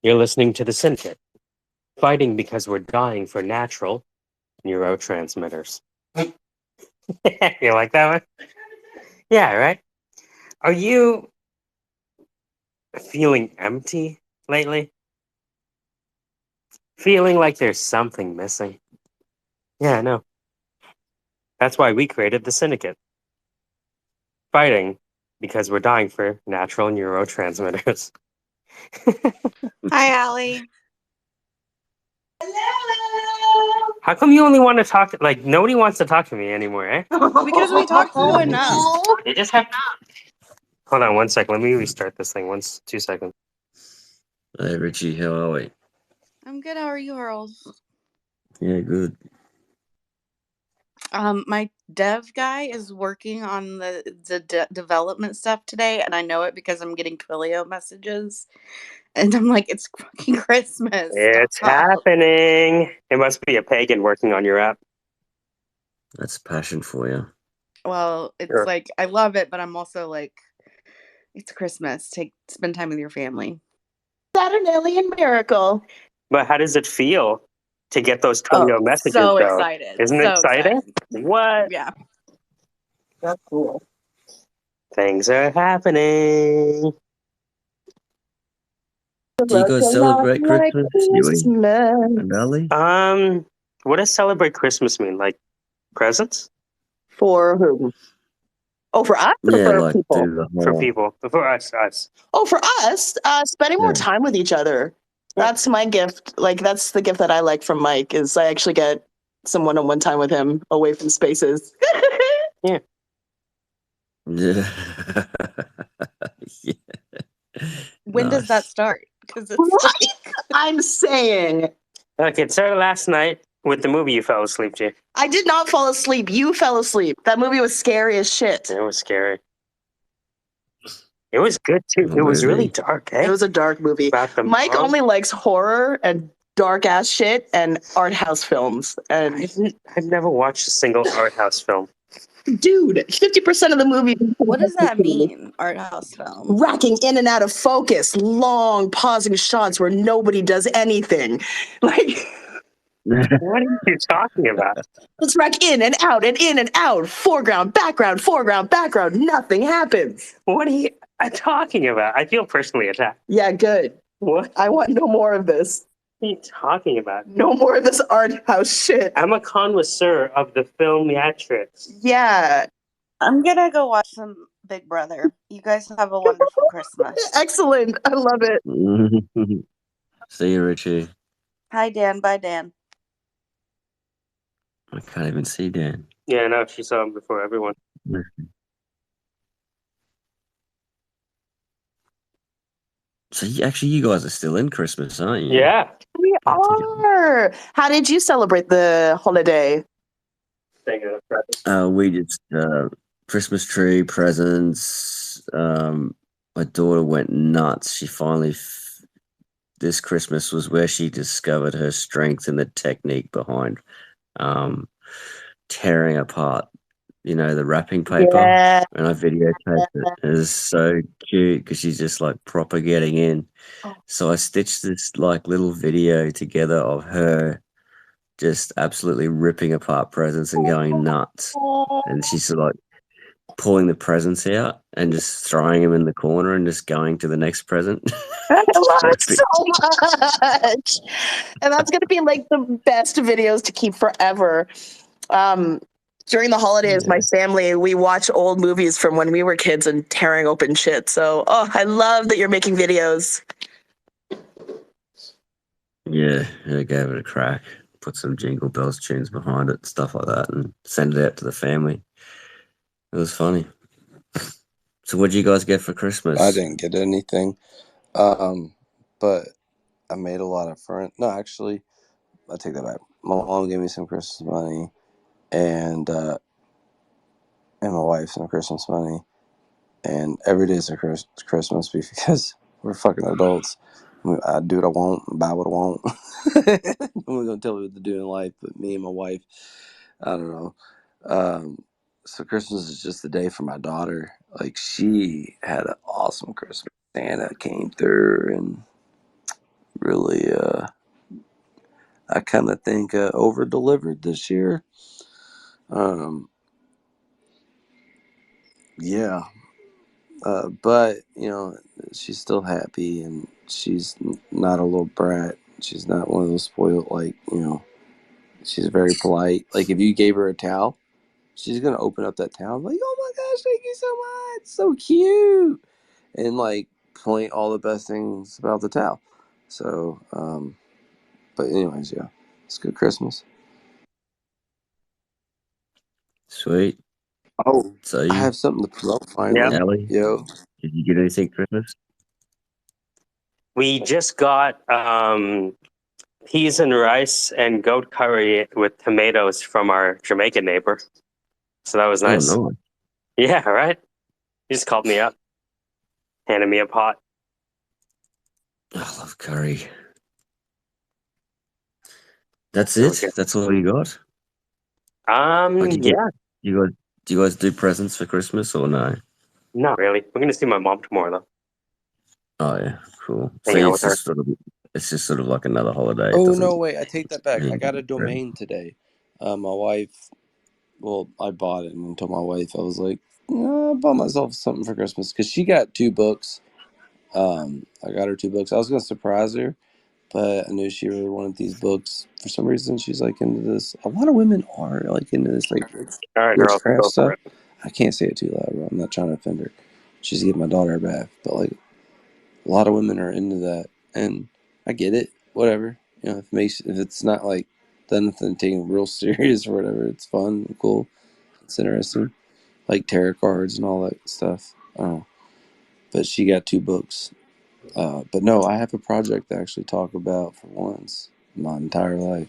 You're listening to the Syndicate Fighting because we're dying for natural neurotransmitters. You like that one? Yeah, right? Are you feeling empty lately? Feeling like there's something missing? Yeah, I know. That's why we created the Syndicate. Fighting because we're dying for natural neurotransmitters. Hi, Allie. Hello. How come you only want to talk like nobody wants to talk to me anymore, eh? Because we talked to you enough. They just have Hold on 1 second. Let me restart this thing. 2 seconds. Hey Richie, how are we? I'm good. How are you, Harold? Yeah, good. My dev guy is working on the development stuff today, and I know it because I'm getting Twilio messages, and I'm like, it's fucking Christmas. It's happening. It must be a pagan working on your app. That's passion for you. Well, it's Sure. like I love it, but I'm also like, it's Christmas. Spend time with your family. Saturnalia miracle. But how does it feel to get those Twilio messages? So though? excited! Isn't it So exciting? excited. What? Yeah. That's cool. Things are happening. Do you guys celebrate Christmas, Huey and Ali? What does celebrate Christmas mean? Like presents? For who? Oh, for us or Yeah, for like people? do the For whole. people. For us. Oh, for us, spending more Yeah. time with each other. That's my gift. Like, that's the gift that I like from Mike, is I actually get some one-on-one time with him away from spaces. Yeah. When does that start? Because it's like... I'm saying. Okay, it started last night with the movie you fell asleep to. I did not fall asleep. You fell asleep. That movie was scary as shit. It was scary. It was good too. It was really dark, eh? It was a dark movie. Mike only likes horror and dark ass shit and art house films. And I've never watched a single art house film. Dude, 50% of the movie. What does that mean, art house film? Racking in and out of focus, long pausing shots where nobody does anything. Like, what are you talking about? Let's rack in and out, foreground, background, nothing happens. What are you talking about? I feel personally attacked. Yeah, good. What? I want no more of this. What are you talking about? No more of this art house shit. I'm a connoisseur of the film theatrics. Yeah. I'm gonna go watch some Big Brother. You guys have a wonderful Christmas. Excellent. I love it. See you, Richie. Hi, Dan. Bye, Dan. I can't even see Dan. Yeah, no, she saw him before everyone. So actually, you guys are still in Christmas, aren't you? Yeah. We are. How did you celebrate the holiday? We just Christmas tree, presents. My daughter went nuts. She finally, this Christmas was where she discovered her strength and the technique behind tearing apart, the wrapping paper. Yeah. And I videotaped it. It was so cute because she's just like proper getting in. So I stitched this like little video together of her just absolutely ripping apart presents and going nuts. And she's sort of like pulling the presents out and just throwing them in the corner and just going to the next present. I love it so much. And that's going to be like the best videos to keep forever. During the holidays, my family, we watch old movies from when we were kids and tearing open shit. So, I love that you're making videos. Yeah, I gave it a crack. Put some Jingle Bells tunes behind it, stuff like that, and send it out to the family. It was funny. So what did you guys get for Christmas? I didn't get anything, but I made a lot of friends. No, actually, I take that back. My mom gave me some Christmas money, and my wife some Christmas money, and every day is a Christmas because we're fucking adults. I do what I want, buy what I want. I'm not gonna tell me what to do in life, but me and my wife, I don't know. So Christmas is just the day for my daughter. Like, she had an awesome Christmas. Santa came through, and really, I kind of think over delivered this year. Yeah, but she's still happy, and she's not a little brat. She's not one of those spoiled, she's very polite. Like if you gave her a towel, she's gonna open up that towel, like, oh my gosh, thank you so much, so cute, and like point all the best things about the towel. So, but anyways, yeah, it's a good Christmas. Sweet. Oh, So I you, have something to promote finally. Yep. Allie, Yo, did you get anything Christmas? We just got peas and rice and goat curry with tomatoes from our Jamaican neighbor. So that was Oh, nice. no. Yeah, right? He just called me up, handed me a pot. I love curry. That's So it? That's all you got? Like, yeah, do you guys do presents for Christmas or no? not really. We're gonna see my mom tomorrow though. Oh yeah, cool. Hang So out with her. it's just sort of like another holiday. It oh doesn't no, wait, I take that back. I mean got a domain today. My wife, well, I bought it and told my wife, I was like, I bought myself something for Christmas because she got 2 books. I got her 2 books. I was gonna surprise her, but I knew she really wanted these books. For some reason, she's like into this. A lot of women are like into this, like All right, girl, witchcraft go for stuff. it. I can't say it too loud, bro. I'm not trying to offend her. She's giving my daughter a bath, but like a lot of women are into that, and I get it. Whatever, if it's not like done nothing taken real serious or whatever, it's fun, cool, it's interesting, like tarot cards and all that stuff. But she got 2 books. But no, I have a project to actually talk about for once in my entire life.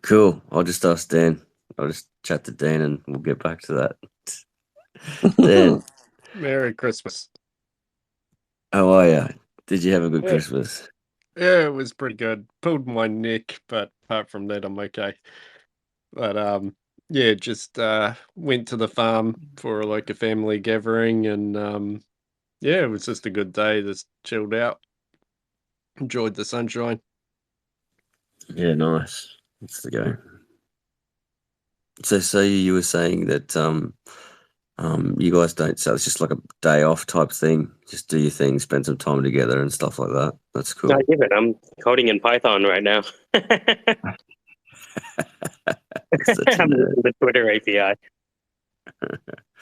cool. I'll just ask Dan. I'll just chat to Dan and we'll get back to that. Dan, Merry Christmas. how are you? Did you have a good Yeah. Christmas? Yeah, it was pretty good. Pulled my neck, but apart from that, I'm okay. But yeah, just went to the farm for like a family gathering, and yeah, it was just a good day. Just chilled out, enjoyed the sunshine. Yeah, nice. That's the go. So you were saying that you guys don't, so it's just like a day off type thing. Just do your thing, spend some time together and stuff like that. That's cool. No, give it. I'm coding in Python right now. Such a I'm nerd. using the Twitter API.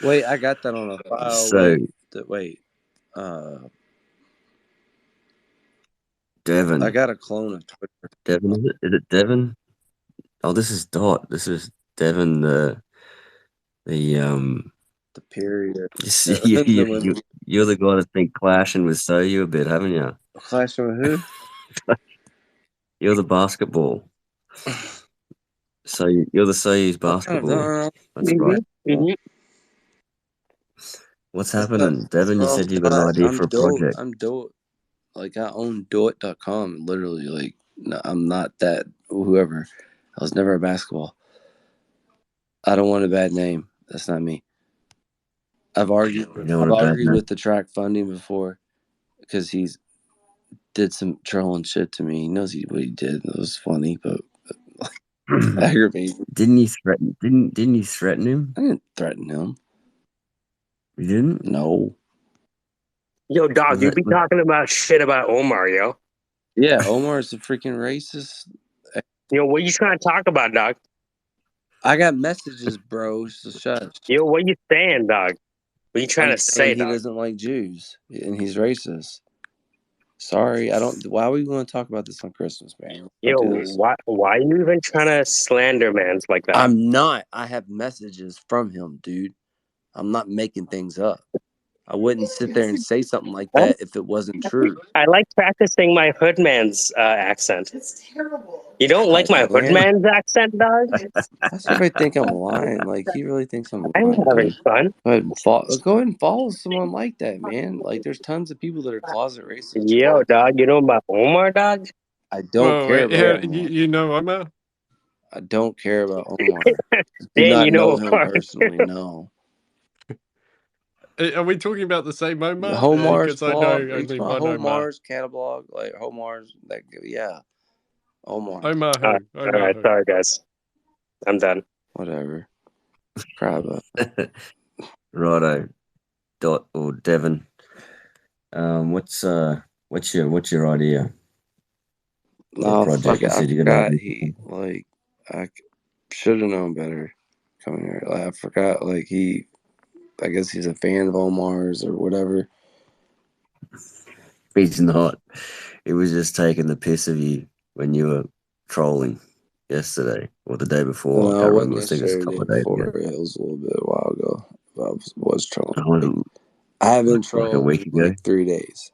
Wait, I got that on a file. So Wait. Devon. I got a clone of Twitter. Devon, is it? Is it Devon? Oh, this is Dot. This is Devon. The The period. you're the guy that's been clashing with Soyu a bit, haven't you? Clashing with who? You're the basketball. So you're the Soyuz basketball. That's right. Mhm. What's happening, Devon? You said you got an idea for a project. I'm dope. Like I own doit.com. Literally, like no, I'm not that whoever. I was never a basketball. I don't want a bad name. That's not me. I've argued with the track funding before because he's did some trolling shit to me. He knows what he did. It was funny, but aggravating. Didn't you threaten? Didn't you threaten him? I didn't threaten him. You didn't? No. Yo, dog, you be talking about shit about Omar, yo. Yeah, Omar's a freaking racist. Yo, what you trying to talk about, dog? I got messages, bro. So shush. Yo, what you saying, dog? What you trying I'm to saying say, he dog? doesn't like Jews and he's racist. Sorry, I don't. Why are we going to talk about this on Christmas, man? Yo, why are you even trying to slander mans like that? I'm not. I have messages from him, dude. I'm not making things up. I wouldn't sit there and say something like that if it wasn't true. I like practicing my hoodman's accent. It's terrible. You don't like my hoodman's accent, dog? Why does everybody think I'm lying? Like he really thinks I'm I'm lying. having Dude. fun. Go ahead and follow someone like that, man. Like there's tons of people that are closet racist. Yo, dog, you know about Omar, dog? I don't care about Omar. You know Omar? I don't care about Omar. Do Dan, not you know know him Omar. personally, no. Are we talking about the same Omar? Homar's Because I know blog. only It's not one Omar. Homar's catalog, like Homar's. That yeah, Omar. Omar who? All Omar right, who? sorry guys, I'm done. Whatever. Cry about. Righto, Dot or Devon. What's your idea? No, project? fuck You it. I said you're gonna. forgot I should have known better coming here. Like, I forgot. Like I guess he's a fan of Omar's or whatever. He's not. He was just taking the piss of you when you were trolling yesterday or the day before. I No, it can't wasn't remember. I think it was a yesterday, couple the of day days before. ago. It was a little bit a while ago. I was trolling. I wasn't I haven't been like a trolling week in ago. like 3 days.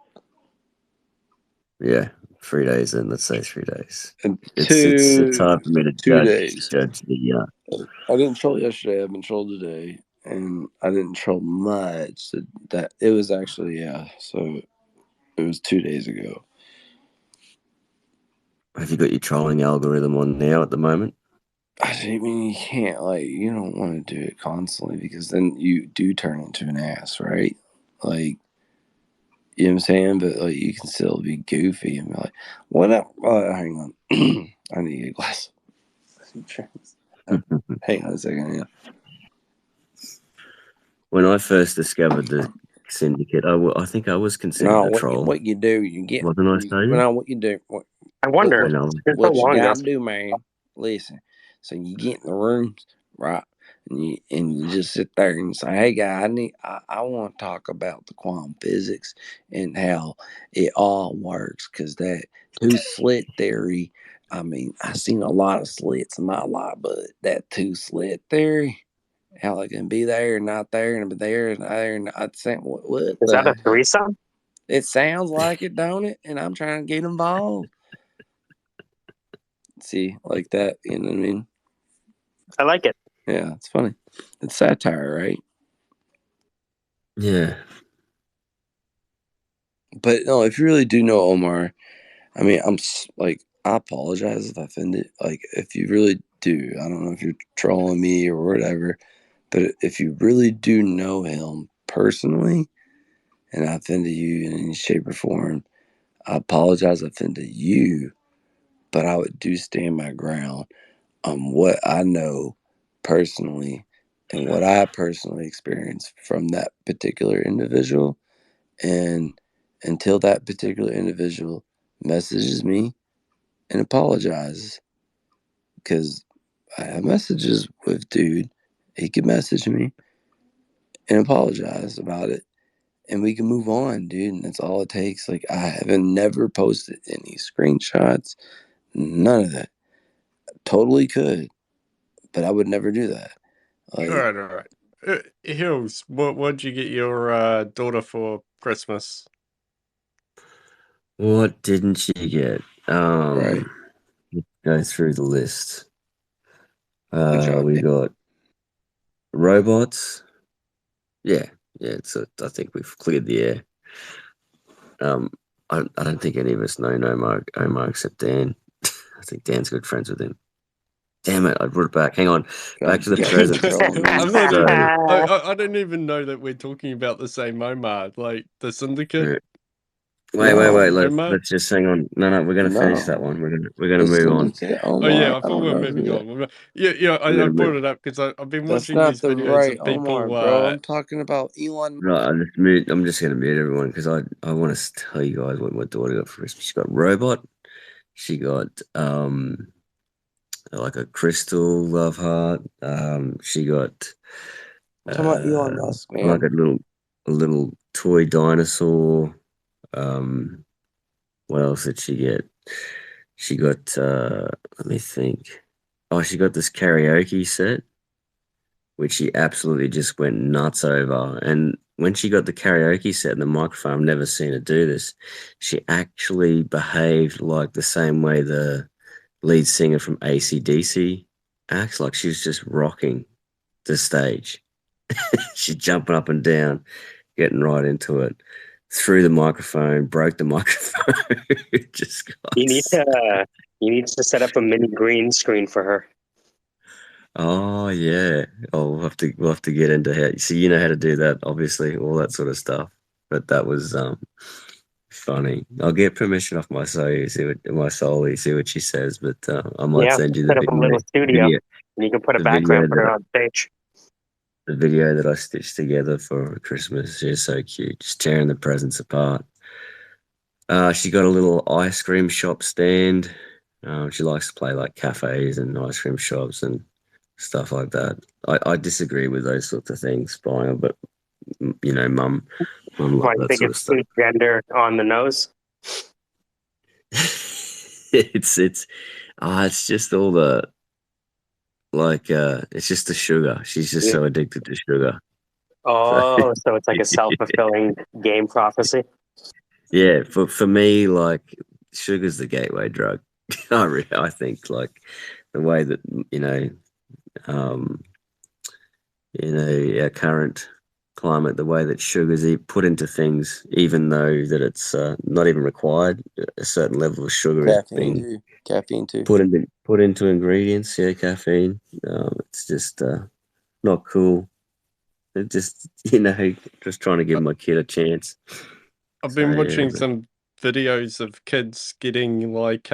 Yeah, 3 days. Then let's say 3 days. And It's hard for me to 2 days. judge the. I didn't troll yesterday. I've been trolled today, and I didn't troll much. That it was actually So it was 2 days ago. Have you got your trolling algorithm on now at the moment? I mean, you can't you don't want to do it constantly because then you do turn into an ass, right? Like, you know what I'm saying? But you can still be goofy and be like, "What up?" Hang on, I need to get a glass. Hang on a second, yeah. When I first discovered the Syndicate, I think I was considered No, a troll. what you do, you get. Wasn't I, Stadium? No, what you do. I wonder. I know. It's been so What you long now. gotta do, man? Listen. So you get in the rooms, right? And you just sit there and say, "Hey, guy, I want to talk about the quantum physics and how it all works, because that two slit theory. I mean, I've seen a lot of slits in my life, but that two slit theory, how it can be there and not there and be there and there and not saying what Is that a the. threesome? It sounds like it, don't it? And I'm trying to get involved. See, like that, you know what I mean? I like it. Yeah, it's funny. It's satire, right? Yeah. But no, if you really do know Omar, I mean, I apologize if I offended. Like, if you really do, I don't know if you're trolling me or whatever, but if you really do know him personally and I offended you in any shape or form, I apologize I offended you, but I would do stand my ground on what I know personally and what I personally experienced from that particular individual. And until that particular individual messages me and apologizes, because I have messages with dude, he could message me and apologize about it, and we can move on, dude. And that's all it takes. Like, I haven't never posted any screenshots, none of that. Totally could, but I would never do that. Like, All right. Hills, what'd you get your daughter for Christmas? What didn't she get? right. Go through the list. Good job, We Dan. got robots. Yeah. I think we've cleared the air. I don't think any of us know Omar except Dan. I think Dan's good friends with him. Damn it! I brought it back. Hang on. Back to the present. I'm not So- even. I don't even know that we're talking about the same Omar, like the Syndicate. Wait. Omar? Let's just hang on. No, we're gonna finish that one. We're gonna The move on. Syndicate, Oh Omar, yeah, I I thought don't we were know moving who that. on. Yeah. I gonna brought move- it up because I've been That's watching not these the videos right of people. Omar, bro. I'm talking about Elon. Right, I'm just gonna mute everyone because I want to tell you guys what my daughter got for Christmas. She got robot. She got like a crystal love heart. She got I'm talking about Elon Musk, man. like a little toy dinosaur. What else did she get? She got let me think. Oh, she got this karaoke set, which she absolutely just went nuts over. And when she got the karaoke set and the microphone, I've never seen her do this. She actually behaved like the same way the lead singer from AC/DC acts, like she was just rocking the stage. She's jumping up and down, getting right into it. Threw the microphone, broke the microphone. Just got You need to set up a mini green screen for her. Oh yeah. Oh, we'll have to get into how. So you know how to do that, obviously, all that sort of stuff. But that was funny. I'll get permission off my soul, see what she says. But I might Yeah, send you the set up a little studio, video, and you can put a the video background, put her that on stage. the video that I stitched together for Christmas. She's so cute, just tearing the presents apart. She got a little ice cream shop stand. She likes to play like cafes and ice cream shops and stuff like that. I disagree with those sorts of things, Brian, but you know, mum Why loves you that think sort of it's stuff. too gender on the nose? It's just all the it's just the sugar. She's just Yeah. so addicted to sugar. Oh, so it's like a self-fulfilling game prophecy. Yeah, for me, like sugar's the gateway drug. I think like the way that um, our current climate, the way that sugar's put into things, even though that it's not even required, a certain level of sugar is being Caffeine too. put into ingredients. Yeah, caffeine. It's just not cool. It just just trying to give my kid a chance. I've So been yeah, watching but some videos of kids getting like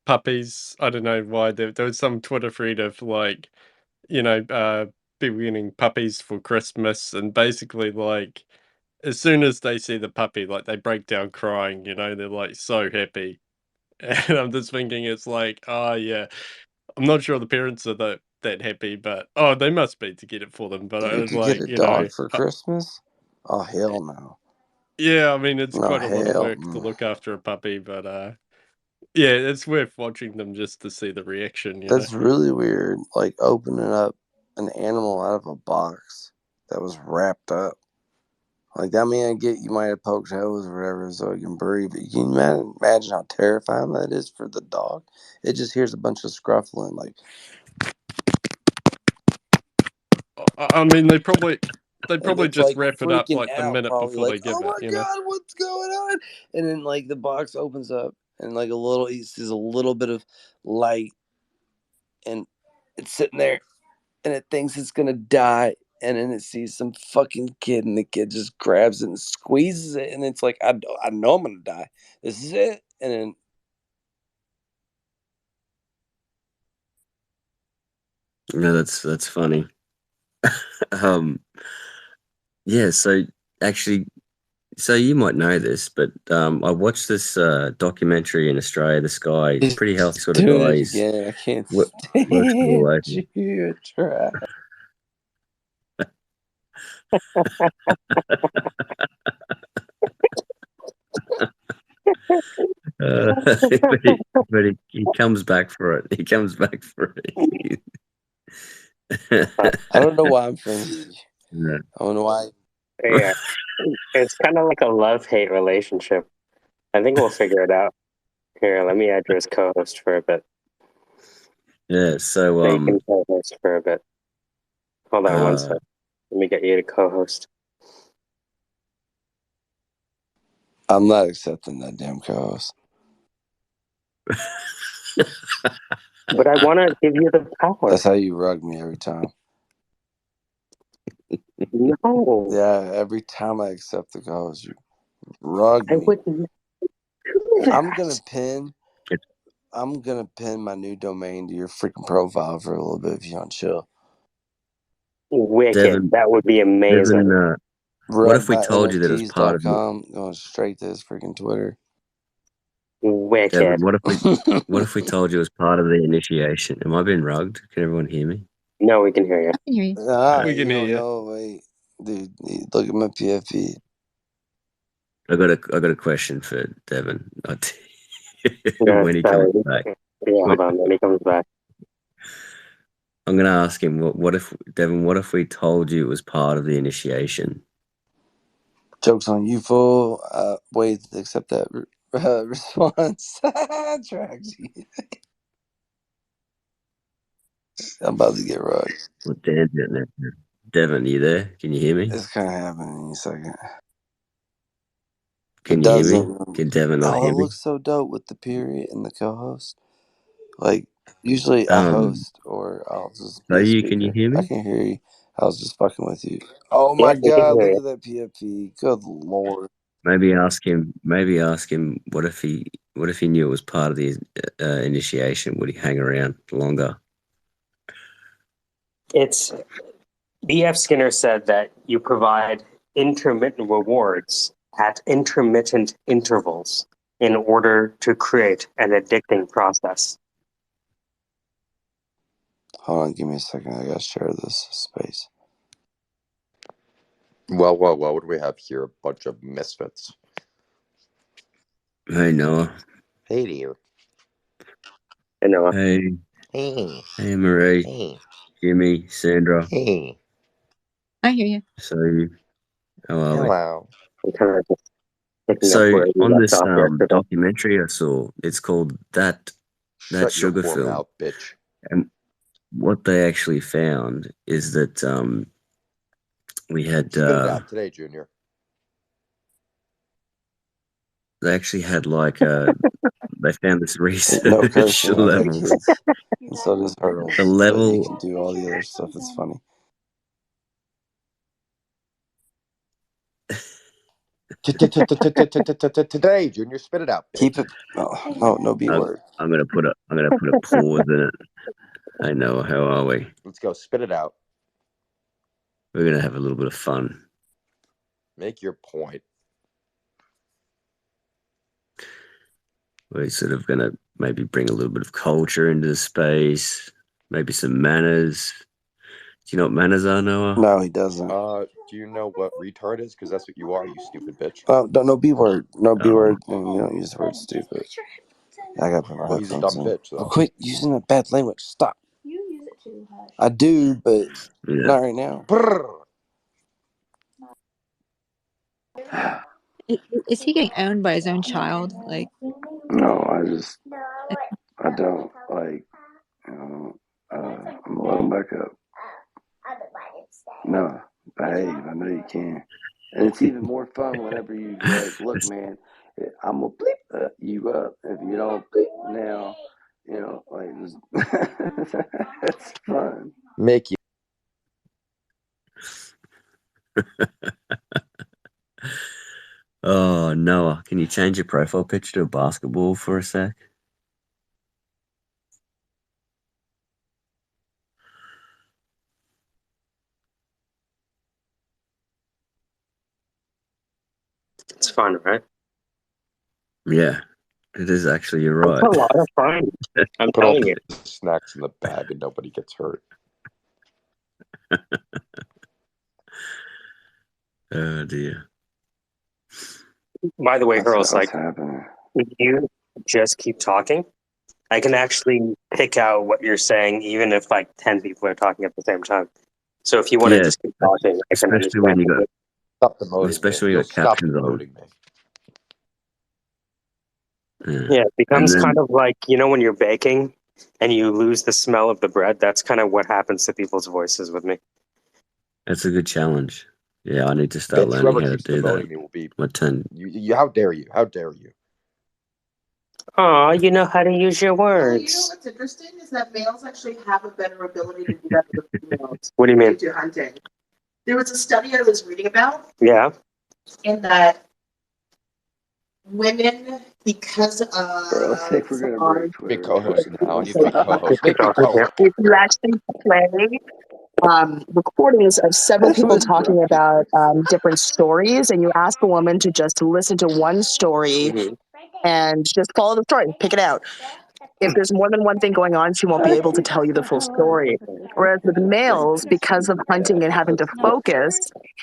puppies. I don't know why there was some Twitter thread of like, people getting puppies for Christmas, and basically like as soon as they see the puppy, like they break down crying, they're like so happy. And I'm just thinking it's like, oh yeah. I'm not sure the parents are that happy, but oh they must be to get it for them. But I You was could get like, a dog for Christmas? Oh, hell no. yeah, I mean it's No, quite a lot of hell work to no. look after a puppy, but yeah, it's worth watching them just to see the reaction, That's really weird. Like opening up an animal out of a box that was wrapped up. Like that man you might have poked holes or whatever so it can breathe. But you can imagine how terrifying that is for the dog. It just hears a bunch of scruffling. Like I mean they probably it's just like wrap it up freaking like the out, minute probably before they like, give oh it, my god, what's going on? And then like the box opens up and like he sees a little bit of light and it's sitting there and it thinks it's gonna die, and then it sees some fucking kid, and the kid just grabs it and squeezes it, and it's like, I know I'm gonna die. This is it, and then that's funny. Yeah. So actually, so you might know this, but I watched this documentary in Australia. This guy, he's pretty healthy sort of doing guy. it He's again. I can't works for the stand local. you. Try. But he comes back for it. He comes back for it. I don't know why I'm friends with you. Yeah. I don't know why. Yeah, it's kind of like a love-hate relationship. I think we'll figure it out. Here, let me add you as co-host for a bit. Yeah. So So you can co-host for a bit. Hold on one sec. Let me get you to co-host. I'm not accepting that damn co-host. But I want to give you the power. That's how you rug me every time. No, Yeah, every time I accept the co-host, you rug I me. wouldn't do that. I'm gonna pin my new domain to your freaking profile for a little bit if you don't chill. Wicked. Devin, That would be amazing. Devin, what if we told you that it was part of it? RugMyNFTs.com, going straight to his freaking Twitter. Wicked. Devin, what if we told you it was part of the initiation? Am I being rugged? Can everyone hear me? No, we can hear you. I can hear you. We can hear you. No, wait, dude, look at my PFP. I got a question for Devin. Yeah, When he sorry. comes back, Yeah, hold on. When he comes back. I'm gonna ask him. What if Devin? What if we told you it was part of the initiation? Joke's on you, fool. Wait, accept that response. Traxy. I'm about to get rugged. Well, Devin, are you there? Can you hear me? It's kind of happening in a second. Can It you hear me? doesn't. Can Devin not Oh, hear it me? looks so dope with the period and the co-host. Like, Usually I host, or I'll just be So a can you speaker. hear I me? can hear you. I was just fucking with you. Oh Yeah, my we can god, hear look you. at that PFP. Good lord. Maybe ask him. Maybe ask him what if he knew it was part of the initiation? Would he hang around longer? It's B.F. Skinner said that you provide intermittent rewards at intermittent intervals in order to create an addicting process. Hold on, give me a second. I gotta share this space. Well, what do we have here? A bunch of misfits. Hey Noah. Hey, dear. You know, Hey. Hey. Hey Marie. Hey. Jimmy. Sandra. Hey. I hear you. So how are we? Hello. I'm kind of just picking up So where we on left this off yesterday. documentary I saw, it's called that Shut your sugar whore film. mouth, bitch. And what they actually found is that we had Spit it out today, Junior. they actually had like they found this research No cursing. I got levels. kids. And so does Hurdles. The But he level can do all the other stuff. It's funny. Today, Junior. Spit it out, bitch. Keep it. No B word. I'm gonna put a pause in it. I know, how are we? Let's go. Spit it out. We're gonna have a little bit of fun. Make your point. We're sort of gonna maybe bring a little bit of culture into the space, maybe some manners. Do you know what manners are, Noah? No, he doesn't. Do you know what retard is? Because that's what you are, you stupid bitch. No B word. No B word. And you don't use the word stupid. I gotta put my Well, he's a headphones dumb in. bitch, though. Oh, quit using that bad language. Stop. You use it too, hush. I do, but not right now. Brrr. Is he getting owned by his own child? Like, No, I don't like. I'm gonna let him back up. No, behave. I know you can. And it's even more fun whenever you like, look, man, I'm gonna bleep you up if you don't bleep now. You know, like it's fun. Make you. Oh, Noah, can you change your profile picture to a basketball for a sec? It's fun, right? Yeah, it is actually. You're right. It's a lot of fun. I'm Put all telling you. the snacks in the bag and nobody gets hurt. Oh dear. By the way, girls, like, happening? if you just keep talking, I can actually pick out what you're saying, even if like 10 people are talking at the same time. So if you want to Yeah, just keep talking, I can especially when understand. you got, Stop demoting especially me. when You'll you got stop captions on. demoting me. Yeah, it becomes And then- kind of like, you know, when you're baking and you lose the smell of the bread. That's kind of what happens to people's voices with me. That's a good challenge. Yeah, I need to start Bitch, learning whoever how to keeps do demoting that. me will be. My turn. You, how dare you? How dare you? Oh, you know how to use your Well, you know words. what's interesting is that males actually have a better ability to do that than females What do you mean? to hunting. There was a study I was reading about Yeah. in that women, because of Let's say if we're gonna break Be Twitter. co-host now. I need to be Just co-host. keep Make me talking. Yeah. co-host. if you actually play recordings of several people talking about different stories, and you ask a woman to just listen to one story Mhm. and just follow the story, pick it out. If there's more than one thing going on, she won't be able to tell you the full story. Whereas with males, because of hunting and having to focus,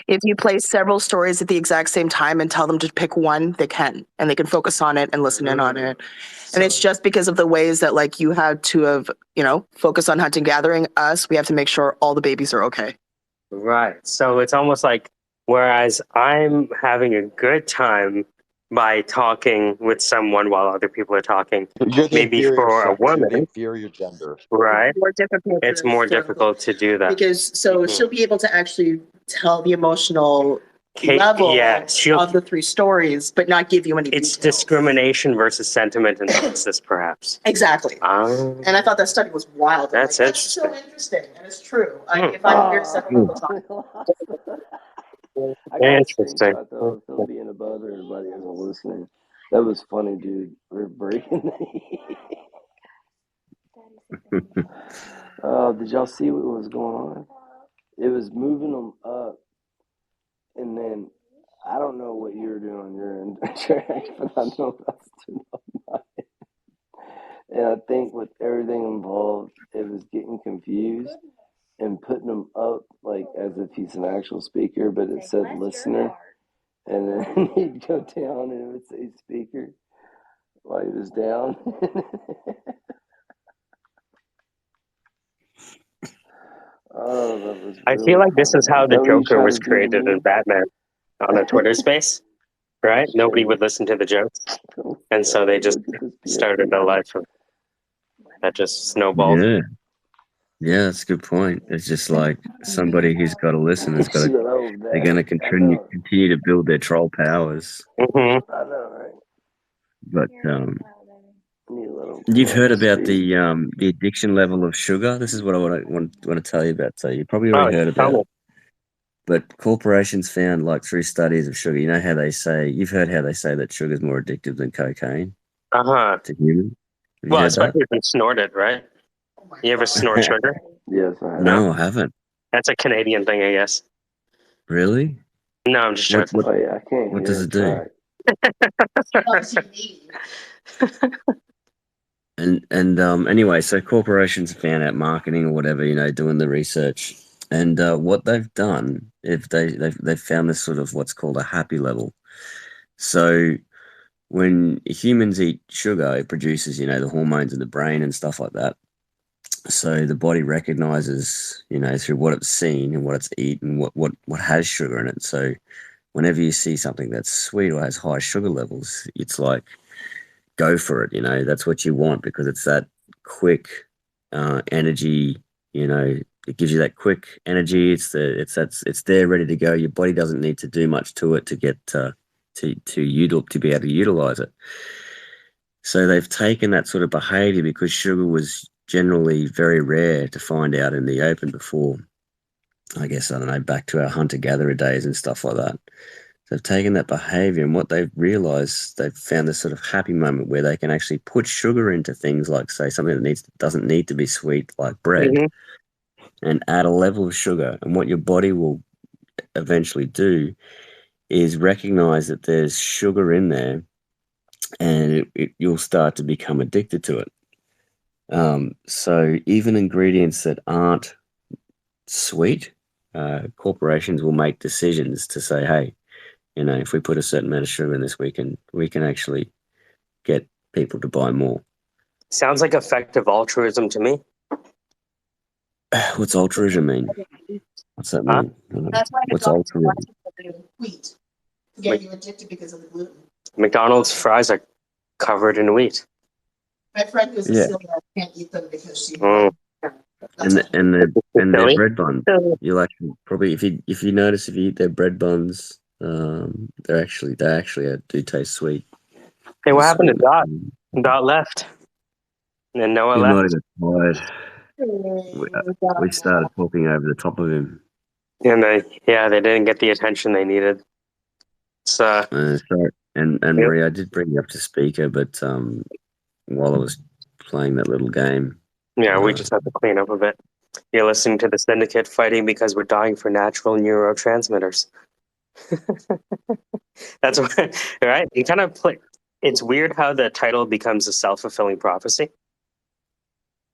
if you play several stories at the exact same time and tell them to pick one, they can, and they can focus on it and listen in on it. And it's just because of the ways that like you had to have, focus on hunting gathering. Us, we have to make sure all the babies are okay. Right. So it's almost like, whereas I'm having a good time by talking with someone while other people are talking, You're the maybe inferior for a sex. You're the woman, inferior gender. right? More difficult. It's more difficult to do that. Because so Mhm. she'll be able to actually tell the emotional level yeah, of the 3 stories, but not give you any it's details. discrimination versus sentiment analysis, perhaps. Exactly. And I thought that study was wild. I'm That's like, that's so interesting, and it's true. If I'm here 7 people talking. I got a Interesting. screenshot though of him being above everybody as a listener. That was funny, dude. We're breaking did y'all see what was going on? It was moving them up, and then I don't know what you were doing on your end, Trash, but I know that's doing on mine. And I think with everything involved, it was getting confused and putting him up like as if he's an actual speaker, but it said listener, and then he'd go down and it would say speaker while he was down. Oh, that was I really feel like this funny. is how Is the that what you Joker try was to do to created in me? Batman on a Twitter space, right? Nobody would listen to the jokes, and so they just Look at this started a PSP. life of that just snowballed. Yeah. Yeah, that's a good point. It's just like somebody who's got to listen has got to. Shut over They're that. going to I continue to build their troll powers. Hmm. I know, right? But Need a little you've heard quiet about speed. the addiction level of sugar. This is what I want to tell you about. So you probably Oh, already heard tell about me. it. But corporations found, like through studies of sugar, you know how they say you've heard how they say that sugar is more addictive than cocaine Uh-huh. to humans. Have you Well, heard that? especially if you snort it, right? You ever snort sugar? Yes, I have. No, I haven't. That's a Canadian thing, I guess. Really? No, I'm just joking. Oh yeah, I can't What hear does a it do? track. And anyway, so corporations found out marketing or whatever, doing the research, and what they've done, if they've found this sort of what's called a happy level. So when humans eat sugar, it produces the hormones in the brain and stuff like that. So the body recognizes through what it's seen and what it's eaten, what has sugar in it. So whenever you see something that's sweet or has high sugar levels, it's like go for it. That's what you want because it's that quick energy. It gives you that quick energy. It's there ready to go. Your body doesn't need to do much to it to get to be able to utilize it. So they've taken that sort of behavior because sugar was generally very rare to find out in the open before. I guess, I don't know, back to our hunter-gatherer days and stuff like that. They've taken that behavior and what they've realized, they've found this sort of happy moment where they can actually put sugar into things like, say, something that doesn't need to be sweet, like bread, and add a level of sugar. And what your body will eventually do is recognize that there's sugar in there, and you'll start to become addicted to it. So even ingredients that aren't sweet, corporations will make decisions to say, hey, if we put a certain amount of sugar in this, we can actually get people to buy more. Sounds like effective altruism to me. What's altruism mean? What's that mean? That's why What's altruism? Wheat. To get you addicted because of the gluten. McDonald's fries are covered in wheat. My friend who's a Sicilian can't eat them because she. And their bread buns. You'll actually probably if you notice if you eat their bread buns, they actually do taste sweet. Hey, what happened to Dot? Dot left. And Noah He left. might have got tired. We started talking over the top of him. And they didn't get the attention they needed. So sorry. And Maria, I did bring you up to speaker, but while I was playing that little game. Yeah, we just have to clean up a bit. You're listening to the Syndicate Fighting because we're dying for natural neurotransmitters. That's what, right? You kind of play. It's weird how the title becomes a self-fulfilling prophecy.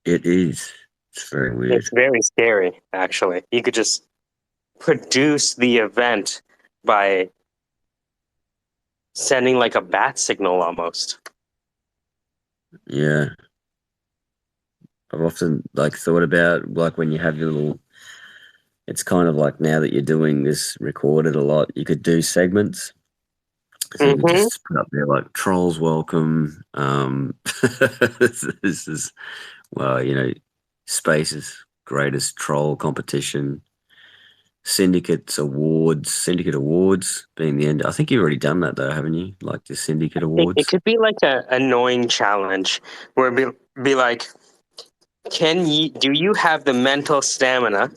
It is. It's very weird. It's very scary, actually. You could just produce the event by sending like a bat signal almost. Yeah. I've often thought about when you have your little, it's kind of like now that you're doing this recorded a lot, you could do segments. So you could just put up there like trolls welcome. This is, well, space's greatest troll competition. Syndicate Awards being the end. I think you've already done that though, haven't you? Like the Syndicate It Awards. could be like a annoying challenge where be like, do you have the mental stamina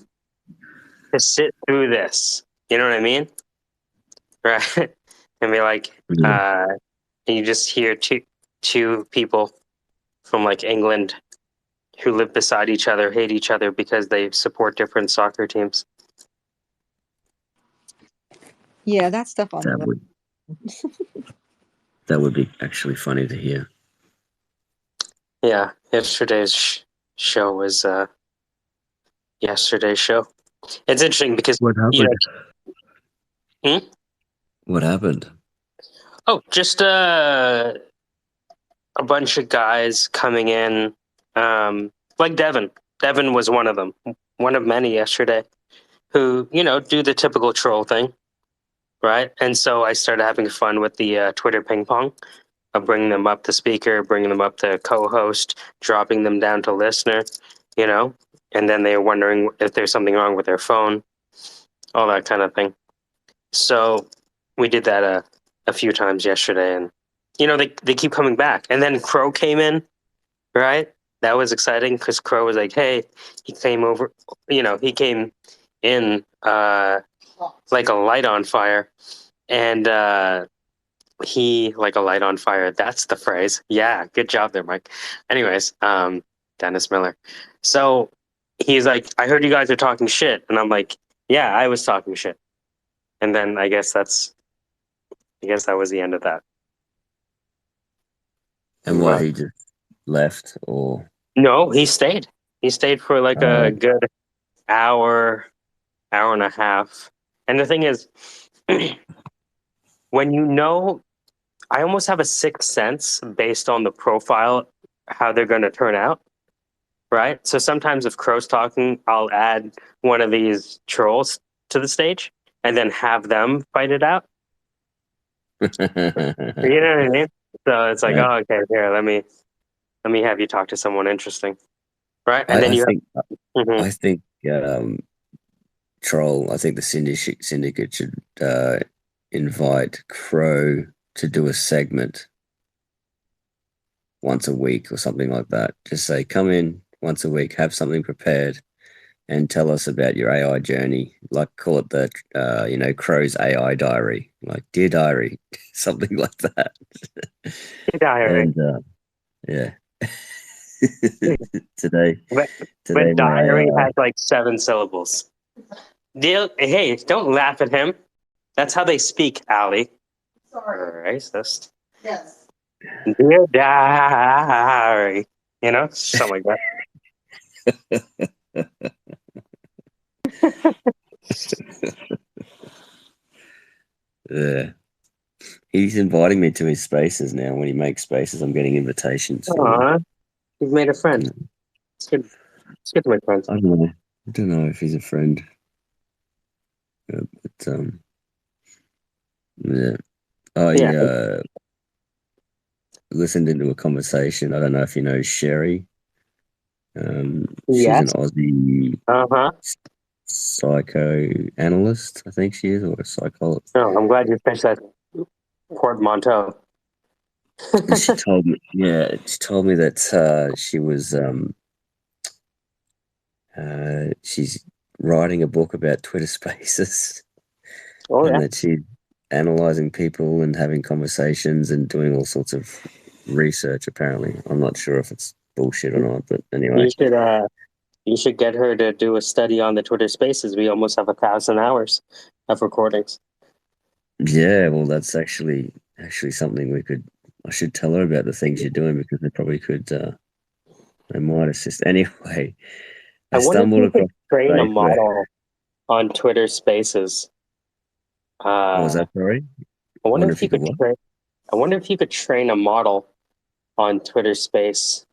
to sit through this? You know what I mean? Right? And be like, Yeah. and you just hear two people from like England who live beside each other, hate each other because they support different soccer teams. Yeah, that stuff on That the would that would be actually funny to hear. Yeah, yesterday's show was yesterday's show. It's interesting because What happened? What happened? Oh, just a bunch of guys coming in, like Devin. Devin was one of them, one of many yesterday, who do the typical troll thing, right? And so I started having fun with the Twitter ping pong of bringing them up to speaker, bringing them up to co-host, dropping them down to listener, and then they were wondering if there's something wrong with their phone, all that kind of thing. So we did that a few times yesterday, and they keep coming back. And then Crow came in, right? That was exciting because Crow was like, "Hey," he came over. He came in like a light on fire, and he like a light on fire. That's the phrase. Yeah, good job there, Mike. Anyways, Dennis Miller. So he's like, "I heard you guys are talking shit," and I'm like, "Yeah, I was talking shit." And then I guess that was the end of that. And what, he just left, or No, he stayed. He stayed for like a good hour and a half. And the thing is, when I almost have a sixth sense based on the profile, how they're going to turn out, right? So sometimes if Crow's talking, I'll add one of these trolls to the stage and then have them fight it out. You know what I mean? So it's like, Yeah. oh, okay, here, let me have you talk to someone interesting, right? And then I think Troll. I think the syndicate should invite Crow to do a segment once a week or something like that. Just say, come in once a week, have something prepared, and tell us about your AI journey. Like, call it the Crow's AI diary, like Dear Diary, something like that. diary. And yeah. today But my diary AI. has like 7 syllables. Hey, don't laugh at him. That's how they speak, Allie. Sorry. Racist. Yes. Dear diary. Something like that. Yeah. He's inviting me to his spaces now. When he makes spaces, I'm getting invitations. Aw, you've made a friend. It's good. It's good to make friends. I don't know if he's a friend. But yeah. I listened into a conversation. I don't know if you know Sherry. She's an Aussie psychoanalyst, I think she is, or a psychologist. Oh, I'm glad you finished that portmanteau. And she told me that she was she's writing a book about Twitter Spaces, and that she's analyzing people and having conversations and doing all sorts of research. Apparently, I'm not sure if it's bullshit or not, but anyway, you should get her to do a study on the Twitter Spaces. We almost have 1,000 hours of recordings. Yeah, well, that's actually something I should tell her about the things you're doing, because they probably could. They might assist. Anyway, I wonder if stumbled you could across train a model on Twitter Spaces. What was that, sorry? I wonder if you could train a model on Twitter Space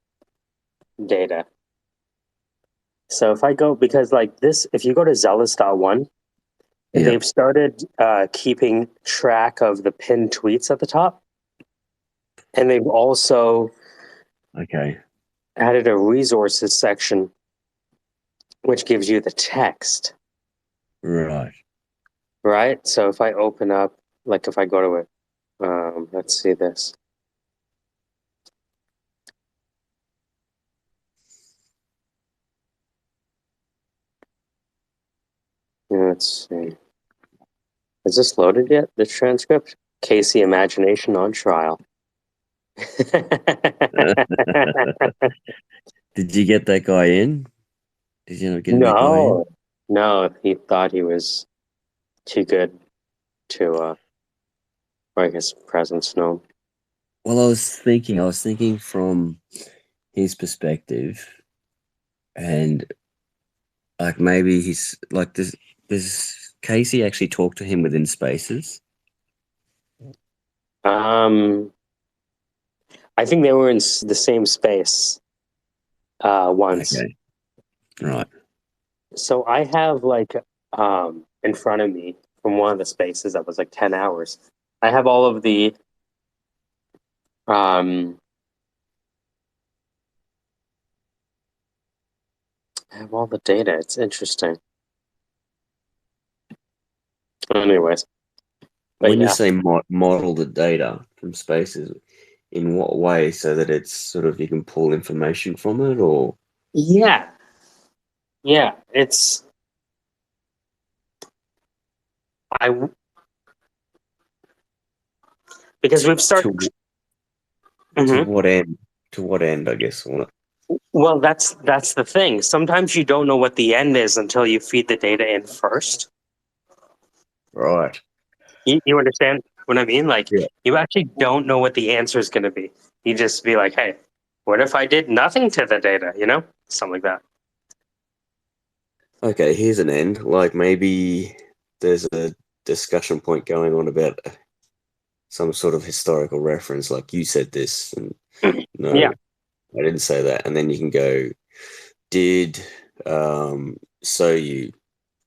data. So if I go, because like this, if you go to zealous.one, they've started keeping track of the pinned tweets at the top. And they've also added a resources section, which gives you the text. Right. right? So if I open up, like if I go to it, let's see this. Let's see. Is this loaded yet? The transcript? Casey Imagination on trial. Did you get that guy in? Did you end up getting that guy in? No, he thought he was too good to break his presence known. Well, I was thinking from his perspective, and like maybe he's like, does Casey actually talk to him within spaces? I think they were in the same space once. Okay. Right. So I have like in front of me from one of the spaces that was like 10 hours. I have all of the I have all the data. It's interesting. Anyways, but When you yeah. say model the data from spaces, in what way? So that it's sort of you can pull information from it, or Yeah. It's because we've started. to Mhm. what end? To what end? I guess. Well, that's the thing. Sometimes you don't know what the end is until you feed the data in first. Right. You understand what I mean? Like, Yeah. you actually don't know what the answer is going to be. You just be like, hey, what if I did nothing to the data? Something like that. Okay. Here's an end. Like maybe there's a discussion point going on about some sort of historical reference, like you said this, and no, Yeah. I didn't say that. And then you can go, did so you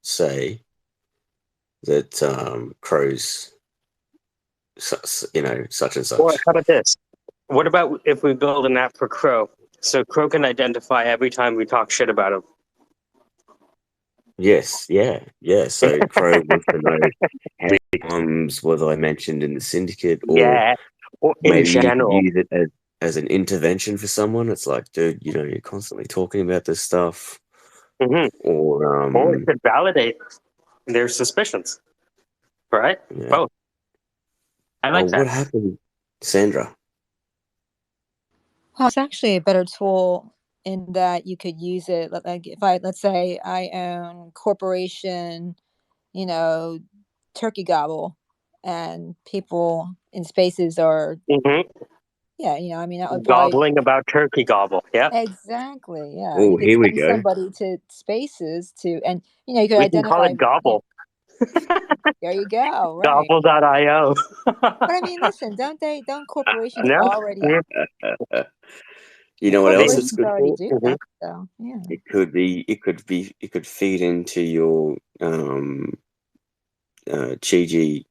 say that crows, such and Or such. how about this? What about if we build an app for Crow? So Crow can identify every time we talk shit about him. Yes, yeah. So Crow wants to know how many times was I mentioned in the syndicate, or Yeah. Or in maybe you could general. use it as an intervention for someone. It's like, dude, you're constantly talking about this stuff, Hmm. or Or it could validate their suspicions. Right? yeah. Both. I Oh, like what that. happened, Sandra? Well, it's actually a better tool in that you could use it. Like if let's say I own corporation, you know, turkey gobble, and people in spaces are, Hmm. yeah, I mean, that would probably Gobbling about turkey gobble. Yeah. exactly, yeah. You Oh, could here we send go. somebody to spaces and you could We can call identify. it gobble. There you go, right. Gobble.io. But I mean, listen, don't corporations No? already? Yeah. You know what else it's Corporations good already for? do Hmm. that, so yeah. It could feed into your Chi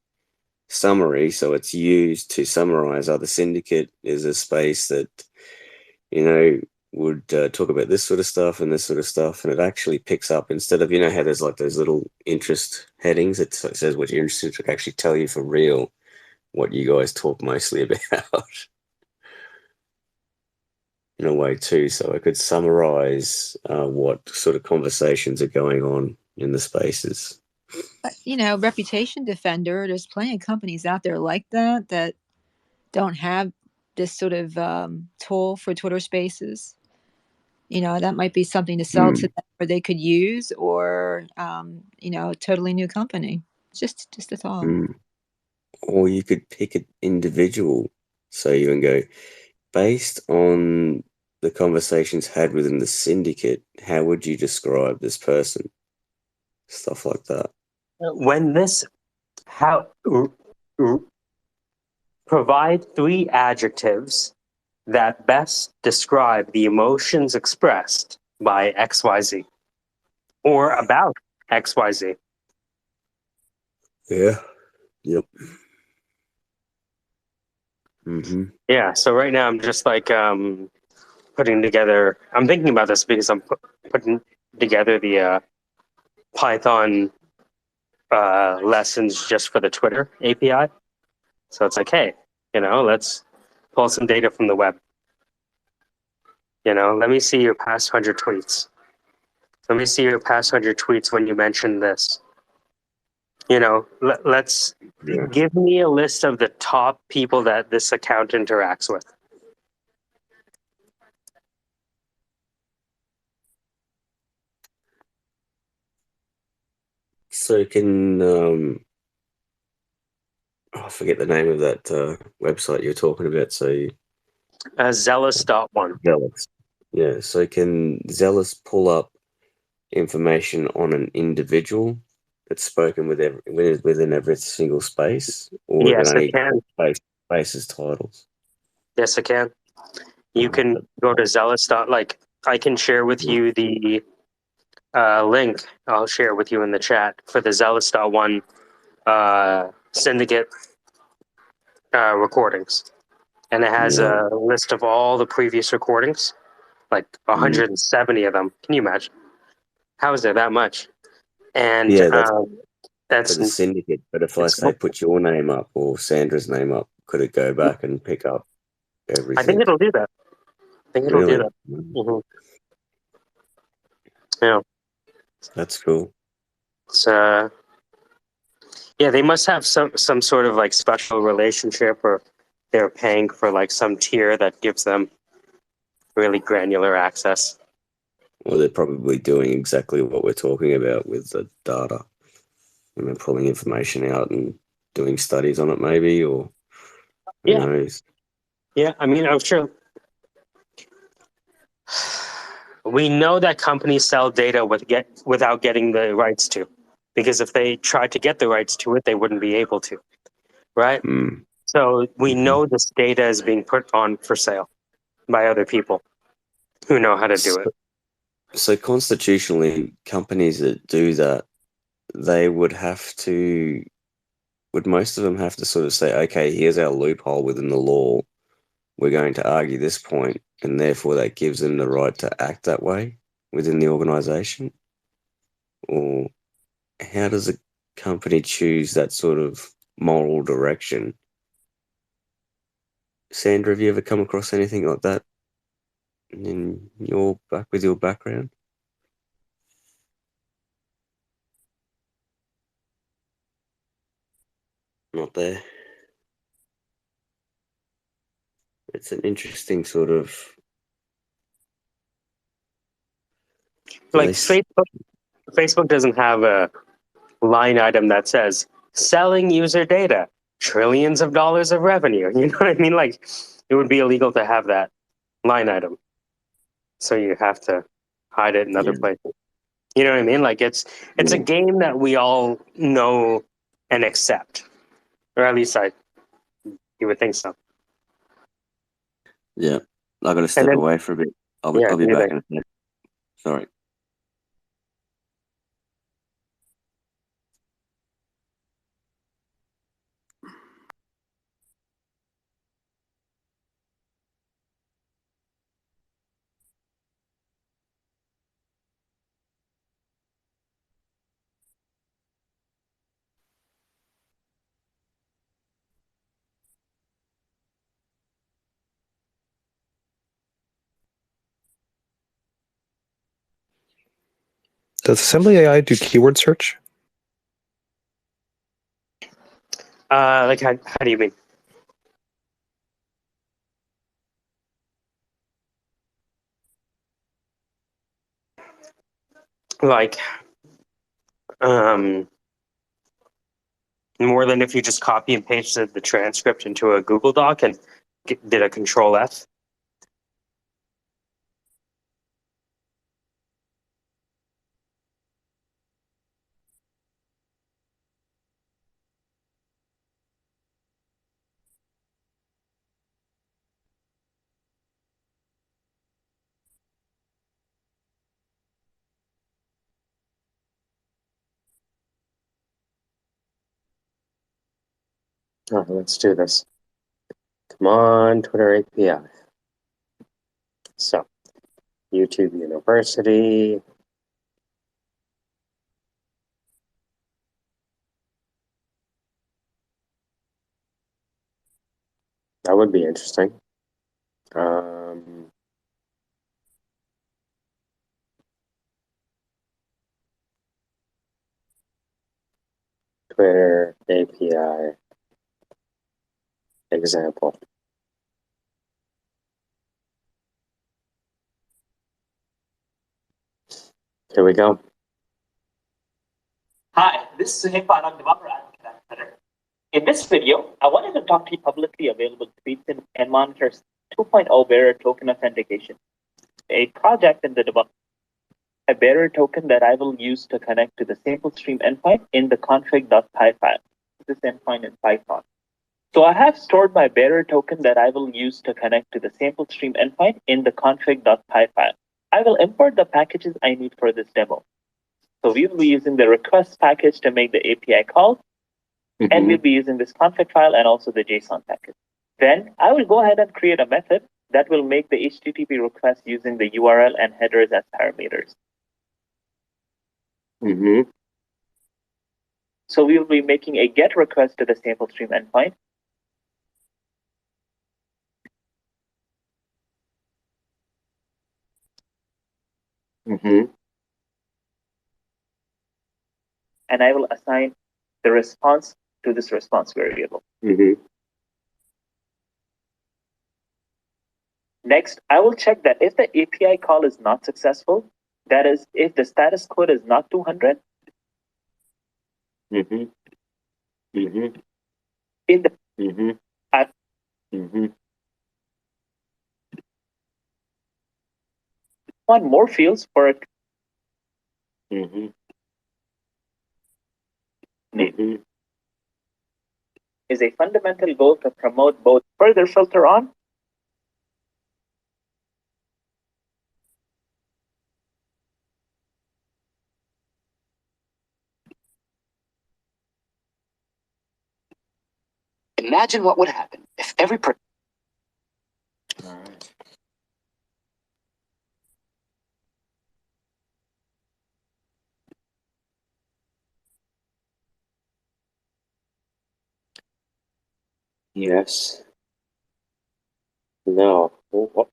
summary, so it's used to summarize. Other syndicate is a space that would talk about this sort of stuff and this sort of stuff, and it actually picks up, instead of how there's like those little interest headings. It says what you're interested in, to actually tell you for real what you guys talk mostly about in a way too. So I could summarize what sort of conversations are going on in the spaces. But, reputation defender, there's plenty of companies out there like that don't have this sort of tool for Twitter spaces. That might be something to sell to Mm. them, or they could use, or a totally new company. Just a thought. Mm. Or you could pick an individual, so you can go, based on the conversations had within the syndicate, how would you describe this person? Stuff like that. When this, how, provide 3 adjectives that best describe the emotions expressed by XYZ or about XYZ. Yeah. Yep. Mm-hmm. Yeah, so right now I'm just like putting together, I'm thinking about this because I'm putting together the Python lessons just for the Twitter API. So it's like, hey, let's pull some data from the web. Let me see your past 100 tweets. Let me see your past 100 tweets when you mentioned this. Let's give me a list of the top people that this account interacts with. So can I forget the name of that website you're talking about? So Zealous.one. Zealous. Yeah. So can Zealous pull up information on an individual that's spoken within every single space, or Yes, can it only can. spaces titles? Yes, it can. You can go to Zealous. I can share with you the link. I'll share with you in the chat for the Zealous.one Syndicate recordings. And it has a list of all the previous recordings, like 170 of them. Can you imagine? How is there that much? And Yeah, that's that's for the syndicate. But if I it's. say put your name up or Sandra's name up, could it go back and pick up I think everything? it'll do that. I think it'll do Really? that. Mm-hmm. Yeah. That's cool. It's yeah, they must have some sort of like special relationship, or they're paying for like some tier that gives them really granular access. Well, they're probably doing exactly what we're talking about with the data. And they're pulling information out and doing studies on it, maybe, or who Yeah. knows? Yeah, I mean, I'm sure we know that companies sell data without getting the rights to, because if they tried to get the rights to it, they wouldn't be able to, right? Mm. So we know this data is being put on for sale by other people who know how to do it. So constitutionally, companies that do that, they would most of them have to sort of say, okay, here's our loophole within the law. We're going to argue this point, and therefore that gives them the right to act that way within the organization? Or how does a company choose that sort of moral direction? Sandra, have you ever come across anything like that in with your background? Not there. It's an interesting sort of Like Facebook doesn't have a line item that says selling user data, trillions of dollars of revenue. You know what I mean? Like, it would be illegal to have that line item. So you have to hide it in other places. You know what I mean? Like, it's a game that we all know and accept. Or at least you would think so. Yeah. I gotta step away for a bit. I'll be back in a minute. Sorry. Does Assembly AI do keyword search? Like, how do you mean? Like, more than if you just copy and pasted the transcript into a Google Doc and did a Control F. Oh, let's do this. Come on, Twitter API. So, YouTube University. That would be interesting. Twitter API example. Here we go. Hi, this is Suhaib Farag, developer advocate at Twitter. In this video, I wanted to talk to you publicly available tweets and monitors 2.0 bearer token authentication, a project in the development. A bearer token that I will use to connect to the sample stream endpoint in the config.py file. This endpoint in Python. So I have stored my bearer token that I will use to connect to the sample stream endpoint in the config.py file. I will import the packages I need for this demo. So we will be using the request package to make the API call, and we'll be using this config file and also the JSON package. Then I will go ahead and create a method that will make the HTTP request using the URL and headers as parameters. So we will be making a GET request to the sample stream endpoint. And I will assign the response to this response variable. Next, I will check that if the API call is not successful, that is, if the status code is not 200, in the want more fields for it. Is a fundamental goal to promote both further filter on Imagine what would happen if every person. All right. Yes. No. What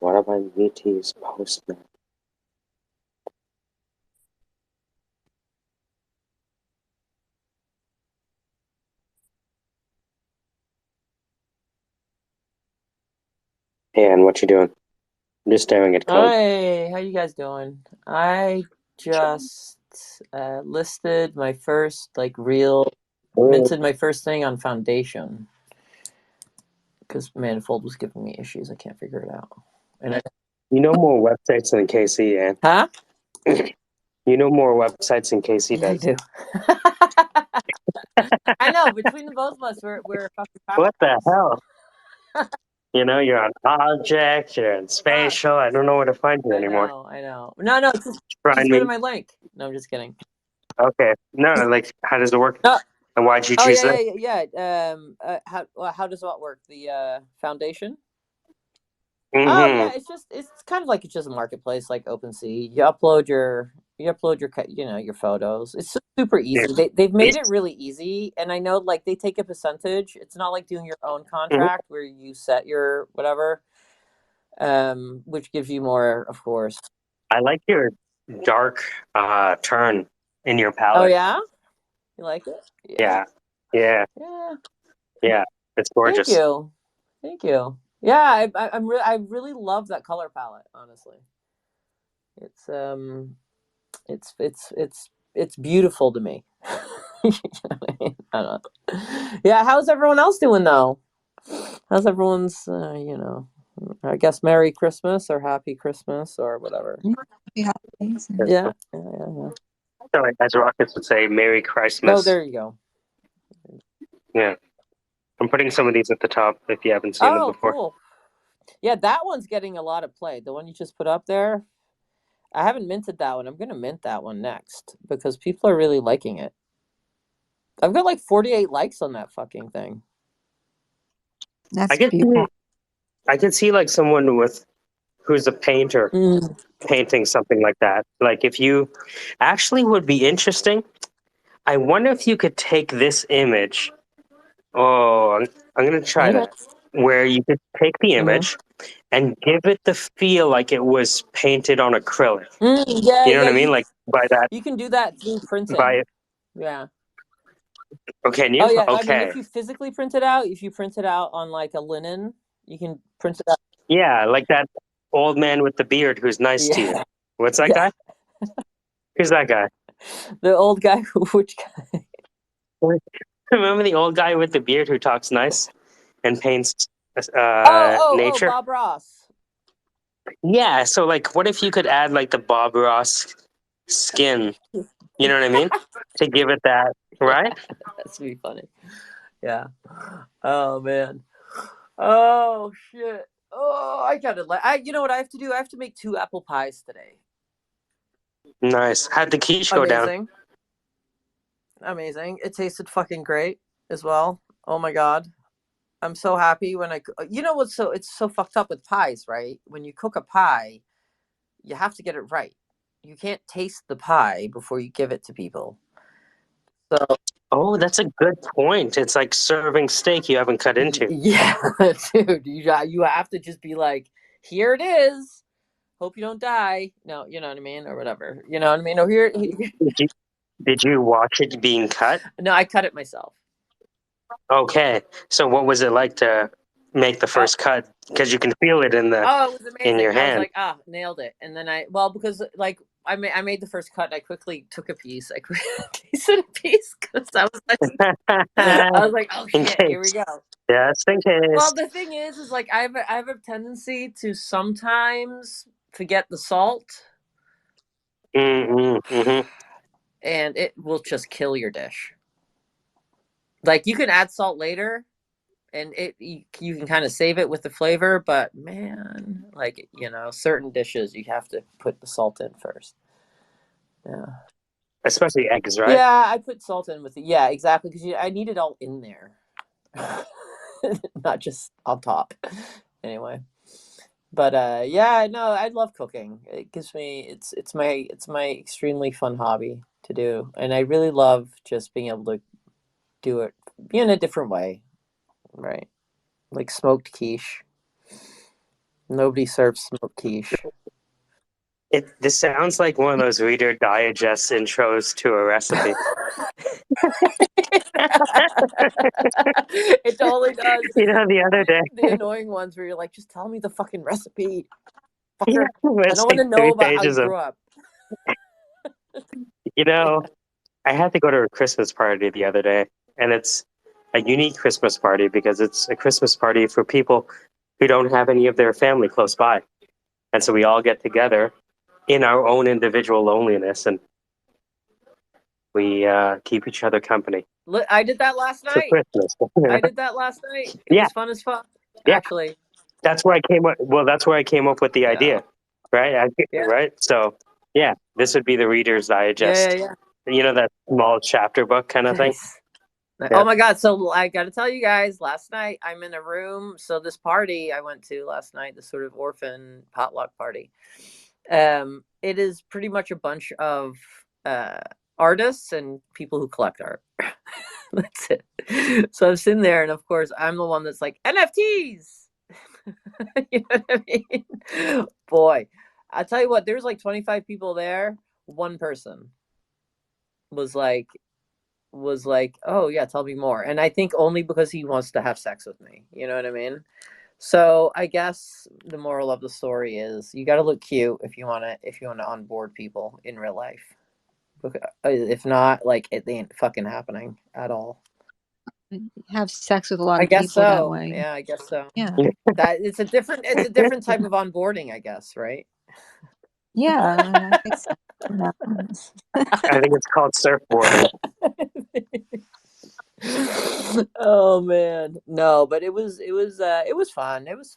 are my VT's post now? Hey, Ann, what you doing? I'm just staring at code. Hi, how you guys doing? I just listed my first minted my first thing on Foundation because Manifold was giving me issues. I can't figure it out. And You know more websites than KC, Ann. huh? You know more websites than KC Yeah, I does. do. I know. Between the both of us, we're fucking What the powerhouse. hell? You know, you're on object, you're on spatial. I don't know where to find you anymore. I know. No, just Find go me. to my link. No, I'm just kidding. Okay. No, like, how does it work? No. And why'd you Oh choose yeah, that? yeah. How does what work? The Foundation. Mm-hmm. Oh yeah, it's kind of like it's just a marketplace like OpenSea. You upload your your your photos. It's super easy. Yeah. They've made it really easy, and I know like they take a percentage. It's not like doing your own contract where you set your whatever, which gives you more, of course. I like your dark turn in your Oh palette. yeah, you like it? Yeah. Yeah. Yeah. Yeah. It's gorgeous. Thank you. Yeah, I really love that color palette. Honestly, it's it's beautiful to me. You know what I mean? I don't know. Yeah, how's everyone else doing though? How's everyone's I guess Merry Christmas or Happy Christmas or whatever. Happy holidays. Yeah. So, like, as Rockets would say, Merry Christmas. Oh, there you go. Yeah. I'm putting some of these at the top if you haven't seen them before. Cool. Yeah, that one's getting a lot of play. The one you just put up there. I haven't minted that one. I'm going to mint that one next because people are really liking it. I've got like 48 likes on that fucking thing. That's beautiful. I could see like someone who's a painter painting something like that. Like if you actually would be interesting. I wonder if you could take this image Oh, I'm gonna try Okay. that. Where you could take the image and give it the feel like it was painted on acrylic. Yeah, You know yeah. what I mean? Like by that, You can do that through printing. by Yeah. oh, can you? Oh yeah. I mean, Okay. if you physically print it out, if you print it out on like a linen, you can print it out. Yeah, like that old man with the beard who's nice to you. Yeah. What's that Yeah. guy? Who's that guy? The old guy. Which guy? Remember the old guy with the beard who talks nice and paints Oh, nature? Bob Ross. Yeah, so like what if you could add like the Bob Ross skin, you know what I mean? To give it that, right? That's gonna be funny. Yeah. Oh man. Oh shit. Oh, I gotta like. You know what I have to do? I have to make 2 apple pies today. Nice. How'd the quiche go down? Amazing. Amazing. It tasted fucking great as well. Oh my god. I'm so happy when you know what's it's so fucked up with pies, right? When you cook a pie, you have to get it right. You can't taste the pie before you give it to people. So Oh, that's a good point. It's like serving steak you haven't cut into. yeah, dude, you have to just be like, here it is. Hope you don't die. No, you know what I mean, or whatever. You know what I mean? Oh, here. Did you watch it being cut? No, I cut it myself. Okay. So what was it like to make the first cut? Because you can feel it in the Oh, it was in amazing. your I was hand. like, nailed it. And then because like I made the first cut. I quickly took a piece. I quickly tasted a piece because I was like, oh In shit, here we case. go. Just in case. Well, the thing is like I have a tendency to sometimes forget the salt, Mm-hmm. and it will just kill your dish. Like you can add salt later, and you can kind of save it with the flavor, but man, like certain dishes you have to put the salt in first. Yeah. Especially eggs, right? Yeah, I put salt in with it. Yeah, exactly, because I need it all in there, not just on top. Anyway, but yeah, no, I love cooking. It gives me it's my extremely fun hobby to do, and I really love just being able to do it in a different way, right? Like smoked quiche. Nobody serves smoked quiche. This sounds like one of those Reader Digest intros to a recipe. It totally does. You know, the other day, The annoying ones where you're like, just tell me the fucking recipe. yeah, Fucker. I it's don't want like to know 3 about how you pages of, grew up. you know, I had to go to a Christmas party the other day, and it's a unique Christmas party because it's a Christmas party for people who don't have any of their family close by. And so we all get together in our own individual loneliness and we keep each other company I did that last for night. Christmas. I did that last night. It Yeah, was fun as fuck, yeah. actually. That's where I came up. Well, that's where I came up with the Yeah. idea, right? Yeah. Right. So, yeah, this would be the Reader's Digest. Yeah. You know, that small chapter book kind of thing. Nice. Yeah. Oh my god! So I got to tell you guys, last night I'm in a room. So this party I went to last night, this sort of orphan potluck party. It is pretty much a bunch of artists and people who collect art. That's it. So I'm sitting there, and of course I'm the one that's like NFTs. You know what I mean? Boy, I'll tell you what. There's like 25 people there. One person was like, oh yeah, tell me more. And I think only because he wants to have sex with me. You know what I mean? So I guess the moral of the story is you got to look cute if you want to onboard people in real life. If not, like it ain't fucking happening at all. Have sex with a lot I of guess people that so. way. Yeah, I guess so. Yeah. That it's a different type of onboarding, I guess, right? Yeah, I think so. Yeah. I think it's called surfboarding. Oh man, no, but it was fun. It was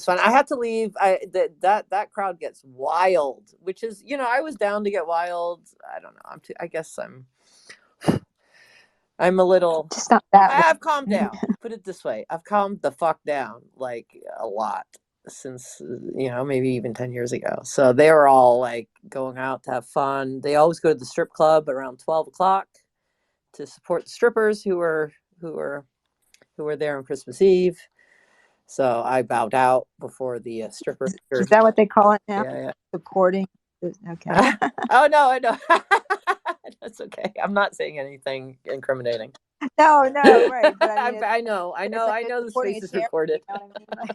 fun. I had to leave. That crowd gets wild, which is I was down to get wild. I don't know. I guess I'm a little. Just not that. I've calmed down. Put it this way, I've calmed the fuck down like a lot since maybe even 10 years ago. So they were all like going out to have fun. They always go to the strip club around 12 o'clock to support the strippers who were who were there on Christmas Eve. So I bowed out before the stripper. Is that what they call it now? Yeah, Supporting. Okay. Oh no, I know. That's okay. I'm not saying anything incriminating. No, right. But I mean, I know the supporting space a is charity, recorded. you know what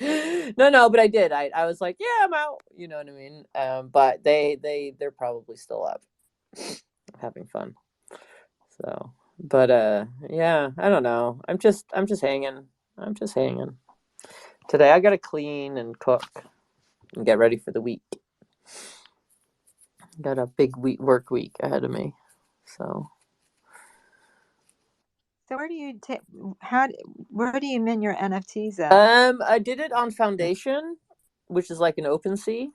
I mean? No, but I did. I was like, yeah, I'm out. You know what I mean? But they're probably still up, having fun. So, but yeah, I don't know. I'm just hanging. I'm just hanging. Today I gotta clean and cook and get ready for the week. Got a big work week ahead of me. So where do you where do you mint your NFTs at? I did it on Foundation, which is like an OpenSea.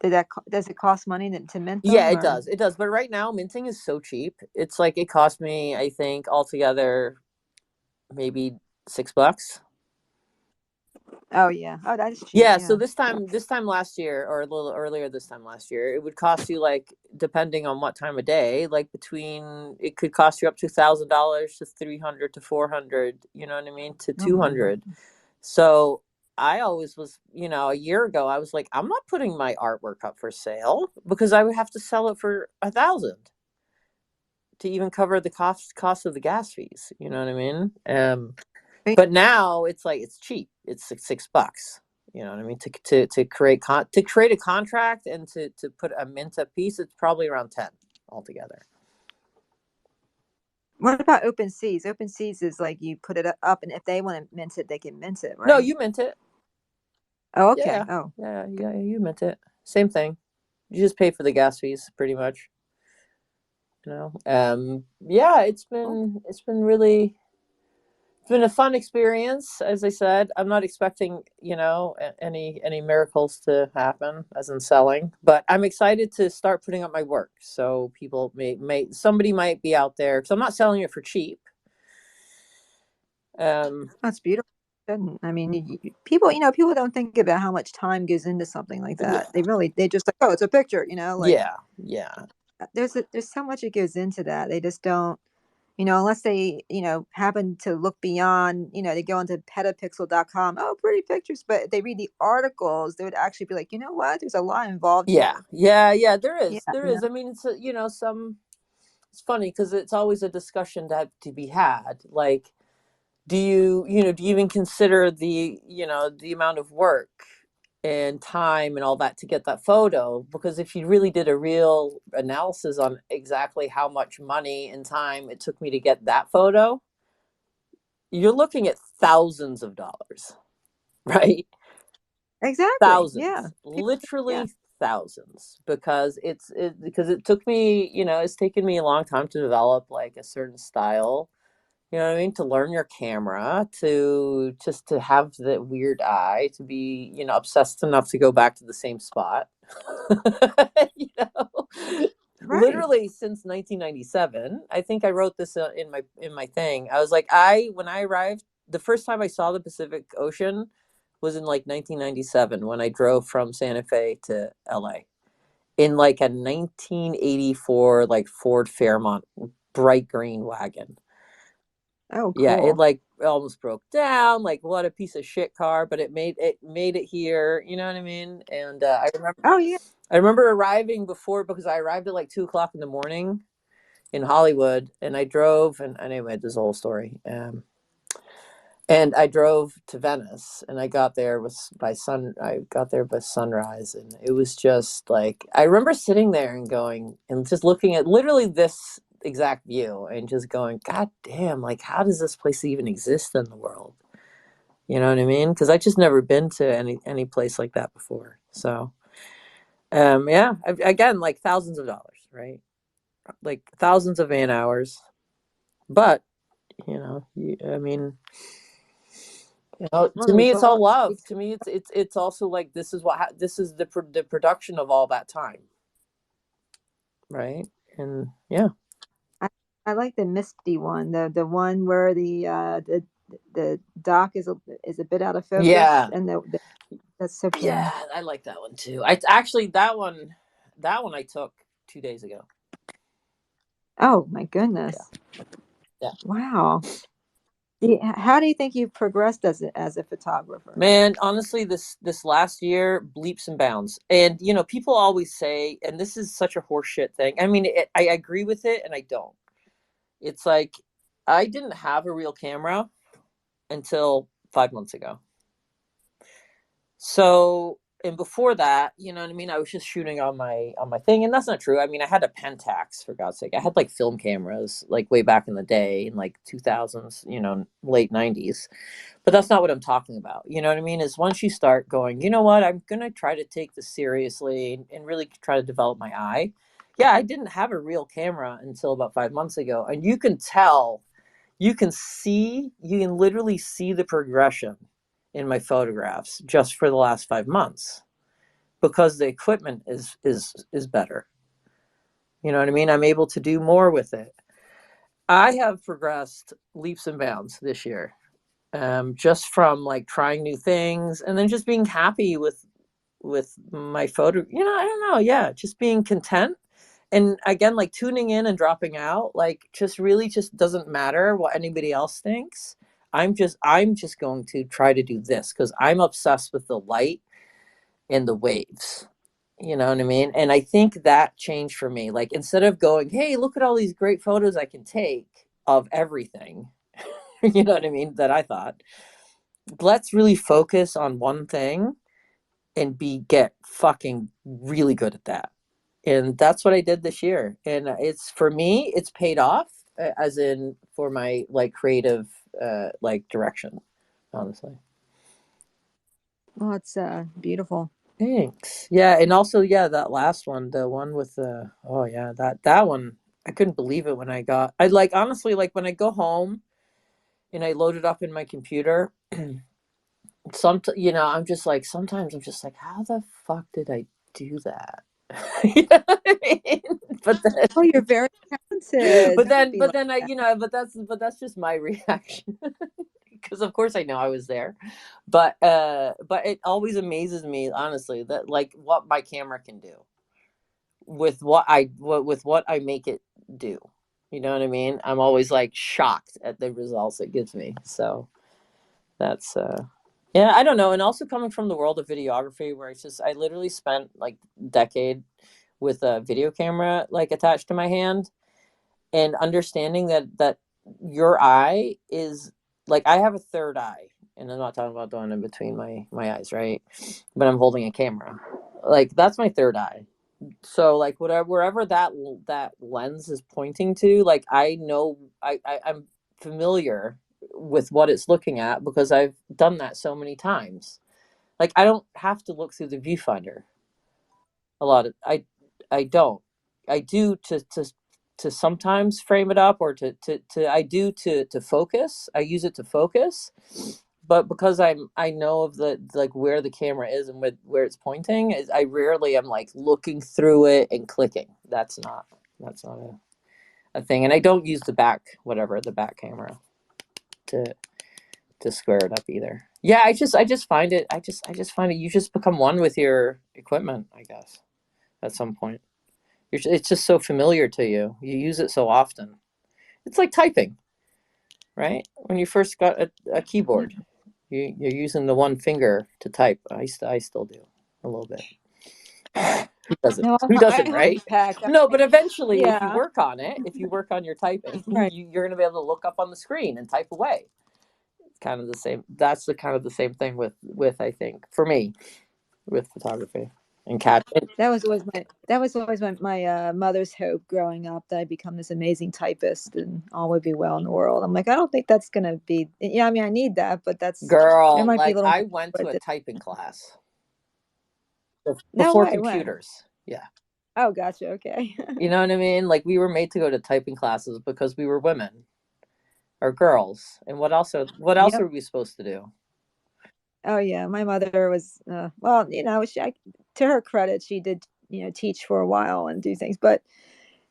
Does it cost money to mint them? Yeah, it does. It does. But right now, minting is so cheap. It's like it cost me, I think, altogether, maybe $6. Oh yeah. Oh, that's cheap. Yeah. So this time last year, or a little earlier this time last year, it would cost you, like, depending on what time of day, like it could cost you up to $1,000 to $300 to $400. You know what I mean? To $200. So I always was, a year ago, I was like, I'm not putting my artwork up for sale because I would have to sell it for $1,000 to even cover the cost of the gas fees. You know what I mean? But now it's like, it's cheap. It's $6. You know what I mean? To create a contract and to put a mint up piece, it's probably around 10 altogether. What about OpenSeas? OpenSeas is like you put it up, and if they want to mint it, they can mint it, right? No, you mint it. Oh, okay. Yeah. Oh, yeah, you mint it. Same thing. You just pay for the gas fees, pretty much. Yeah, it's been a fun experience. As I said, I'm not expecting, any miracles to happen as in selling, but I'm excited to start putting up my work. So people somebody might be out there, because I'm not selling it for cheap. That's beautiful. I mean, people don't think about how much time goes into something like that. Yeah. They just like, oh, it's a picture, like, yeah. There's so much that goes into that. They just don't, unless they, happen to look beyond, they go into petapixel.com. Oh, pretty pictures. But if they read the articles, they would actually be like, you know what? There's a lot involved here. Yeah, there is. Yeah, There is. I mean, it's, it's funny because it's always a discussion to be had. Like, do you even consider the amount of work and time and all that to get that photo? Because if you really did a real analysis on exactly how much money and time it took me to get that photo, you're looking at thousands of dollars, right? Exactly. Thousands. Yeah. Literally thousands, because it took me, it's taken me a long time to develop like a certain style. You know what I mean? To learn your camera, to have the weird eye, to be, obsessed enough to go back to the same spot. Right. Literally since 1997. I think I wrote this in my thing. I was like, when I arrived, the first time I saw the Pacific Ocean was in like 1997 when I drove from Santa Fe to LA in like a 1984 like Ford Fairmont bright green wagon. Oh, cool. Yeah, it like almost broke down. Like, what a piece of shit car, but it made it here. You know what I mean? And I remember. Oh yeah. I remember arriving because I arrived at like 2:00 in the morning in Hollywood, and I drove. And anyway, this whole story. And I drove to Venice, and I got there by sunrise, and it was just like, I remember sitting there and going and just looking at literally this exact view and just going, God damn, like, how does this place even exist in the world? You know what I mean? Because I just never been to any place like that before. So, yeah, again, like thousands of dollars, right? Like thousands of man hours, but I mean. To me, it's all love. To me, it's also like, this is the production of all that time, right? And yeah, I like the misty one, the one where the dock is a bit out of focus. Yeah, and that's so pretty. Yeah, I like that one too. I actually that one I took 2 days ago. Oh my goodness. Wow. How do you think you've progressed as a photographer? Man, honestly, this last year, leaps and bounds. And people always say, and this is such a horseshit thing. I mean, I agree with it, and I don't. It's like I didn't have a real camera until 5 months ago. So, and before that, you know what I mean, I was just shooting on my thing, and that's not true. I mean, I had a Pentax, for God's sake. I had like film cameras like way back in the day, in like 2000s, late 90s. But that's not what I'm talking about. You know what I mean? Is once you start going, you know what, I'm going to try to take this seriously and really try to develop my eye. Yeah, I didn't have a real camera until about 5 months ago. And you can tell, you can literally see the progression in my photographs just for the last 5 months, because the equipment is better. You know what I mean? I'm able to do more with it. I have progressed leaps and bounds this year. Just from like trying new things and then just being happy with my photo. I don't know. Yeah, just being content. And again, like tuning in and dropping out, like just really just doesn't matter what anybody else thinks. I'm just going to try to do this because I'm obsessed with the light and the waves. You know what I mean? And I think that changed for me. Like instead of going, hey, look at all these great photos I can take of everything, you know what I mean? That I thought, let's really focus on one thing and get fucking really good at that. And that's what I did this year. And it's, for me, it's paid off, as in for my like creative like direction, honestly. Well, it's beautiful. Thanks. Yeah, and also that last one, the one with the that one, I couldn't believe it when I like, honestly, like when I go home and I load it up in my computer, I'm just like, sometimes I'm just like, how the fuck did I do that? You know what I mean? But then, Oh, you're very talented. but Don't then, be but like then I, that. but that's just my reaction. Because of course I know I was there, but it always amazes me, honestly, that like what my camera can do with what I make it do. You know what I mean? I'm always like shocked at the results it gives me. So that's yeah, I don't know. And also coming from the world of videography, where I literally spent like a decade with a video camera like attached to my hand, and understanding that your eye is like, I have a third eye, and I'm not talking about the one in between my eyes, right? But I'm holding a camera. Like that's my third eye. So like wherever that lens is pointing to, like I know I'm familiar with what it's looking at because I've done that so many times. Like I don't have to look through the viewfinder a lot of I don't. I do to sometimes frame it up, or to I do to focus. I use it to focus. But because I know of the like where the camera is and where it's pointing, I rarely am like looking through it and clicking. That's not a thing. And I don't use the back camera to square it up either. Yeah, I just find it you just become one with your equipment, I guess, at some point. It's just so familiar to you. You use it so often. It's like typing, right? When you first got a keyboard, you're using the one finger to type. I still do a little bit. Who doesn't? No, Who I doesn't, have a right? pack. No, but eventually, if you Yeah. work on it, if you work on your typing, Right. you're going to be able to look up on the screen and type away. It's kind of the same. That's the kind of the same thing with I think, for me, with photography and cat. That was always my mother's hope growing up, that I become this amazing typist and all would be well in the world. I'm like, I don't think that's gonna be. Yeah, I mean, I need that, but it Girl, might be a like little. I went to a typing class No before way. When? computers. Yeah. Oh, gotcha. Okay. You know what I mean? Like we were made to go to typing classes because we were women or girls. And what else Yep. are we supposed to do? Oh yeah, my mother was well, to her credit, she did teach for a while and do things, but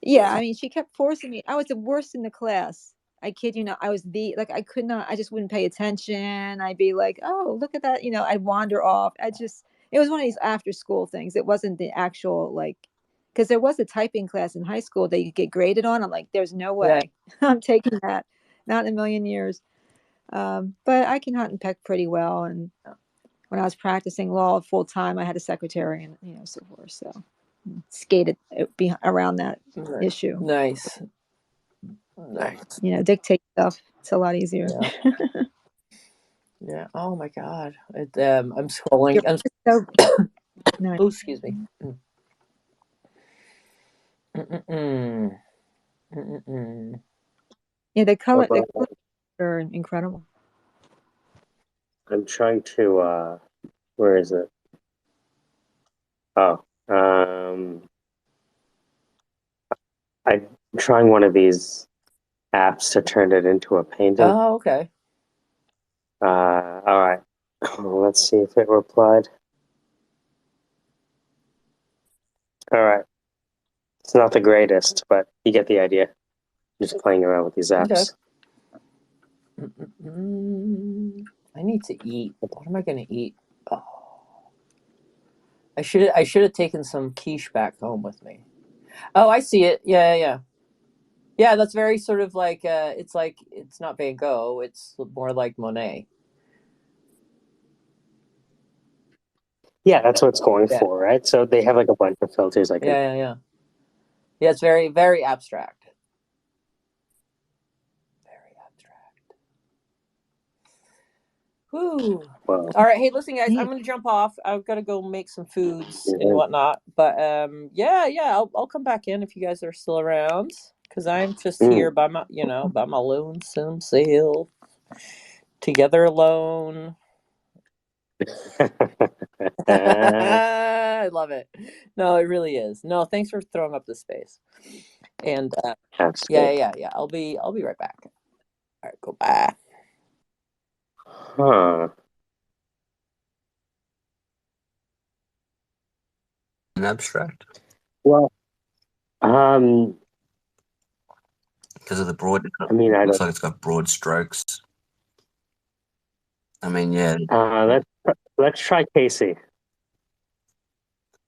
yeah, I mean, she kept forcing me. I was the worst in the class. I kid you not. I was I could not. I just wouldn't pay attention. I'd be like, oh, look at that. I'd wander off. It was one of these after school things. It wasn't the actual because there was a typing class in high school that you could get graded on. I'm like, there's no way I'm taking that. not in a million years. But I can hunt and peck pretty well. And when I was practicing law full time, I had a secretary and so forth. So skated around that issue. Nice. Dictate stuff. It's a lot easier. Yeah. Yeah. Oh my God. I'm scrolling. Nice. Oh, excuse me. Yeah, the colors are incredible. I'm trying to. Where is it? Oh, I'm trying one of these apps to turn it into a painting. Oh, okay. All right. Let's see if it replied. All right. It's not the greatest, but you get the idea. Just playing around with these apps. Okay. I need to eat. What am I going to eat? Oh. I should have taken some quiche back home with me. Oh, I see it. Yeah. Yeah, that's very sort of like it's not Van Gogh. It's more like Monet. Yeah, that's what it's going for, right? So they have like a bunch of filters. Yeah. Yeah, it's very, very abstract. Very abstract. Whew. Wow. All right. Hey, listen, guys, I'm gonna jump off. I've got to go make some foods and whatnot. But yeah, I'll come back in if you guys are still around, because I'm just here by my lonesome self, together alone. I love it. No, it really is. No, thanks for throwing up this space. And yeah. I'll be right back. All right, goodbye. Huh. An abstract? Well, because of the broad. I mean, looks like it's got broad strokes. I mean, yeah. Let's try Casey,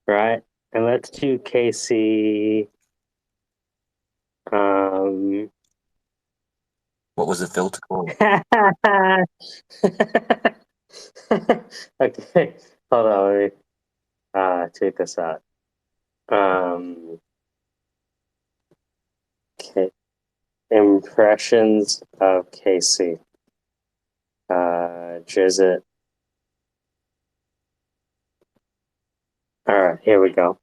right? And let's do Casey. What was the filter called? Okay, hold on. Let me tweet this out. Okay, impressions of Casey. Jizzit. All right, here we go.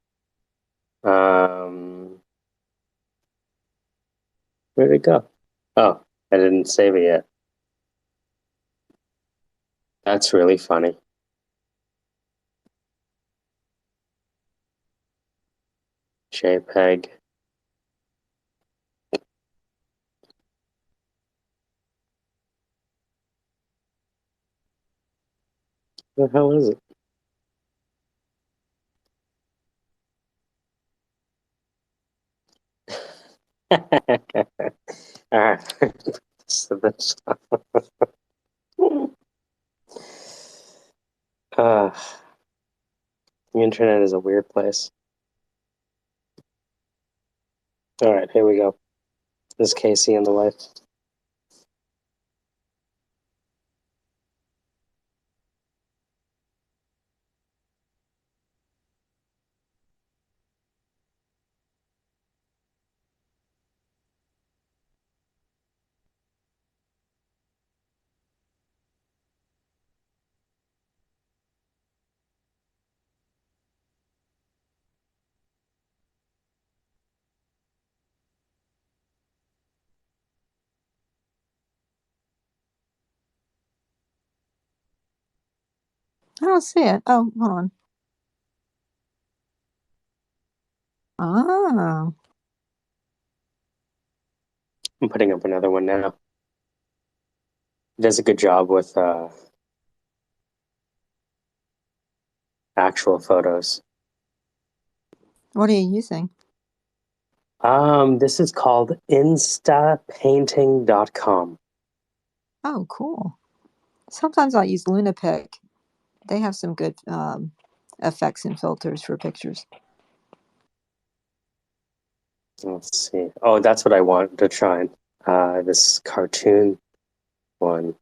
Where'd it go? Oh, I didn't save it yet. That's really funny. JPEG. What the hell is it? All right. So this. The internet is a weird place. All right, here we go. This is Casey and the wife. I don't see it. Oh, hold on. Oh. I'm putting up another one now. It does a good job with actual photos. What are you using? This is called instapainting.com. Oh, cool. Sometimes I'll use Lunapic. They have some good effects and filters for pictures. Let's see. Oh, that's what I want to try. This cartoon one.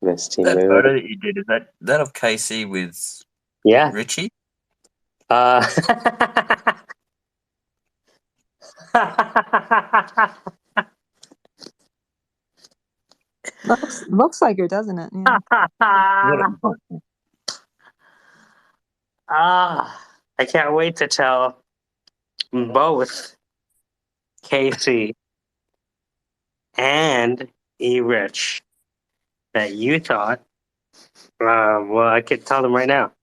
Misty That Moon. photo that you did, is that of Casey with Yeah. Richie? Looks like her, doesn't it? Yeah. I can't wait to tell both Casey and E. Rich that you thought. Well, I could tell them right now.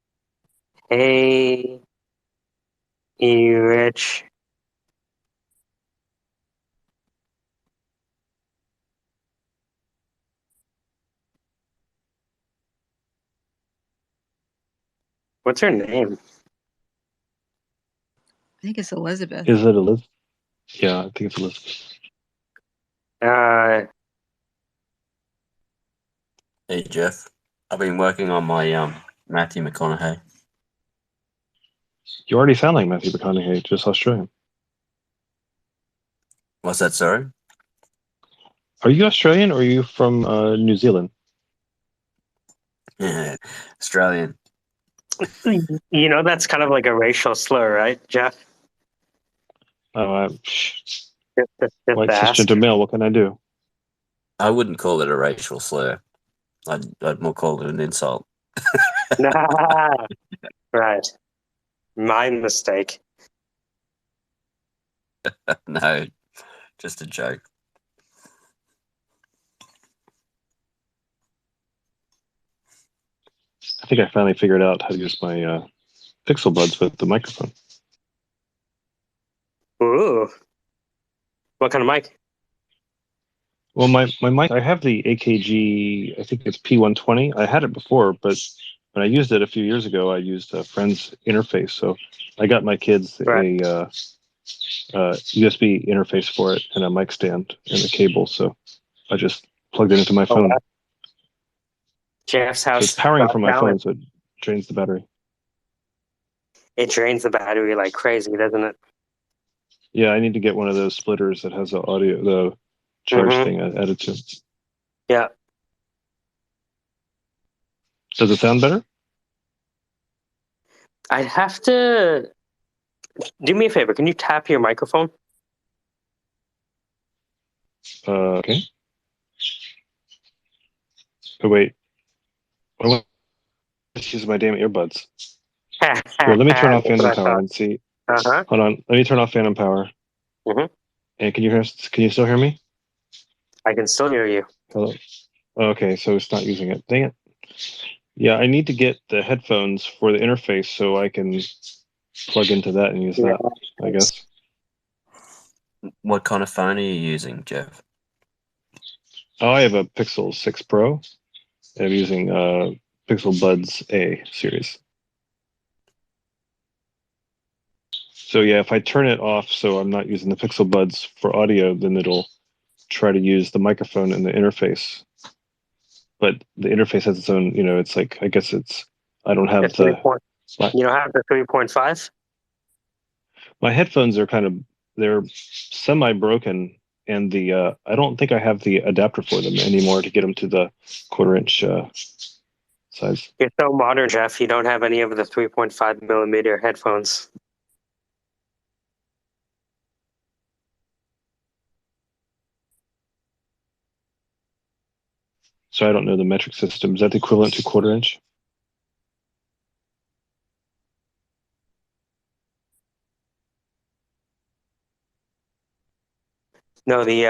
Hey, E. Rich. What's her name? I think it's Elizabeth. Is it Elizabeth? Yeah, I think it's Elizabeth. Hey, Jeff. I've been working on my Matthew McConaughey. You already sound like Matthew McConaughey, just Australian. What's that, sorry? Are you Australian or are you from New Zealand? Yeah, Australian. You know, that's kind of like a racial slur, right, Jeff? Oh, Just white ask. cisgender male. What can I do? I wouldn't call it a racial slur. I'd more call it an insult. Right. My mistake. No, just a joke. I think I finally figured out how to use my Pixel Buds with the microphone. Ooh. What kind of mic? Well, my mic, I have the AKG, I think it's P120. I had it before, but when I used it a few years ago, I used a friend's interface. So I got my kids Right. a USB interface for it and a mic stand and a cable. So I just plugged it into my phone. Wow. Jeff's So house. it's powering from my Now phone, so it drains the battery. it drains the battery like crazy, doesn't it? Yeah, I need to get one of those splitters that has the charge thing added to it. Yeah. Does it sound better? I'd have to do me a favor. Can you tap your microphone? Okay. Oh, wait. I want to use my damn earbuds. Here, let me turn off phantom power and see. Uh-huh. Hold on. Let me turn off phantom power. Mhm. And can you still hear me? I can still hear you. Hello. Okay, so it's not using it. Dang it. Yeah, I need to get the headphones for the interface so I can plug into that and use that, I guess. What kind of phone are you using, Jeff? Oh, I have a Pixel 6 Pro. I'm using Pixel Buds A series. So yeah, if I turn it off so I'm not using the Pixel Buds for audio, then it'll try to use the microphone and the interface. But the interface has its own, it's like, I guess I don't have You don't have the 3.5? My headphones are they're semi-broken, and I don't think I have the adapter for them anymore to get them to the 1/4-inch size. You're so modern, Jeff. You don't have any of the 3.5 millimeter headphones. So I don't know the metric system. Is that the equivalent to 1/4-inch? No, the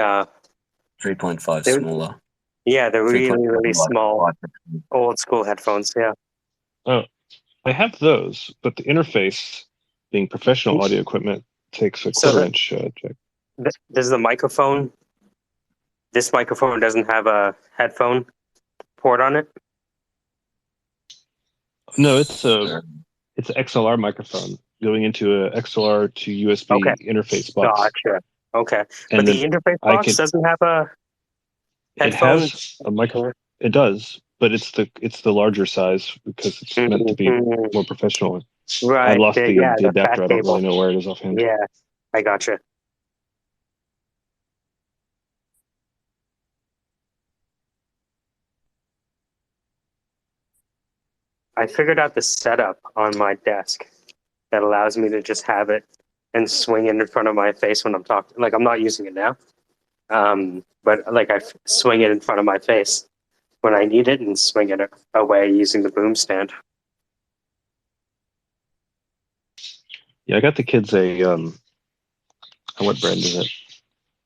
3.5 smaller. Yeah, the really, 3.5 really like small 5. old school headphones. Yeah. Oh, I have those, but the interface, being professional audio equipment, takes a So 1/4-inch jack. Does the microphone? This microphone doesn't have a headphone port on it. No, it's an XLR microphone going into a XLR to USB interface box. Gotcha. Okay, And but the interface box doesn't have a headphone. It has a microphone. It does, but it's the larger size because it's meant to be more professional. I Right. lost the The fat adapter. I don't cable. really know where it is offhand. Yeah, I gotcha. I figured out the setup on my desk that allows me to just have it and swing it in front of my face when I'm talking. Like I'm not using it now, but like swing it in front of my face when I need it and swing it away using the boom stand. Yeah, I got the kids what brand is it?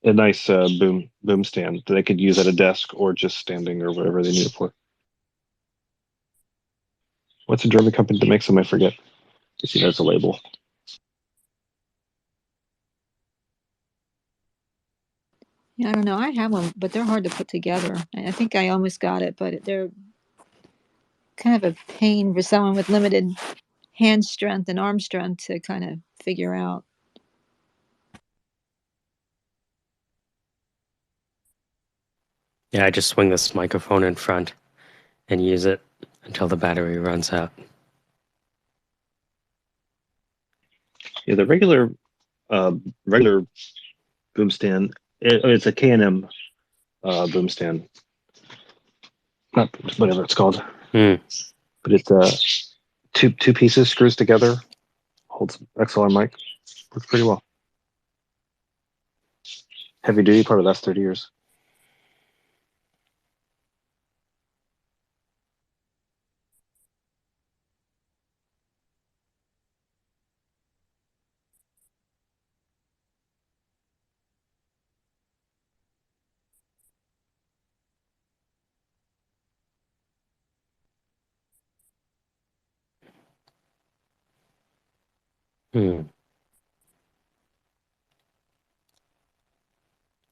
A nice boom stand that they could use at a desk or just standing or whatever they need it for. What's the German company that makes them? I forget. You see, there's a label. Yeah, I don't know. I have one, but they're hard to put together. I think I almost got it, but they're kind of a pain for someone with limited hand strength and arm strength to kind of figure out. Yeah, I just swing this microphone in front and use it until the battery runs out. Yeah, the regular boom stand. It's a K&M boom stand. Not whatever it's called. Hmm. But it's two pieces screws together, holds XLR mic, works pretty well. Heavy duty, probably last 30 years.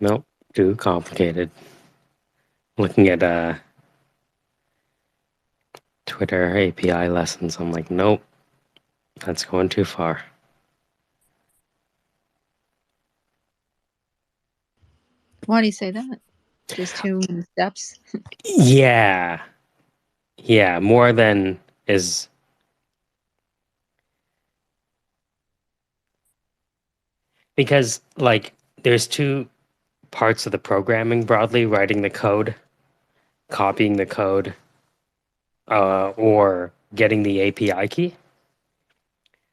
Nope, too complicated. Looking at Twitter API lessons, I'm like, nope, that's going too far. Why do you say that? Just too many steps. Yeah, more than is. Because like there's two parts of the programming broadly: writing the code, copying the code, or getting the API key.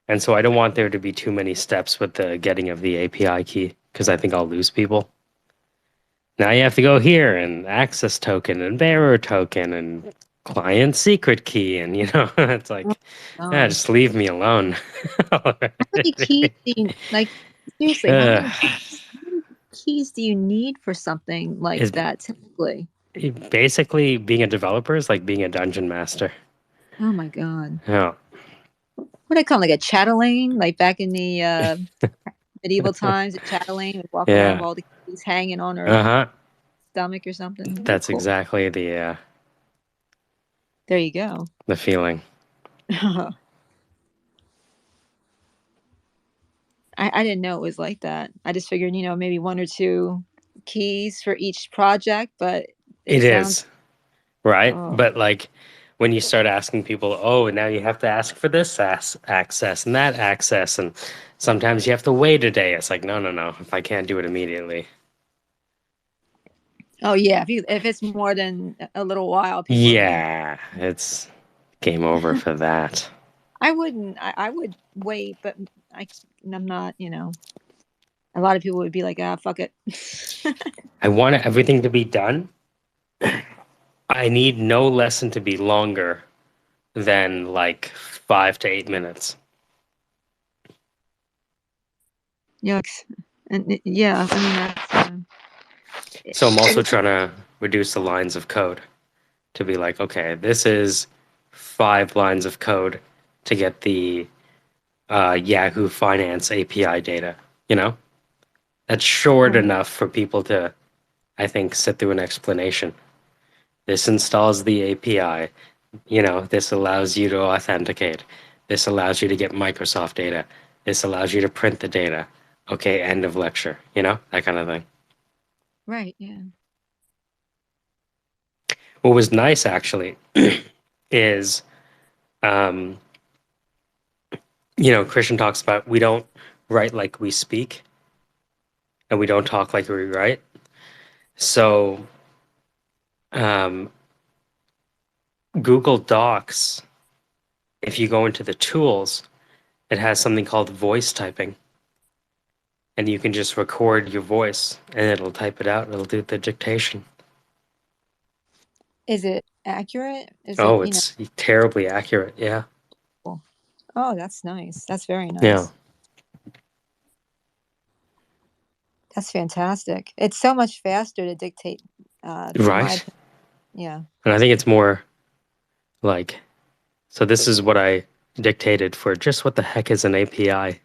And so I don't want there to be too many steps with the getting of the API key because I think I'll lose people. Now you have to go here and access token and bearer token and client secret key, and it's like, God. just leave me alone. How many keys do you like? Seriously, how many keys do you need for something like that typically? Basically, being a developer is like being a dungeon master. Oh my God. Yeah. What do they call it, like a chatelaine? Like back in the medieval times, a chatelaine would walk around with all the keys hanging on her stomach or something. That's cool. exactly the there you go. The feeling. I didn't know it was like that. I just figured, maybe one or two keys for each project, but it sounds is. Right? But like when you start asking people, oh, now you have to ask for this access and that access, and sometimes you have to wait a day. It's like, no. If I can't do it immediately. Oh yeah, if it's more than a little while, it's game over for that. I wouldn't. I would wait, but I'm not. A lot of people would be like, fuck it. I want everything to be done. I need no lesson to be longer than like 5 to 8 minutes. Yucks. And yeah, I mean that's. So I'm also trying to reduce the lines of code to be like, okay, this is 5 lines of code to get the Yahoo Finance API data. That's short enough for people to, I think, sit through an explanation. This installs the API. This allows you to authenticate. This allows you to get Microsoft data. This allows you to print the data. Okay, end of lecture. That kind of thing. Right, yeah. What was nice, actually, is Christian talks about we don't write like we speak, and we don't talk like we write. So, Google Docs, if you go into the tools, it has something called voice typing. And you can just record your voice and it'll type it out. It'll do the dictation. Is it accurate? Is Oh, it, it's terribly accurate. Yeah. cool. Oh, that's nice. That's very nice. Yeah. That's fantastic. It's so much faster to dictate. Right. Yeah. And I think it's more like, so this is what I dictated for just what the heck is an API.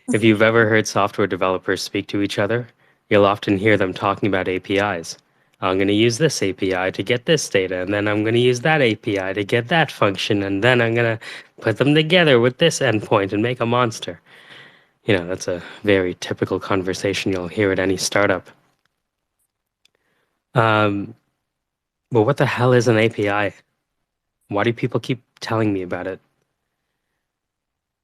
If you've ever heard software developers speak to each other, you'll often hear them talking about APIs. I'm going to use this API to get this data, and then I'm going to use that API to get that function, and then I'm going to put them together with this endpoint and make a monster. That's a very typical conversation you'll hear at any startup. But what the hell is an API? Why do people keep telling me about it?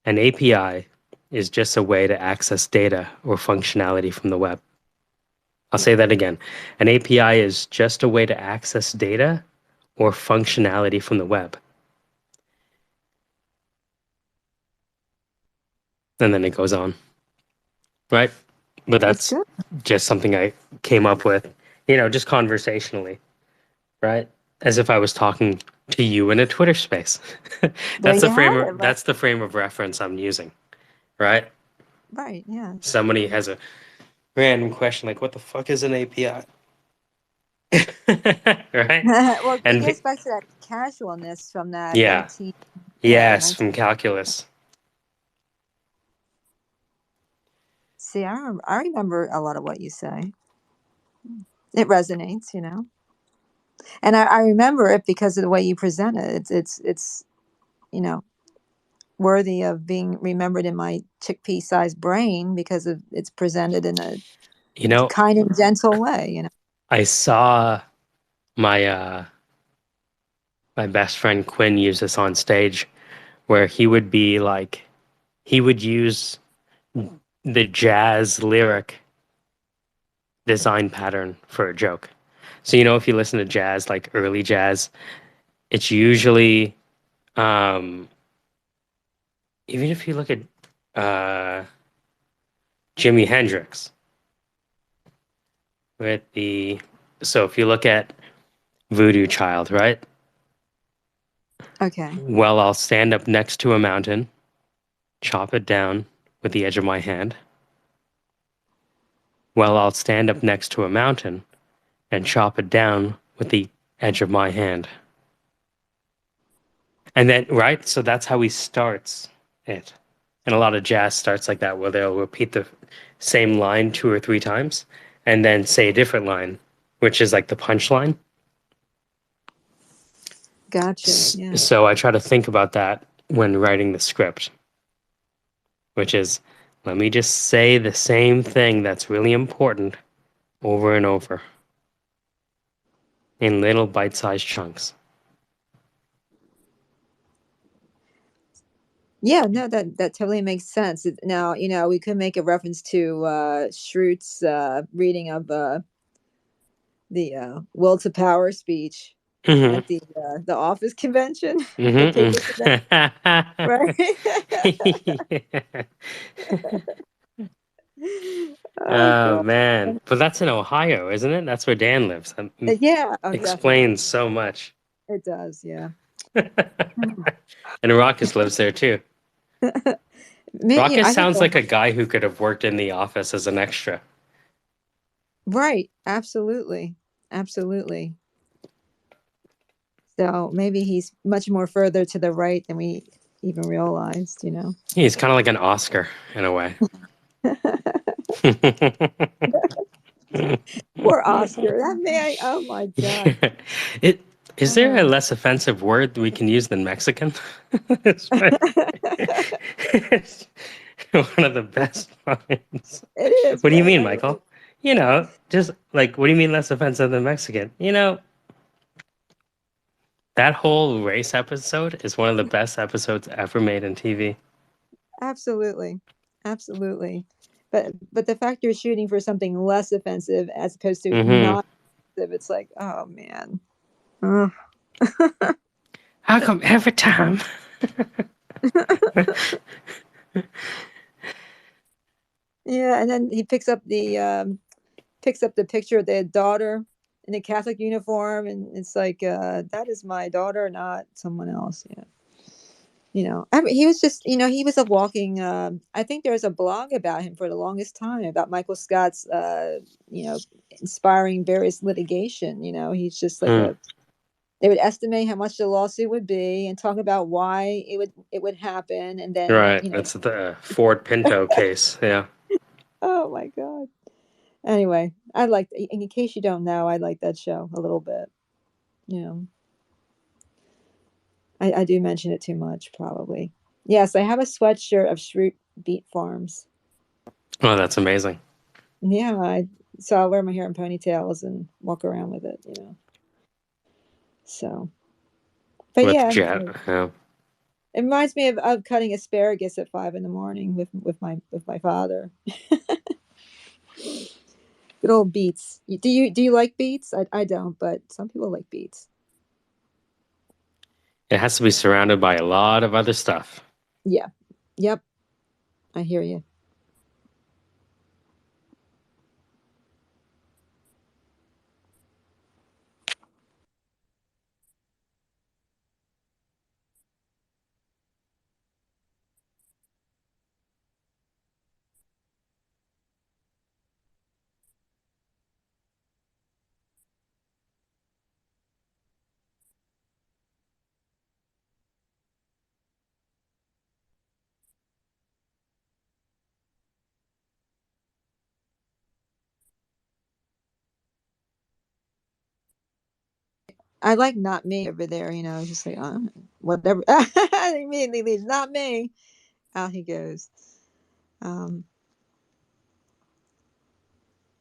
An API is just a way to access data or functionality from the web. I'll say that again. An API is just a way to access data or functionality from the web. And then it goes on. Right? But that's just something I came up with, just conversationally. Right? As if I was talking to you in a Twitter space. That's the frame of reference I'm using. Right? Right, yeah. Somebody has a random question like, what the fuck is an API? Right? Well, it goes back to that casualness from that. Yeah. Yes, from calculus. See, I remember a lot of what you say. It resonates, and I remember it because of the way you present it. It's worthy of being remembered in my chickpea-sized brain because of it's presented in a kind and gentle way. I saw my my best friend Quinn use this on stage, where he would be like, he would use the jazz lyric design pattern for a joke. So if you listen to jazz, like early jazz, it's usually even if you look at Jimi Hendrix so if you look at Voodoo Child, right? Okay. Well, I'll stand up next to a mountain, chop it down with the edge of my hand. Well, I'll stand up next to a mountain and chop it down with the edge of my hand. And then, right? So that's how he starts it. And a lot of jazz starts like that, where they'll repeat the same line 2 or 3 times and then say a different line, which is like the punchline. Gotcha. Yeah. So I try to think about that when writing the script, which is, let me just say the same thing that's really important over and over in little bite-sized chunks. Yeah, no, that totally makes sense. Now, we could make a reference to Schrut's reading of the Will to Power speech at the office convention, the paper convention. Oh man, but that's in Ohio, isn't it? That's where Dan lives. Yeah, explains so much. It does, yeah. And Ruckus lives there too. Ruckus sounds like a guy who could have worked in the office as an extra. Right, absolutely. So maybe he's much more further to the right than we even realized, He's kind of like an Oscar in a way. Poor Oscar. That man, oh my God. Is there a less offensive word we can use than Mexican? It's one of the best ones. It is. What do you mean, Michael? Just like, what do you mean less offensive than Mexican? That whole race episode is one of the best episodes ever made in TV. Absolutely. Absolutely. But the fact you're shooting for something less offensive as opposed to not offensive, it's like, oh man. Ugh. How come every time? Yeah, and then he picks up the picture of their daughter in a Catholic uniform, and it's like, that is my daughter, not someone else. Yeah. I mean, he was just, he was a walking. I think there was a blog about him for the longest time about Michael Scott's, inspiring various litigation. He's just like they would estimate how much the lawsuit would be and talk about why it would happen, and then Right, that's the Ford Pinto case. Yeah. Oh my God. Anyway, in case you don't know, I like that show a little bit. I do mention it too much, probably. Yes, I have a sweatshirt of Shroot Beet Farms. Oh, that's amazing. Yeah, so I'll wear my hair in ponytails and walk around with it, So, but With yeah, Jet. Yeah. it reminds me of cutting asparagus at 5 a.m. with my father. Good old beets. Do you like beets? I don't, but some people like beets. It has to be surrounded by a lot of other stuff. Yeah. Yep. I hear you. I like not me over there, just like, whatever. Immediately leaves, not me. Out he goes.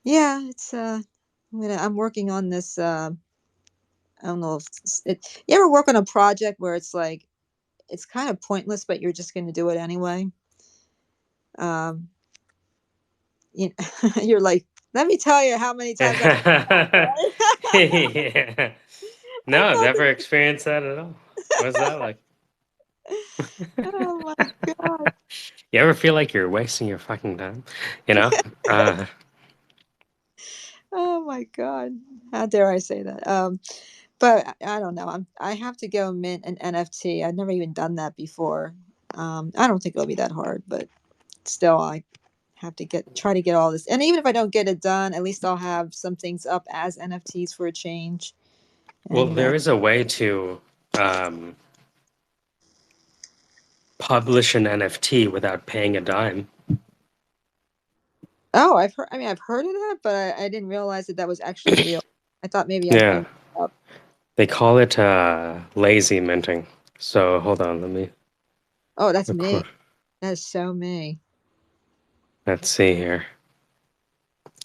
Yeah, it's I'm working on this. I don't know if you ever work on a project where it's like it's kind of pointless, but you're just going to do it anyway. Um, you're like, let me tell you how many times Yeah. No, I've never experienced that at all. What's that like? Oh my God. You ever feel like you're wasting your fucking time? Oh my God. How dare I say that? But I don't know. I have to go mint an NFT. I've never even done that before. I don't think it'll be that hard, but still, I have to try to get all this. And even if I don't get it done, at least I'll have some things up as NFTs for a change. Well, And there is a way to publish an NFT without paying a dime. oh, I've heard. I mean, I've heard of that, but I didn't realize that was actually real. I thought maybe I Yeah. dreamed it up. They call it lazy minting. So hold on, let me. Oh, that's me. That's so me. Let's see here.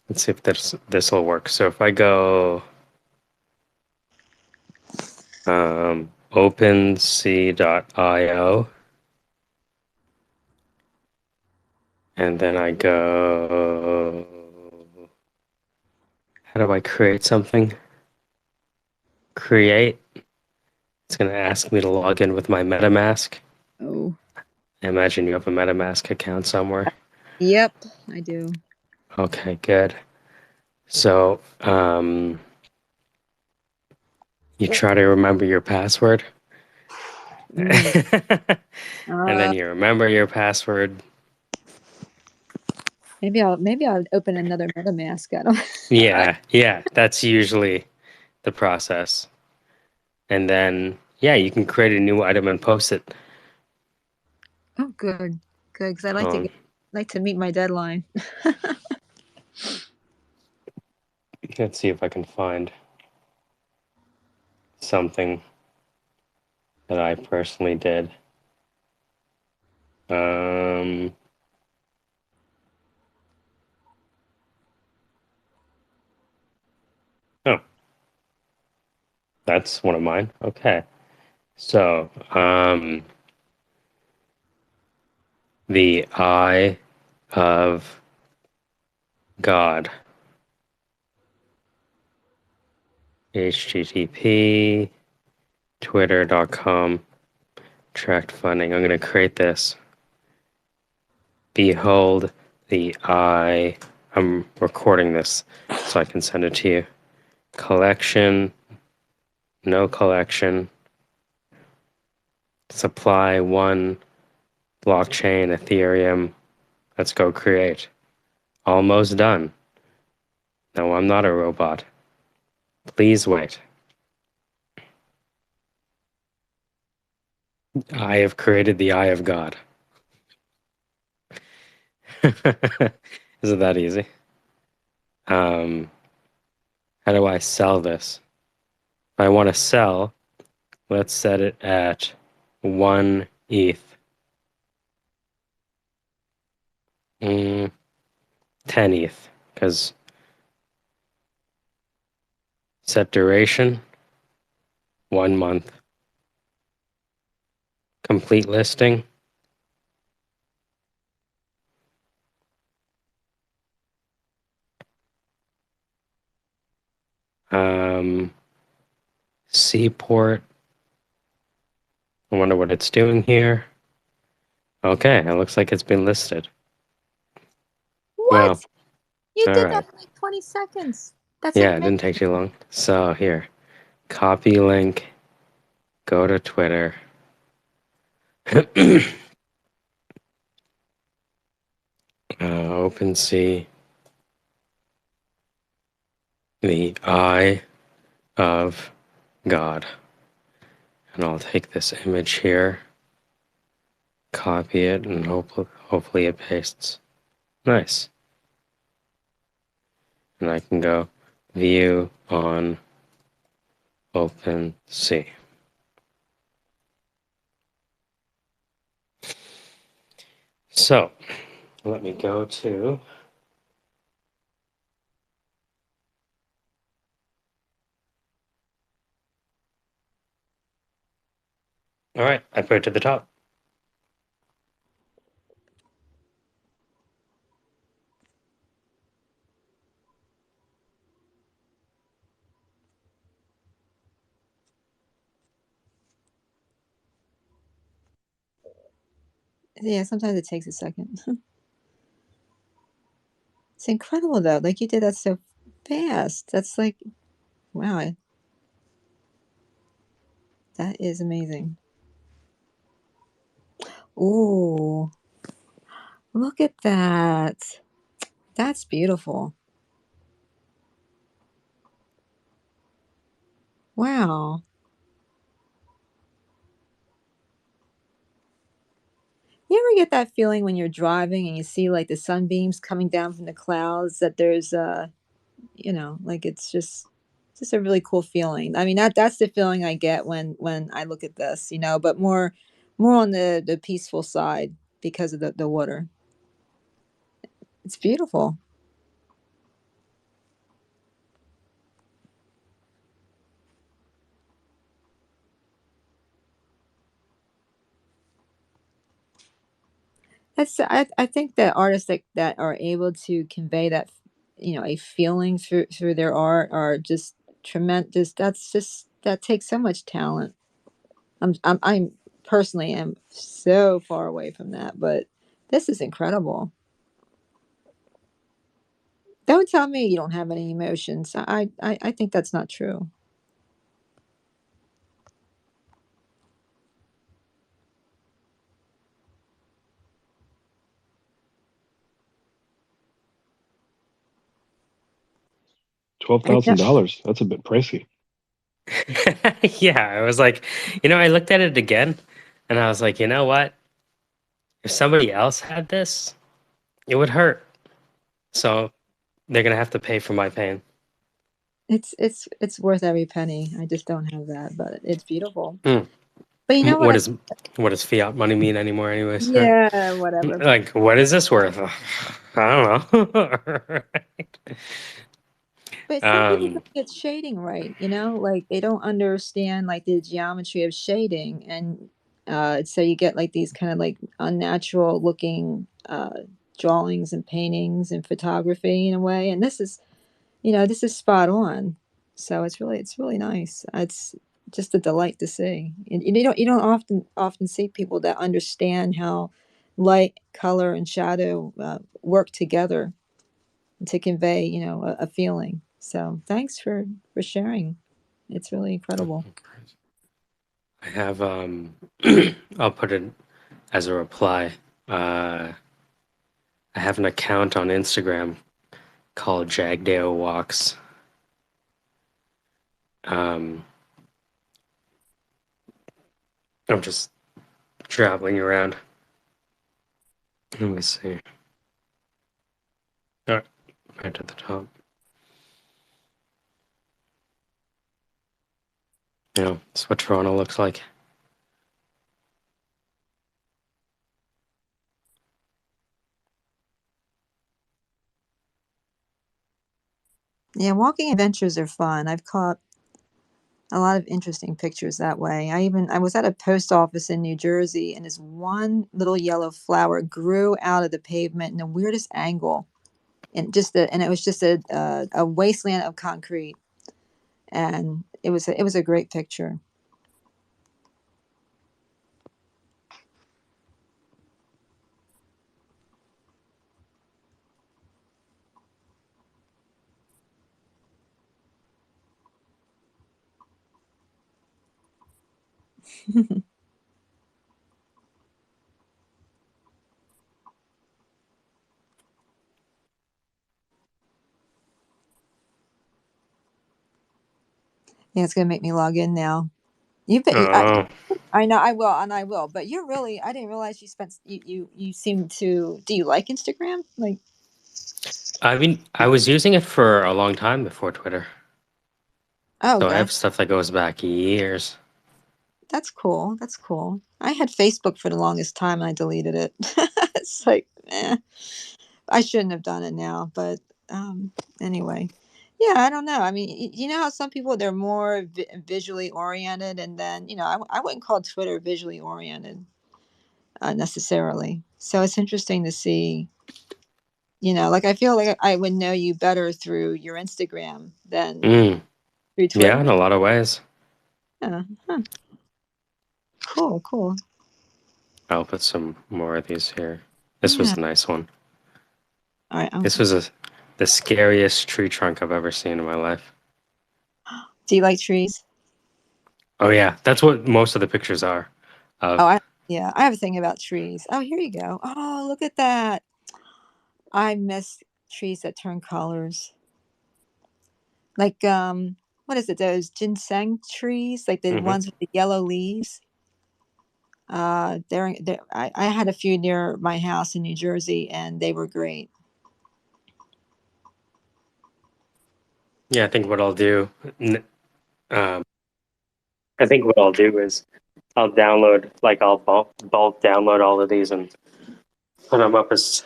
Let's see if this will work. So if I go OpenSea.io and then I go, how do I create something? Create. It's going to ask me to log in with my MetaMask. Oh. I imagine you have a MetaMask account somewhere. Yep, I do. Okay, good. So you try to remember your password. And then you remember your password. Maybe I'll open another MetaMask. I don't. Yeah, that's usually the process. And then you can create a new item and post it. Oh, good, because I like to meet my deadline. Let's see if I can find something that I personally did. Oh, that's one of mine. Okay. So, the eye of God. HTTP, twitter.com, tract funding. I'm going to create this. Behold the eye. I'm recording this so I can send it to you. Collection, no collection. Supply 1, blockchain, Ethereum. Let's go create. Almost done. No, I'm not a robot. Please wait. I have created the eye of God. Isn't that easy? How do I sell this? If I want to sell, let's set it at 1 ETH. 10 ETH, because set duration, 1 month. Complete listing. Seaport. I wonder what it's doing here. Okay, it looks like it's been listed. What? Well, You all did right. that in like 20 seconds. That's Yeah, it amazing. didn't take too long. So here, copy link, go to Twitter. OpenSea, the eye of God. And I'll take this image here, copy it, and hopefully it pastes. Nice. And I can go view on OpenSea. So let me go to all right, I put it to the top. Yeah, sometimes it takes a second. It's incredible though. Like you did that so fast. That's like, wow, that is amazing. Ooh, look at that. That's beautiful. Wow. You ever get that feeling when you're driving and you see like the sunbeams coming down from the clouds that there's like it's just a really cool feeling. I mean that's the feeling I get when I look at this, but more on the peaceful side because of the water. It's beautiful. I think that artists that are able to convey that a feeling through their art are just tremendous. That takes so much talent. I'm personally am so far away from that, but this is incredible. Don't tell me you don't have any emotions. I think that's not true. $12,000. That's a bit pricey. Yeah, I was like, I looked at it again and I was like, you know what? If somebody else had this, it would hurt. So they're going to have to pay for my pain. It's worth every penny. I just don't have that, but it's beautiful. Mm. But you know What what? what does fiat money mean anymore anyways? Huh? Yeah, whatever. Like, what is this worth? I don't know. But some people Um, don't get shading right, you know, like they don't understand like the geometry of shading, and so you get like these kind of like unnatural looking drawings and paintings and photography in a way. And this is, you know, this is spot on. So it's really nice. It's just a delight to see. And you don't often see people that understand how light, color, and shadow work together to convey, you know, a feeling. So thanks for sharing. It's really incredible. I have I'll put it as a reply. I have an account on Instagram called Jagdale Walks. I'm just traveling around. Let me see. All right, right at the top. You know, that's what Toronto looks like. Yeah, walking adventures are fun. I've caught a lot of interesting pictures that way. I was at a post office in New Jersey, and this one little yellow flower grew out of the pavement in the weirdest angle, and and it was just a wasteland of concrete, and it was a great picture. Yeah, it's gonna make me log in now. Oh, I know I will. But you're really, I didn't realize you seem to. Do you like Instagram? Like, I mean, I was using it for a long time before Twitter, oh, so I have gotcha. stuff that goes back years. That's cool. That's cool. I had Facebook for the longest time and I deleted it. It's like, I shouldn't have done it now. But anyway, yeah, I don't know. I mean, you know how some people they're more visually oriented, and then you know, I wouldn't call Twitter visually oriented necessarily. So it's interesting to see. You know, like I feel like I would know you better through your Instagram than Mm, through yeah, Twitter. in a lot of ways. Yeah, huh. Cool, cool. I'll put some more of these here. This was Yeah. a nice one. All right. This was the scariest tree trunk I've ever seen in my life. Do you like trees? Oh yeah, that's what most of the pictures are. Oh, Of yeah, I have a thing about trees. Oh, here you go. Oh, look at that. I miss trees that turn colors. Like what is it? Those ginseng trees, like the Mhm. ones with the yellow leaves. I had a few near my house in New Jersey and they were great. Yeah, I think what I'll do. Um, I think what I'll do is I'll download, like I'll bulk download all of these and put them up as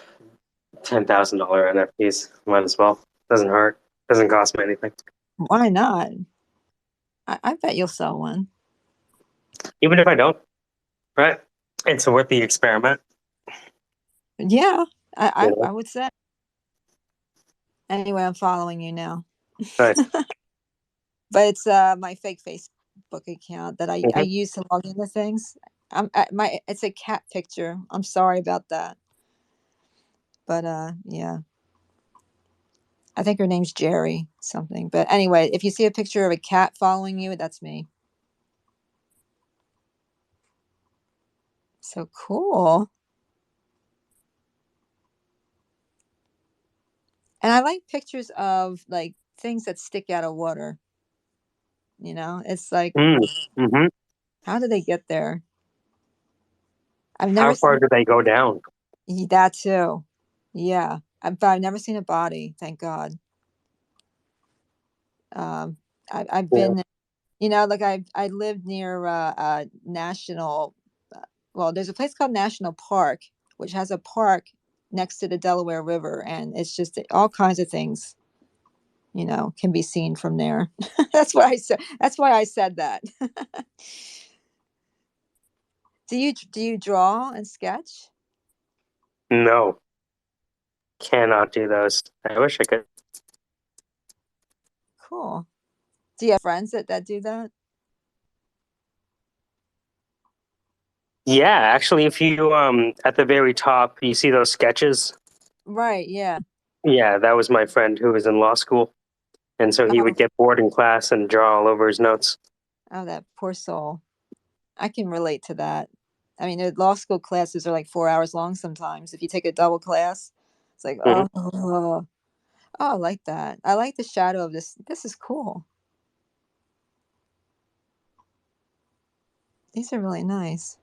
$10,000 NFTs. Might as well. Doesn't hurt. Doesn't cost me anything. Why not? I bet you'll sell one. Even if I don't, right? It's worth the experiment. Yeah, You know? I would say. Anyway, I'm following you now. Nice. But it's my fake Facebook account that I Mhm. use to log into things. It's a cat picture. I'm sorry about that. But yeah. I think her name's Jerry something. But anyway, if you see a picture of a cat following you, that's me. So cool. And I like pictures of like things that stick out of water. You know, it's like, Mm-hmm. how did they get there? I've never How far seen do they go down? that too. Yeah, but I've never seen a body. Thank God. Um, I've Yeah. been, you know, like I lived near National. Well, there's a place called National Park, which has a park next to the Delaware River, and it's just all kinds of things can be seen from there. That's what I said. That's why I said that. Do you draw and sketch? No, cannot do those. I wish I could. Cool. Do you have friends that do that? Yeah, actually, if you at the very top, you see those sketches. Right. Yeah. Yeah, that was my friend who was in law school, and so he Oh, would get bored in class and draw all over his notes. oh, that poor soul. I can relate to that. I mean, the law school classes are like 4 hours long sometimes. If you take a double class, it's like, Mhm. oh, I like that. I like the shadow of this. This is cool. These are really nice.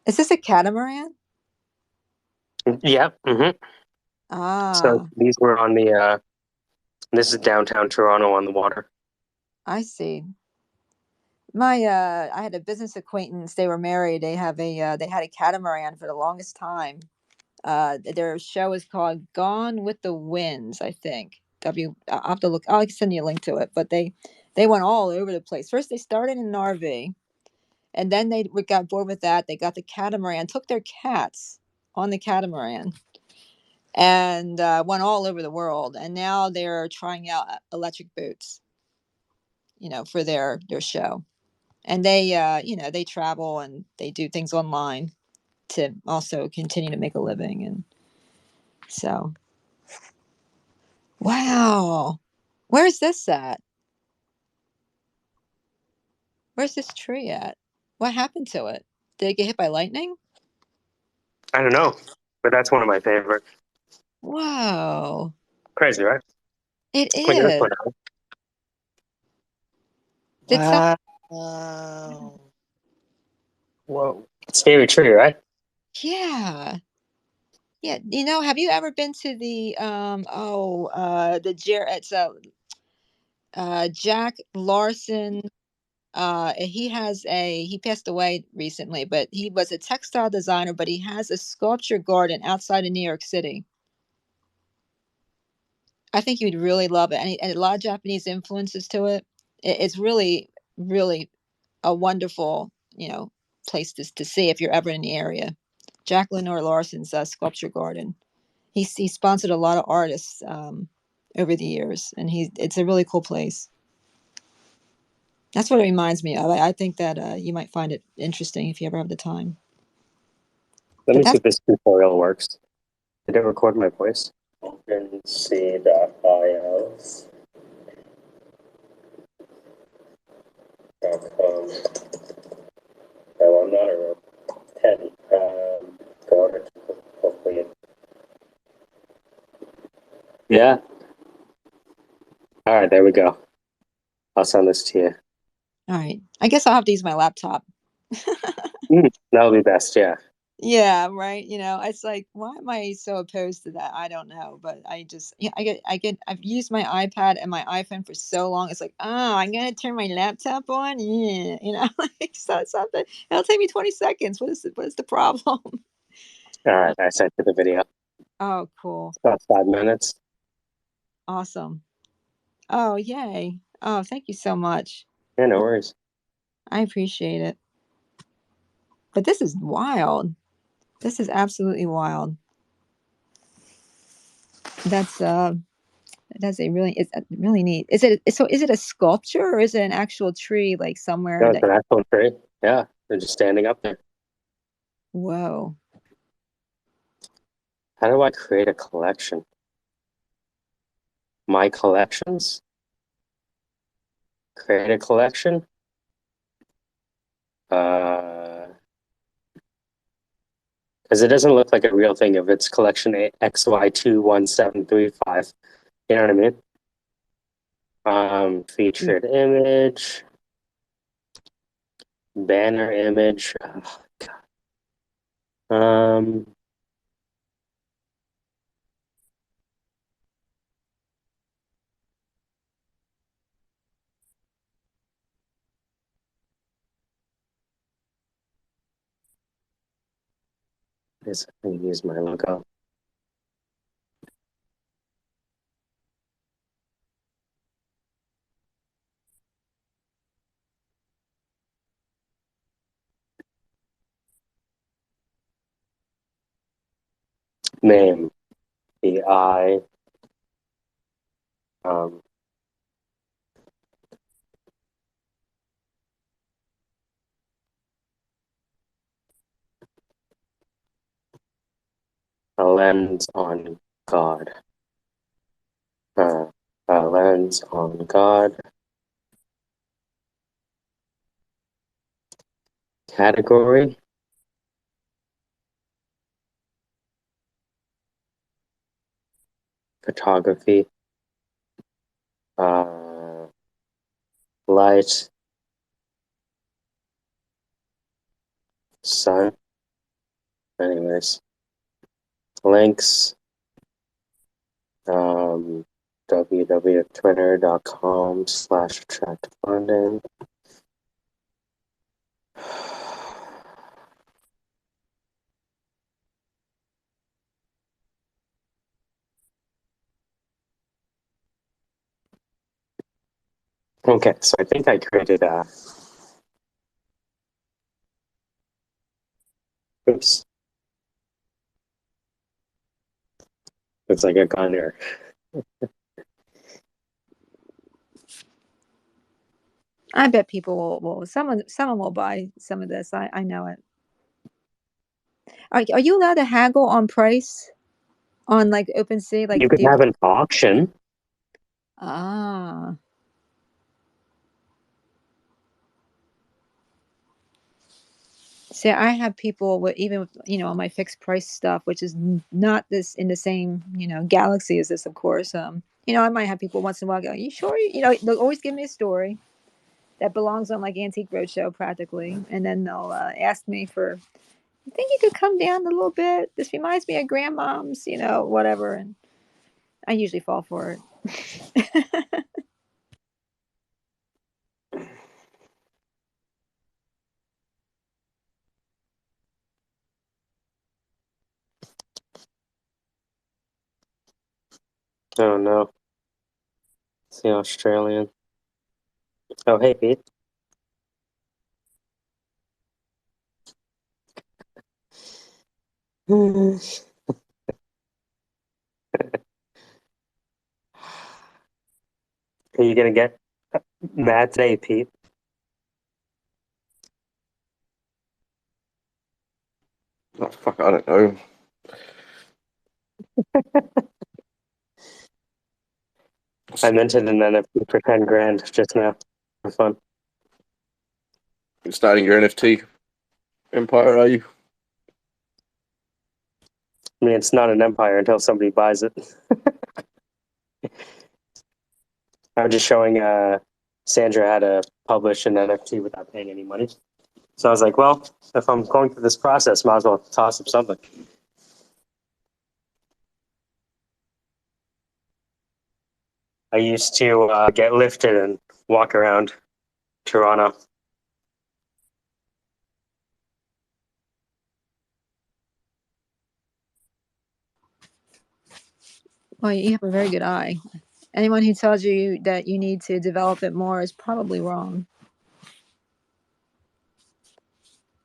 Is this a catamaran? Yeah. So Ah, these were on the. This is downtown Toronto on the water. I see. I had a business acquaintance. They were married. They had a catamaran for the longest time. Their show is called Gone with the Winds, I think. I'll have to look. I'll send you a link to it. But they went all over the place. First, they started in an RV, and then they got bored with that. They got the catamaran, took their cats on the catamaran, and went all over the world. And now they're trying out electric boats, for their show. And they travel and they do things online to also continue to make a living. And so, wow, where's this at? Where's this tree at? What happened to it? Did it get hit by lightning? I don't know, but that's one of my favorite. Whoa, Crazy, right? it Look at this is. one. Did some? Wow. Whoa, scary tree, right? Yeah, yeah. Have you ever been to the the it's Jack Larson? He passed away recently, but he was a textile designer, but he has a sculpture garden outside of New York City. I think you'd really love it, and a lot of Japanese influences to it. It's really, really a wonderful, place to see if you're ever in the area. Jack Lenore Larson's sculpture garden. He sponsored a lot of artists over the years, and it's a really cool place. That's what it reminds me of. I think that you might find it interesting if you ever have the time. Let But me see that's if this tutorial works. Did it record my voice? OpenC.files. No, I'm not a 10. Go over to hopefully. Yeah. All right, there we go. I'll send this to you. all right. I guess I'll have to use my laptop. That'll be best, yeah. Yeah, right. It's like, why am I so opposed to that? I don't know, but I've used my iPad and my iPhone for so long. It's like, oh, I'm gonna turn my laptop on. Yeah, like so something. It'll take me 20 seconds. What is the problem? All right, I sent you the video. Oh, cool. It's about 5 minutes. Awesome. Oh, yay. Oh, thank you so much. Yeah, no worries. I appreciate it. But this is wild. This is absolutely wild. That's it's really neat. Is it a sculpture or is it an actual tree like somewhere No, it's that an actual tree. Yeah, they're just standing up there. whoa. How do I create a collection? My collections? Create a collection? Because it doesn't look like a real thing if it's collection XY21735. You know what I mean? Featured image, banner image. Oh, God. I can use my logo. Name the eye. A lens on God. A lens on God. Category. Photography. Light. Sun. Anyways. Links. www.twitter.com/attract funding. Okay, so I think I created a. Oops. It's like a gunner. I bet people will someone will buy some of this. I know it. Are you allowed to haggle on price on like OpenSea? Like, You could have an auction. Ah. See, I have people with even with, on my fixed price stuff, which is not this in the same galaxy as this, of course. I might have people once in a while go, "You sure?" They'll always give me a story that belongs on like Antique Roadshow practically, and then they'll ask me for, "You think you could come down a little bit? This reminds me of grandmom's, whatever." And I usually fall for it. Oh no. It's the Australian. Oh, hey, Pete. Are you gonna get mad today, Pete? Oh, fuck, I don't know. I mentioned an NFT for 10 grand just now. For fun. You're starting your NFT empire, are you? I mean, it's not an empire until somebody buys it. I'm just showing Sandra how to publish an NFT without paying any money. So I was like, well, if I'm going through this process, might as well toss up something. I used to get lifted and walk around Toronto. Well, you have a very good eye. Anyone who tells you that you need to develop it more is probably wrong.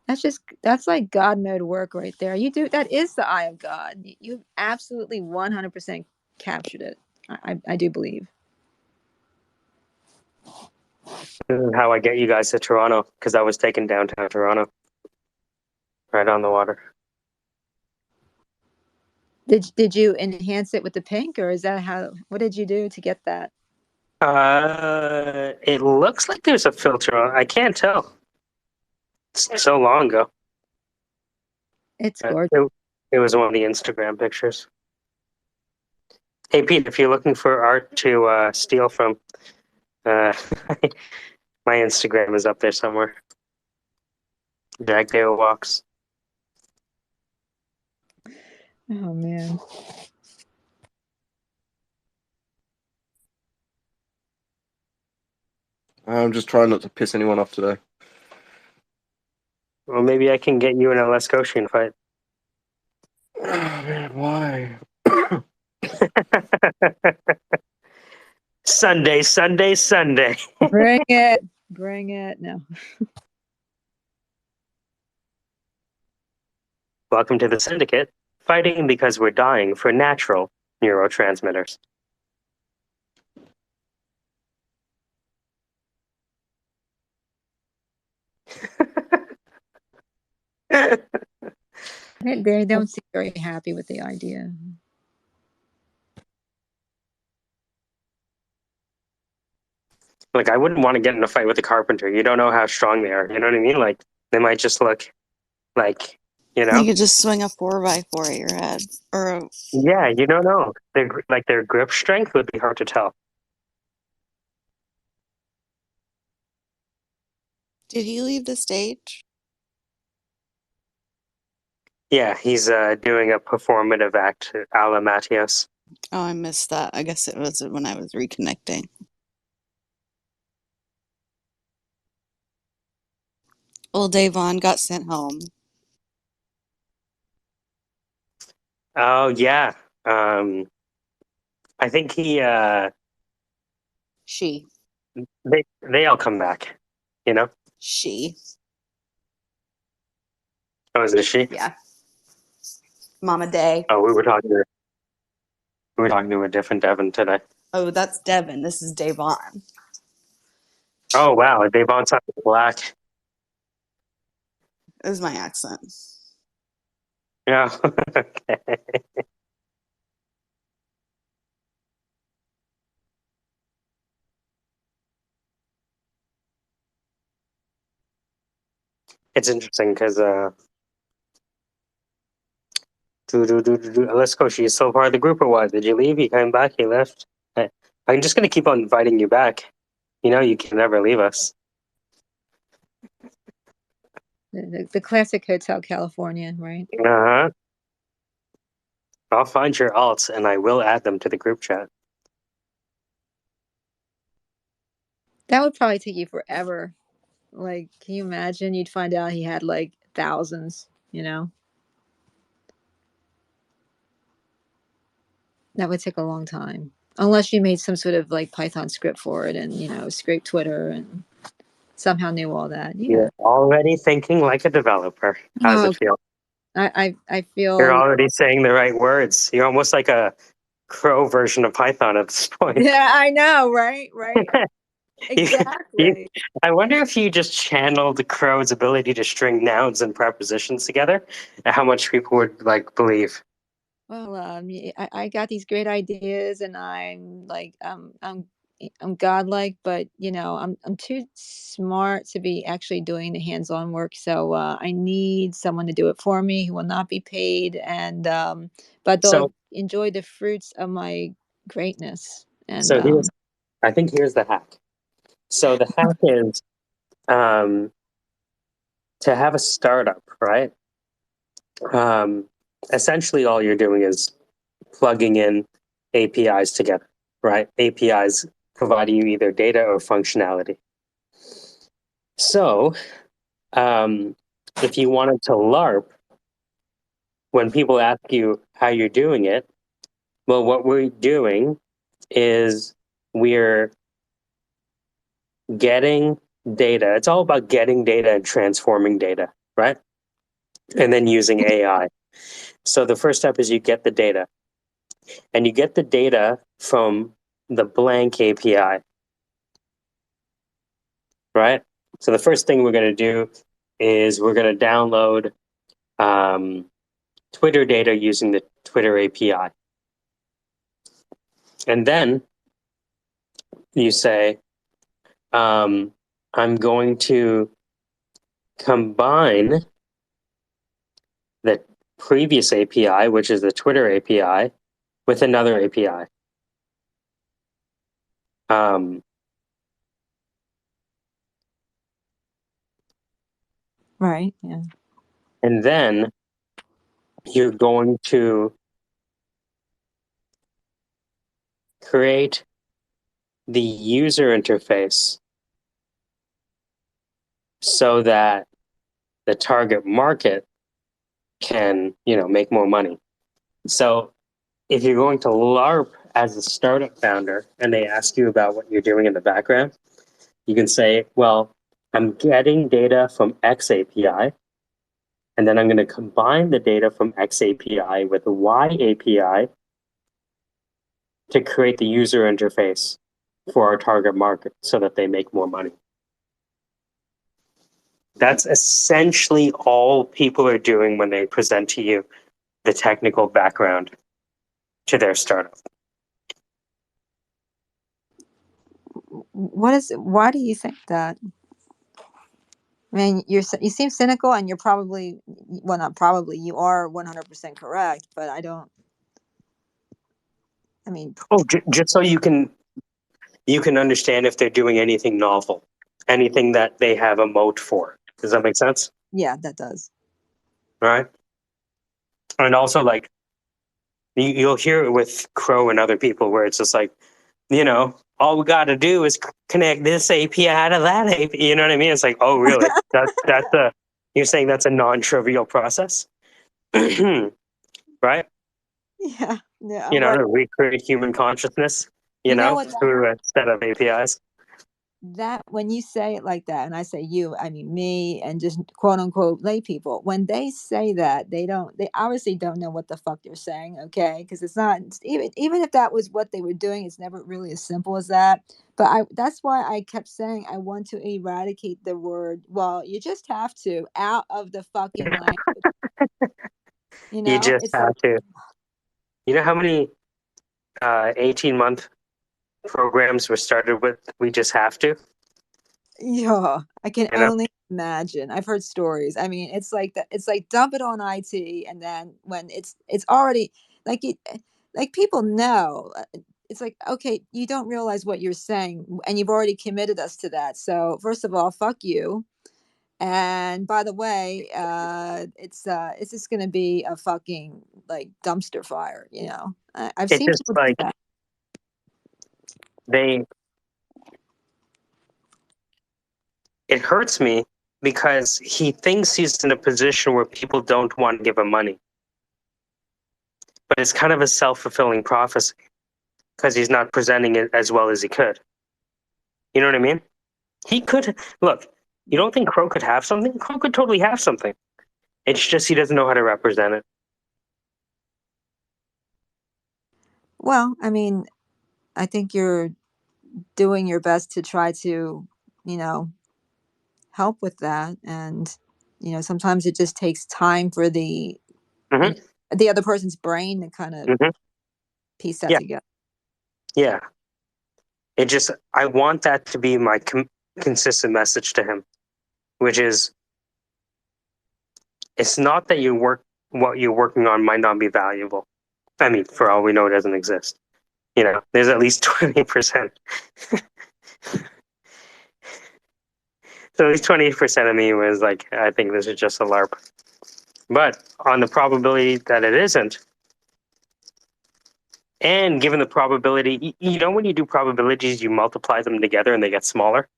That's like God mode work right there. That is the eye of God. You absolutely 100% captured it. I do believe. This is how I get you guys to Toronto, because I was taken downtown Toronto, right on the water. Did you enhance it with the pink, or is that what did you do to get that? It looks like there's a filter on. I can't tell. It's so long ago. It's gorgeous. It was one of the Instagram pictures. Hey, Pete, if you're looking for art to steal from, my Instagram is up there somewhere. Jagdale Walks. Oh, man. I'm just trying not to piss anyone off today. Well, maybe I can get you in a Lescosian fight. Oh, man, why? Sunday. Bring it. Bring it. No. Welcome to the Syndicate Fighting because we're dying for natural neurotransmitters. They don't seem very happy with the idea. Like, I wouldn't want to get in a fight with a carpenter. You don't know how strong they are. You know what I mean? Like, they might just look like, you know? You could just swing a 4x4 at your head. Or Yeah, you don't know. Their grip strength would be hard to tell. did he leave the stage? Yeah, he's doing a performative act a la Matios. Oh, I missed that. I guess it was when I was reconnecting. Well, Davon got sent home. Oh, yeah. I think She. they all come back, you know? She. Oh, is it she? Yeah. Mama Day. Oh, we were talking to a different Devon today. Oh, that's Devin. This is Davon. Oh, wow. Devon's black. Is my accent. Yeah. Okay. It's interesting because let's go. She's still part of the group or what? Did you leave? You came back? You left? I'm just gonna keep on inviting you back. You know, you can never leave us. The classic Hotel California, right? Uh-huh. I'll find your alts and I will add them to the group chat. That would probably take you forever. Like, can you imagine? You'd find out he had like thousands, you know? That would take a long time. Unless you made some sort of like Python script for it and, you know, scraped Twitter and somehow knew all that. Yeah. You're already thinking like a developer. How does Oh, it feel? I You're feel. already saying the right words. You're almost like a crow version of Python at this point. Yeah, I know, right? Right. Exactly. I wonder if you just channeled Crow's ability to string nouns and prepositions together, and how much people would like believe. Well, I got these great ideas, and I'm like, I'm godlike, but you know, I'm too smart to be actually doing the hands-on work. So I need someone to do it for me who will not be paid, and but they'll So, enjoy the fruits of my greatness. And so here's the hack. So the hack is um, to have a startup, right? Essentially, all you're doing is plugging in APIs together, right? APIs providing you either data or functionality. So, if you wanted to LARP, when people ask you how you're doing it, well, what we're doing is we're getting data. It's all about getting data and transforming data, right? And then using AI. So the first step is you get the data. And you get the data from the blank API, right? So the first thing we're going to do is we're going to download Twitter data using the Twitter API. And then you say, I'm going to combine the previous API, which is the Twitter API, with another API. right, yeah, And then you're going to create the user interface so that the target market can, make more money. So if you're going to LARP as a startup founder and they ask you about what you're doing in the background, you can say, well, I'm getting data from X API And then I'm going to combine the data from X API with Y API to create the user interface for our target market so that they make more money. That's essentially all people are doing when they present to you the technical background to their startup. Why do you think that? I mean, you seem cynical, and you're probably, well, not probably, you are 100% correct, but I mean, just so you can understand if they're doing anything novel, anything that they have a moat for. Does that make sense? yeah, that does. Right. And also, like, you'll hear it with Crow and other people where it's just like, all we got to do is connect this API to that API. You know what I mean? It's like, oh, really? You're saying that's a non-trivial process, right? Yeah. To recreate human consciousness, through a set of APIs. That when you say it like that, and I say you, I mean me, and just quote unquote lay people, when they say that, they obviously don't know what the fuck they're saying, okay? Because it's not, even if that was what they were doing, it's never really as simple as that. But that's why I kept saying I want to eradicate the word, well, you just have to, out of the fucking language. You just have to. You know how many 18-month programs were started with "we just have to"? Yeah, I can only imagine. I've heard stories. I mean, it's like that. It's like dump it on IT, and then when it's already like people know. It's like, okay, you don't realize what you're saying, and you've already committed us to that. So first of all, fuck you. And by the way, it's just gonna be a fucking like dumpster fire. I've seen people do that. It hurts me because he thinks he's in a position where people don't want to give him money. But it's kind of a self-fulfilling prophecy because he's not presenting it as well as he could. You know what I mean? He could, look, you don't think Crow could have something? Crow could totally have something. It's just he doesn't know how to represent it. Well, I mean, I think you're doing your best to try to, help with that. And, sometimes it just takes time for the other person's brain to kind of piece that together. Yeah. I want that to be my consistent message to him, which is, it's not that what you're working on might not be valuable. I mean, for all we know, it doesn't exist. There's at least 20%. So at least 20% of me was like, I think this is just a LARP. But on the probability that it isn't, and given the probability, when you do probabilities, you multiply them together and they get smaller,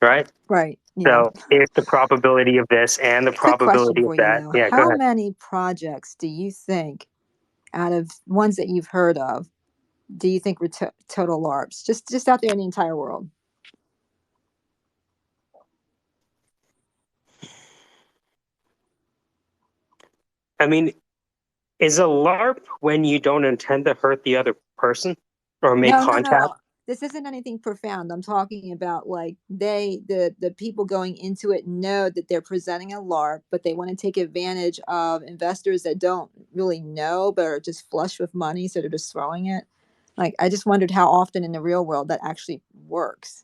right? Right. Yeah. So it's the probability of this and the probability of that. You, yeah. How many projects do you think, out of ones that you've heard of, do you think were total LARPs? Just out there in the entire world. I mean, is a LARP when you don't intend to hurt the other person or make contact? No. This isn't anything profound. I'm talking about like the people going into it know that they're presenting a LARP, but they want to take advantage of investors that don't really know but are just flush with money, so they're just throwing it. Like, I just wondered how often in the real world that actually works.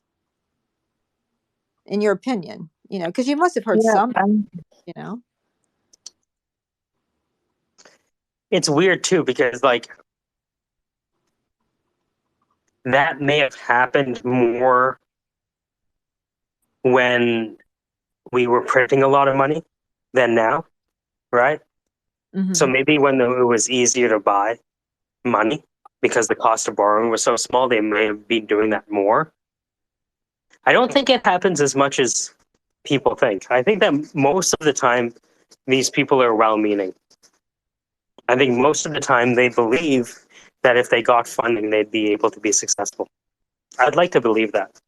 In your opinion, because you must have heard some, It's weird too, because like that may have happened more when we were printing a lot of money than now, right? Mm-hmm. So maybe when it was easier to buy money because the cost of borrowing was so small, they may have been doing that more. I don't think it happens as much as people think. I think that most of the time, these people are well-meaning. I think most of the time they believe that if they got funding, they'd be able to be successful. I'd like to believe that.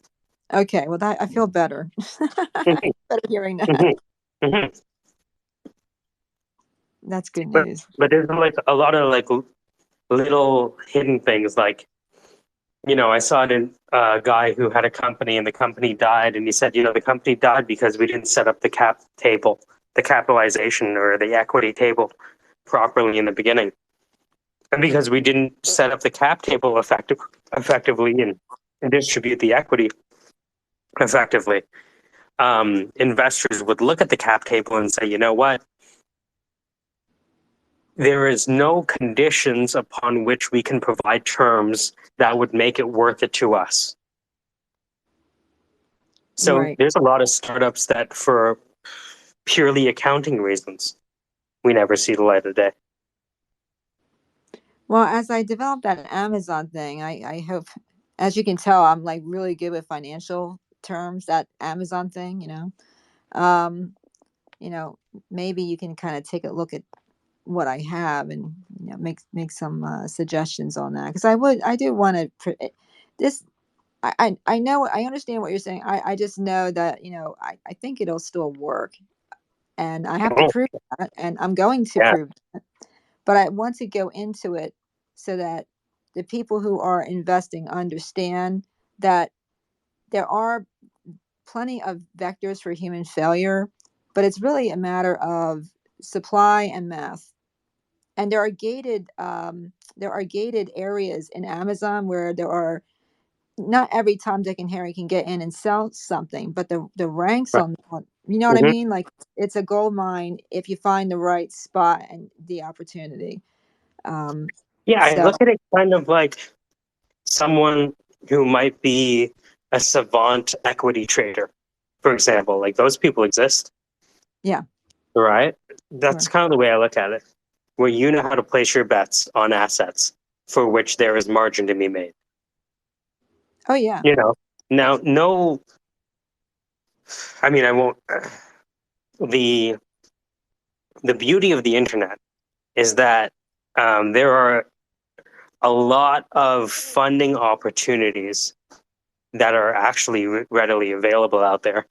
Okay, well, I feel better. Better hearing that. That's good But news. there's like a lot of like little hidden things. Like, I saw a guy who had a company and the company died, and he said, the company died because we didn't set up the capitalization or the equity table properly in the beginning. And because we didn't set up the cap table effectively and distribute the equity effectively, investors would look at the cap table and say, you know what? There is no conditions upon which we can provide terms that would make it worth it to us. So Right. there's a lot of startups that, for purely accounting reasons, we never see the light of day. Well, as I develop that Amazon thing, I hope, as you can tell, I'm like really good with financial terms, that Amazon thing, um, maybe you can kind of take a look at what I have and make some suggestions on that, because I do want to this. I know, I understand what you're saying. I just know that I think it'll still work, and I have to prove that, and I'm going to prove that. But I want to go into it so that the people who are investing understand that there are plenty of vectors for human failure, but it's really a matter of supply and math. And there are gated areas in Amazon where there are not every Tom, Dick, and Harry can get in and sell something, but the ranks Right. on you know what I Mhm. mean? Like, it's a gold mine if you find the right spot and the opportunity. Yeah, I So look at it kind of like someone who might be a savant equity trader, for example. Like, those people exist, yeah, right? That's sure. kind of the way I look at it, where you know how to place your bets on assets for which there is margin to be made. Oh yeah, Now, no, I mean, I won't. The beauty of the internet is that there are a lot of funding opportunities that are actually readily available out there.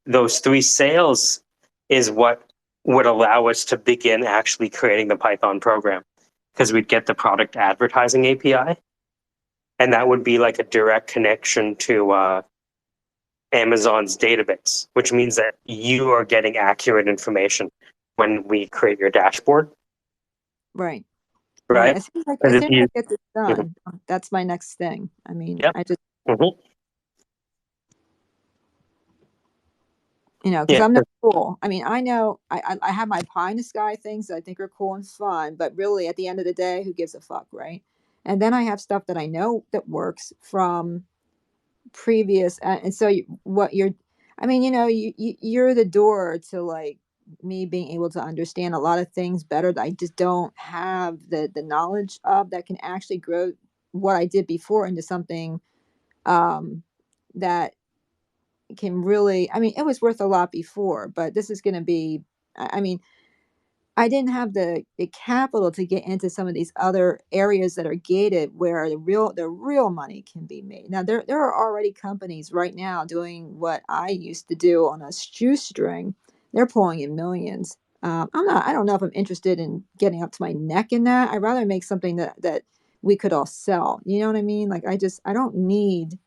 Those 3 sales is what would allow us to begin actually creating the Python program, because we'd get the product advertising API, and that would be like a direct connection to Amazon's database, which means that you are getting accurate information when we create your dashboard, right. Right. right? As soon as Because if I you, get this Mhm. done, that's my next thing. I mean, Yep. I just Mhm. because Yeah. I'm not cool. I mean, I know I have my pie in the sky things that I think are cool and fun, but really at the end of the day, who gives a fuck, right? And then I have stuff that I know that works from previous, and so what you're, I mean, you're the door to like me being able to understand a lot of things better that I just don't have the knowledge of, that can actually grow what I did before into something um that can really, I mean, it was worth a lot before, but this is going to be, I mean, I didn't have the capital to get into some of these other areas that are gated where the real money can be made. Now there are already companies right now doing what I used to do on a shoestring. They're pulling in millions. I don't know if I'm interested in getting up to my neck in that. I'd rather make something that we could all sell. You know what I mean? Like, I don't need,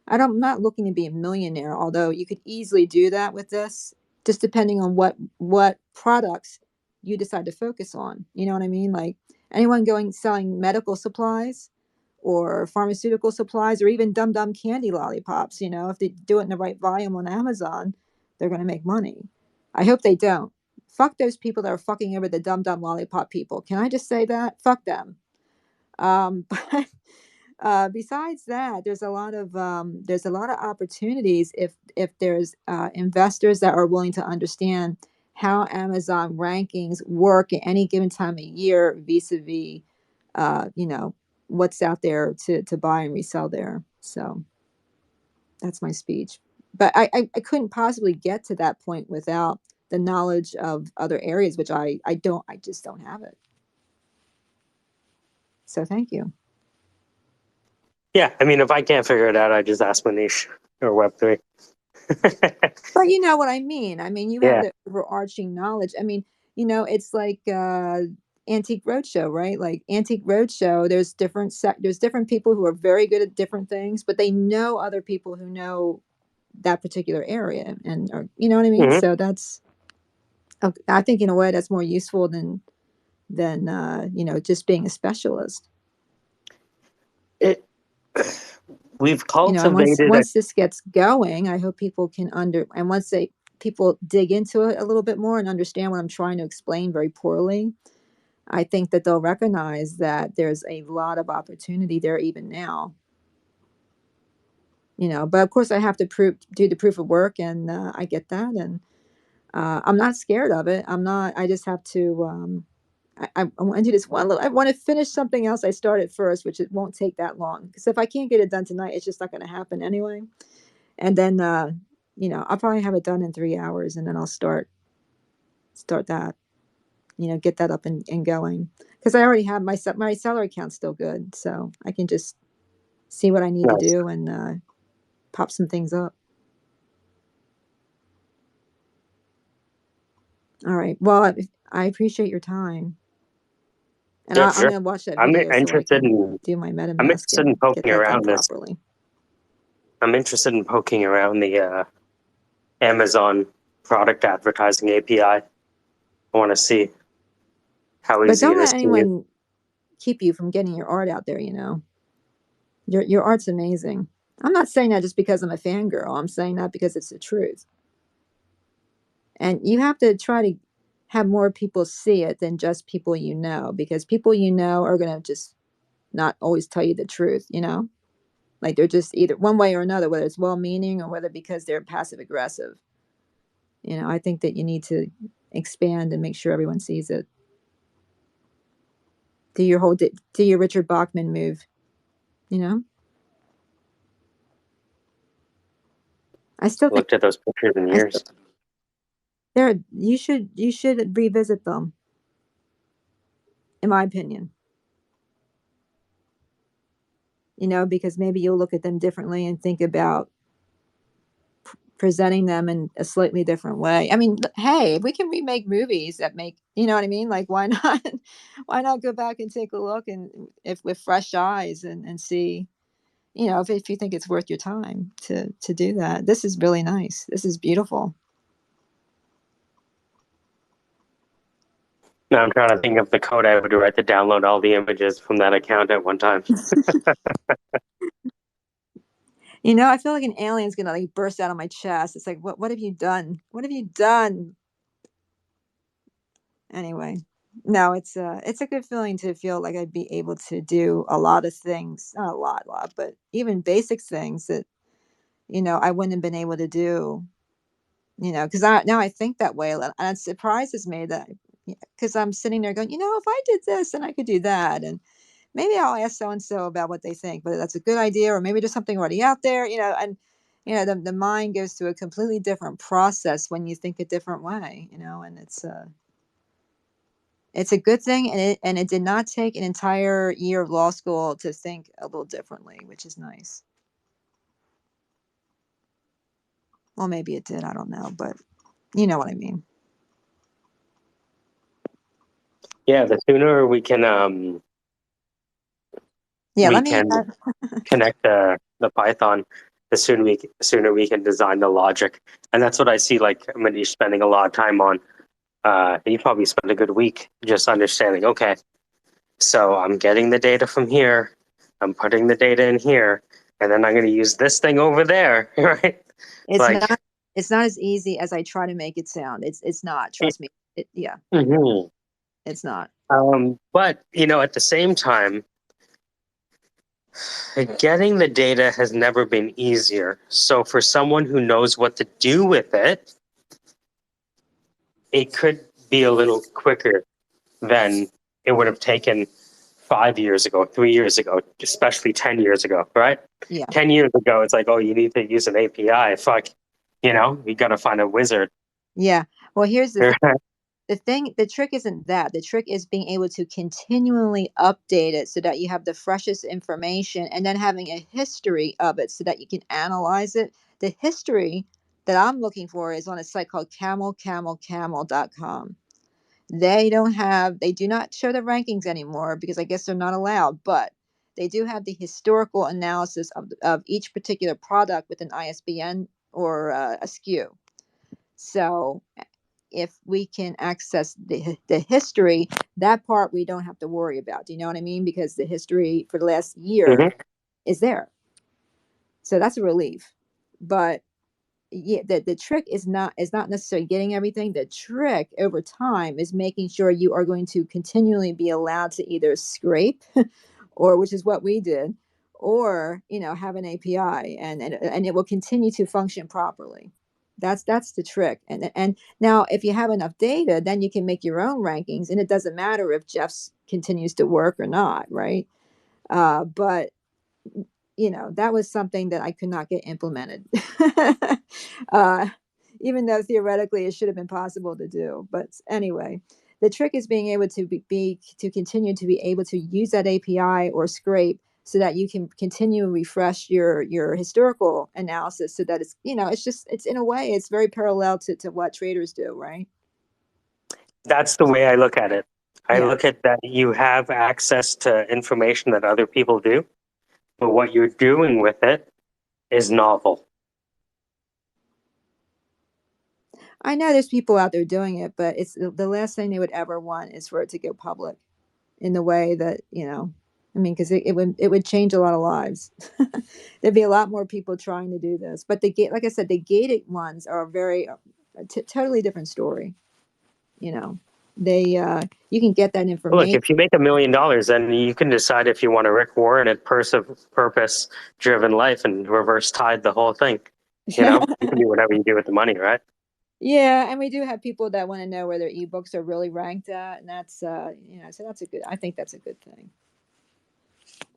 I'm not looking to be a millionaire, although you could easily do that with this, just depending on what products you decide to focus on. You know what I mean? Like, anyone going selling medical supplies or pharmaceutical supplies or even dum dum candy lollipops, if they do it in the right volume on Amazon, they're going to make money. I hope they don't. Fuck those people that are fucking over the dum dum lollipop people. Can I just say that? Fuck them. But besides that, there's a lot of opportunities if there's investors that are willing to understand how Amazon rankings work at any given time of year vis-a-vis, what's out there to buy and resell there. So that's my speech. But I couldn't possibly get to that point without the knowledge of other areas, which I just don't have it. So thank you. Yeah, I mean, if I can't figure it out, I just ask Manish or Web3. But you know what I mean. I mean, you have Yeah. the overarching knowledge. I mean, it's like Antique Roadshow, right? Like Antique Roadshow, there's different people who are very good at different things, but they know other people who know that particular area, and you know what I mean. Mhm. So I think in a way that's more useful than just being a specialist. It, we've And cultivated once this gets going, I hope people can and once people dig into it a little bit more and understand what I'm trying to explain very poorly, I think that they'll recognize that there's a lot of opportunity there even now. But of course I have to do the proof of work, and I get that, and I'm not scared of it. I'm not. I just have to. I want to do this one little. I want to finish something else I started first, which it won't take that long. Because if I can't get it done tonight, it's just not going to happen anyway. And then, I'll probably have it done in 3 hours, and then I'll start that. Get that up and going. Because I already have my seller account still good, so I can just see what I need to nice. do and pop some things up. All right. Well, I appreciate your time. And Yeah, I'm sure. going to watch that I'm video so I interested can in do my I'm MetaMask interested in and get poking that done around this. properly. I'm interested in poking around the Amazon product advertising API. I want to see how But easy don't it is let to use. anyone keep you from getting your art out there. Your art's amazing. I'm not saying that just because I'm a fangirl. I'm saying that because it's the truth. And you have to try to have more people see it than just people because people are going to just not always tell you the truth. Like they're just either one way or another, whether it's well-meaning or whether because they're passive aggressive. I think that you need to expand and make sure everyone sees it. Do your Richard Bachman move. I still think Looked at those pictures in I still, years. you should revisit them, in my opinion. Because maybe you'll look at them differently and think about presenting them in a slightly different way. I mean, hey, if we can remake movies that make, you know what I mean? Like, why not? Why not go back and take a look and if with fresh eyes and see, if you think it's worth your time to do that. This is really nice. This is beautiful. Now I'm trying to think of the code I would write to download all the images from that account at one time. I feel like an alien's gonna like burst out of my chest. It's like, what have you done? What have you done? Anyway, no, it's a good feeling to feel like I'd be able to do a lot of things, not a lot, but even basic things that I wouldn't have been able to do. Because now I think that way, and it surprises me that because I'm sitting there going, if I did this, then I could do that, and maybe I'll ask so and so about what they think, whether that's a good idea or maybe there's something already out there, and the mind goes through a completely different process when you think a different way, and it's a good thing, and it did not take an entire year of law school to think a little differently, which is nice. Well, maybe it did. I don't know, but you know what I mean. Yeah, the sooner we can Let me. connect the Python, the sooner we can design the logic, and that's what I see. Like Manish spending a lot of time on. He probably spent a good week just understanding. Okay, so I'm getting the data from here, I'm putting the data in here, and then I'm going to use this thing over there, right? It's not as easy as I try to make it sound. It's not. Trust me. Yeah. Mm-hmm. It's not. But at the same time, getting the data has never been easier. So for someone who knows what to do with it, it could be a little quicker than it would have taken 5 years ago, 3 years ago, especially 10 years ago, right? Yeah. 10 years ago, it's like, oh, you need to use an API. Fuck, you got to find a wizard. Yeah. Well, here's the thing. The trick isn't that. The trick is being able to continually update it so that you have the freshest information and then having a history of it so that you can analyze it. The history that I'm looking for is on a site called camelcamelcamel.com. They do not show the rankings anymore because I guess they're not allowed, but they do have the historical analysis of each particular product with an ISBN or a SKU. So if we can access the history, that part we don't have to worry about. Do you know what I mean? Because the history for the last year is there. So that's a relief. But yeah, the trick is not necessarily getting everything. The trick over time is making sure you are going to continually be allowed to either scrape or, which is what we did, or have an API, and it will continue to function properly. That's the trick. And now if you have enough data, then you can make your own rankings, and it doesn't matter if Jeff's continues to work or not, right? But that was something that I could not get implemented. Even though theoretically it should have been possible to do. But anyway, the trick is being able to to continue to be able to use that API or scrape so that you can continue to refresh your historical analysis, so that it's in a way it's very parallel to what traders do, right? That's the way I look at it. I Yeah. look at that you have access to information that other people do, but what you're doing with it is novel. I know there's people out there doing it, but it's the last thing they would ever want is for it to go public in the way that, I mean, because it would change a lot of lives. There'd be a lot more people trying to do this. But like I said, the gated ones are totally different story. They you can get that information. Look, if you make $1 million, then you can decide if you want a Rick Warren and purpose-driven life and reverse tide the whole thing. You can do whatever you do with the money, right? Yeah, and we do have people that want to know where their ebooks are really ranked at, and that's so I think that's a good thing.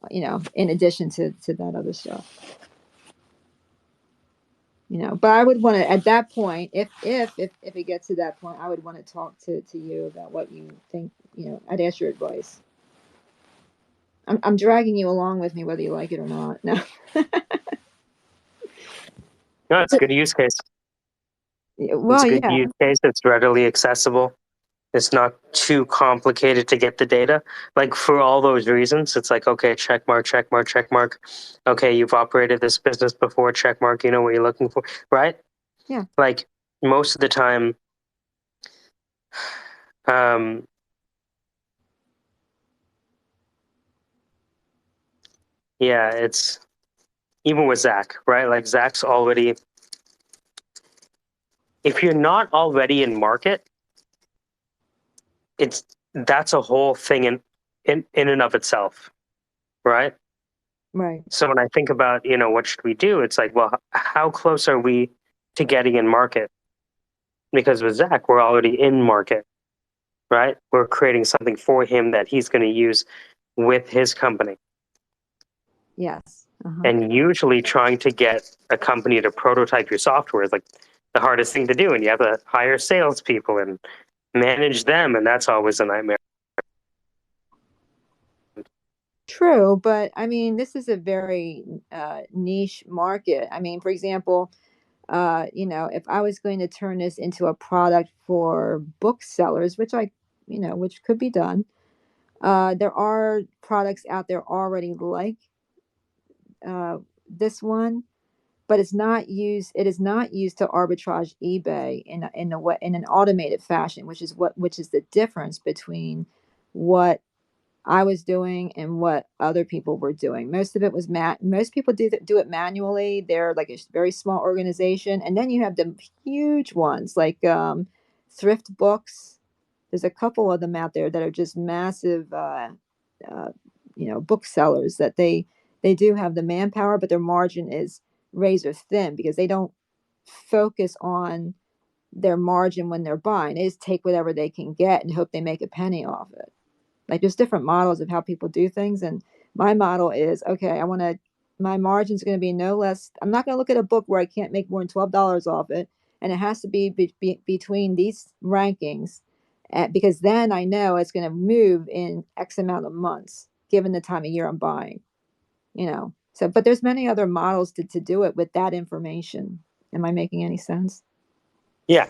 In addition to that other stuff. But I would want to, at that point, if it gets to that point, I would want to talk to you about what you think. I'd ask your advice. I'm dragging you along with me, whether you like it or not. No. No, it's a good use case. Well, it's a good use case. It's readily accessible. It's not too complicated to get the data. Like for all those reasons, it's like, okay, check mark, check mark, check mark. Okay, you've operated this business before, check mark, you know what you're looking for, right? Yeah. Like most of the time, yeah, it's even with Zach, right? Like Zach's already, if you're not already in market, that's a whole thing in and of itself, right? Right. So when I think about, what should we do? It's like, well, how close are we to getting in market? Because with Zach, we're already in market, right? We're creating something for him that he's going to use with his company. Yes. Uh-huh. And usually trying to get a company to prototype your software is like the hardest thing to do. And you have to hire salespeople and manage them. And that's always a nightmare. True, but I mean, this is a very niche market. I mean, for example, if I was going to turn this into a product for booksellers, which which could be done, there are products out there already like this one, but it's not used. It is not used to arbitrage eBay in an automated fashion, which is the difference between what I was doing and what other people were doing. Most of it was most people do it manually. They're like a very small organization, and then you have the huge ones like thrift books. There's a couple of them out there that are just massive, booksellers that they do have the manpower, but their margin is razor thin because they don't focus on their margin when they're buying. They just take whatever they can get and hope they make a penny off it. Like there's different models of how people do things, and my model is okay. My margin's going to be no less. I'm not going to look at a book where I can't make more than $12 off it, and it has to be between these rankings, because then I know it's going to move in X amount of months, given the time of year I'm buying. So, but there's many other models to do it with that information. Am I making any sense? Yeah.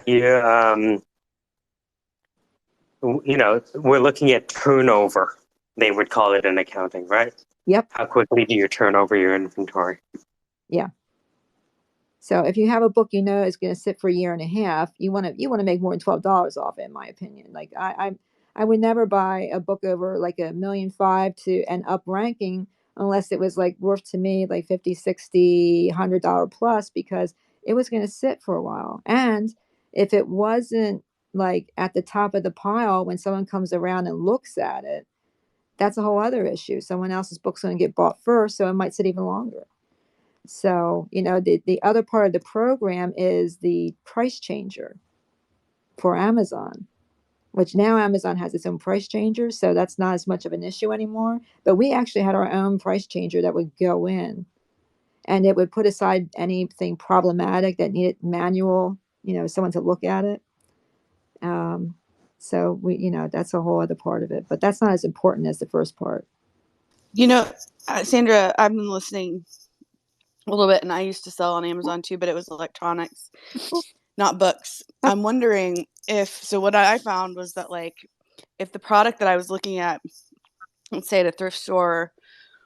you know, we're looking at turnover. They would call it in accounting, right? Yep. How quickly do you turn over your inventory? Yeah. So if you have a book you know is going to sit for a year and a half, you want to make more than $12 off it, in my opinion. Like I would never buy a book over like $1.5 million to and up ranking unless it was like worth to me like 50, 60, $100 plus, because it was going to sit for a while. And if it wasn't like at the top of the pile when someone comes around and looks at it, that's a whole other issue. Someone else's book's going to get bought first, so it might sit even longer. So, you know, the other part of the program is the price changer for Amazon, which now Amazon has its own price changer. So that's not as much of an issue anymore. But we actually had our own price changer that would go in and it would put aside anything problematic that needed manual, you know, someone to look at it. So we, you know, that's a whole other part of it, but that's not as important as the first part. You know, Sandra, I've been listening a little bit, and I used to sell on Amazon too, but it was electronics, not books. I'm wondering so what I found was that, like, if the product that I was looking at, let's say at a thrift store,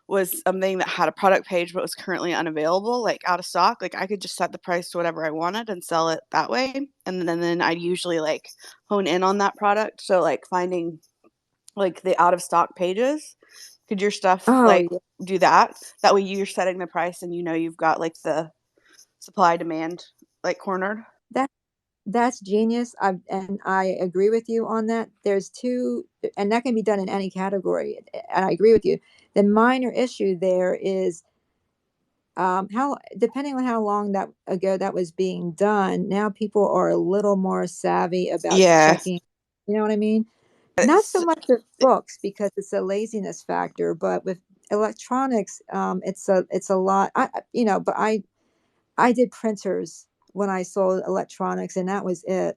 was something that had a product page but was currently unavailable, like out of stock, like I could just set the price to whatever I wanted and sell it that way. And then I'd usually like hone in on that product. So like finding like the out of stock pages, could your stuff like do that? That way you're setting the price and you know you've got like the supply demand like cornered. That's genius. And I agree with you on that. There's two, and that can be done in any category. And I agree with you. The minor issue there is how, depending on how long that ago that was being done, now people are a little more savvy about checking. You know what I mean? Not so much with books because it's a laziness factor, but with electronics, it's a lot. You know, but I did printers when I sold electronics, and that was it.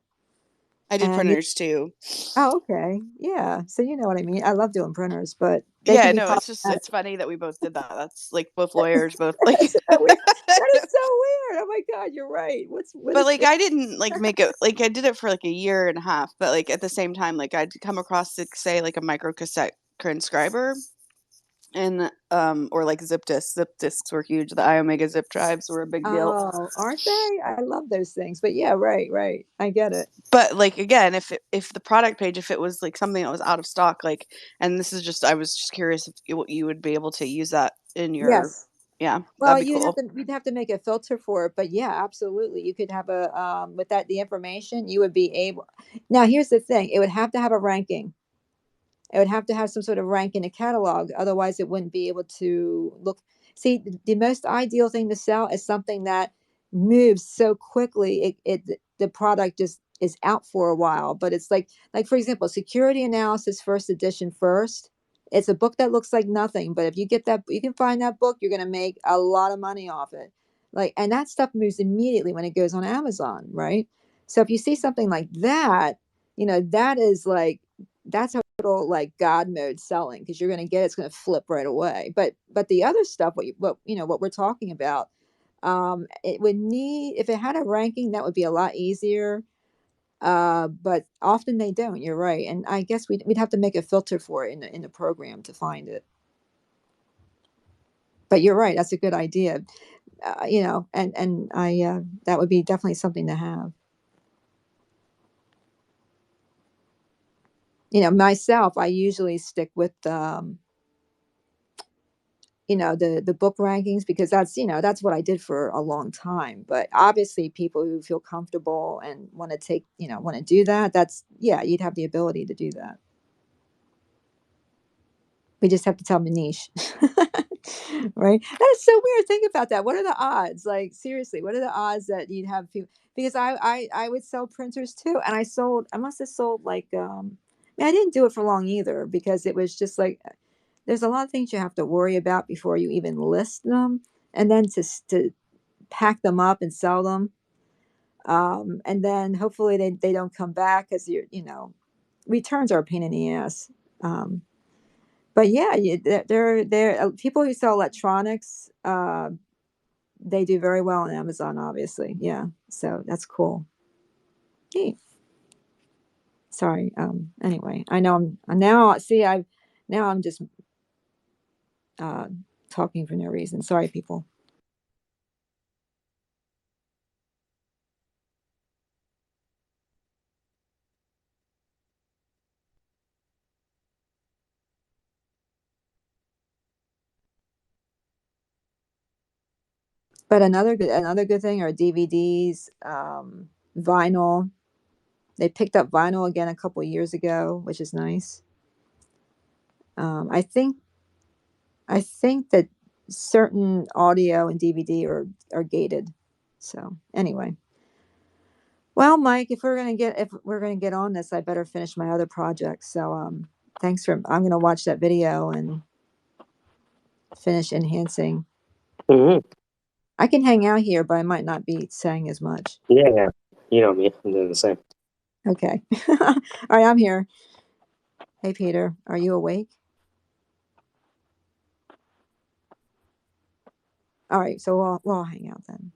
I did printers too. Oh, okay. Yeah. So you know what I mean. I love doing printers, but they yeah, can be no, it's funny that we both did that. That's like both lawyers, both like that is so weird. Oh my God, you're right. But like I didn't like make it like I did it for like a year and a half, but like at the same time, like I'd come across like, say like a micro cassette transcriber and or like zip disks. Zip disks were huge. The iOmega zip drives were a big deal. Oh, aren't they? I love those things. But yeah, right. I get it. But like again, if the product page, if it was like something that was out of stock, like, and this is just I was just curious if you would be able to use that in your Yes. yeah. Well, That'd be cool. you'd have to make a filter for it, but yeah, absolutely. You could have a with that the information, you would be able. Now, here's the thing. It would have to have a ranking. It would have to have some sort of rank in a catalog. Otherwise, it wouldn't be able to look. See, the most ideal thing to sell is something that moves so quickly. The product just is out for a while. But it's like for example, Security Analysis First Edition first. It's a book that looks like nothing, but if you get that, you can find that book, you're going to make a lot of money off it. Like, and that stuff moves immediately when it goes on Amazon, right? So if you see something like that, you know, that is like that's total like God mode selling, because you're going to get it's going to flip right away. But the other stuff, what we're talking about, it would need, if it had a ranking, that would be a lot easier. But often they don't. You're right, and I guess we'd have to make a filter for it in the program to find it. But you're right, that's a good idea. You know, and I that would be definitely something to have. You know, myself, I usually stick with you know, the book rankings, because that's, you know, that's what I did for a long time. But obviously people who feel comfortable and want to take, you know, want to do that, that's, yeah, you'd have the ability to do that. We just have to tell Manish. Right? That is so weird. Think about that. What are the odds? Like, seriously, what are the odds that you'd have people? Because I would sell printers too, and I must have sold like I mean, I didn't do it for long either, because it was just like there's a lot of things you have to worry about before you even list them, and then to pack them up and sell them, and then hopefully they don't come back, because you know, returns are a pain in the ass. But yeah, they're people who sell electronics. They do very well on Amazon, obviously. Yeah, so that's cool. Neat. Sorry. Anyway, I know I'm now. See, I'm just talking for no reason. Sorry, people. But another good thing are DVDs, vinyl. They picked up vinyl again a couple years ago, which is nice. I think that certain audio and DVD are gated. So anyway, well, Mike, if we're gonna get on this, I better finish my other projects. So thanks for. I'm gonna watch that video and finish enhancing. Mm-hmm. I can hang out here, but I might not be saying as much. Yeah. You know me. I'm doing the same. Okay. All right, I'm here. Hey, Peter, are you awake? All right, so we'll hang out then.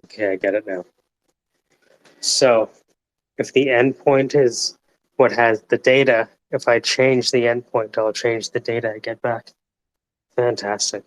Okay, I get it now. So if the endpoint is what has the data, if I change the endpoint, I'll change the data I get back. Fantastic.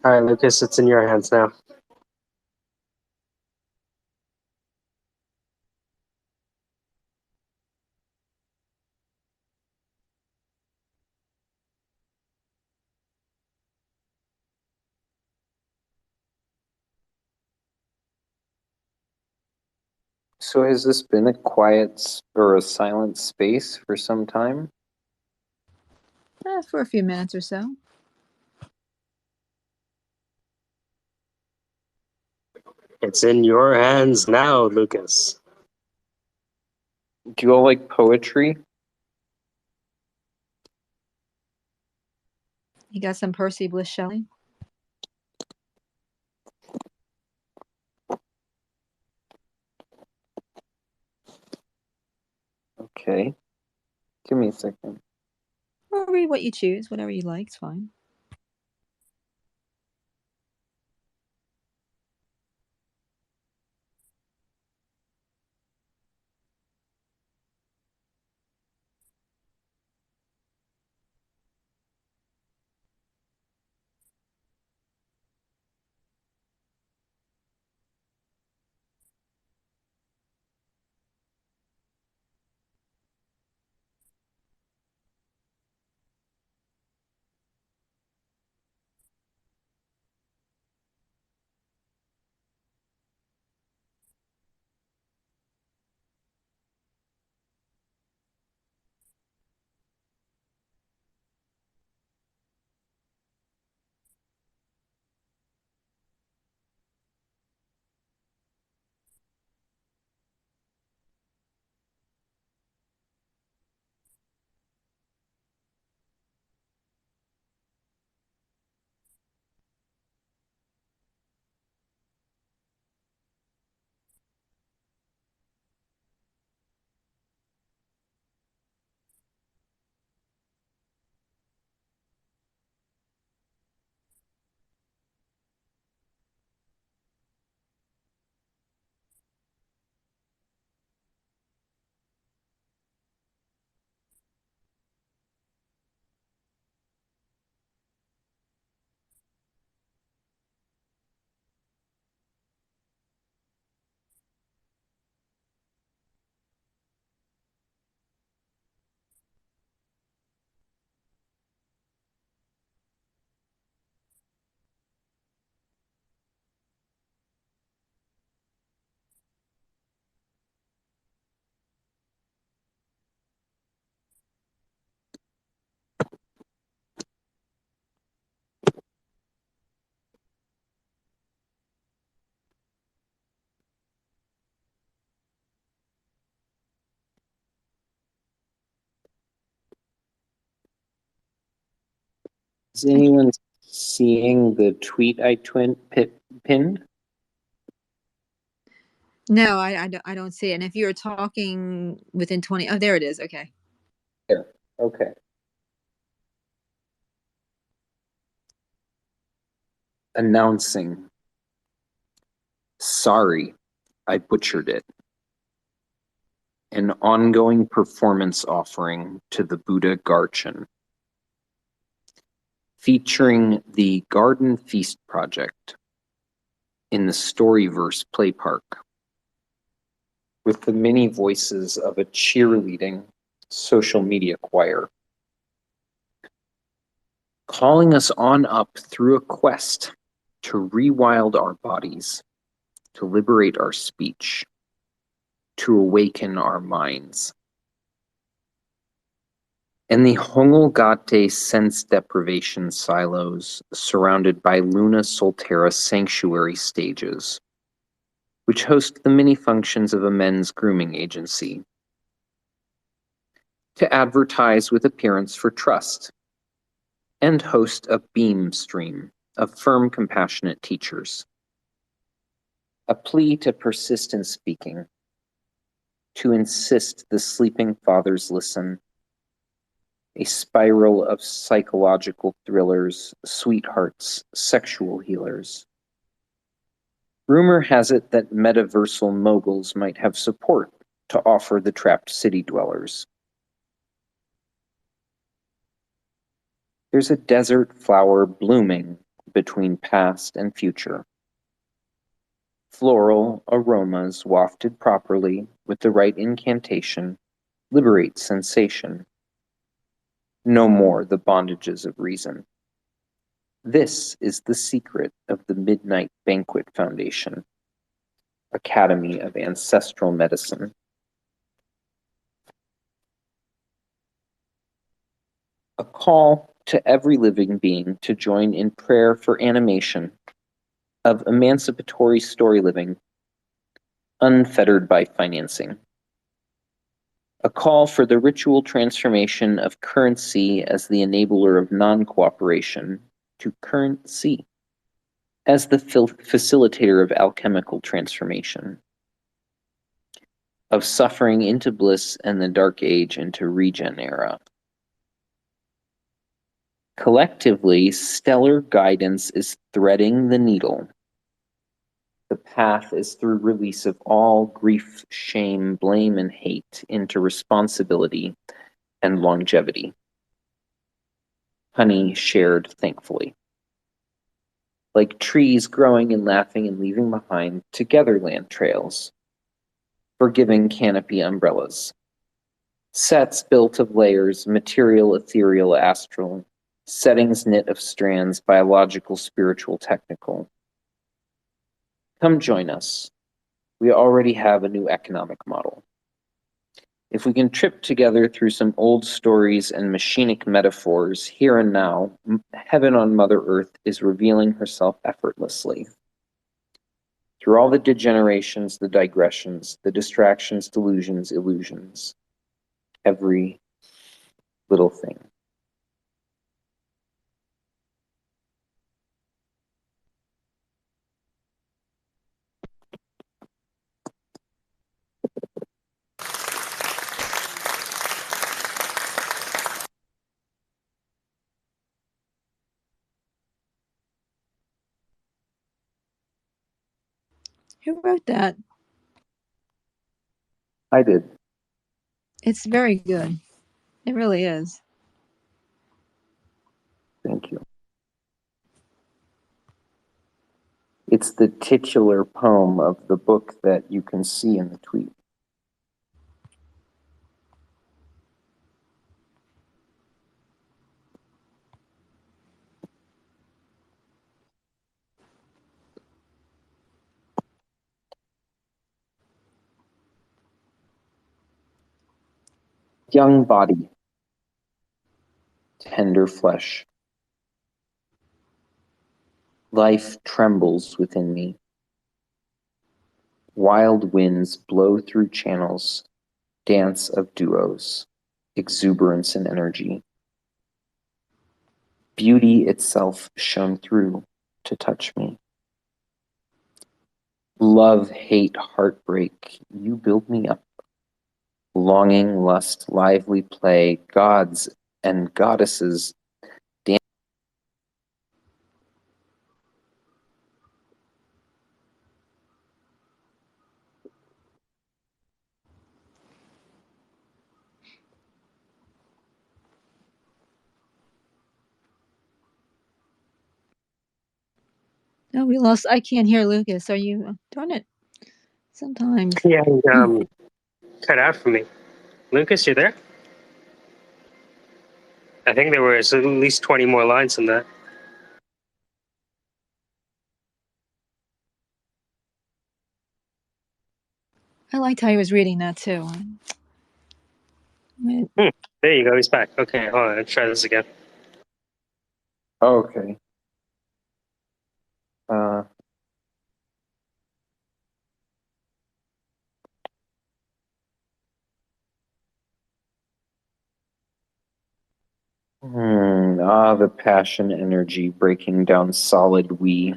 All right, Lucas, it's in your hands now. So has this been a quiet or a silent space for some time? For a few minutes or so. It's in your hands now, Lucas. Do you all like poetry? You got some Percy Bliss Shelley? Okay. Give me a second. Or read what you choose, whatever you like, it's fine. Is anyone seeing the tweet I pinned? No, I don't see it. And if you're talking within 20, oh, there it is. Okay. There. Okay. Announcing. Sorry, I butchered it. An ongoing performance offering to the Buddha Garchen, featuring the Garden Feast Project in the Storyverse Play Park, with the many voices of a cheerleading social media choir, calling us on up through a quest to rewild our bodies, to liberate our speech, to awaken our minds. And the Hongolgate sense deprivation silos surrounded by Luna Solterra sanctuary stages, which host the many functions of a men's grooming agency, to advertise with appearance for trust, and host a beam stream of firm, compassionate teachers. A plea to persist in speaking, to insist the sleeping fathers listen, a spiral of psychological thrillers, sweethearts, sexual healers. Rumor has it that metaversal moguls might have support to offer the trapped city dwellers. There's a desert flower blooming between past and future. Floral aromas wafted properly with the right incantation liberate sensation. No more the bondages of reason. This is the secret of the Midnight Banquet Foundation, Academy of Ancestral Medicine. A call to every living being to join in prayer for animation of emancipatory story living, unfettered by financing. A call for the ritual transformation of currency as the enabler of non-cooperation to currency as the facilitator of alchemical transformation, of suffering into bliss and the dark age into regen era. Collectively, stellar guidance is threading the needle. The path is through release of all grief, shame, blame, and hate into responsibility and longevity. Honey shared thankfully. Like trees growing and laughing and leaving behind together land trails. Forgiving canopy umbrellas. Sets built of layers, material, ethereal, astral. Settings knit of strands, biological, spiritual, technical. Come join us. We already have a new economic model. If we can trip together through some old stories and machinic metaphors, here and now, heaven on Mother Earth is revealing herself effortlessly. Through all the degenerations, the digressions, the distractions, delusions, illusions, every little thing. Who wrote that? I did. It's very good. It really is. Thank you. It's the titular poem of the book that you can see in the tweet. Young body, tender flesh. Life trembles within me. Wild winds blow through channels, dance of duos, exuberance and energy. Beauty itself shone through to touch me. Love, hate, heartbreak, you build me up. Longing, lust, lively play, gods and goddesses dance. Oh, we lost. I can't hear Lucas. Are you? Darn it. Sometimes. Yeah, cut out for me. Lucas, you there? I think there was at least 20 more lines than that. I liked how he was reading that too. There you go. He's back. Okay, hold on. Let's try this again. Okay. The passion energy breaking down solid we.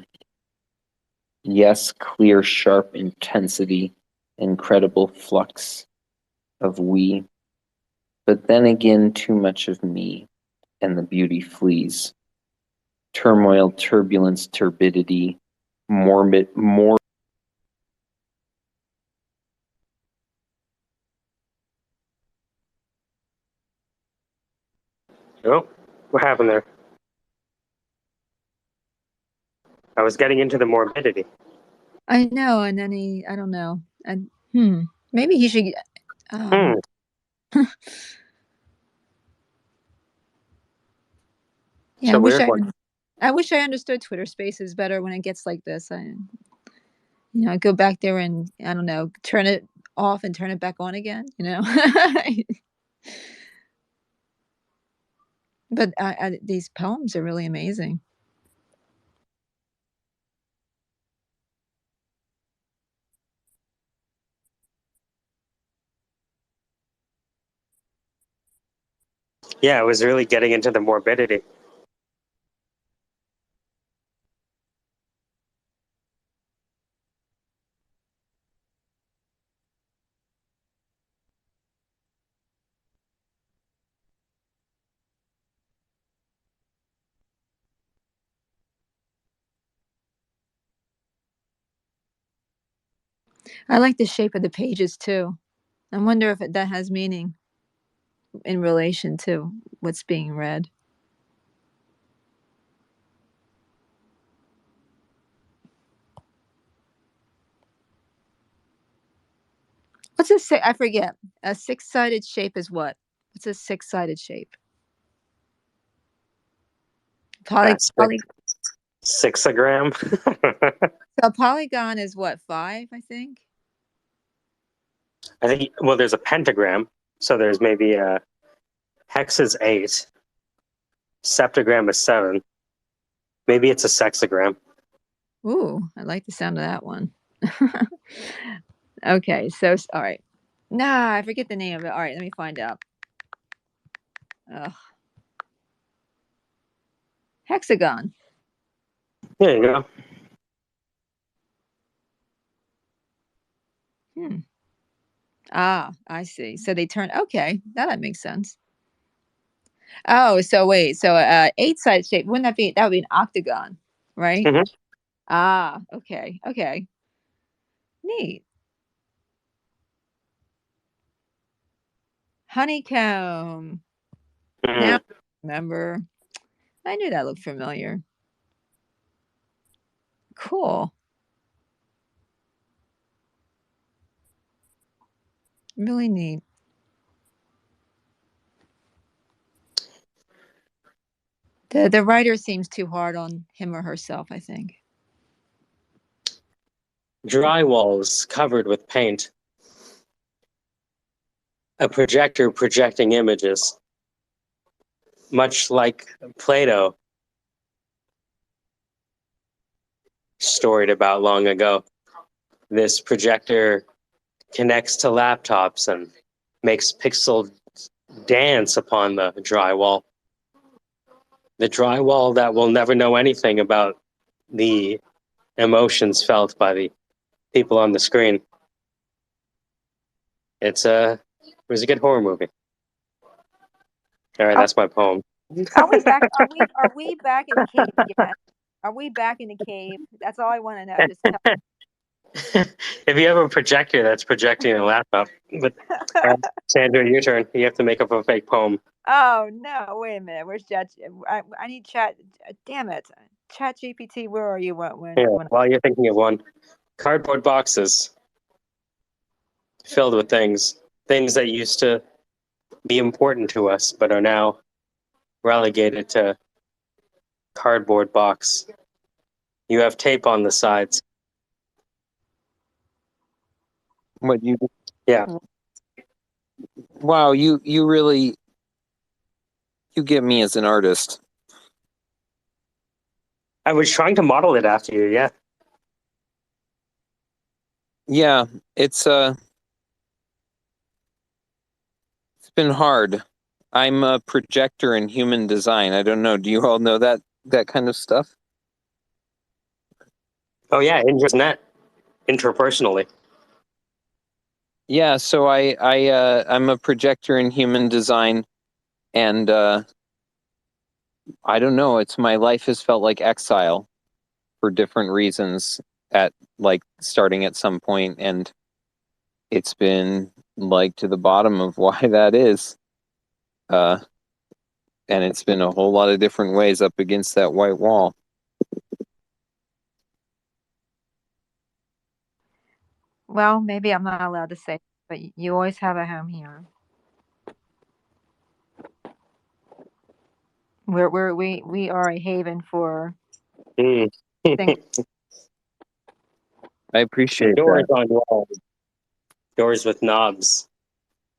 Yes, clear, sharp intensity, incredible flux of we. But then again, too much of me, and the beauty flees. Turmoil, turbulence, turbidity, morbid. Oh, what happened there? I was getting into the morbidity. I know, and then I don't know. And maybe he should. Yeah, So weird one. I wish I understood Twitter Spaces better when it gets like this. I go back there and I don't know, turn it off and turn it back on again. But these poems are really amazing. Yeah, I was really getting into the morbidity. I like the shape of the pages too. I wonder if that has meaning in relation to what's being read. What's I forget. A six-sided shape is what? What's a six-sided shape? Sixagram. So a polygon is what, 5, I think? I think, well, there's a pentagram. So there's maybe a hex is 8. Septagram is 7. Maybe it's a sexagram. Ooh, I like the sound of that one. Okay, so, all right. Nah, I forget the name of it. All right, let me find out. Ugh. Hexagon. There you go. Ah, I see. So they turn, okay, now that makes sense. Oh, so wait, so 8-sided shape, wouldn't that would be an octagon, right? Mm-hmm. Ah, okay, neat. Honeycomb. Now I remember. I knew that looked familiar. Cool. Really neat. The writer seems too hard on him or herself, I think. Drywalls covered with paint. A projector projecting images. Much like Plato storied about long ago. This projector connects to laptops and makes pixels dance upon the drywall. The drywall that will never know anything about the emotions felt by the people on the screen. It was a good horror movie. All right, that's my poem. Are we back? Are we back in the cave again? Are we back in the cave? That's all I want to know. Just If you have a projector that's projecting a laptop, but Sandra, your turn. You have to make up a fake poem. Oh no! Wait a minute. Where's Chat? I need Chat. Damn it! Chat GPT. Where are you? While you're thinking of one, cardboard boxes filled with things that used to be important to us, but are now relegated to cardboard box. You have tape on the sides. What you? Yeah. Wow, you really get me as an artist. I was trying to model it after you. Yeah. Yeah, it's been hard. I'm a projector in human design. I don't know. Do you all know that kind of stuff? Oh yeah, interpersonally. Yeah, so I'm a projector in human design, and I don't know. It's my life has felt like exile for different reasons at starting at some point, and it's been to the bottom of why that is. And it's been a whole lot of different ways up against that white wall. Well, maybe I'm not allowed to say, but you always have a home here. We are a haven for Mm. things. I appreciate Doors that. on walls. Doors with knobs.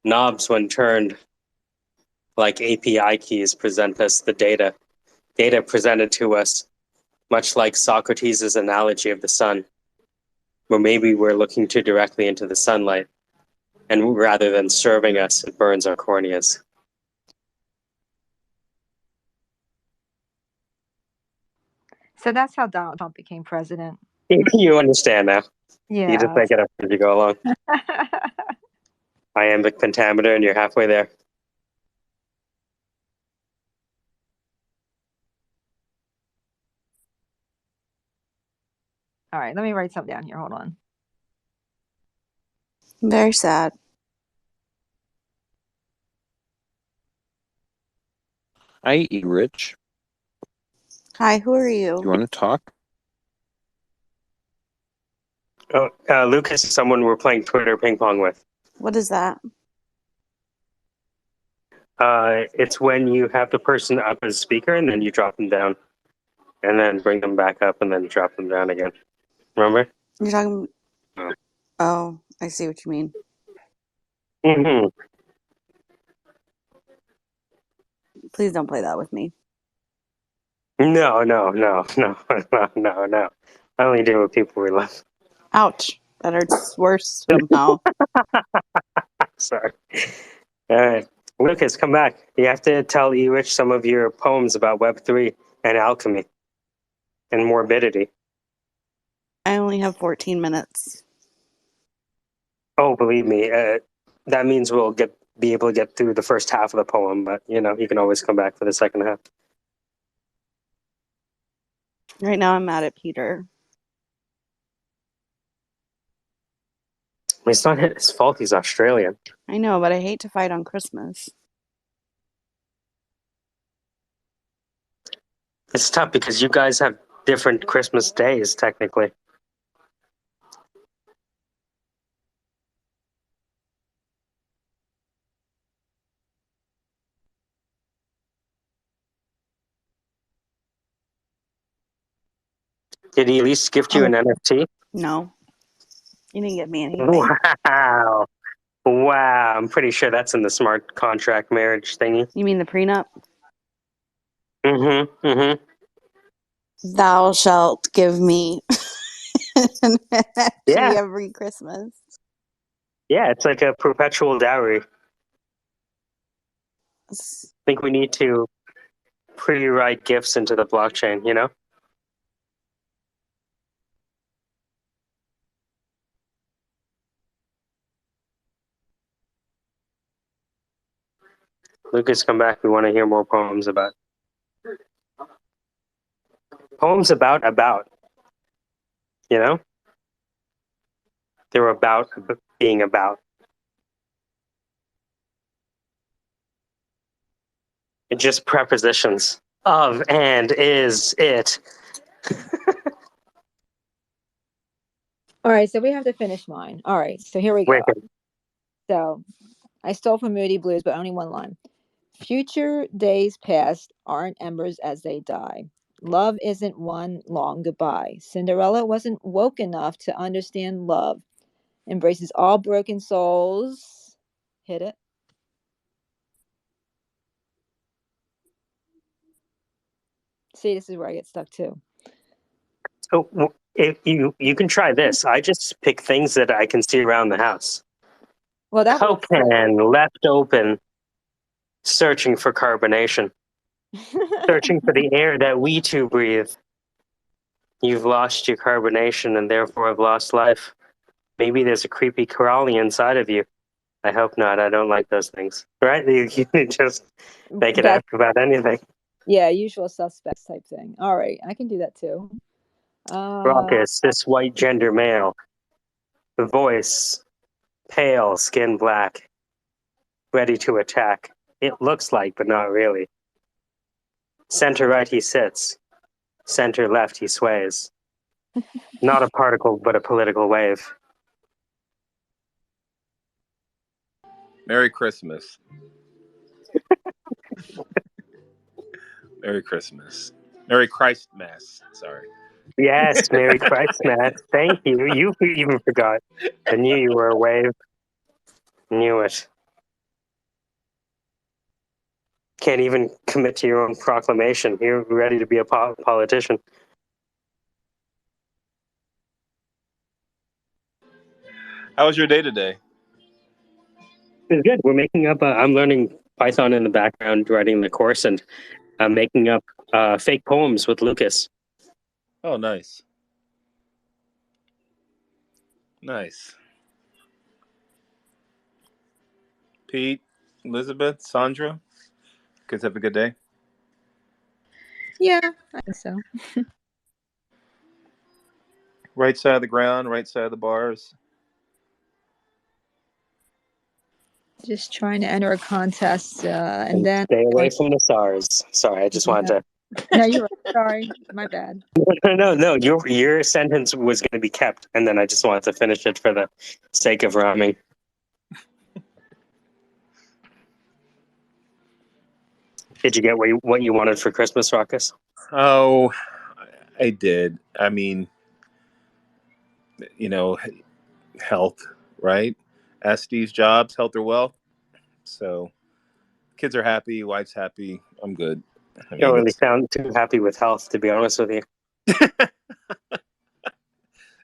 Knobs, when turned like API keys, present us the data. Data presented to us, much like Socrates' analogy of the sun, where maybe we're looking too directly into the sunlight, and rather than serving us, it burns our corneas. So that's how Donald Trump became president. You understand now. You just Yeah. make it up as you go along. Iambic pentameter, and you're halfway there. All right, let me write something down here. Hold on. Very sad. Hi, E. Rich. Hi, who are Do you you? want to talk? Oh, Lucas is someone we're playing Twitter ping pong with. What is that? It's when you have the person up as speaker and then you drop them down, and then bring them back up and then drop them down again. Remember? You're talking. Oh, I see what you mean. Mm-hmm. Please don't play that with me. No. I only do it with people we love. Ouch. That hurts worse somehow. Sorry. All right. Lucas, come back. You have to tell E-Rich some of your poems about Web3 and alchemy and morbidity. I only have 14 minutes. Oh, believe me, that means we'll be able to get through the first half of the poem, but you can always come back for the second half. Right now I'm mad at Peter. It's not his fault. He's Australian. I know, but I hate to fight on Christmas. It's tough because you guys have different Christmas days, technically. Did he at least gift you an NFT? No. You didn't get me anything. Wow. Wow. I'm pretty sure that's in the smart contract marriage thingy. You mean the prenup? Mm-hmm. Mm-hmm. Thou shalt give me an NFT Yeah. every Christmas. Yeah, it's like a perpetual dowry. I think we need to pre-write gifts into the blockchain, Lucas, come back. We want to hear more poems about. Poems about. They're about being about. It's just prepositions. Of and is it. All right, so we have to finish mine. All right, so here we go. Wicked. So I stole from Moody Blues, but only one line. Future days past aren't embers as they die. Love isn't one long goodbye. Cinderella wasn't woke enough to understand love. Embraces all broken souls. Hit it. See, this is where I get stuck too. So if you can try this. I just pick things that I can see around the house. Well, that Coke can left open, searching for carbonation, searching for the air that we two breathe. You've lost your carbonation and therefore have lost life. Maybe there's a creepy crawly inside of you. I hope not. I don't like those things. Right? You can just make it up about anything. Yeah, usual suspects type thing. All right, I can do that too. Raucous, this white gender male. The voice, pale, skin black, ready to attack. It looks like, but not really. Center right he sits. Center left he sways. Not a particle, but a political wave. Merry Christmas. Merry Christmas. Merry Christmas. Sorry. Yes, Merry Christmas. Thank you. You even forgot. I knew you were a wave. Knew it. Can't even commit to your own proclamation. You're ready to be a politician. How was your day today? It's good. We're making up. I'm learning Python in the background, writing the course, and I'm making up fake poems with Lucas. Oh, nice. Nice. Pete, Elizabeth, Sandra, kids have a good day? Yeah, I think so. Right side of the ground, right side of the bars. Just trying to enter a contest, and then Stay away from the SARS. Sorry, I just wanted to. No, you're right. Sorry, my bad. No. Your sentence was going to be kept, and then I just wanted to finish it for the sake of rhyming. Did you get what you wanted for Christmas, Ruckus? Oh, I did. I mean, you know, health, right? As Steve's Jobs, health or wealth. So kids are happy, wife's happy. I'm good. I You don't mean, really sound too happy with health, to be honest with you.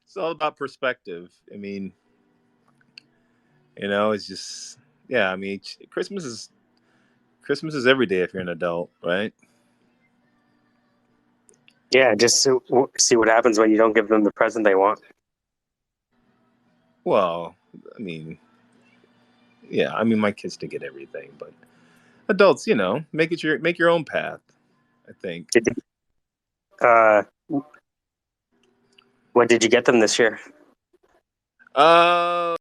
it's all about perspective. I mean, it's just, yeah. I mean, Christmas is every day if you're an adult, right? Yeah, just see what happens when you don't give them the present they want. Well, I mean, yeah. I mean, my kids did get everything, but adults, make your own path. I think. What did you get them this year? I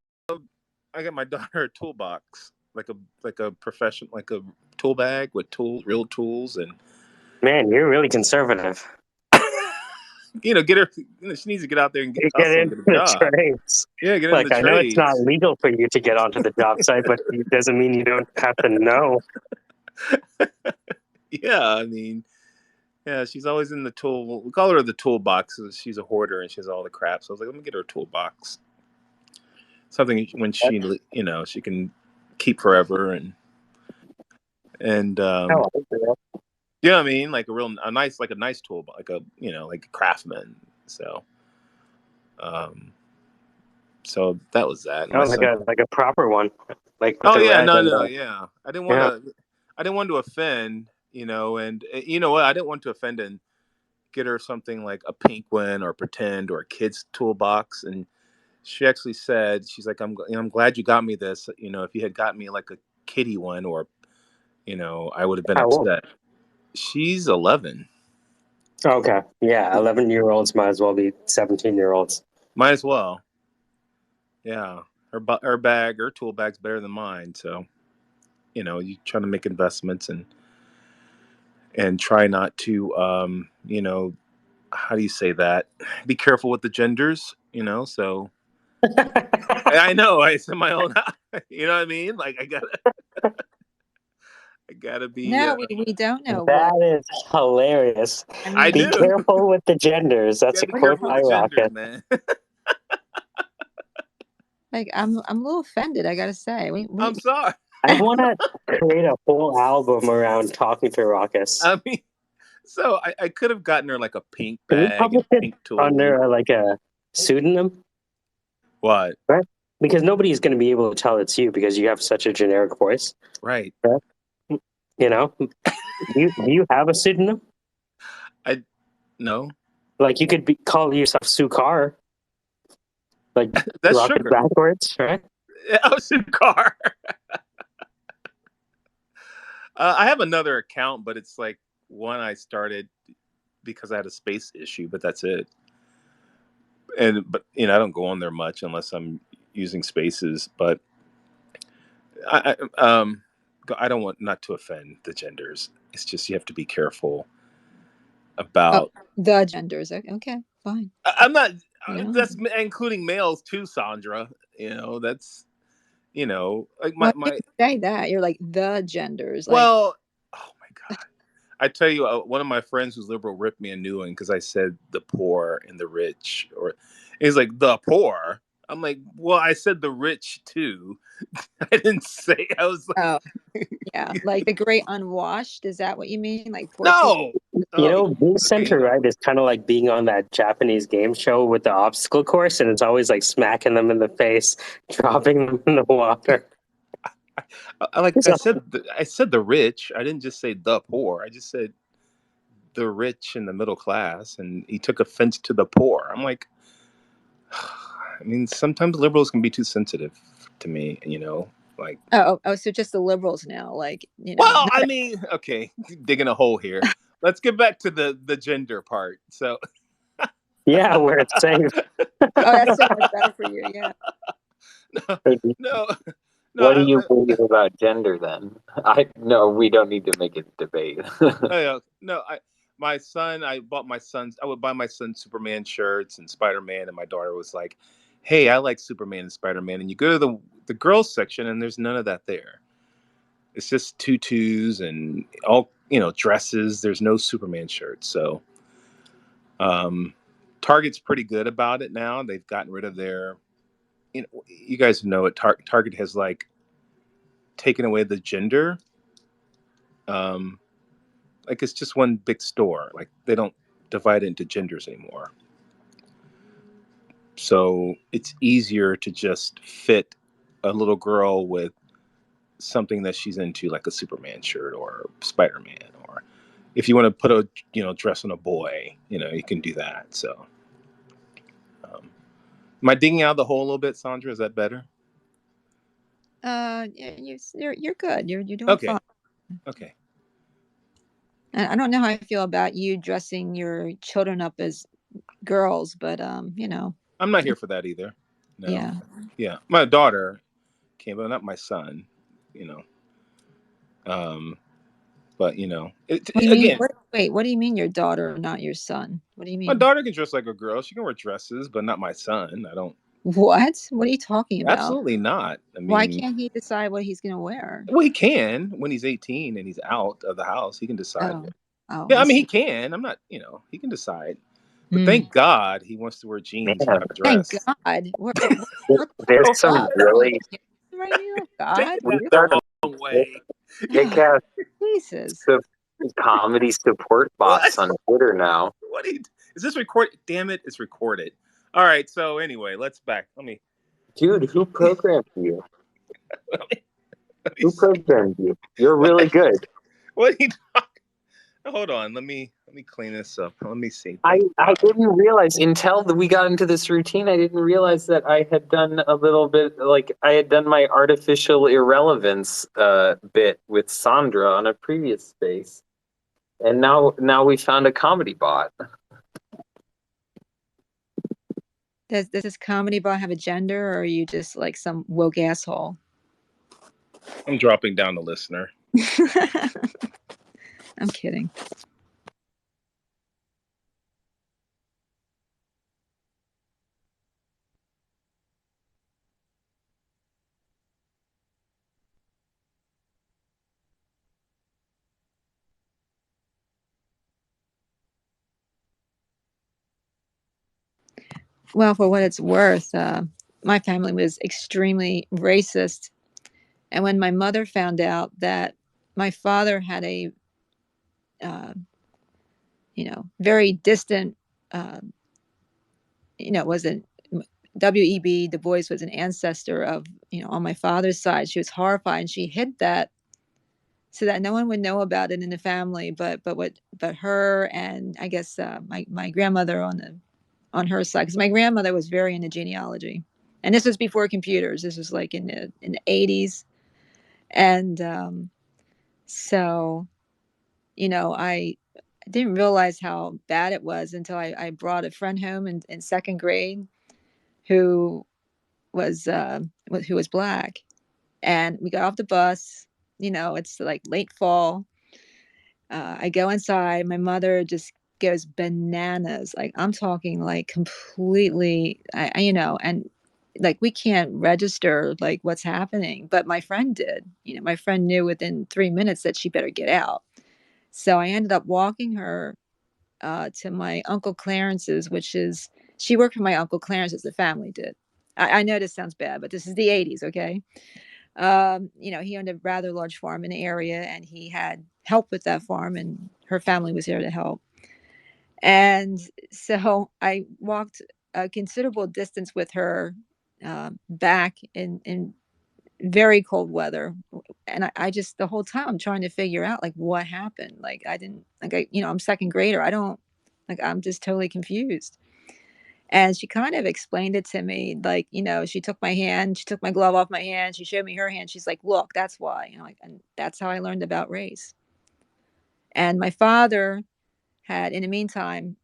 got my daughter a toolbox, like a professional, like a tool bag with real tools, and Man, you're really conservative. get her. She needs to get out there and You get hustle and into get a the job. trades. Yeah, get in Like, the I know it's trades. not legal for you to get onto the job site, but it doesn't mean you don't have to know. Yeah, I mean, yeah, she's always in the tool. We call her the toolbox. She's a hoarder and she has all the crap. So I was like, let me get her a toolbox. Something when she can keep forever and yeah, I mean, like a nice tool, like a craftsman. So, that was that. Oh, like a proper one, like with Oh the yeah, red and no, yeah. I didn't want to offend, and you know what? I didn't want to offend and get her something like a pink one or pretend or a kid's toolbox. And she actually said, she's like, I'm glad you got me this. If you had got me like a kitty one or, I would have been How old? upset. She's 11. Okay, yeah, 11-year-olds might as well be 17-year-olds. Might as well. Yeah, her tool bag's better than mine. So, you try to make investments and try not to, how do you say that? Be careful with the genders, so. I know, I said my own, you know what I mean? Like, I gotta be. No, we don't know That what. is hilarious. I Be do. careful with the genders. That's a Be quote careful by with the genders, Rocket. man. Like, I'm a little offended. I gotta say. I'm sorry. I want to create a whole album around talking to Ruckus. I mean, so I could have gotten her like a pink Can we bag publish and it pink tool. under like a pseudonym? What? Right? Because nobody's going to be able to tell it's you because you have such a generic voice. Right. Right? Do you have a pseudonym? No. Like you could call yourself Sukar. Like that's Rocket sugar backwards, right? Oh, Sukar. I have another account, but it's like one I started because I had a space issue, but that's it. But I don't go on there much unless I'm using spaces. But I don't want not to offend the genders. It's just you have to be careful about the genders. Okay, fine. I'm not. That's including males too, Sandra. That's you know, like Well, you my can say that. You're like the genders. Like, well, oh my God. I tell you, one of my friends who's liberal ripped me a new one because I said the poor and the rich, or he's like the poor. I'm like, well, I said the rich too. I didn't say. I was like, oh, yeah, like the great unwashed. Is that what you mean? Like poor people? no. You Oh, know, being okay. center right is kind of like being on that Japanese game show with the obstacle course, and it's always like smacking them in the face, dropping them in the water. I said the rich. I didn't just say the poor. I just said the rich and the middle class, and he took offense to the poor. I'm like, I mean, sometimes liberals can be too sensitive to me, you know, like. Oh, so just the liberals now, like, you know. Well, I mean, okay, digging a hole here. Let's get back to the gender part. So, Yeah, where it's safe. Oh, that's so much better for you. Yeah. no, What do no. you believe about gender then? No, we don't need to make it a debate. No, my son, I would buy my son Superman shirts and Spider-Man, and my daughter was like, "Hey, I like Superman and Spider-Man." And you go to the girls section, and there's none of that there. It's just tutus and all, you know, dresses. There's no Superman shirts. So, Target's pretty good about it now. They've gotten rid of their, you know, you guys know it. Target has like taken away the gender. Like it's just one big store. Like they don't divide it into genders anymore. So it's easier to just fit a little girl with something that she's into, like a Superman shirt or Spider-Man, or if you want to put a, you know, dress on a boy, you know, you can do that. So, am I digging out the hole a little bit, Sandra? Is that better? Yeah, you're good. You're doing Okay. fine. Okay. I don't know how I feel about you dressing your children up as girls, but you know. I'm not here for that either. No. Yeah. Yeah. My daughter came, but not my son, you know. But you know, What do you again, mean? Wait, what do you mean your daughter, not your son? What do you my mean? daughter can dress like a girl. She can wear dresses, but not my son. I don't. What? What are you talking about? Absolutely not. I mean, why can't he decide what he's gonna wear? well, he can when he's 18 and he's out of the house. He can decide. Oh, Yeah, I I mean, he see. can. I'm not. You know, he can decide. But thank God he wants to wear jeans and Man, not a Thank dress. God. there's Oh some God! really Right now, Take God. that we the started wrong way. They have Jesus. comedy support bots What? on Twitter now. What? Is this recorded? Damn it! It's recorded. All right. So anyway, let's back. Let me. Dude, who programmed you? Let me Who programmed you? You're what? really good. What are you talking? Hold on. Let me clean this up. Let me see. I didn't realize until we got into this routine, I didn't realize that I had done a little bit, like I had done my artificial irrelevance bit with Sandra on a previous space. And now we found a comedy bot. Does this comedy bot have a gender, or are you just like some woke asshole? I'm dropping down the listener. I'm kidding. Well, for what it's worth, my family was extremely racist. And when my mother found out that my father had a, very distant, uh, was W.E.B. Du Bois was an ancestor of, on my father's side, she was horrified and she hid that so that no one would know about it in the family, but her and I guess my grandmother on her side, because my grandmother was very into genealogy, and this was before computers. This was like in the 80s, and so I didn't realize how bad it was until I brought a friend home in second grade who was black, and we got off the bus. It's like late fall. I go inside. My mother just goes bananas. Like I'm talking like completely, and like we can't register like what's happening. But my friend did. My friend knew within 3 minutes that she better get out. So I ended up walking her to my Uncle Clarence's, she worked for my Uncle Clarence's, the family did. I know this sounds bad, but this is the 80s, okay? He owned a rather large farm in the area, and he had help with that farm, and her family was there to help. And so I walked a considerable distance with her back in very cold weather. And I just, the whole time I'm trying to figure out like what happened. Like I didn't, like I'm second grader. I'm just totally confused. And she kind of explained it to me, like, she took my hand, she took my glove off my hand, she showed me her hand. She's like, look, that's why. And that's how I learned about race. And my father had, in the meantime,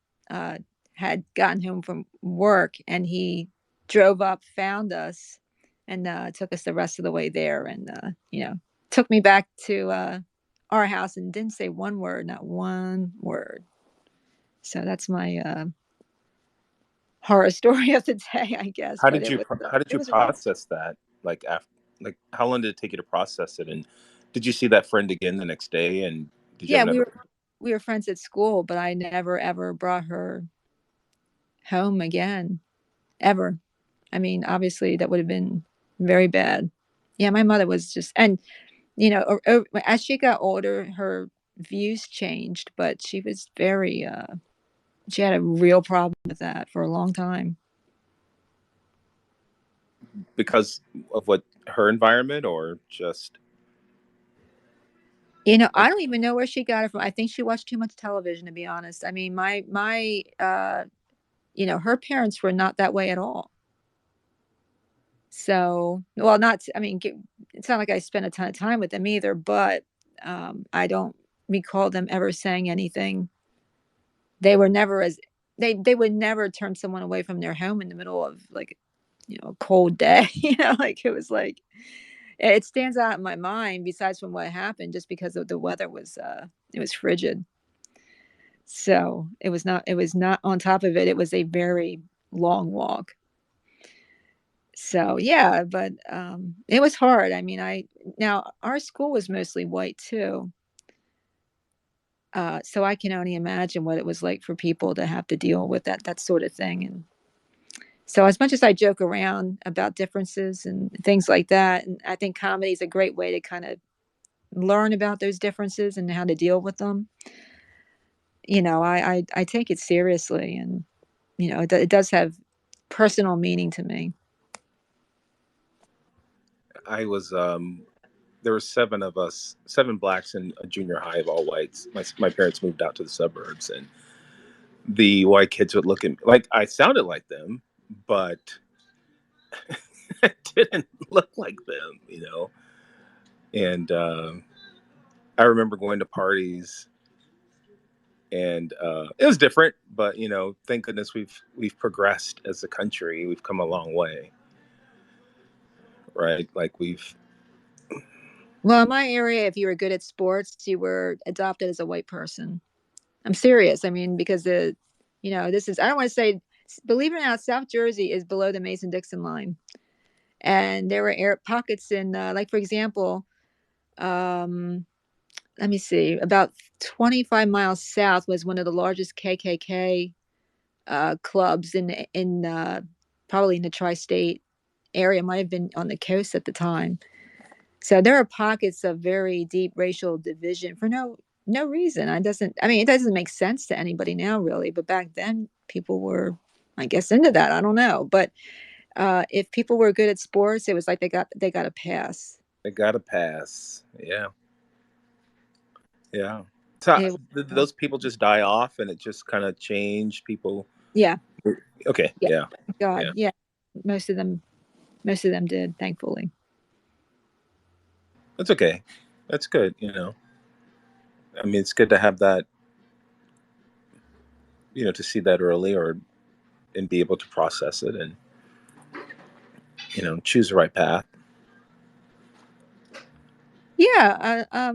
had gotten home from work, and he drove up, found us, and took us the rest of the way there, and took me back to our house and didn't say one word, not one word. So that's my horror story of the day, I guess. How But did you it was rough. process that? Like after, like how long did it take you to process it? And did you see that friend again the next day? And did you Yeah, have another? we were friends at school, but I never ever brought her home again, ever. I mean, obviously that would have been very bad. Yeah, my mother was just, and as she got older, her views changed, but she was very, she had a real problem with that for a long time. Because of what, her environment, or just? I don't even know where she got it from. I think she watched too much television, to be honest. I mean, my her parents were not that way at all. So, well, I mean, it's not like I spent a ton of time with them either, but I don't recall them ever saying anything. They were never they would never turn someone away from their home in the middle of like, a cold day. Like it was like, it stands out in my mind besides from what happened, just because of the weather was it was frigid. So it was not on top of it. It was a very long walk. So yeah, but it was hard. I mean, now our school was mostly white too. So I can only imagine what it was like for people to have to deal with that sort of thing. And so as much as I joke around about differences and things like that, and I think comedy is a great way to kind of learn about those differences and how to deal with them. I take it seriously, and it does have personal meaning to me. I was there were seven of us, seven blacks in a junior high of all whites. My parents moved out to the suburbs, and the white kids would look at me like I sounded like them, but I didn't look like them. And I remember going to parties, and it was different, but thank goodness we've progressed as a country. We've come a long way, right? Like Well, in my area, if you were good at sports, you were adopted as a white person. I'm serious. I mean, because this is, I don't want to say, believe it or not, South Jersey is below the Mason-Dixon line. And there were air pockets in, like, for example, let me see, about 25 miles south was one of the largest KKK clubs in probably in the tri-state area. It might have been on the coast at the time. So there are pockets of very deep racial division for no reason. It doesn't make sense to anybody now, really. But back then, people were, I guess, into that. I don't know. But if people were good at sports, it was like they got a pass. They got a pass. Yeah. Yeah. So did those people just die off, and it just kind of changed people? Yeah. Okay. Yeah. God. Yeah. Most of them did, thankfully. That's okay. That's good. I mean, it's good to have that, to see that early, and be able to process it, and, choose the right path. Yeah. I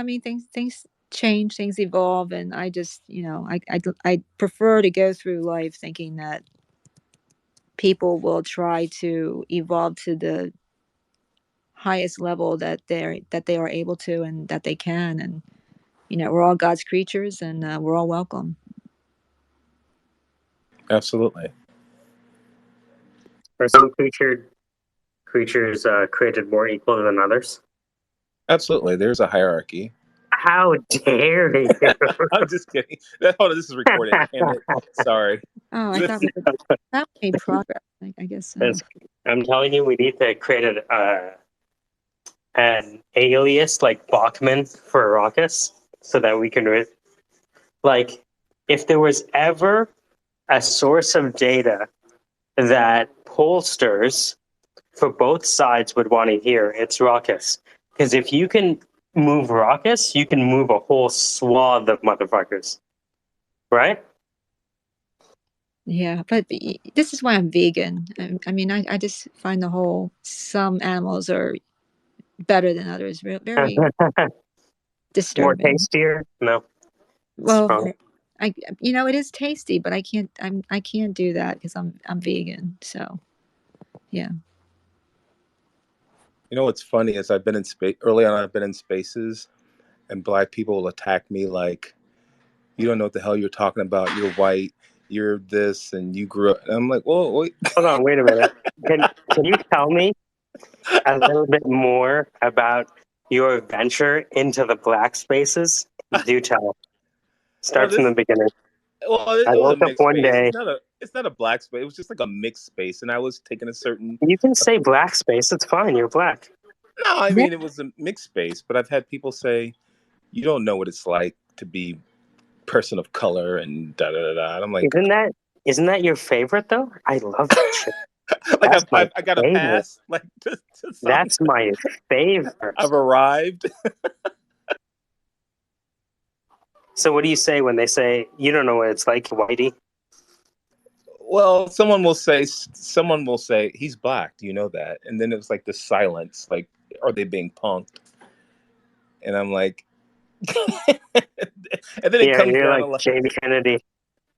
mean, things change, things evolve, and I just, I prefer to go through life thinking that people will try to evolve to the highest level that they are able to and that they can. And we're all God's creatures, and we're all welcome. Absolutely. Are some creatures created more equal than others? Absolutely. There's a hierarchy. How dare you? I'm just kidding. Hold on, this is recorded. Damn it. Sorry. Oh, I thought we made progress. I guess. I'm telling you, we need to create an alias like Bachman for Arrakis, so that we can like, if there was ever a source of data that pollsters for both sides would want to hear, it's Arrakis. Because if you can move Arrakis, you can move a whole swath of motherfuckers, right? Yeah, but this is why I'm vegan. I mean, I just find some animals are better than others. Very More disturbing. tastier? No. Well, it is tasty, but I can't do that because I'm vegan. So, yeah. You know what's funny is I've been in space early on. I've been in spaces, and Black people will attack me like, "You don't know what the hell you're talking about. You're white. You're this, and you grew up." And I'm like, "Well, wait." Hold on, wait a minute. Can you tell me a little bit more about your venture into the Black spaces? Do tell. Start from the beginning. Well, I it was a woke up mixed one space. day. It's not a black space. It was just like a mixed space, and I was taking a certain. You can say black space. It's fine. You're black. No, I mean it was a mixed space, but I've had people say, "You don't know what it's like to be person of color," and da da da da. And I'm like, Isn't that your favorite though? I love that shit. like That's my I got a favorite. pass, like to That's my favorite. I've arrived. So what do you say when they say you don't know what it's like, Whitey? Well, someone will say he's black. Do you know that? And then it was like the silence, like, are they being punked? And I'm like, and then it comes You're down like to like, Jamie Kennedy.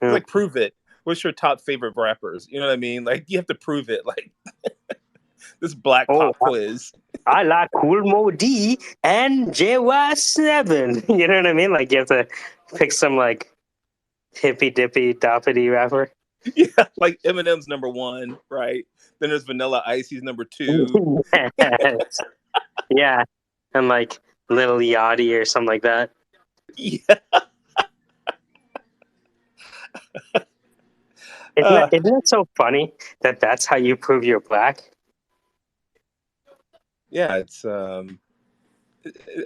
it's like, prove it. What's your top favorite rappers? You know what I mean? Like, you have to prove it. Like this black pop quiz. I like Cool Mo D and JY7. You know what I mean? Like you have to pick some like hippy dippy doppity rapper. Yeah, like Eminem's number 1, right? Then there's Vanilla Ice, he's number 2. Yes. Yeah. And like Lil Yachty or something like that. Yeah. Isn't it so funny that that's how you prove you're black? Yeah, it's I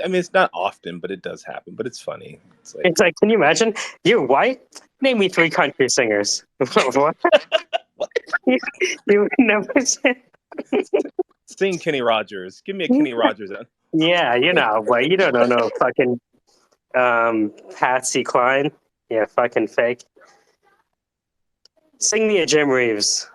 mean, it's not often, but it does happen. But it's funny. It's like, can you imagine? You're white? Name me 3 country singers. What? You would never say. Sing Kenny Rogers. Give me a Kenny Rogers. Yeah, but you don't know no fucking Patsy Cline. Yeah, fucking fake. Sing me a Jim Reeves.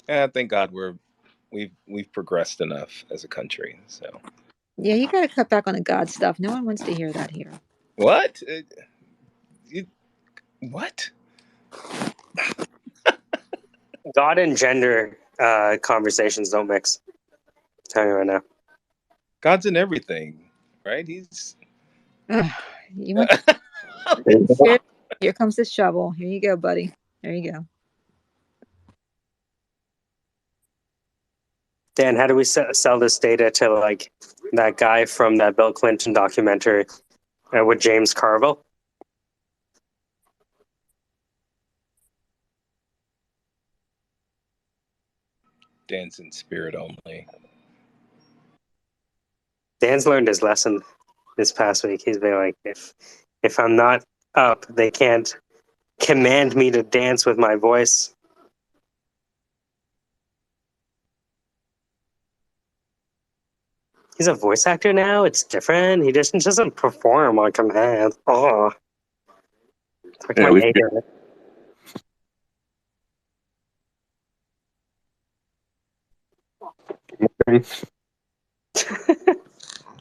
Yeah, thank God we've progressed enough as a country. So yeah, you got to cut back on the God stuff. No one wants to hear that here. What? What? God and gender conversations don't mix. I'm telling you right now. God's in everything, right? He's. You want Here comes the shovel. Here you go, buddy. There you go. Dan, how do we sell this data to like that guy from that Bill Clinton documentary with James Carville? Dance in spirit only. Dan's learned his lesson this past week. He's been like, if I'm not up, they can't command me to dance with my voice. He's a voice actor now. It's different. He just doesn't perform on command. Oh, Yeah, my ego.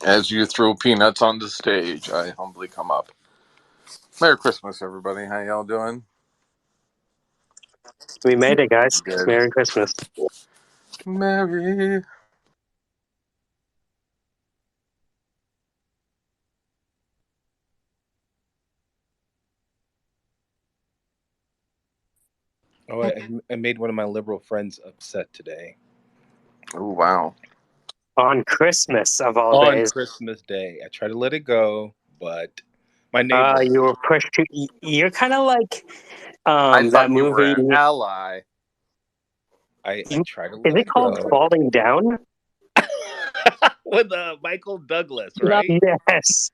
As you throw peanuts on the stage, I humbly come up. Merry Christmas, everybody. How y'all doing? We made it, guys. Good. Merry Christmas. Merry. Oh, I made one of my liberal friends upset today. Oh, wow. On Christmas of all On days. Christmas Day. I tried to let it go, but my neighbor. You were pushed to. You're kind of like I that thought you movie. were an ally. I tried to Is let it it called go. Falling Down? With Michael Douglas, right? Yes,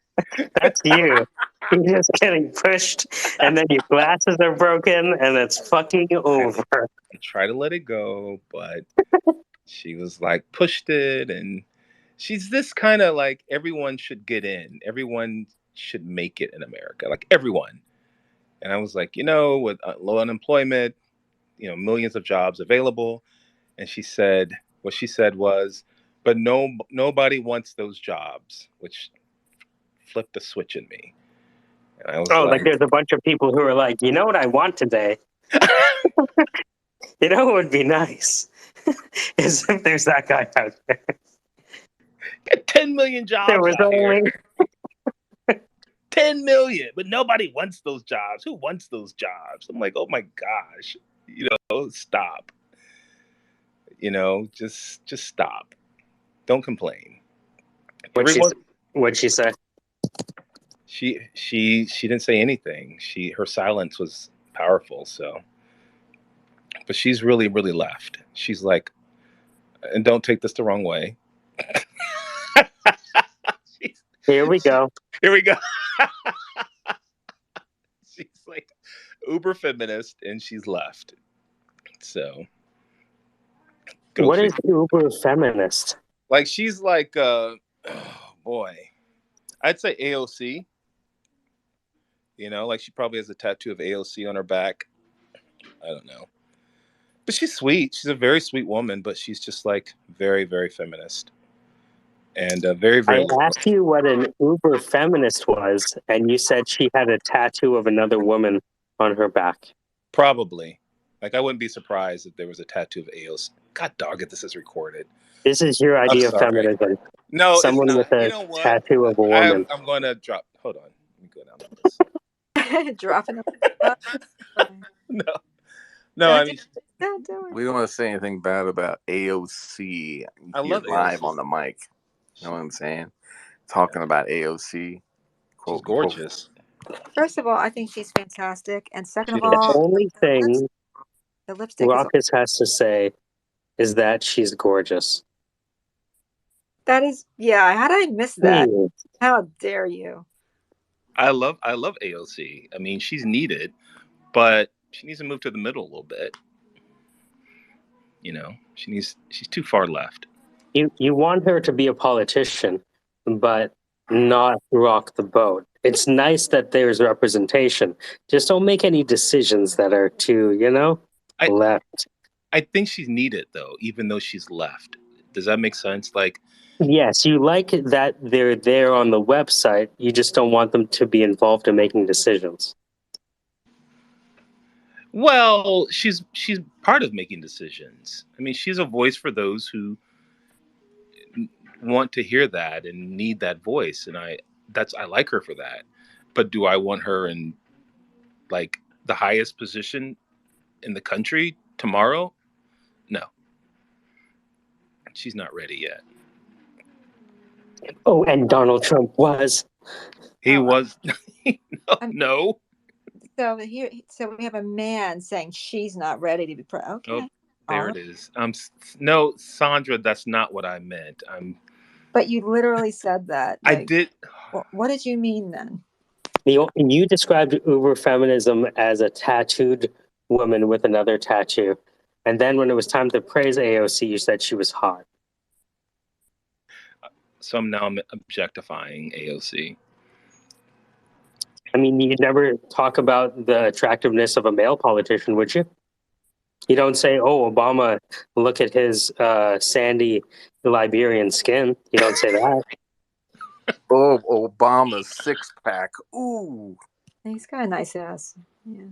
that's you. You're just getting pushed, and then your glasses are broken, and it's fucking over. I tried to let it go, but she was like pushed it, and she's this kind of like everyone should get in. Everyone should make it in America, like everyone. And I was like, with low unemployment, millions of jobs available. And what she said was, but nobody wants those jobs, which flipped a switch in me. And I was Oh, like like, there's a bunch of people who are like, you know what I want today? You know what would be nice? Is if there's that guy out there. get 10 million There jobs was out only here. 10 million, but nobody wants those jobs. Who wants those jobs? I'm like, oh my gosh, stop. Just stop. Don't complain. What'd she say? She didn't say anything. Her silence was powerful. So, but she's really, really left. She's like, and don't take this the wrong way. Here we go. Here we go. She's like uber feminist, and she's left. So, What is uber feminist? Like she's like, oh boy, I'd say AOC. Like she probably has a tattoo of AOC on her back. I don't know. But she's sweet. She's a very sweet woman, but she's just like very, very feminist. And very, very I liberal. asked you what an uber feminist was, and you said she had a tattoo of another woman on her back. Probably. Like I wouldn't be surprised if there was a tattoo of AOC. God dog it, this is recorded. This is your idea of feminism. No, someone it's with not. a You know what? tattoo of a woman. I'm going to drop. Hold on. Let me go down on this. Dropping No, I mean, We don't want to say anything bad about AOC. I love live AOC. on the mic. You know what I'm saying? Talking about AOC. She's gorgeous. First of all, I think she's fantastic, and second of The all, only thing the lipstick Raucus has to say is that she's gorgeous. How did I miss that? Please. How dare you? I love AOC. I mean, she's needed, but she needs to move to the middle a little bit. She's too far left. You want her to be a politician, but not rock the boat. It's nice that there's representation. Just don't make any decisions that are too, left. I think she's needed though, even though she's left. Does that make sense? Like, yes, you like that they're there on the website. You just don't want them to be involved in making decisions. well, she's part of making decisions. I mean, she's a voice for those who want to hear that and need that voice, and I like her for that. But do I want her in like the highest position in the country tomorrow? No. She's not ready yet. Oh, and Donald Trump was. He was. No. So we have a man saying she's not ready to be okay. Oh, there it is. No, Sandra, that's not what I meant. But you literally said that. I did. What did you mean then? You described uber feminism as a tattooed woman with another tattoo. And then when it was time to praise AOC, you said she was hot. So now I'm objectifying AOC. I mean, you'd never talk about the attractiveness of a male politician, would you? You don't say, oh, Obama, look at his sandy Liberian skin. You don't say that. Oh, Obama's six-pack. Ooh. He's got a nice ass. Yeah.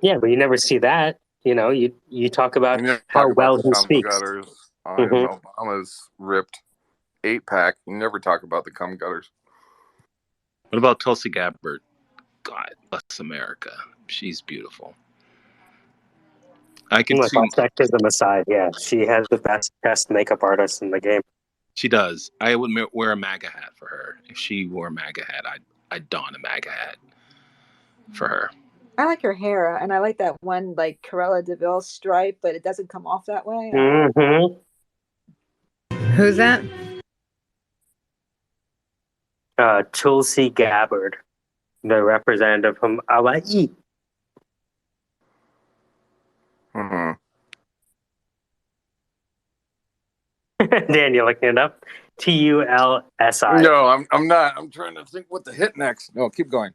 Yeah, but you never see that. You talk about You never how talk about well the he cum speaks. gutters on Mhm. Obama's ripped 8-pack. You never talk about the cum gutters. What about Tulsi Gabbard? God bless America. She's beautiful. I could Look, see. all sexism aside, yeah, she has the best makeup artist in the game. She does. I would wear a MAGA hat for her. If she wore a MAGA hat, I'd don a MAGA hat for her. I like her hair, and I like that one like Corella Deville stripe, but it doesn't come off that way. Mm-hmm. Who's that? Tulsi Gabbard, the representative from Hawaii. Mm-hmm. Dan, you looking it up? Tulsi. No, I'm not. I'm trying to think what to hit next. No, keep going.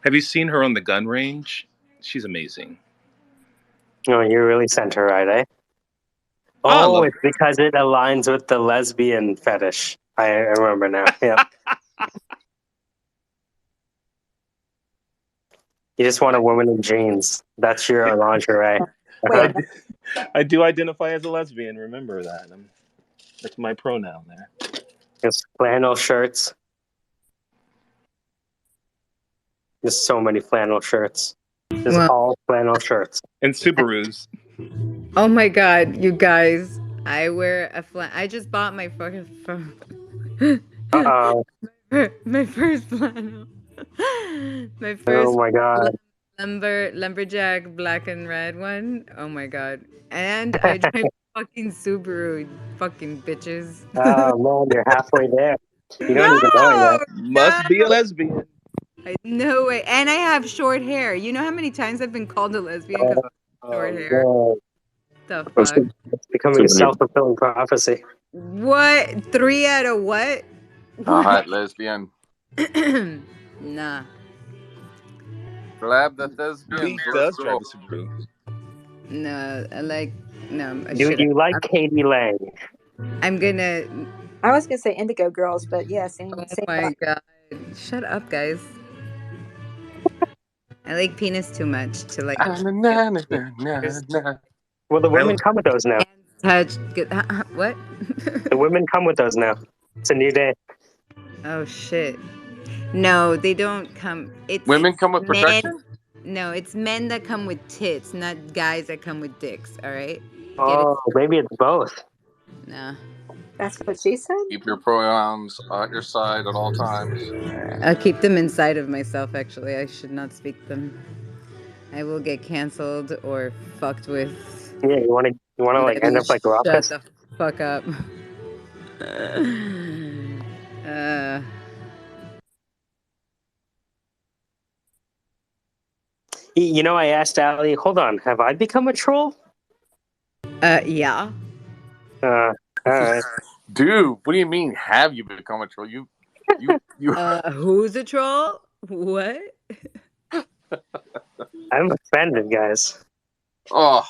Have you seen her on the gun range? She's amazing. Oh, you really sent her right, eh? Oh, I Oh, love it's because it aligns with the lesbian fetish. I remember now. Yeah. You just want a woman in jeans. That's your lingerie. Wait, I do identify as a lesbian. Remember that. That's my pronoun there. Just flannel shirts. Just so many flannel shirts. Just all flannel shirts. And Subarus. Oh my god, you guys! I wear a I just bought my fucking phone. My first flannel. My first. Oh my god. Lumberjack black and red one. Oh my god! And I drive fucking Subaru. Fucking bitches. Oh man, you're halfway there. You don't even know it No, yet. Must be a lesbian. no way. And I have short hair. You know how many times I've been called a lesbian because I have short hair? Yeah. The fuck? It's becoming a self-fulfilling prophecy. What? 3 out of what? A hot lesbian. Nah. Grab the thespians. He does drive a Subaru. No, I like no. Do you like Katie Lang? I'm gonna. I was gonna say Indigo Girls, but yeah, same. Oh Same. my god! Shut up, guys. I like penis too much to like. Well, the women come with those now. Touch. What? The women come with those now. It's a new day. Oh shit! No, they don't come. It's Women come with men. protection? No, it's men that come with tits, not guys that come with dicks. All right. Oh, maybe it's both. No. That's what she said. Keep your pronouns at your side at all times. I'll keep them inside of myself. Actually, I should not speak them. I will get canceled or fucked with. Yeah, you want to like end up like Shut Ruckus? the fuck up. You know, I asked Ali, hold on, have I become a troll? Yeah. All right. Dude, what do you mean? Have you become a troll? You. Who's a troll? What? I'm offended, guys. Oh.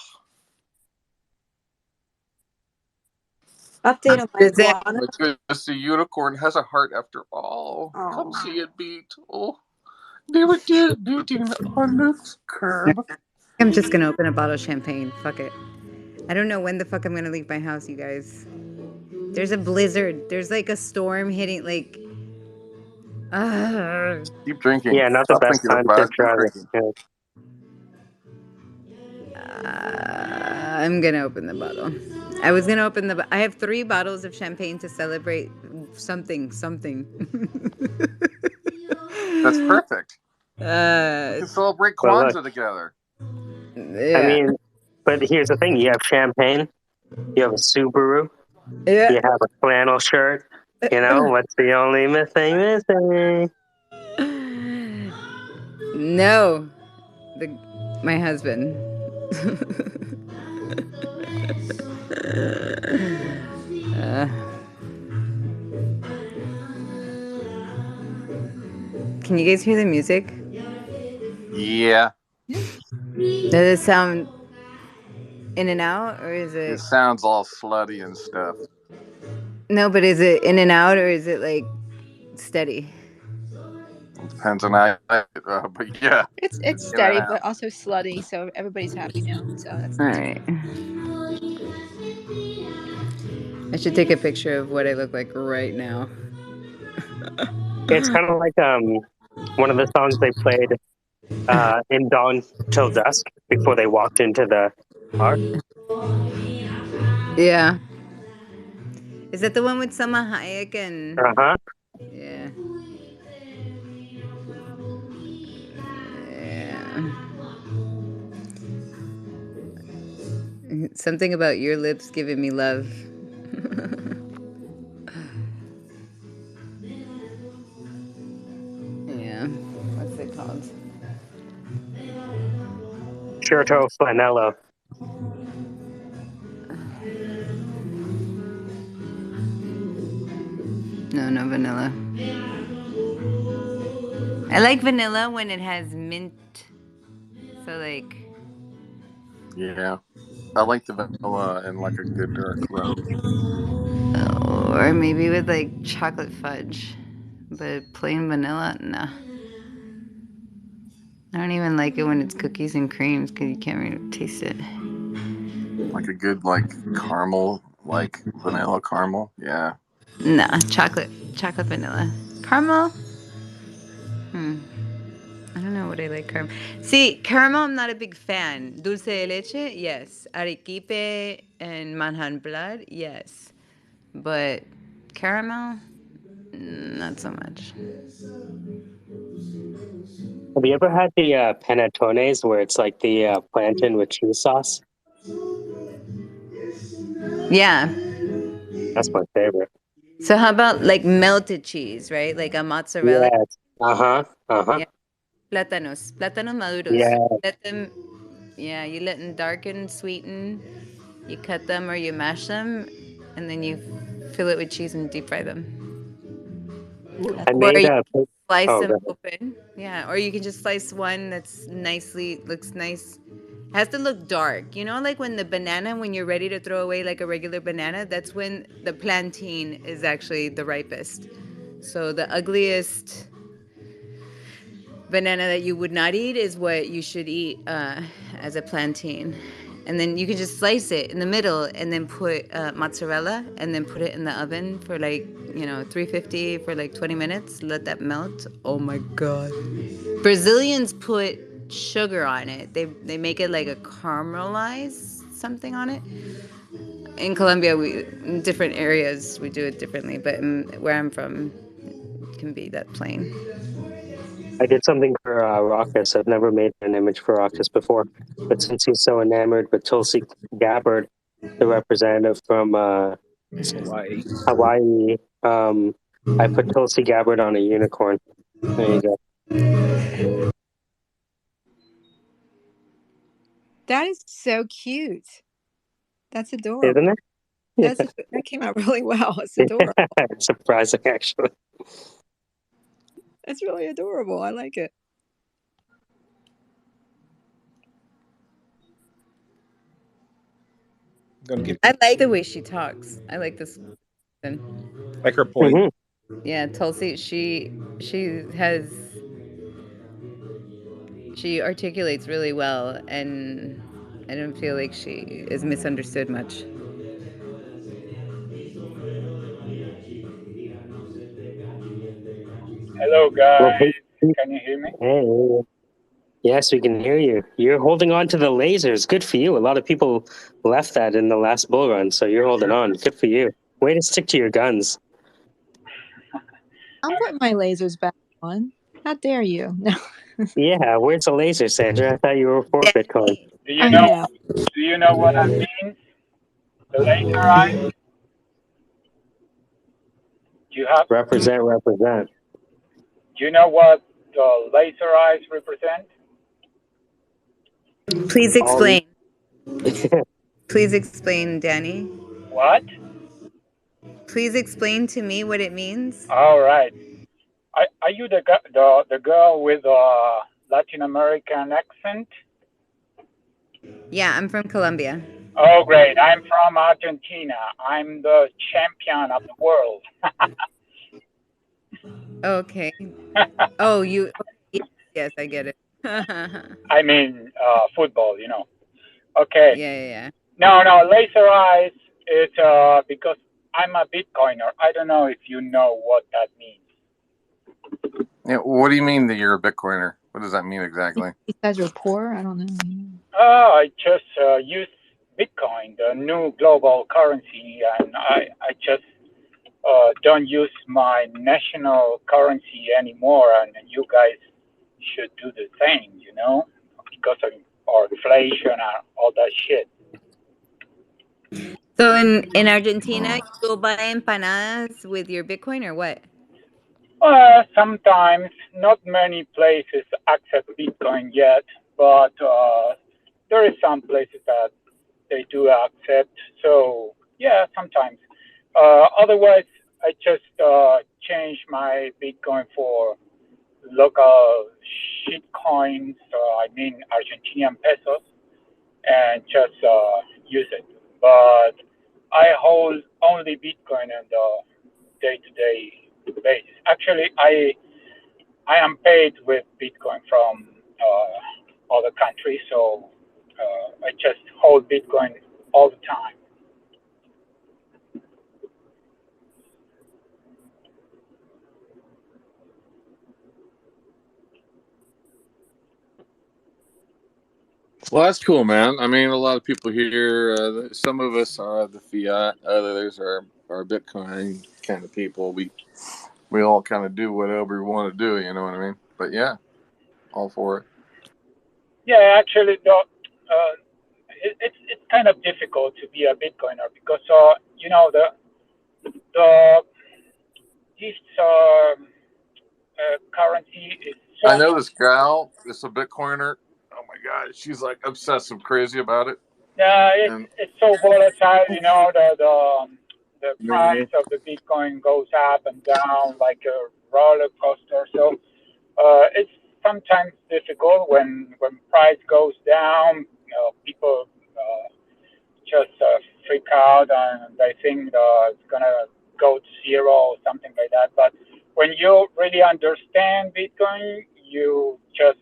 Update on my iguana. My goodness, the unicorn has a heart after all. Come see it beat. Oh. They were beating on this curb. I'm just gonna open a bottle of champagne. Fuck it. I don't know when the fuck I'm gonna leave my house, you guys. There's a blizzard. There's like a storm hitting. Like, keep drinking. Yeah, not the Stop best thinking time about to it. Keep try drinking. I'm gonna open the bottle. I was gonna open the. I have 3 bottles of champagne to celebrate something. That's perfect. We Uh, can celebrate Well, look. Kwanzaa together. I mean, but here's the thing: you have champagne, you have a Subaru, Yeah. you have a flannel shirt. You know, what's the only missing? No, my husband. Can you guys hear the music? Yeah. Does it sound in and out, or is It it? sounds all slutty and stuff. No, but is it in and out or is it like steady? Depends on how, but yeah. It's in and steady, out. but also slutty, so everybody's happy now. So that's All nice. right. I should take a picture of what I look like right now. It's kind of like one of the songs they played in Dawn Till Dusk before they walked into the bar. Yeah. Is that the one with Selma Hayek and? Uh-huh. Yeah. Yeah. Something about your lips giving me love. Yeah. What's it called? Shirto Flanello. No, no vanilla. I like vanilla when it has mint. So like. Yeah. I like the vanilla and like a good dark roast. Or maybe with like chocolate fudge. But plain vanilla, nah. I don't even like it when it's cookies and creams because you can't really taste it. Like a good like caramel, like vanilla caramel. Yeah. Nah, chocolate vanilla. Caramel? I don't know what I like caramel. See, caramel I'm not a big fan. Dulce de leche, yes. Arequipe and manjan blood, yes. But caramel, not so much. Have you ever had the panettones where it's like the plantain with cheese sauce? Yeah. That's my favorite. So how about like melted cheese, right? Like a mozzarella. Yes. Uh-huh. Uh-huh. Yeah. Plátanos maduros. Yeah. Let them, yeah, you let them darken, sweeten. You cut them or you mash them, and then you fill it with cheese and deep fry them. I Or made you a slice oh, them go ahead. open. Yeah, or you can just slice one that's looks nice. It has to look dark. You know, like when the banana, when you're ready to throw away like a regular banana, that's when the plantain is actually the ripest. So the ugliest banana that you would not eat is what you should eat as a plantain. And then you can just slice it in the middle and then put mozzarella and then put it in the oven for like, 350 for like 20 minutes. Let that melt. Oh my God. Brazilians put sugar on it. They make it like a caramelized something on it. In Colombia, in different areas, we do it differently. But where I'm from, it can be that plain. I did something for Raucus. I've never made an image for Raucus before. But since he's so enamored with Tulsi Gabbard, the representative from Hawaii, I put Tulsi Gabbard on a unicorn. There you go. That is so cute. That's adorable. Isn't it? Yeah. That came out really well. It's adorable. It's surprising, actually. That's really adorable. I like it. I like the way she talks. I like this. Like her point. Mm-hmm. Yeah, Tulsi. She articulates really well, and I don't feel like she is misunderstood much. Hello, Well, guys. hey, Can you hear me? hey. Yes, we can hear you. You're holding on to the lasers. Good for you. A lot of people left that in the last bull run, so you're holding on. Good for you. Way to stick to your guns. I'm putting my lasers back on. How dare you? No. Yeah, where's the laser, Sandra? I thought you were for Bitcoin. Do you know? Do you know what that means? The laser eyes. Do you have? Represent. Do you know what the laser eyes represent? Please explain. Please explain, Danny. What? Please explain to me what it means. All right. Are you the girl with Latin American accent? Yeah, I'm from Colombia. Oh, great. I'm from Argentina. I'm the champion of the world. Okay. Oh, you. Yes, yes, I get it. I mean, football, you know. Okay. Yeah. No, laser eyes is because I'm a Bitcoiner. I don't know if you know what that means. Yeah, what do you mean that you're a Bitcoiner? What does that mean exactly? He says you're poor. I don't know. I just use Bitcoin, the new global currency, and I just don't use my national currency anymore. And you guys should do the same, you know, because of our inflation and all that shit. So in Argentina, you go buy empanadas with your Bitcoin or what? Sometimes not many places accept Bitcoin yet, but there is some places that they do accept. So yeah, sometimes. Otherwise, I just change my Bitcoin for local shit coins. I mean Argentinian pesos, and just use it. But I hold only Bitcoin on the day-to-day basis. Actually, I am paid with Bitcoin from other countries, so I just hold Bitcoin all the time. Well, that's cool, man. I mean, a lot of people here. Some of us are the fiat, others are Bitcoin kind of people. We all kind of do whatever we want to do. You know what I mean? But yeah, all for it. Yeah, actually, it's kind of difficult to be a Bitcoiner because you know the this currency is I so know this gal. This a Bitcoiner. Oh my god, she's like obsessive crazy about it. And it's so volatile. You know the you know what I price mean? of the Bitcoin goes up and down like a roller coaster. So it's sometimes difficult when price goes down. You know, people just freak out and they think it's gonna go to zero or something like that. But when you really understand Bitcoin, you just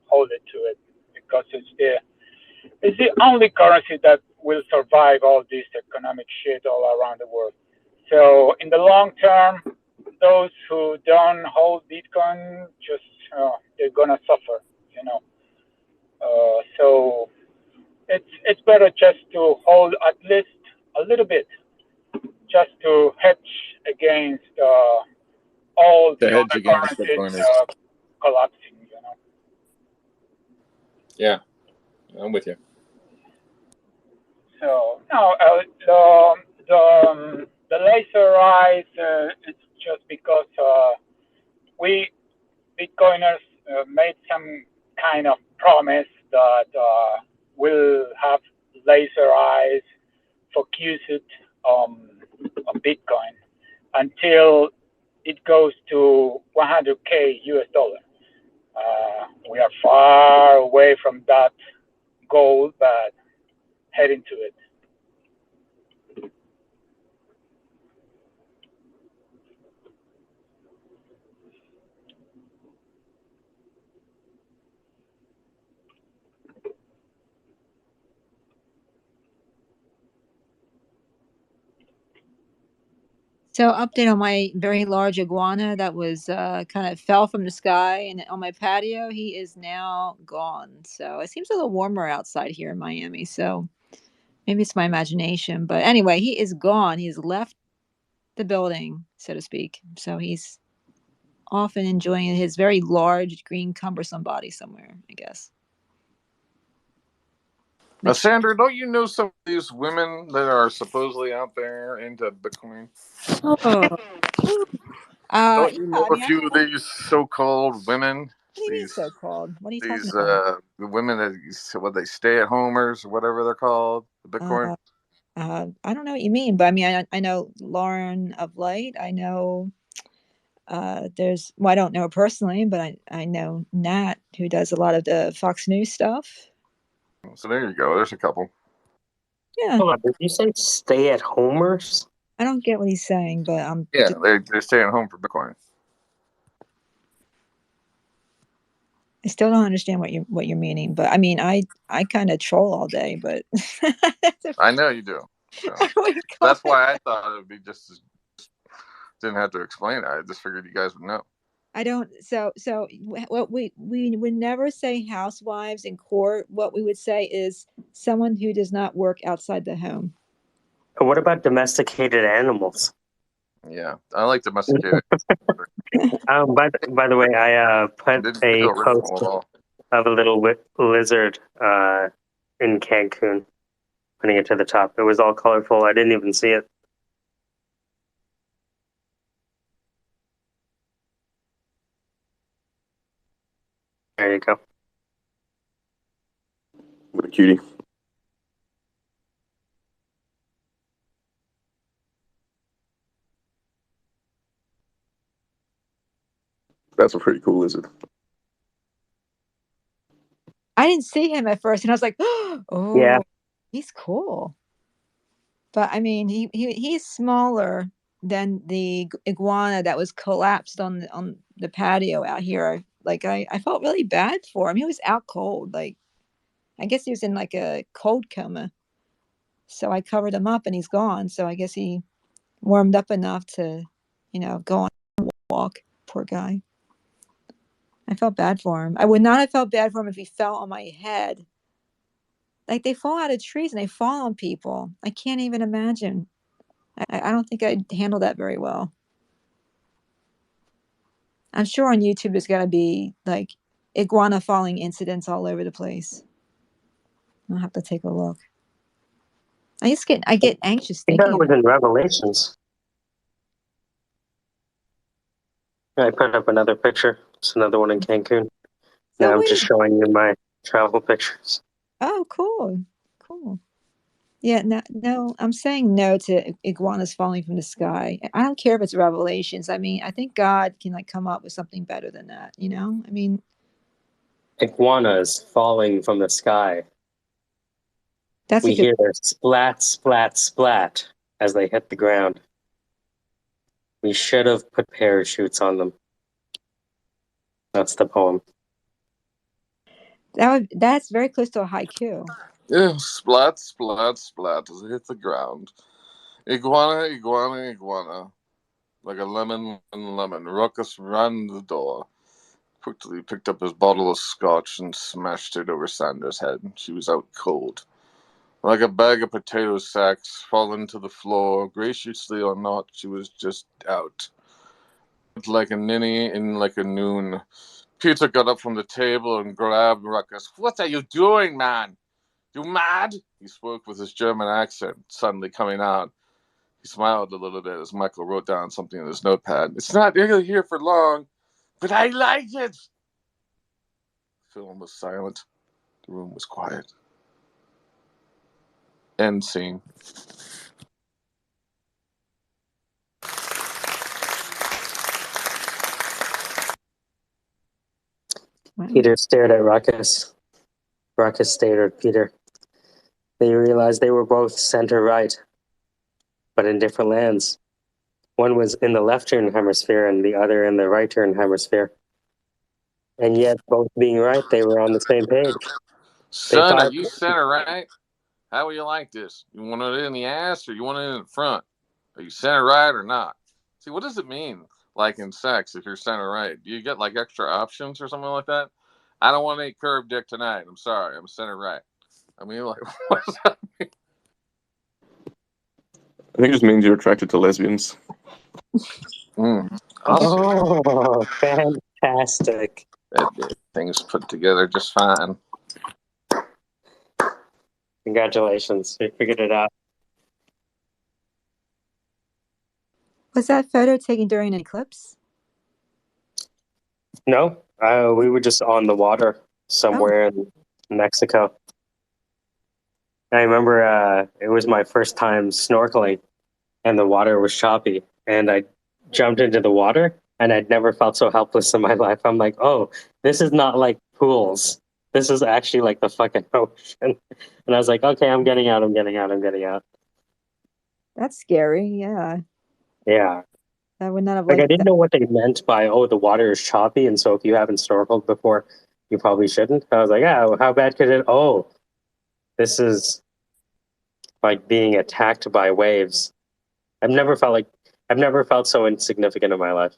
hold it to it because it's the only currency that will survive all this economic shit all around the world. So in the long term, those who don't hold Bitcoin just they're gonna suffer, you know. So it's better just to hold at least a little bit, just to hedge against all To the hedge other against currencies Bitcoiners. collapsing, you know. Yeah, I'm with you. So no, the laser eyes, it's just because we Bitcoiners made some kind of promise that we'll have laser eyes focused on Bitcoin until it goes to 100K US dollar. We are far away from that goal, but heading to it. So update on my very large iguana that was kind of fell from the sky and on my patio. He is now gone. So it seems a little warmer outside here in Miami. So maybe it's my imagination. But anyway, he is gone. He's left the building, so to speak. So he's off and enjoying his very large, green, cumbersome body somewhere, I guess. Sandra, don't you know some of these women that are supposedly out there into Bitcoin? Oh. Don't Yeah, you know I a mean, few of these so-called women? what do you mean These so-called? What are you talking these about? the women that what they stay-at-homers or whatever they're called, the Bitcoin. I don't know what you mean, but I mean, I know Lauren of Light. I know I don't know her personally, but I know Nat, who does a lot of the Fox News stuff. So there you go. There's a couple. Yeah. Hold on, did you say stay-at-homers? I don't get what he's saying, but Yeah, they're staying home for Bitcoin. I still don't understand what you're meaning. But I mean, I kind of troll all day, but I know you do. So that's why I thought it would be just as, didn't have to explain it. I just figured you guys would know. I don't. So what we would never say housewives in court. What we would say is someone who does not work outside the home. What about domesticated animals? Yeah, I like domesticated. By the way, I put Didn't a feel original post at all. of a little lizard in Cancun, putting it to the top. It was all colorful. I didn't even see it. There you go. What a cutie. That's a pretty cool lizard. I didn't see him at first, and I was like, "Oh, Yeah, he's cool." But I mean, he's smaller than the iguana that was collapsed on the patio out here. Like I felt really bad for him. He was out cold. Like I guess he was in like a cold coma. So I covered him up, and he's gone. So I guess he warmed up enough to, go on a walk. Poor guy. I felt bad for him. I would not have felt bad for him if he fell on my head. Like they fall out of trees and they fall on people. I can't even imagine. I don't think I'd handle that very well. I'm sure on YouTube there's got to be like iguana falling incidents all over the place. I'll have to take a look. I get anxious I thought thinking it was about in Revelations. I put up another picture. It's another one in Cancun. Now I'm just showing you my travel pictures. Oh, cool. Yeah, no, I'm saying no to iguanas falling from the sky. I don't care if it's Revelations. I mean, I think God can like come up with something better than that, I mean, Iguanas falling from the sky. We hear their splat, splat, splat as they hit the ground. We should have put parachutes on them. That's the poem. That's very close to a haiku. Yeah, splat, splat, splat as it hits the ground. Iguana, iguana, iguana. Like a lemon and lemon. Ruckus ran the door. Quickly picked up his bottle of scotch and smashed it over Sandra's head. She was out cold. Like a bag of potato sacks fallen to the floor, graciously or not, she was just out. Like a ninny in like a noon. Peter got up from the table and grabbed Ruckus. What are you doing, man? You mad? He spoke with his German accent suddenly coming out. He smiled a little bit as Michael wrote down something in his notepad. It's not really here for long, but I like it. The film was silent. The room was quiet. End scene. Peter stared at Ruckus. Ruckus stared at Peter. They realized they were both center right, but in different lands. One was in the left turn hemisphere and the other in the right turn hemisphere. And yet, both being right, they were on the same page. Son, are you center right? How will you like this? You want it in the ass or you want it in the front? Are you center right or not? See, what does it mean, like in sex, if you're center right? Do you get like extra options or something like that? I don't want any curved dick tonight. I'm sorry. I'm center right. I mean, like, what does that mean? I think it just means you're attracted to lesbians. Oh, fantastic. Things put together just fine. Congratulations. You figured it out. Was that photo taken during an eclipse? No, we were just on the water somewhere in Mexico. I remember it was my first time snorkeling and the water was choppy and I jumped into the water and I'd never felt so helpless in my life. I'm like, oh, this is not like pools. This is actually like the fucking ocean. And I was like, okay, I'm getting out. That's scary. Yeah. Yeah. I would not have Like I liked didn't that. know what they meant by, oh, the water is choppy, and so if you haven't snorkeled before, you probably shouldn't. I was like, yeah, well, how bad could it? Oh, this is like being attacked by waves. I've never felt so insignificant in my life.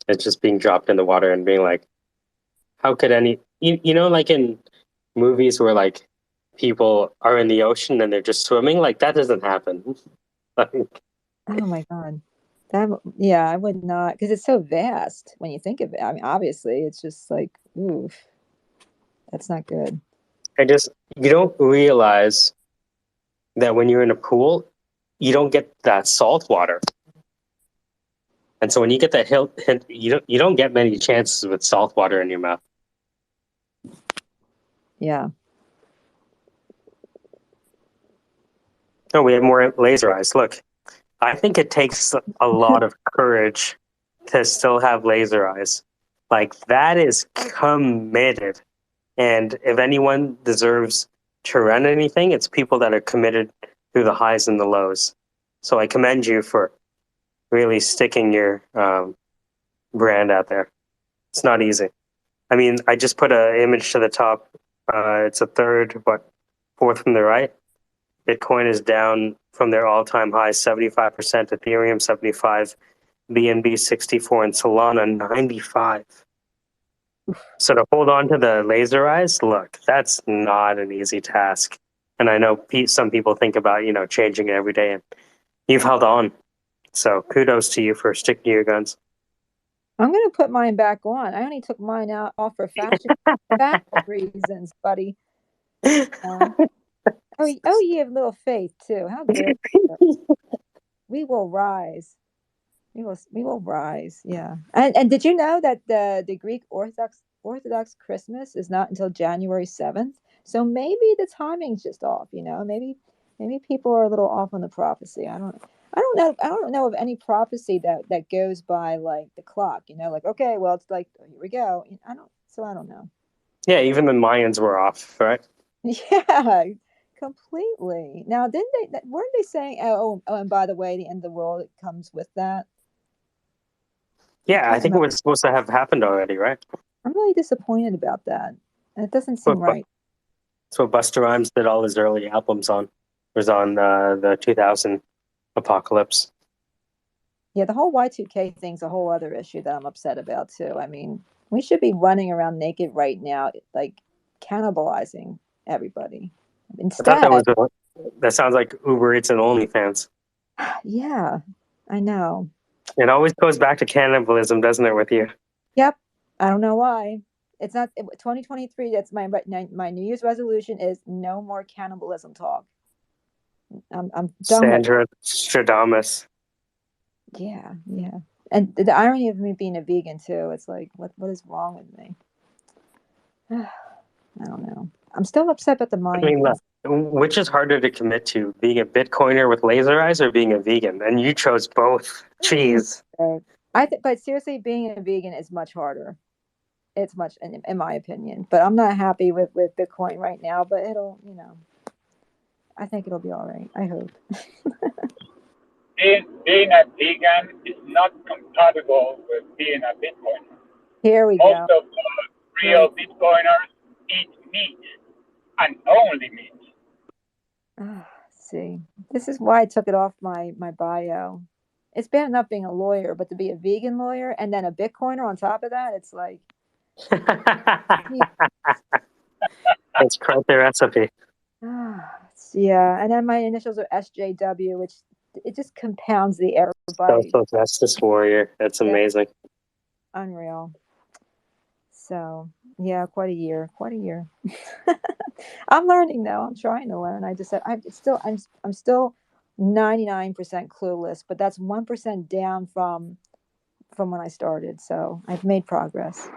It's just being dropped in the water and being like, how could you know, like in movies where like people are in the ocean and they're just swimming, like that doesn't happen. Like, Oh my God. Yeah, I would not, because it's so vast when you think of it. I mean, obviously, it's just like, oof, that's not good. you don't realize that when you're in a pool, you don't get that salt water. And so when you get that hint, you don't get many chances with salt water in your mouth. Yeah. Oh, we have more laser eyes. Look, I think it takes a lot of courage to still have laser eyes. Like that is committed. And if anyone deserves to run anything, it's people that are committed through the highs and the lows. So I commend you for really sticking your brand out there. It's not easy. I mean, I just put an image to the top. It's a fourth from the right. Bitcoin is down from their all-time high, 75%, Ethereum 75, BNB 64, and Solana 95. So to hold on to the laser eyes, look, that's not an easy task. And I know some people think about, changing it every day, and you've held on. So kudos to you for sticking to your guns. I'm going to put mine back on. I only took mine off for fashion reasons, buddy. Oh, you have little faith too. How dare you? We will rise. We will rise. Yeah. And did you know that the Greek Orthodox Christmas is not until January 7th? So maybe the timing's just off, Maybe people are a little off on the prophecy. I don't know of any prophecy that goes by like the clock, like, okay, well, it's like, here we go. I don't know. Yeah, even the Mayans were off, right? Yeah, completely. Now, weren't they saying, and by the way, the end of the world, it comes with that? Yeah, I think it was supposed to have happened already, right? I'm really disappointed about that. It doesn't seem right. That's what Busta Rhymes did all his early albums on. It was on the 2000 Apocalypse. Yeah, the whole Y2K thing's a whole other issue that I'm upset about too. I mean, we should be running around naked right now, like cannibalizing everybody. Instead, That sounds like Uber Eats and OnlyFans. Yeah, I know. It always goes back to cannibalism, doesn't it, with you? Yep. I don't know why. It's not 2023. That's my New Year's resolution is no more cannibalism talk. I'm done Sandra Stradamus. Yeah. And the irony of me being a vegan too, it's like, what is wrong with me? I don't know. I'm still upset at the mind. I mean, which is harder to commit to, being a Bitcoiner with laser eyes or being a vegan? And you chose both. Jeez. But seriously, being a vegan is much harder. It's much, in my opinion. But I'm not happy with Bitcoin right now. But it'll, I think it'll be all right. I hope. Being a vegan is not compatible with being a Bitcoiner. Here we go. Most of the real Bitcoiners eat meat and only meat. See, this is why I took it off my bio. It's bad enough being a lawyer, but to be a vegan lawyer and then a Bitcoiner on top of that, it's like. It's quite the recipe. Yeah, and then my initials are SJW, which it just compounds the error by. Social Justice Warrior. That's amazing. Unreal. So yeah, quite a year. I'm learning though. I'm trying to learn. I'm still 99% clueless, but that's 1% down from when I started. So I've made progress.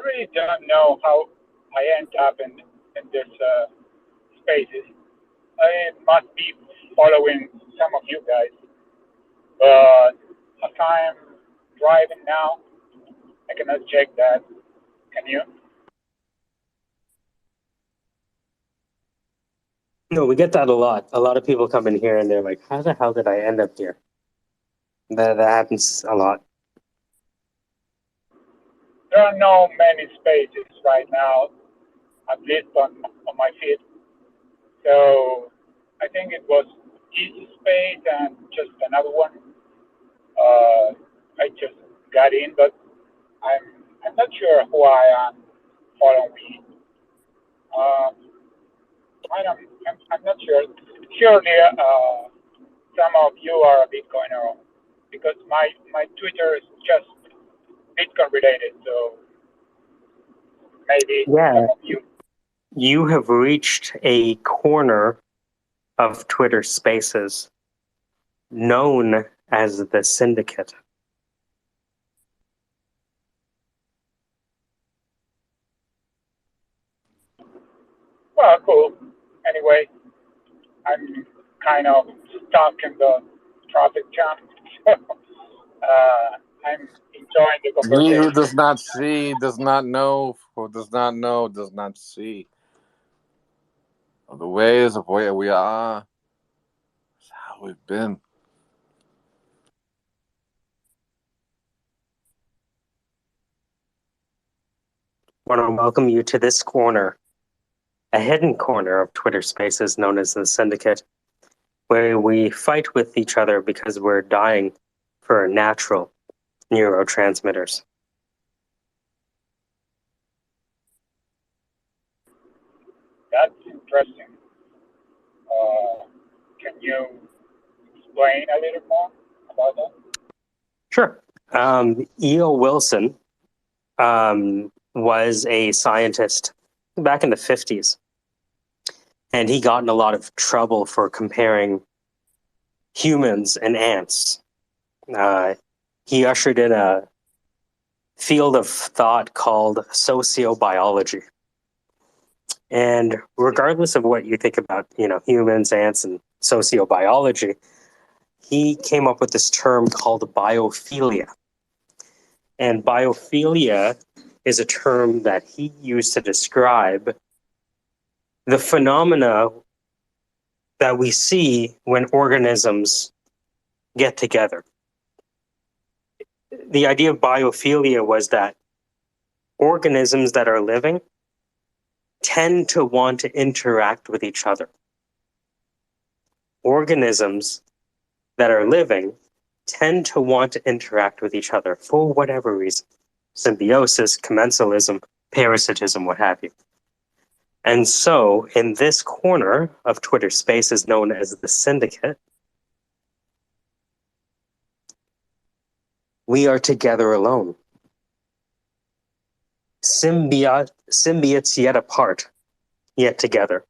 really don't know how I end up in this spaces. I must be following some of you guys, but as I'm driving now, I cannot check that. Can you? No, we get that a lot. A lot of people come in here and they're like, how the hell did I end up here? That happens a lot. There are no many spaces right now, at least on my feed. So I think it was easy space and just another one. I just got in, but I'm not sure who I am following. I'm not sure. Surely some of you are a Bitcoiner because my Twitter is just Bitcoin related. So maybe Yeah, some of you. you have reached a corner of Twitter Spaces known as the Syndicate. Well, cool. Anyway, I'm kind of stuck in the traffic jam. I'm enjoying the He who conversation. does not see does not know, who does not know does not see. The ways of where we are is how we've been. I want to welcome you to this corner, a hidden corner of Twitter Spaces known as the Syndicate, where we fight with each other because we're dying for natural neurotransmitters. That's interesting. Can you explain a little more about that? Sure. E.O. Wilson was a scientist back in the 50s, and he got in a lot of trouble for comparing humans and ants. He ushered in a field of thought called sociobiology. And regardless of what you think about, humans, ants, and sociobiology, he came up with this term called biophilia. And biophilia is a term that he used to describe the phenomena that we see when organisms get together. The idea of biophilia was that organisms that are living tend to want to interact with each other. Organisms that are living tend to want to interact with each other for whatever reason. Symbiosis, commensalism, parasitism, what have you. And so, in this corner of Twitter Spaces known as the Syndicate, we are together alone. Symbiotes yet apart, yet together.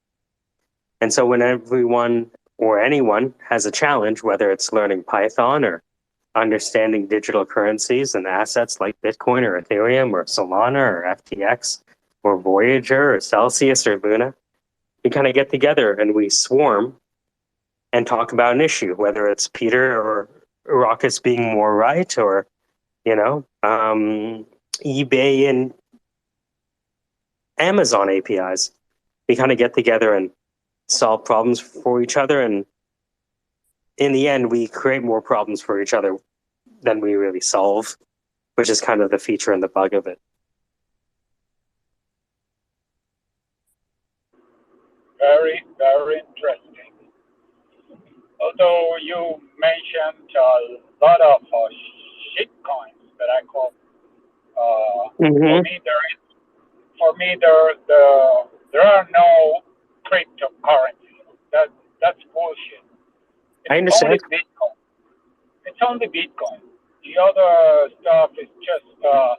And so when everyone or anyone has a challenge, whether it's learning Python or understanding digital currencies and assets like Bitcoin or Ethereum or Solana or FTX or Voyager or Celsius or Luna, we kind of get together and we swarm and talk about an issue, whether it's Peter or Rockets being more right or, eBay and Amazon APIs. We kind of get together and solve problems for each other, and in the end, we create more problems for each other than we really solve, which is kind of the feature and the bug of it. Very, very interesting. Although you mentioned a lot of shit coins that I call. Mm-hmm. For me, there are no cryptocurrencies. That's bullshit. I understand. Only Bitcoin. It's only Bitcoin. The other stuff is just a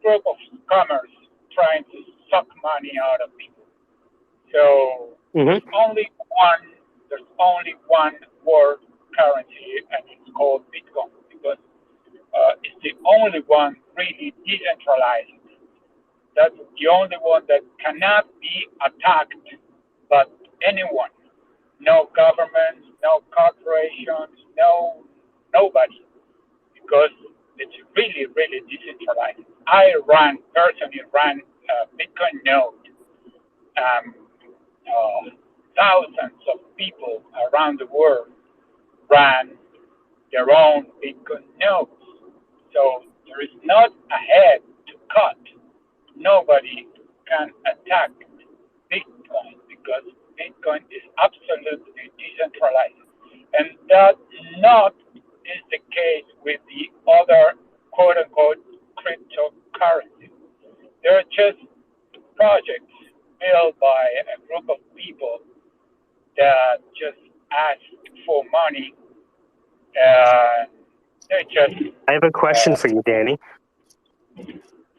group of scammers trying to suck money out of people. So there's only one world currency, and it's called Bitcoin because it's the only one really decentralized That's the only one that cannot be attacked by anyone. No governments, no corporations, nobody, because it's really, really decentralized. I personally ran a Bitcoin node. Um, Thousands of people around the world ran their own Bitcoin nodes. So there is not a head to cut. Nobody can attack Bitcoin because Bitcoin is absolutely decentralized. And that not is the case with the other quote unquote cryptocurrencies. They're just projects built by a group of people that just ask for money. They just I have a question for you, Danny.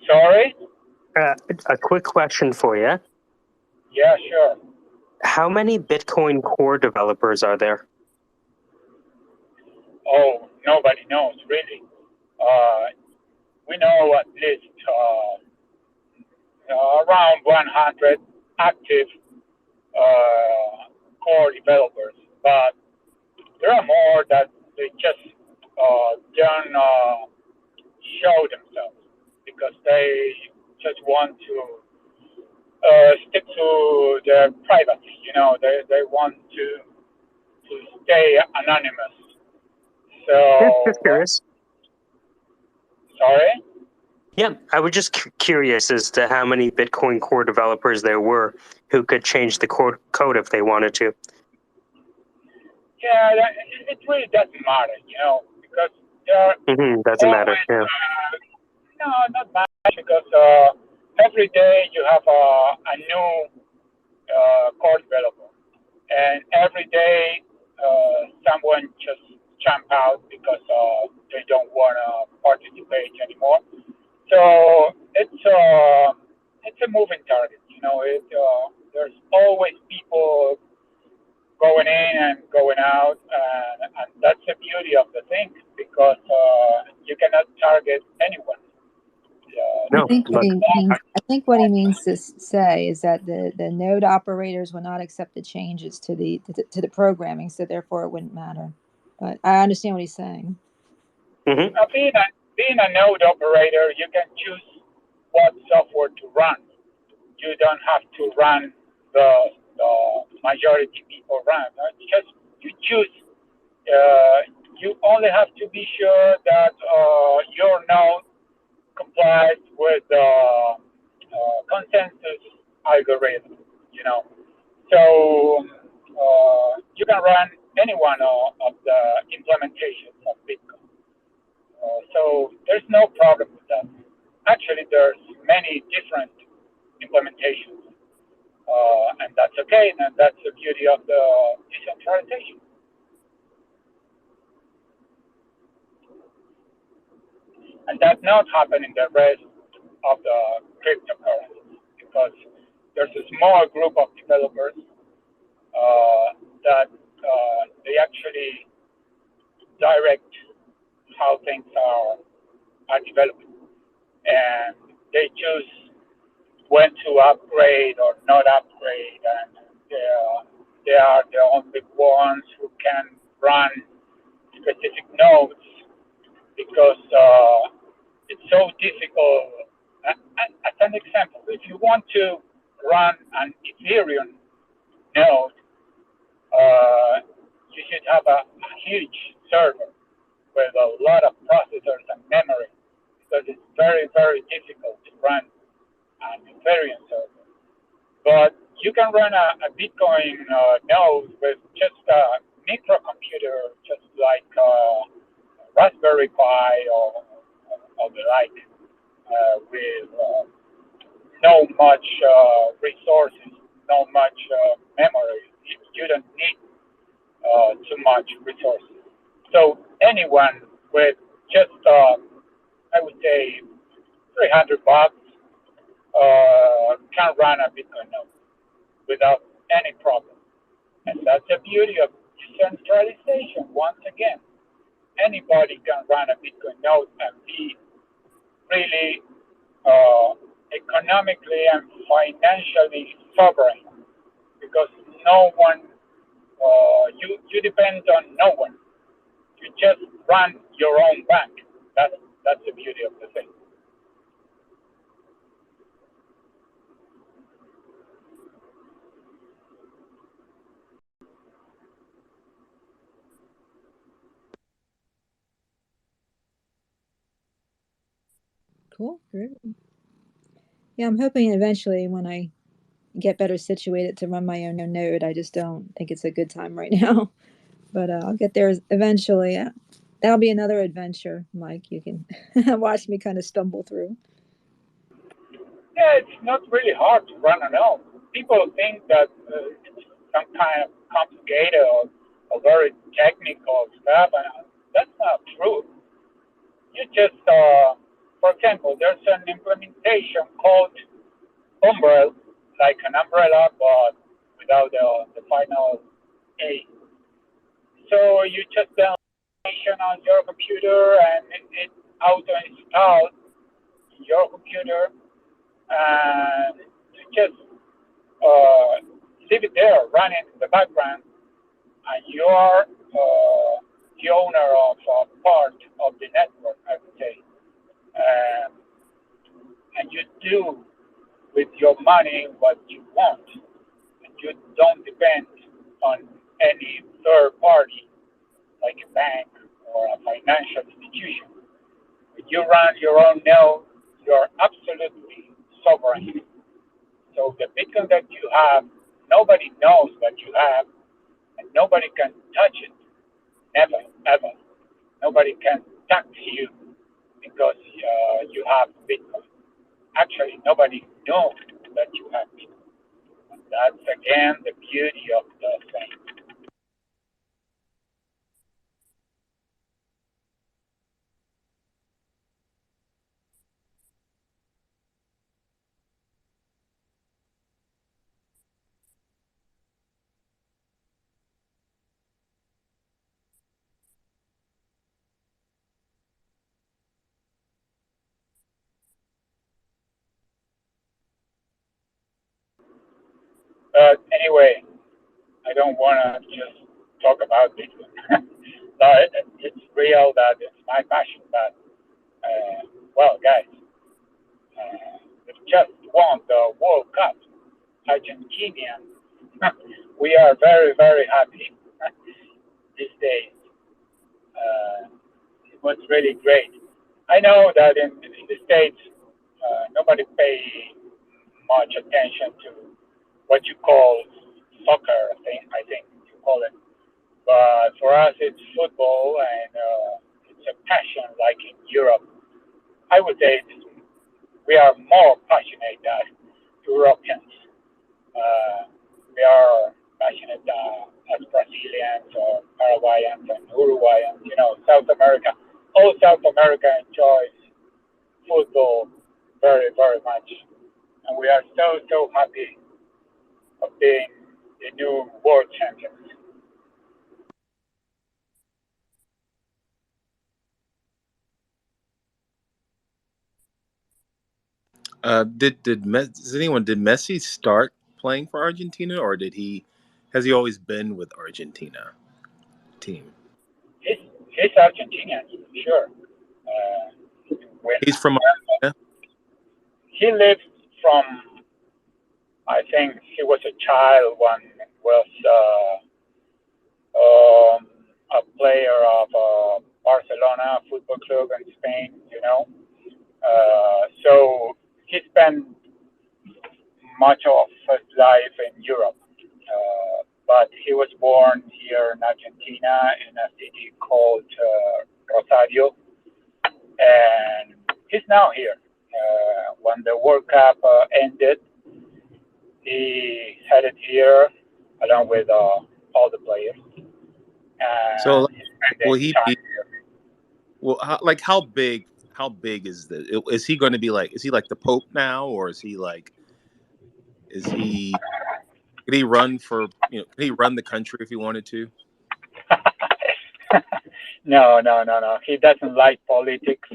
sorry. A quick question for you. Yeah, sure. How many Bitcoin Core developers are there? Oh, nobody knows really. We know at least around 100 active core developers, but there are more that they just don't show themselves because they just want to stick to their privacy. They want to stay anonymous. Just So, curious. sorry? Yeah, I was just curious as to how many Bitcoin Core developers there were who could change the code if they wanted to. Yeah, it really doesn't matter, because there Doesn't matter. always, Yeah. no, not much, because every day you have a new core developer, and every day someone just jump out because they don't want to participate anymore. So it's a moving target. There's always people going in and going out, and that's the beauty of the thing because you cannot target anyone. No, I think what he means to say is that the node operators will not accept the changes to the programming, so therefore it wouldn't matter. But I understand what he's saying. Being a node operator, you can choose what software to run. You don't have to run the majority people run. Just you choose. You only have to be sure that your node complies with the consensus algorithm. So you can run any one of the implementations of Bitcoin. So there's no problem with that. Actually, there's many different implementations, and that's okay. And that's the beauty of the decentralization. And that's not happening in the rest of the cryptocurrencies because there's a small group of developers that they actually direct how things are developing, and they choose when to upgrade or not upgrade, and they are the only ones who can run specific nodes because it's so difficult. As an example, if you want to run an Ethereum node, you should have a huge server with a lot of processors and memory because it's very, very difficult to run an Ethereum server. But you can run a Bitcoin node with just a microcomputer, just like Raspberry Pi or the like, with no much resources, no much memory. You don't need too much resources. So anyone with just, I would say, $300 can run a Bitcoin node without any problem. And that's the beauty of decentralization. Once again, anybody can run a Bitcoin node and be really economically and financially sovereign because no one, you depend on no one. You just run your own bank. That's the beauty of the thing. Cool. Great. Yeah, I'm hoping eventually when I get better situated to run my own node. I just don't think it's a good time right now. But I'll get there eventually. That'll be another adventure, Mike. You can watch me kind of stumble through. Yeah, it's not really hard to run a node. People think that it's some kind of complicated or very technical stuff, and that's not true. You just, for example, there's an implementation called umbrella, like an umbrella, but without the final A. So you just download it on your computer, and it auto installs your computer, and you just leave it there running in the background, and you are the owner of part of the network, I would say. Um, and you do with your money what you want. And you don't depend on any third party like a bank or a financial institution. When you run your own node, you're absolutely sovereign. So the Bitcoin that you have, nobody knows what you have, and nobody can touch it. Never, ever. Nobody can tax you because you have Bitcoin. Actually, nobody knows that you have Bitcoin. And that's again the beauty of the thing. But anyway, I don't want to just talk about Bitcoin. So it's real that it's my passion. But well, guys, we've just won the World Cup. Argentinians, we are very, very happy these days. It was really great. I know that in the States, nobody pay much attention to what you call soccer, I think you call it. But for us, it's football, and it's a passion like in Europe. I would say we are more passionate than Europeans. We are passionate as Brazilians or Paraguayans and Uruguayans. You know, South America. All South America enjoys football very, very much, and we are so, so happy of being the new world champions. Did Messi start playing for Argentina, or has he always been with Argentina team? He's Argentinian, sure. When He's from Argentina. he lived from, I think he was a child when was a player of Barcelona Football Club in Spain. You know, so he spent much of his life in Europe. But he was born here in Argentina in a city called Rosario, and he's now here. When the World Cup ended, he headed here along with all the players, So, and he spent will his he time be? here. Well, like how big? How big is this? Is he going to be like? Is he like the Pope now, or is he like? Is he? Could he run for? Could he run the country if he wanted to? No, no, no, no. He doesn't like politics,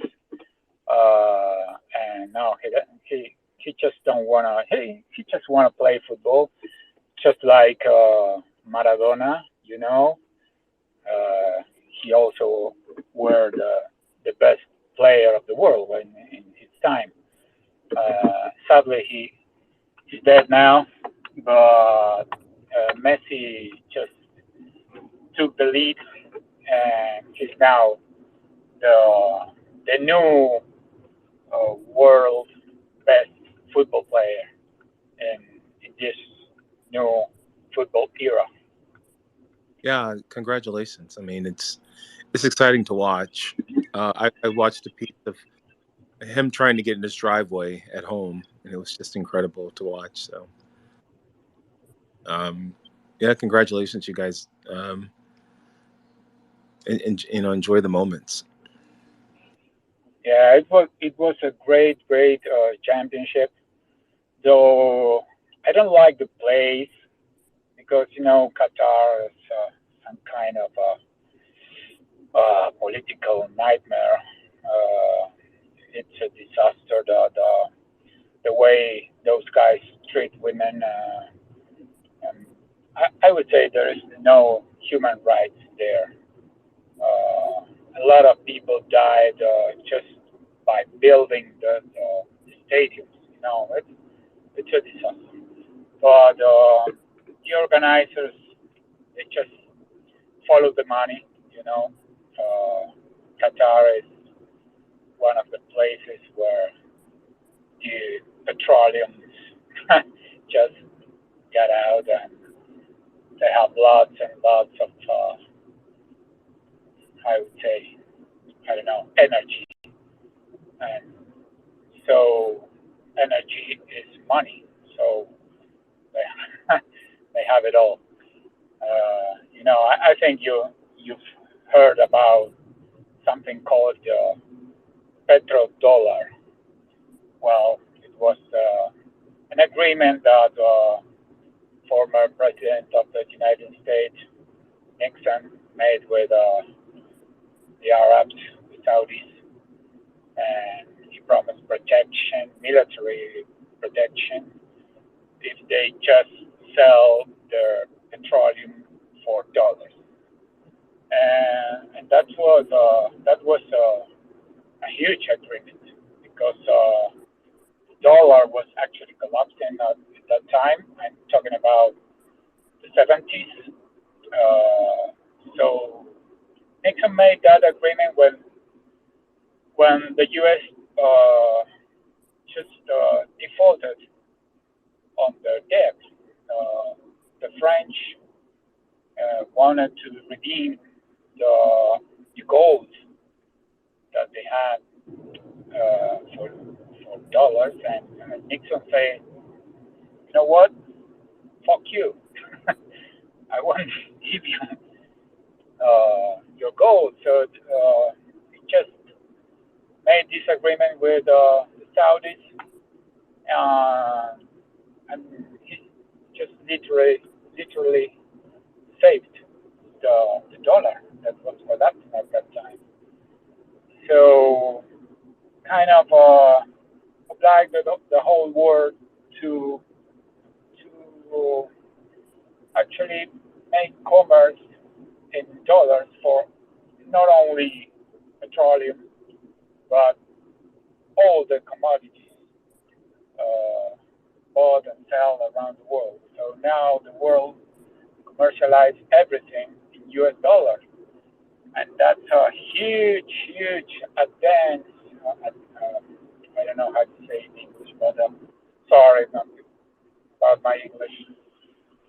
and no, he just don't wanna. He just wanna play football, just like Maradona. He also were the best player of the world in his time. Sadly, he's dead now, but Messi just took the lead, and he's now the new world best football player in this new football era. Yeah, congratulations. I mean, it's exciting to watch. I watched a piece of him trying to get in his driveway at home, and it was just incredible to watch. So, yeah, congratulations, you guys. And enjoy the moments. Yeah, it was a great championship. Though I don't like the place because Qatar is some kind of a political nightmare. It's a disaster. The way those guys treat women. And I would say there is no human rights there. A lot of people died just by building the stadiums. It's a disaster. But the organizers, they just follow the money. Qatar is one of the places where the petroleum just got out, and they have lots and lots of, I would say, I don't know, energy. And so energy is money. So they, they have it all. I think you've heard about something called petrodollar. Well, it was an agreement that former president of the United States, Nixon, made with the Arabs, the Saudis, and he promised protection, military protection, if they just sell their petroleum for dollars. And that was a huge agreement because the dollar was actually collapsing at that time. I'm talking about the 70s. So Nixon made that agreement when the U.S. Just defaulted on their debt. The French wanted to redeem the gold that they had for dollars, and Nixon said, "You know what? Fuck you. I want to give you your gold." So he just made this agreement with the Saudis, and he just literally saved the dollar that was collapsing at that time. So kind of obliged the whole world to actually make commerce in dollars for not only petroleum but all the commodities bought and sell around the world. So now the world commercialize everything in US dollars, and that's a huge advance. I don't know how to say it in English, but sorry about my English.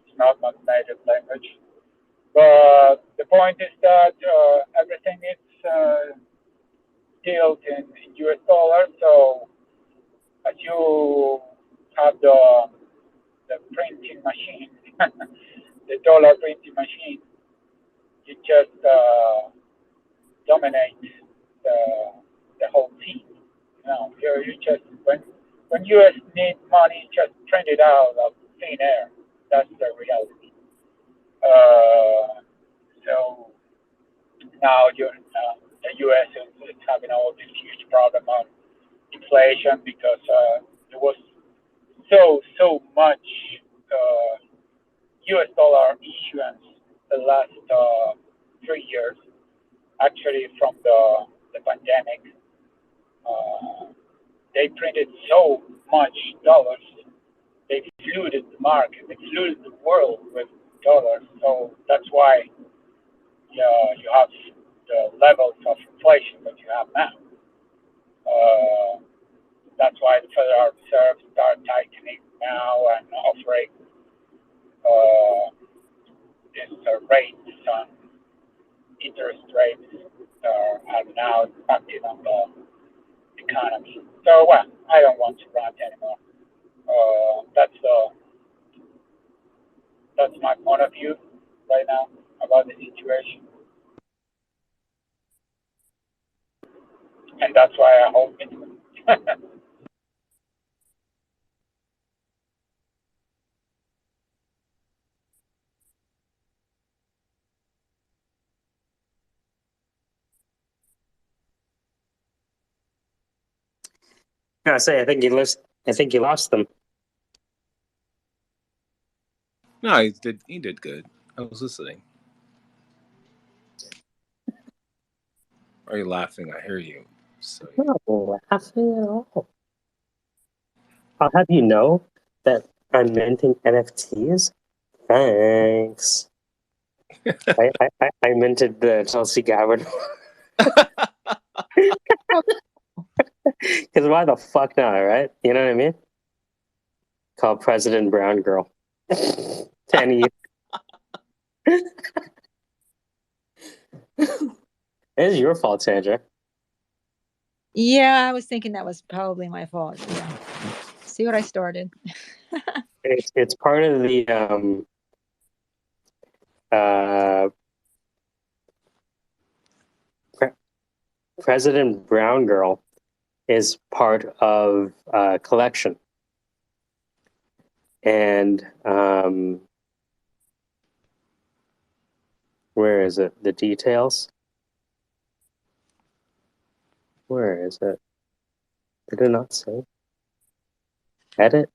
It's not my native language. But the point is that everything is dealt in US dollars. So as you have the printing machine, the dollar printing machine, you just dominate the whole scene. You just when US need money, just print it out of thin air. That's the reality. So now the US is having all this huge problem on inflation because there was so much U.S. dollar issuance the last 3 years. Actually, from the pandemic, they printed so much dollars. They flooded the market. They flooded the world with dollars. So that's why you have the levels of inflation that you have now. That's why the Federal Reserve started tightening now and offering these rates on interest rates are now impacting on the economy. So, well, I don't want to rant anymore. That's my point of view right now about the situation, and that's why I hope it. I say, I think you lost. I think you lost them. No, he did. He did good. I was listening. Are you laughing? I hear you. So Not laughing at all. I'll have you know that I'm minting NFTs. Thanks. I minted the Chelsea Gabbard. Because why the fuck not, right? You know what I mean? Called President Brown Girl. 10 years. It is your fault, Sandra. Yeah, I was thinking that was probably my fault. Yeah. See what I started. It's part of the President Brown Girl is part of a collection. And where is it? The details? Where is it? Did it not say? Edit?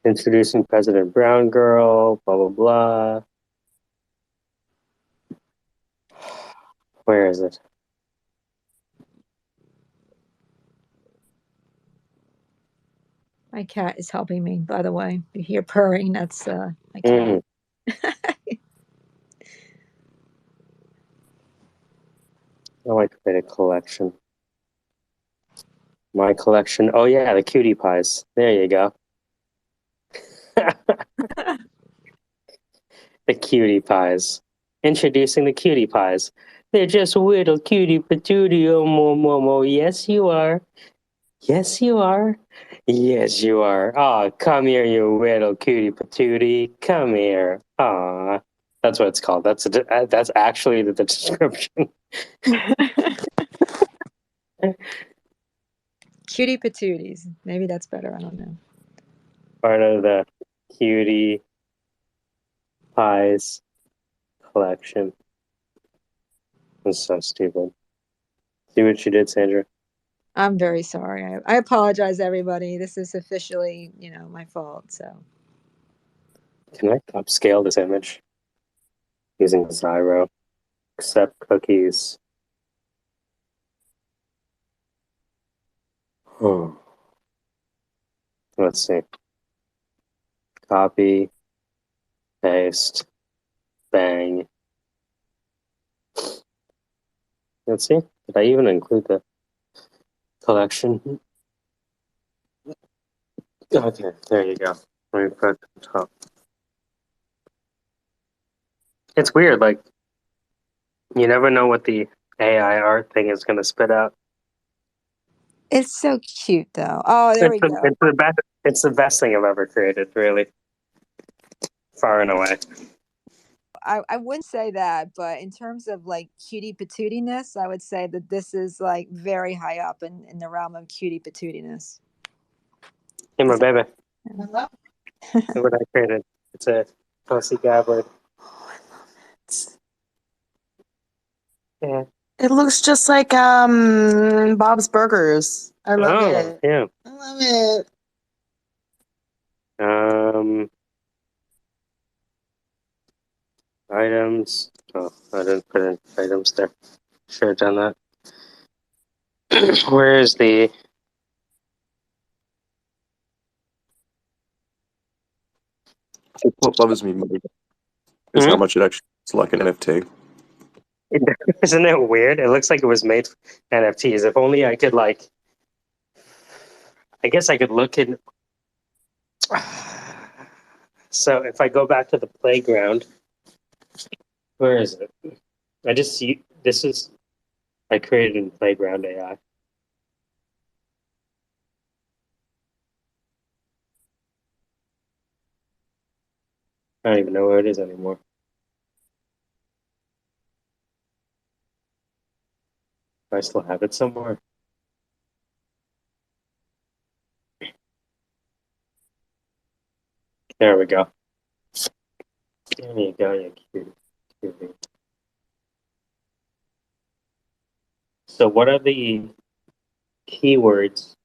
Introducing President Brown Girl, blah, blah, blah. Where is it? My cat is helping me, by the way. You hear purring, that's my cat. I like to create a collection. My collection. Oh yeah, the cutie pies. There you go. The cutie pies. Introducing the cutie pies. They're just little cutie patootie momo. Yes, you are. Yes, you are. Yes, you are. Aw, come here, you little cutie patootie. Come here. Aw. That's what it's called. That's actually the description. Cutie patooties. Maybe that's better. I don't know. Part of the cutie pies collection. That's so stupid. See what you did, Sandra? I'm very sorry. I apologize, everybody. This is officially, my fault. So Can I upscale this image using Zyro? Accept cookies. Let's see. Copy, paste, bang. Let's see. Did I even include the collection? Okay, there you go. Let me put it on top. It's weird, like, you never know what the AI art thing is going to spit out. it's so cute, though. Oh, there we go. It's the best thing I've ever created, really. Far and away. I wouldn't say that, but in terms of like cutie patootiness, I would say that this is like very high up in the realm of cutie patootiness. Hey, my baby. Look what I created. It's a Chelsea Gabbard. Yeah. It looks just like Bob's Burgers. I love it. Yeah. I love it. Items. Oh, I didn't put in items there. Should have done that. Where is the? What bothers me most is how much it actually looks like an NFT. Isn't it weird? It looks like it was made for NFTs. If only I could I guess I could look in. So if I go back to the playground, where is it? I just see this is I created in Playground AI. I don't even know where it is anymore. I still have it somewhere. There we go. There you go, you cutie. So what are the keywords?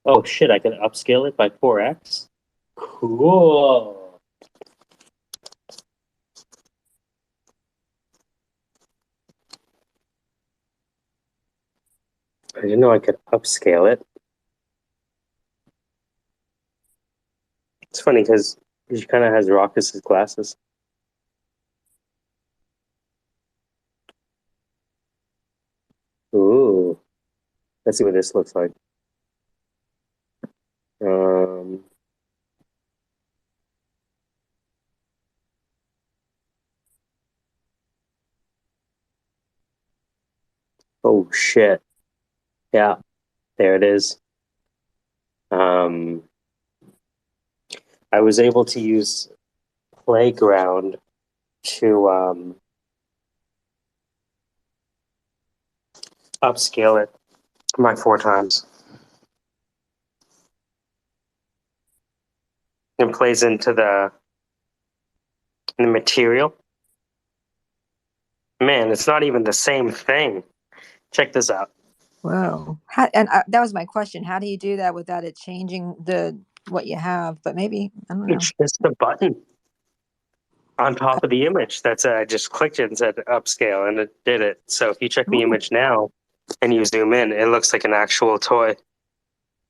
Oh shit, I can upscale it by 4x? Cool. I didn't know I could upscale it. It's funny because she kind of has Raucus's glasses. Ooh. Let's see what this looks like. Oh shit. Yeah, there it is. I was able to use Playground to upscale it by 4 times. It plays into the material. Man, it's not even the same thing. Check this out. Whoa. That was my question. How do you do that without it changing what you have? But maybe, I don't know. It's just a button on top of the image. That's I just clicked it and said upscale, and it did it. So if you check the image now and you zoom in, it looks like an actual toy.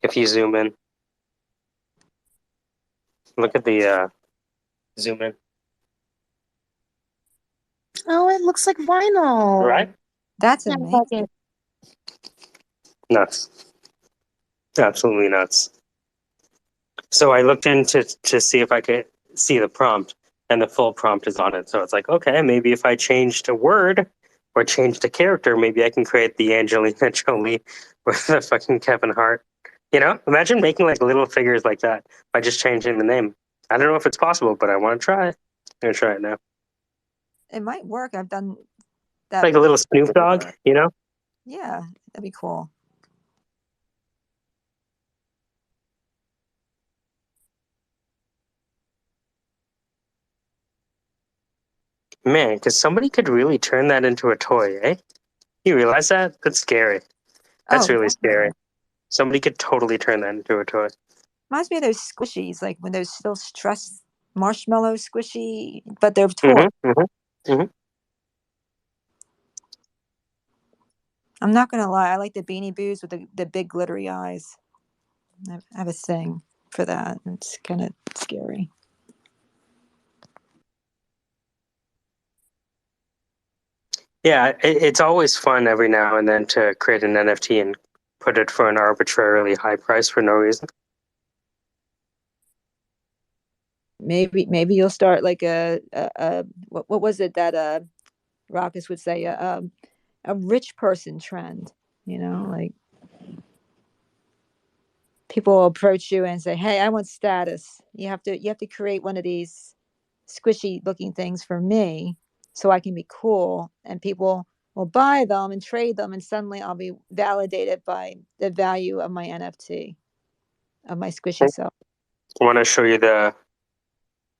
If you zoom in, look at the zoom in. Oh, it looks like vinyl. Right? That's I amazing. love it. Nuts. Absolutely nuts. So I looked into to see if I could see the prompt, and the full prompt is on it. So it's like, okay, maybe if I changed a word or changed a character, maybe I can create the Angelina Jolie with the fucking Kevin Hart. You know, imagine making like little figures like that by just changing the name. I don't know if it's possible, but I want to try. I'm gonna try it now. It might work. I've done that. Like a little Snoop Dogg, you know? Yeah, that'd be cool. Man, because somebody could really turn that into a toy, eh? You realize that? That's scary. That's really scary. Somebody could totally turn that into a toy. Reminds me of those squishies, like when those still stress marshmallow squishy, but they're toy. I'm not gonna lie, I like the Beanie Boos with the big glittery eyes. I have a thing for that. It's kind of scary. Yeah, it's always fun every now and then to create an NFT and put it for an arbitrarily high price for no reason. Maybe you'll start like a what was it that Raucus would say a rich person trend, you know, like people approach you and say, "Hey, I want status. You have to create one of these squishy looking things for me so I can be cool." And people will buy them and trade them, and suddenly I'll be validated by the value of my NFT. of my squishy self. I want to show you the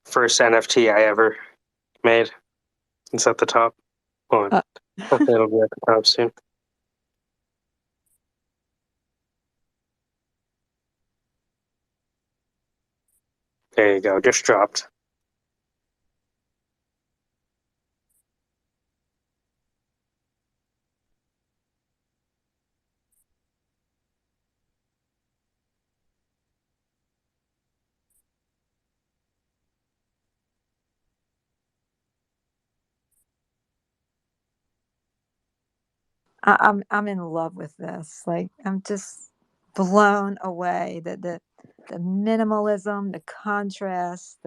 first NFT I ever made. It's at the top. Hold on. Hopefully it'll be at the top soon. There you go. Just dropped. I'm in love with this. Like, I'm just blown away. The minimalism, the contrast,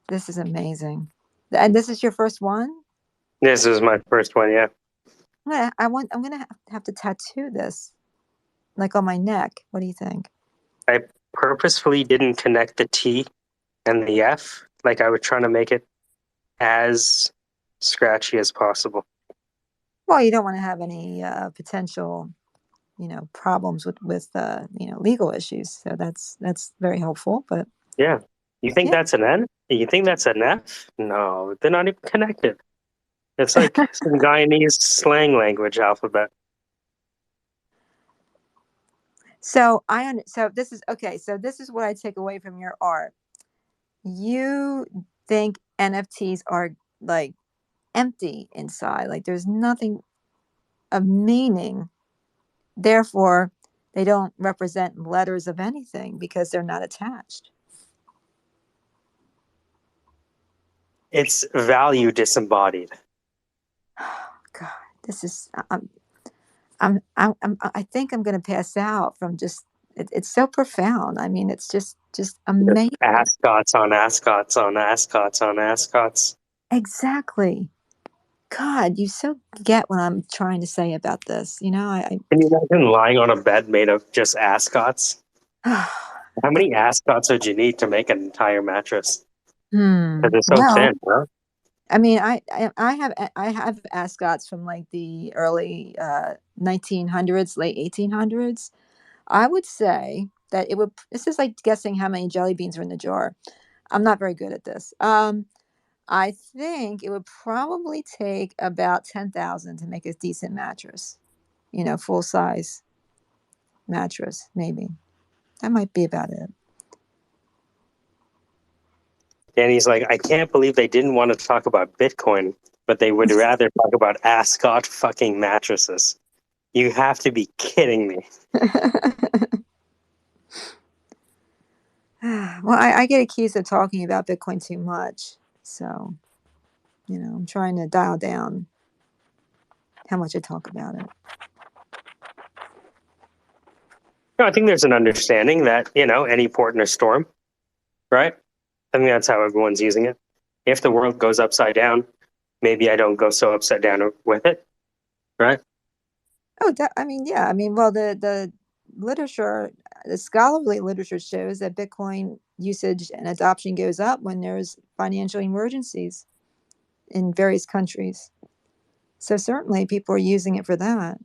this is amazing. And this is your first one? This is my first one, yeah. I'm gonna have to tattoo this, like on my neck. What do you think? I purposefully didn't connect the T and the F. Like, I was trying to make it as scratchy as possible. Well, you don't want to have any potential, problems with legal issues. So that's very helpful. But Yeah. You think that's an N? You think that's an F? No, they're not even connected. It's like some Guyanese slang language alphabet. so so this is okay. So this is what I take away from your art. You think NFTs are like empty inside, like there's nothing of meaning. Therefore, they don't represent letters of anything because they're not attached. It's value disembodied. God, this is I think I'm going to pass out from just it's so profound. I mean, it's just amazing. Ascots on ascots on ascots on ascots. Exactly. God, you so get what I'm trying to say about this. Can you imagine lying on a bed made of just ascots? How many ascots would you need to make an entire mattress? Because it's so thin, huh? I mean, I have ascots from like the early 1900s, late 1800s. I would say that it would. This is like guessing how many jelly beans are in the jar. I'm not very good at this. I think it would probably take about 10,000 to make a decent mattress. Full size mattress, maybe. That might be about it. Danny's like, I can't believe they didn't want to talk about Bitcoin, but they would rather talk about ascot fucking mattresses. You have to be kidding me. Well, I get accused of talking about Bitcoin too much. So, I'm trying to dial down how much I talk about it. No, I think there's an understanding that, any port in a storm, right? I think that's how everyone's using it. If the world goes upside down, maybe I don't go so upside down with it, right? Oh, yeah. Well, the literature, the scholarly literature shows that Bitcoin usage and adoption goes up when there's financial emergencies in various countries. So certainly people are using it for that.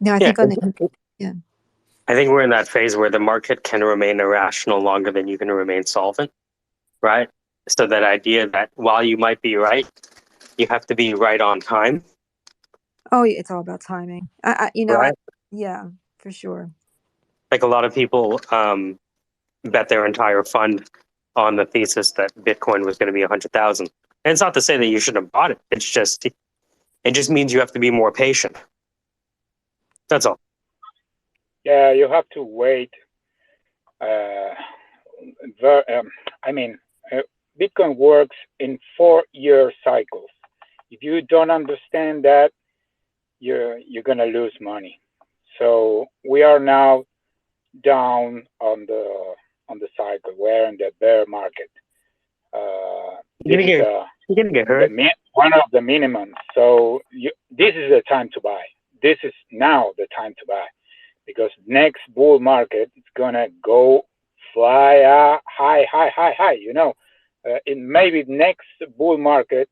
Now, I think I think we're in that phase where the market can remain irrational longer than you can remain solvent, right? So that idea that while you might be right, you have to be right on time. Oh, it's all about timing. Right? Yeah, for sure. Like a lot of people bet their entire fund on the thesis that Bitcoin was going to be 100,000. And it's not to say that you shouldn't have bought it. It just means you have to be more patient. That's all. Yeah, you have to wait. Bitcoin works in 4-year cycles. If you don't understand that, you're gonna lose money. So we are now down on the cycle. We're in the bear market. You're gonna get hurt. One of the minimums. So this is the time to buy. This is now the time to buy, because next bull market it's gonna go fly high. In maybe next bull market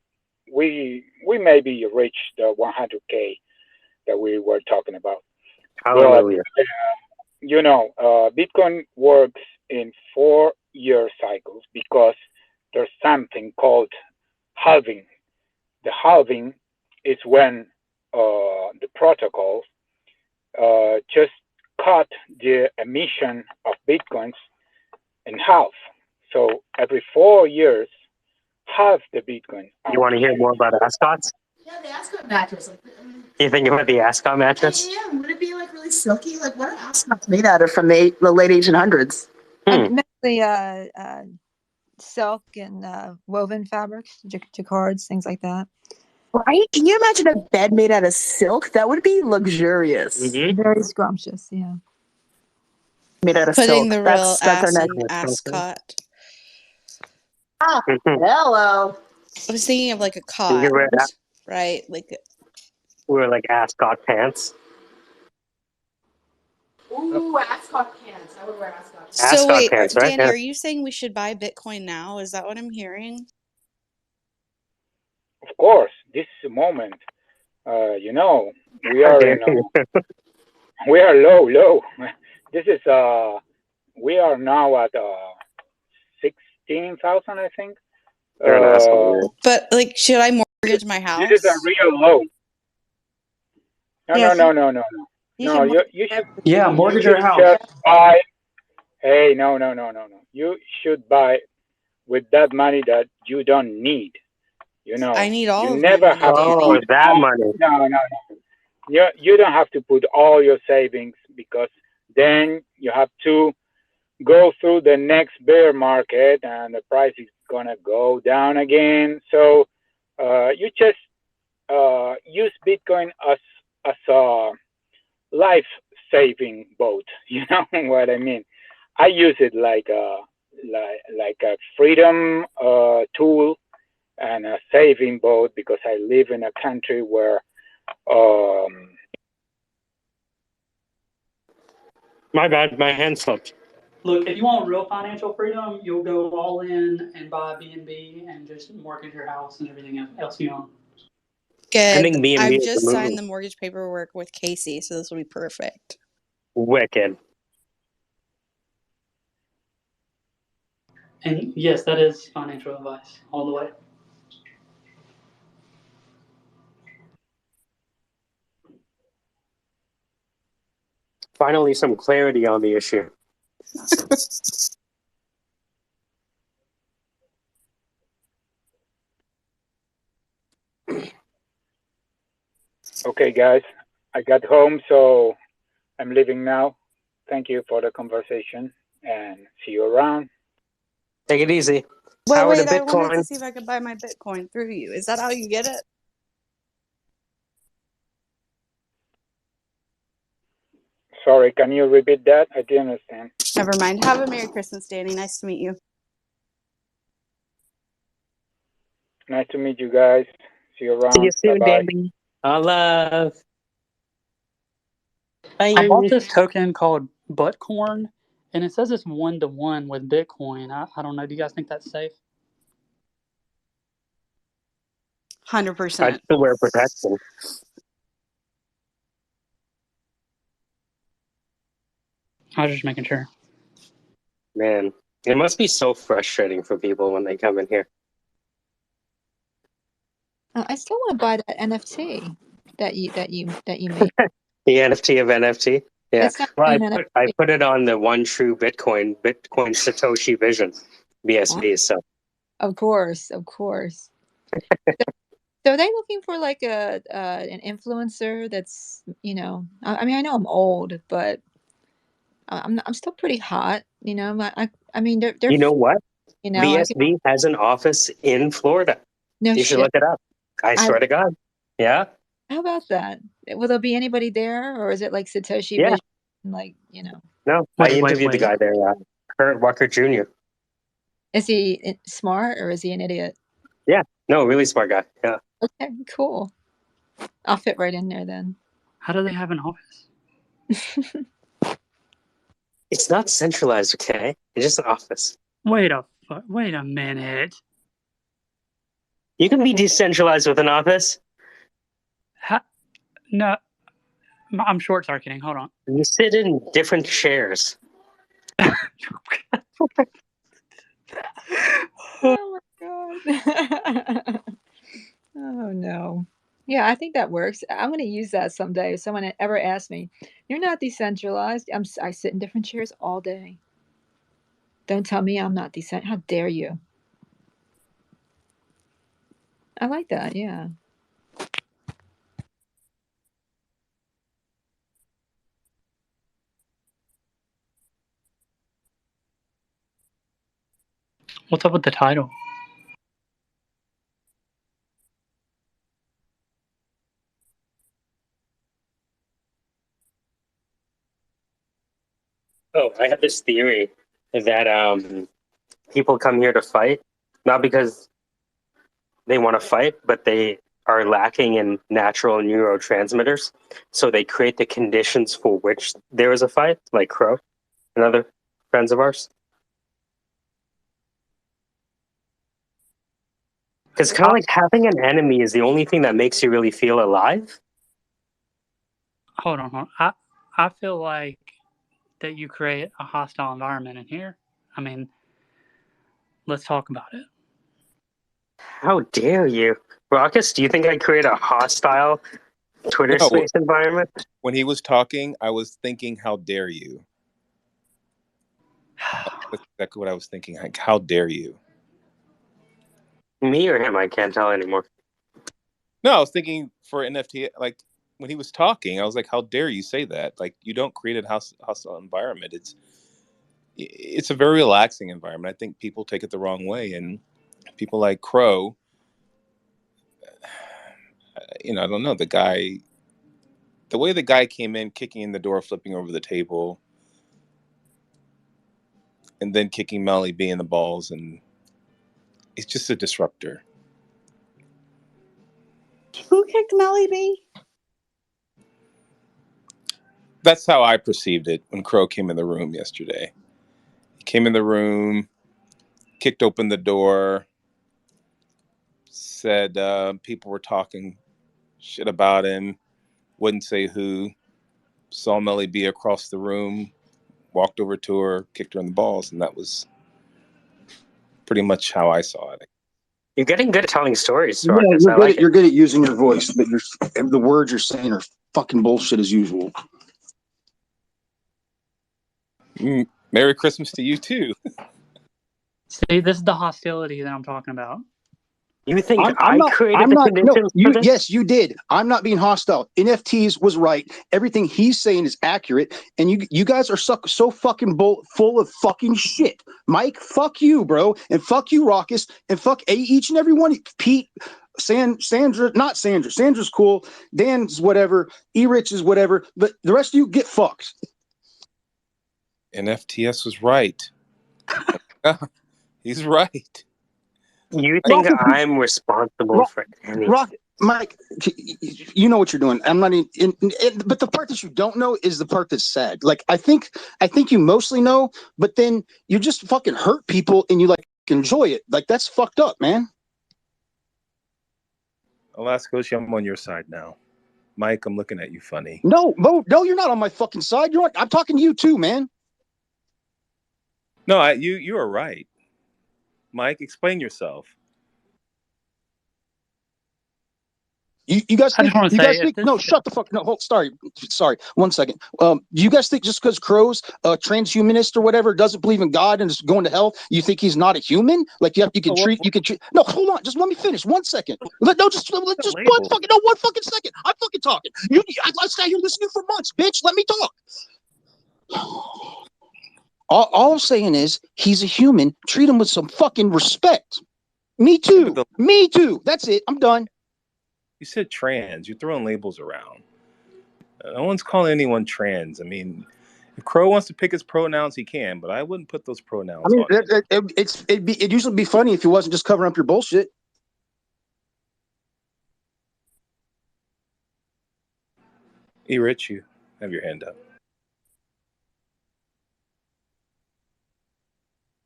we maybe reach the 100K that we were talking about. Hallelujah. But, Bitcoin works in 4-year cycles because there's something called halving. The halving is when the protocol just cut the emission of Bitcoins in half. So every 4 years, half the Bitcoin. You want to hear more about ascots? Yeah, the ascot mattress. You think about the ascot mattress? Yeah, would it be like really silky? Like what are ascots made out of from the late 1800s? Mostly silk and woven fabrics, jacquards, things like that. Right? Can you imagine a bed made out of silk? That would be luxurious. Very scrumptious, yeah. Made out of Putting silk. the real That's our ass in next. ascot. Hello. I was thinking of like a You cot, wear, right? Like wear like ascot pants. Ooh, ascot pants. I would wear ascot pants. so. Ascot Wait, pants, right? Danny, Yeah. are you saying we should buy Bitcoin now? Is that what I'm hearing? Of course, this is a moment. We are in. We are low. This is we are now at 16,000, I think. You're an asshole. But like, should I mortgage my house? This is a real low. No, Yeah, no. You should. Yeah, mortgage you your should house. just buy. Hey, no. You should buy with that money that you don't need. I need all you of never my money, have to Danny. put that money. No. You don't have to put all your savings because then you have to go through the next bear market and the price is gonna go down again. So you just use Bitcoin as a life-saving boat. You know what I mean? I use it like a freedom tool and a saving boat because I live in a country where My bad, my hand slipped. Look, if you want real financial freedom, you'll go all in and buy B&B and just mortgage your house and everything else you own. Good. I think B&B I've is just the signed move. the mortgage paperwork with Casey, so this will be perfect. Wicked. And yes, that is financial advice all the way. Finally, some clarity on the issue. Okay, guys, I got home, so I'm leaving now. Thank you for the conversation and see you around. Take it easy. Well, Power to wait, I wanted to Bitcoin. see if I could buy my Bitcoin through you. Is that how you get it? Sorry, can you repeat that? I didn't understand. Never mind. Have a Merry Christmas, Danny. Nice to meet you. Nice to meet you guys. See you around. See you soon, Bye-bye. Danny. All love. I bought this token called Buttcorn, and it says it's 1-to-1 with Bitcoin. I don't know. Do you guys think that's safe? 100%. I still wear protection. I was just making sure. Man, it must be so frustrating for people when they come in here. I still want to buy that NFT that you made. The NFT of NFT. Yeah. It's not Well, an NFT. I put it on the One True Bitcoin Satoshi Vision, BSV. So Of course. So are they looking for like an influencer that's, I mean, I know I'm old, but I'm still pretty hot, I mean, they're you know what? I BSV has an office in Florida. No You should shit. look it up. I swear to God. Yeah. How about that? Will there be anybody there, or is it like Satoshi Yeah. Vision? Like, No, I interviewed the guy there, Kurt Walker Jr. Is he smart or is he an idiot? Yeah. No, really smart guy. Yeah. Okay, cool. I'll fit right in there then. How do they have an office? It's not centralized, okay? It's just an office. Wait a minute. You can be decentralized with an office. No, I'm short circuiting. Hold on. You sit in different chairs. Oh my god. Oh no. Yeah, I think that works. I'm going to use that someday. If someone ever asks me, "You're not decentralized." I sit in different chairs all day. Don't tell me I'm not decent. How dare you? I like that. Yeah. What's up with the title? Oh, I have this theory that people come here to fight, not because they want to fight, but they are lacking in natural neurotransmitters. So they create the conditions for which there is a fight, like Crow and other friends of ours. Because kind of like having an enemy is the only thing that makes you really feel alive. Hold on. I feel like that you create a hostile environment in here. I mean, let's talk about it. How dare you? Raucus, do you think I create a hostile Twitter No. space environment? When he was talking, I was thinking, how dare you? That's exactly what I was thinking. Like, how dare you? Me or him? I can't tell anymore. No, I was thinking for NFT, like when he was talking, I was like, how dare you say that? Like, you don't create a hostile environment. It's a very relaxing environment. I think people take it the wrong way, and people like Crow, I don't know, the way the guy came in, kicking in the door, flipping over the table, and then kicking Melly B in the balls, and it's just a disruptor. Who kicked Melly B? That's how I perceived it when Crow came in the room yesterday. He came in the room, kicked open the door, said people were talking shit about him, wouldn't say who, saw Melly B across the room, walked over to her, kicked her in the balls, and that was pretty much how I saw it. You're getting good at telling stories, Yeah, Raucus. I like it. you're good at using your voice, but the words you're saying are fucking bullshit as usual. Merry Christmas to you too. See, this is the hostility that I'm talking about. You think I'm not, created the conditions for this? Yes, you did. I'm not being hostile. NFTs was right. Everything he's saying is accurate, and you guys are so fucking full of fucking shit. Mike, fuck you, bro, and fuck you, Raucus, and fuck each and every one. Pete, Sandra, not Sandra. Sandra's cool. Dan's whatever. E-Rich is whatever. But the rest of you get fucked. NFTS was right. He's right. You think I'm responsible for anything? Mike, you know what you're doing. I'm not but the part that you don't know is the part that's sad. Like I think you mostly know, but then you just fucking hurt people and you like enjoy it. Like that's fucked up, man. Alaska, I'm on your side now. Mike, I'm looking at you funny. No, you're not on my fucking side. I'm talking to you too, man. No, you are right. Mike, explain yourself. You guys think no, shut the fuck no, sorry 1 second. You guys think just because Crow's transhumanist or whatever doesn't believe in God and is going to hell, you think he's not a human? Like you can treat no, hold on, just let me finish 1 second. One fucking second. I'm fucking talking. I sat here listening for months, bitch. Let me talk. All I'm saying is he's a human. Treat him with some fucking respect. Me too. Me too. That's it. I'm done. You said trans. You're throwing labels around. No one's calling anyone trans. I mean, if Crow wants to pick his pronouns, he can, but I wouldn't put those pronouns on him. It'd usually be funny if he wasn't just covering up your bullshit. E-Rich, you have your hand up.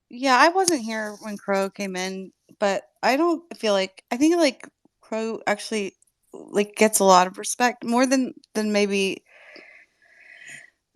Yeah, I wasn't here when Crow came in, but I think like Crow actually like gets a lot of respect more than maybe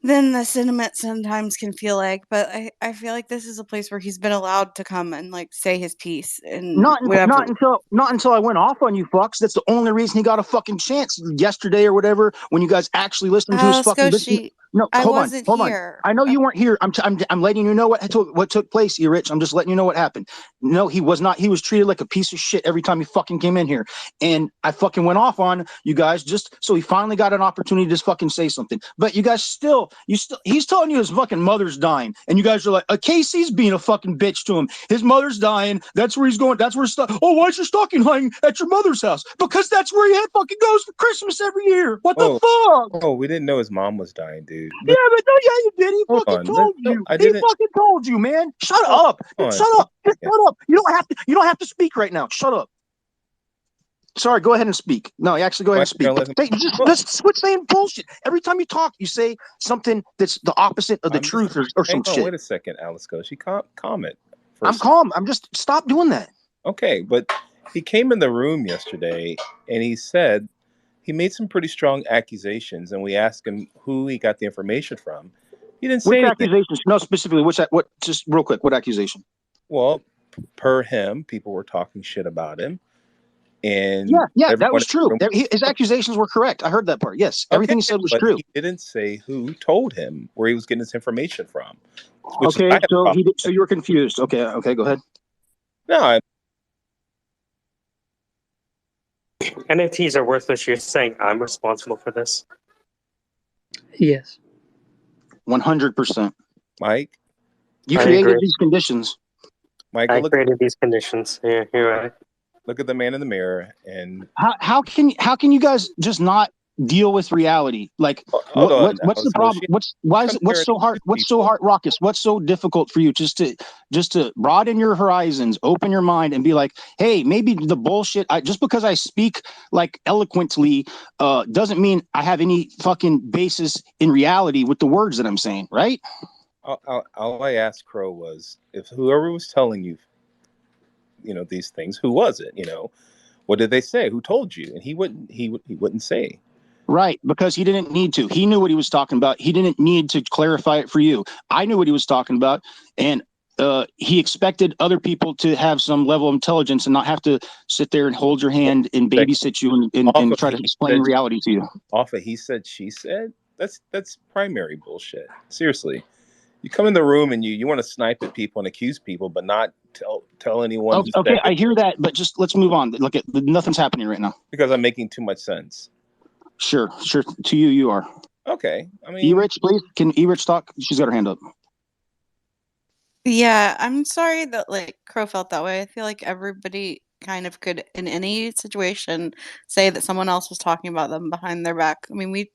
than the sentiment sometimes can feel like. But I feel like this is a place where he's been allowed to come and like say his piece and Not whatever. not until I went off on you fucks. That's the only reason he got a fucking chance yesterday or whatever. When you guys actually listened to his fucking. No, I hold wasn't on. here. I know you weren't here. I'm letting you know what took place, you Rich. I'm just letting you know what happened. No, he was not. He was treated like a piece of shit every time he fucking came in here, and I fucking went off on you guys just so he finally got an opportunity to just fucking say something. But you guys he's telling you his fucking mother's dying, and you guys are like, Casey's being a fucking bitch to him. His mother's dying. That's where he's going. That's where oh, why is your stocking hanging at your mother's house? Because that's where he fucking goes for Christmas every year. What the fuck? Oh, we didn't know his mom was dying, dude. Yeah, but no, yeah, you did. He fucking told you. He fucking told you, man. Shut up. Shut up. Just shut up. You don't have to speak right now. Shut up. Sorry, go ahead and speak. No, actually go ahead and speak. Hey, just quit saying bullshit. Every time you talk, you say something that's the opposite of the truth or some shit. Wait a second, Alice Go. She comment. I'm calm. I'm just stop doing that. Okay, but he came in the room yesterday and he said he made some pretty strong accusations, and we asked him who he got the information from. He didn't say anything. Accusations? No, specifically, what? Just real quick, what accusation? Well, per him, people were talking shit about him, and yeah, that was true. His accusations were correct. I heard that part. Yes, everything he said was true. He didn't say who told him where he was getting his information from. Okay, so you were confused. Okay, go ahead. No, NFTs are worthless. You're saying I'm responsible for this? Yes. 100%. Mike? You created these conditions. Mike, I created these conditions. Yeah, you're right. Look at the man in the mirror and how can you guys just not deal with reality? Like what's the problem? What's so hard? What's so hard, Raucous? What's so difficult for you just to broaden your horizons, open your mind, and be like, hey, maybe the bullshit. Just because I speak like eloquently doesn't mean I have any fucking basis in reality with the words that I'm saying, right? All I asked Crow was if whoever was telling you, these things, who was it? What did they say? Who told you? And he wouldn't say. Right, because he didn't need to. He knew what he was talking about. He didn't need to clarify it for you. I knew what he was talking about, and he expected other people to have some level of intelligence and not have to sit there and hold your hand and babysit you and try to explain reality to you. Off of he said, she said, that's primary bullshit. Seriously. You come in the room and you want to snipe at people and accuse people, but not tell anyone. Okay, I hear that, but just let's move on. Look, nothing's happening right now. Because I'm making too much sense. Sure. To you are. Okay. I mean, E-Rich, please. Can E-Rich talk? She's got her hand up. Yeah, I'm sorry that like Crow felt that way. I feel like everybody kind of could, in any situation, say that someone else was talking about them behind their back. I mean, we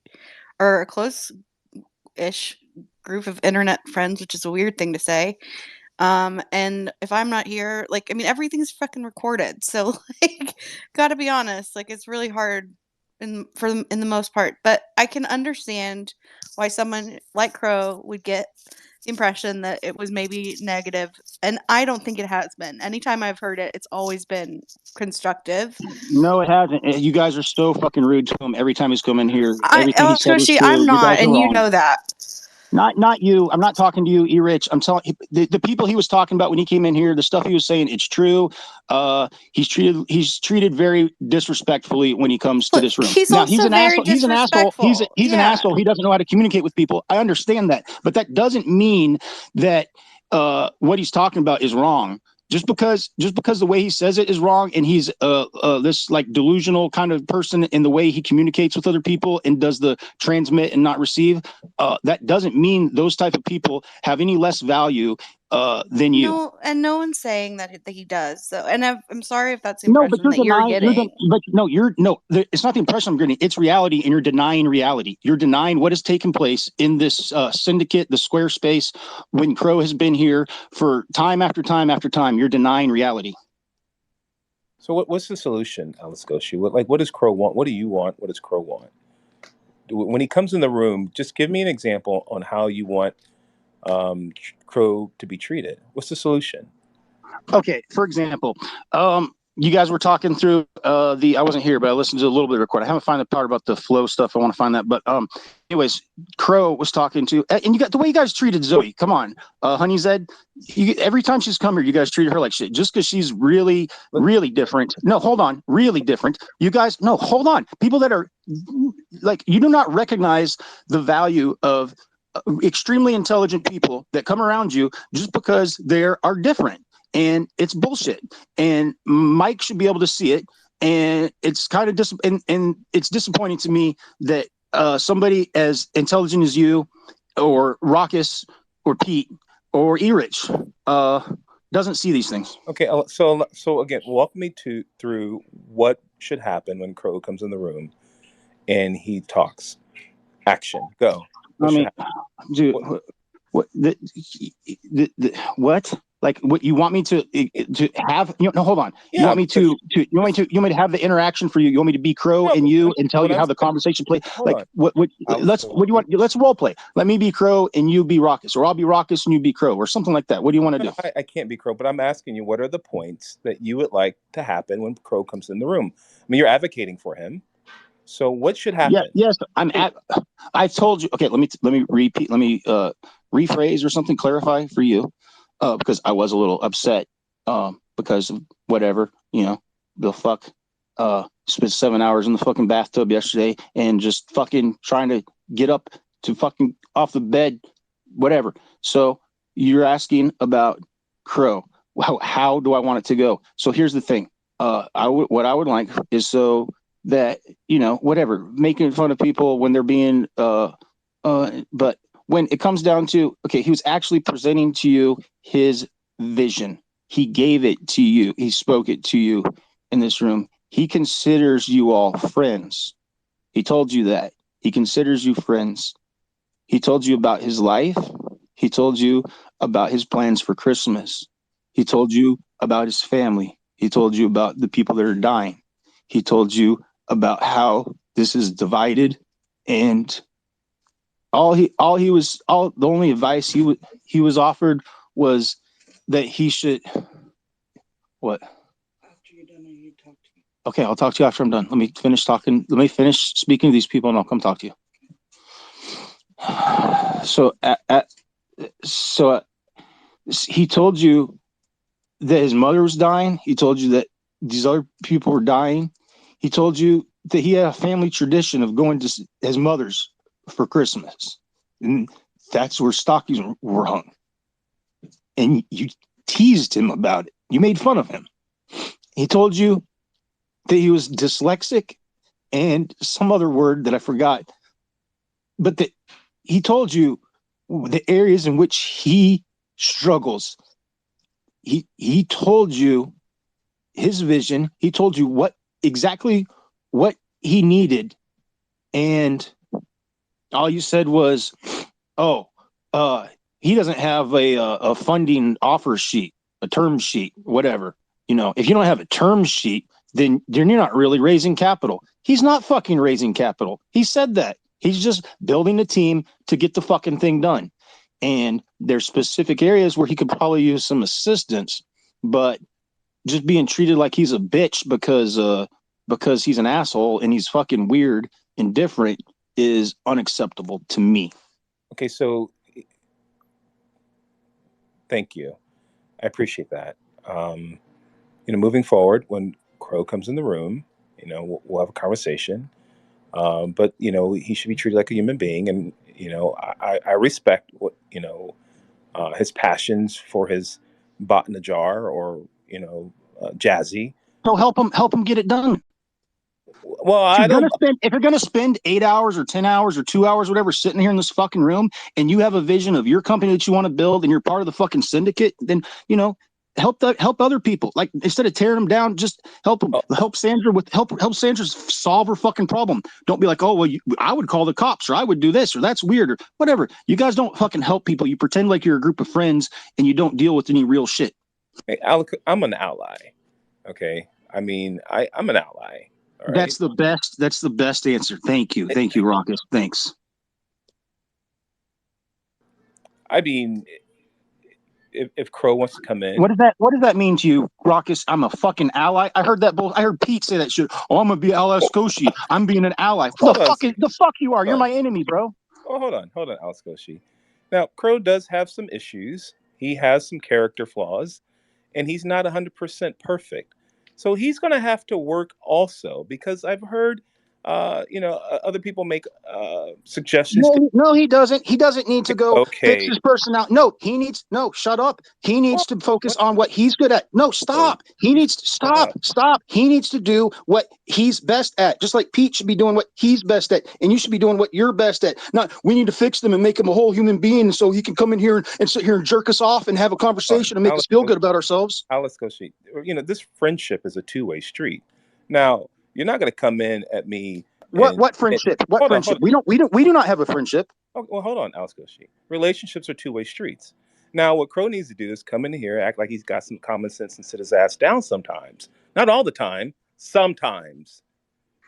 are a close-ish group of internet friends, which is a weird thing to say. And if I'm not here, like, I mean, everything's fucking recorded. So, like, gotta be honest, like, it's really hard in the most part. But I can understand why someone like Crow would get the impression that it was maybe negative, and I don't think it has been. Anytime I've heard it, it's always been constructive. No, it hasn't. You guys are so fucking rude to him every time he's come in here. Everything he said was Squishy, true. I'm You not, guys are and you wrong. know that. Not you. I'm not talking to you, E-Rich. I'm telling the people he was talking about when he came in here, the stuff he was saying, it's true. He's treated very disrespectfully when he comes to this room. He's now also he's an very asshole. He's an asshole. He's an Yeah. asshole. He doesn't know how to communicate with people. I understand that, but that doesn't mean that what he's talking about is wrong. Just because the way he says it is wrong, and he's this like delusional kind of person in the way he communicates with other people and does the transmit and not receive, that doesn't mean those type of people have any less value than you. No, and no one's saying that he does. So, and I'm sorry if that's the No, but impression that you're getting. It's not the impression I'm getting. It's reality, and you're denying reality. You're denying what has taken place in this syndicate, the Squarespace, when Crow has been here for time after time after time. You're denying reality. So what's the solution, Alice Goshi? What does Crow want? What do you want? What does Crow want? When he comes in the room, just give me an example on how you want Crow to be treated. What's the solution? Okay, for example, you guys were talking through I wasn't here, but I listened to a little bit of the record. I haven't found the part about the flow stuff. I want to find that. But anyways, Crow was talking to, and you got the way you guys treated Zoe. Come on, Honey Zed. Every time she's come here, you guys treated her like shit just because she's really, really different. No, hold on, really different. You guys, no, hold on. People that are like, you do not recognize the value of extremely intelligent people that come around you just because they are different. And it's bullshit. And Mike should be able to see it. And it's kind of and it's disappointing to me that somebody as intelligent as you, or Raucus, or Pete, or E-Rich doesn't see these things. Okay, so again, walk me through what should happen when Crow comes in the room and he talks. Action, go. Dude, what what? Like, what you want me to have? No, hold on. Yeah, you want me to have the interaction for you? You want me to be Crow and tell you how the conversation play? Like, what do you want? Let's role play. Let me be Crow and you be Raucus, or I'll be Raucus and you be Crow, or something like that. What do you want to do? I can't be Crow, but I'm asking you, what are the points that you would like to happen when Crow comes in the room? I mean, you're advocating for him. So what should happen? Yes, I told you. Okay, let me repeat. Let me rephrase or something. Clarify for you, because I was a little upset because of whatever, the fuck. Spent 7 hours in the fucking bathtub yesterday and just fucking trying to get up to fucking off the bed, whatever. So you're asking about Crow. How do I want it to go? So here's the thing. What I would like is so that, whatever, making fun of people when they're being but when it comes down to, okay, he was actually presenting to you his vision. He gave it to you. He spoke it to you in this room. He considers you all friends. He told you that. He considers you friends. He told you about his life. He told you about his plans for Christmas. He told you about his family. He told you about the people that are dying. He told you about how this is divided, and the only advice he was offered was that he should what? Okay, I'll talk to you after I'm done. Let me finish talking. Let me finish speaking to these people, and I'll come talk to you. So he told you that his mother was dying. He told you that these other people were dying. He told you that he had a family tradition of going to his mother's for Christmas. And that's where stockings were hung. And you teased him about it. You made fun of him. He told you that he was dyslexic and some other word that I forgot. But that he told you the areas in which he struggles. He told you his vision. He told you exactly what he needed. And all you said was, he doesn't have a funding offer sheet, a term sheet, whatever. If you don't have a term sheet, then you're not really raising capital. He's not fucking raising capital. He said that. He's just building a team to get the fucking thing done. And there's specific areas where he could probably use some assistance, but just being treated like he's a bitch because he's an asshole and he's fucking weird and different is unacceptable to me. Okay, so thank you. I appreciate that. Moving forward, when Crow comes in the room, we'll have a conversation. But he should be treated like a human being, and I respect what his passions for his bot in a jar or Jazzy. So help him get it done. Well, if you're gonna spend 8 hours or 10 hours or 2 hours, whatever, sitting here in this fucking room, and you have a vision of your company that you want to build, and you're part of the fucking syndicate, then help other people. Like, instead of tearing them down, just help Sandra help Sandra solve her fucking problem. Don't be like, oh well, I would call the cops, or I would do this, or that's weird, or whatever. You guys don't fucking help people. You pretend like you're a group of friends, and you don't deal with any real shit. Hey, I'm an ally. Okay, I mean, I'm an ally. All right? That's the best answer. Thank you, Raucus. Thanks. I mean, if Crow wants to come in. What does that mean to you, Raucus? I'm a fucking ally. I heard that bull. I heard Pete say that shit. Oh, I'm gonna be Alex Koshi. I'm being an ally. The fuck you are. You're my enemy, bro. Oh, hold on, Alex Koshi. Now, Crow does have some issues. He has some character flaws, and he's not 100% perfect. So he's going to have to work also, because I've heard, other people make suggestions. No, he doesn't. He doesn't need to go Okay. fix his personality. No, shut up. He needs to focus on what he's good at. No, stop. He needs to stop. He needs to do what he's best at. Just like Pete should be doing what he's best at, and you should be doing what you're best at. Not we need to fix them and make him a whole human being so he can come in here and sit here and jerk us off and have a conversation and make us feel good about ourselves. Alex Koshi, this friendship is a two-way street. Now, you're not going to come in at me. What friendship? What friendship? We do not have a friendship. Oh, well, hold on, Alex Koshi. Relationships are two-way streets. Now, what Crow needs to do is come in here, act like he's got some common sense, and sit his ass down sometimes. Not all the time. Sometimes.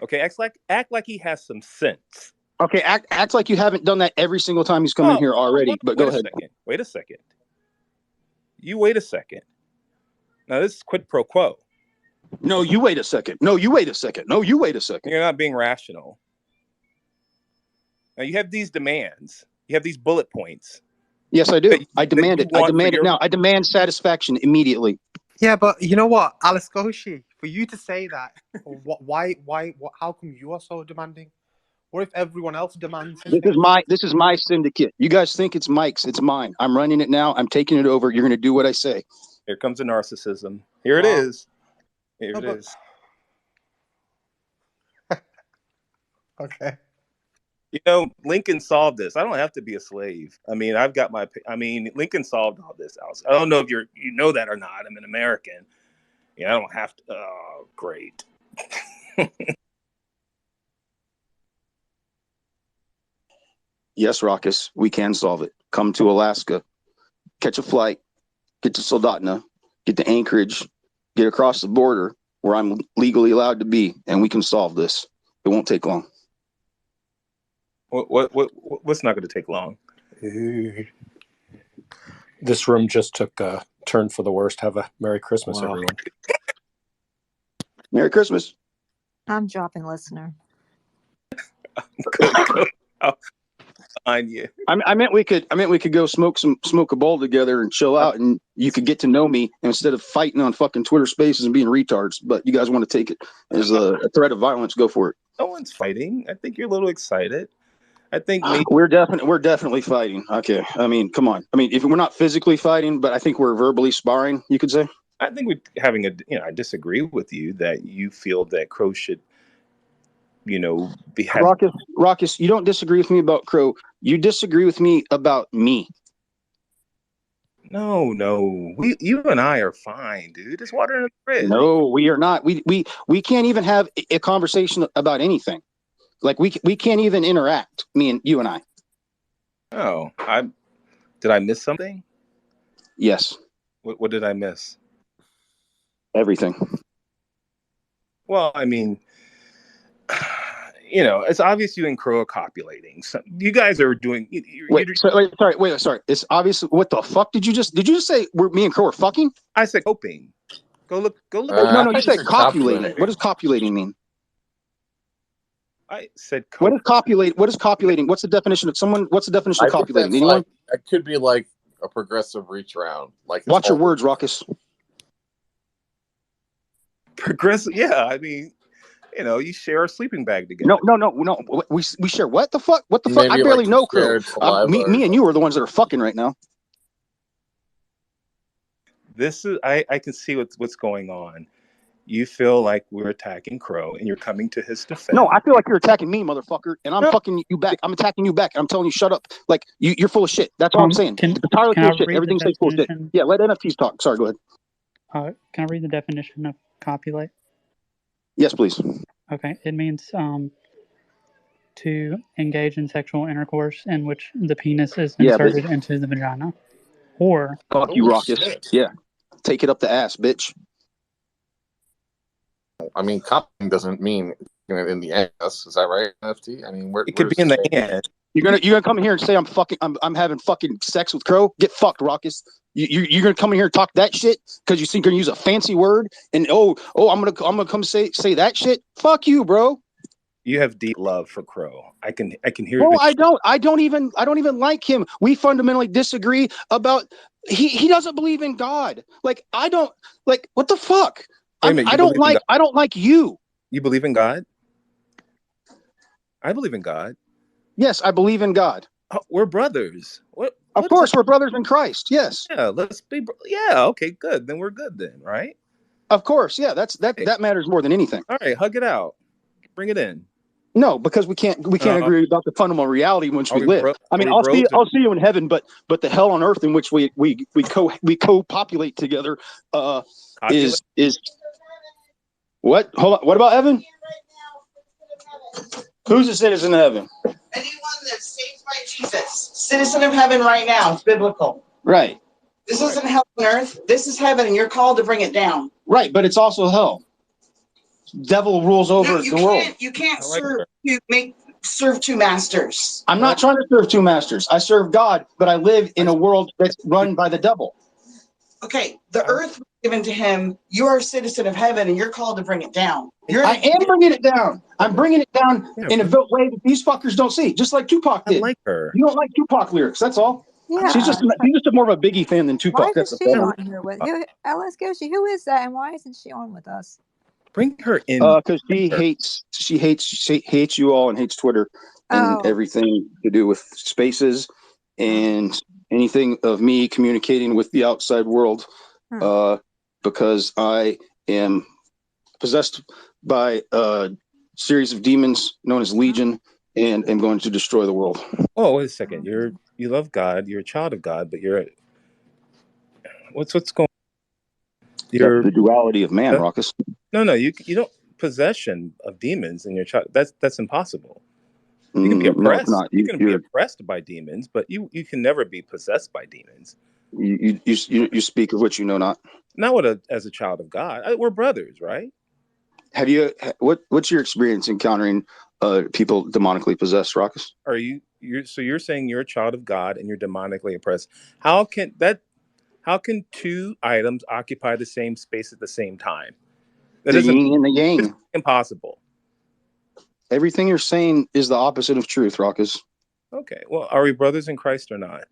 Okay, act like he has some sense. Okay, act like you haven't done that every single time he's come in here already. But go ahead. Wait a second. You wait a second. Now, this is quid pro quo. No, you wait a second. No, you wait a second. No, you wait a second. You're not being rational. Now, you have these demands. You have these bullet points. Yes, I do. I demand it. I demand it now. I demand satisfaction immediately. Yeah, but you know what, Alice Koshi, for you to say that, why, how come you are so demanding? What if everyone else demands? This is my syndicate. You guys think it's Mike's? It's mine. I'm running it now. I'm taking it over. You're going to do what I say. Here comes the narcissism. Here it is. Here it is. Okay. Lincoln solved this. I don't have to be a slave. I mean, Lincoln solved all this, Alice. I don't know if you know that or not. I'm an American. I don't have to. Oh, great. Yes, Raucus, we can solve it. Come to Alaska, catch a flight, get to Soldotna, get to Anchorage, get across the border where I'm legally allowed to be, and we can solve this. It won't take long. What's not going to take long? This room just took a turn for the worst. Have a Merry Christmas, everyone. Merry Christmas. I'm dropping listener. You. I meant we could go smoke a bowl together and chill out, and you could get to know me instead of fighting on fucking Twitter Spaces and being retards. But you guys want to take it as a threat of violence? Go for it. No one's fighting. I think you're a little excited. I think we're definitely fighting. Okay, I mean, come on. I mean, if we're not physically fighting, but I think we're verbally sparring, you could say. I think we're having I disagree with you that you feel that Crow should, be Raucus, you don't disagree with me about Crow. You disagree with me about me. No, you and I are fine, dude. It's water in the fridge. No, we are not. We can't even have a conversation about anything. Like we can't even interact. You and I. Oh, did I miss something? Yes. What did I miss? Everything. Well, I mean, it's obvious you and Crow are copulating. So you guys are doing. Sorry. It's obvious. What the fuck did you just say? Me and Crow are fucking? I said coping. Go look. No, you said copulating. What does copulating mean? I said what is copulate? What is copulating? What's the definition of copulating? Anyone? It could be like a progressive reach around. Watch your words, Raucus. Progressive, yeah. I mean, you share a sleeping bag together. No. We share what the fuck? What the fuck? I barely know Crow. Me and you are the ones that are fucking right now. This is I can see what's going on. You feel like we're attacking Crow, and you're coming to his defense. No, I feel like you're attacking me, motherfucker, and I'm fucking you back. I'm attacking you back, and I'm telling you, shut up. Like you're full of shit. That's all I'm saying. It's entirely full of shit. Everything's full of shit. Yeah, let NFTs talk. Sorry, go ahead. Can I read the definition of copulate? Yes, please. Okay, it means to engage in sexual intercourse in which the penis is inserted into the vagina, or fuck you, Raucus. Yeah, take it up the ass, bitch. I mean, copying doesn't mean in the ass. Is that right, NFT? I mean, it could be in the hand. You're gonna come in here and say I'm having fucking sex with Crow? Get fucked, Raucus. You're gonna come in here and talk that shit because you think you're gonna use a fancy word and I'm gonna come say that shit. Fuck you, bro. You have deep love for Crow. I can hear No, it. I don't even like him. We fundamentally disagree about he doesn't believe in God. Like I don't like what the fuck? Wait a minute, I don't like you. You believe in God? I believe in God. Yes, I believe in God. Oh, we're brothers. Of course, we're brothers in Christ. Yes. Yeah, let's be. Yeah, okay, good. Then we're good. Then, right? Of course, yeah. That matters more than anything. All right, hug it out. Bring it in. No, because we can't agree about the fundamental reality in which we live. I mean, I'll see you in heaven, but the hell on earth in which we co-populate together is what? Hold on. What about heaven? Who's a citizen of heaven? Anyone that's saved by Jesus, citizen of heaven right now. It's biblical. Right. This isn't hell on earth. This is heaven, and you're called to bring it down. Right, but it's also hell. Devil rules over the world. You can't serve two masters. I'm not trying to serve two masters. I serve God, but I live in a world that's run by the devil. Okay, the earth was given to him. You are a citizen of heaven, and you're called to bring it down. I am bringing it down. I'm bringing it down in a way that these fuckers don't see. Just like Tupac did. I like her. You don't like Tupac lyrics. That's all. Yeah. She's just more of a Biggie fan than Tupac. Why That's is she on here with who? Let's go. Who is that, and why isn't she on with us? Bring her in. Because she hates you all and hates Twitter and everything to do with spaces and anything of me communicating with the outside world. Because I am possessed by a series of demons known as Legion and am going to destroy the world. Oh, wait a second. You love God. You're a child of God, but you're what's going on? You're the duality of man, Raucus. No, you don't possession of demons in your child. That's impossible. You can be oppressed. No, you can be oppressed by demons, but you can never be possessed by demons. You speak of which you know not. Not as a child of God. We're brothers, right? Have you? What's your experience encountering people demonically possessed, Raucus? You're saying you're a child of God and you're demonically oppressed? How can two items occupy the same space at the same time? The yin and the yang. It's impossible. Everything you're saying is the opposite of truth, Raucus. Okay. Well, are we brothers in Christ or not?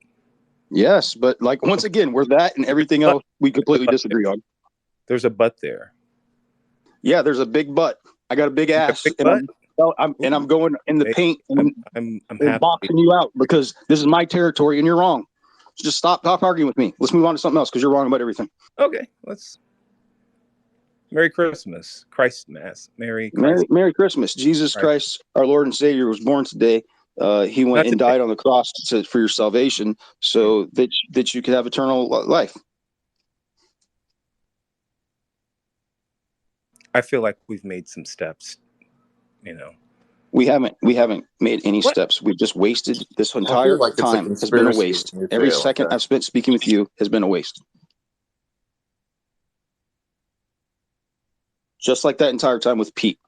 Yes, but like once again, we're that and everything else we completely disagree on. There's a but there. Yeah, there's a big butt. I got a big ass, I'm going in the paint and I'm boxing you out because this is my territory and you're wrong. So just stop arguing with me. Let's move on to something else because you're wrong about everything. Okay, Merry Christmas, Christ Mass. Merry Christmas. Jesus Christ, our Lord and Savior, was born today. He went and died on the cross for your salvation, so that you could have eternal life. I feel like we've made some steps. We haven't made any steps. We've just wasted this entire time. Has been a waste. Every second I've spent speaking with you has been a waste. Just like that entire time with Pete.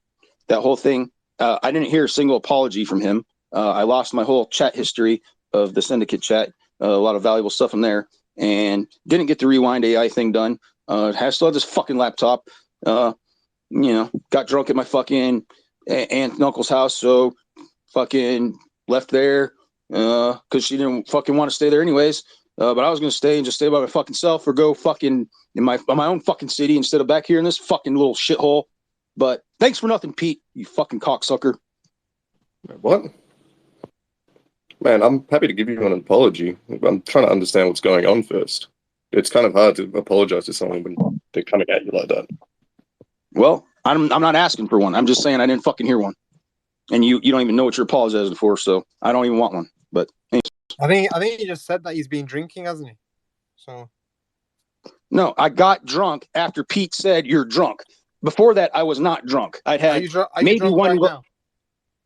That whole thing, I didn't hear a single apology from him. I lost my whole chat history of the Syndicate chat, a lot of valuable stuff in there, and didn't get the Rewind AI thing done. Still had this fucking laptop. Got drunk at my fucking aunt and uncle's house, so fucking left there because she didn't fucking want to stay there anyways. But I was gonna stay and just stay by my fucking self or go fucking in my own fucking city instead of back here in this fucking little shithole. But thanks for nothing, Pete, you fucking cocksucker. What? Man, I'm happy to give you an apology. I'm trying to understand what's going on first. It's kind of hard to apologize to someone when they're coming at you like that. Well, I'm not asking for one. I'm just saying I didn't fucking hear one. And you don't even know what you're apologizing for, so I don't even want one. But I think he just said that he's been drinking, hasn't he? So no, I got drunk after Pete said you're drunk. Before that, I was not drunk. I'd had maybe drunk one. right now?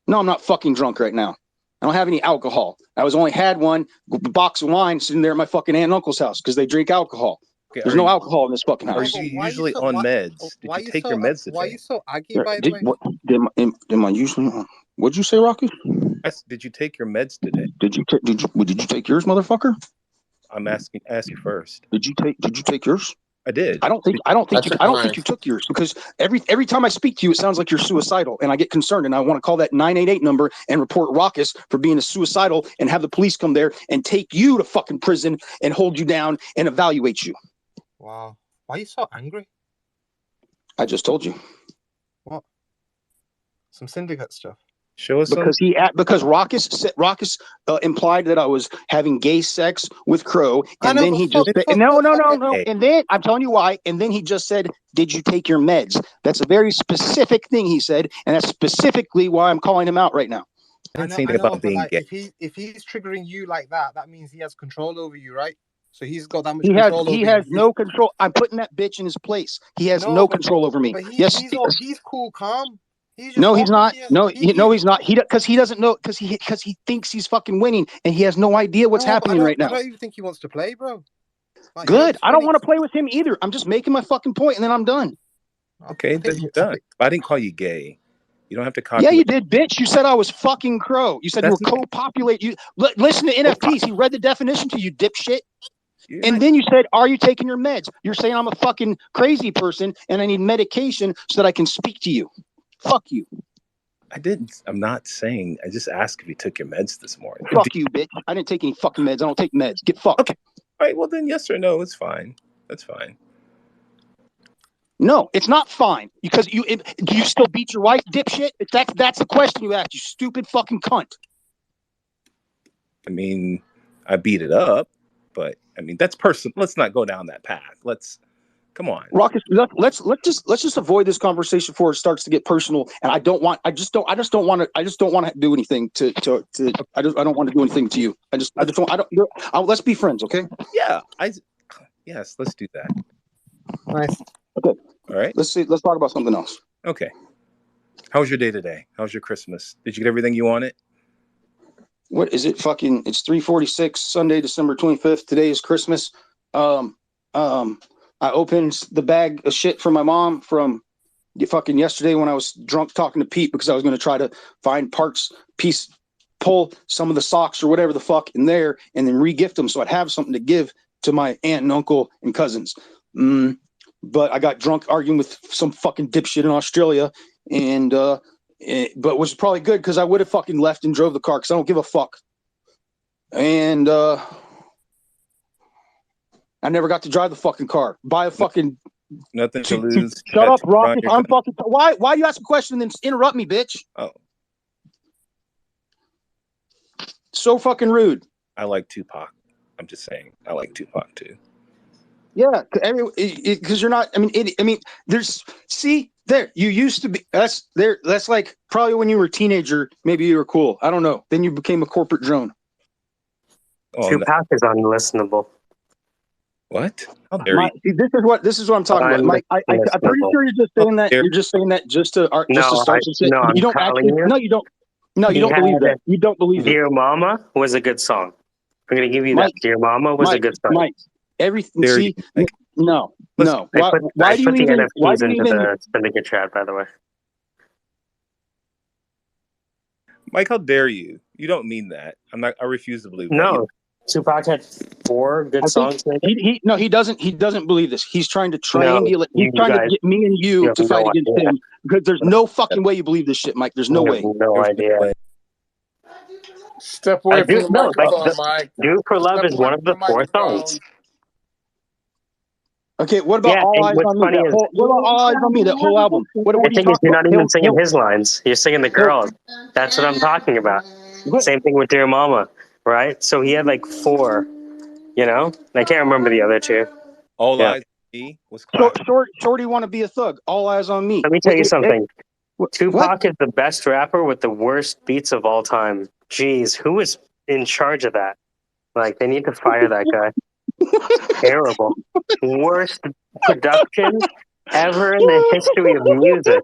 No, I'm not fucking drunk right now. I don't have any alcohol. I only had one box of wine sitting there at my fucking aunt and uncle's house because they drink alcohol. Okay, there's no alcohol in this fucking house. Are you usually on meds? Did you take your meds today? Why are you so aggy, by the way? Am I usually on? What'd you say, Rocky? Did you take your meds today? Did you take yours, motherfucker? I'm asking. Ask you first. Did you take yours? I did. I don't think you took yours, because every time I speak to you, it sounds like you're suicidal, and I get concerned, and I want to call that 988 number and report Raucus for being a suicidal, and have the police come there and take you to fucking prison and hold you down and evaluate you. Wow, why are you so angry? I just told you. What? Some syndicate stuff. Show us because Raucus implied that I was having gay sex with Crow, and then he just said, no, and then I'm telling you why, and then he just said, "Did you take your meds?" That's a very specific thing he said, and that's specifically why I'm calling him out right now. I know, but like, if he's triggering you like that, that means he has control over you, right? So he's got that much control over you. He has no control. I'm putting that bitch in his place. He has no control over me. But Yes, he's cool, calm. No, he's not. No, he's not. Because he doesn't know. Because he thinks he's fucking winning, and he has no idea what's happening right now. I don't even think he wants to play, bro. Like, good. I don't want to play with him either. I'm just making my fucking point, and then I'm done. Okay, then you're done. I didn't call you gay. You don't have to copy. Yeah, you did, bitch. You said I was fucking Crow. You said you were co-populate. You listen to NFTs. He read the definition to you, dipshit. And then you said, "Are you taking your meds?" You're saying I'm a fucking crazy person, and I need medication so that I can speak to you. Fuck you. I didn't. I'm not saying. I just asked if you took your meds this morning. Fuck you, bitch. I didn't take any fucking meds. I don't take meds. Get fucked. Okay. All right. Well, then yes or no. It's fine. That's fine. No, it's not fine. Because do you still beat your wife, dipshit? That's the question you asked, you stupid fucking cunt. I mean, I beat it up, but I mean that's personal. Let's not go down that path. Come on, Raucus. Let's just avoid this conversation before it starts to get personal. And I don't want to do anything to. I don't want to do anything to you. Let's be friends, okay? Yeah. Yes. Let's do that. Nice. Okay. All right. Let's talk about something else. Okay. How was your day today? How was your Christmas? Did you get everything you wanted? What is it? It's 3:46, Sunday, December 25th. Today is Christmas. I opened the bag of shit from my mom from fucking yesterday when I was drunk talking to Pete, because I was going to try to find pull some of the socks or whatever the fuck in there, and then re-gift them so I'd have something to give to my aunt and uncle and cousins. But I got drunk arguing with some fucking dipshit in Australia, and but was probably good, because I would have fucking left and drove the car, because I don't give a fuck. And I never got to drive the fucking car. Buy a fucking nothing to lose. Shut up, Rock. I'm fucking. Why do you ask a question and then interrupt me, bitch? Oh, so fucking rude. I like Tupac. I'm just saying, I like Tupac too. Yeah, because you're not. I mean, there's. See, there. You used to be. That's there. That's like probably when you were a teenager. Maybe you were cool. I don't know. Then you became a corporate drone. Tupac is unlistenable. What? How dare you? This is what I'm talking about, Mike. I'm pretty sure you're just saying that. You're just saying that just to start some shit. No, you don't actually. No, you don't. No, you don't believe that. You don't believe Dear Mama was a good song. I'm gonna give you that. Dear Mama was a good song. Mike, everything. See, no. Why do you even? Why do you even? The Syndicate chat, by the way. Mike, how dare you? You don't mean that. I refuse to believe that. No. Tupac had 4 good songs. He doesn't believe this. He's trying to triangulate. He's trying to get me and you to fight against him, because there's no fucking way you believe this shit, Mike. There's no way. No idea. Step away from the microphone, Mike. "Do for Love" is one of the 4 songs. Okay, what about All Eyes on Me? What about All Eyes on Me? That whole album. What I think you're not even singing his lines. You're singing the girls. That's what I'm talking about. Same thing with Dear Mama. Right, so he had like 4, I can't remember the other 2. All Eyes on Me was Shorty Want to Be a Thug. All Eyes on Me. Let me tell you something. Tupac is the best rapper with the worst beats of all time. Jeez, who is in charge of that? Like, they need to fire that guy. Terrible. Worst production ever in the history of music.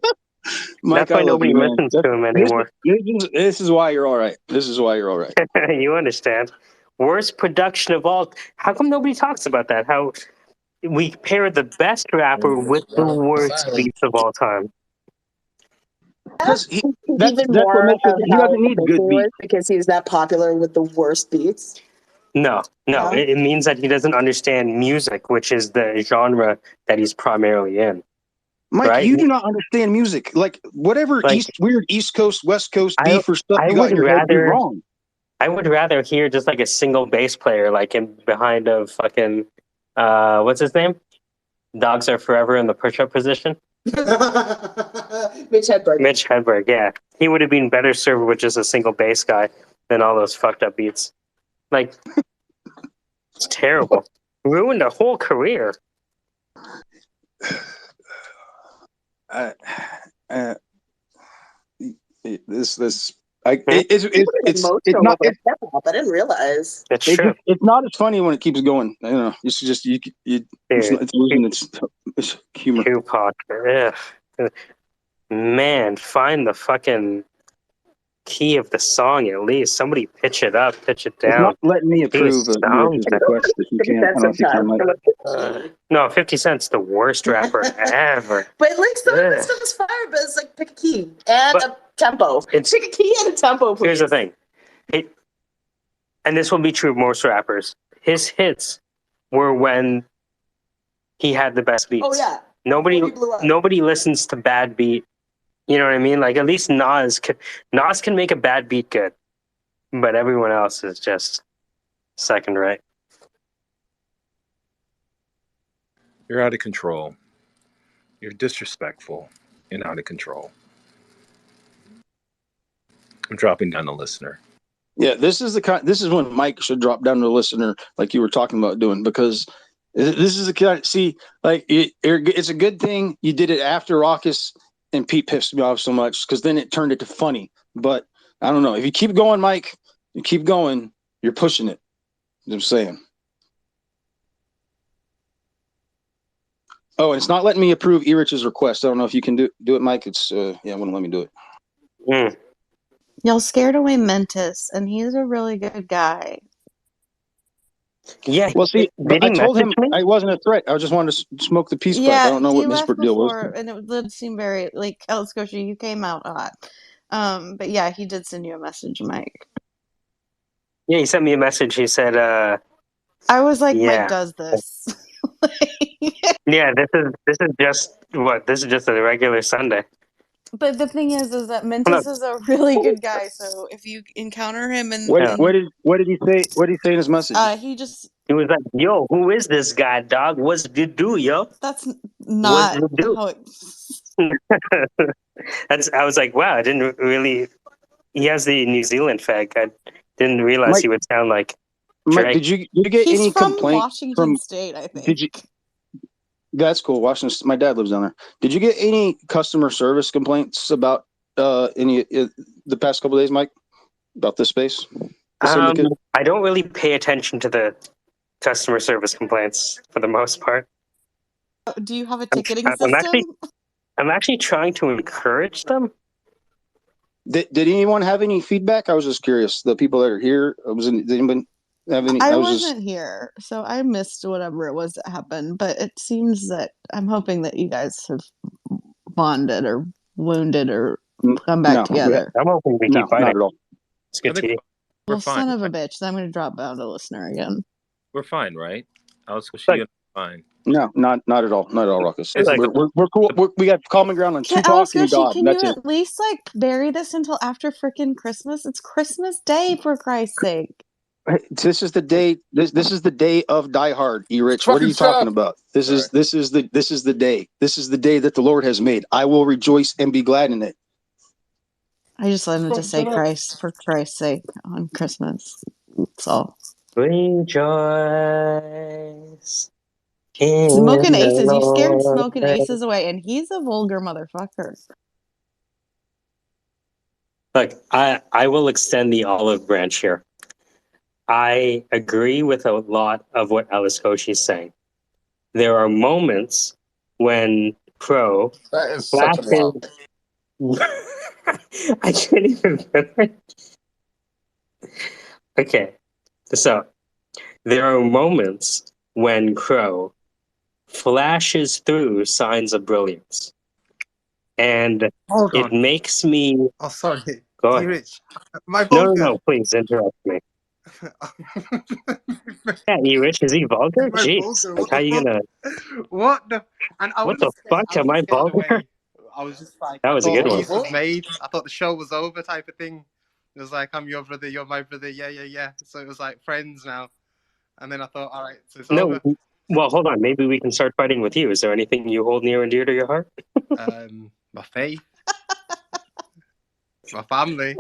Mike, that's why nobody listens to him anymore. This is why you're all right. This is why you're all right. You understand. Worst production of all. How come nobody talks about that? How we pair the best rapper with the worst beats of all time. Because that's what makes it. He doesn't need good beats because he's that popular with the worst beats. No, No? it means that he doesn't understand music, which is the genre that he's primarily in. Mike, right? you do not understand music. Like whatever Like, weird East Coast, West Coast I beef or stuff I you got would in your head, you're rather wrong. I would rather hear just like a single bass player, like in behind of fucking what's his name? Dogs Are Forever in the push-up position. Mitch Hedberg. Mitch Hedberg, yeah, he would have been better served with just a single bass guy than all those fucked up beats. Like, it's terrible. Ruined a whole career. It's not. I didn't realize. It's true. It's not as funny when it keeps going. I don't know. It's just it's losing its humor. Tupac. Ugh. Man, find the fucking key of the song at least. Somebody pitch it up, pitch it down. It's not letting me approve of sound your request if you can. I don't know if you can, Mike. No, 50 Cent's the worst rapper ever. But like some of this stuff is fire, but it's like pick a key and a tempo. Pick a key and a tempo, please. Here's the thing. And this will be true of most rappers. His hits were when he had the best beats. Oh yeah. Nobody listens to bad beat. You know what I mean? Like, at least Nas can make a bad beat good, but everyone else is just second rate. You're out of control. You're disrespectful and out of control. I'm dropping down the listener. Yeah, this is when Mike should drop down to the listener, like you were talking about doing, because this is the kind. See, like it's a good thing you did it after Raucous and Pete pissed me off so much, because then it turned it to funny. But I don't know. If you keep going, Mike, you keep going, you're pushing it. I'm saying. Oh, and it's not letting me approve Erich's request. I don't know if you can do it, Mike. It's it wouldn't let me do it. Y'all scared away Mentis, and he's a really good guy. Yeah. Well, see, I told him I wasn't a threat. I just wanted to smoke the peace pipe. I don't know what his deal was. And it did seem very like Scotia. You came out hot, but yeah, he did send you a message, Mike. Yeah, he sent me a message. He said, "I was like, yeah. Mike does this." Yeah, this is just a regular Sunday. But the thing is that Mentis is a really good guy. So if you encounter him and what did he say? What did he say in his message? He was like, "Yo, who is this guy, dog? What's it do, yo?" That's not how it. I was like, wow, I didn't really. He has the New Zealand fag. I didn't realize he would sound like Drake. Mike, did you get He's any from complaint Washington State? I think. Did you? That's cool. Washington. My dad lives down there. Did you get any customer service complaints about any the past couple of days, Mike? About this space? I don't really pay attention to the customer service complaints for the most part. Do you have a ticketing system? I'm actually trying to encourage them. Did anyone have any feedback? I was just curious. The people that are here, did anyone have any? I wasn't here, so I missed whatever it was that happened. But it seems that I'm hoping that you guys have bonded or wounded or come back together. I'm hoping we keep fighting. Not at all. It's good to hear. Well, son of a bitch! I'm going to drop down to listener again. We're fine, right? Fine. No, not at all. Not at all, Ruckus. We're cool. We got common ground on Tupac and God. Can That's you it. at least like bury this until after freaking Christmas? It's Christmas Day, for Christ's sake. This is the day. This is the day of Die Hard, Erich. What are you talking about? This is the day. This is the day that the Lord has made. I will rejoice and be glad in it. I just wanted to say Christ for Christ's sake on Christmas. That's all. Rejoice. Smoking Aces. You scared Smoking Aces away, and he's a vulgar motherfucker. Look, I will extend the olive branch here. I agree with a lot of what Alice Koshi is saying. There are moments when Crow flashes. I can't even remember. Okay, so there are moments when Crow flashes through signs of brilliance, and it makes me. Oh, sorry. Go ahead. Rich, my phone. No, please interrupt me. Yeah, you rich? Is he vulgar? Am I Jeez, vulgar? like What how the you fuck? gonna? What the? And I What wasn't the scared. fuck? I Am wasn't I scared vulgar? away. I was just like, That I was a thought good one. peace was made. I thought the show was over, type of thing. It was like, I'm your brother, you're my brother. Yeah, yeah, yeah. So it was like friends now. And then I thought, all right, so it's No, over. well, hold on. Maybe we can start fighting with you. Is there anything you hold near and dear to your heart? My faith, my family.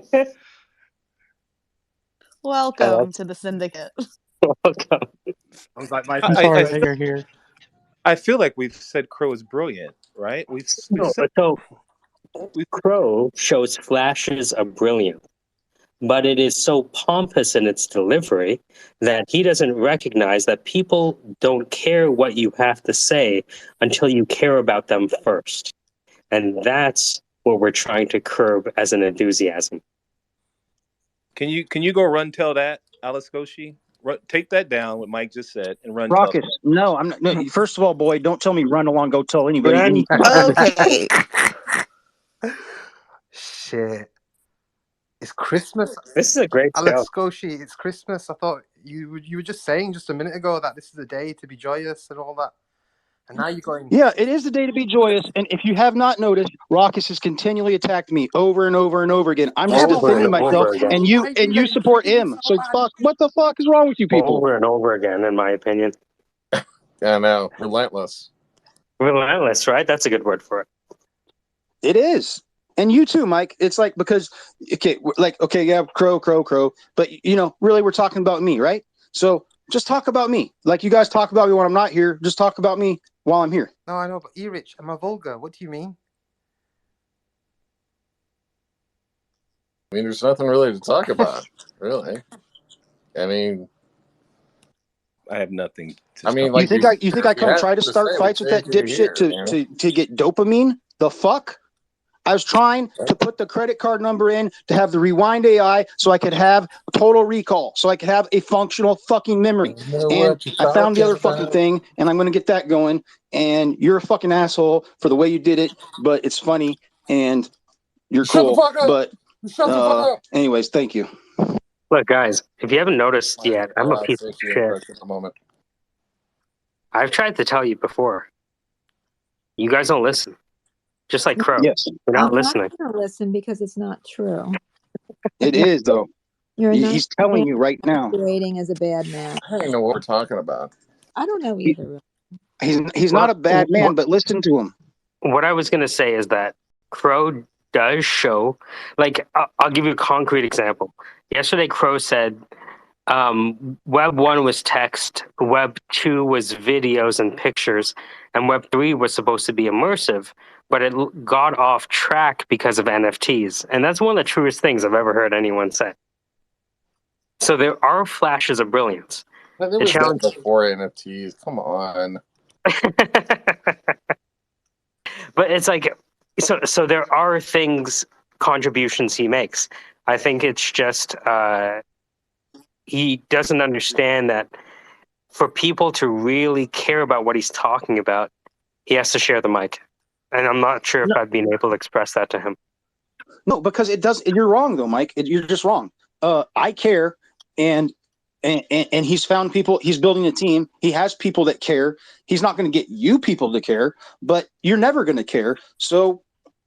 Welcome to the Syndicate. Welcome. I was like, I'm sorry that you're here. I feel like we've said Crow is brilliant, right? We've No, said so Crow shows flashes of brilliance, but it is so pompous in its delivery that he doesn't recognize that people don't care what you have to say until you care about them first. And that's what we're trying to curb as an enthusiasm. Can you go run tell that, Alice Goshi? Take that down, what Mike just said, and run tell Raucus, no, I'm not. No, first of all, boy, don't tell me run along. Go tell anybody Run. anything. Okay. Shit. It's Christmas. This is a great show. Alex Goshi, it's Christmas. I thought you were just saying just a minute ago that this is a day to be joyous and all that. And now you're going. Yeah, it is the day to be joyous. And if you have not noticed, Raucus has continually attacked me over and over and over again. I'm just Over defending and myself, over again. and you support him. So fuck, what the fuck is wrong with you people? Over and over again, in my opinion. Yeah, no, relentless. Relentless, right? That's a good word for it. It is. And you too, Mike. It's like, because, okay, yeah, crow. But, really, we're talking about me, right? So just talk about me. Like you guys talk about me when I'm not here. Just talk about me while I'm here. No, I know, but Erich, am I vulgar? What do you mean? I mean, there's nothing really to talk about, really. I mean, I have nothing. I mean, like you think I come try to start fights with that dipshit to get dopamine? The fuck? I was trying to put the credit card number in to have the rewind AI so I could have total recall, so I could have a functional fucking memory. And I found the other fucking thing, and I'm going to get that going. And you're a fucking asshole for the way you did it, but it's funny, and you're cool. Shut the fuck up. But Shut the fuck up. anyways, thank you. Look, guys, if you haven't noticed yet, I'm a piece of shit. At the moment. I've tried to tell you before. You guys don't listen. Just like Crow. Yes. You're not I'm listening. not going to listen because it's not true. It is, though. You're He's telling you right now. Masquerading as a bad man. I don't even know what we're talking about. I don't know either. He's not a bad man, but listen to him. What I was going to say is that Crow does show, like, I'll give you a concrete example. Yesterday, Crow said Web 1 was text, Web 2 was videos and pictures, and Web 3 was supposed to be immersive, but it got off track because of NFTs. And that's one of the truest things I've ever heard anyone say. So there are flashes of brilliance. But there was that before NFTs. Come on. But it's like, so there are contributions he makes. I think it's just he doesn't understand that for people to really care about what he's talking about, he has to share the mic. And I'm not sure if I've been able to express that to him. No, because it does. You're wrong, though, Mike. You're just wrong. I care, and he's found people. He's building a team. He has people that care. He's not going to get you people to care, but you're never going to care. So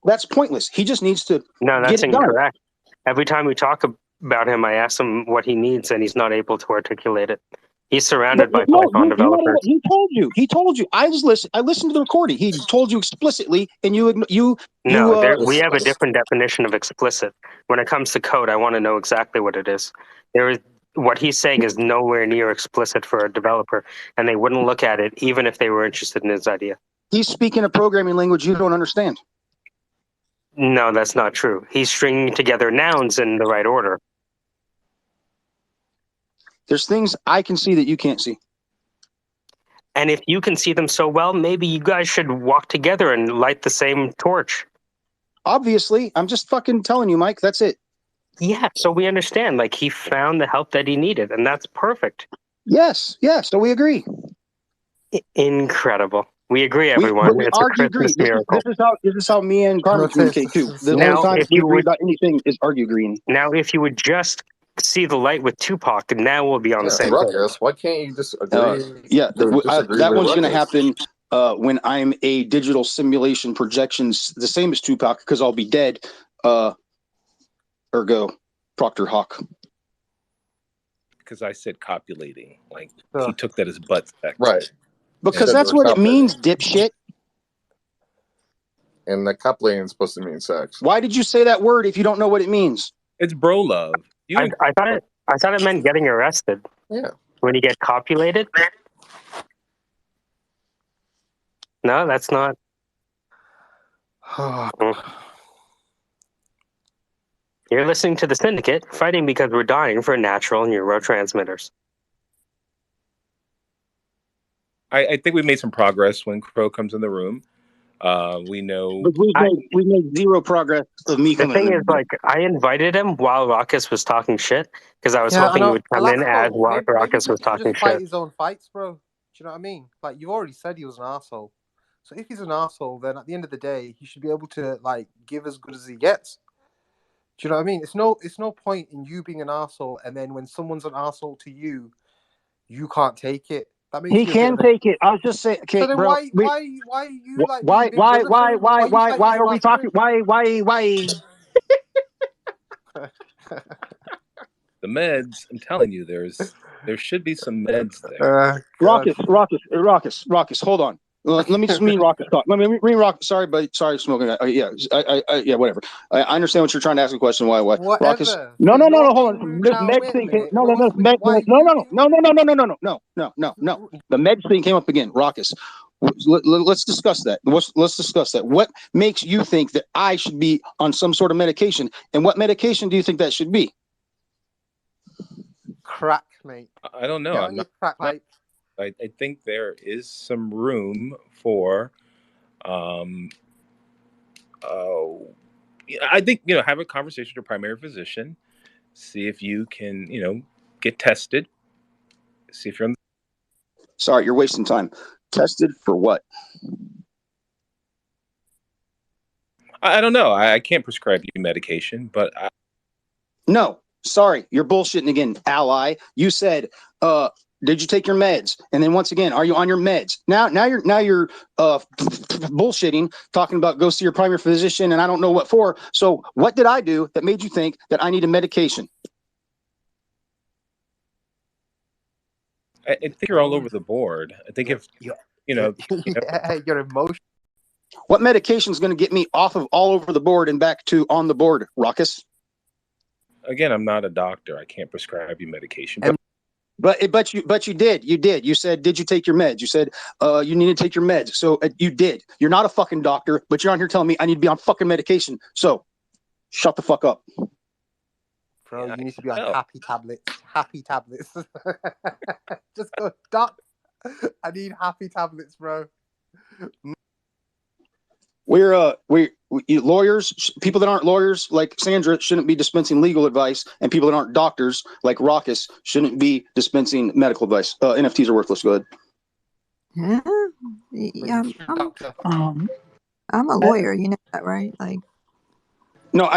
that's pointless. He just needs to. No, that's get it done. incorrect. Every time we talk about him, I ask him what he needs, and he's not able to articulate it. He's surrounded by Python developers. He told you. I listened to the recording. He told you explicitly, and we have a different definition of explicit. When it comes to code, I want to know exactly what it is. What he's saying is nowhere near explicit for a developer, and they wouldn't look at it even if they were interested in his idea. He's speaking a programming language you don't understand. No, that's not true. He's stringing together nouns in the right order. There's things I can see that you can't see. And if you can see them so well, maybe you guys should walk together and light the same torch. Obviously, I'm just fucking telling you, Mike. That's it. Yeah, so we understand. Like, he found the help that he needed, and that's perfect. Yes, so we agree. Incredible. We agree, everyone. It's a Christmas miracle. This is how me and Carmen communicate too. The only time we agree about anything is argue green. Now, if you would just see the light with Tupac, and now we'll be on the same page. Ruckus, why can't you just agree? Yeah, disagree that with one's going to Ruckus? happen when I'm a digital simulation projections, the same as Tupac, because I'll be dead. Ergo, Proctor Hawk. Because I said copulating. Like, he took that as butt sex. Right. Because that's what it means, dipshit. And the coupling is supposed to mean sex. Why did you say that word if you don't know what it means? It's bro love. I thought it meant getting arrested. Yeah. When you get copulated. No, that's not. You're listening to the Syndicate, fighting because we're dying for natural neurotransmitters. I think we made some progress when Crow comes in the room. We know. But we made zero progress of me The coming thing in. is, like, I invited him while Ruckus was talking shit because I was hoping he would come in as Ruckus was talking just fight shit. his own fights, bro. Do you know what I mean? Like, you've already said he was an arsehole. So if he's an arsehole, then at the end of the day, he should be able to, like, give as good as he gets. Do you know what I mean? It's no point in you being an arsehole, and then when someone's an arsehole to you, you can't take it. That makes He you can take it. I was just saying, okay, so then bro. why are you like being Big Brother for him? Why you fighting are him we last talking? night? Why? The meds, I'm telling you, there should be some meds there. Raucus, hold on. Let me just Raucus talk. Let me Raucus. Sorry, but sorry, smoking. Yeah, whatever. I understand what you're trying to ask a question. Why? Raucus? Whatever. No. So you're Hold being on. rude This now. med Wait a thing. minute. No. The med thing came up again. Raucus. Let's discuss that. Let's discuss that. What makes you think that I should be on some sort of medication, and what medication do you think that should be? Crack, mate. I don't know. Get on your crack, like. I think there is some room for, I think, have a conversation with your primary physician, see if you can, get tested, see if you're on. Sorry, you're wasting time. Tested for what? I don't know. I can't prescribe you medication, but No, sorry, you're bullshitting again, ally. You said, did you take your meds? And then once again, are you on your meds? Now you're bullshitting, talking about go see your primary physician, and I don't know what for. So what did I do that made you think that I need a medication? I think you're all over the board. I think if your emotion. What medication is going to get me off of all over the board and back to on the board, Raucus? Again, I'm not a doctor. I can't prescribe you medication. But you did. You said, did you take your meds? You said you need to take your meds. So you did. You're not a fucking doctor, but you're on here telling me I need to be on fucking medication. So shut the fuck up. Bro, you need to be on happy tablets. Happy tablets. Just go, doc. I need happy tablets, bro. We're lawyers, people that aren't lawyers like Sandra shouldn't be dispensing legal advice, and people that aren't doctors like Raucus shouldn't be dispensing medical advice. NFTs are worthless. Go ahead. Yeah, I'm a lawyer. You know that, right? Like, no,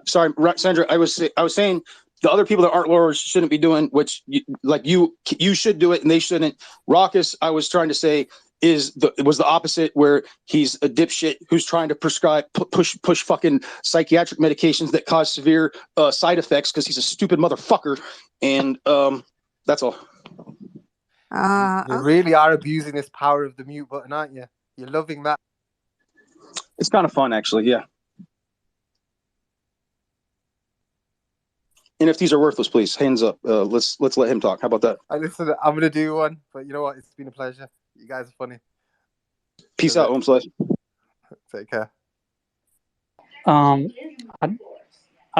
sorry, Sandra. I was saying the other people that aren't lawyers shouldn't be doing which you should do it and they shouldn't. Raucus, I was trying to say, was the opposite, where he's a dipshit who's trying to prescribe push fucking psychiatric medications that cause severe side effects because he's a stupid motherfucker, and that's all. You really are abusing this power of the mute button, aren't you? You're loving that. It's kind of fun, actually. Yeah. NFTs are worthless, please. Hands up. Let's let him talk. How about that? Listen, I'm gonna do one, but you know what? It's been a pleasure. You guys are funny. Peace out, home slash. Take care. I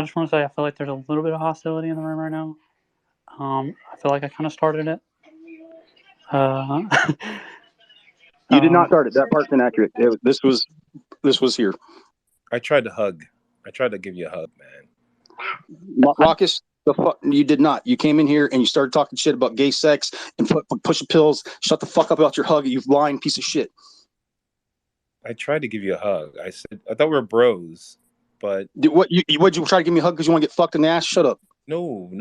just want to say I feel like there's a little bit of hostility in the room right now. I feel like I kind of started it. You did not start it. That part's inaccurate. This was here. I tried to hug. I tried to give you a hug, man. Raucus, the fuck, you did not. You came in here and you started talking shit about gay sex and pushing pills. Shut the fuck up about your hug, you lying piece of shit. I tried to give you a hug. I said I thought we were bros, but would you try to give me a hug because you want to get fucked in the ass? Shut up. No. I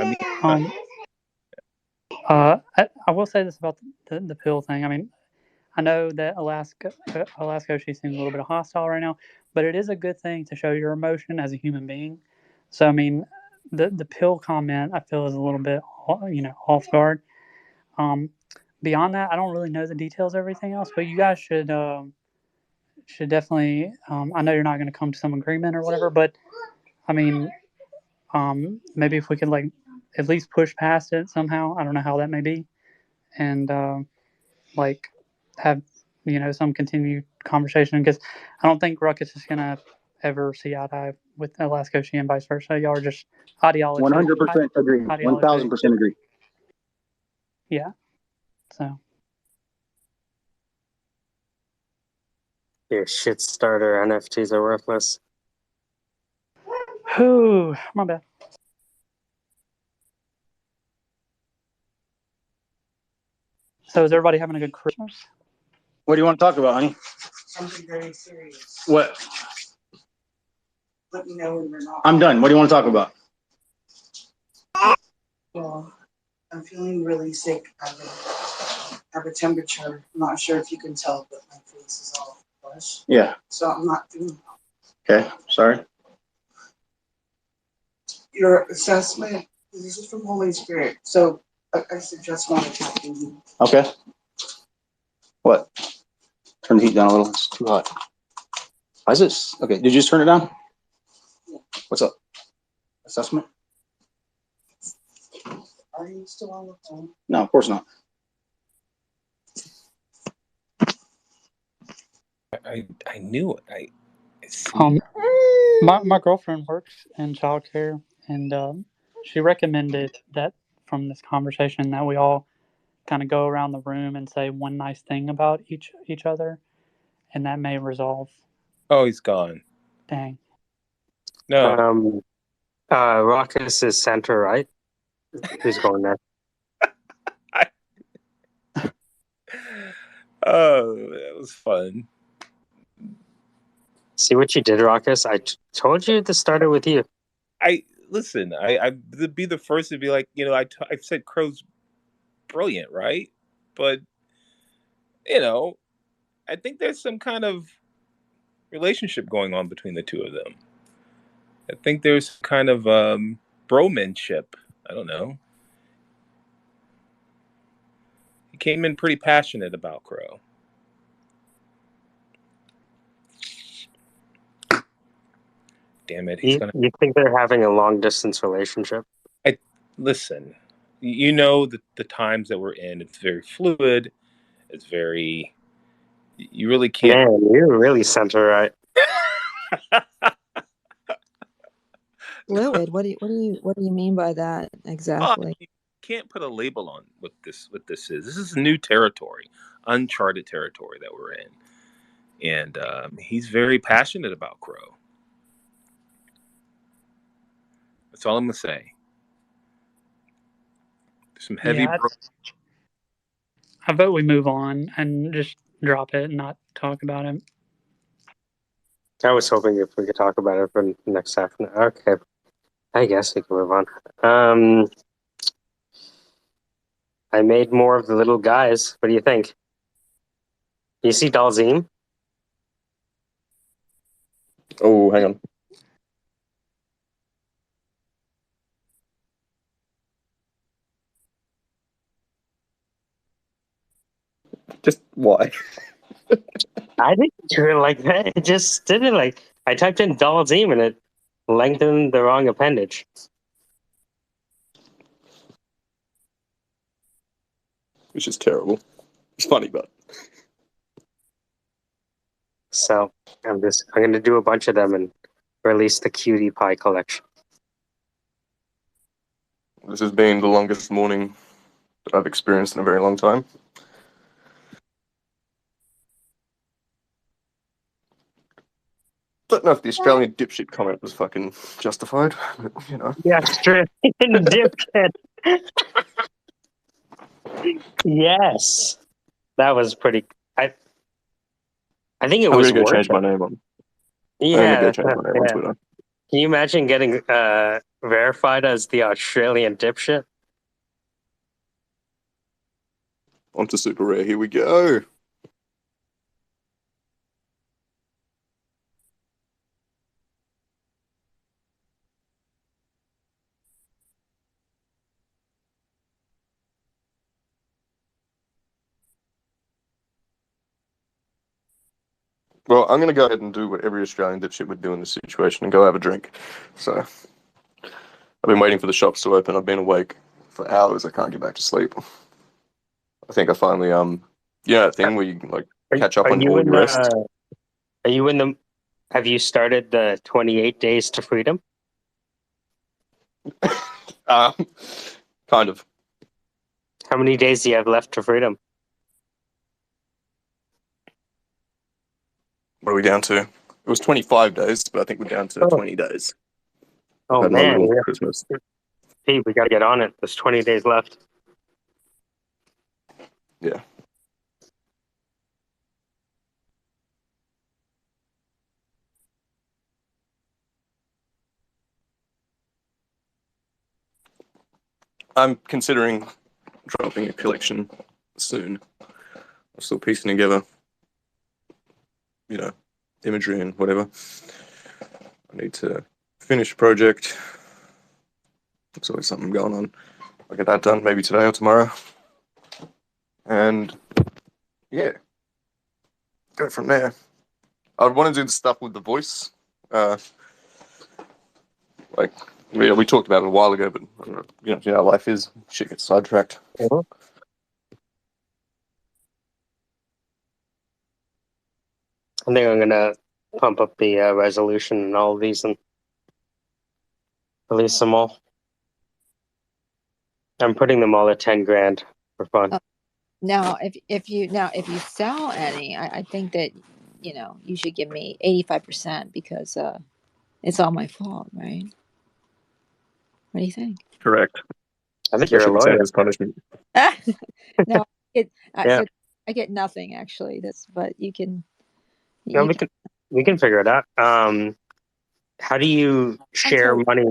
mean, I will say this about the pill thing. I mean, I know that Alaska she seems a little bit hostile right now, but it is a good thing to show your emotion as a human being. So I mean, the pill comment I feel is a little bit off guard. Beyond that, I don't really know the details of everything else, but you guys should definitely. I know you're not going to come to some agreement or whatever, but I mean, maybe if we could like at least push past it somehow. I don't know how that may be, and like have some continued conversation because I don't think Ruckus is gonna ever see eye to eye with Alaska and vice versa. Y'all are just ideology. 100% agree. Ideology. 1000% agree. Yeah. So. Your shit starter NFTs are worthless. Whew, my bad. So is everybody having a good Christmas? What do you want to talk about, honey? Something very serious. What? Let me know when we're not. I'm done. What do you want to talk about? Well, I'm feeling really sick. I have a temperature. I'm not sure if you can tell, but my face is all flush. Yeah. So I'm not doing well. Okay. Sorry. Your assessment, this is from Holy Spirit. So I suggest not attacking you. Okay. What? Turn the heat down a little. It's too hot. Why is this? Okay. Did you just turn it down? Yeah. What's up? Assessment? Are you still on the phone? No, of course not. I knew it. I see. My girlfriend works in childcare, and she recommended that from this conversation that we all kind of go around the room and say one nice thing about each other, and that may resolve. Oh, he's gone. Dang. No. Ruckus is center right. Who's going there? Oh, that was fun. See what you did, Ruckus? I told you to start it with you. Listen. I'd be the first to be like, I've said Crow's brilliant, right? But I think there's some kind of relationship going on between the two of them. I think there's kind of bromanship. I don't know. He came in pretty passionate about Crow. Damn it, You think they're having a long distance relationship? Listen, you know the times that we're in. It's very fluid. It's very. You really can't. Man, you're really center right. Fluid. What do you mean by that exactly? You can't put a label on what this is. This is new territory, uncharted territory that we're in, and he's very passionate about Crow. That's all I'm gonna say. There's some heavy. Yeah, I vote we move on and just drop it and not talk about it. I was hoping if we could talk about it for the next half an hour. Okay. I guess we can move on. I made more of the little guys. What do you think? You see Dalzim? Oh, hang on. Just why? I didn't do it like that. It just did it like I typed in Dalzim and it lengthened the wrong appendage. It's just terrible. It's funny, but So I'm going to do a bunch of them and release the Cutie Pie collection. this has been the longest morning that I've experienced in a very long time. Don't know if the Australian dipshit comment was fucking justified, but The Australian dipshit. Yes, that was pretty. I think it I'm was gonna go worth change my it. name on. Yeah, I'm gonna go change my name on yeah. Twitter. Can you imagine getting verified as the Australian dipshit. On to super rare. Here we go. Well, I'm going to go ahead and do what every Australian dipshit would do in this situation and go have a drink. So, I've been waiting for the shops to open. I've been awake for hours. I can't get back to sleep. I think I finally, that thing where you like catch up on all your rest. Are you in the? Have you started the 28 days to freedom? Kind of. How many days do you have left to freedom? What are we down to? It was 25 days, but I think we're down to 20 days. Oh, I've had my man. little Christmas. Pete, we got to get on it. There's 20 days left. Yeah. I'm considering dropping a collection soon. I'm still piecing together, imagery and whatever. I need to finish a project. There's always something going on. I'll get that done maybe today or tomorrow. And yeah, go from there. I'd want to do the stuff with the voice. We talked about it a while ago, but you know how life is. Shit gets sidetracked. I think I'm gonna pump up the resolution and all of these and release them all. I'm putting them all at 10 grand for fun. Now, if you sell any, I think that you should give me 85% because it's all my fault, right? What do you think? Correct. I think you're a lawyer. As punishment. No, Yeah. I get nothing actually. But you can. No, we can figure it out. How do you share money?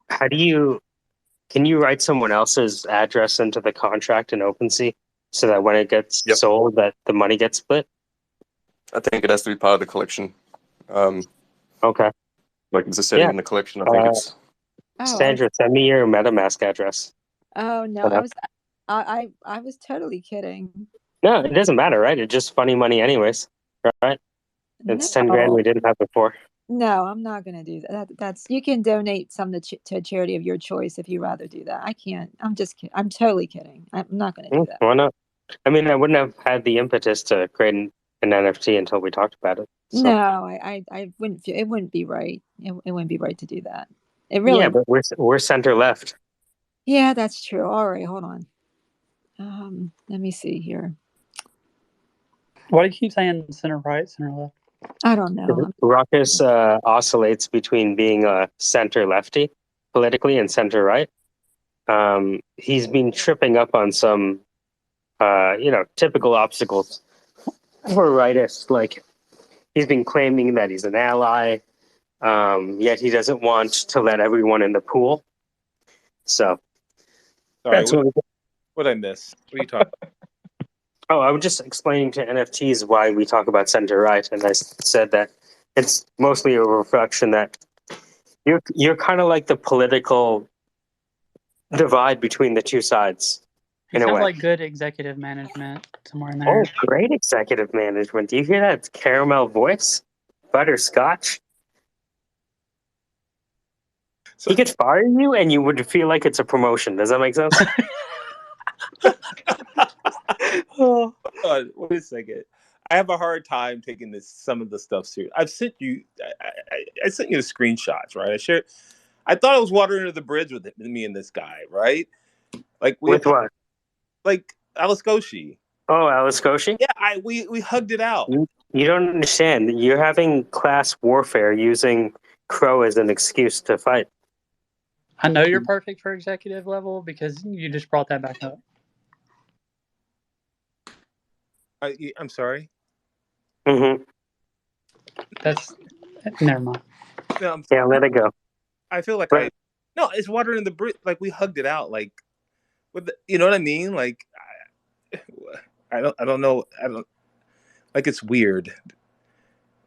Can you write someone else's address into the contract in OpenSea so that when it gets sold, that the money gets split? I think it has to be part of the collection. Okay. Like it's a setting in the collection. I think it's. Sandra, send me your MetaMask address. Oh no, I was totally kidding. No, it doesn't matter, right? It's just funny money, anyways, right? It's 10 grand we didn't have before. No, I'm not going to do that. That's you can donate some to a charity of your choice if you rather do that. I can't. I'm just kidding. I'm totally kidding. I'm not going to do that. Why not? I mean, I wouldn't have had the impetus to create an NFT until we talked about it. So. No, I wouldn't. It wouldn't be right. It wouldn't be right to do that. It really. Yeah, but we're center left. Yeah, that's true. All right, hold on. Let me see here. Why do you keep saying center right, center left? I don't know. Ruckus oscillates between being a center lefty politically and center right. He's been tripping up on some, typical obstacles for rightists. Like he's been claiming that he's an ally, yet he doesn't want to let everyone in the pool. So, sorry, what I miss? What are you talking about? Oh, I was just explaining to NFTs why we talk about center right, and I said that it's mostly a reflection that you're kind of like the political divide between the two sides. He sounds like good executive management somewhere in there. Oh, great executive management! Do you hear that caramel voice? Butterscotch. So, he could fire you, and you would feel like it's a promotion. Does that make sense? Oh, wait a second. I have a hard time taking some of the stuff serious. I've sent you. I sent you the screenshots, right? I thought I was water under the bridge with me and this guy, right? Like with what? Like Alice Goshi. Oh, Alice Goshi? Yeah, we hugged it out. You don't understand. You're having class warfare using Crow as an excuse to fight. I know you're perfect for executive level because you just brought that back up. I'm sorry. Mm-hmm. That's never mind. No, let it go. I feel like No, it's water in the bridge. Like we hugged it out. Like, you know what I mean? Like, I don't know. Like it's weird.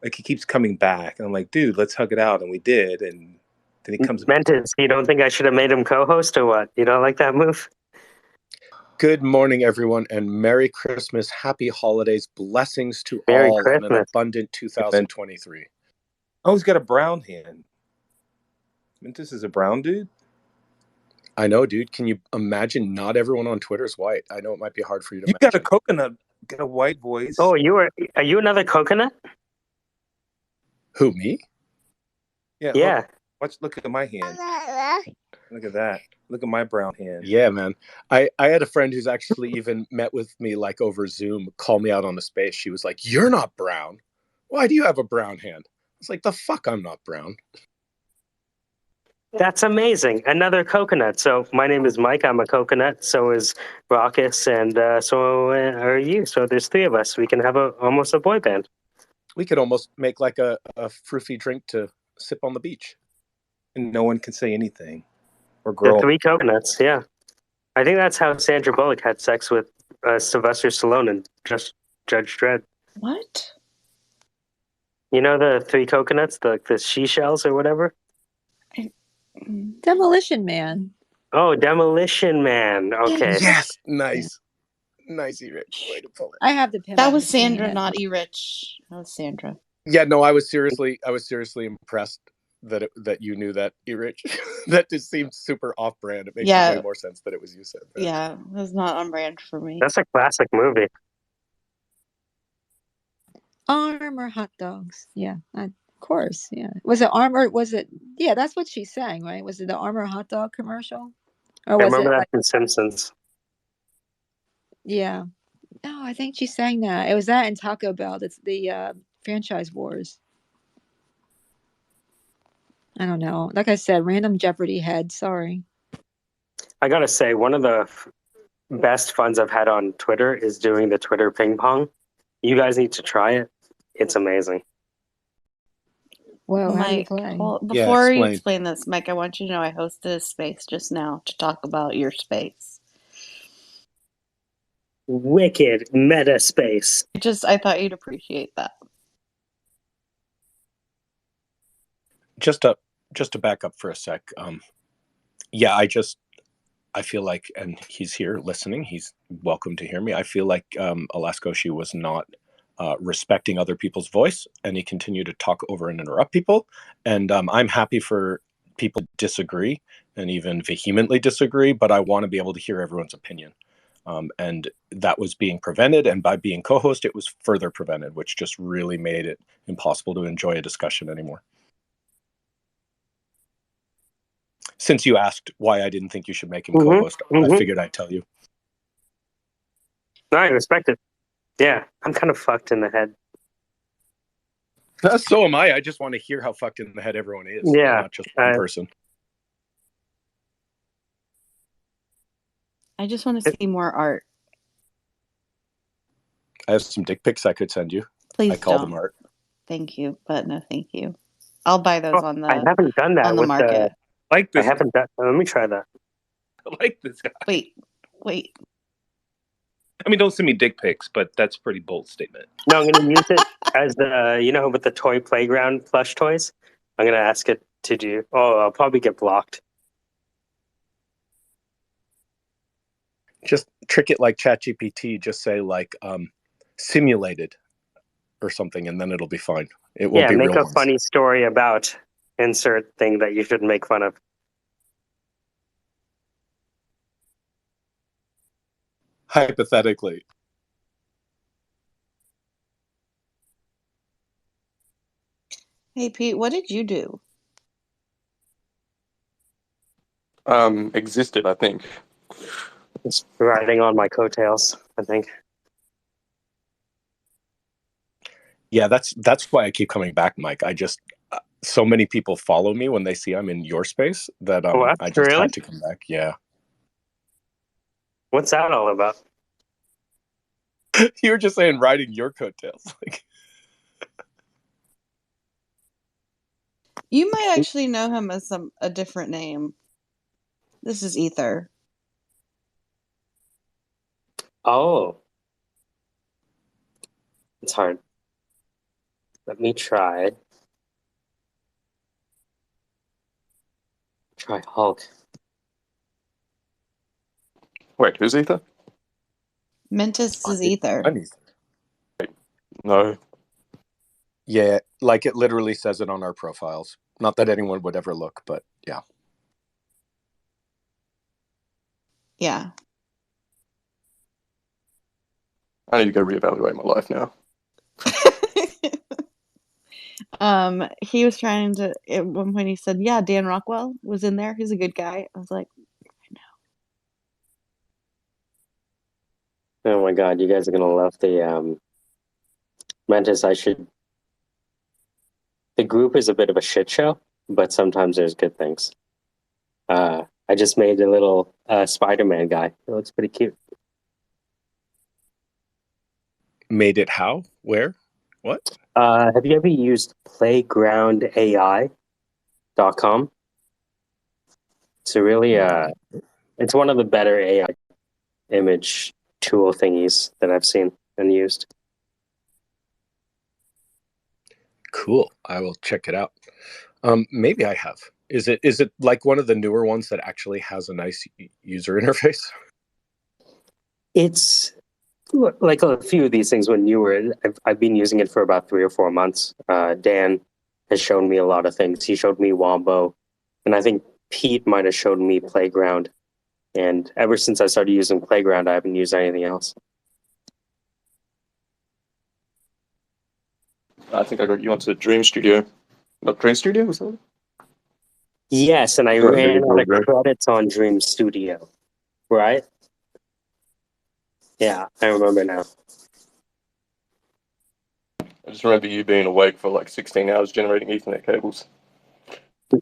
Like he keeps coming back, and I'm like, dude, let's hug it out, and we did, and then he comes. Mentis, you don't think I should have made him co-host or what? You don't like that move? Good morning, everyone, and Merry Christmas, Happy Holidays, blessings to Merry all, and an Christmas. abundant 2023. Oh, he's got a brown hand. Mentis is a brown dude. I know, dude. Can you imagine? Not everyone on Twitter is white. I know it might be hard for you to. You got a coconut, got a white voice. Oh, are you another coconut? Who, me? Yeah. Look at my hand. Look at that. Look at my brown hand. Yeah, man. I had a friend who's actually even met with me like over Zoom, call me out on the space. She was like, "You're not brown. Why do you have a brown hand?" I was like, "The fuck, I'm not brown." That's amazing. Another coconut. So my name is Mike. I'm a coconut. So is Raucus, and so are you. So there's three of us. We can have almost a boy band. We could almost make like a fruity drink to sip on the beach. And no one can say anything. Or girl. The three coconuts, yeah. I think that's how Sandra Bullock had sex with Sylvester Stallone and Judge Dredd. What? You know the three coconuts, the she-shells or whatever? Demolition Man. Oh, Demolition Man. Okay. Yes. Nice. Nice, E-Rich. Way to pull it. I have the pin. That was Sandra, not E-Rich. That was Sandra. Yeah, no, I was seriously impressed that you knew that, E-Rich. That just seemed super off-brand. It makes way more sense that it was you said that. Yeah, it was not on brand for me. That's a classic movie. Armor hot dogs. Yeah, of course. Yeah. Was it Armor? Was it? Yeah, that's what she sang, right? Was it the Armor hot dog commercial? Or was I remember it that like, in Simpsons. yeah. No, I think she sang that. It was that in Taco Bell. That's the franchise wars. I don't know. Like I said, random Jeopardy head. Sorry. I gotta say, one of the best funs I've had on Twitter is doing the Twitter ping pong. You guys need to try it. It's amazing. Well, how do you Mike, play? well, before you explain this, Mike, I want you to know I hosted a space just now to talk about your space. Wicked meta space. I thought you'd appreciate that. Just to back up for a sec. Yeah, I feel like, and he's here listening, he's welcome to hear me. I feel like Alaskoshi was not respecting other people's voice, and he continued to talk over and interrupt people. And I'm happy for people to disagree and even vehemently disagree, but I want to be able to hear everyone's opinion. And that was being prevented, and by being co-host, it was further prevented, which just really made it impossible to enjoy a discussion anymore. Since you asked why I didn't think you should make him co-host, I figured I'd tell you. No, I respect it. Yeah, I'm kind of fucked in the head. So am I. I just want to hear how fucked in the head everyone is. Yeah. Not just one person. I just want to see more art. I have some dick pics I could send you. Please I call don't. them art. Thank you, but no thank you. I'll buy those on the I haven't done that on the with market. Like this. I haven't done. Let me try that. I like this guy. Wait. I mean, don't send me dick pics, but that's a pretty bold statement. No, I'm going to use it as the, with the toy playground plush toys. I'm going to ask it to do. Oh, I'll probably get blocked. Just trick it like ChatGPT. Just say like simulated or something, and then it'll be fine. It won't be make real a ones. funny story about insert thing that you shouldn't make fun of. Hypothetically. Hey Pete, what did you do? Existed, I think. It's riding on my coattails, I think. Yeah, that's why I keep coming back, Mike. I just so many people follow me when they see I'm in your space that I just had to come back. Yeah. What's that all about? You were just saying riding your coattails. Like, You might actually know him as a different name. This is ether. Oh, it's hard. Let me try. Try Hulk. Wait, who's Ether? Mentis is I'm ether. Ether. No. Yeah, like it literally says it on our profiles. Not that anyone would ever look, but yeah. Yeah. I need to go reevaluate my life now. He was trying to, at one point he said, yeah, Dan Rockwell was in there. He's a good guy. I was like, Oh my god, you guys are gonna love the Mantis. The group is a bit of a shit show, but sometimes there's good things. I just made a little Spider-Man guy. It looks pretty cute. Made it how? Where? What? Have you ever used playgroundai.com? It's a really it's one of the better AI image tool thingies that I've seen and used. Cool. I will check it out. Maybe I have. Is it like one of the newer ones that actually has a nice user interface? It's like a few of these things when newer. I've been using it for about 3 or 4 months. Dan has shown me a lot of things. He showed me Wombo, and I think Pete might have showed me Playground. And ever since I started using Playground, I haven't used anything else. I think I got you onto Dream Studio. Not Dream Studio, was that? Yes, and I Right, maybe ran out of Dream. credits on Dream Studio, right? Yeah, I remember now. I just remember you being awake for like 16 hours generating Ethernet cables.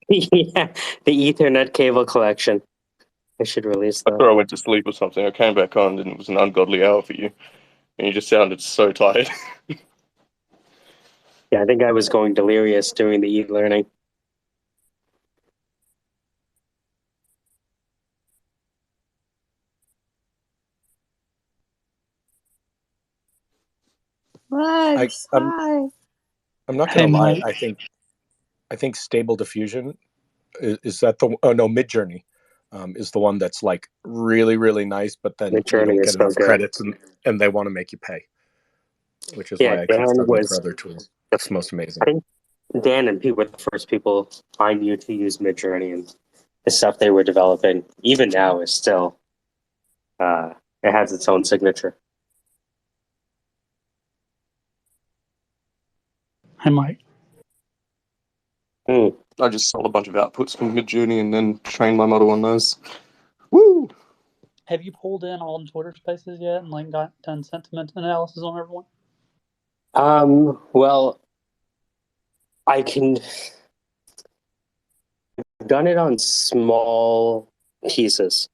Yeah, the Ethernet cable collection. I should release I that. thought I went to sleep or something. I came back on and it was an ungodly hour for you. And you just sounded so tired. Yeah, I think I was going delirious during the e-learning. Lex, hi. I'm not Hey, gonna lie. Mike. I think Stable Diffusion is that the Midjourney is the one that's like really really nice, but then you Midjourney don't is get so enough good. credits and they want to make you pay, which is Yeah, why I keep Dan struggling for was other tools. It's most amazing. I think Dan and Pete were the first people I knew to use Midjourney, and the stuff they were developing, even now, is still it has its own signature. Hey, Mike. I just sold a bunch of outputs from Midjourney and then trained my model on those. Woo! Have you pulled in all the Twitter spaces yet and like done sentiment analysis on everyone? Well, I can. I've done it on small pieces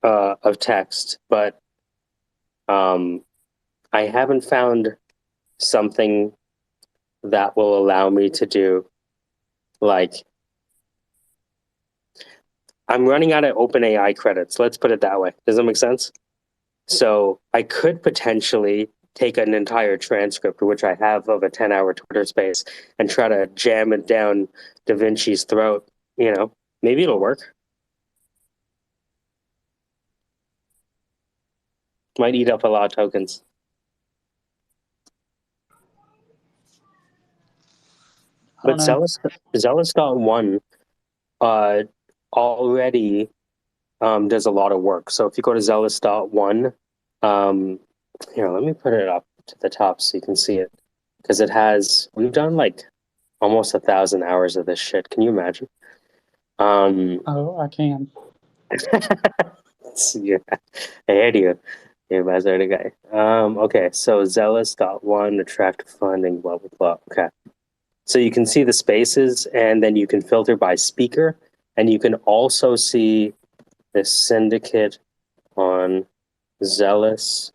of text, but I haven't found something that will allow me to do like. I'm running out of OpenAI credits. Let's put it that way. Does that make sense? So I could potentially take an entire transcript, which I have of a 10-hour Twitter space, and try to jam it down Da Vinci's throat. You know, maybe it'll work. Might eat up a lot of tokens. But Zealous.1 already does a lot of work. So if you go to Zealous.1, here, let me put it up to the top so you can see it. Because we've done like almost 1,000 hours of this shit. Can you imagine? Oh, I can. Yeah, I heard you. You're a the guy. Okay, so Zealous.1, attractive funding, blah, blah, blah. Okay. So you can see the spaces, and then you can filter by speaker, and you can also see the syndicate on Zealous.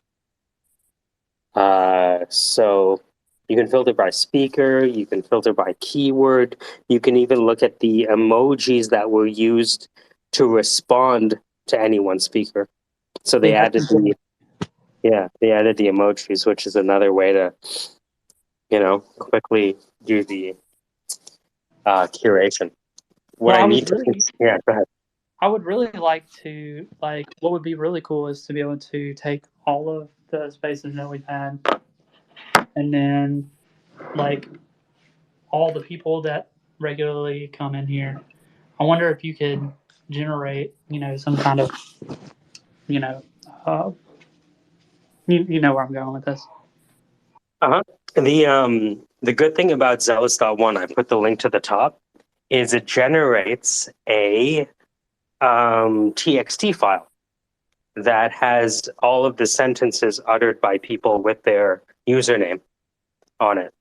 So you can filter by speaker, you can filter by keyword, you can even look at the emojis that were used to respond to any one speaker. So they Yeah, added they added the emojis, which is another way to, quickly do the curation. What well, I need to, go ahead. I would really like to, what would be really cool is to be able to take all of the spaces that we've had and then, all the people that regularly come in here. I wonder if you could generate, some kind of, you know, uh, you know where I'm going with this. Uh-huh. The good thing about Zealous.1, I put the link to the top, is it generates a TXT file that has all of the sentences uttered by people with their username on it.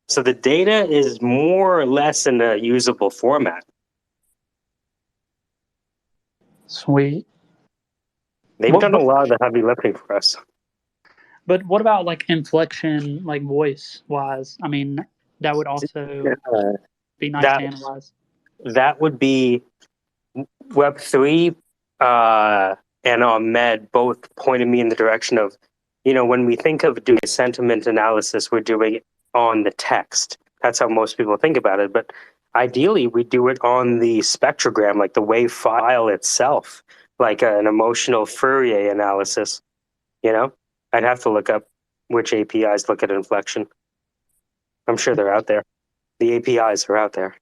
So the data is more or less in a usable format. Sweet. They've done a lot of the heavy lifting for us. But what about inflection, voice wise? I mean, that would also be nice to analyze. That would be Web3 and Ahmed both pointed me in the direction of, when we think of doing sentiment analysis, we're doing it on the text. That's how most people think about it. But ideally, we do it on the spectrogram, like the wave file itself, like an emotional Fourier analysis. I'd have to look up which APIs look at inflection. I'm sure they're out there. The APIs are out there.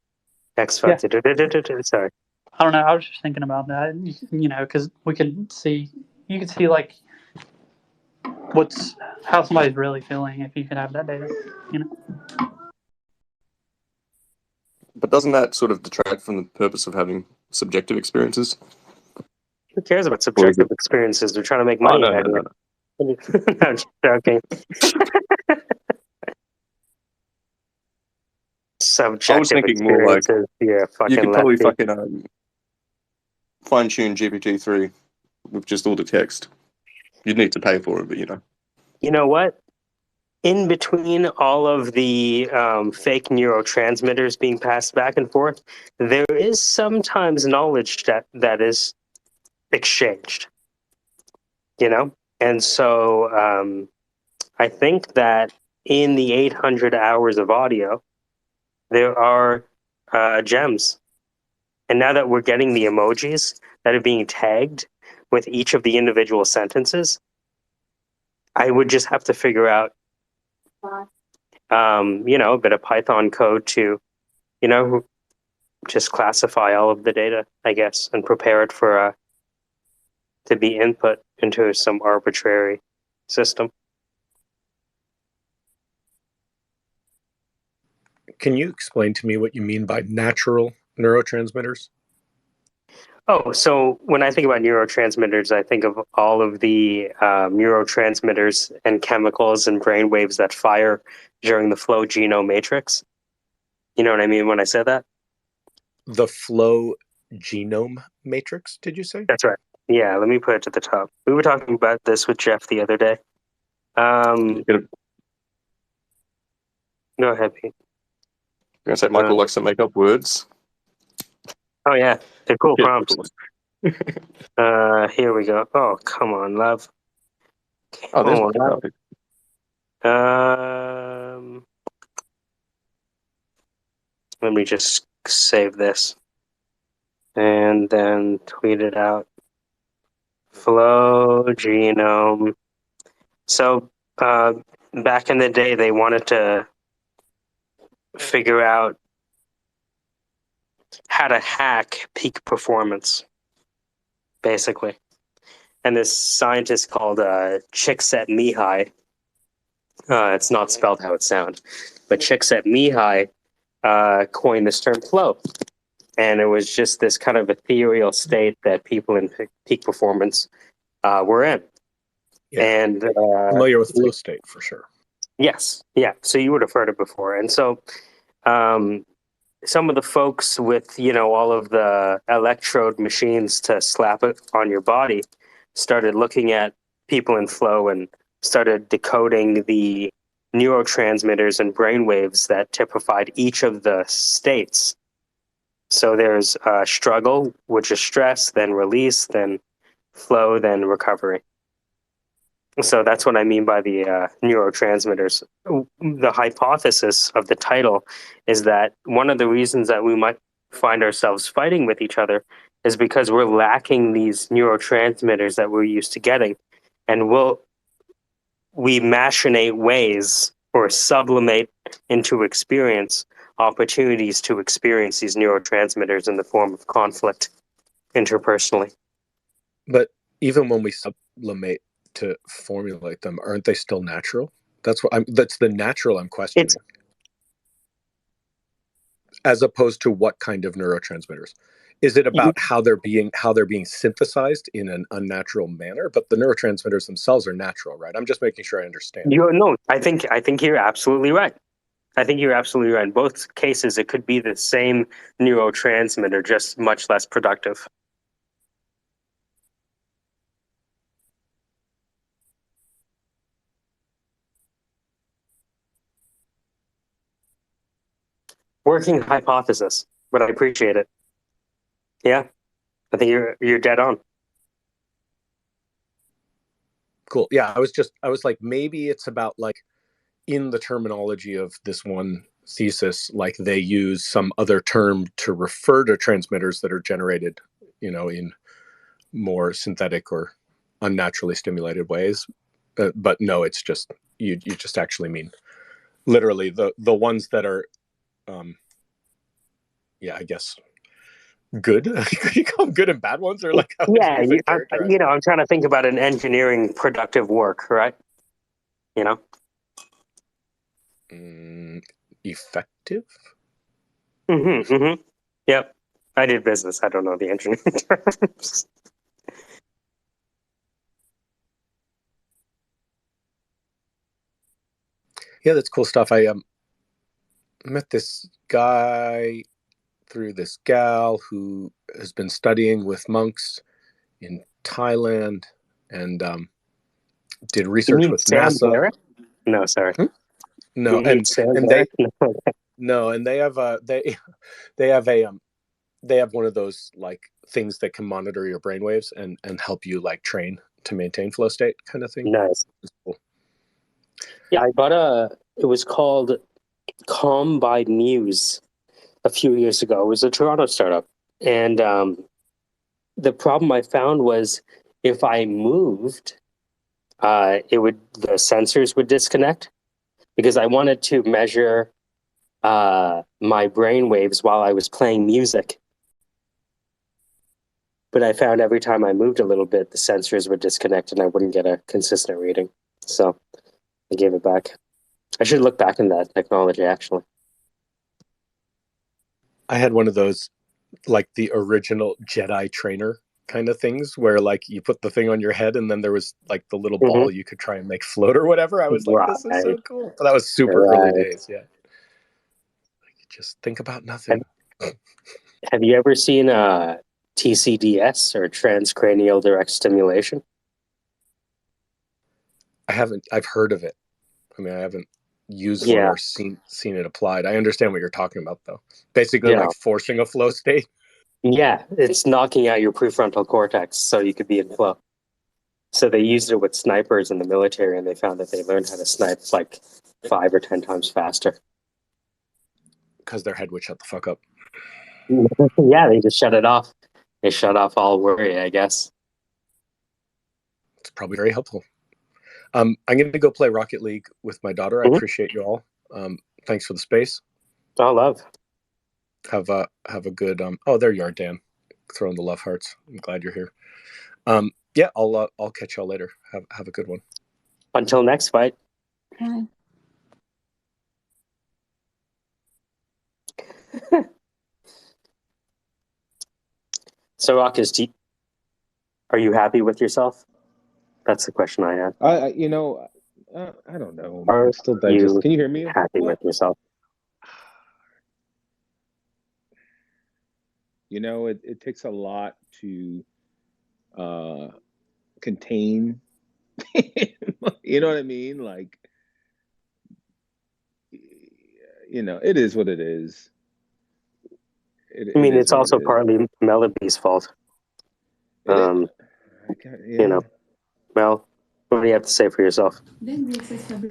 Sorry. I don't know. I was just thinking about that, because you could see how somebody's really feeling if you could have that data, But doesn't that sort of detract from the purpose of having subjective experiences? Who cares about subjective experiences? They're trying to make money. No. I'm just joking. Subjective I was thinking more like you could probably fucking fine tune GPT-3 with just all the text. You'd need to pay for it, but You know what? In between all of the fake neurotransmitters being passed back and forth, there is sometimes knowledge that is exchanged. And so I think that in the 800 hours of audio, there are gems. And now that we're getting the emojis that are being tagged with each of the individual sentences, I would just have to figure out, a bit of Python code to, just classify all of the data, I guess, and prepare it for to be input into some arbitrary system. Can you explain to me what you mean by natural neurotransmitters? Oh, so when I think about neurotransmitters, I think of all of the neurotransmitters and chemicals and brain waves that fire during the flow genome matrix. You know what I mean when I say that? The flow genome matrix, did you say? That's right. Yeah, let me put it to the top. We were talking about this with Jeff the other day. Go ahead, Pete. You're going to say Michael likes to make up words? Oh, yeah. They're cool prompts. Here we go. Oh, come on, love. There's one. Let me just save this and then tweet it out. Flow genome. So back in the day, they wanted to figure out how to hack peak performance, basically. And this scientist called Csikszentmihalyi, it's not spelled how it sounds, but Csikszentmihalyi coined this term flow. And it was just this kind of ethereal state that people in peak performance were in. Yeah. And familiar with flow state for sure. Yes. Yeah. So you would have heard it before. And so some of the folks with, all of the electrode machines to slap it on your body started looking at people in flow and started decoding the neurotransmitters and brain waves that typified each of the states So there's struggle, which is stress, then release, then flow, then recovery. So that's what I mean by the neurotransmitters. The hypothesis of the title is that one of the reasons that we might find ourselves fighting with each other is because we're lacking these neurotransmitters that we're used to getting. And we machinate ways or sublimate into experience opportunities to experience these neurotransmitters in the form of conflict interpersonally. But even when we sublimate to formulate them, aren't they still natural? That's the natural I'm questioning. As opposed to what kind of neurotransmitters? Is it about how they're being synthesized in an unnatural manner? But the neurotransmitters themselves are natural, right? I'm just making sure I understand. No, I think you're absolutely right. I think you're absolutely right. In both cases, it could be the same neurotransmitter, just much less productive. Working hypothesis, but I appreciate it. Yeah, I think you're dead on. Cool. Yeah, I was like, maybe it's about like in the terminology of this one thesis, like they use some other term to refer to transmitters that are generated, in more synthetic or unnaturally stimulated ways. But no, it's just you just actually mean literally the ones that are, I guess good. Could you call them good and bad ones, or like how would you even characterize them? I'm trying to think about an engineering productive work, right? Effective. Yep. I did business. I don't know the engineering terms. Yeah, that's cool stuff. I met this guy through this gal who has been studying with monks in Thailand and did research with Sam NASA. Barrett? No, sorry. No, and they have they have one of those like things that can monitor your brainwaves and help you like train to maintain flow state kind of thing. Nice. Cool. Yeah, I bought it was called Calm by Muse a few years ago. It was a Toronto startup. And the problem I found was if I moved, the sensors would disconnect because I wanted to measure my brain waves while I was playing music. But I found every time I moved a little bit, the sensors would disconnect and I wouldn't get a consistent reading. So I gave it back. I should look back in that technology, actually. I had one of those, like the original Jedi trainer kind of things where like you put the thing on your head and then there was like the little ball you could try and make float or whatever. I was like, this is so cool. But that was super early days. Yeah. Like, just think about nothing. Have you ever seen TCDS or transcranial direct stimulation? I haven't. I've heard of it. I mean, I haven't used one or seen it applied. I understand what you're talking about, though. Basically, like forcing a flow state. Yeah, it's knocking out your prefrontal cortex so you could be in flow. So they used it with snipers in the military, and they found that they learned how to snipe like 5 or 10 times faster. Because their head would shut the fuck up. Yeah, they just shut it off. They shut off all worry, I guess. It's probably very helpful. I'm going to go play Rocket League with my daughter. I appreciate you all. Thanks for the space. All love. Have a good. Oh, there you are, Dan. Throwing the love hearts. I'm glad you're here. Yeah, I'll catch y'all later. Have a good one. Until next fight. Okay. So, Rakus, are you happy with yourself? That's the question I had. I don't know. Are I'm still digesting. Can you hear me? Happy with yourself? It takes a lot to contain. You know what I mean? Like, it is what it is. I mean, is it's what also it is. partly Mellaby's fault. Yeah. You know, Mel, what do you have to say for yourself?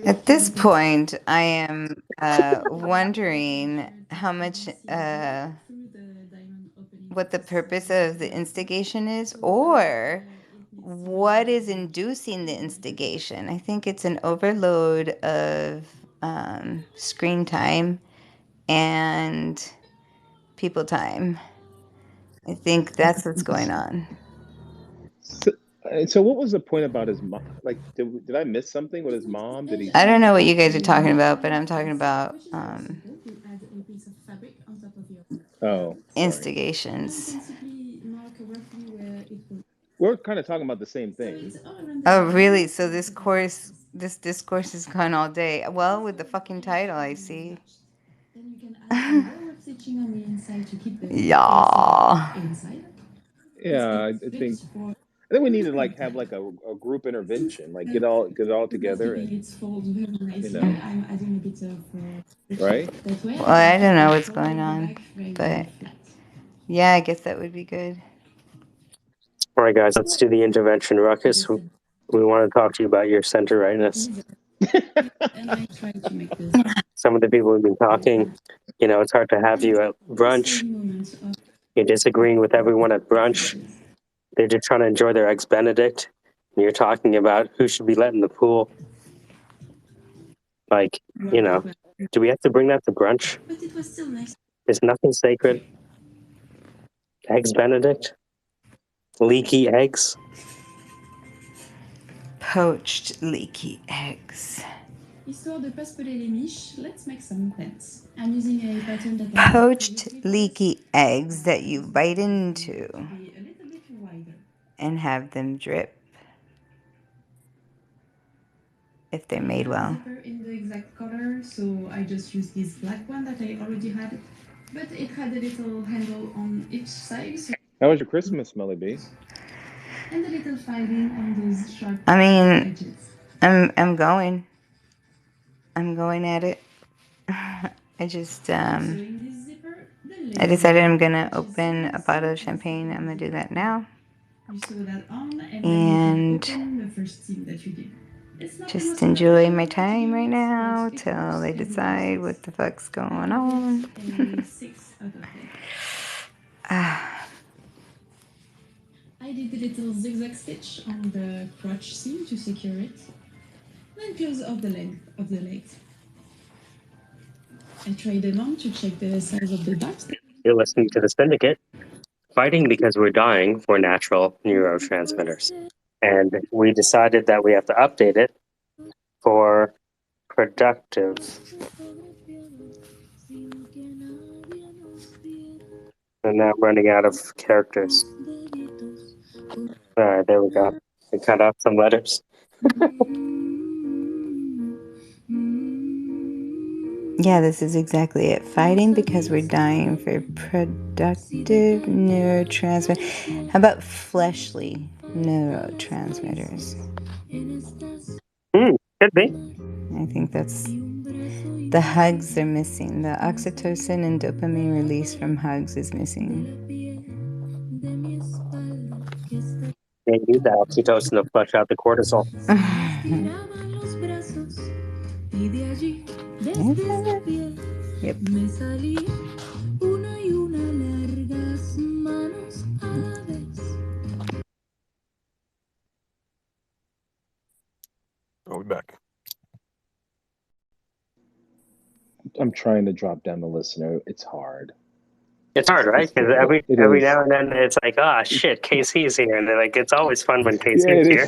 At this point, I am wondering how much, what the purpose of the instigation is, or what is inducing the instigation. I think it's an overload of screen time and people time. I think that's what's going on. So what was the point about his mom? Like, did I miss something with his mom? Did he? I don't know what you guys are talking about, but I'm talking about Oh, sorry. instigations. We're kind of talking about the same thing. Oh, really? So this discourse has gone all day. Well, with the fucking title, I see. Yeah. Yeah, I think we need to like have like a group intervention, like get all together and right? Well, I don't know what's going on, but yeah, I guess that would be good. All right, guys, let's do the intervention. Ruckus, we want to talk to you about your center rightness. Some of the people who've been talking, it's hard to have you at brunch. You're disagreeing with everyone at brunch. They're just trying to enjoy their Eggs Benedict. And you're talking about who should be let in the pool. Like, do we have to bring that to brunch? There's nothing sacred. Eggs Benedict? Leaky eggs? Poached leaky eggs. Poached leaky eggs that you bite into and have them drip if they're made well. In the exact color, so I just used this black one that I already had, but it had a little handle on each side. So How was your Christmas, Melly B? and a little filing on those sharp I mean, edges. I'm going at it. I just I decided I'm gonna open a bottle of champagne. I'm gonna do that now. You sew that on, and And then you open the first seam that you did. just enjoy my time right now till they decide what the fuck's going on. I did a little zigzag stitch on the crotch seam to secure it, then close off the length of the legs. I tried them on to check the size of the dots. You're listening to the Syndicate Fighting because we're dying for natural neurotransmitters. And we decided that we have to update it for productive. And now I'm running out of characters. All right, there we go. We cut out some letters. Yeah, this is exactly it. Fighting because we're dying for productive neurotransmitters. How about fleshly neurotransmitters? Could be. I think that's the hugs are missing. The oxytocin and dopamine release from hugs is missing. They need the oxytocin to flush out the cortisol. Yep. Are we back? I'm trying to drop down the listener. It's hard. It's hard, right? Because every now and then it's like, shit, KC's here, and like it's always fun when KC's here.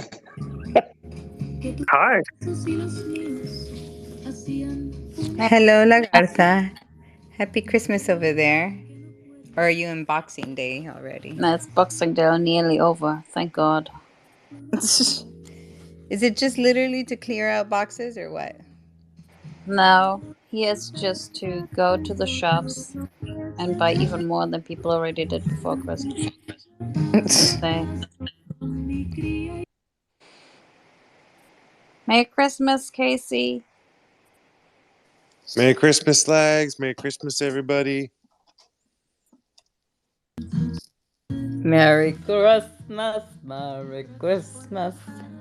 Hard. Hello, Lagarta. Happy Christmas over there. Or are you in Boxing Day already? No, it's Boxing Day nearly over. Thank God. Is it just literally to clear out boxes or what? No, he has just to go to the shops and buy even more than people already did before Christmas. Merry Christmas, Casey. Merry Christmas, Slags. Merry Christmas, everybody. Merry Christmas, Merry Christmas.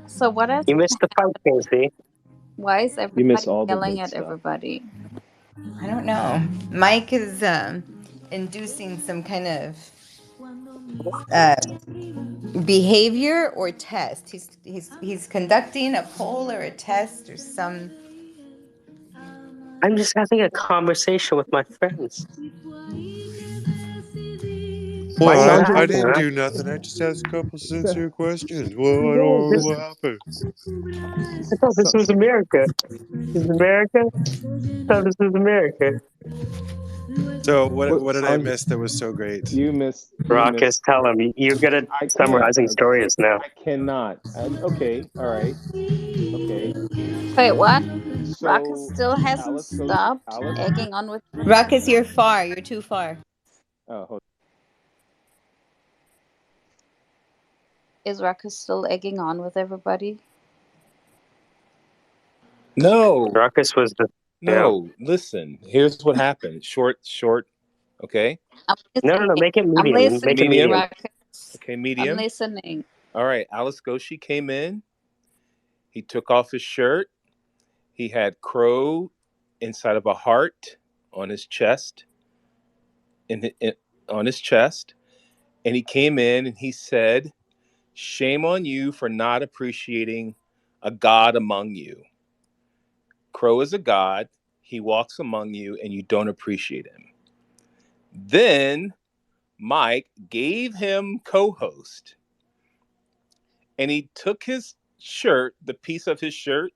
So what is? You missed the fight, Casey. Why is You miss everybody all the yelling good at stuff. everybody? I don't know. Mike is inducing some kind of behavior or test. He's conducting a poll or a test or some. I'm just having a conversation with my friends. Why are you Well, laughing, I didn't huh? do nothing. I just asked a couple sincere questions. Well, I No, don't know this, what happened. I thought this was America. This is America? I thought this was America. So what did I Sandra, miss that was so great? you miss. Raucous, tell him. You're good at I can't. summarizing stories now. I cannot. Okay. All right. Okay. Wait, what? Ruckus So still hasn't Alice goes. stopped Alice. egging on with. Ruckus, you're far. You're too far. Oh, hold Is Ruckus still egging on with everybody? No, Raucous was the. Yeah. no. Listen, here's what happened. Short. Okay. I'm No, listening. make it I'm medium. Make it listening, Medium. medium. Ruckus. Okay, I'm medium. listening. All right. Alice Goshi came in. He took off his shirt. He had crow inside of a heart on his chest. On his chest, and he came in and he said, "Shame on you for not appreciating a God among you. Crow is a God. He walks among you, and you don't appreciate him." Then Mike gave him co-host, and he took his shirt, the piece of his shirt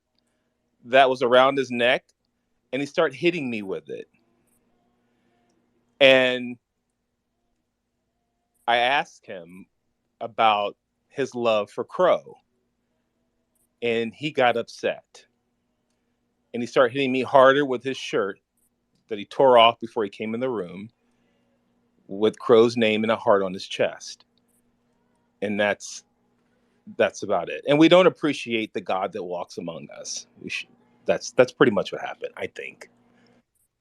that was around his neck, and he started hitting me with it. And I asked him about his love for Crow, and he got upset. And he started hitting me harder with his shirt that he tore off before he came in the room with Crow's name and a heart on his chest. And that's about it. And we don't appreciate the God that walks among us. That's pretty much what happened, I think.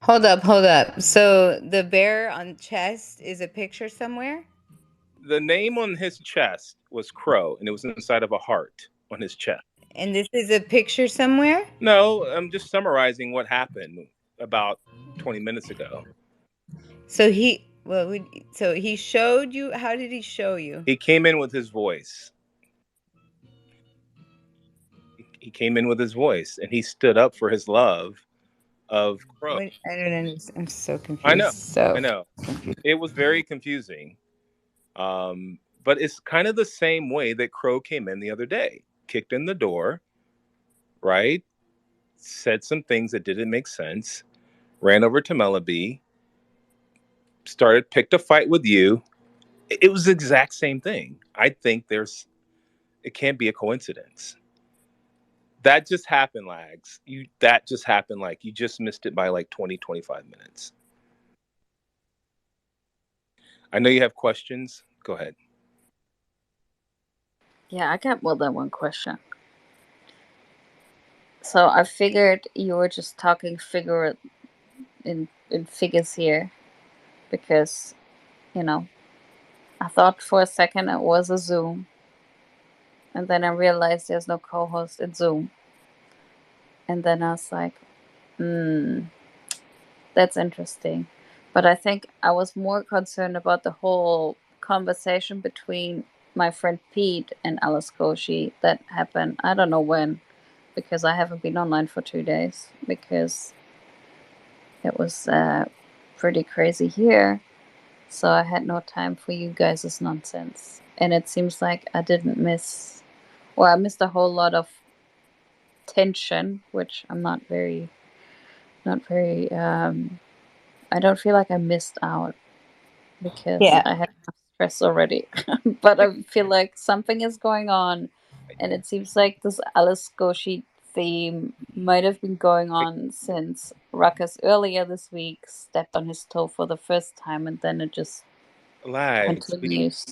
Hold up. So the bear on chest is a picture somewhere? The name on his chest was Crow, and it was inside of a heart on his chest. And this is a picture somewhere? No, I'm just summarizing what happened about 20 minutes ago. So he showed you. How did he show you? He came in with his voice. He came in with his voice, and he stood up for his love of Crow. I don't understand. I'm so confused. I know. It was very confusing. But it's kind of the same way that Crow came in the other day. Kicked in the door, right? Said some things that didn't make sense. Ran over to Melleby. Picked a fight with you. It was the exact same thing. I think it can't be a coincidence. That just happened, Lags. That just happened. Like, you just missed it by like 20, 25 minutes. I know you have questions. Go ahead. Yeah, I got more than one question. So I figured you were just talking in figures here, because, I thought for a second it was a Zoom, and then I realized there's no co-host in Zoom, and then I was like, that's interesting. But I think I was more concerned about the whole conversation between my friend Pete and Alice Goshi that happened, I don't know when, because I haven't been online for 2 days, because it was pretty crazy here. So I had no time for you guys' nonsense. And it seems like I missed a whole lot of tension, which I'm not very, I don't feel like I missed out, because I had enough stress already. But I feel like something is going on, and it seems like this Alice Goshi theme might have been going on since Ruckus earlier this week stepped on his toe for the first time, and then it just continues.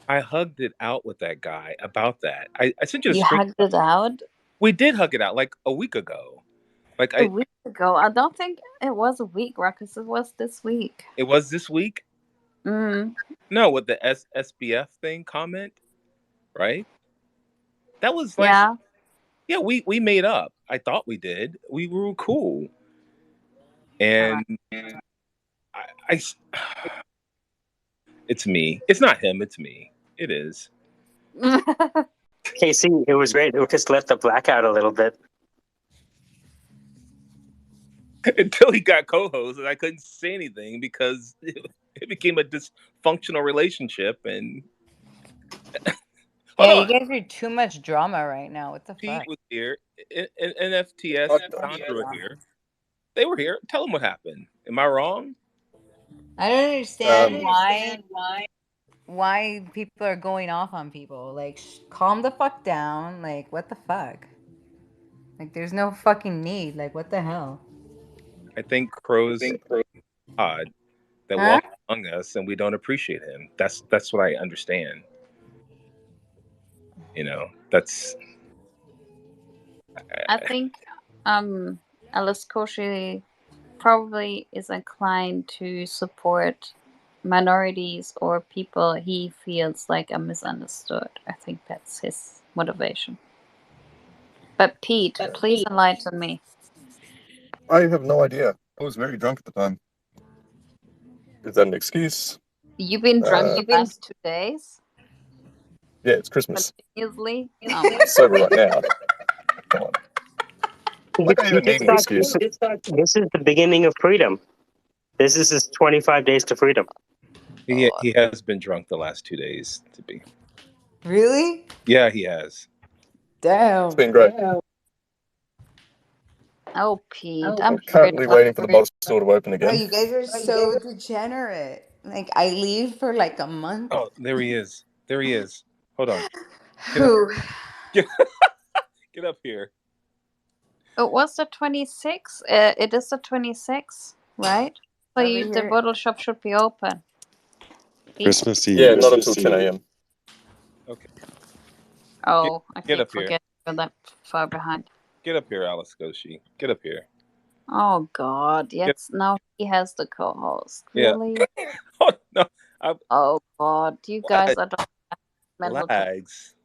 I hugged it out with that guy about that. I sent you a You hugged it out? We did hug it out like a week ago. A week ago? I don't think it was a week, Ruckus. It was this week. It was this week? Mm. No, with the SBF thing comment, right? That was like, Yeah. we made up. I thought we did. We were cool, and I it's me. It's not him. It's me. It is. Casey, it was great. We just let the black out a little bit. Until he got co-host, and I couldn't say anything because it became a dysfunctional relationship. And Yeah, you guys are too much drama right now. What the Pete fuck? was here, and NFTS, Sandra here. They were here. Tell them what happened. Am I wrong? I don't understand why people are going off on people. Like, calm the fuck down. Like, what the fuck? Like, there's no fucking need. Like, what the hell? I think Crow's God that Huh? walks among us, and we don't appreciate him. That's what I understand. You know, that's. I think Alice Koshy probably is inclined to support minorities or people he feels like are misunderstood. I think that's his motivation. But Pete, please enlighten me. I have no idea. I was very drunk at the time. Is that an excuse? You've been drunk the last 2 days? Yeah, it's Christmas. Continuously? I'm sober right now. Come on. Like I even need an excuse. This is the beginning of freedom. This is his 25 days to freedom. He has been drunk the last 2 days. To be. Really? Yeah, he has. Damn. It's been great. Oh, Pete, I'm currently waiting for the box store to open Oh, again. you guys are so degenerate. Like, I leave for like a month. Oh, there he is. There he is. Hold on. Who? Get up here. It was the 26th. It is the 26th, right? So the bottle shop should be open. Christmas Eve. Yeah, not until 10 a.m. Okay. Oh, I Get keep up here. forgetting we're that far behind. Get up here, Alice Goshi. Get up here. Oh God! Yes, now he has the co-host. Yeah. Really? Oh no! Oh God! You guys are mental. Lags.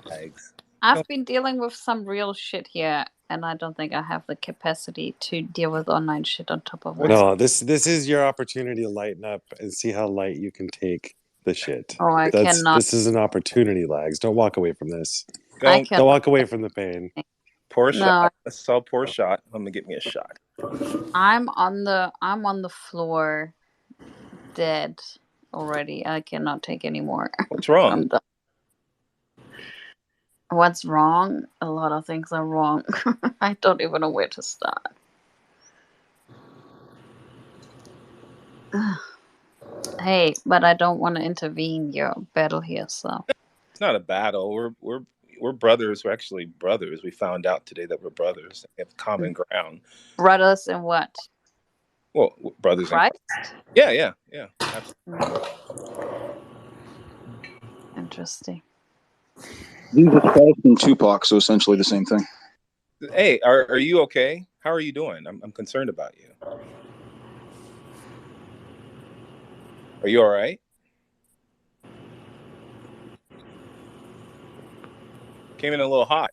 Lags. I've been dealing with some real shit here, and I don't think I have the capacity to deal with online shit on top of that. No, this is your opportunity to lighten up and see how light you can take the shit. Oh, I cannot. This is an opportunity, Lags. Don't walk away from this. I Don't walk away from the pain. Pour a No. shot. I saw pour a shot. I'm gonna get me a shot. I'm on the floor, dead already. I cannot take any more. What's wrong? I'm done. What's wrong? A lot of things are wrong. I don't even know where to start. Hey, but I don't want to intervene your battle here, so. It's not a battle. We're brothers. We're actually brothers. We found out today that we're brothers. We have common ground. Brothers in what? Well, brothers in Christ? Yeah. Absolutely. Interesting. Jesus Christ and Tupac, so essentially the same thing. Hey, are you okay? How are you doing? I'm concerned about you. Are you all right? Came in a little hot.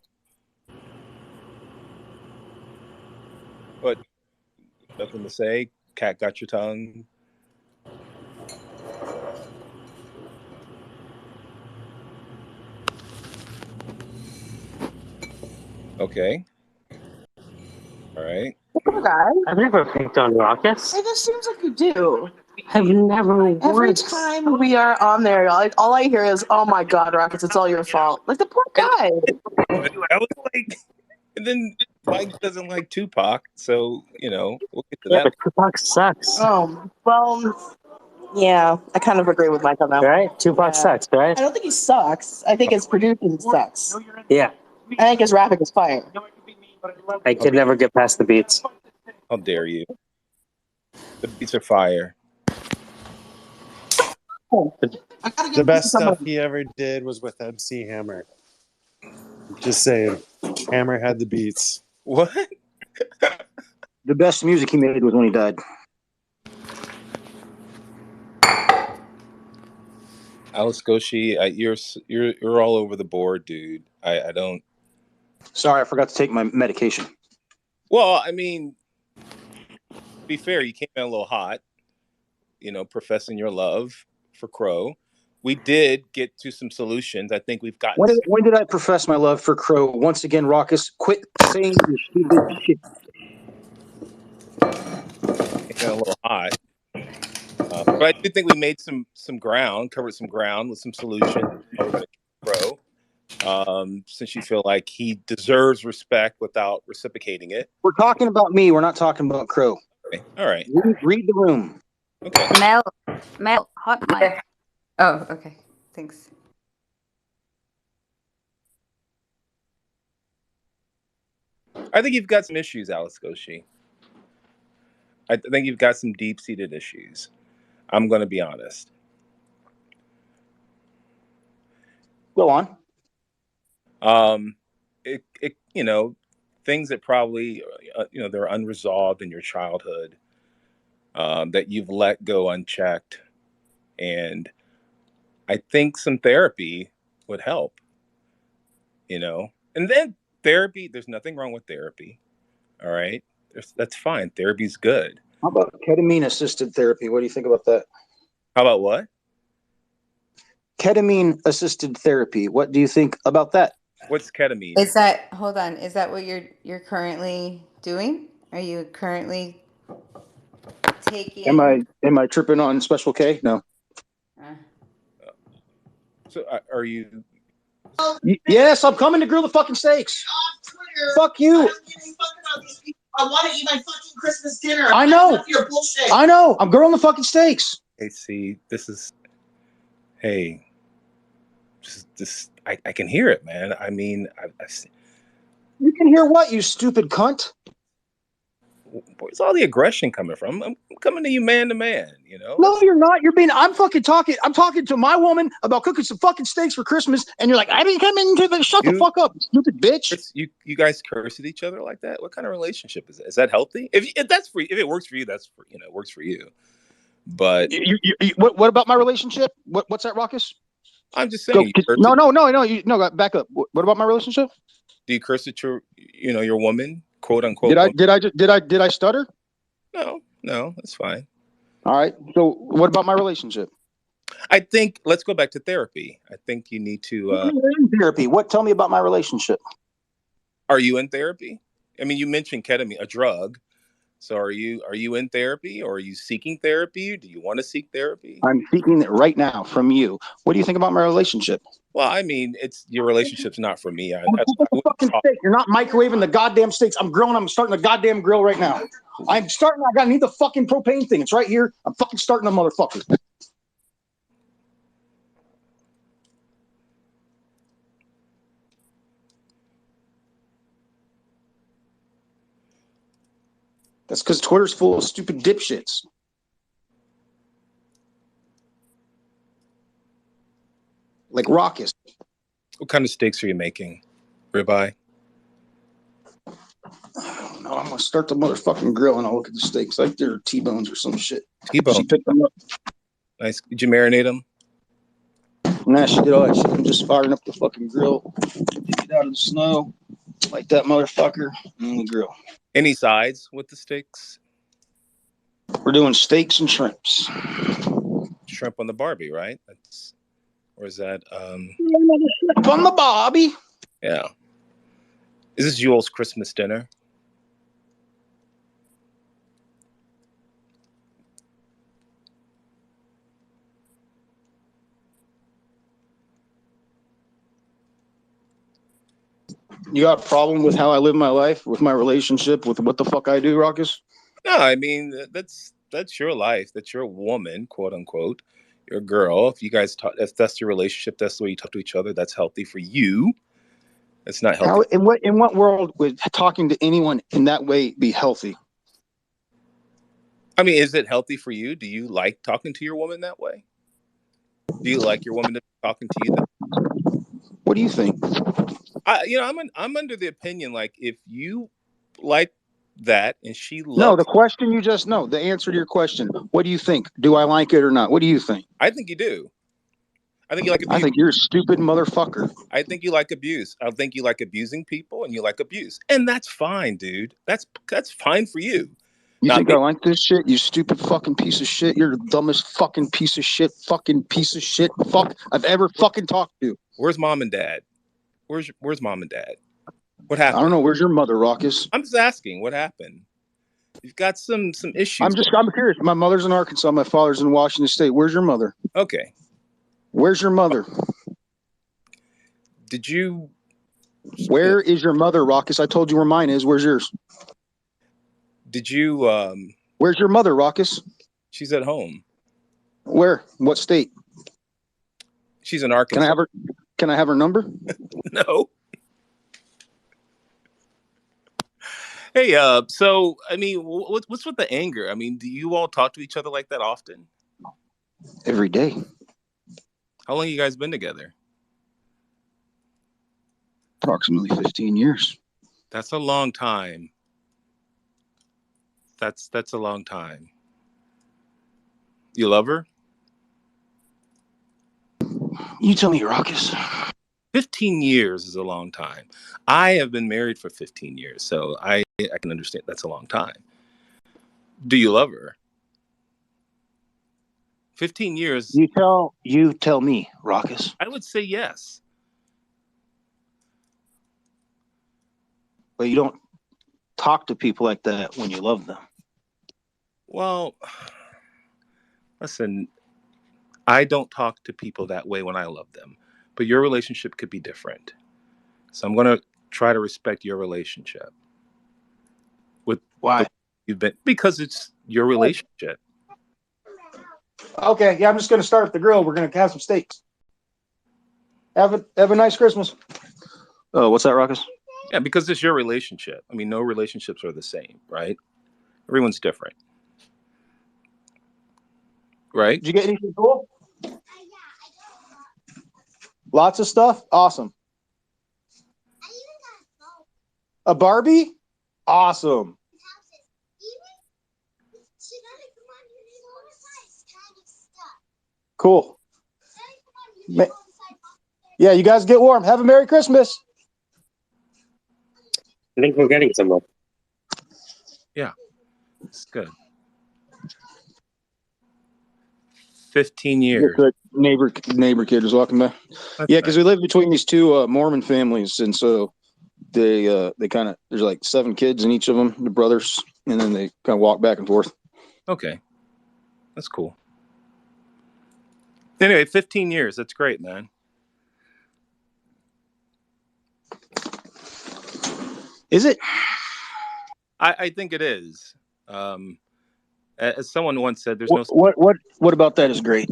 But nothing to say. Cat got your tongue. Okay. All right. I've never picked on Rockets. It just seems like you do. I've never Every time we are on there, all I hear is, "Oh my God, Rockets! It's all your fault." Like the poor guy. I was like, and then Mike doesn't like Tupac, so we'll get to Yeah, that. but Tupac sucks. Oh well, yeah, I kind of agree with Mike on that. Right? Tupac sucks, right? I don't think he sucks. I think his producing sucks. Yeah. I think his rapping is fire. I could never get past the beats. How dare you? The beats are fire. The best stuff he ever did was with MC Hammer. Just saying. Hammer had the beats. What? The best music he made was when he died. Alice Goshi, you're all over the board, dude. I don't. Sorry, I forgot to take my medication. Well, I mean, to be fair, you came in a little hot, professing your love for Crow. We did get to some solutions. I think we've gotten When did I profess my love for Crow? Once again, Raucous, quit saying your stupid shit. came in a little hot. But I do think we made covered some ground with some solutions. How we're going to keep Crow, since you feel like he deserves respect without reciprocating it. We're talking about me. We're not talking about Crow. Okay. All right. Read the room. Okay. Mel, hot mic. Oh, okay. Thanks. I think you've got some issues, Alice Goshi. I think you've got some deep-seated issues. I'm going to be honest. Go on. Things that probably, they're unresolved in your childhood, that you've let go unchecked. And I think some therapy would help, and then therapy, there's nothing wrong with therapy. All right. That's fine. Therapy's good. How about ketamine assisted therapy? What do you think about that? How about what? Ketamine assisted therapy. What do you think about that? What's ketamine? Is that, hold on, is that what you're currently doing? Are you currently taking? Am I tripping on Special K? No. So are you? Yes, I'm coming to grill the fucking steaks. Fuck you. I want to eat my fucking Christmas dinner. I know. Your bullshit. I know. I'm grilling the fucking steaks. Hey, see, I can hear it, man. I mean, You can hear what, you stupid cunt? Where's all the aggression coming from? I'm coming to you man to man, No, you're not. I'm fucking talking. I'm talking to my woman about cooking some fucking steaks for Christmas, and you're like, I didn't come into the. Shut the fuck up, stupid bitch. You guys curse at each other like that? What kind of relationship is that? Is that healthy? If it works for you, that's it works for you. But what about my relationship? What's that, Raucous? I'm just saying. No. Back up. What about my relationship? Do you curse at your woman, quote unquote? Did I stutter? No, that's fine. All right. So what about my relationship? I think let's go back to therapy. I think you need to. Therapy. What? Tell me about my relationship. Are you in therapy? I mean, you mentioned ketamine, a drug. So are you in therapy, or are you seeking therapy? Do you want to seek therapy? I'm seeking it right now from you. What do you think about my relationship? Well, I mean, your relationship's not for me. You're not microwaving the goddamn steaks. I'm grilling. I'm starting the goddamn grill right now. I gotta need the fucking propane thing. It's right here. I'm fucking starting the motherfucker. That's because Twitter's full of stupid dipshits. Like Raucous. What kind of steaks are you making? Ribeye? I don't know. I'm going to start the motherfucking grill and I'll look at the steaks like they're T-bones or some shit. T-bone. She picked them up. Nice. Did you marinate them? Nah, she did all that shit. I'm just firing up the fucking grill. Get out of the snow. Like that motherfucker. And the grill. Any sides with the steaks? We're doing steaks and shrimps. Shrimp on the Barbie, right? Or is that shrimp on the Barbie? Yeah. Is this Jules' Christmas dinner? You got a problem with how I live my life, with my relationship, with what the fuck I do, Raucous? No, I mean that's your life. That's your woman, quote unquote. Your girl. If you guys talk, if that's your relationship, that's the way you talk to each other. That's healthy for you. It's not healthy. In what world would talking to anyone in that way be healthy? I mean, is it healthy for you? Do you like talking to your woman that way? Do you like your woman to be talking to you that way? What do you think? I'm under the opinion, like, if you like that and she loves. No, the question you just the answer to your question. What do you think? Do I like it or not? What do you think? I think you do. I think you like abuse. I think you're a stupid motherfucker. I think you like abuse. I think you like abusing people, and you like abuse, and that's fine, dude. That's fine for you. You Not think me. I like this shit? You stupid fucking piece of shit. You're the dumbest fucking piece of shit fuck I've ever fucking talked to. Where's mom and dad? Where's mom and dad? What happened? I don't know. Where's your mother, Raucus? I'm just asking. What happened? You've got some issues. I'm curious. My mother's in Arkansas. My father's in Washington State. Where's your mother? Okay. Where's your mother? Did you? Where is your mother, Raucus? I told you where mine is. Where's yours? Did you? Where's your mother, Raucus? She's at home. Where? What state? She's in Arkansas. Can I have her number? No. Hey, so I mean, what's with the anger? I mean, do you all talk to each other like that often? Every day. How long you guys been together? Approximately 15 years. That's a long time. That's a long time. You love her? You tell me, Raucus. 15 years is a long time. I have been married for 15 years, so I can understand that's a long time. Do you love her? 15 years. You tell me, Raucus. I would say yes. But you don't talk to people like that when you love them. Well, listen, I don't talk to people that way when I love them, but your relationship could be different. So I'm going to try to respect your relationship. Why? Because it's your relationship. Okay, yeah, I'm just going to start at the grill. We're going to have some steaks. Have a nice Christmas. Oh, what's that, Raucus? Yeah, because it's your relationship. I mean, no relationships are the same, right? Everyone's different. Right? Did you get anything cool? Lots of stuff? Awesome. A Barbie? Awesome. Cool. Yeah, you guys get warm. Have a Merry Christmas. I think we're getting somewhere. Yeah, it's good. 15 years. Good. Neighbor kid was walking by. That's yeah, because we live between these two Mormon families, and so they kind of there's like 7 kids in each of them, the brothers, and then they kind of walk back and forth. Okay, that's cool. Anyway, 15 years. That's great, man. Is it? I think it is. As someone once said, there's what about that is great?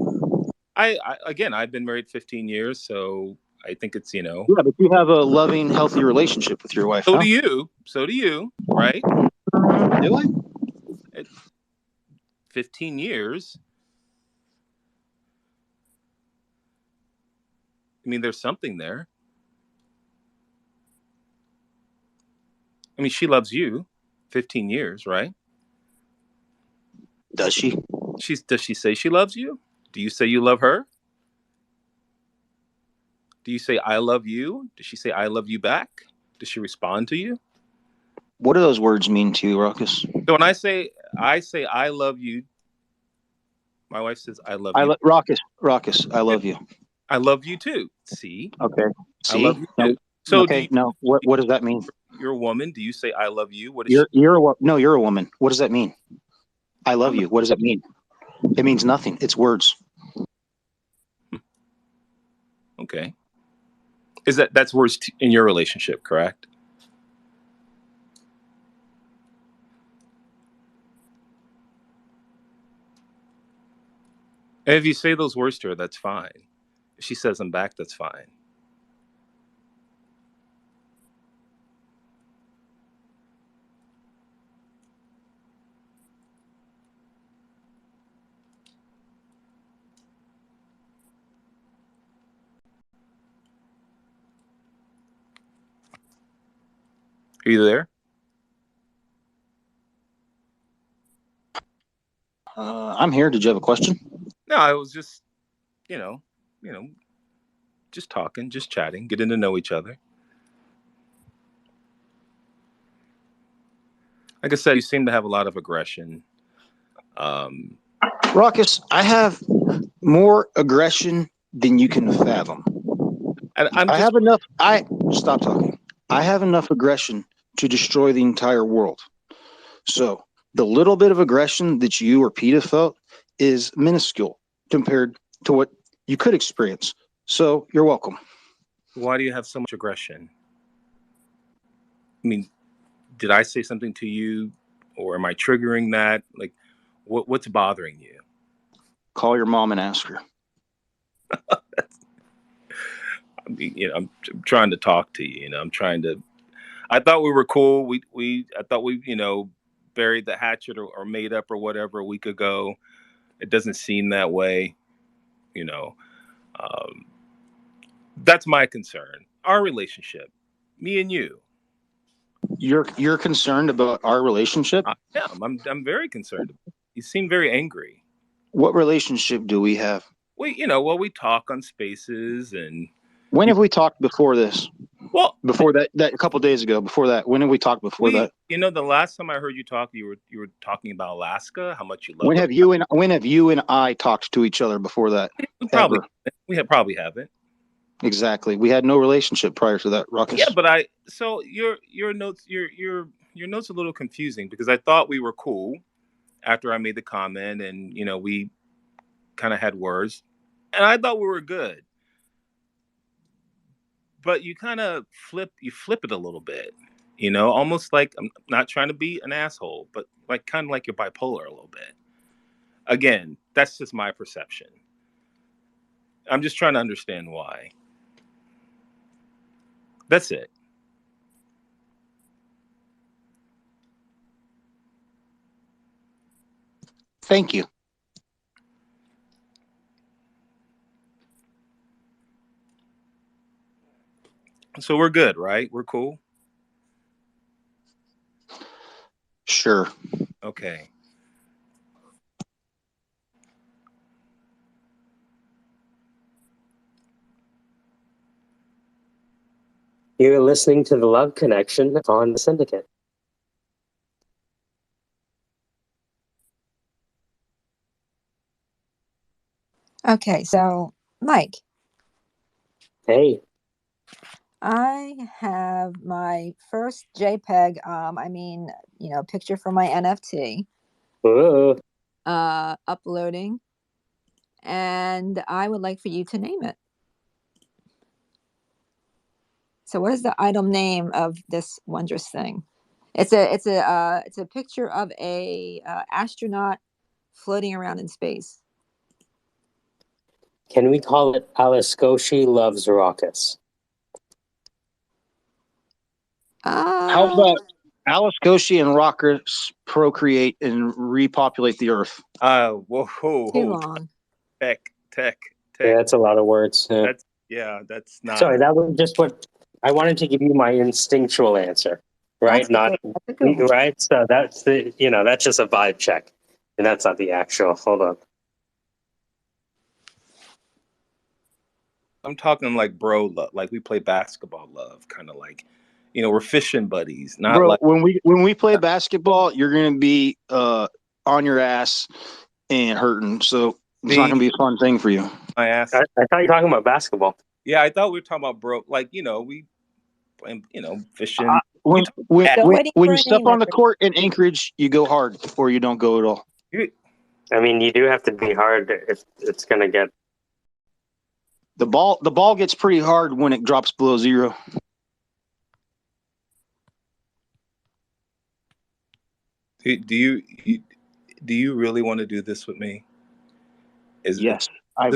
Again, I've been married 15 years, so I think it's, Yeah, but you have a loving, healthy relationship with your wife. So do you, right? Do I? 15 years. I mean, there's something there. I mean, she loves you. 15 years, right? Does she? Does she say she loves you? Do you say you love her? Do you say I love you? Does she say I love you back? Does she respond to you? What do those words mean to you, Raucus? So when I say I love you, my wife says I love you. Raucus, I love you. I love you too. See? Okay. See? I love you too. So okay. No. What does that mean? You're a woman. Do you say I love you? What is you're a woman. What does that mean? I love you. What does that mean? It means nothing. It's words. Okay. That's words in your relationship, correct? And if you say those words to her, that's fine. If she says them back, that's fine. Are you there? I'm here. Did you have a question? No, I was just, just talking, just chatting, getting to know each other. Like I said, you seem to have a lot of aggression. Ruckus, I have more aggression than you can fathom. I have enough. Stop talking. I have enough aggression to destroy the entire world. So the little bit of aggression that you or Peter felt is minuscule compared to what you could experience. So you're welcome. Why do you have so much aggression? I mean, did I say something to you, or am I triggering that? Like, what's bothering you? Call your mom and ask her. I mean, I'm trying to talk to you. I'm trying to. I thought we were cool. I thought we, buried the hatchet or made up or whatever a week ago. It doesn't seem that way. That's my concern. Our relationship, me and you. You're concerned about our relationship? Yeah, I'm very concerned. You seem very angry. What relationship do we have? We talk on Spaces and. When have we talked before this? Well, before that a couple days ago. Before that, when have we talked before that? The last time I heard you talk, you were talking about Alaska, how much you love. When have you and I talked to each other before that? We probably haven't. Exactly. We had no relationship prior to that, Ruckus. Yeah, but so your notes your notes a little confusing because I thought we were cool after I made the comment and we kind of had words and I thought we were good. But you kind of flip it a little bit, almost like I'm not trying to be an asshole, but kind of like you're bipolar a little bit. Again, that's just my perception. I'm just trying to understand why. That's it. Thank you. So we're good, right? We're cool? Sure. Okay. You're listening to The Love Connection on the Syndicate. Okay, so Mike. Hey. I have my first JPEG, picture for my NFT. Whoa. Uploading. And I would like for you to name it. So what is the item name of this wondrous thing? It's a picture of a astronaut floating around in space. Can we call it Alaskoshi Loves Ruckus? How about Alaskoshi and Ruckus procreate and repopulate the Earth? Whoa. Too long. Tech. Yeah, that's a lot of words. Yeah. That's not. Sorry, that was just what I wanted to give you my instinctual answer, right? That's right. So that's that's just a vibe check, and that's not the actual. Hold on. I'm talking like bro love, like we play basketball love, kind of like, we're fishing buddies. Not bro, like when we play basketball, you're gonna be on your ass and hurting. So it's not gonna be a fun thing for you. My ass. I thought you were talking about basketball. Yeah, I thought we were talking about bro. Like we, fishing. When you step on the court in Anchorage, you go hard, or you don't go at all. I mean, you do have to be hard if it's gonna get. The ball gets pretty hard when it drops below zero. Do you really want to do this with me? Yes.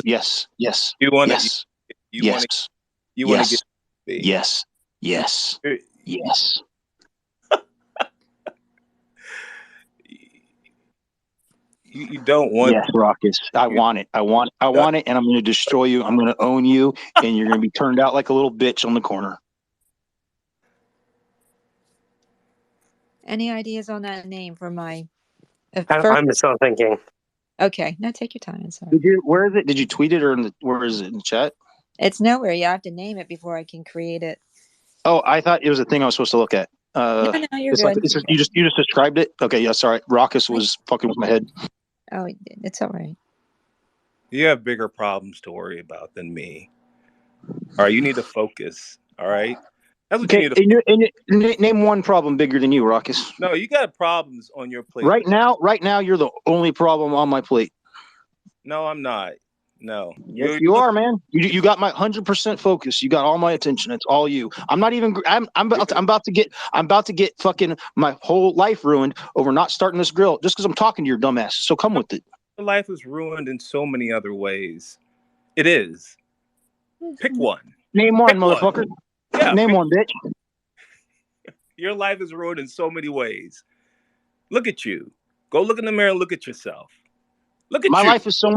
Yes. You want to? Yes. You want to? You want to get? Yes. Yes. Yes. You don't want. Yes, Ruckus. I want it. I want it, and I'm going to destroy you. I'm going to own you, and you're going to be turned out like a little bitch on the corner. Any ideas on that name for my? I'm still thinking. Okay, now take your time. Where is it? Did you tweet it or where is it in the chat? It's nowhere. You have to name it before I can create it. Oh, I thought it was a thing I was supposed to look at. No, you're It's good. like you just described it. Okay, yeah, sorry. Raucous was fucking with my head. Oh, it's all right. You have bigger problems to worry about than me. All right, you need to focus. All right, that's what you Okay, need to. name one problem bigger than you, Raucous. No, you got problems on your plate. Right now, you're the only problem on my plate. No, I'm not. No. Yes, you are, man. You got my 100% focus. You got all my attention. It's all you. I'm not even. I'm about to get fucking my whole life ruined over not starting this grill just because I'm talking to your dumb ass. So come with it. Your life is ruined in so many other ways. It is. Pick one. Name one, motherfucker. Yeah, name one, bitch. Your life is ruined in so many ways. Look at you. Go look in the mirror and look at yourself. Look at my you. life is so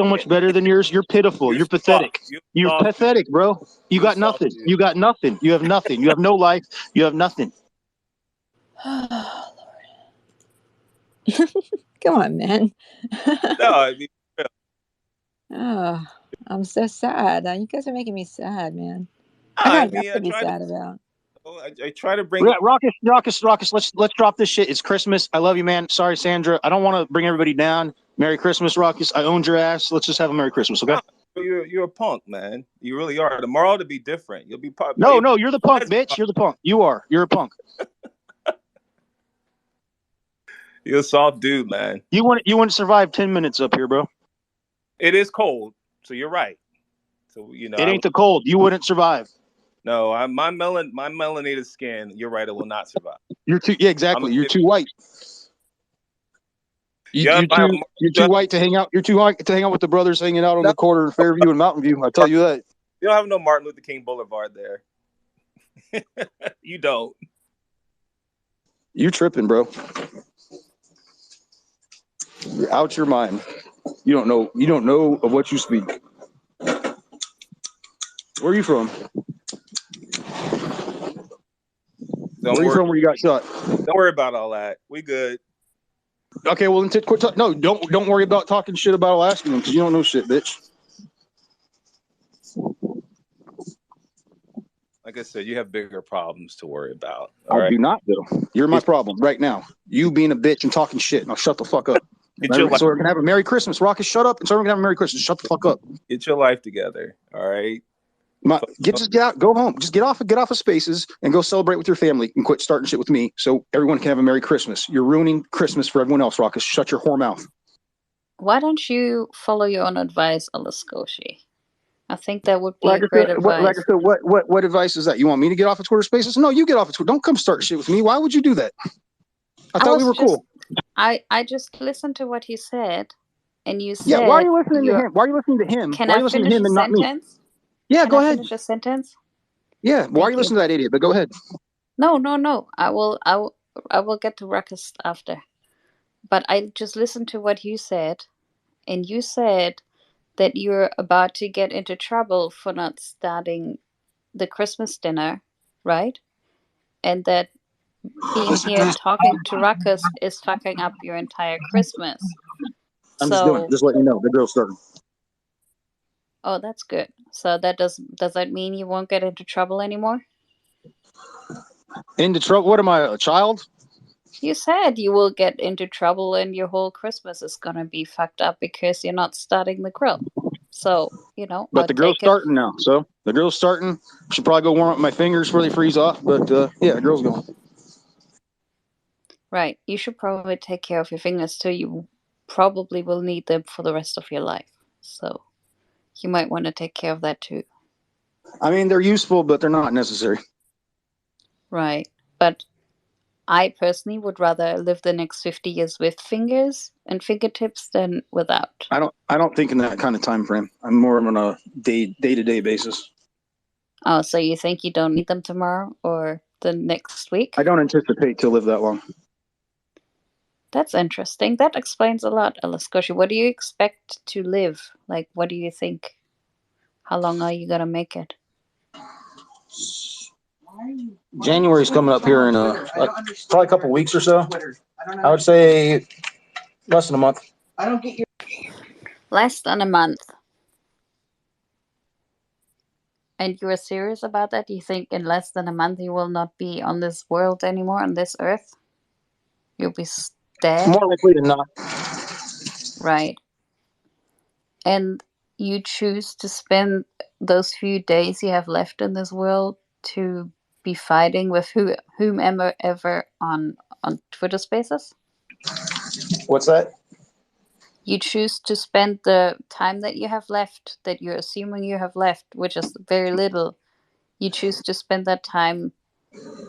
much better than yours. You're pitiful. You're pathetic. You're pathetic, bro. You got nothing. You got nothing. You have nothing. You have no life. You have nothing. Oh, Lord. Come on, man. No, I mean, oh, I'm so sad. You guys are making me sad, man. I got enough to be sad about. I try to bring Raucous. Let's drop this shit. It's Christmas. I love you, man. Sorry, Sandra. I don't want to bring everybody down. Merry Christmas, Raucous. I owned your ass. Let's just have a Merry Christmas, okay? You're a punk, man. You really are. Tomorrow to be different. You'll be part. No, you're the punk, bitch. You're the punk. You are. You're a punk. You're a soft dude, man. You wouldn't survive 10 minutes up here, bro. It is cold, so you're right. So it ain't the cold. You wouldn't survive. No, my melanated skin. You're right. It will not survive. You're too. Yeah, exactly. You're too white. You're too white to hang out. You're too white to hang out with the brothers hanging out on the corner in Fairview and Mountain View. I tell you that. You don't have no Martin Luther King Boulevard there. You don't. You tripping, bro. You're out your mind. You don't know of what you speak. Where are you from? Where are you from? Where you got shot? Don't worry about all that. We good. Okay, well then quit. No, don't worry about talking shit about Alaskans because you don't know shit, bitch. Like I said, you have bigger problems to worry about. I do not, though. You're my problem right now. You being a bitch and talking shit. Now shut the fuck up. So we're gonna have a Merry Christmas. Raucous, shut up, and so we're gonna have a Merry Christmas. Shut the fuck up. Get your life together, all right? Just get out, go home. Just get off of Spaces and go celebrate with your family and quit starting shit with me so everyone can have a Merry Christmas. You're ruining Christmas for everyone else, Raucous. Shut your whore mouth. Why don't you follow your own advice, Alaskoshi? I think that would be great advice. What advice is that? You want me to get off of Twitter Spaces? No, you get off of Twitter. Don't come start shit with me. Why would you do that? I thought we were cool. I just listened to what he said, and you said. Yeah, why are you listening to him? Why are you listening to him? Can why are I you listening finish to him a and not me? sentence? Yeah, go ahead. Finish a sentence. Yeah, why are you listening to that idiot? But go ahead. No. I will get to Ruckus after. But I just listened to what you said, and you said that you're about to get into trouble for not starting the Christmas dinner, right? And that being here talking to Ruckus is fucking up your entire Christmas. I'm just doing it. Just letting you know the girl's starting. Oh, that's good. So that does that mean you won't get into trouble anymore? Into trouble? What am I, a child? You said you will get into trouble and your whole Christmas is gonna be fucked up because you're not starting the grill. So, But the girl's starting now. So the girl's starting. Should probably go warm up my fingers before they freeze off. But yeah, the girl's going. Right. You should probably take care of your fingers too. You probably will need them for the rest of your life. So you might want to take care of that too. I mean, they're useful, but they're not necessary. Right. But I personally would rather live the next 50 years with fingers and fingertips than without. I don't think in that kind of time frame. I'm more on a day-to-day basis. Oh, so you think you don't need them tomorrow or the next week? I don't anticipate to live that long. That's interesting. That explains a lot, Alaskoshi. What do you expect to live? Like, what do you think? How long are you gonna make it? January's coming up here in probably a couple weeks or so. I would say less than a month. Less than a month. And you are serious about that? You think in less than a month you will not be on this world anymore, on this earth? You'll be dead? More likely than not. Right. And you choose to spend those few days you have left in this world to be fighting with whomever ever on Twitter Spaces? What's that? You choose to spend the time that you have left, that you're assuming you have left, which is very little. You choose to spend that time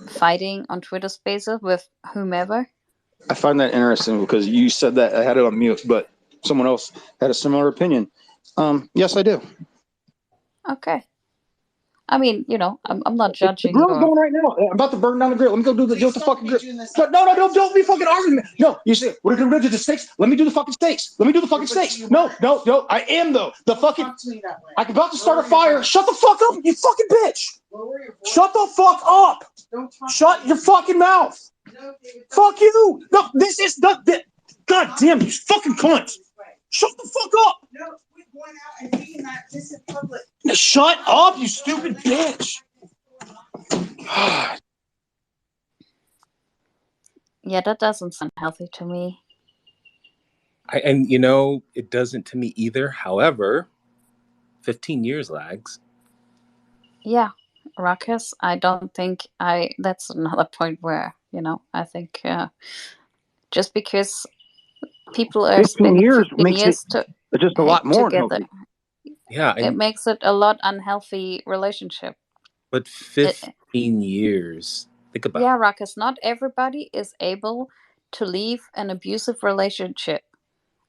fighting on Twitter Spaces with whomever? I find that interesting because you said that I had it on mute, but someone else had a similar opinion. Yes, I do. Okay. I mean, you know, I'm not The judging grill's your... going right now. I'm about to burn down the grill. Let me go do the fucking grill. But no, don't be fucking arguing. No, you say we're gonna do the steaks. Let me do the fucking steaks. Let me do the fucking steaks. No. I am though. The fucking. I'm about to start a fire. Shut the fuck up, you fucking bitch. Shut the fuck up. Shut your fucking mouth. Fuck you. No, this is not. God damn you, fucking cunt. Shut the fuck up. No, we're going out and eating that. This is public. Shut up, you stupid bitch. Yeah, that doesn't sound healthy to me. And you know, it doesn't to me either. However, 15 years lags. Yeah, Ruckus, I don't think that's another point where, you know, I think just because people are 15 spending years 15 makes it years just a lot more together, unhealthy. Yeah, it makes it a lot unhealthy relationship. but 15 years. Think about Yeah, it. Ruckus, not everybody is able to leave an abusive relationship.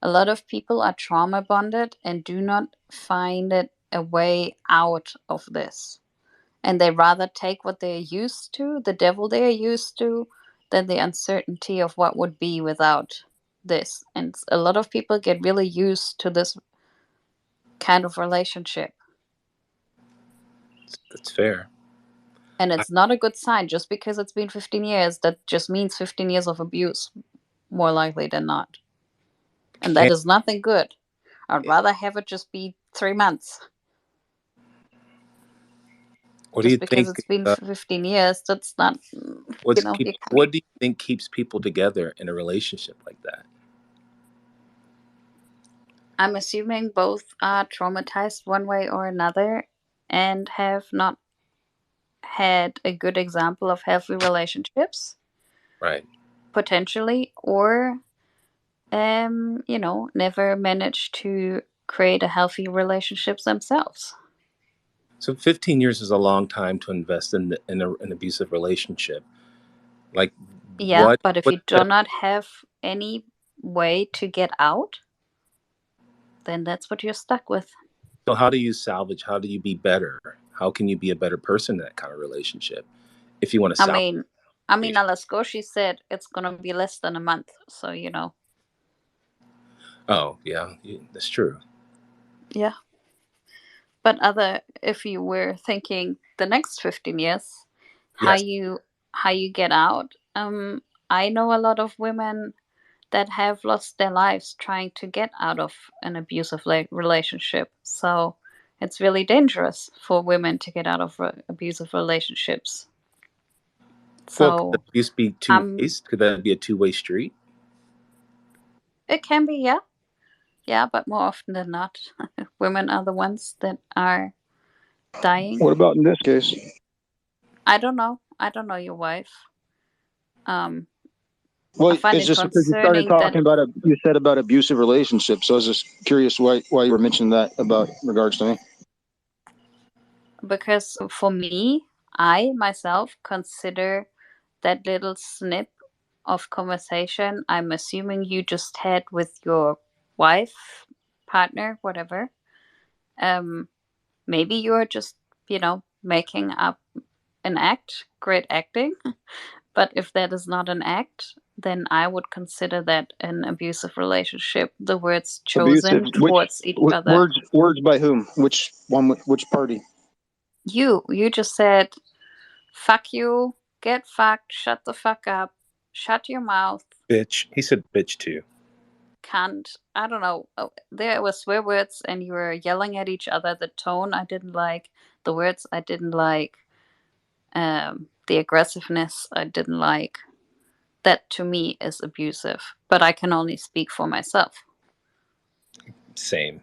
A lot of people are trauma bonded and do not find it a way out of this. And they rather take what they're used to, the devil they're used to, than the uncertainty of what would be without this. And a lot of people get really used to this kind of relationship. That's fair. And it's not a good sign. Just because it's been 15 years, that just means 15 years of abuse, more likely than not. And that is nothing good. I'd rather have it just be 3 months. What do Just you because think? it's been 15 years, that's not, you know, What do you think keeps people together in a relationship like that? I'm assuming both are traumatized one way or another and have not had a good example of healthy relationships, Right. potentially, or you know, never managed to create a healthy relationships themselves. So 15 years is a long time to invest in an abusive relationship. Like, Yeah, what? but if you do not have any way to get out, then that's what you're stuck with. So how do you salvage? How do you be better? How can you be a better person in that kind of relationship? If you want to salvage. I mean, Alaskoshi said it's gonna be less than a month, so you know. Oh yeah, that's true. Yeah. But if you were thinking the next 15 years, how Yes. you get out, I know a lot of women that have lost their lives trying to get out of an abusive relationship. So it's really dangerous for women to get out of abusive relationships. Well, could So abuse be two ways? Could that be a two-way street? it can be, yeah, but more often than not, women are the ones that are dying. What about in this case? I don't know your wife. Well, I find it's it just because you started concerning that talking about you said about abusive relationships. So I was just curious why you were mentioning that about regards to me. because for me, I myself consider that little snip of conversation I'm assuming you just had with your wife, partner, whatever. Maybe you're just, you know, making up an act, great acting. But if that is not an act, then I would consider that an abusive relationship. The words chosen Abusive. towards each other. Words by whom? Which one? Which party? You just said, fuck you, get fucked, shut the fuck up, shut your mouth. Bitch. He said bitch too. can't. I don't know. There were swear words, and you were yelling at each other. The tone I didn't like. The words I didn't like. The aggressiveness I didn't like. That to me is abusive. But I can only speak for myself. Same.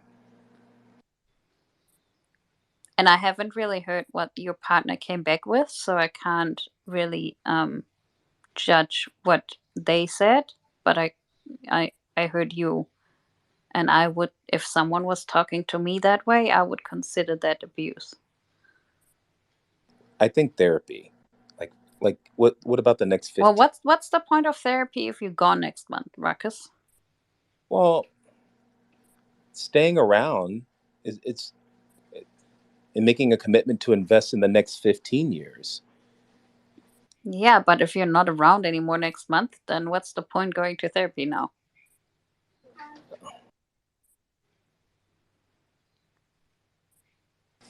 And I haven't really heard what your partner came back with, so I can't really judge what they said. But I heard you, and I would, if someone was talking to me that way, I would consider that abuse. I think therapy. Like what about the next 15? Well, what's the point of therapy if you're gone next month, Ruckus? Well, staying around it's and making a commitment to invest in the next 15 years. Yeah, but if you're not around anymore next month, then what's the point going to therapy now?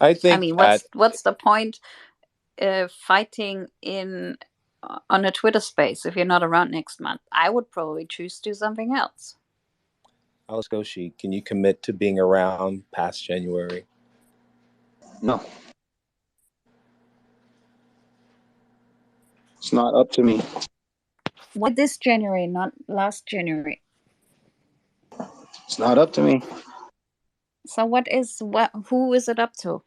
I think. I mean, what's the point fighting in on a Twitter space if you're not around next month? I would probably choose to do something else. Alaskoshi, can you commit to being around past January? No. It's not up to me. Why this January, not last January? It's not up to me. So who is it up to?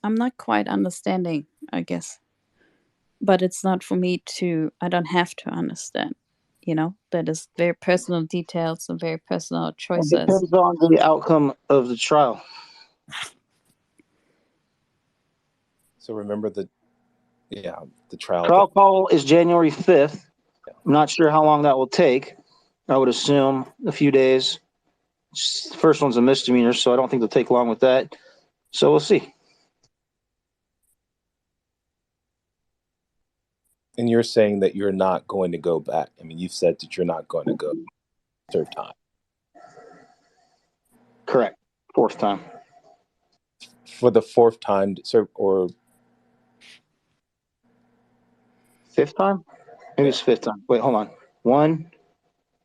I'm not quite understanding, I guess. But it's not for me to, I don't have to understand. That is very personal details and very personal choices. It depends on the outcome of the trial. So remember the trial. Trial call is January 5th. I'm not sure how long that will take. I would assume a few days. The first one's a misdemeanor, so I don't think they'll take long with that. So we'll see. And you're saying that you're not going to go back. I mean, you've said that you're not going to go serve time. Correct. Fourth time. For the fourth time, sir, or fifth time? Maybe it's fifth time. Wait, hold on. 1,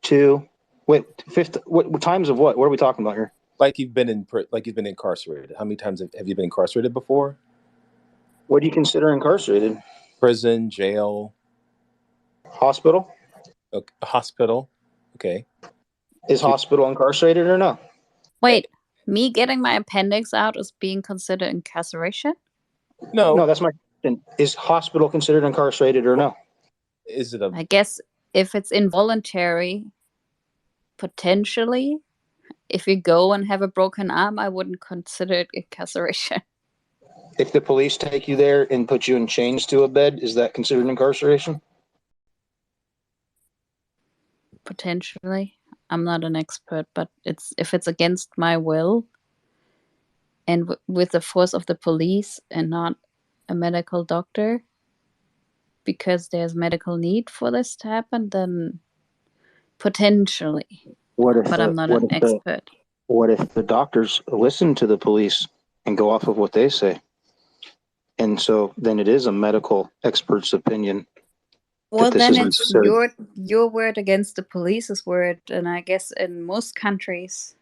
2. Wait, fifth. What times of what? What are we talking about here? Like you've been incarcerated. How many times have you been incarcerated before? What do you consider incarcerated? Prison, jail, hospital. Okay, hospital. Okay. Is hospital incarcerated or no? Wait, me getting my appendix out is being considered incarceration? No, that's my question. Is hospital considered incarcerated or no? Is it I guess if it's involuntary, potentially. If you go and have a broken arm, I wouldn't consider it incarceration. If the police take you there and put you in chains to a bed, is that considered incarceration? Potentially. I'm not an expert, but if it's against my will and with the force of the police and not a medical doctor, because there's medical need for this to happen, then potentially. But I'm not an expert. What if the doctors listen to the police and go off of what they say? And so then it is a medical expert's opinion. Well, then it's your word against the police's word, and I guess in most countries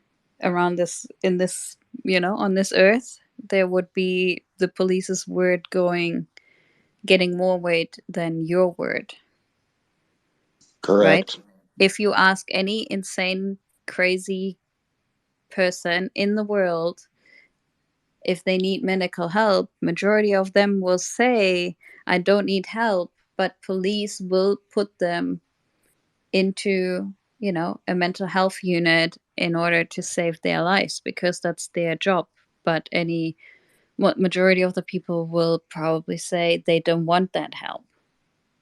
around this, on this earth, there would be the police's word getting more weight than your word. Correct. Right? If you ask any insane, crazy person in the world if they need medical help, majority of them will say, I don't need help, but police will put them into, a mental health unit in order to save their lives because that's their job. But majority of the people will probably say they don't want that help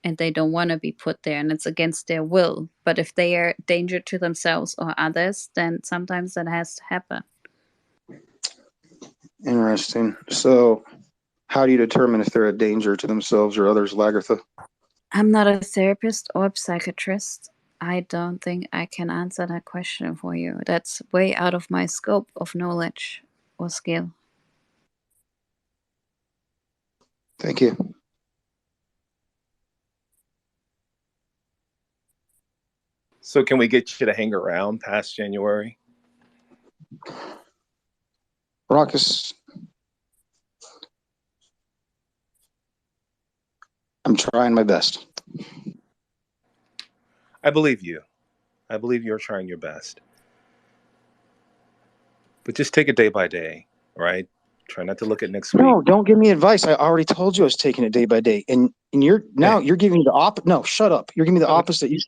and they don't want to be put there and it's against their will. But if they are a danger to themselves or others, then sometimes that has to happen. Interesting. So how do you determine if they're a danger to themselves or others, Lagertha? I'm not a therapist or a psychiatrist. I don't think I can answer that question for you. That's way out of my scope of knowledge or skill. Thank you. So can we get you to hang around past January? Raucous. I'm trying my best. I believe you. I believe you're trying your best. But just take it day by day, all right? Try not to look at next week. No, don't give me advice. I already told you I was taking it day by day. And you're giving me the no, shut up. You're giving me the opposite. You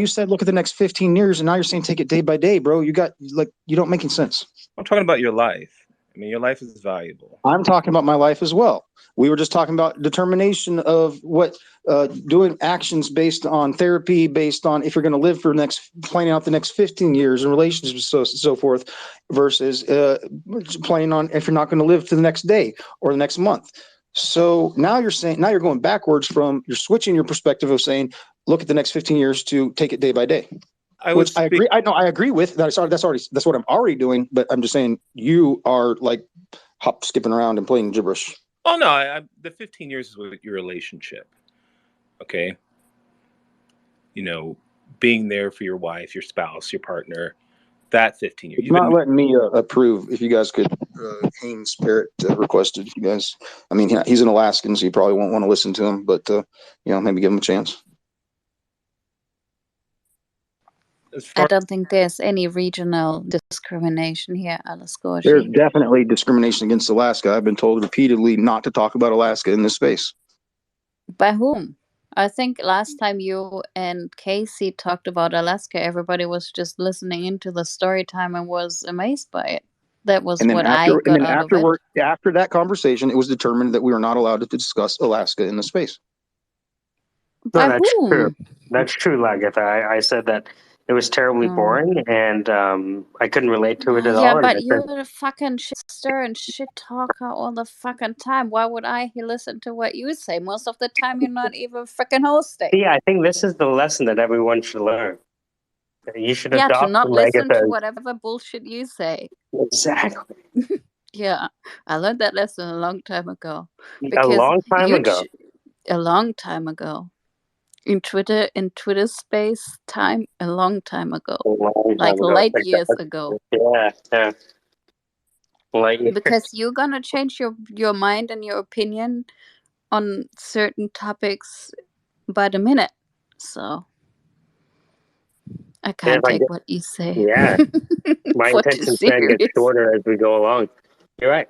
said look at the next 15 years, and now you're saying take it day by day, bro. You don't make any sense. I'm talking about your life. I mean, your life is valuable. I'm talking about my life as well. We were just talking about determination of what doing actions based on therapy, based on if you're going to live for planning out the next 15 years in relationships, so forth, versus planning on if you're not going to live to the next day or the next month. So now you're going backwards you're switching your perspective of saying, look at the next 15 years to take it day by day. I agree. I agree with that. That's what I'm already doing. But I'm just saying you are like skipping around and playing gibberish. Oh no, the 15 years is with your relationship. Okay. You know, being there for your wife, your spouse, your partner. That 15 years. It's not letting me approve. If you guys could, Haynes Parrott requested. You guys. I mean, he's an Alaskan, so you probably won't want to listen to him. But maybe give him a chance. I don't think there's any regional discrimination here, Alaskoshi. There's definitely discrimination against Alaska. I've been told repeatedly not to talk about Alaska in this space. By whom? I think last time you and Casey talked about Alaska, everybody was just listening into the story time and was amazed by it. That was what I got out of it. After that conversation, it was determined that we were not allowed to discuss Alaska in the space. By No, that's whom? true. That's true, Lagatha. I said that it was terribly boring, and I couldn't relate to it at all. Yeah, but you're the fucking shit stir and shit talker all the fucking time. Why would I listen to what you say? Most of the time, you're not even freaking hosting. Yeah, I think this is the lesson that everyone should learn. You should adopt to not listen to Lagatha's. whatever bullshit you say. Exactly. Yeah, I learned that lesson a long time ago. A long time ago. A long time ago. In Twitter space time, a long time ago. Like light years ago. Yeah. Light years. Because you're gonna change your mind and your opinion on certain topics by the minute. So I can't take what you say. Yeah. My attention span gets shorter as we go along. You're right.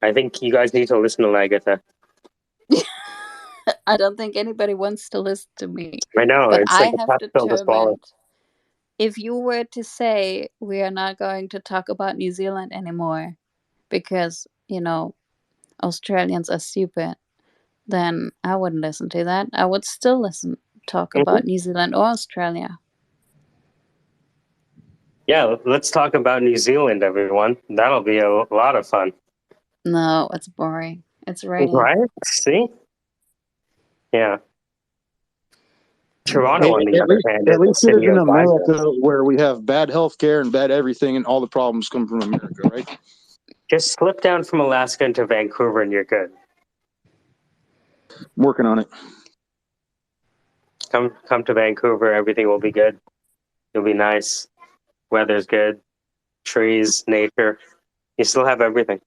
I think you guys need to listen to Lagatha. I don't think anybody wants to listen to me. I know. But it's I like have determined if you were to say we are not going to talk about New Zealand anymore because, Australians are stupid, then I wouldn't listen to that. I would still talk about New Zealand or Australia. Yeah, let's talk about New Zealand, everyone. That'll be a lot of fun. No, it's boring. It's raining. Right? See? Yeah. Toronto, on the other hand, at least it is in America where we have bad health care and bad everything, and all the problems come from America, right? Just slip down from Alaska into Vancouver and you're good. I'm working on it. Come to Vancouver, everything will be good. It'll be nice. Weather's good. Trees, nature. You still have everything.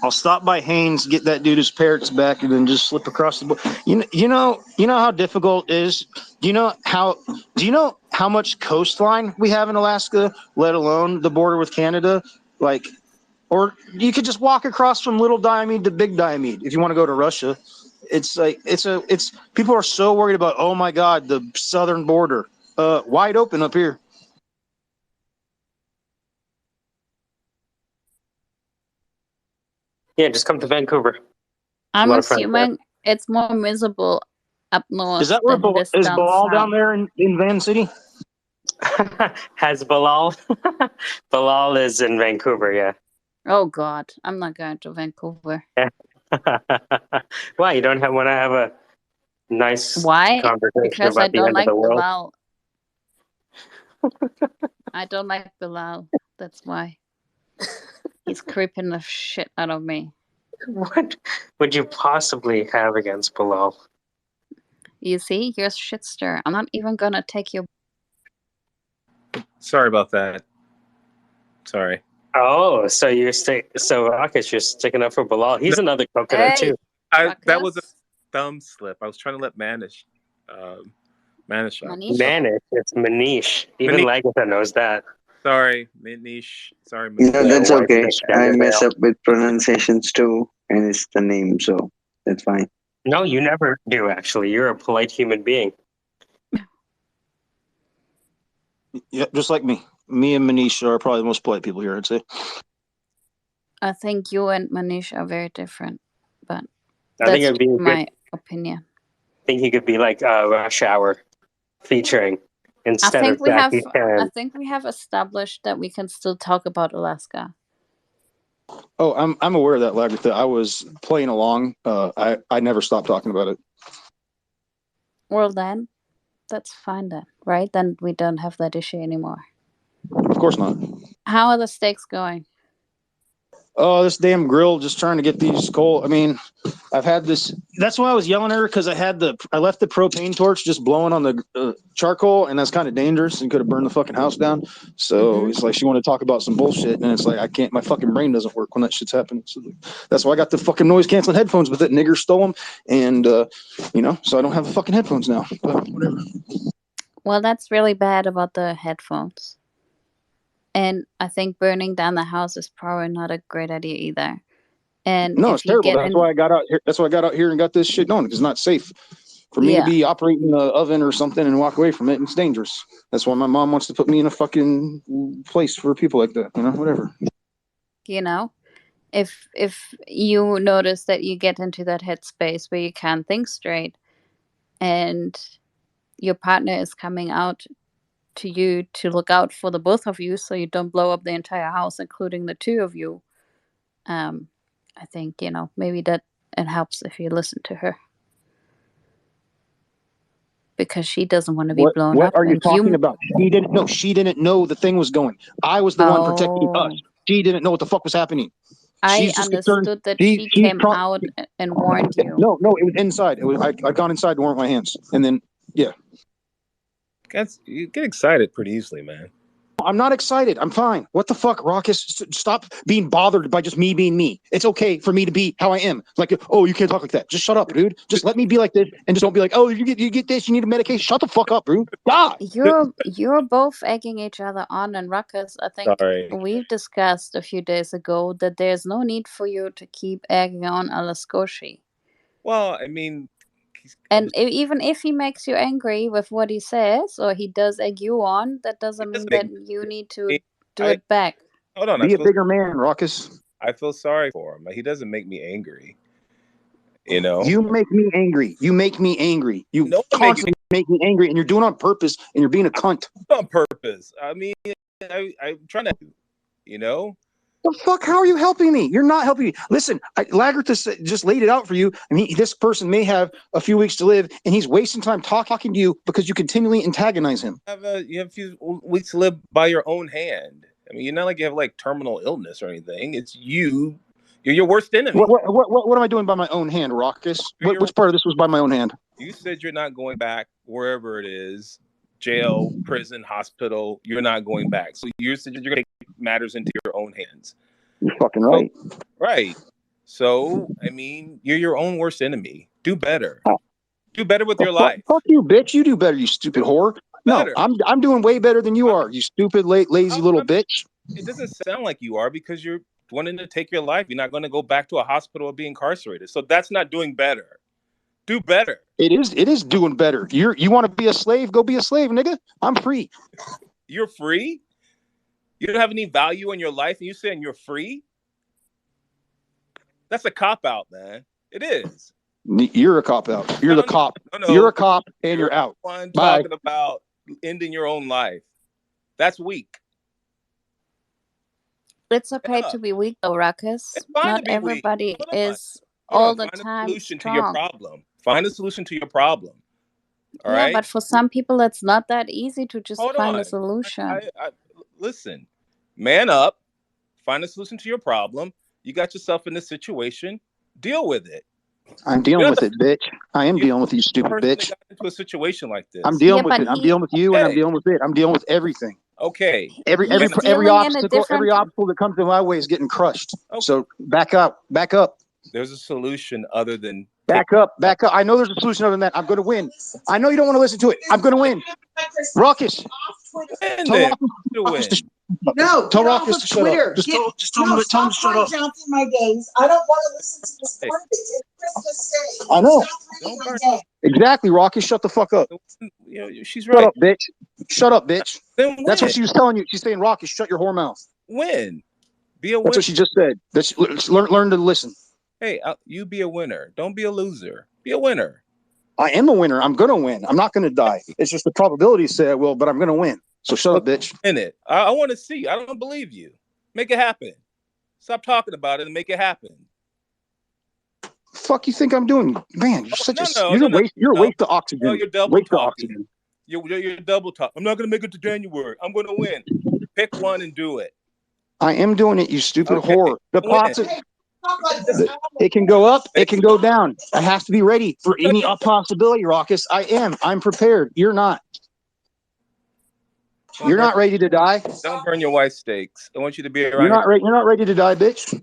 I'll stop by Haynes, get that dude his parrots back, and then just slip across the board. You know how difficult it is. Do you know how much coastline we have in Alaska, let alone the border with Canada? Or you could just walk across from Little Diomede to Big Diomede if you want to go to Russia. It's people are so worried about, oh my God, the southern border, wide open up here. Yeah, just come to Vancouver. I'm assuming it's more miserable up north. Is that where is Bilal down there in Van City? Has Bilal? Bilal is in Vancouver, yeah. Oh God, I'm not going to Vancouver. Why? You don't want to have a nice conversation because about the end of the world? Bilal. I don't like Bilal. That's why. He's creeping the shit out of me. What would you possibly have against Bilal? You see, you're a shit stir. I'm not even gonna take your Sorry about that. Sorry. Oh, so so Rakesh, you're sticking up for Bilal. He's another coconut Hey, too. That was a Ruckus. thumb slip. I was trying to let Manish up. Manish? Manish, it's Manish. Even Manish. Lagatha knows that. Sorry, Manish. Sorry, No, Manish. that's White okay. fish, I gender mess male. up with pronunciations too, and it's the name, so that's fine. No, you never do. Actually, you're a polite human being. Yeah, just like me. Me and Manish are probably the most polite people here, I'd say. I think you and Manish are very different, but I think that's it'd be good. my opinion. I think he could be like Rush Hour featuring I instead of think we have. Jackie I Chan. think we have established that we can still talk about Alaska. Oh, I'm aware of that, Lagartha. I was playing along. I never stopped talking about it. Well, then, that's fine then, right? Then we don't have that issue anymore. Of course not. How are the steaks going? Oh, this damn grill, just trying to get these coal. I mean, I've had this. That's why I was yelling at her, because I left the propane torch just blowing on the charcoal, and that's kind of dangerous and could have burned the fucking house down. So it's like she wanted to talk about some bullshit, and it's like I can't. My fucking brain doesn't work when that shit's happening. So that's why I got the fucking noise canceling headphones, but that nigger stole them, and so I don't have the fucking headphones now. But whatever. Well, that's really bad about the headphones. And I think burning down the house is probably not a great idea either. And No, if it's you terrible. get That's in, why I got out here. That's why I got out here and got this shit going, because it's not safe for me to be operating an oven or something and walk away from it. And it's dangerous. That's why my mom wants to put me in a fucking place for people like that. Whatever. if you notice that you get into that headspace where you can't think straight, and your partner is coming out to you to look out for the both of you, so you don't blow up the entire house, including the two of you. I think maybe that it helps if you listen to her, because she doesn't want to be blown What up. are you And talking about? She didn't know. She didn't know the thing was going. I was the one protecting us. She didn't know what the fuck was happening. I She's just concerned. understood that she came out and warned you. No, it was inside. I'd gone inside to warm my hands, and then You get excited pretty easily, man. I'm not excited. I'm fine. What the fuck, Raucus? Stop being bothered by just me being me. It's okay for me to be how I am. Like, oh, you can't talk like that. Just shut up, dude. Just let me be like this, and just don't be like, oh, you get this, you need a medication. Shut the fuck up, dude. God. You're both egging each other on, and Ruckus, I think we've discussed a few days ago that there's no need for you to keep egging on Alaskoshi. Well, I mean, and even if he makes you angry with what he says, or he does egg you on, that doesn't mean that you need to do it back. Hold on, Be a bigger man, Raucus. I feel sorry for him. He doesn't make me angry. You make me angry. You make me angry. You constantly make me angry, and you're doing it on purpose, and you're being a cunt. On purpose. I mean, I'm trying to, The fuck? How are you helping me? You're not helping me. Listen, Lagartha just laid it out for you. I mean, this person may have a few weeks to live, and he's wasting time talking to you because you continually antagonize him. You have a few weeks to live by your own hand. I mean, you're not like you have like terminal illness or anything. It's you. You're your worst enemy. What am I doing by my own hand, Raucus? Which part of this was by my own hand? You said you're not going back wherever it is. Jail, prison, hospital, you're not going back. So you said you're going to take matters into your own hands. You're fucking right. Right. So, I mean, you're your own worst enemy. Do better. Do better with your life. Fuck you, bitch. You do better, you stupid whore. No, I'm doing way better than you are, you stupid, lazy little bitch. It doesn't sound like you are, because you're wanting to take your life. You're not going to go back to a hospital or be incarcerated. So that's not doing better. Do better. It is doing better. You want to be a slave? Go be a slave, nigga. I'm free. You're free? You don't have any value in your life, and you're saying you're free? That's a cop-out, man. It is. You're a cop-out. You're the cop. No. You're a cop, and you're out. One Bye. talking about ending your own life. That's weak. It's okay to be weak, though, Ruckus. It's fine Not to be everybody weak. is all the Find time a solution strong. to your problem. Find a solution to your problem. All yeah, right? but for some people, it's not that easy to just Hold find on. a solution. Listen, man up. Find a solution to your problem. You got yourself in this situation. Deal with it. I'm dealing with it, bitch. I am dealing with you, stupid Person that bitch. got into a situation like this. I'm dealing with it. I'm dealing with you, and I'm dealing with it. I'm dealing with everything. Okay. Every He's every dealing in a obstacle different. that comes in my way is getting crushed. Okay. So back up. There's a solution other than Back up. I know there's a solution other than that. I'm going to win. I know you don't want to listen to it. I'm going to win. Ruckus. Win Tell then. Ruckus to No, tell get off Ruckus of to shut Twitter. up. Just tell him to stop shut up. hijacking my days. I don't want to listen to this Hey. garbage. It's Christmas Day. I know. Don't my burn. day. Exactly, Ruckus. Shut the fuck up. She's right. Shut up, bitch. Shut up, bitch. Then win. That's what she was telling you. She's saying, Ruckus, shut your whore mouth. Win. Be a winner. That's what she just said. Learn to listen. Hey, you be a winner. Don't be a loser. Be a winner. I am a winner. I'm going to win. I'm not going to die. It's just the probabilities say I will, but I'm going to win. So shut up, bitch. In it. I want to see. I don't believe you. Make it happen. Stop talking about it and make it happen. Fuck you think I'm doing? Man, you're such you're a waste of oxygen. No, you're double waste talking. of oxygen. You're double talking. I'm not going to make it to January. I'm going to win. Pick one and do it. I am doing it, you stupid whore. The Win. possibility. It can go up, it can go down. I have to be ready for any possibility, Ruckus. I am. I'm prepared. You're not. You're not ready to die. Don't burn your wife's steaks. I want you to be around. You're not ready to die, bitch.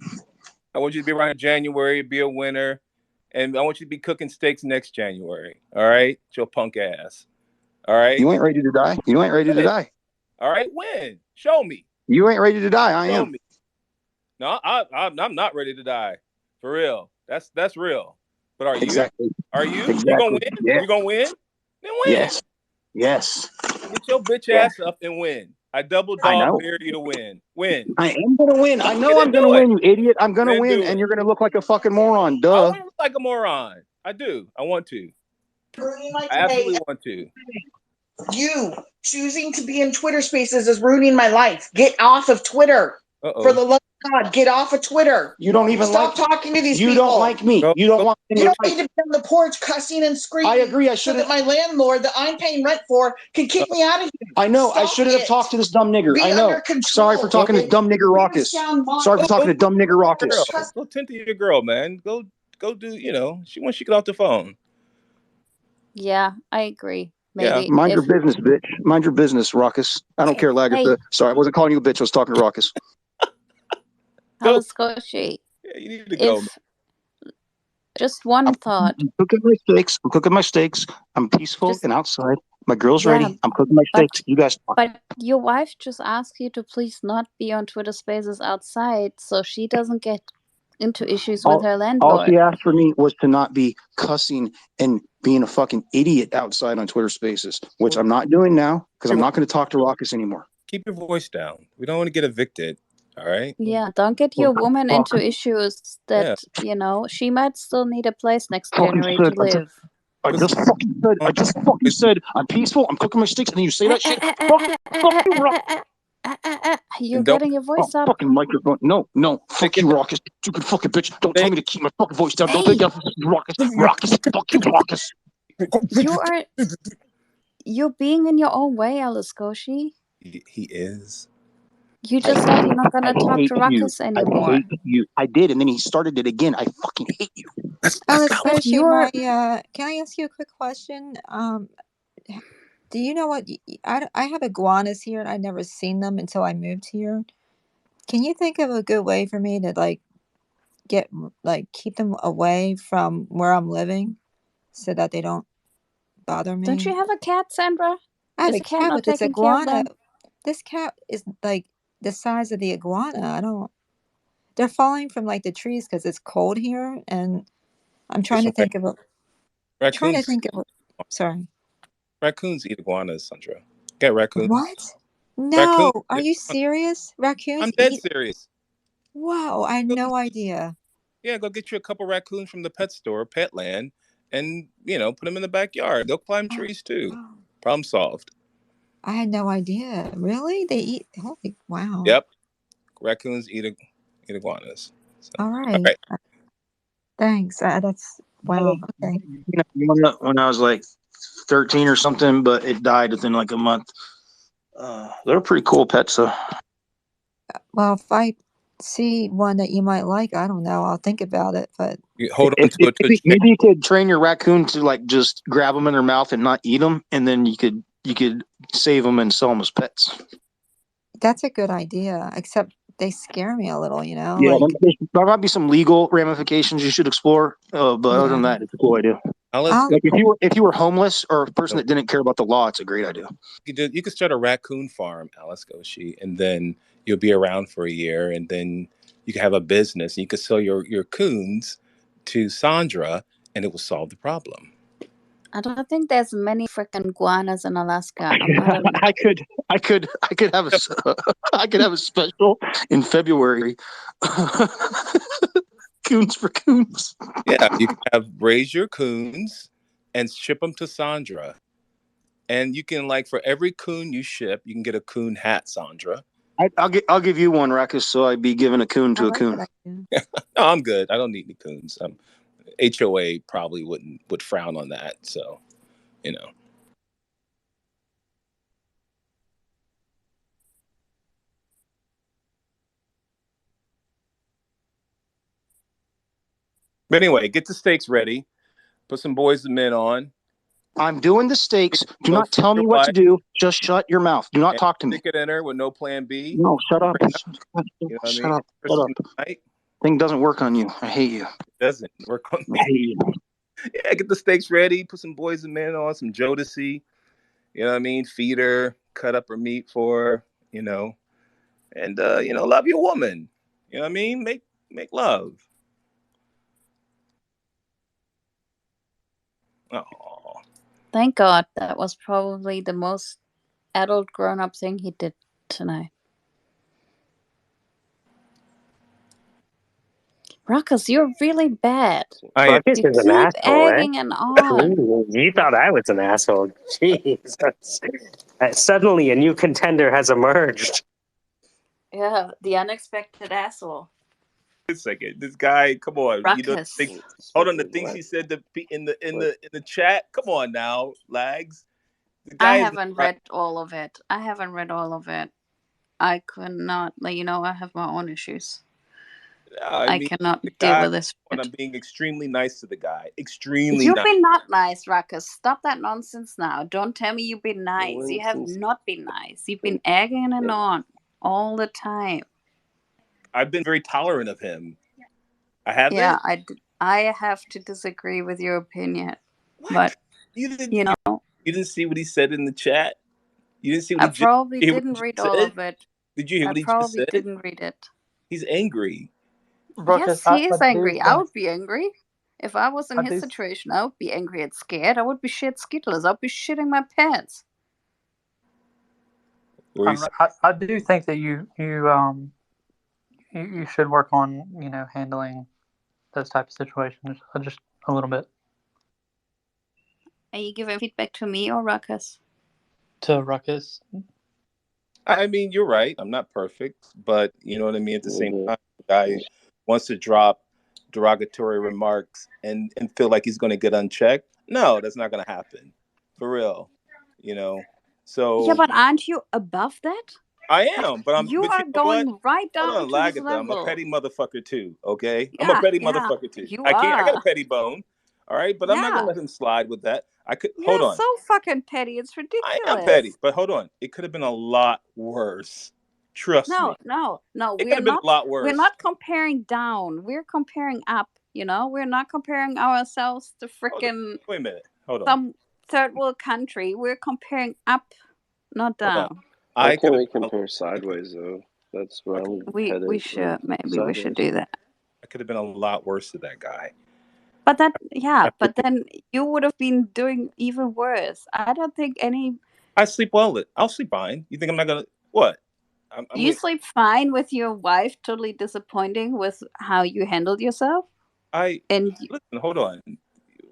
I want you to be around in January, be a winner, and I want you to be cooking steaks next January. All right? Your punk ass. All right? You ain't ready to die. You ain't ready to die. All right? Win. Show me. You ain't ready to die. I am. Me. No, I'm not ready to die. For real. That's real. But are you? Exactly. Are you? Exactly. You gonna win? Yeah. You gonna win? Then win. Yes. Get your bitch ass up and win. I double dog dare you to win. Win. I am gonna win. I know I'm gonna win, you idiot. I'm gonna win, and you're gonna look like a fucking moron. Duh. I want to look like a moron. I do. I want to. I absolutely want to. You choosing to be in Twitter Spaces is ruining my life. Get off of Twitter. For the love of God, get off of Twitter. You don't even stop talking to these people. You don't like me. You don't want me. You don't need to be on the porch cussing and screaming. I agree. I should so that my landlord that I'm paying rent for can kick me out of here. I know. I shouldn't have talked to this dumb nigger. I know. Sorry for talking to dumb nigger Ruckus. Sorry for talking to dumb nigger Ruckus. Go tend to your girl, man. Go do. Once she get off the phone. Yeah, I agree. Maybe yeah, mind your business, bitch. Mind your business, Ruckus. I don't care, Lagartha. Hey. Sorry, I wasn't calling you a bitch. I was talking to Ruckus. Alaskoshi. Yeah, you need to go. Just one thought. I'm cooking my steaks. I'm peaceful and outside. My girl's ready. I'm cooking my steaks. You guys talk. But your wife just asked you to please not be on Twitter Spaces outside so she doesn't get into issues with her landlord. All she asked for me was to not be cussing and being a fucking idiot outside on Twitter Spaces, which I'm not doing now because I'm not going to talk to Ruckus anymore. Keep your voice down. We don't want to get evicted. All right. Yeah, don't get your woman into issues that she might still need a place next January to live. I just fucking said I'm peaceful. I'm cooking my steaks, and then you say that shit. You're getting your voice up. Fucking microphone. No. Fuck you, Ruckus. Stupid fucking bitch. Don't tell me to keep my fucking voice down. Don't think I'm Ruckus. Fuck you, Ruckus. You're being in your own way, Alaskoshi. He is. You just said you're not going to talk to Ruckus anymore. I hate you. I did, and then he started it again. I fucking hate you. Alaskoshi, can I ask you a quick question? Do you know what? I have iguanas here, and I've never seen them until I moved here. Can you think of a good way for me to keep them away from where I'm living, so that they don't bother me? Don't you have a cat, Sandra? I have a cat, but this iguana. This cat is like the size of the iguana. They're falling from like the trees because it's cold here, and I'm trying to think of sorry. Raccoons eat iguanas, Sandra. Get raccoons. What? No, are you serious? Raccoons? I'm dead serious. Wow, I had no idea. Yeah, go get you a couple raccoons from the pet store, Petland, and put them in the backyard. They'll climb trees too. Wow. Problem solved. I had no idea. Really? They eat? Holy wow. Yep. Raccoons eat iguanas. So. All right. Thanks. That's wow. Okay. When I was like 13 or something, but it died within like a month. They're pretty cool pets, though. Well, if I see one that you might like, I don't know. I'll think about it. But hold on to it. Maybe you could train your raccoon to like just grab them in their mouth and not eat them, and then you could save them and sell them as pets. That's a good idea, except they scare me a little, you know? Yeah, Like, there might be some legal ramifications you should explore, but other than that, it's a cool idea. Like if you were homeless or a person that didn't care about the law, it's a great idea. You could start a raccoon farm, Alice Goshi, and then you'll be around for a year, and then you can have a business, and you could sell your coons to Sandra, and it will solve the problem. I don't think there's many freaking iguanas in Alaska. I'm not a... I could have a special in February. Coons for coons. Yeah, you can raise your coons and ship them to Sandra. And you can, like, for every coon you ship, you can get a coon hat, Sandra. I'll give you one, Ruckus, so I'd be giving a coon to a coon. No, I'm good. I don't need any coons. HOA probably would frown on that. So, you know. But anyway, get the steaks ready. Put some Boys and Men on. I'm doing the steaks. Do not tell me what to do. Just shut your mouth. Do not talk to me. Stick it in her with no plan B. No, shut up. You know what I mean? Shut up. Thing doesn't work on you. I hate you. It doesn't work on me. I hate you. Yeah, get the steaks ready. Put some Boys and Men on. Some Jodeci. You know what I mean? Feed her. Cut up her meat for her. You know. And, love your woman. You know what I mean? Make love. Oh. Thank God, that was probably the most adult grown-up thing he did tonight. Ruckus, you're really bad. Ruckus You is an keep asshole, egging and on. Ooh, you thought I was an asshole. Jesus. Suddenly a new contender has emerged. Yeah, the unexpected asshole. Wait a second. This guy, come on. Ruckus. Hold on, the things he said in the chat. Come on now, Lags. The I guy haven't read all of it. I could not, I have my own issues. I cannot deal with this. I'm being extremely nice to the guy. Extremely You've nice. been not nice, Ruckus. Stop that nonsense now. Don't tell me you've been nice. You have not been nice. You've been egging and on all the time. I've been very tolerant of him. I haven't. Yeah, I have to disagree with your opinion. What? But you didn't see what he said in the chat? You didn't see what I probably didn't read all of it. Did you hear what he just said? I probably didn't read it. He's angry. Ruckus, Yes, he is I angry. I would be angry. If I was in his situation, I would be angry and scared. I would be shit skitless. I'd be shitting my pants. I do think that you should work on, handling those type of situations just a little bit. Are you giving feedback to me or Ruckus? To Ruckus. I mean, you're right. I'm not perfect, but you know what I mean? At the same time, the guy wants to drop derogatory remarks and feel like he's going to get unchecked. No, that's not going to happen. For real. So... Yeah, but aren't you above that? I am, but you are going right down to his level. I'm a petty motherfucker too, okay? Yeah, I'm a petty motherfucker too. I got a petty bone, all right? But I'm not going to let him slide with that. Hold on. You're so fucking petty. It's ridiculous. I am petty, but hold on. It could have been a lot worse. Trust me. No. It could have been a lot worse. We're not comparing down. We're comparing up, We're not comparing ourselves to freaking... Wait a minute. Hold on. Some third world country. We're comparing up, not down. I can we compare sideways though? That's where I'm headed. We should. Maybe we should do that. I could have been a lot worse to that guy. But then you would have been doing even worse. I don't think any... I sleep well. I'll sleep fine. You think I'm not going to... What? You sleep fine with your wife totally disappointing with how you handled yourself? Listen, hold on.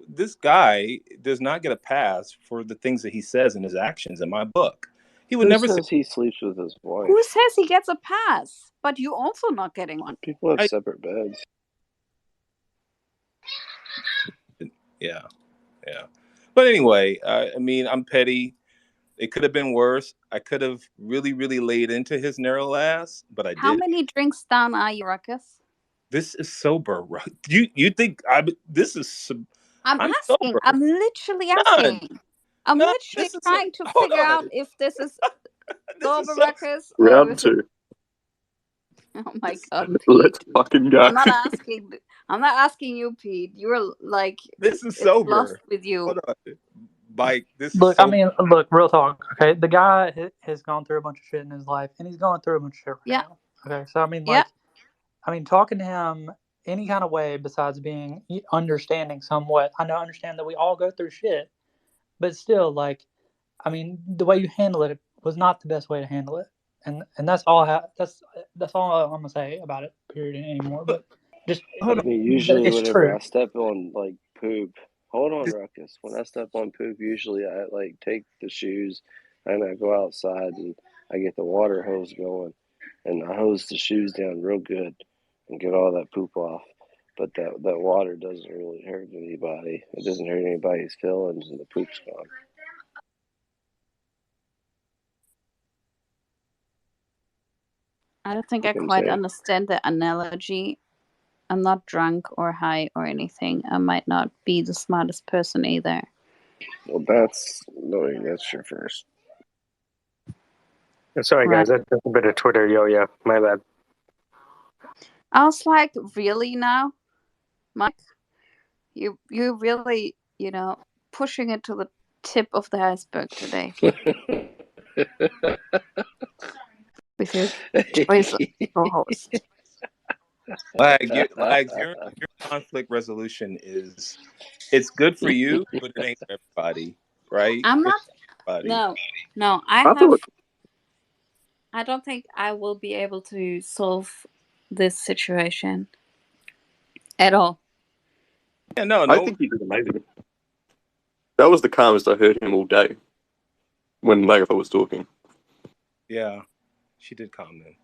This guy does not get a pass for the things that he says and his actions in my book. He would never says he sleeps with his wife. Who says he gets a pass? But you also not getting one. People have separate beds. Yeah. But anyway, I mean, I'm petty. It could have been worse. I could have really, really laid into his narrow ass, but I didn't. How many drinks down are you, Ruckus? This is sober. You think this is... I'm asking. Sober. I'm literally asking. I'm literally trying to figure out if this is over, Ruckus? Round 2. Oh my god, Let's fucking go. I'm not asking you, Pete. You're like, This is it's sober. lost with you. Hold on. Mike, this Look, is I sober. mean, look, real talk. Okay, the guy has gone through a bunch of shit in his life, and he's going through a bunch of shit right Yeah. now. Okay, so I mean, Yeah. talking to him any kind of way besides being understanding somewhat. I understand that we all go through shit, but still, like, I mean, the way you handle it was not the best way to handle it, and that's all. That's all I'm gonna say about it. Period. Anymore, but just I mean, usually it's whenever true. I step on like poop, hold on, Ruckus. When I step on poop, usually I like take the shoes and I go outside and I get the water hose going and I hose the shoes down real good and get all that poop off. But that water doesn't really hurt anybody. It doesn't hurt anybody's feelings, and the poop's gone. I don't think You I can quite say. understand the analogy. I'm not drunk or high or anything. I might not be the smartest person either. Well, that's your first. Sorry, guys. That's just a bit of Twitter yo-yo. My bad. I was like, really now, Mike? You really, pushing it to the tip of the iceberg today. With your choice of co-host. Your conflict resolution it's good for you, but it ain't for everybody, right? I'm not. Everybody. No. I don't think I will be able to solve this situation at all. Yeah, no. I think he did amazing. That was the calmest I heard him all day when Lagatha was talking. Yeah, she did calm down.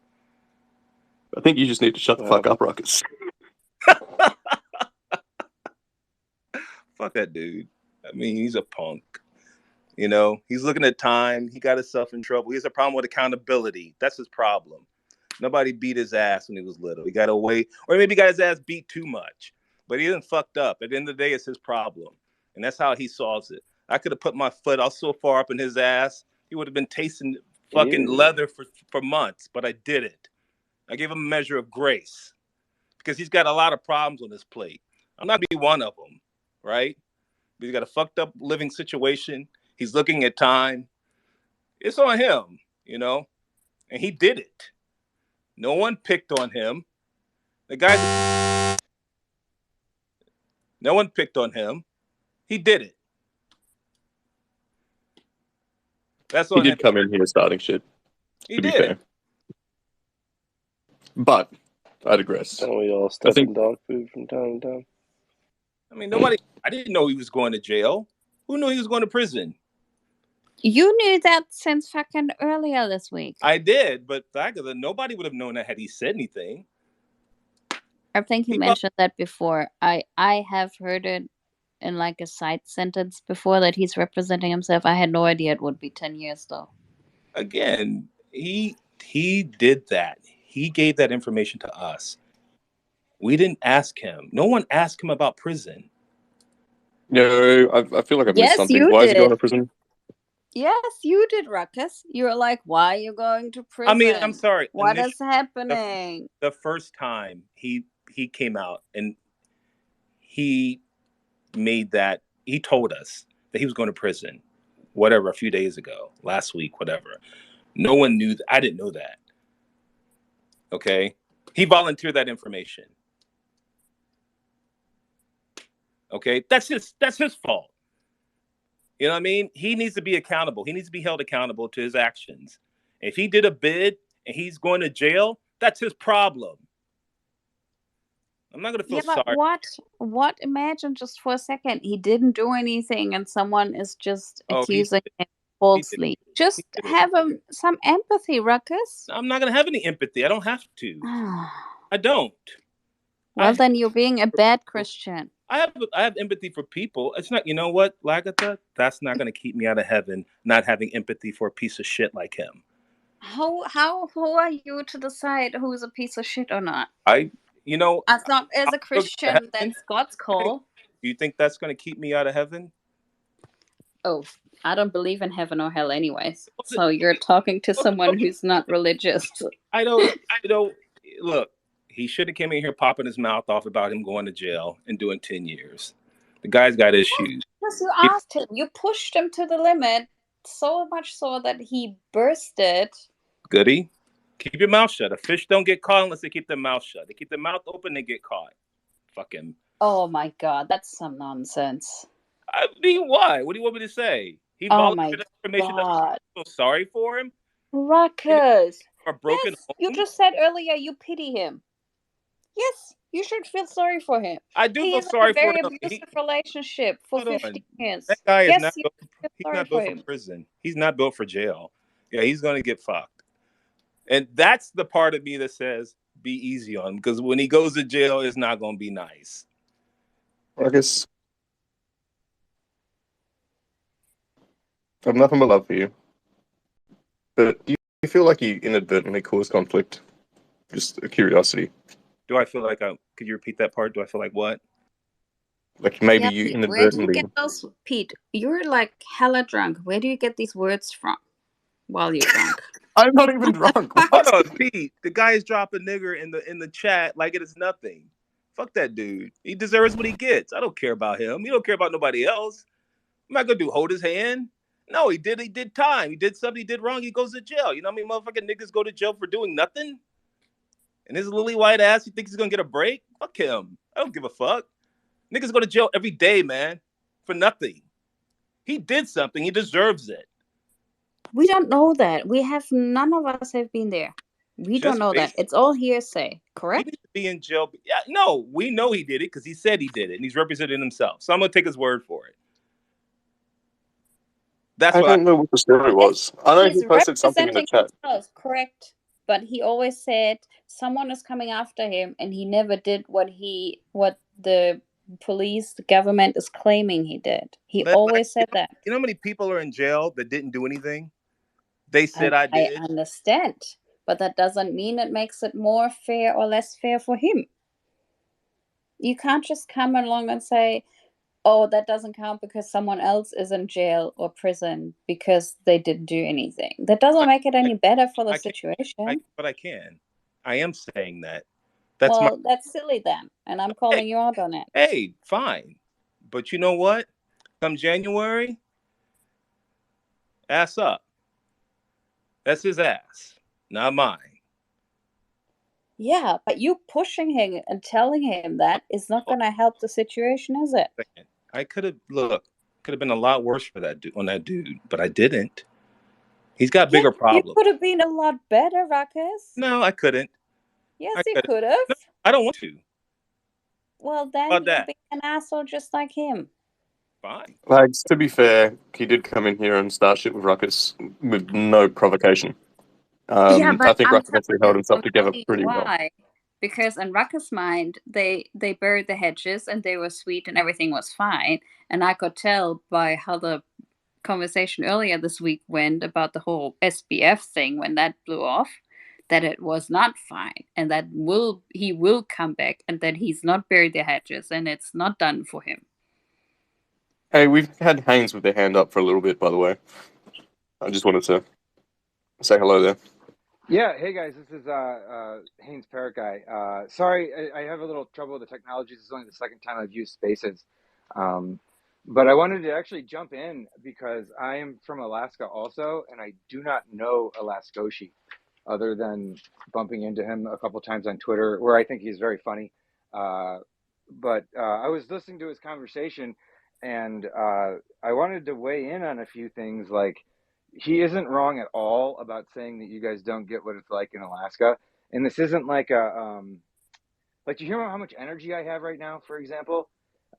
I think you just need to shut the fuck up, Ruckus. Fuck that dude. I mean, he's a punk. He's looking at time. He got himself in trouble. He has a problem with accountability. That's his problem. Nobody beat his ass when he was little. He got away, or maybe he got his ass beat too much. But he isn't fucked up. At the end of the day, it's his problem. And that's how he solves it. I could have put my foot out so far up in his ass, he would have been tasting fucking leather for months. But I did it. I gave him a measure of grace. Because he's got a lot of problems on his plate. I'm not be one of them, right? But he's got a fucked up living situation. He's looking at time. It's on him, and he did it. No one picked on him. No one picked on him. He did it. That's on He him. did come in here starting shit. He be did. Fair. But I digress. Don't we all step in dog food from time to time? I mean, I didn't know he was going to jail. Who knew he was going to prison? You knew that since fucking earlier this week. I did, but the fact of it, nobody would have known that had he said anything. I think he mentioned that before. I have heard it in like a side sentence before that he's representing himself. I had no idea it would be 10 years though. Again, he did that. He gave that information to us. We didn't ask him. No one asked him about prison. No, I feel like I've missed something. You Why is he did. going to prison? Yes, you did, Ruckus. You were like, why are you going to prison? I mean, I'm sorry. What is happening? The first time he came out and he made that, he told us that he was going to prison, whatever, a few days ago, last week, whatever. No one knew that. I didn't know that. Okay? He volunteered that information. Okay? That's his fault. You know what I mean? He needs to be accountable. He needs to be held accountable to his actions. If he did a bid and he's going to jail, that's his problem. I'm not going to feel sorry. What? Imagine just for a second, he didn't do anything and someone is just accusing him falsely. Just have some empathy, Ruckus. I'm not going to have any empathy. I don't have to. I don't. Well, then you're being a bad Christian. I have empathy for people. It's not, you know what, Lagatha? That's not going to keep me out of heaven, not having empathy for a piece of shit like him. Who are you to decide who's a piece of shit or not? As a Christian, that's God's call. Do you think that's going to keep me out of heaven? Oh, I don't believe in heaven or hell anyways. So you're talking to someone who's not religious. I don't, look, he should have came in here popping his mouth off about him going to jail and doing 10 years. The guy's got issues. Because you asked him, you pushed him to the limit, so much so that he bursted. Goody. Keep your mouth shut. A fish don't get caught unless they keep their mouth shut. They keep their mouth open, they get caught. Fuck him. Oh my god, that's some nonsense. I mean, why? What do you want me to say? He Oh my volunteered information. god. I'm so sorry for him. Ruckus. A broken Yes, you just said earlier you pity him. Yes, you should feel sorry for him. I do He feel is in sorry a very for him. abusive relationship for Hold 15 on. years. That guy is Yes, not you built, feel he's sorry not for built for him. prison. He's not built for jail. Yeah, he's going to get fucked. And that's the part of me that says be easy on him, because when he goes to jail, it's not going to be nice. I guess I have nothing but love for you. But do you feel like you inadvertently caused conflict? Just a curiosity. Do I feel like could you repeat that part? Do I feel like what? Like maybe Yeah, you Pete, where do you inadvertently. get those? Pete, you're like hella drunk. Where do you get these words from while you're drunk? I'm not even drunk. Hold on, Pete. The guy is dropping nigger in the chat like it is nothing. Fuck that dude. He deserves what he gets. I don't care about him. He don't care about nobody else. I'm not gonna hold his hand. No, he did time. He did something he did wrong. He goes to jail. You know what I mean? Motherfucking niggas go to jail for doing nothing. And his lily white ass, he thinks he's gonna get a break? Fuck him. I don't give a fuck. Niggas go to jail every day, man, for nothing. He did something. He deserves it. We don't know that. None of us have been there. We don't know that. It's all hearsay, He correct? needs to be in jail. Yeah, no, we know he did it because he said he did it, and he's representing himself. So I'm gonna take his word for it. That's I what don't know what the story was. I know he He's posted something in the representing chat. himself, correct? But he always said someone is coming after him, and he never did what the police, the government is claiming he did. He always said that. You know how many people are in jail that didn't do anything? They said I did. I understand, but that doesn't mean it makes it more fair or less fair for him. You can't just come along and say, oh, that doesn't count because someone else is in jail or prison because they didn't do anything. That doesn't make it any better for the situation. But I can. I am saying that. That's silly then, and I'm calling you out on it. Hey, fine. But you know what? Come January, ass up. That's his ass, not mine. Yeah, but you pushing him and telling him that is not going to help the situation, is it? I could have been a lot worse for that dude, but I didn't. He's got bigger problems. You could have been a lot better, Ruckus. No, I couldn't. Yes, you could have. No, I don't want to. Well, then About you'll that? be an asshole just like him. Fine. Like, to be fair, he did come in here and start shit with Ruckus with no provocation. Yeah, but I think I'm Ruckus actually held himself together telling you pretty well. why. Because in Ruckus' mind, they buried the hedges and they were sweet and everything was fine. And I could tell by how the conversation earlier this week went about the whole SBF thing when that blew off, that it was not fine and that he will come back and that he's not buried the hedges and it's not done for him. Hey, we've had Haynes with their hand up for a little bit, by the way. I just wanted to say hello there. Yeah, hey guys, this is Haynes Parrot Guy. Sorry, I have a little trouble with the technology. This is only the second time I've used Spaces. But I wanted to actually jump in because I am from Alaska also, and I do not know Alaskoshi other than bumping into him a couple times on Twitter, where I think he's very funny. But I was listening to his conversation, and I wanted to weigh in on a few things. Like, he isn't wrong at all about saying that you guys don't get what it's like in Alaska. And this isn't like like, you hear how much energy I have right now, for example?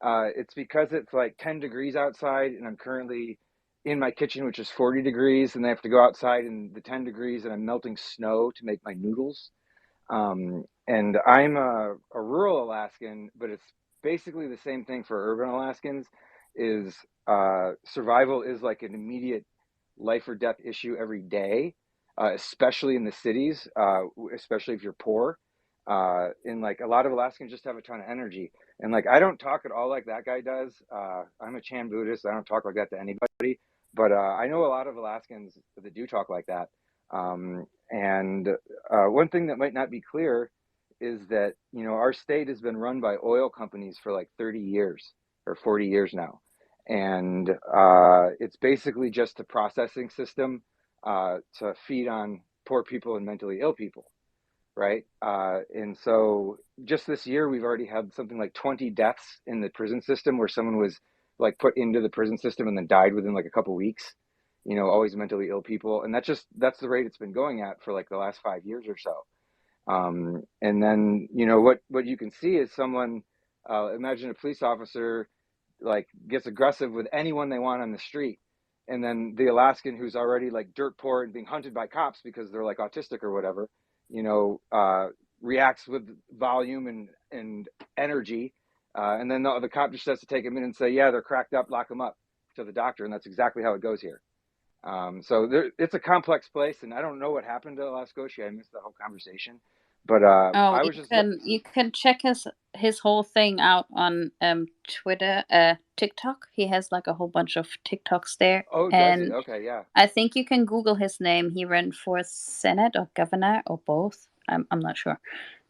It's because it's like 10 degrees outside, and I'm currently in my kitchen, which is 40 degrees, and I have to go outside in the 10 degrees, and I'm melting snow to make my noodles. And I'm a rural Alaskan, but it's basically the same thing for urban Alaskans. Is survival is like an immediate life or death issue every day, especially in the cities, especially if you're poor. And like a lot of Alaskans just have a ton of energy. And like, I don't talk at all like that guy does. I'm a Chan Buddhist. I don't talk like that to anybody, But I know a lot of Alaskans that do talk like that. And one thing that might not be clear is that, you know, our state has been run by oil companies for like 30 years or 40 years now. And it's basically just a processing system to feed on poor people and mentally ill people, right? And so just this year, we've already had something like 20 deaths in the prison system where someone was like put into the prison system and then died within like a couple weeks, you know, always mentally ill people. And that's the rate it's been going at for like the last 5 years or so. And then, you know, what you can see is someone, imagine a police officer like gets aggressive with anyone they want on the street. And then the Alaskan who's already like dirt poor and being hunted by cops because they're like autistic or whatever, you know, reacts with volume and energy. And then the cop just has to take him in and say, yeah, they're cracked up, lock them up, to the doctor. And that's exactly how it goes here. So it's a complex place, and I don't know what happened to Alaskoshi. I missed the whole conversation, but I was just you can check his whole thing out on Twitter, TikTok. He has like a whole bunch of TikToks there. Oh, does he? Okay, yeah. I think you can Google his name. He ran for Senate or governor or both. I'm not sure,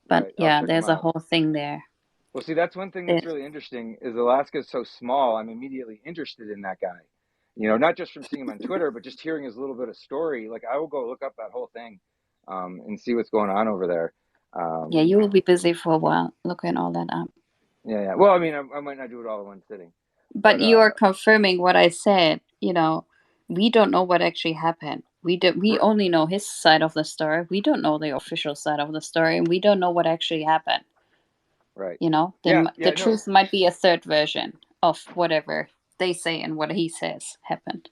but Right, I'll yeah, check there's him a out. whole thing there. Well, see, that's one thing that's really interesting is Alaska is so small. I'm immediately interested in that guy. You know, not just from seeing him on Twitter, but just hearing his little bit of story. Like, I will go look up that whole thing and see what's going on over there. Yeah, you will be busy for a while looking all that up. Yeah. Well, I mean, I might not do it all in one sitting. But you are confirming what I said. You know, we don't know what actually happened. We only know his side of the story. We don't know the official side of the story, and we don't know what actually happened. Right. You know, the truth might be a third version of whatever they say and what he says happened.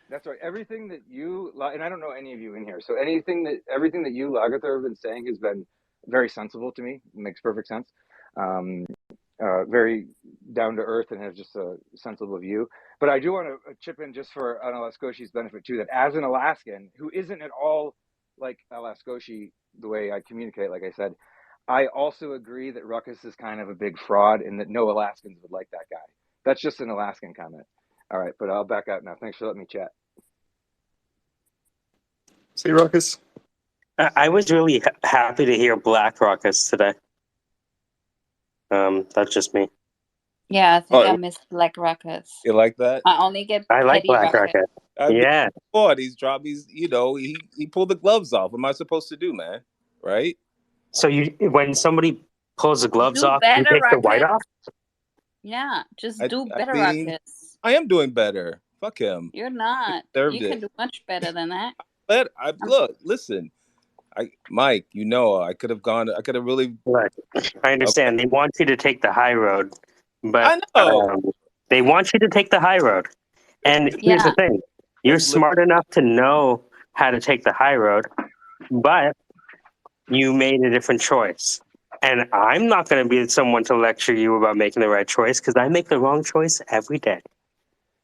That's right. Everything that you, and I don't know any of you in here, so everything that you, Lagatha, have been saying has been very sensible to me. It makes perfect sense. Very down to earth and has just a sensible view. But I do want to chip in just for an Alaskoshi's benefit too, that as an Alaskan who isn't at all like Alaskoshi the way I communicate, like I said, I also agree that Ruckus is kind of a big fraud and that no Alaskans would like that guy. That's just an Alaskan comment. All right, but I'll back out now. Thanks for letting me chat. See, Ruckus? I was really happy to hear Black Ruckus today. That's just me. Yeah, I think I missed Black Ruckus. You like that? I only get I like Petty Black Ruckus. Yeah. He pulled the gloves off. What am I supposed to do, man? Right? So when somebody pulls the gloves Do off, you better, take the white Ruckus. off? Yeah, just do I better, mean, Ruckus. I am doing better. Fuck him. You're not. Deserved You can it. do much better than that. But look, listen. Mike, you know, I could have really. Right. I understand. They want you to take the high road, but I know. they want you to take the high road. And here's the thing: you're smart enough to know how to take the high road, but you made a different choice. And I'm not going to be someone to lecture you about making the right choice because I make the wrong choice every day.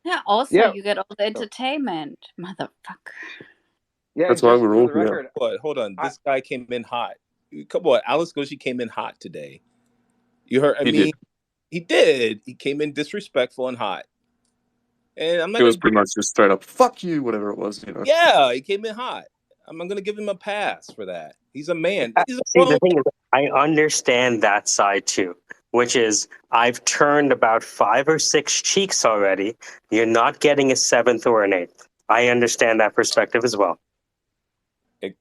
Yeah, also you get all the entertainment, motherfucker. Yeah, that's why we're all here. Hold on. This guy came in hot. Come on, Alaskoshi came in hot today. You heard? He did. He came in disrespectful and hot. And I'm not. It was pretty much just straight up, "Fuck you," whatever it was. You know. Yeah, he came in hot. I'm going to give him a pass for that. He's a man. See, the thing is, I understand that side too, which is I've turned about 5 or 6 cheeks already. You're not getting a 7th or an 8th. I understand that perspective as well.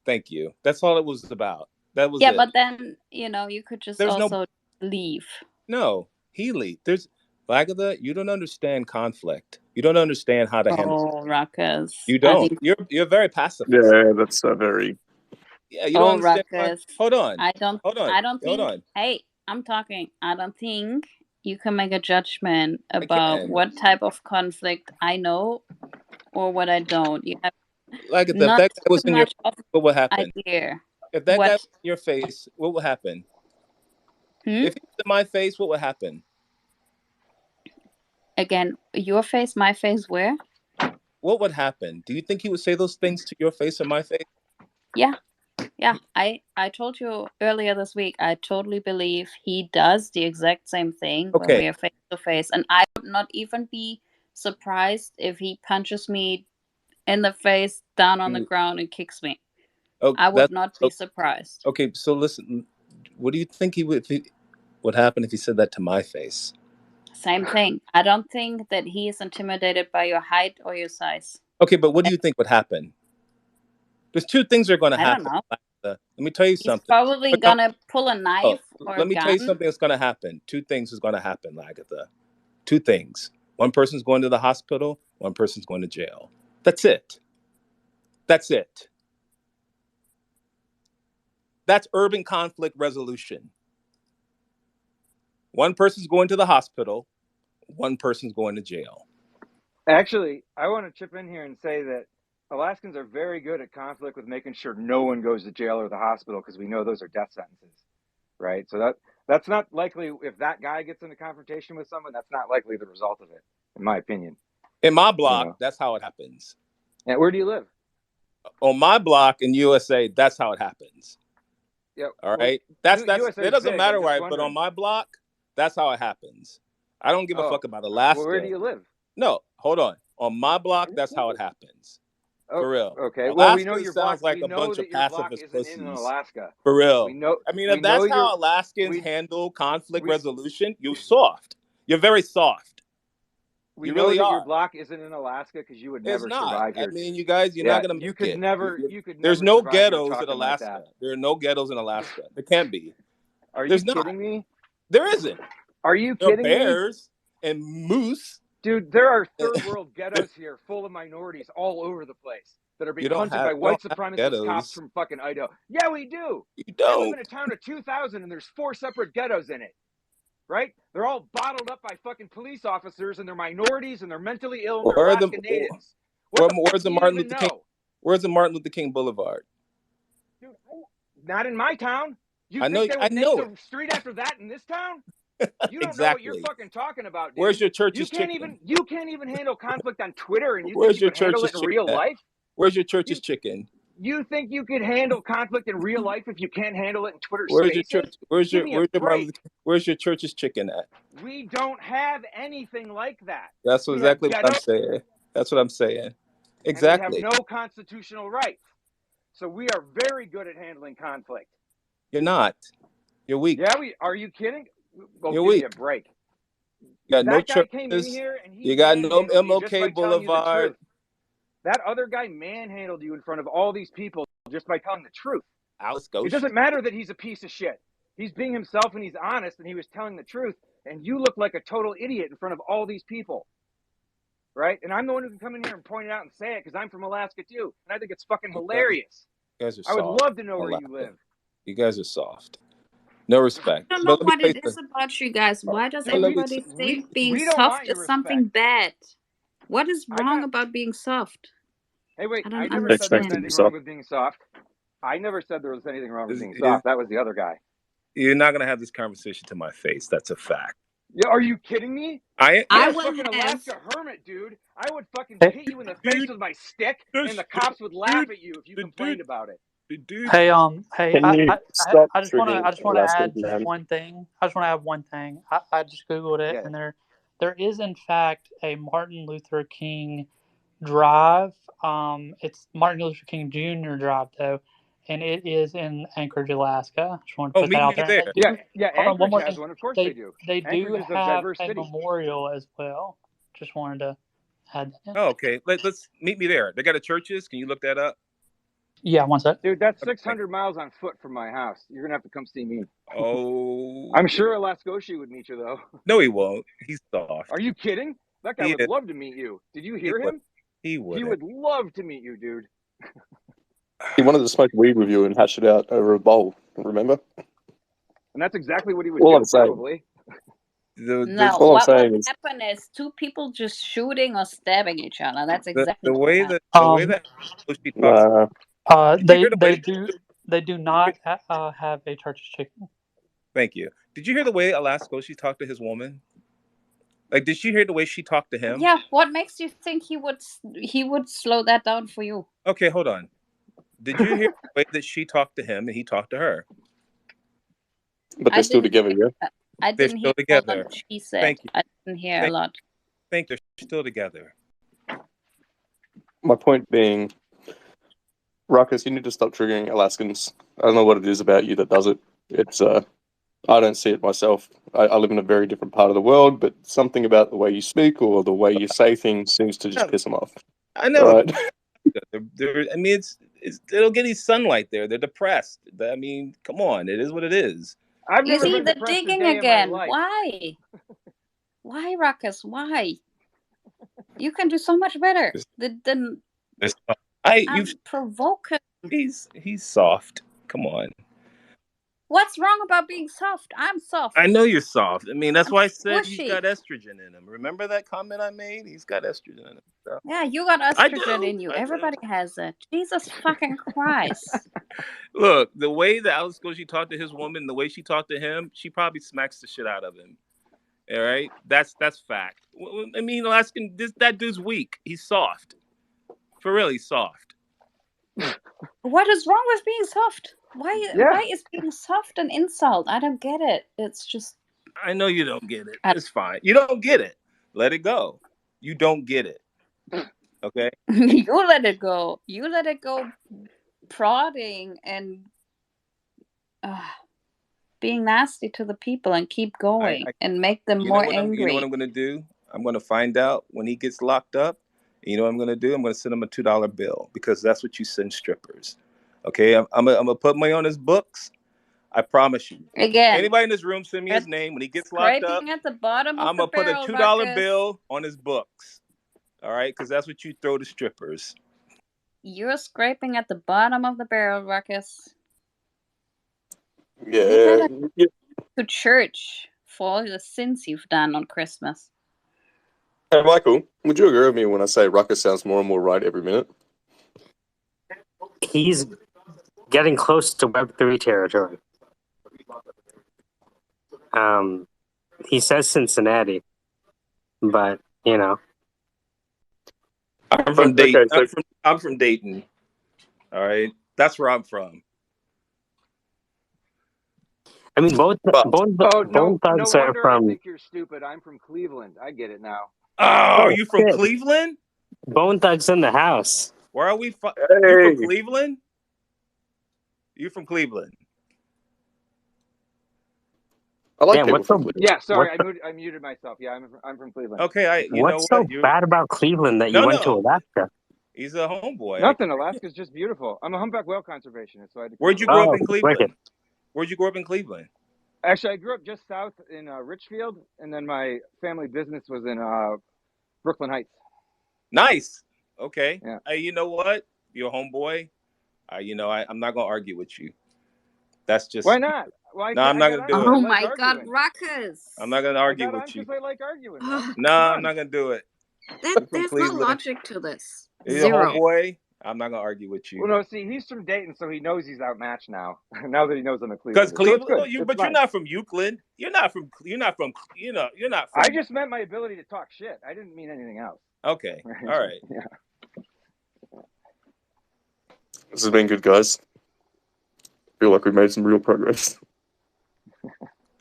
Thank you. That's all it was about. That was but then, you know, you could just leave. No, he leave. There's Lagatha, you don't understand conflict. You don't understand how to handle. Oh, Ruckus. You don't. You're very pacifist. Yeah, that's very. Yeah, you don't understand. Ruckus. Hold on. I don't think. Hey, I'm talking. I don't think you can make a judgment about what type of conflict I know or what I don't. You have like if that guy was in your face, what would happen? Idea. If that guy was in your face, what would happen? If he was in my face, what would happen? Again, your face, my face, where? What would happen? Do you think he would say those things to your face or my face? Yeah. I told you earlier this week, I totally believe he does the exact same thing when we are face to face. And I would not even be surprised if he punches me in the face, down on the ground, and kicks me. Oh, I would not be surprised. Okay, so listen, what do you think would happen if he said that to my face? Same thing. I don't think that he is intimidated by your height or your size. Okay, but what do you think would happen? There's two things that are going to I don't happen. know. Let me tell you He's something. probably But no, gonna pull a knife or a let me tell you gun. something that's going to happen. Two things is going to happen, Lagatha. Two things. One person's going to the hospital. One person's going to jail. That's it. That's it. That's urban conflict resolution. One person's going to the hospital. One person's going to jail. Actually, I want to chip in here and say that Alaskans are very good at conflict with making sure no one goes to jail or the hospital, because we know those are death sentences, right? So that's not likely. If that guy gets in a confrontation with someone, that's not likely the result of it, in my opinion. In my block, that's how it happens. And where do you live? On my block in USA, that's how it happens. Yeah. All right. That's USA it doesn't big, matter I'm where, just but on wondering. my block, that's how it happens. I don't give a fuck about Alaska. Well, where do you live? No, hold on. On my block, that's how it happens. For real. Okay. Alaska Well, we know your sounds block. like We a know bunch that of your block pacifist isn't pussies. in Alaska. For real. We know. I mean, we if that's know how Alaskans handle conflict resolution, you're soft. You're very soft. We You know really that are. your block isn't in Alaska because you would It's never not. survive here. I mean, you guys, you're not gonna make You could it. never. You could There's never no survive here ghettos in talking like Alaska. that. There are no ghettos in Alaska. There can't be. Are There's you not. kidding me? There isn't. Are you There are kidding me? bears and moose. Dude, there are third world ghettos here full of minorities all over the place that are being You don't hunted have, by you white don't have supremacist cops ghettos. from fucking Idaho. Yeah, we do. You I live don't. in a town of 2,000 and there's 4 separate ghettos in it. Right? They're all bottled up by fucking police officers, and they're minorities and they're mentally ill and they're Where are the Alaska natives. What the fuck where's the do you Martin even Luther King? know? Where's the Martin Luther King Boulevard? Dude, not in my town. You I know. think they I would name know the it. street after that in this town? You don't know what you're Exactly. fucking talking about, dude. Where's your church's You can't even handle conflict on Twitter, and you think Where's you your could handle it church's in real chicken at? life? Where's your church's chicken? You think you could handle conflict in real life if you can't handle it in Twitter Where's your Spaces? church? Where's Give your me where's a your Martin break. Luther, where's your church's chicken at? We don't have anything like that. That's We have exactly what I'm ghettos, saying. That's what I'm saying. and Exactly. we have no constitutional rights. So we are very good at handling conflict. You're not. You're weak. Yeah, are you kidding? Well, You're give me weak. a break. You got no That guy came in churches. here and he You got no manhandled you just by MLK telling you the Boulevard. truth. That other guy manhandled you in front of all these people just by telling the truth. It doesn't matter that he's a piece of shit. He's being himself and he's honest and he was telling the truth. And you look like a total idiot in front of all these people. Right? And I'm the one who can come in here and point it out and say it because I'm from Alaska too. And I think it's fucking hilarious. You guys are I soft. would love to know where Alaska. you live. You guys are soft. No respect. I don't know But let me what tell it you is something. about you guys. Why does But let me everybody think being we don't soft want your is something bad? What is I'm wrong not- about being soft? Hey, wait, I don't I never said there was understand. anything wrong with being soft. I never said there was anything wrong with being soft. That was the other guy. You're not gonna have this conversation to my face. That's a fact. Yeah, are you kidding me? I I'm will fucking have- Alaska hermit, dude. I would fucking Hey. hit you in the face with my stick, and the cops would laugh at you if you complained about it. Hey, Can you I stop just want treating to Alaskans, add man? one thing. I just want to add one thing. I just googled it, Yeah. and there is in fact a Martin Luther King Drive. It's Martin Luther King Jr. Drive though, and it is in Anchorage, Alaska. Just want to put that out there. And they do, Yeah, hold on, one Anchorage more has thing. one. Of course they do. They do Anchorage is a have diverse a city. memorial as well. Just wanted to add that. Oh, okay. Let's meet me there. They got a churches. Can you look that up? Yeah, one sec. Dude, that's 600 miles on foot from my house. You're gonna have to come see me. Oh. I'm sure Alaskoshi would meet you though. No, he won't. He's soft. Are you kidding? That guy He would is. love to meet you. Did you hear him? He would. He would love to meet you, dude. He wanted to smoke weed with you and hash it out over a bowl. Remember? And that's exactly what he would All do, I'm saying. probably. No, all I'm what saying would is happen is 2 people just shooting or stabbing each other. That's exactly the what way would that she talks. They do not have a church's chicken. Thank you. Did you hear the way Alaskoshi talked to his woman? Like, did you hear the way she talked to him? Yeah, what makes you think he would slow that down for you? Okay, hold on. Did you hear the way that she talked to him and he talked to her? But they're still together, yeah? I They're didn't still hear all together. that she said. Thank you. I didn't hear a lot. think they're still together. My point being, Ruckus, you need to stop triggering Alaskans. I don't know what it is about you that does it. It's I don't see it myself. I live in a very different part of the world, but something about the way you speak or the way you say things seems to just piss them off. I know. Right? I mean, it's they don't get any sunlight there. They're depressed. I mean, come on, it is what it is. I've You never see been the depressed a digging day in my again. life. Why? Why, Ruckus? Why? You can do so much better. I'm provoking. He's soft. Come on. What's wrong about being soft? I'm soft. I know you're soft. I mean, that's why I said squishy. he's got estrogen in him. Remember that comment I made? He's got estrogen in him. So. Yeah, you got estrogen in you. Everybody has it. Jesus fucking Christ. Look, the way that Alice Goshi talked to his woman, the way she talked to him, she probably smacks the shit out of him. All right, that's fact. I mean, Alaskan, that dude's weak. He's soft. For real, he's soft. What is wrong with being soft? Why is being soft an insult? I don't get it. It's just. I know you don't get it. It's fine. You don't get it. Let it go. You don't get it. Okay. You let it go. You let it go. Prodding and being nasty to the people and keep going and make them more angry. You know what I'm going to do? I'm going to find out when he gets locked up. You know what I'm going to do? I'm going to send him a $2 bill because that's what you send strippers. Okay, I'm going to put money on his books. I promise you. Again, anybody in this room send me his name when he gets locked up. At the bottom of I'm going to put a $2 bill on his books. All right, because that's what you throw to strippers. You're scraping at the bottom of the barrel, Ruckus. Yeah. To church for all the sins you've done on Christmas. Hey, Michael, would you agree with me when I say Ruckus sounds more and more right every minute? He's getting close to Web3 territory. He says Cincinnati, but you know. I'm from Dayton. I'm from Dayton. All right, that's where I'm from. I mean, both thugs are from. I think you're stupid. I'm from Cleveland. I get it now. Oh, are you from Cleveland? Bone Thugs in the house. Where are we from? You from Cleveland? You from Cleveland? I like people from Cleveland. Yeah, sorry, I muted myself. Yeah, I'm from Cleveland. Okay, what's so bad about Cleveland that you went to Alaska? He's a homeboy. Nothing. Alaska's just beautiful. I'm a humpback whale conservationist. So Where'd you grow up in Cleveland? Wicked. Where'd you grow up in Cleveland? Actually, I grew up just south in Richfield, and then my family business was in Brooklyn Heights. Nice. Okay. Yeah. Hey, you know what? You're a homeboy. I'm not gonna argue with you. That's just. Why not? No, I'm not gonna do it. Oh my God, Ruckus! I'm not gonna argue with you. I like arguing. No, I'm not gonna do it. There's no logic to this. You're Zero. a homeboy. I'm not gonna argue with you. Well, no, see, he's from Dayton, so he knows he's outmatched now. Now that he knows I'm a Cleveland. Because Cleveland, you're not from Euclid. You're not from. I just meant my ability to talk shit. I didn't mean anything else. Okay. All right. Yeah. This has been good, guys. Feel like we've made some real progress.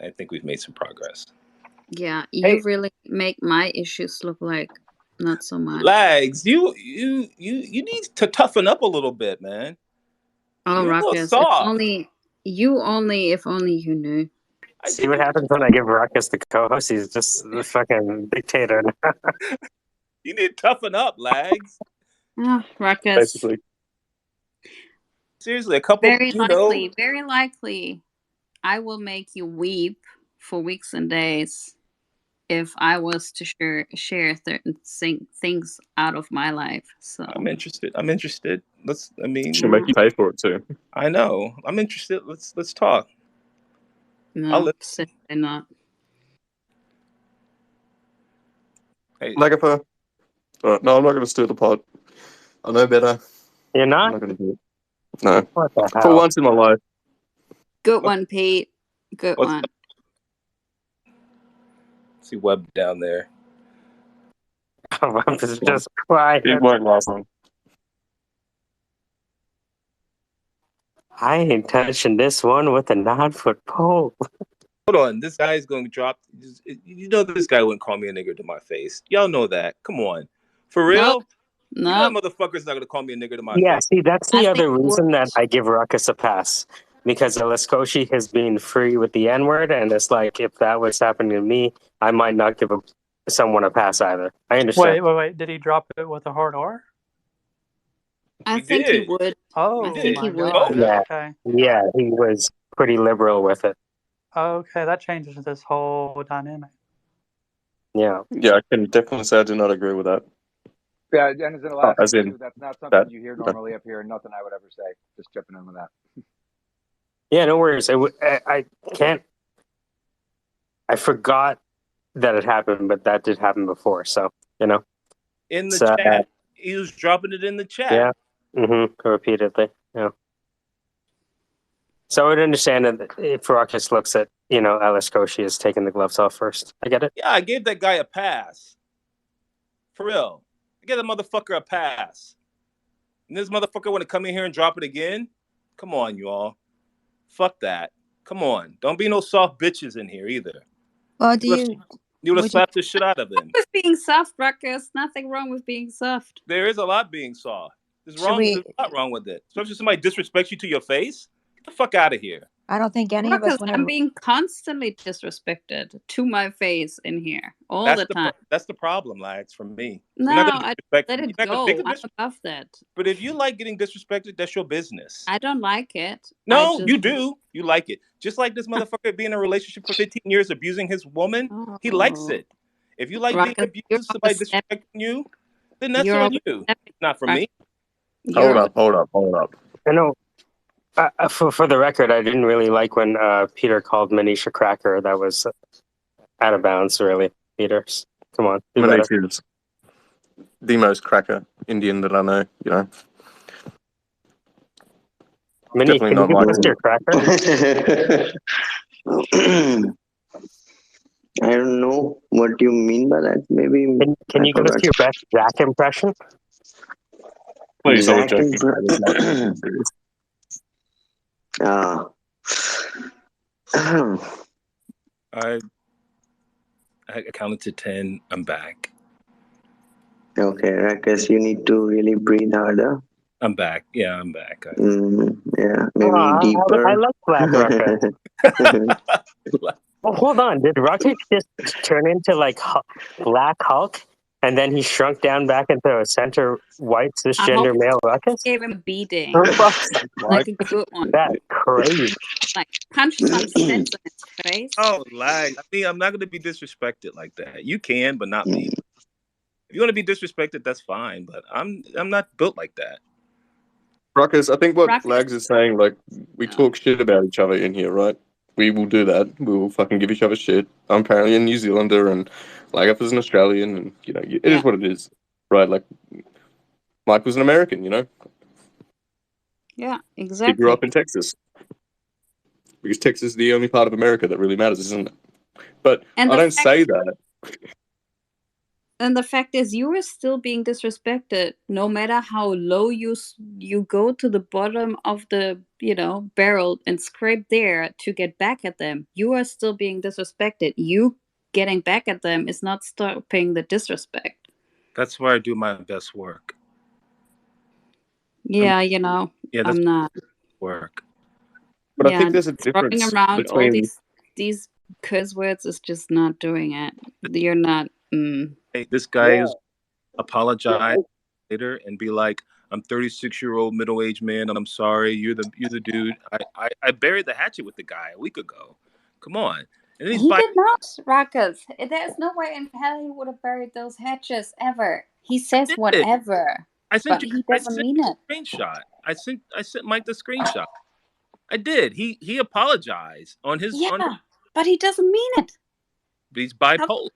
I think we've made some progress. Yeah, you really make my issues look like not so much. Lags, you need to toughen up a little bit, man. Oh, Ruckus, if only you knew. See what happens when I give Ruckus the co-host? He's just the fucking dictator. You need to toughen up, Lags. Oh, Ruckus. Basically. Seriously, a couple. Very likely, I will make you weep for weeks and days if I was to share certain things out of my life. So I'm interested. She'll make you pay for it too. I know. I'm interested. Let's talk. No, certainly not. Hey, Lagaper. No, I'm not going to stir the pot. I know better. You're not? I'm not going to do it. No. What the hell? For once in my life. Good one, Pete. Good one. See Webb down there. Webb is just quiet. It won't last long. I ain't touching this one with a 9-foot pole. Hold on, this guy's going to drop. You know, this guy wouldn't call me a nigger to my face. Y'all know that. Come on, for real. Nope. You know that motherfucker's not going to call me a nigger to my Yeah, face. see, that's the other reason that I give Ruckus a pass. Because Alaskoshi has been free with the N-word, and it's like, if that was happening to me, I might not give someone a pass either. I understand. Wait. Did he drop it with a hard R? I think he would. Oh, I think he my would. God. Yeah, Okay. yeah, he was pretty liberal with it. Okay, that changes this whole dynamic. Yeah. Yeah, I can definitely say I do not agree with that. Yeah, and as an Alaskan as in too, that's not something that. you hear normally up here, and nothing I would ever say. Just jumping in with that. Yeah, no worries. I can't. I forgot that it happened, but that did happen before. So in the chat, he was dropping it in the chat. Yeah, repeatedly. Yeah. So I would understand that if Ruckus looks at Alaskoshi as taking the gloves off first. I get it. Yeah, I gave that guy a pass. For real, I gave that motherfucker a pass. And this motherfucker want to come in here and drop it again? Come on, you all. Fuck that. Come on. Don't be no soft bitches in here either. Well, You would have slapped the shit out of him. With being soft, Ruckus. Nothing wrong with being soft. There is a lot being soft. There's a lot wrong with it. Especially if somebody disrespects you to your face. Get the fuck out of here. I don't think any of us want I'm to. being constantly disrespected to my face in here all the time. That's the problem, lads, from me. No, I let it go. I'm above that. But if you like getting disrespected, that's your business. I don't like it. No, you do. You like it. Just like this motherfucker being in a relationship for 15 years abusing his woman. He likes it. If you like being abused, somebody disrespecting you, then that's on you. Not from me. Hold up. I know. For the record, I didn't really like when Peter called Manisha Cracker. That was out of bounds, really. Peter, come on. Manisha is the most cracker Indian that I know, you know. Mini, Definitely can not you my give us your cracker? I don't know what you mean by that. Maybe Can you give us your best Jack impression? Please, Zack joking. I counted to 10. I'm back. Okay, Rakesh, you need to really breathe harder. I'm back. Yeah, I'm back. Yeah, maybe deeper. I like Black Rocket. Oh, hold on. Did Rocket just turn into like Black Hulk? And then he shrunk down back into a center white cisgender male Ruckus? Gave him a beating. Like a good one. That's crazy. Like punch some sense in his face. Oh, lag. I mean, I'm not going to be disrespected like that. You can, but not me. If you want to be disrespected, that's fine. But I'm not built like that. Ruckus, I think what Lags is saying, like, we talk shit about each other in here, right? We will do that. We will fucking give each other shit. I'm apparently a New Zealander, and Lag was an Australian, and, you know, it is what it is, right? Like, Mike was an American, you know? Yeah, He exactly. grew up in Texas. Because Texas is the only part of America that really matters, isn't it? But I don't say that. And the fact is, you are still being disrespected, no matter how low you go to the bottom of the barrel and scrape there to get back at them. You are still being disrespected. You getting back at them is not stopping the disrespect. That's where I do my best work. Yeah, that's I'm not work. But I think there's a difference running around between all these curse words is just not doing it. You're not. Hey, this guy is apologize later and be like, I'm 36-year-old middle-aged man. I'm sorry. You're the dude. I buried the hatchet with the guy a week ago. Come on. And then He did not, Ruckus. There's no way in hell he would have buried those hatches ever. He says whatever. But he doesn't mean it. Screenshot. I sent Mike the screenshot. I did. He apologized on his. But he doesn't mean it. He's bipolar.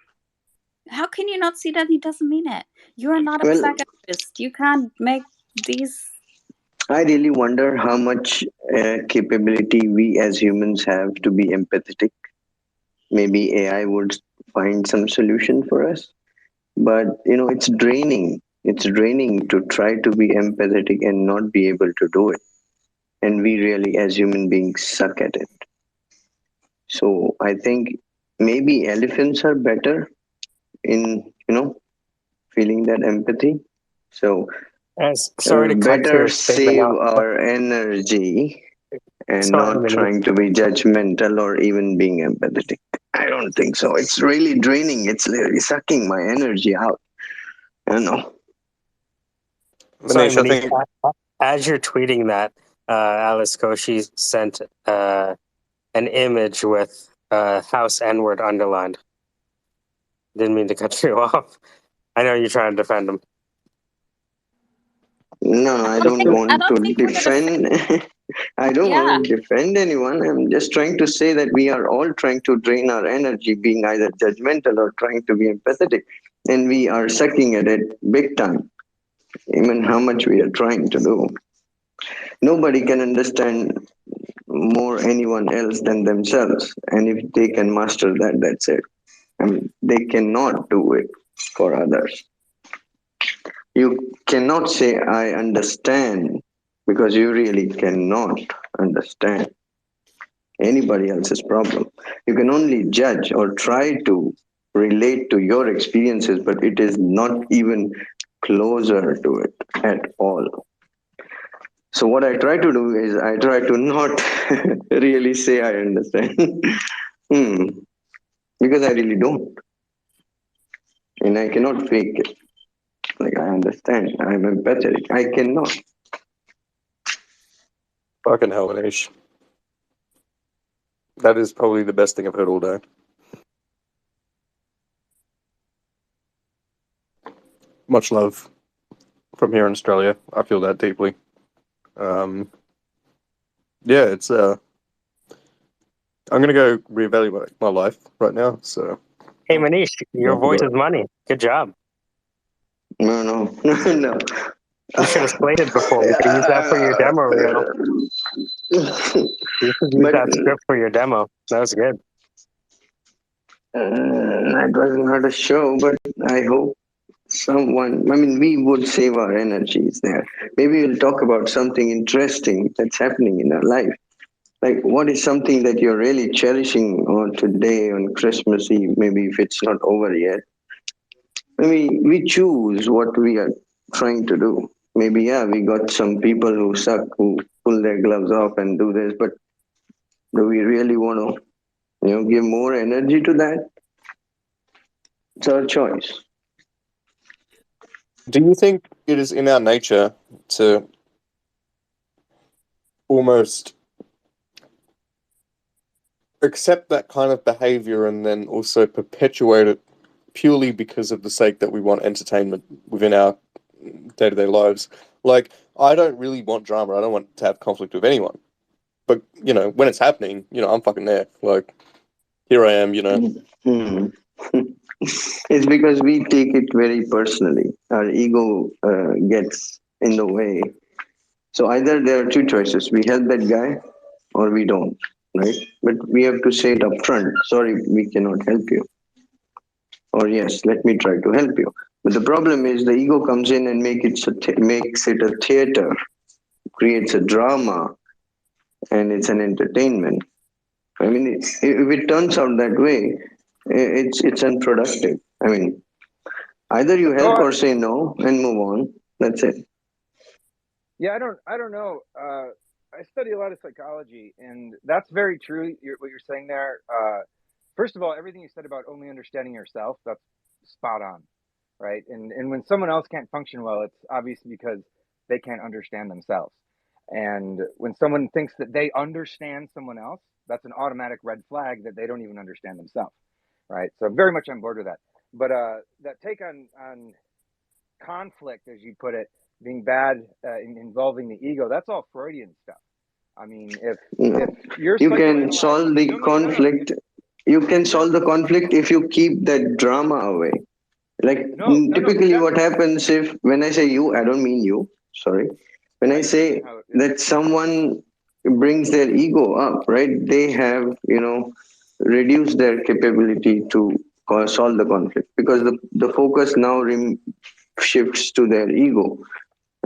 How can you not see that he doesn't mean it? You are not a psychologist. You can't make these. I really wonder how much capability we as humans have to be empathetic. Maybe AI would find some solution for us. But, it's draining. It's draining to try to be empathetic and not be able to do it. And we really, as human beings, suck at it. So I think maybe elephants are better in, feeling that empathy. So Sorry to cut better your statement save out, but our energy and sorry, not Manish. trying to be judgmental or even being empathetic. I don't think so. It's really draining. It's literally sucking my energy out. I don't know. Sorry, Manish, I Manish. think As you're tweeting that, Alice Koshi sent an image with House N-word underlined. Didn't mean to cut you off. I know you're trying to defend him. No, I don't want to defend. I don't want to defend anyone. I'm just trying to say that we are all trying to drain our energy, being either judgmental or trying to be empathetic, and we are sucking at it big time. Even how much we are trying to do. Nobody can understand more anyone else than themselves, and if they can master that, that's it. I mean, they cannot do it for others. You cannot say, I understand, because you really cannot understand anybody else's problem. You can only judge or try to relate to your experiences, but it is not even closer to it at all. So, what I try to do is I try to not really say I understand, because I really don't. And I cannot fake it. Like, I understand, I'm empathetic. I cannot. fucking hell, Manish. That is probably the best thing I've heard all day. Much love from here in Australia. I feel that deeply. Yeah, it's I'm gonna go reevaluate my life right now. So Hey, Manish, your voice is money. Good job. No, no. You should have slated before. We could use that for your demo reel. You should use But that script for your demo. That was good. That was not a show, but I hope we would save our energies there. Maybe we'll talk about something interesting that's happening in our life. Like, what is something that you're really cherishing on today on Christmas Eve, maybe if it's not over yet? Maybe we choose what we are trying to do. Maybe, yeah, we got some people who suck, who pull their gloves off and do this, but do we really want to, give more energy to that? It's our choice. do you think it is in our nature to almost accept that kind of behavior and then also perpetuate it purely because of the sake that we want entertainment within our day-to-day lives? Like, I don't really want drama. I don't want to have conflict with anyone. But, when it's happening, I'm fucking there. Like, here I am, It's because we take it very personally. Our ego gets in the way. So either there are two choices: we help that guy, or we don't, right? But we have to say it up front. Sorry, we cannot help you. Or yes, let me try to help you. But the problem is the ego comes in and makes it a theater, creates a drama, and it's an entertainment. I mean, if it turns out that way, it's unproductive. I mean, either you help or say no and move on. That's it. Yeah, I don't know. I study a lot of psychology, and that's very true. What you're saying there. First of all, everything you said about only understanding yourself, that's spot on, right? And when someone else can't function well, it's obviously because they can't understand themselves. And when someone thinks that they understand someone else, that's an automatic red flag that they don't even understand themselves, right? So very much on board with that. But that take on conflict, as you put it, being bad, involving the ego, that's all Freudian stuff. I mean, if you're You can solve the conflict. You can solve the conflict if you keep that drama away. Like, typically what happens when I say you, I don't mean you, sorry. When I say that someone brings their ego up, right, they have, reduced their capability to solve the conflict, because the focus now shifts to their ego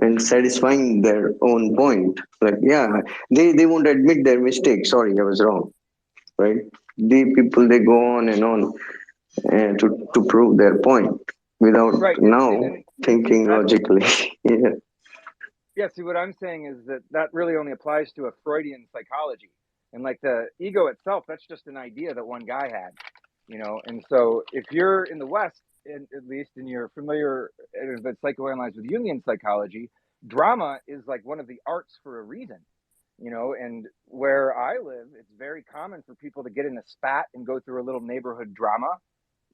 and satisfying their own point. Like, yeah, they won't admit their mistake. Sorry, I was wrong, right? the people, they go on and on to prove their point without Right. now And thinking that's, logically. Yeah. yeah, see, what I'm saying is that really only applies to a Freudian psychology. And like the ego itself, that's just an idea that one guy had, you know. And so if you're in the West, at least, and you're familiar, if it's psychoanalyzed with Jungian psychology, drama is like one of the arts for a reason, you know. And where I live, it's very common for people to get in a spat and go through a little neighborhood drama,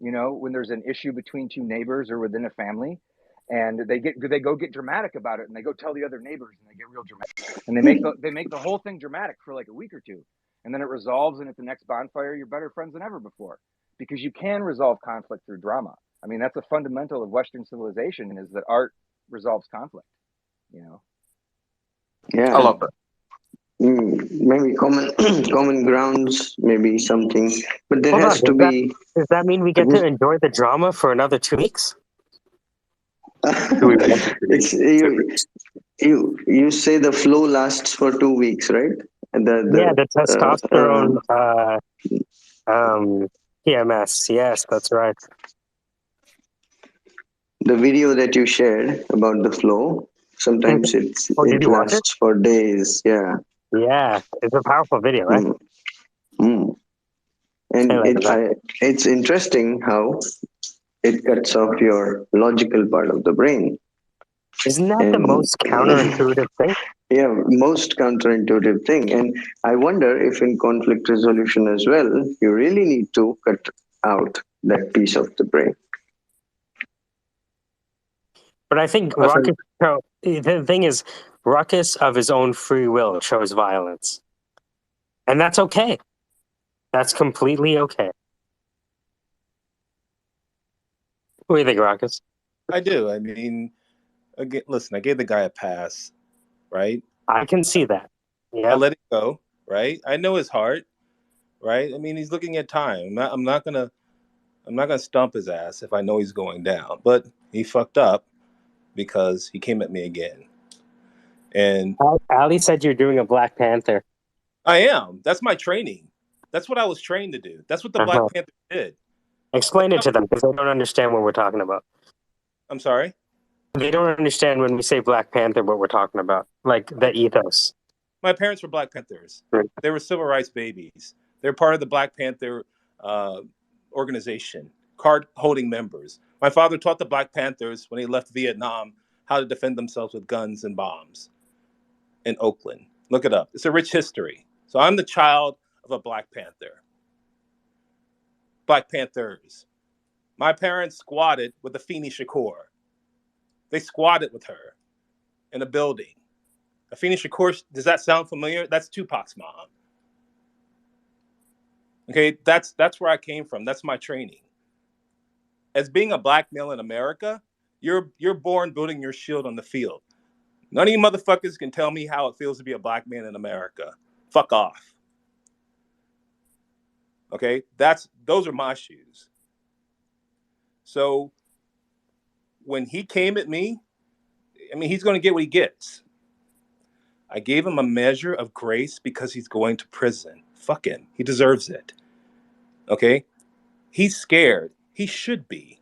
you know, when there's an issue between two neighbors or within a family, and they go get dramatic about it, and they go tell the other neighbors, and they get real dramatic, and they make the whole thing dramatic for like a week or two, and then it resolves, and at the next bonfire you're better friends than ever before, because you can resolve conflict through drama. I mean, that's a fundamental of Western civilization, is that art resolves conflict, you know. Yeah. I love that. Maybe common common grounds, maybe something, but there Hold on. has to be. Does that mean we get to enjoy the drama for another 2 weeks? It's you say the flow lasts for 2 weeks, right? The testosterone PMS. Yes, that's right. The video that you shared about the flow, sometimes did it you watch it? lasts for days. Yeah. Yeah, it's a powerful video, right? And it's interesting how it cuts off your logical part of the brain. Isn't that the most counterintuitive thing? Yeah, most counterintuitive thing. And I wonder if in conflict resolution as well, you really need to cut out that piece of the brain. But I think Ruckus, the thing is, Ruckus of his own free will chose violence. And that's okay. That's completely okay. What do you think, Ruckus? I do. I mean, again, listen, I gave the guy a pass, right? I can see that. Yeah. I let it go, right? I know his heart, right? I mean, he's looking at time. I'm not gonna stomp his ass if I know he's going down. But he fucked up because he came at me again. And Ali said you're doing a Black Panther. I am. That's my training. That's what I was trained to do. That's what the Black Panther did. Explain it to them, because they don't understand what we're talking about. I'm sorry? They don't understand when we say Black Panther what we're talking about, like the ethos. My parents were Black Panthers. They were civil rights babies. They're part of the Black Panther organization, card-holding members. My father taught the Black Panthers when he left Vietnam how to defend themselves with guns and bombs in Oakland. Look it up. It's a rich history. So I'm the child of a Black Panther. Black Panthers. My parents squatted with Afeni Shakur. They squatted with her in a building. Afeni Shakur, does that sound familiar? That's Tupac's mom. Okay, that's where I came from. That's my training. As being a Black male in America, you're born building your shield on the field. None of you motherfuckers can tell me how it feels to be a Black man in America. Fuck off. Okay, those are my shoes. So when he came at me, I mean, he's going to get what he gets. I gave him a measure of grace because he's going to prison. Fuck him. He deserves it. Okay? He's scared. He should be.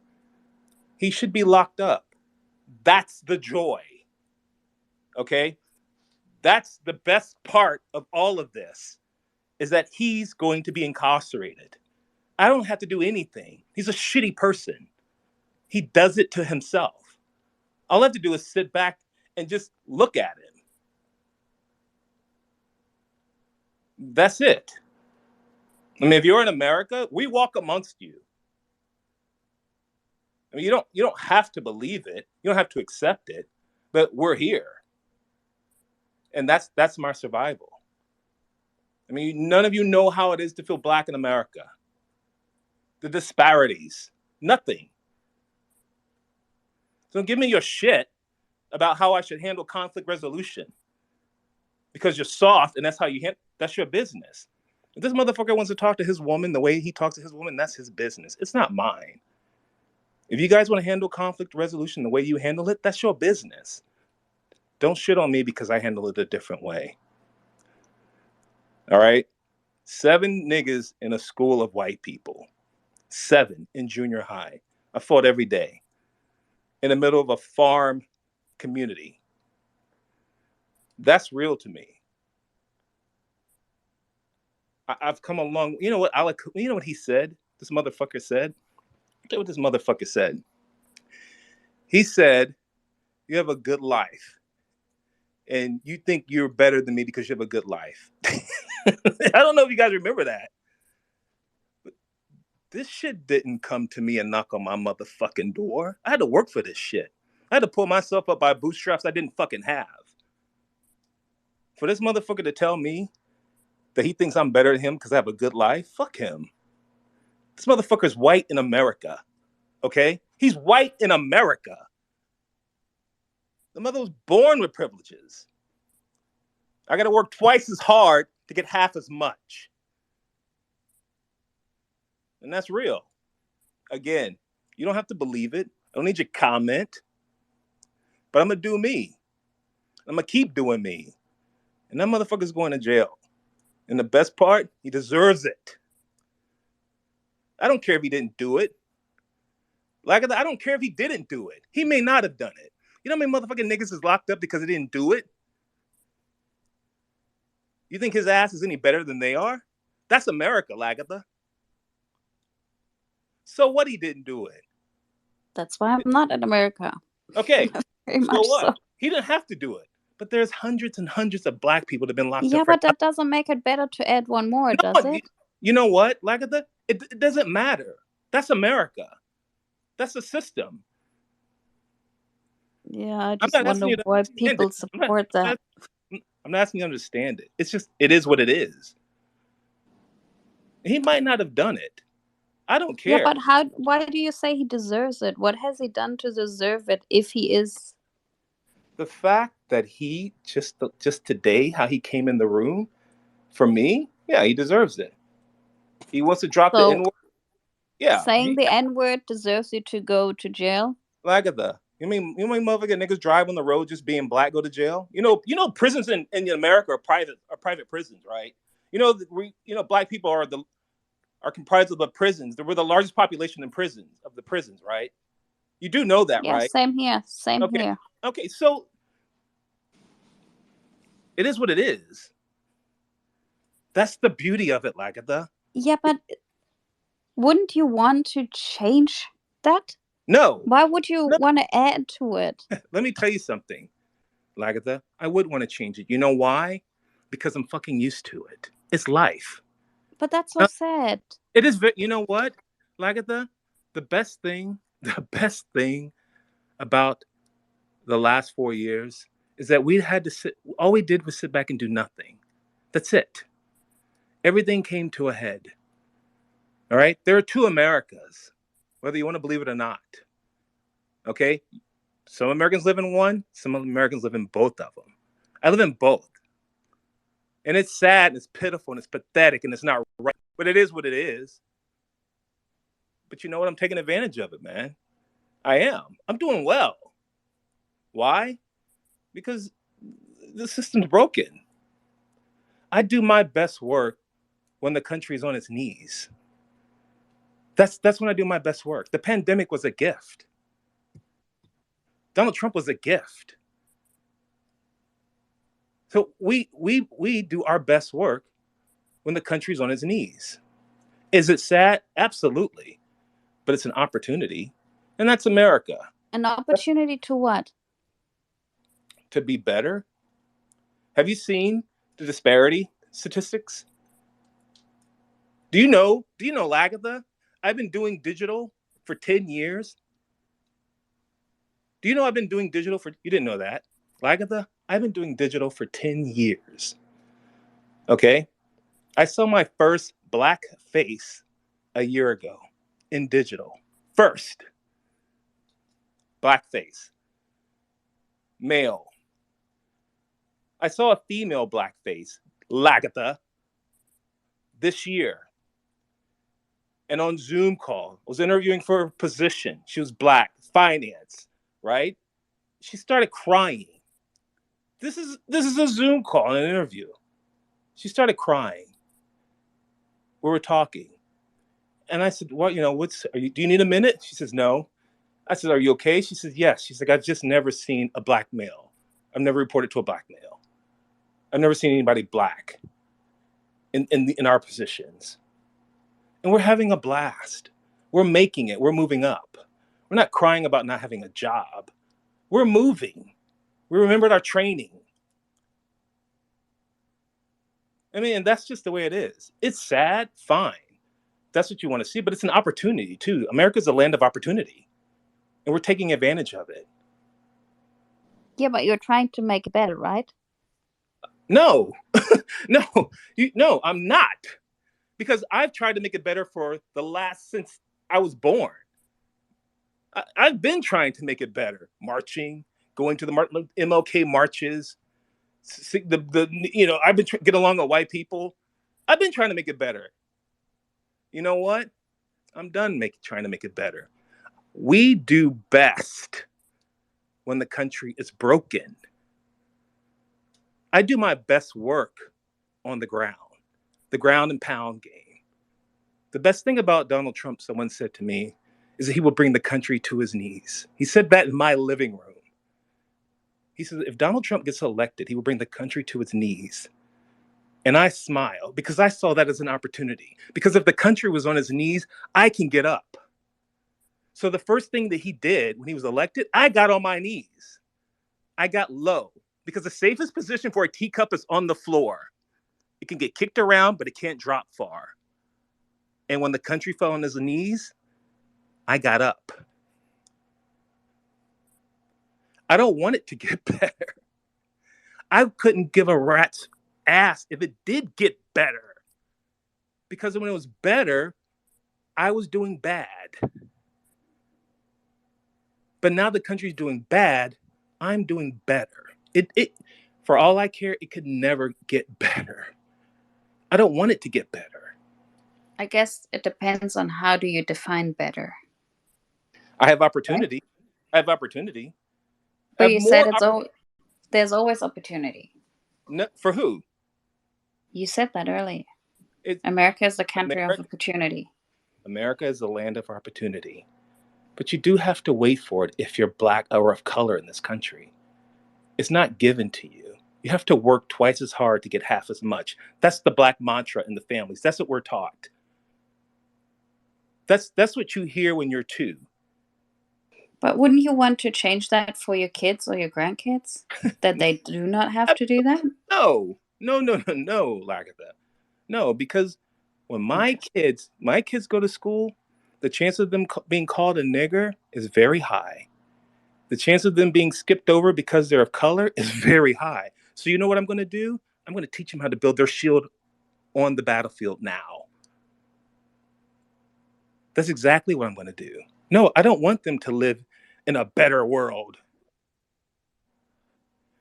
He should be locked up. That's the joy. Okay? That's the best part of all of this, is that he's going to be incarcerated. I don't have to do anything. He's a shitty person. He does it to himself. All I have to do is sit back and just look at him. That's it. I mean, if you're in America, we walk amongst you. I mean, you don't have to believe it. You don't have to accept it, but we're here. And that's my survival. I mean, none of you know how it is to feel Black in America. The disparities, nothing. So give me your shit about how I should handle conflict resolution, because you're soft and that's how you that's your business. If this motherfucker wants to talk to his woman the way he talks to his woman, that's his business. It's not mine. If you guys want to handle conflict resolution the way you handle it, that's your business. Don't shit on me because I handle it a different way. All right? 7 niggas in a school of white people. 7 in junior high. I fought every day in the middle of a farm community. That's real to me. I've come along. You know what? You know what he said? This motherfucker said. Tell you what this motherfucker said. He said, "You have a good life, and you think you're better than me because you have a good life." I don't know if you guys remember that. But this shit didn't come to me and knock on my motherfucking door. I had to work for this shit. I had to pull myself up by bootstraps I didn't fucking have. For this motherfucker to tell me that he thinks I'm better than him because I have a good life, fuck him. This motherfucker's white in America, okay? He's white in America. The mother was born with privileges. I got to work twice as hard to get half as much. And that's real. Again, you don't have to believe it. I don't need your comment. But I'm going to do me. I'm going to keep doing me. And that motherfucker's going to jail. And the best part, he deserves it. I don't care if he didn't do it. Like I don't care if he didn't do it. He may not have done it. You know how many motherfucking niggas is locked up because he didn't do it? You think his ass is any better than they are? That's America, Lagatha. So what, he didn't do it? That's why I'm not in America. Okay. Very So much what? so. He didn't have to do it. But there's hundreds and hundreds of black people that have been locked Yeah, up for but that doesn't make it better to add one more, does it? You know what, Lagatha? It doesn't matter. That's America. That's the system. Yeah, I I'm just not wonder asking you to why understand people it. support that. I'm not asking you to understand it. It's just, it is what it is. He might not have done it. I don't Yeah, care. but why do you say he deserves it? What has he done to deserve it if he is? The fact that he just today, how he came in the room, for me, yeah, he deserves it. He wants to drop the So N-word. Yeah. saying the N-word deserves you to go to jail? Lagatha. You mean motherfucking niggas drive on the road just being black go to jail? You know prisons in America are private prisons, right? You know black people are comprised of the prisons. We're the largest population in prisons right? You do know that, Yeah, right? same here. Same Okay. here. Okay, so it is what it is. That's the beauty of it, Lagatha. Yeah, but wouldn't you want to change that? No. Why would you want to add to it? Let me tell you something, Lagatha. I would want to change it. You know why? Because I'm fucking used to it. It's life. But that's so sad. It is. You know what, Lagatha? The best thing about the last 4 years is that we had to sit. All we did was sit back and do nothing. That's it. Everything came to a head. All right. There are two Americas, whether you want to believe it or not. Okay. Some Americans live in one. Some Americans live in both of them. I live in both. And it's sad, and it's pitiful, and it's pathetic, and it's not right. But it is what it is. But you know what? I'm taking advantage of it, man. I am. I'm doing well. Why? Because the system's broken. I do my best work when the country's on its knees. That's when I do my best work. The pandemic was a gift. Donald Trump was a gift. So we do our best work when the country's on its knees. Is it sad? Absolutely. But it's an opportunity. And that's America. An opportunity to what? To be better. Have you seen the disparity statistics? Do you know, Lagatha? I've been doing digital for 10 years. Do you know I've been doing digital for, you didn't know that. Lagatha, I've been doing digital for 10 years. Okay? I saw my first black face a year ago in digital. First. Black face. Male. I saw a female black face, Lagatha, this year. And on Zoom call, I was interviewing for a position. She was black, finance, right? She started crying. This is a Zoom call, an interview. She started crying. We were talking, and I said, "Well, do you need a minute?" She says, "No." I said, "Are you okay?" She says, "Yes." She's like, "I've just never seen a black male. I've never reported to a black male. I've never seen anybody black in our positions." And we're having a blast. We're making it. We're moving up. We're not crying about not having a job. We're moving. We remembered our training. I mean, and that's just the way it is. It's sad, fine. That's what you want to see, but it's an opportunity too. America's a land of opportunity, and we're taking advantage of it. Yeah, but you're trying to make it better, right? No, no, I'm not. Because I've tried to make it better since I was born. I've been trying to make it better. Marching, going to the MLK marches, I've been get along with white people. I've been trying to make it better. You know what? I'm done trying to make it better. We do best when the country is broken. I do my best work on the ground and pound game. The best thing about Donald Trump, someone said to me, is that he will bring the country to his knees. He said that in my living room. He said, if Donald Trump gets elected, he will bring the country to its knees. And I smiled because I saw that as an opportunity. Because if the country was on its knees, I can get up. So the first thing that he did when he was elected, I got on my knees. I got low because the safest position for a teacup is on the floor. It can get kicked around, but it can't drop far. And when the country fell on its knees, I got up. I don't want it to get better. I couldn't give a rat's ass if it did get better. Because when it was better, I was doing bad. But now the country's doing bad, I'm doing better. For all I care, it could never get better. I don't want it to get better. I guess it depends on how do you define better. I have opportunity. Right? I have opportunity. But you said there's always opportunity. No, for who? You said that earlier. America is the country of opportunity. America is the land of opportunity. But you do have to wait for it if you're black or of color in this country. It's not given to you. You have to work twice as hard to get half as much. That's the black mantra in the families. That's what we're taught. That's what you hear when you're 2. But wouldn't you want to change that for your kids or your grandkids? That they do not have to do that? No, Lagatha. No, because when my kids go to school, the chance of them being called a nigger is very high. The chance of them being skipped over because they're of color is very high. So you know what I'm going to do? I'm going to teach them how to build their shield on the battlefield now. That's exactly what I'm going to do. No, I don't want them to live in a better world.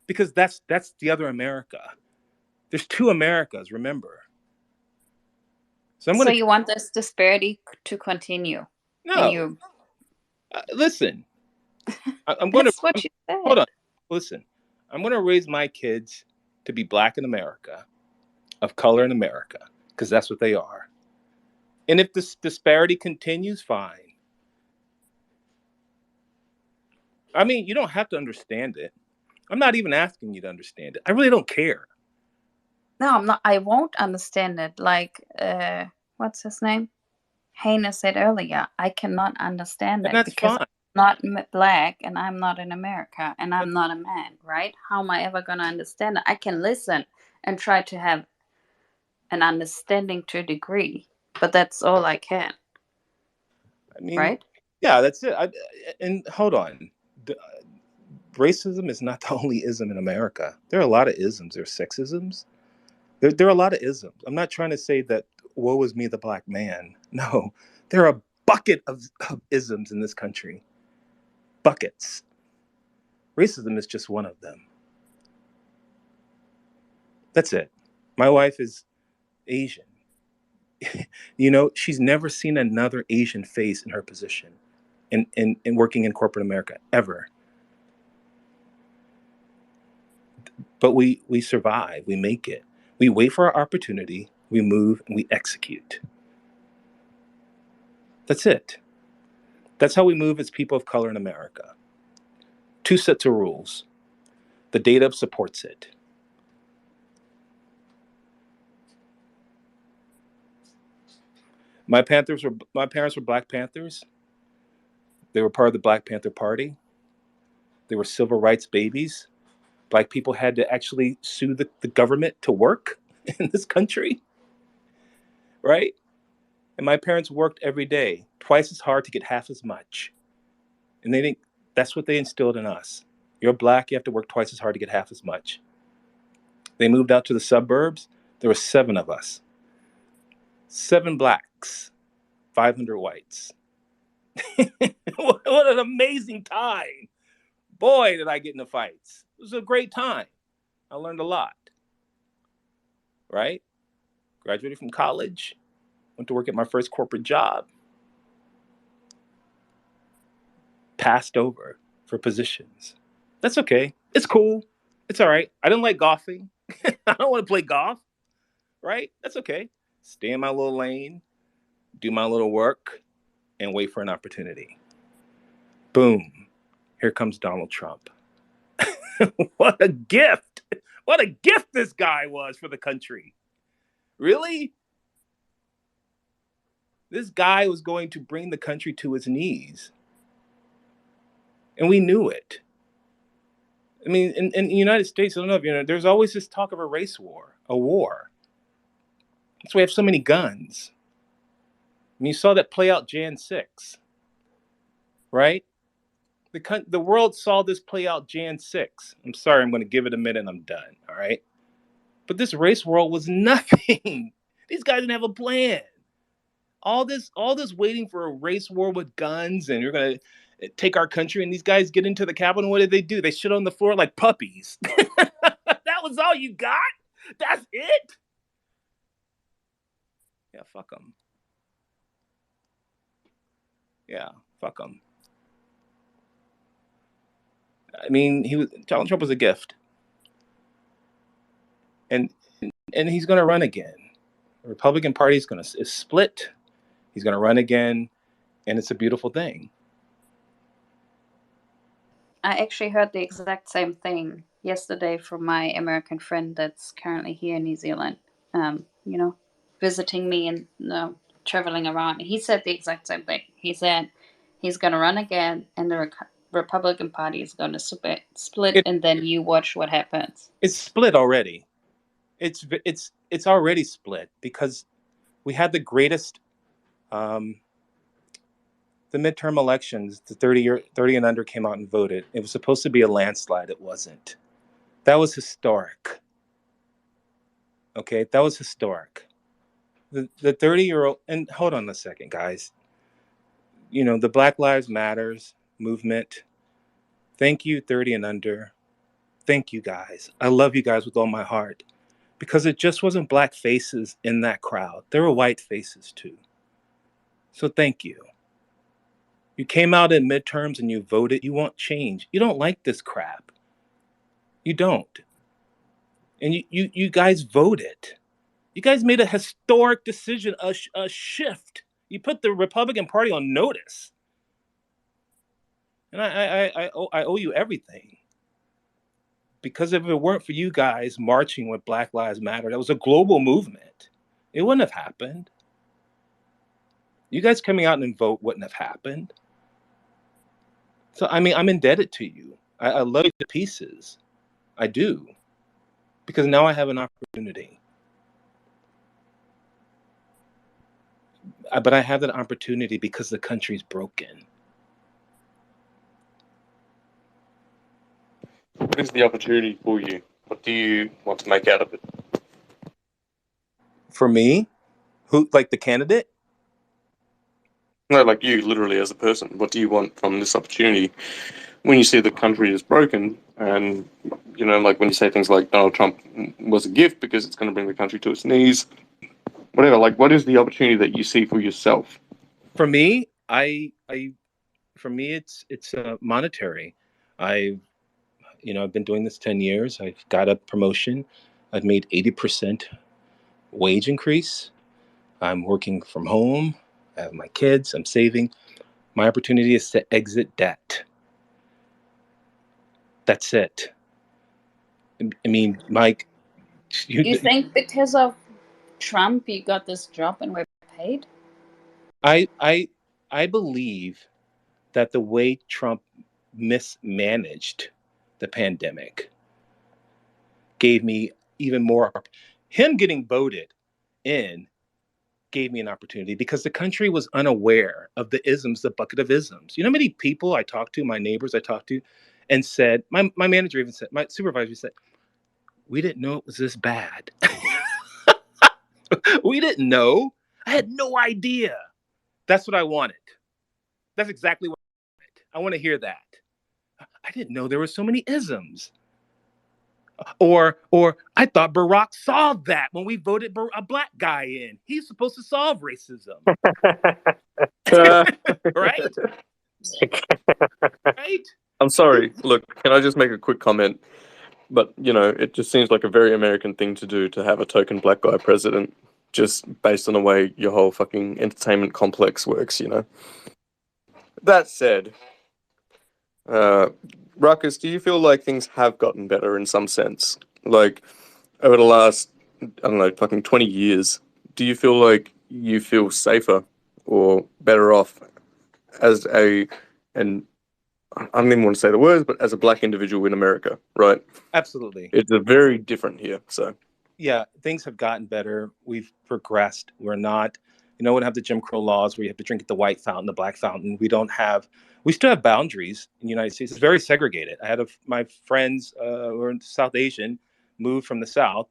Because that's the other America. There's 2 Americas, remember. So you want this disparity to continue? No. Listen. I'm going to. That's what you said. Hold on. Listen. I'm going to raise my kids to be black in America, of color in America, because that's what they are. And if this disparity continues, fine. I mean, you don't have to understand it. I'm not even asking you to understand it. I really don't care. No, I'm not. I won't understand it. Like, what's his name? Haynes said earlier, I cannot understand it because I'm not black and I'm not in America and I'm not a man, right? How am I ever going to understand it? I can listen and try to have an understanding to a degree, but that's all I can. I mean, right? Yeah, that's it. And hold on. Racism is not the only ism in America. There are a lot of isms. There are sexisms. There are a lot of isms. I'm not trying to say that woe is me, the black man. No, there are a bucket of isms in this country. Buckets. Racism is just one of them. That's it. My wife is Asian. She's never seen another Asian face in her position in working in corporate America, ever. But we survive. We make it. We wait for our opportunity. we move, and we execute. That's it. That's how we move as people of color in America. 2 sets of rules. The data supports it. My parents were Black Panthers. They were part of the Black Panther Party. They were civil rights babies. Black people had to actually sue the government to work in this country, right? And my parents worked every day, twice as hard to get half as much. And that's what they instilled in us. You're Black, you have to work twice as hard to get half as much. They moved out to the suburbs. There were 7 of us. 7 Blacks, 500 whites. What an amazing time. Boy, did I get into fights. It was a great time. I learned a lot, right? Graduated from college, went to work at my first corporate job. Passed over for positions. That's okay. It's cool. It's all right. I didn't like golfing. I don't want to play golf, right? That's okay. Stay in my little lane, do my little work, and wait for an opportunity. Boom. Here comes Donald Trump. What a gift. What a gift this guy was for the country. Really? This guy was going to bring the country to its knees. And we knew it. I mean, in the United States, I don't know if you know, there's always this talk of a race war, a war. That's why we have so many guns. And you saw that play out Jan 6, right? The world saw this play out Jan 6. I'm sorry, I'm going to give it a minute and I'm done, all right? But this race war was nothing. These guys didn't have a plan. All this waiting for a race war with guns and you're going to take our country, and these guys get into the Capitol. What do? They shit on the floor like puppies. That was all you got? That's it? Yeah, fuck them. Yeah, fuck them. I mean, Donald Trump was a gift. And he's going to run again. The Republican Party is split. He's going to run again, and it's a beautiful thing. I actually heard the exact same thing yesterday from my American friend that's currently here in New Zealand, visiting me and traveling around. He said the exact same thing. He said he's going to run again, and the Republican Party is going to split, and then you watch what happens. It's split already. It's already split because we had the greatest, the midterm elections. The 30 and under came out and voted. It was supposed to be a landslide. It wasn't. That was historic. Okay, that was historic. The 30-year-old, and hold on a second, guys. The Black Lives Matters movement. Thank you, 30 and under. Thank you, guys. I love you guys with all my heart. Because it just wasn't Black faces in that crowd. There were white faces too. So thank you. You came out in midterms and you voted. You want change. You don't like this crap. You don't. And you guys voted. You guys made a historic decision, a shift. You put the Republican Party on notice. And I owe you everything. Because if it weren't for you guys marching with Black Lives Matter, that was a global movement. It wouldn't have happened. You guys coming out and vote wouldn't have happened. So, I mean, I'm indebted to you. I love you to pieces. I do. Because now I have an opportunity. But I have that opportunity because the country's broken. What is the opportunity for you? What do you want to make out of it? For me? Who, like the candidate? No, like you, literally as a person. What do you want from this opportunity? When you see the country is broken, and like when you say things like Donald Trump was a gift because it's going to bring the country to its knees, whatever. Like, what is the opportunity that you see for yourself? For me, it's monetary. I've been doing this 10 years. I've got a promotion. I've made 80% wage increase. I'm working from home. I have my kids. I'm saving. My opportunity is to exit debt. That's it. I mean, Mike, You think because of Trump you got this job and were paid? I believe that the way Trump mismanaged the pandemic gave me even more. Him getting voted in gave me an opportunity because the country was unaware of the isms, the bucket of isms. You know how many people I talked to, my neighbors I talked to, and said, my manager even said, my supervisor said, we didn't know it was this bad. We didn't know. I had no idea. That's what I wanted. That's exactly what I wanted. I want to hear that. I didn't know there were so many isms. Or I thought Barack solved that when we voted a black guy in. He's supposed to solve racism. Right? Right? I'm sorry. Look, can I just make a quick comment? But, you know, it just seems like a very American thing to do to have a token black guy president, just based on the way your whole fucking entertainment complex works, you know? That said, Ruckus, do you feel like things have gotten better in some sense? Like, over the last, I don't know, fucking 20 years, do you feel like you feel safer or better off as and I don't even want to say the words, but as a black individual in America, right? Absolutely. It's a very different here, so. Yeah, things have gotten better. We've progressed. We're not, we don't have the Jim Crow laws where you have to drink at the white fountain, the black fountain. We still have boundaries in the United States. It's very segregated. I had my friends who are South Asian moved from the South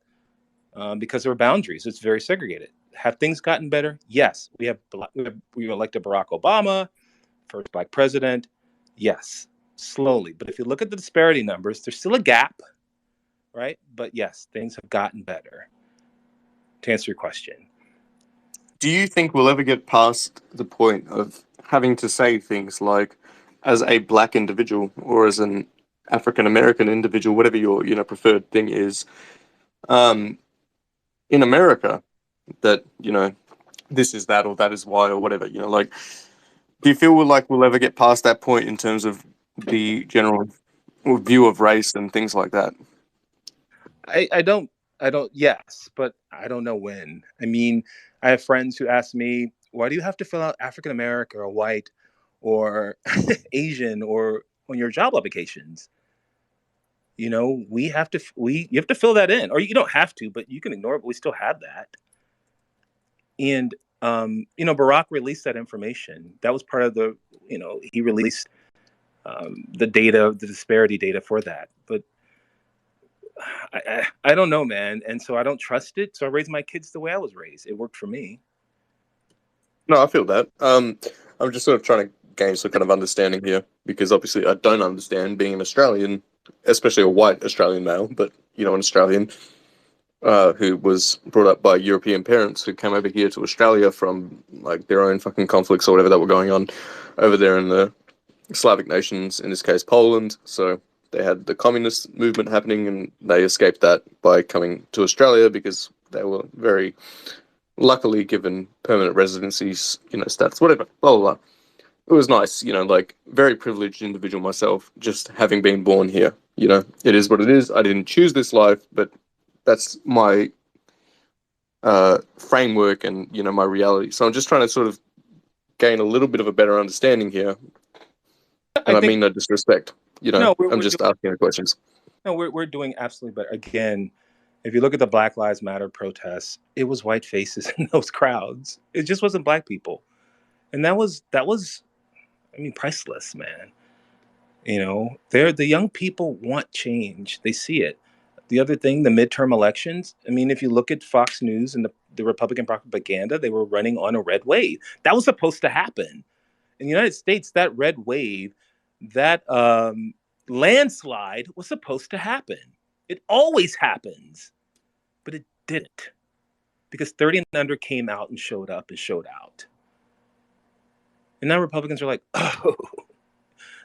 because there were boundaries. It's very segregated. Have things gotten better? Yes. We elected Barack Obama, first black president. Yes, slowly. But if you look at the disparity numbers, there's still a gap, right? But yes, things have gotten better. To answer your question. Do you think we'll ever get past the point of having to say things like, as a black individual or as an African American individual, whatever your preferred thing is, in America, that this is that or that is why or whatever, like, do you feel like we'll ever get past that point in terms of the general view of race and things like that? I don't, yes, but I don't know when. I mean, I have friends who ask me, why do you have to fill out African American or white or Asian or on your job applications? You know, you have to fill that in, or you don't have to, but you can ignore it, but we still have that. And, Barack released that information. That was part of he released the data, the disparity data for that. But I don't know, man. And so I don't trust it. So I raised my kids the way I was raised. It worked for me. No, I feel that. I'm just sort of trying to gain some kind of understanding here because obviously I don't understand being an Australian, especially a white Australian male, but an Australian who was brought up by European parents who came over here to Australia from like their own fucking conflicts or whatever that were going on over there in the Slavic nations, in this case Poland. So they had the communist movement happening and they escaped that by coming to Australia because they were very luckily given permanent residencies, stats, whatever, blah, blah, blah. It was nice, like very privileged individual myself, just having been born here. It is what it is. I didn't choose this life, but that's my framework and, my reality. So I'm just trying to sort of gain a little bit of a better understanding here. And I mean no disrespect. I'm just asking questions. No, we're doing absolutely better. Again, if you look at the Black Lives Matter protests, it was white faces in those crowds. It just wasn't black people. And that was, I mean, priceless, man. The young people want change. They see it. The other thing, the midterm elections, I mean, if you look at Fox News and the Republican propaganda, they were running on a red wave. That was supposed to happen. In the United States, that red wave, that landslide was supposed to happen. It always happens, but it didn't because 30 and under came out and showed up and showed out. And now Republicans are like, oh,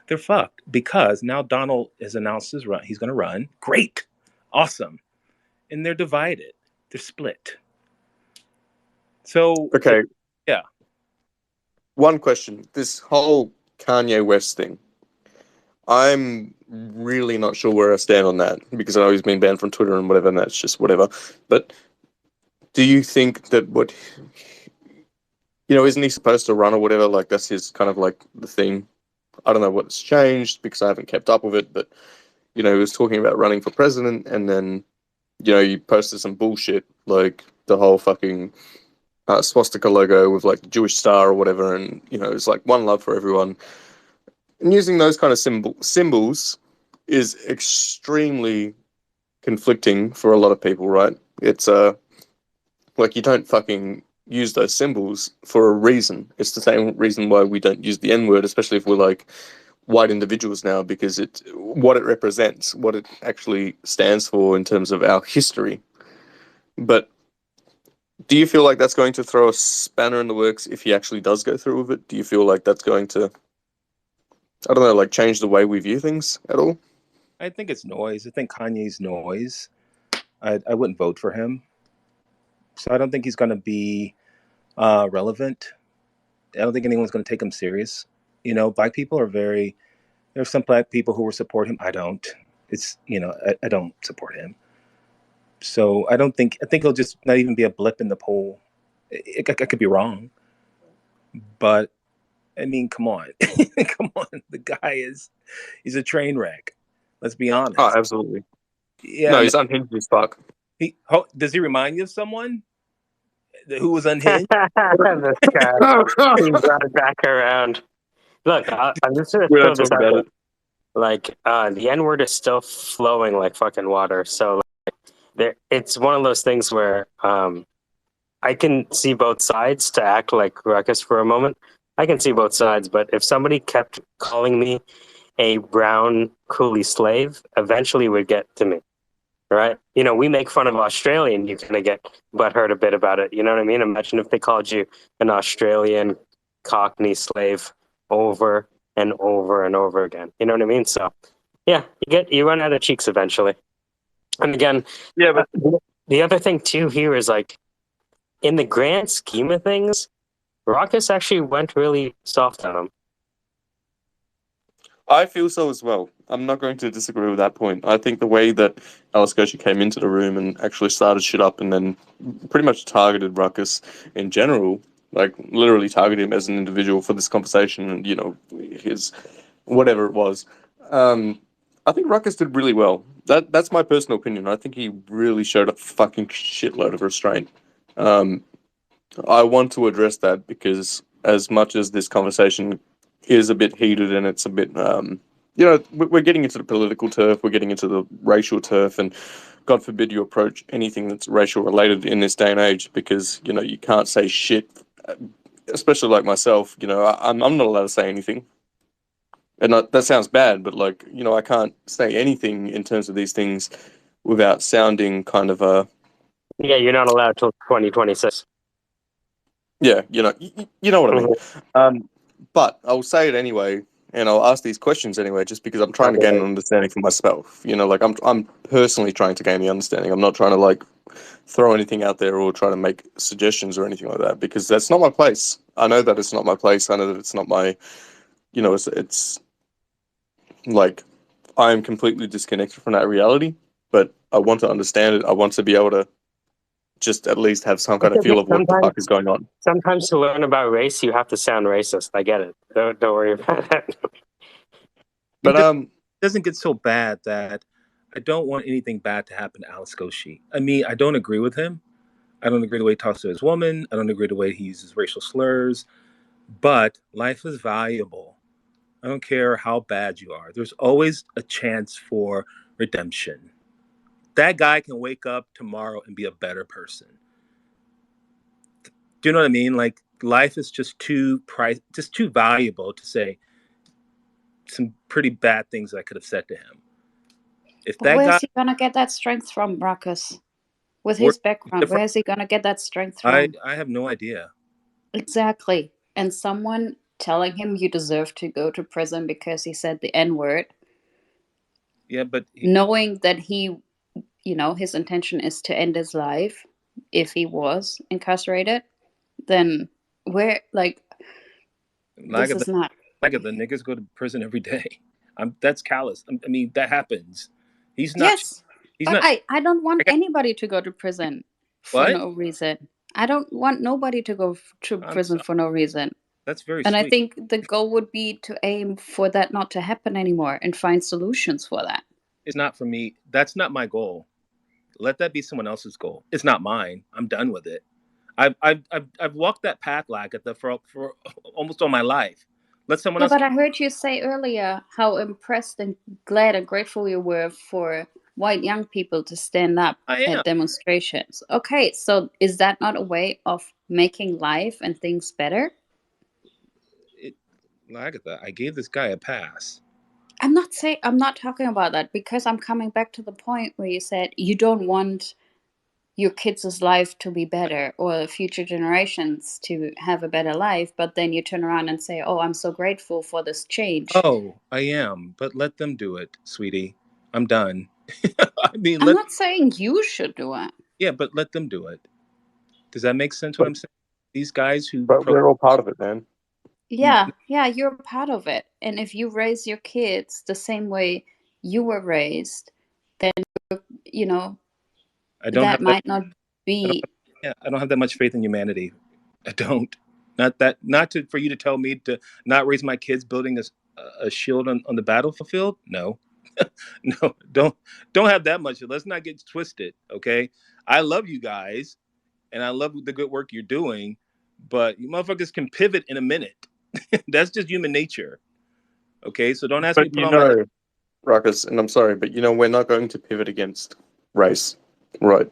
they're fucked because now Donald has announced his run. He's going to run. Great. Awesome. And they're divided. They're split. So Okay, yeah, one question. This whole Kanye West thing, I'm really not sure where I stand on that because I know he's been banned from Twitter and whatever, and that's just whatever. But do you think that what, isn't he supposed to run or whatever? Like, that's his kind of like the thing. I don't know what's changed because I haven't kept up with it, but, he was talking about running for president and then, he posted some bullshit, like the whole fucking swastika logo with like the Jewish star or whatever, and, it's like one love for everyone. And using those kind of symbols is extremely conflicting for a lot of people, right? It's like you don't fucking use those symbols for a reason. It's the same reason why we don't use the N word, especially if we're like white individuals now, because what it represents, what it actually stands for in terms of our history. But do you feel like that's going to throw a spanner in the works if he actually does go through with it? Do you feel like that's going to, I don't know, like change the way we view things at all? I think it's noise. I think Kanye's noise. I wouldn't vote for him. So I don't think he's going to be relevant. I don't think anyone's going to take him serious. Black people are there's some black people who will support him. I don't. I don't support him. So I think he'll just not even be a blip in the poll. I could be wrong. But, I mean, come on. Come on. The guy he's a train wreck. Let's be honest. Oh, absolutely. Yeah. No, he's unhinged as fuck. Does he remind you of someone who was unhinged? This guy, he brought it back around. Look, I'm just gonna We throw don't this talk out about there. it. Like, the N word is still flowing like fucking water. So, it's one of those things where I can see both sides. To act like ruckus for a moment, I can see both sides. But if somebody kept calling me a brown coolie slave, eventually it would get to me. Right? We make fun of Australian, you kind of get butthurt a bit about it. You know what I mean? Imagine if they called you an Australian Cockney slave over and over and over again. You know what I mean? So, yeah, you run out of cheeks eventually. And again, yeah, but the other thing too here is like, in the grand scheme of things, Raucus actually went really soft on him. I feel so as well. I'm not going to disagree with that point. I think the way that Alaskoshi came into the room and actually started shit up and then pretty much targeted Ruckus in general, like literally targeted him as an individual for this conversation and, his whatever it was. I think Ruckus did really well. That's my personal opinion. I think he really showed a fucking shitload of restraint. I want to address that because as much as this conversation is a bit heated and it's a bit, we're getting into the political turf, we're getting into the racial turf, and God forbid you approach anything that's racial related in this day and age because, you can't say shit, especially like myself, I'm not allowed to say anything. And that sounds bad, but like, I can't say anything in terms of these things without sounding kind of a... Yeah, you're not allowed till 2026. Yeah, you know what I mean. But I'll say it anyway, and I'll ask these questions anyway, just because I'm trying to gain an understanding for myself. Like I'm personally trying to gain the understanding. I'm not trying to like throw anything out there or try to make suggestions or anything like that because that's not my place. I know that it's not my place. I know that it's not my, it's like I'm completely disconnected from that reality. But I want to understand it. I want to be able to just at least have some kind of feel of what the fuck is going on. Sometimes to learn about race, you have to sound racist. I get it. Don't worry about that. But it doesn't get so bad that I don't want anything bad to happen to Alaskoshi. I mean, I don't agree with him. I don't agree the way he talks to his woman. I don't agree the way he uses racial slurs. But life is valuable. I don't care how bad you are. There's always a chance for redemption. That guy can wake up tomorrow and be a better person. Do you know what I mean? Like life is just too valuable to say some pretty bad things I could have said to him. If that Where's guy, he gonna get that strength from, Ruckus? With his background, where is he gonna get that strength from? I have no idea. Exactly. And someone telling him you deserve to go to prison because he said the N-word. Yeah, but knowing that he, his intention is to end his life if he was incarcerated. then where, like, this is not. Like the niggas go to prison every day. That's callous. I mean, that happens. He's not. Yes, but I don't want anybody to go to prison for What? no reason. I don't want nobody to go to prison for no reason. That's very And sweet. I think the goal would be to aim for that not to happen anymore and find solutions for that. It's not for me. That's not my goal. Let that be someone else's goal. It's not mine. I'm done with it. I've walked that path like for almost all my life. Let someone Yeah, else. but I heard you say earlier how impressed and glad and grateful you were for white young people to stand up at demonstrations. Okay, so is that not a way of making life and things better? Agatha, I gave this guy a pass. I'm not talking about that, because I'm coming back to the point where you said you don't want your kids' life to be better or future generations to have a better life, but then you turn around and say, oh, I'm so grateful for this change. Oh, I am, but let them do it, sweetie. I'm done. I mean, I'm not saying you should do it. Yeah, but let them do it. Does that make sense what I'm saying? These guys who... But we're all part of it, man. Yeah, you're part of it. And if you raise your kids the same way you were raised, then, you know, I don't have might not be... I don't have that much faith in humanity. I don't. For you to tell me to not raise my kids building a shield on the battlefield. No, no, don't have that much. Let's not get twisted. Okay. I love you guys and I love the good work you're doing, but you motherfuckers can pivot in a minute. That's just human nature. Okay. So don't ask me to put on my... Ruckus, and I'm sorry, but we're not going to pivot against race. Right.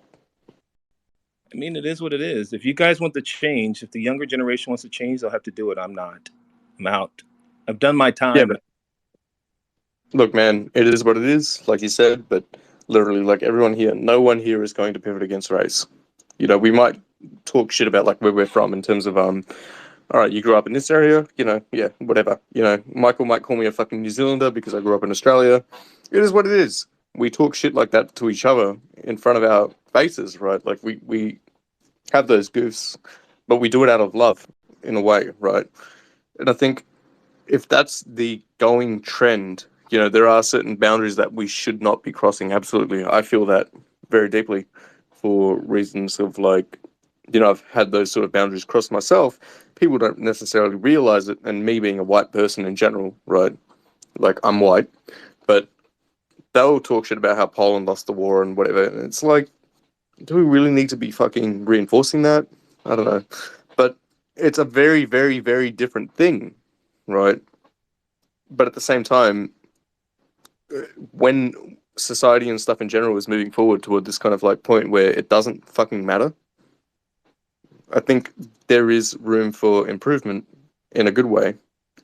I mean, it is what it is. If you guys want to change, if the younger generation wants to change, they'll have to do it. I'm not. I'm out. I've done my time. Yeah, but look, man, it is what it is, like you said, but literally, like everyone here, no one here is going to pivot against race. We might talk shit about like where we're from in terms of all right, you grew up in this area, yeah, whatever. Michael might call me a fucking New Zealander because I grew up in Australia. It is what it is. We talk shit like that to each other in front of our faces, right? Like we have those goofs, but we do it out of love in a way, right? And I think if that's the going trend, there are certain boundaries that we should not be crossing. Absolutely. I feel that very deeply for reasons of like, I've had those sort of boundaries crossed myself. People don't necessarily realize it. And me being a white person in general, right? Like I'm white, but they'll talk shit about how Poland lost the war and whatever. And it's like, do we really need to be fucking reinforcing that? I don't know. But it's a very, very, very different thing, right? But at the same time, when society and stuff in general is moving forward toward this kind of like point where it doesn't fucking matter, I think there is room for improvement in a good way.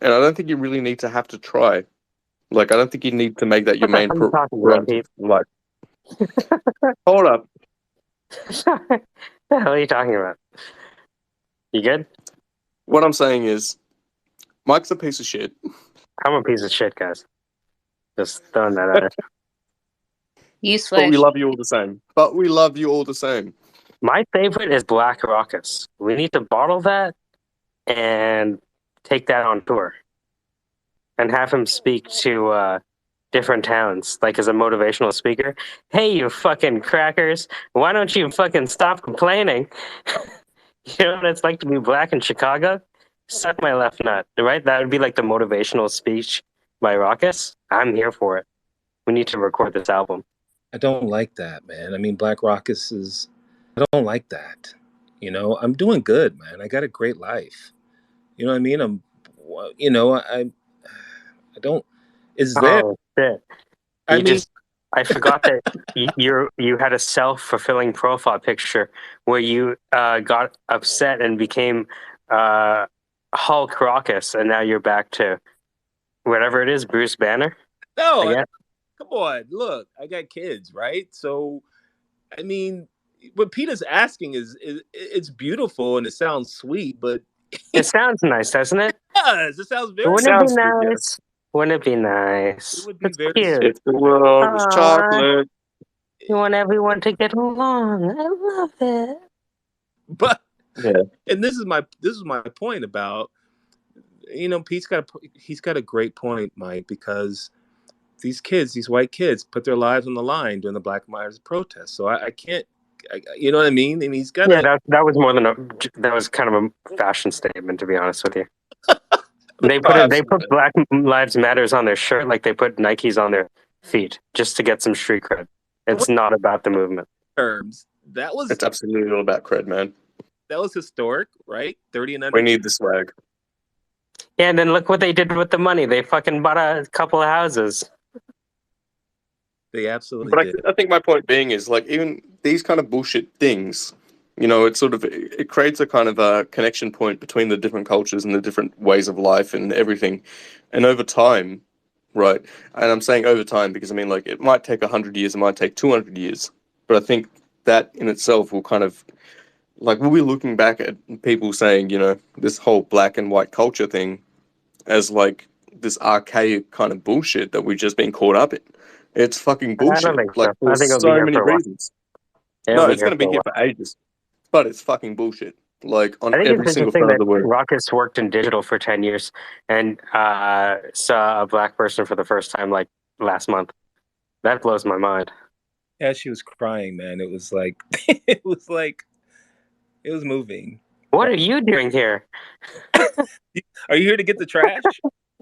And I don't think you really need to have to try. Like, I don't think you need to make that your main prerogative. Like, hold up. What the hell are you talking about? You good? What I'm saying is, Mike's a piece of shit. I'm a piece of shit, guys. Just throwing that out. But we love you all the same. My favorite is Black Raucus. We need to bottle that and take that on tour. And have him speak to different towns, like as a motivational speaker. Hey, you fucking crackers, why don't you fucking stop complaining? You know what it's like to be black in Chicago? Suck my left nut, right? That would be like the motivational speech by Raucus. I'm here for it. We need to record this album. I don't like that, man. I mean, Black Raucus is... I don't like that. I'm doing good, man. I got a great life. You know what I mean? I don't... Is there... Oh, shit. I forgot that you had a self-fulfilling profile picture where you got upset and became Hulk Raucus, and now you're back to whatever it is, Bruce Banner. No, come on. Look, I got kids, right? So, I mean, what Peter's asking is it's beautiful and it sounds sweet, but it sounds nice, doesn't it? It sounds very. Wouldn't it be nice? Wouldn't it be nice? It would be very cute. If the world was chocolate. You want everyone to get along. I love it. But Yeah. And this is my point about, he's got a great point, Mike, because these white kids, put their lives on the line during the Black Lives protest. So I can't, you know what I mean? I mean, he's got that was more than that was kind of a fashion statement, to be honest with you. They put Black Lives Matters on their shirt like they put Nikes on their feet just to get some street cred. It's not about the movement. Terms. It's absolutely all about cred, man. That was historic, right? 30 and under. We need the swag. Yeah, and then look what they did with the money. They fucking bought a couple of houses. They absolutely But did. I think my point being is, like, even these kind of bullshit things, it creates a kind of a connection point between the different cultures and the different ways of life and everything. And over time, right, and I'm saying over time because, I mean, like, it might take 100 years, it might take 200 years, but I think that in itself will kind of, like, we'll be looking back at people saying, this whole black and white culture thing as, like, this archaic kind of bullshit that we've just been caught up in. It's fucking bullshit. I don't think like, so. I think for it'll be so here many for a while. reasons. It'll No, be it's here going to for be a here while. for ages. But it's fucking bullshit. Like, on I think every it's single interesting front of that the word. Ruckus worked in digital for 10 years and saw a black person for the first time like last month. That blows my mind. Yeah, she was crying, man. It was like, it was moving. What are you doing here? Are you here to get the trash?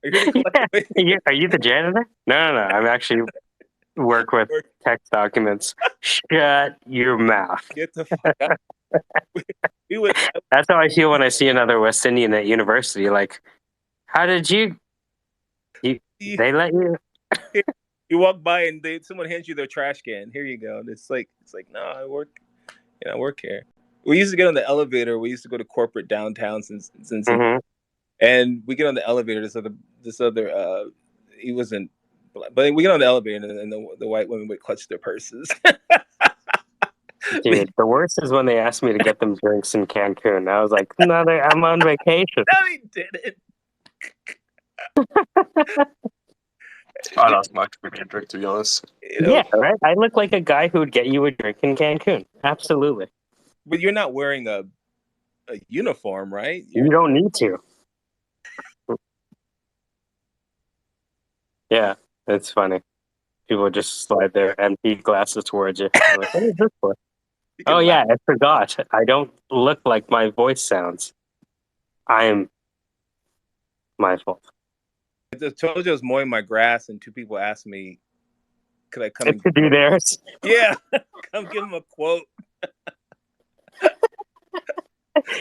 Are you here to collect Are you the janitor? No. I'm actually work with text documents. Shut your mouth. Get the fuck out. That's how I feel when I see another West Indian at university. Like, how did you they let you? You walk by and someone hands you their trash can. Here you go. And it's like, no, I work here. We used to get on the elevator. We used to go to corporate downtown since and we get on the elevator. This other he wasn't, but we get on the elevator and the white women would clutch their purses. Dude, the worst is when they asked me to get them drinks in Cancun. I was like, no, I'm on vacation. No, he didn't. I'd ask Mike to give me a drink, to be honest. Yeah, right? I look like a guy who would get you a drink in Cancun. Absolutely. But you're not wearing a uniform, right? You don't need to. Yeah, it's funny. People just slide their empty glasses towards you. I'm like, what is this for? Oh, yeah, I forgot. I don't look like my voice sounds. I am my fault. I told you I was mowing my grass, and two people asked me, could I come and do theirs? Yeah, come give them a quote.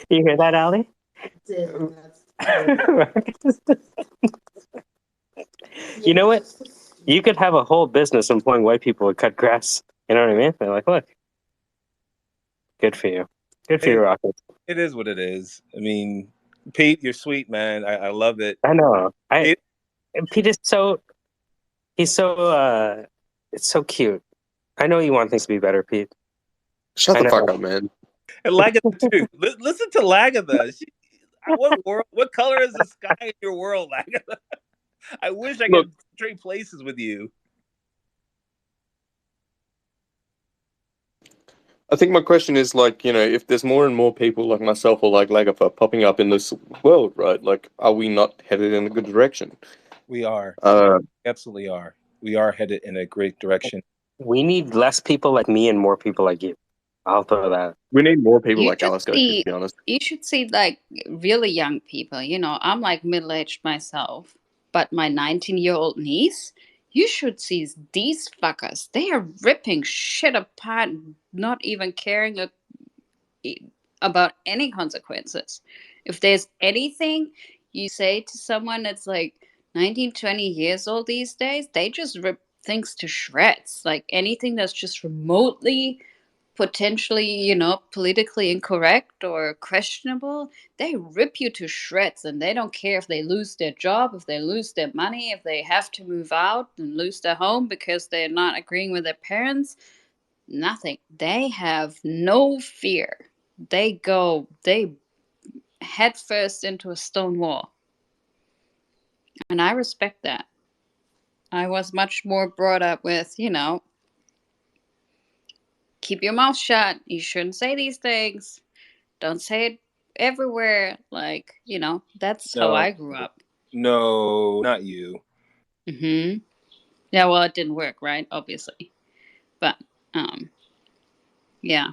You hear that, Ali? You know what? You could have a whole business employing white people to cut grass. You know what I mean? They're like, look, good for you. Good for you, Rocket. It is what it is. I mean, Pete, you're sweet, man. I love it. I know. Pete is it's so cute. I know you want things to be better, Pete. Shut the fuck up, man. And Lagatha too. Listen to Lagatha. What color is the sky in your world, Lagatha? I wish I could trade places with you. I think my question is, like, if there's more and more people like myself or like Lagatha popping up in this world, right? Like, are we not headed in a good direction? We are. Absolutely are. We are headed in a great direction. We need less people like me and more people like you. I'll throw that. We need more people like Alice, to be honest. You should see like really young people. I'm like middle-aged myself, but my 19-year-old niece, you should see these fuckers. They are ripping shit apart, not even caring about any consequences. If there's anything you say to someone that's like 19, 20 years old these days, they just rip things to shreds. Like anything that's just remotely potentially, politically incorrect or questionable, they rip you to shreds, and they don't care if they lose their job, if they lose their money, if they have to move out and lose their home because they're not agreeing with their parents. Nothing. They have no fear. They head first into a stone wall. And I respect that. I was much more brought up with, keep your mouth shut. You shouldn't say these things. Don't say it everywhere. Like, you know, that's how No, I grew up. no, not you. Hmm. Yeah, well, it didn't work, right? Obviously. But, yeah.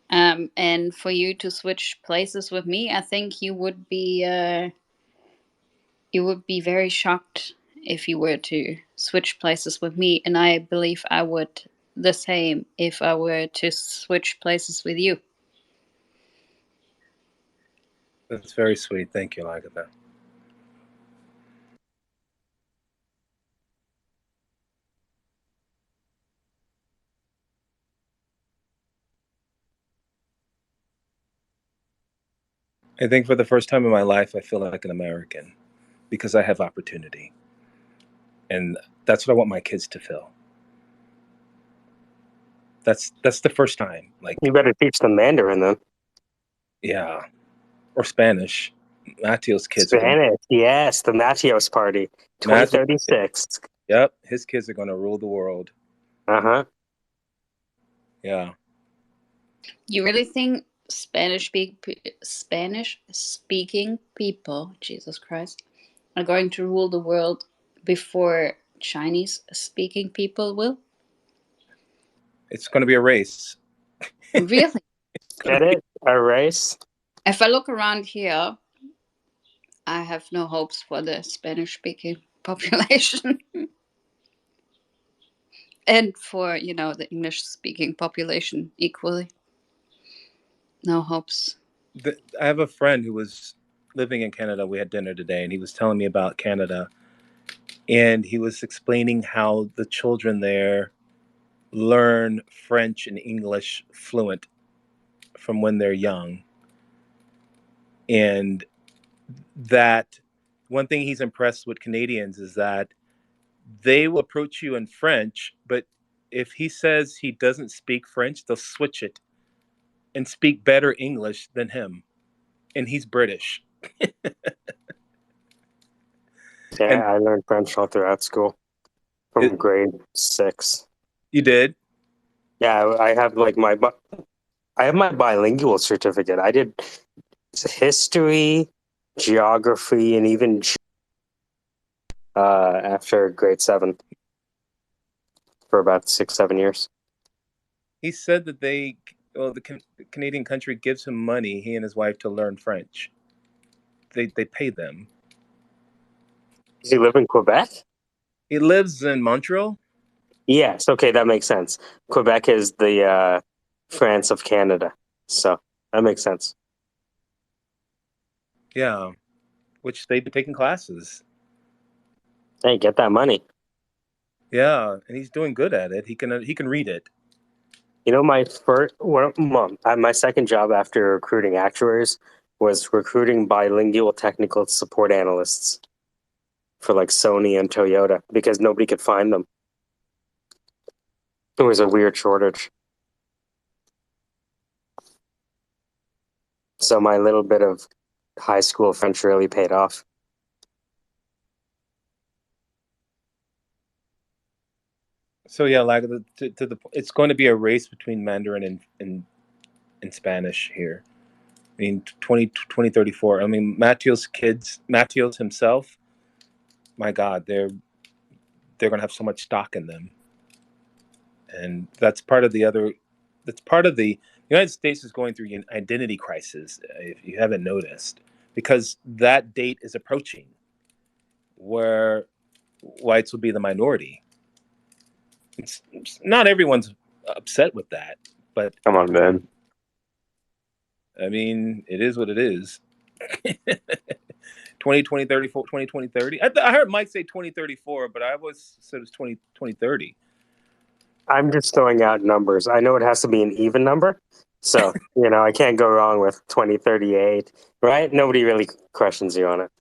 And for you to switch places with me, I think you would be very shocked if you were to switch places with me, and I believe I would the same if I were to switch places with you. That's very sweet. Thank you, Agatha. I think for the first time in my life, I feel like an American because I have opportunity. And that's what I want my kids to feel. That's the first time. Like, you better teach them Mandarin then. Yeah. Or Spanish. Matteo's kids Spanish, yes, the Matios Party, 2036. Yep, his kids are going to rule the world. Uh-huh. Yeah. You really think Spanish speaking people, Jesus Christ, are going to rule the world before Chinese speaking people will? It's going to be a race. Really? Get it? A race? If I look around here, I have no hopes for the Spanish speaking population. And for, you know, the English speaking population equally. No hopes. I have a friend who was living in Canada. We had dinner today, and he was telling me about Canada. And he was explaining how the children there learn French and English fluent from when they're young. And that one thing he's impressed with Canadians is that they will approach you in French, but if he says he doesn't speak French, they'll switch it and speak better English than him. And he's British. Yeah, And I learned French all throughout school from grade 6. You did? Yeah, I have like my bilingual certificate. I did history, geography, and even after grade 7 for about 6-7 years. He said that the Canadian country gives him money, he and his wife, to learn French. They pay them. Does he live in Quebec? He lives in Montreal. Yes, okay, that makes sense. Quebec is the France of Canada, so that makes sense. Yeah, which they've been taking classes. Hey, get that money. Yeah, and he's doing good at it. He can read it. You know, my second job after recruiting actuaries was recruiting bilingual technical support analysts for like Sony and Toyota because nobody could find them. It was a weird shortage. So my little bit of high school French really paid off. So yeah, like it's going to be a race between Mandarin and Spanish here. I mean, 2034. I mean, Matteos himself, my God, they're going to have so much stock in them. And that's part of the United States is going through an identity crisis, if you haven't noticed, because that date is approaching where whites will be the minority. It's not everyone's upset with that, but come on, man. I mean, it is what it is. 2020, 34, 2020, 30. I heard Mike say 2034, but I always said it was 2030. I'm just throwing out numbers. I know it has to be an even number. So, you know, I can't go wrong with 2038, right? Nobody really questions you on it.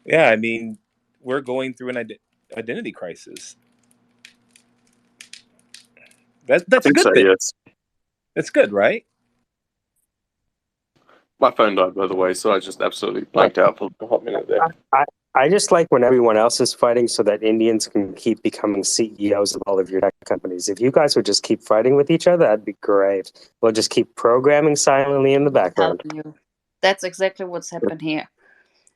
Yeah, I mean, we're going through an identity crisis. That's a good thing. Yes. It's good, right? My phone died, by the way, so I just absolutely blanked out for a hot minute there. I just like when everyone else is fighting so that Indians can keep becoming CEOs of all of your tech companies. If you guys would just keep fighting with each other, that'd be great. We'll just keep programming silently in the Telling background. you, that's exactly what's happened here.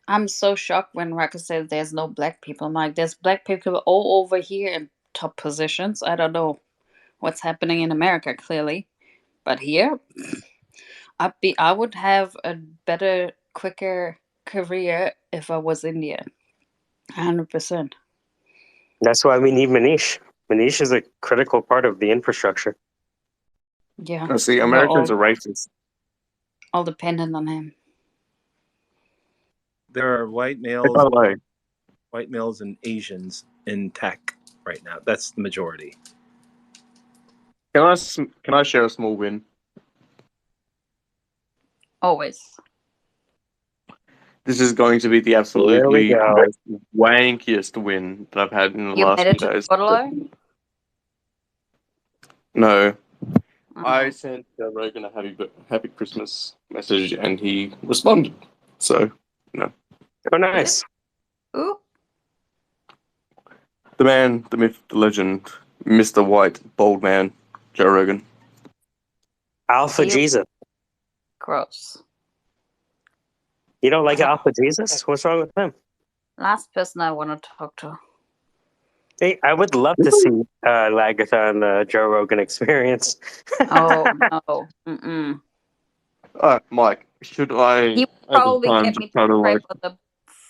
I'm so shocked when Ruckus says there's no black people. I'm like, there's black people all over here in top positions. I don't know what's happening in America, clearly. But here, I would have a better, quicker career if I was Indian. 100%. That's why we need Manish. Manish is a critical part of the infrastructure. Yeah. Oh, see, we're Americans are racist. all dependent on him. There are white Hey, males, by the way, white males and Asians in tech right now. That's the majority. can I share a small win? Always. This is going to be the There we absolutely go. most wankiest win that I've had in the You last made few it to days. Bordeaux? No. Oh. I sent Joe Rogan a happy Christmas message and he responded. So, no. Oh, nice. Ooh. The man, the myth, the legend, Mr. White, bald man, Joe Rogan. Alpha Ew. Jesus. Gross. You don't like Alpha Jesus? What's wrong with him? Last person I want to talk to. Hey, I would love to see Lagatha on the Joe Rogan Experience. Oh, no. Mm-mm. Mike, should I He have the probably time get to me to kind of scrape like at the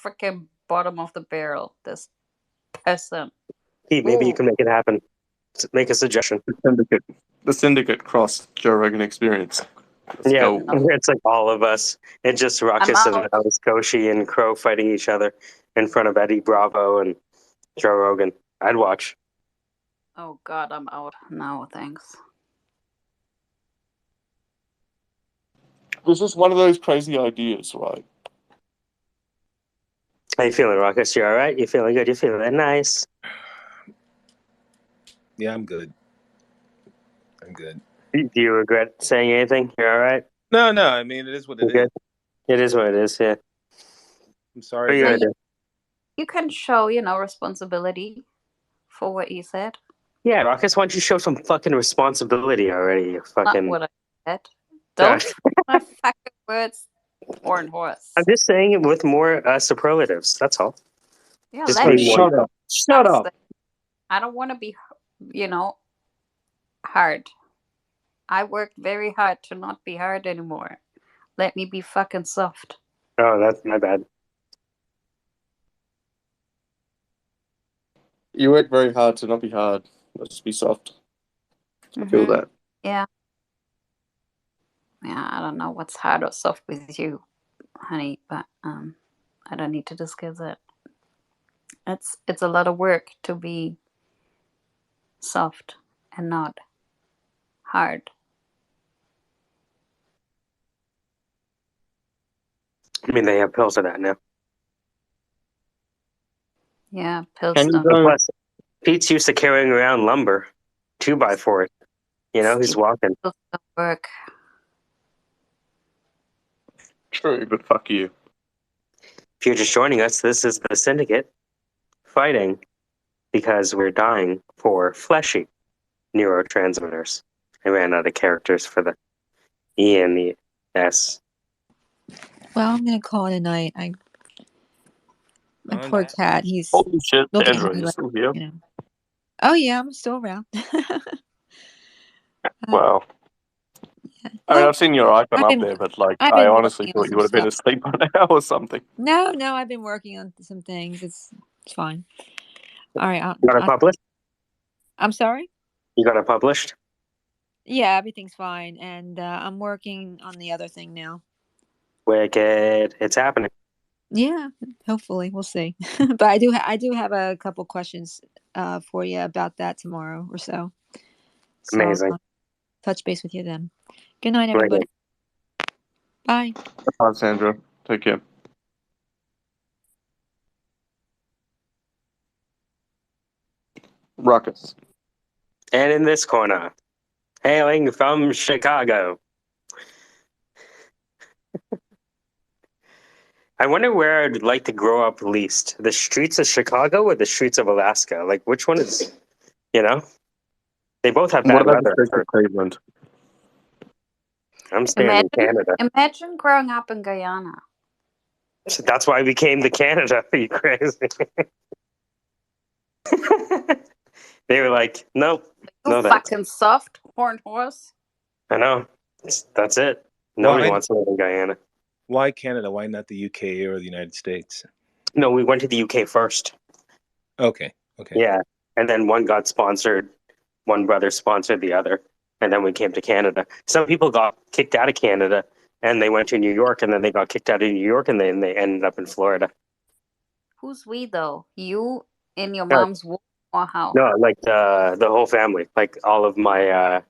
freaking bottom of the barrel. This person. Pete, maybe you Ooh. can make it happen. Make a suggestion. the syndicate cross Joe Rogan Experience? Let's Yeah, go. it's like all of us. It's just Ruckus and out. Alice Koshi and Crow fighting each other in front of Eddie Bravo and Joe Rogan. I'd watch. Oh, God, I'm out. No, thanks. This is one of those crazy ideas, right? How you feeling, Ruckus? You all right? You feeling good? You feeling nice? Yeah, I'm good. I'm good. Do you regret saying anything? You're all right? No, I mean, it is what it You is. good? It is what it is, yeah. I'm What sorry. are you gonna do? You can show, responsibility for what you said. Yeah, Ruckus, why don't you show some fucking responsibility already, you Not fucking... what I said. Don't use my fucking words, horn horse. I'm just saying it with more superlatives, that's all. Yeah, Just let be me one. know. Shut up. I don't want to be, hard. I worked very hard to not be hard anymore. Let me be fucking soft. Oh, that's my bad. You work very hard to not be hard. Let's be soft. I feel that. Yeah. Yeah, I don't know what's hard or soft with you, honey, but I don't need to discuss it. It's a lot of work to be soft and not hard. I mean, they have pills for that now. Yeah, pills Can you don't go? Plus, Pete's used to carrying around lumber, 2x4. He's walking. pills don't work. True, but fuck you. If you're just joining us, this is the Syndicate Fighting because we're dying for fleshy neurotransmitters. I ran out of characters for the E and the S. Well, I'm gonna call it a night. My poor cat. He's Holy shit, looking Sandra, at me you're like, still here? Oh yeah, I'm still around. Wow. I mean, I've seen your icon up there, but I've I been honestly working on thought you some would have been stuff. asleep by now or something. No, I've been working on some things. It's fine. All right. You got it published? I'm sorry? You got it published? Yeah, everything's fine. And I'm working on the other thing now. Wicked. It's happening. Yeah, hopefully. We'll see. But I do have a couple questions for you about that tomorrow or so. So Amazing. I'll touch base with you then. Good night, Right. everybody. Bye. Bye, Sandra. Take care. Ruckus. And in this corner, hailing from Chicago, I wonder where I'd like to grow up least. The streets of Chicago or the streets of Alaska? Like, which one is, you know? They both have What bad about the weather. streets of Cleveland? I'm staying in Canada. Imagine growing up in Guyana. That's why we came to Canada. Are you crazy? They were like, nope, You no thanks. fucking soft horned horse. I know. That's it. Nobody Why? wants to live in Guyana. Why Canada? Why not the UK or the United States? No, we went to the UK first. Okay. Okay. Yeah. And then one got sponsored. One brother sponsored the other. And then we came to Canada. Some people got kicked out of Canada and they went to New York, and then they got kicked out of New York, and then they ended up in Florida. Who's we though? You in your No, mom's womb or how? no, like the whole family, like all of my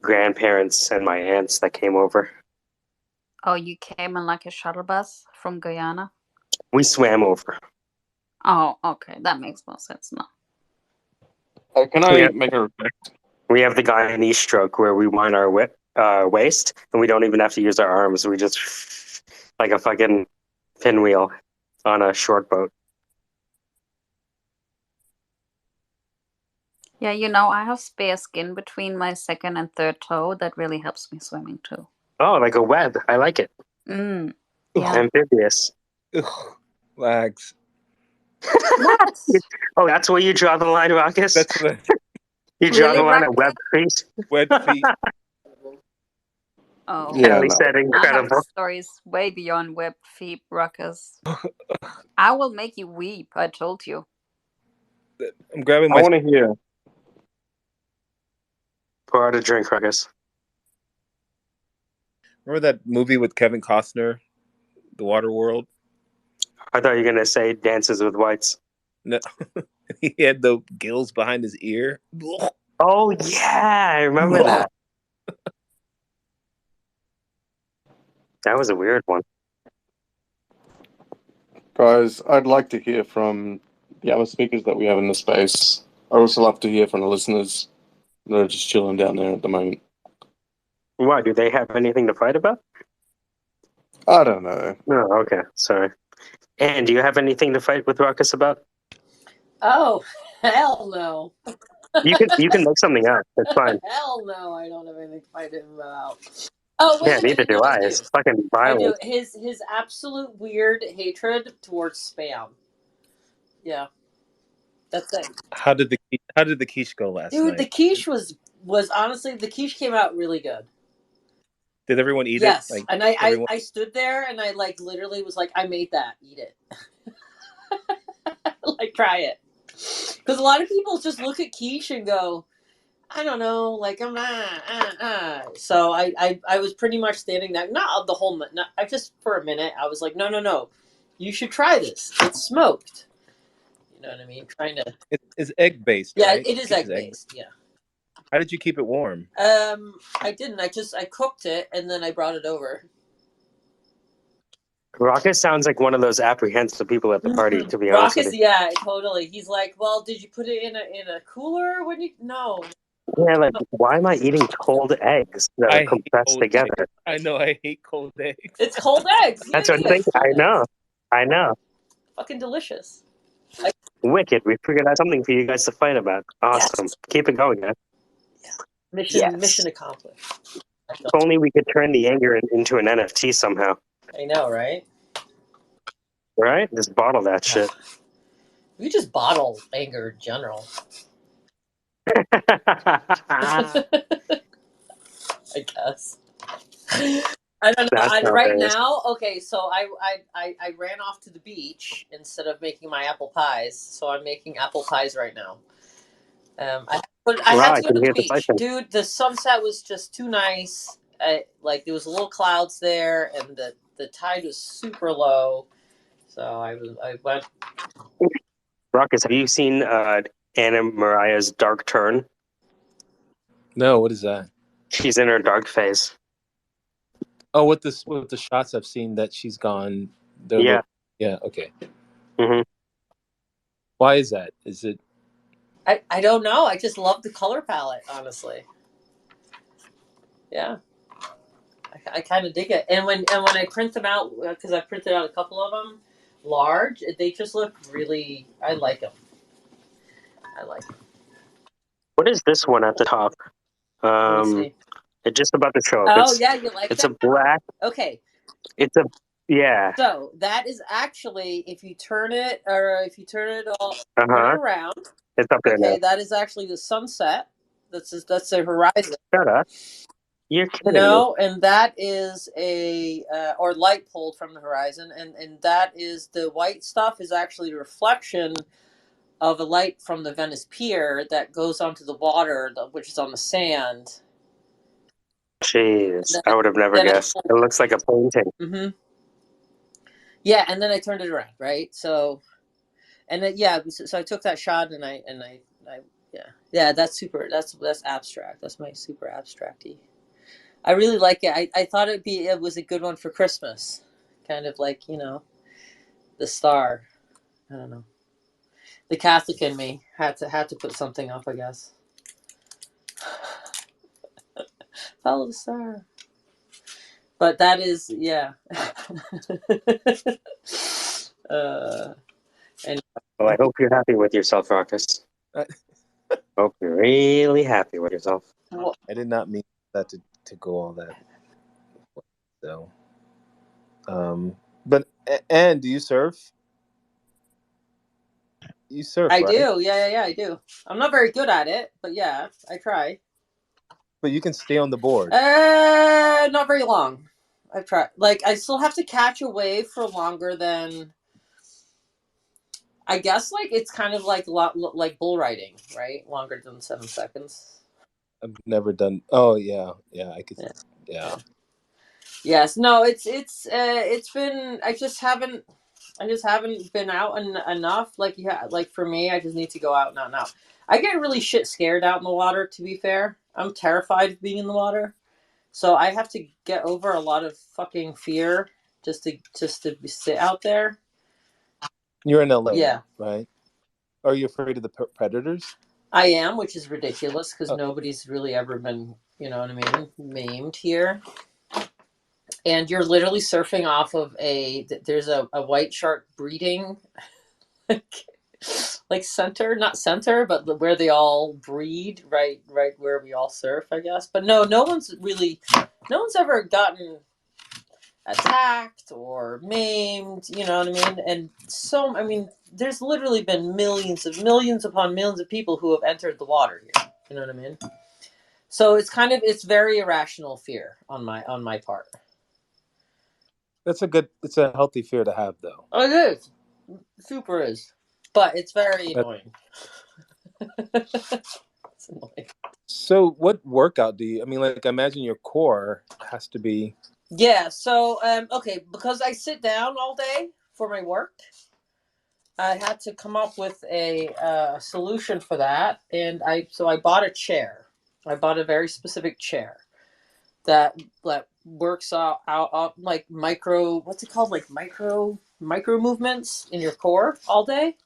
grandparents and my aunts that came over. Oh, you came in like a shuttle bus from Guyana? We swam over. Oh, okay. That makes more sense now. Can I make a request? We have the Guyanese stroke where we wind our waist, and we don't even have to use our arms. We just like a fucking pinwheel on a short boat. Yeah, you know, I have spare skin between my second and third toe. That really helps me swimming too. Oh, like a web. I like it. Mm. Yeah. Amphibious. Ugh, lags. What? Oh, that's where you draw the line, Ruckus? That's what You draw Really, the line at Ruckus? web feet? wet feet. Oh, Yeah, Ellie no. said I have incredible. stories way beyond web feet, Ruckus. I will make you weep. I told you. I'm grabbing I my. want to hear. Pour out a drink, Ruckus. Remember that movie with Kevin Costner, The Water World? I thought you were going to say Dances with Whites. No, he had the gills behind his ear. Oh, yeah. I remember that. That was a weird one. Guys, I'd like to hear from the other speakers that we have in the space. I'd also love to hear from the listeners that are just chilling down there at the moment. Why? Do they have anything to fight about? I don't know. No, okay. Sorry. And do you have anything to fight with Ruckus about? Oh, hell no. You can make something up. That's fine. Hell no, I don't have anything to fight him about. Oh, wait Yeah, a minute. neither do No, I. It's fucking I do. violent. His absolute weird hatred towards spam. Yeah. That's it. How did the quiche go last Dude, night? the quiche was honestly, the quiche came out really good. Did everyone eat Yes. it? Like, And everyone... I stood there and I like literally was like, I made that. Eat it. Like, try it. Because a lot of people just look at quiche and go, I don't know, like I'm not. So I was pretty much standing there, not the whole, not, I just for a minute I was like, no, you should try this. It's smoked. You know what I mean? Trying to. It's egg based. Yeah, right? it is egg based. Yeah. How did you keep it warm? I didn't. I cooked it and then I brought it over. Ruckus sounds like one of those apprehensive people at the party, to be honest with Raucous, you. yeah, totally. He's like, well, did you put it in a cooler when you? No. Yeah, like, why am I eating cold eggs that are I hate compressed cold together? eggs. I know, I hate cold eggs. It's cold eggs. That's what I think. I know. Fucking delicious. Wicked. We figured out something for you guys to fight about. Awesome. Yes. Keep it going, guys. Mission accomplished. If only we could turn the anger into an NFT somehow. I know, right? Right? Just bottle that shit. We just bottle anger in general. I guess. I don't know. Right now, okay. So I ran off to the beach instead of making my apple pies. So I'm making apple pies right now. I had to go to the beach, dude. The sunset was just too nice. Like there was a little clouds there, and the tide was super low. So I went. Ruckus, have you seen Anna Mariah's dark turn? No, what is that? She's in her dark phase. Oh, with the shots I've seen that she's gone. Yeah. Yeah. Okay. Mm-hmm. Why is that? Is it? I don't know. I just love the color palette, honestly. Yeah. I kind of dig it. And when I print them out, because I printed out a couple of them large, they just look really. I like them. I like them. What is this one at the top? Let me see. It's just about to show up. Oh yeah, you like it's that? a black. Okay. It's a yeah. So that is actually if you turn it all turn it around. It's up there Okay, now. that is actually the sunset. That's the horizon. Shut up. You're kidding me. No, and that is a or light pulled from the horizon, and that is the white stuff is actually a reflection of a light from the Venice Pier that goes onto the water, which is on the sand. Jeez, I would have never guessed. It looks like a painting. Mm-hmm. Yeah, and then I turned it around, right? So, and then, yeah, so I took that shot, and I yeah, that's super. That's abstract. That's my super abstracty. I really like it. I thought it was a good one for Christmas, kind of like the star. I don't know. The Catholic in me had to put something up, I guess. Follow the star. But that is and Well, I hope you're happy with yourself, Ruckus. Hope you're really happy with yourself. I did not mean that to go all that. So, but and do you surf? You surf, I right? do. Yeah, I do. I'm not very good at it, but yeah, I try. But you can stay on the board. Not very long. I've tried. Like, I still have to catch a wave for longer than. I guess like it's kind of like like bull riding, right? Longer than 7 seconds. I've never done. Oh yeah, I could. Yeah. Yes. No. It's been. I just haven't been out enough. Like like for me, I just need to go out now. I get really shit scared out in the water. To be fair, I'm terrified of being in the water, so I have to get over a lot of fucking fear just to sit out there. You're in LA, Yeah. right? Are you afraid of the predators? I am, which is ridiculous because nobody's really ever been, you know what I mean, maimed here. And you're literally surfing off of there's a white shark breeding like center, not center, but where they all breed, right where we all surf, I guess. But no one's ever gotten attacked or maimed, you know what I mean? And so, I mean, there's literally been millions upon millions of people who have entered the water here, you know what I mean? So it's very irrational fear on my part. It's a healthy fear to have, though. Oh, it is. Super is. But it's very annoying. It's annoying. So what workout do you, I mean, like, I imagine your core has to be. Yeah, so, okay, because I sit down all day for my work, I had to come up with a solution for that, and I bought a chair. I bought a very specific chair that works out like micro, what's it called, like micro movements in your core all day.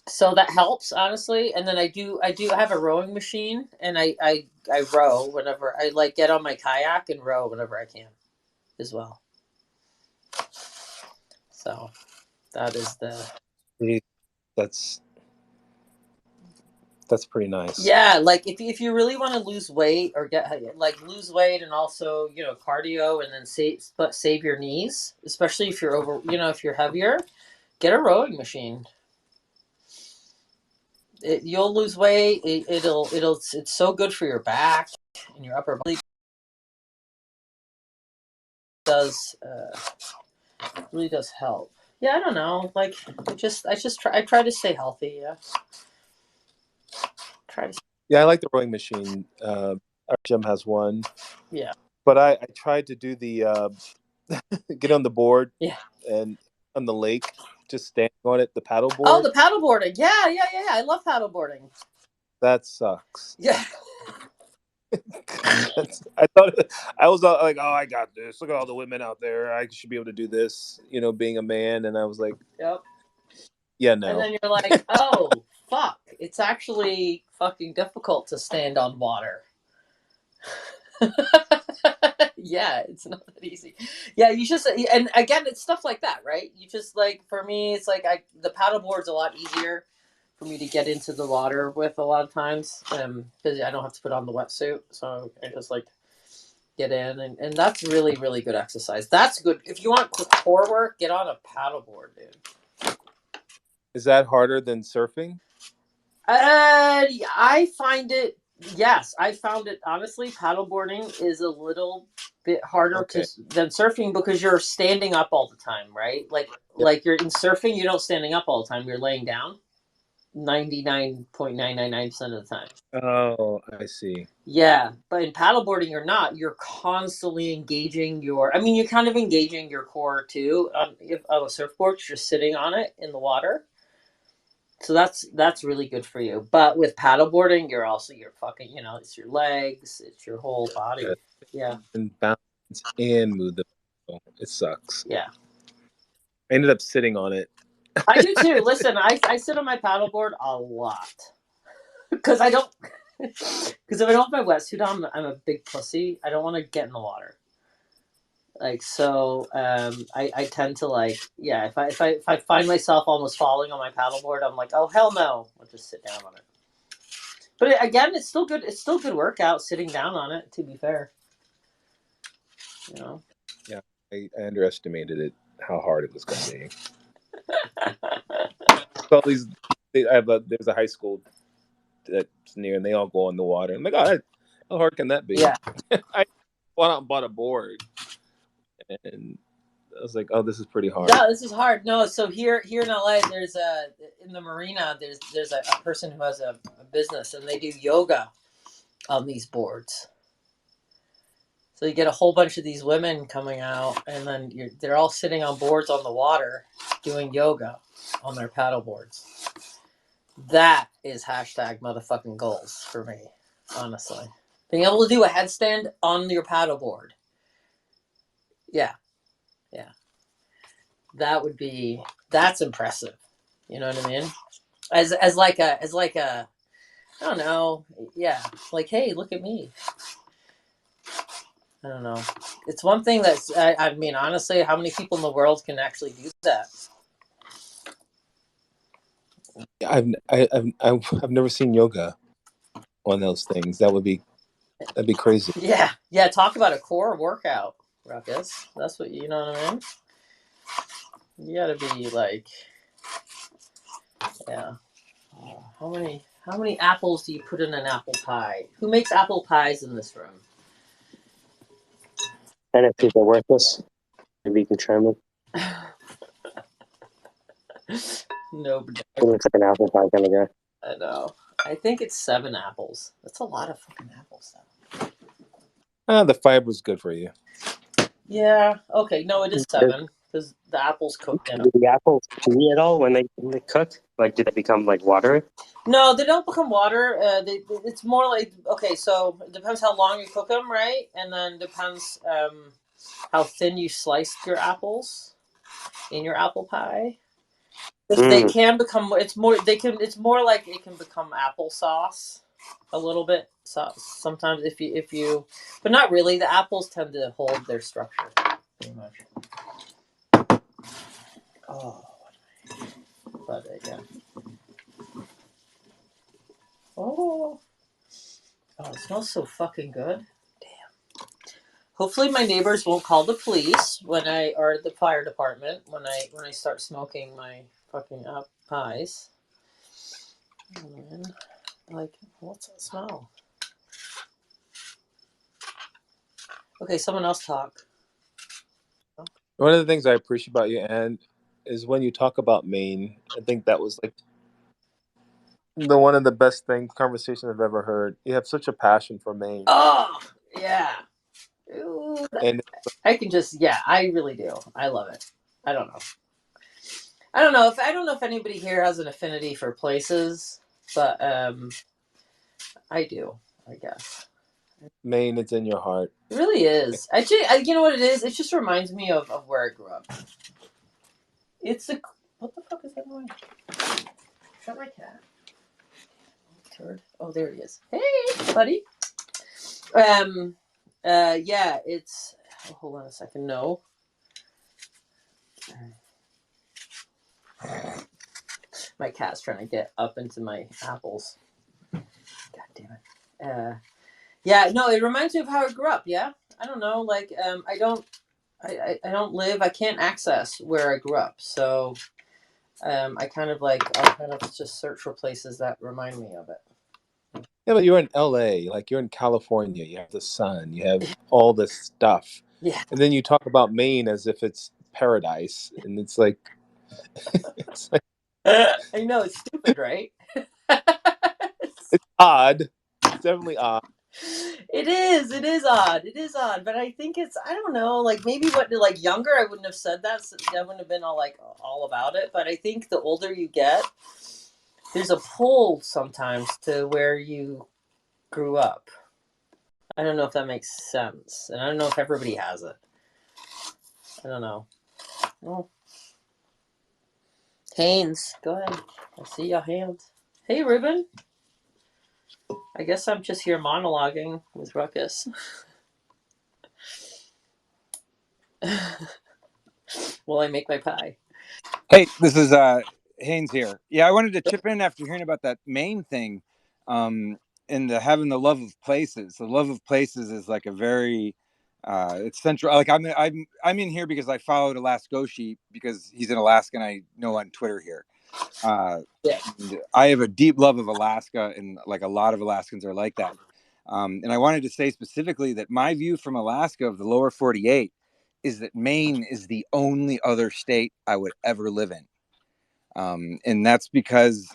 So that helps, honestly. And then I do have a rowing machine, and I row whenever I like get on my kayak and row whenever I can, as well. So that is That's pretty nice. Yeah, like if you really want to lose weight or lose weight and also cardio and then save your knees, especially if you're if you're heavier, get a rowing machine. You'll lose weight. It's so good for your back and your upper body. Really does help. Yeah, I don't know. Like I try to stay healthy. Yeah. Yeah, I like the rowing machine. Our gym has one. Yeah. But I tried to do the get on the board. Yeah. And on the lake, just standing on it, the paddle board. Oh, the paddle boarding. Yeah. I love paddle boarding. That sucks. Yeah. I thought I was like, oh, I got this. Look at all the women out there. I should be able to do this, being a man. And I was like, yep. Yeah, no. And then you're like, oh, fuck. It's actually fucking difficult to stand on water. Yeah, it's not that easy. Yeah, you just, and again, it's stuff like that, right? You just like, for me, it's like the paddleboard's a lot easier for me to get into the water with a lot of times, because I don't have to put on the wetsuit, so I just like get in, and that's really, really good exercise. That's good if you want core work. Get on a paddleboard, dude. Is that harder than surfing? I find it. Yes, I found it. Honestly, paddleboarding is a little bit harder than surfing because you're standing up all the time, right? Like you're in surfing, you're not standing up all the time. You're laying down 99.999% of the time. Oh, I see. Yeah, but in paddleboarding, you're not. You're constantly engaging your. I mean, you're kind of engaging your core too. If on a surfboard, you're just sitting on it in the water. So that's really good for you. But with paddleboarding, you're fucking, it's your legs, it's your whole body. Yeah. And balance and move the paddle. It sucks. Yeah. I ended up sitting on it. I do too. Listen, I sit on my paddleboard a lot because I don't. Because if I don't have my wetsuit on, I'm a big pussy. I don't want to get in the water. Like so, I tend to if I find myself almost falling on my paddleboard, I'm like, oh hell no, I'll just sit down on it. But again, it's still good. It's still good workout sitting down on it. To be fair, Yeah, I underestimated it how hard it was going to be. So there's a high school that's near, and they all go in the water. I'm like, oh, how hard can that be? Yeah. I went out and bought a board, and I was like, oh, this is pretty hard. No, this is hard. No, so here in LA, there's in the marina, there's a person who has a business, and they do yoga on these boards. So you get a whole bunch of these women coming out, and then they're all sitting on boards on the water doing yoga on their paddle boards. That is hashtag motherfucking goals for me, honestly. Being able to do a headstand on your paddleboard. Yeah. Yeah. That's impressive. You know what I mean? As like a I don't know. Yeah. Like, hey, look at me. I don't know. It's one thing that's, I mean, honestly, how many people in the world can actually do that? I've never seen yoga on those things. That'd be crazy. Yeah. Yeah. Talk about a core workout, Ruckus. That's what, you know what I mean? You gotta be like, yeah. How many apples do you put in an apple pie? Who makes apple pies in this room? And if people are worthless, maybe you can try them. Nobody. It looks like an apple pie kind of guy. I know. I think it's 7 apples. That's a lot of fucking apples, though. The fiber's good for you. Yeah. Okay. No, it is 7 because the apples cook down. Do the apples pee at all when they cook? Like, do they become like watery? No, they don't become water. It's more like, okay, so it depends how long you cook them, right? And then depends how thin you slice your apples in your apple pie. They can become. It's more like it can become applesauce a little bit. So sometimes if you, but not really. The apples tend to hold their structure pretty much. Oh, but yeah. Oh, it smells so fucking good. Damn. Hopefully my neighbors won't call the police or the fire department when I start smoking my fucking pies. And, like, what's that smell? Okay, someone else talk. One of the things I appreciate about you, Anne, is when you talk about Maine. I think that was like one of the best conversations I've ever heard. You have such a passion for Maine. Oh, yeah. Ooh, I can just, I really do. I love it. I don't know if anybody here has an affinity for places, but I do, I guess. Maine, it's in your heart. It really is. Actually, you know what it is? It just reminds me of where I grew up. What the fuck is that noise? Is that my cat? Turd. Oh, there he is. Hey, buddy. Yeah, it's. Oh, hold on a second. No. My cat's trying to get up into my apples. God damn it. Yeah, no, it reminds me of how I grew up. Yeah, I don't know. Like, I don't live. I can't access where I grew up. So, I'll kind of just search for places that remind me of it. Yeah, but you're in LA, like you're in California. You have the sun, you have all this stuff. Yeah. And then you talk about Maine as if it's paradise, and it's like, it's like I know it's stupid, right? it's odd. It's definitely odd. It is. It is odd. It is odd. But I think it's. I don't know. Like maybe like younger, I wouldn't have said that. So I wouldn't have been all about it. But I think the older you get, there's a pull sometimes to where you grew up. I don't know if that makes sense, and I don't know if everybody has it. I don't know. Well, Haynes, go ahead. I see your hand. Hey, Ruben. I guess I'm just here monologuing with Ruckus. While I make my pie. Hey, this is Haynes here. Yeah, I wanted to chip in after hearing about that Maine thing, and having the love of places. The love of places is like a very it's central. Like I'm in here because I followed Alaskoshi because he's in Alaska and I know on Twitter here. Yeah. And I have a deep love of Alaska, and like a lot of Alaskans are like that. And I wanted to say specifically that my view from Alaska of the lower 48 is that Maine is the only other state I would ever live in. And that's because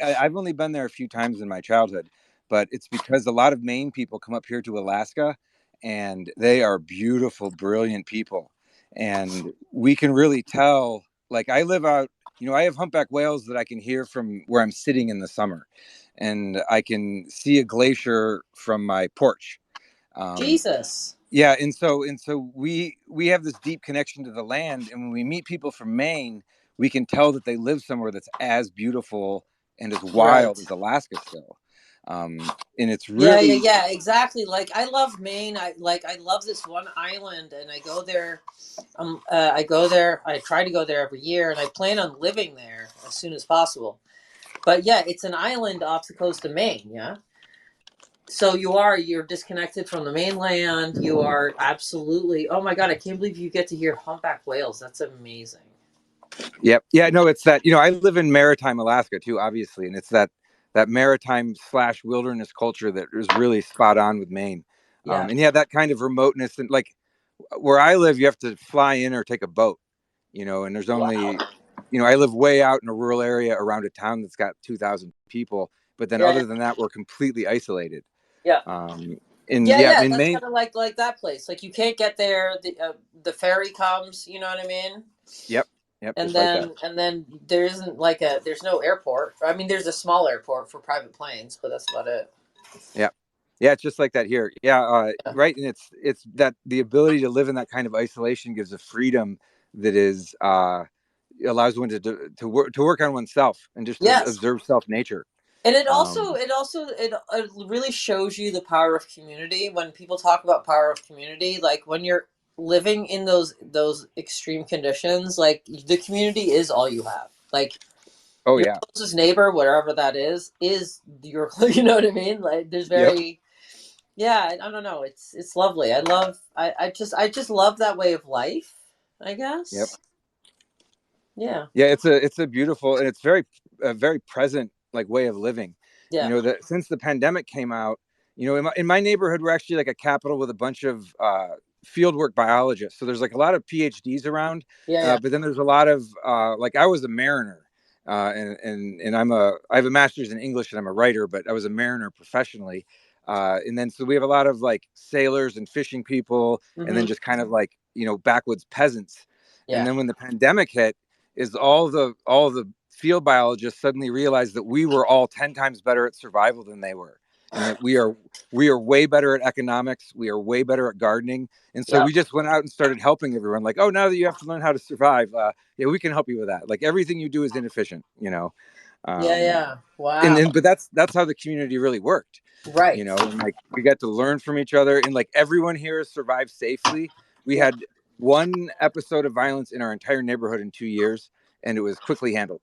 I've only been there a few times in my childhood, but it's because a lot of Maine people come up here to Alaska and they are beautiful, brilliant people. And we can really tell, like I live out, I have humpback whales that I can hear from where I'm sitting in the summer, and I can see a glacier from my porch. Jesus. Yeah, and so we have this deep connection to the land, and when we meet people from Maine, we can tell that they live somewhere that's as beautiful and as wild as Alaska still. And it's really Yeah, exactly. Like I love Maine. I love this one island, and I go there. I go there. I try to go there every year, and I plan on living there as soon as possible. But yeah, it's an island off the coast of Maine. Yeah. So you're disconnected from the mainland. You are absolutely. Oh my God! I can't believe you get to hear humpback whales. That's amazing. Yep. Yeah, no, it's that, I live in maritime Alaska too, obviously. And it's that maritime / wilderness culture that is really spot on with Maine. Yeah. And yeah, that kind of remoteness, and like where I live, you have to fly in or take a boat, and there's only, I live way out in a rural area around a town that's got 2,000 people. But then other than that, we're completely isolated. Yeah. In That's Maine, kind of like that place. Like you can't get there. The ferry comes. You know what I mean? Yep. And then there isn't there's no airport. I mean, there's a small airport for private planes, but that's about it. Yeah, it's just like that here. Yeah, right. And it's that the ability to live in that kind of isolation gives a freedom that is allows one to work on oneself and just to observe self nature. And it really shows you the power of community. When people talk about power of community, like when you're living in those extreme conditions, like the community is all you have. Like your closest neighbor, whatever that is your, you know what I mean? Like there's yeah, I don't know. It's lovely. I just love that way of life, I guess. Yep. Yeah. Yeah, it's a beautiful, and it's a very present like way of living. Yeah. That since the pandemic came out, in my neighborhood, we're actually like a capital with a bunch of fieldwork biologists. So there's like a lot of PhDs around. Yeah. But then there's a lot of like I was a mariner, and I have a master's in English and I'm a writer, but I was a mariner professionally. And then so we have a lot of like sailors and fishing people, and then just kind of like backwoods peasants. Yeah. And then when the pandemic hit, is all the field biologists suddenly realized that we were all 10 times better at survival than they were, and that we are way better at economics, we are way better at gardening. And so we just went out and started helping everyone, like, oh, now that you have to learn how to survive, yeah, we can help you with that. Like everything you do is inefficient, Yeah. Wow. But that's how the community really worked. Right. You know, and like we got to learn from each other, and like everyone here has survived safely. We had one episode of violence in our entire neighborhood in 2 years, and it was quickly handled.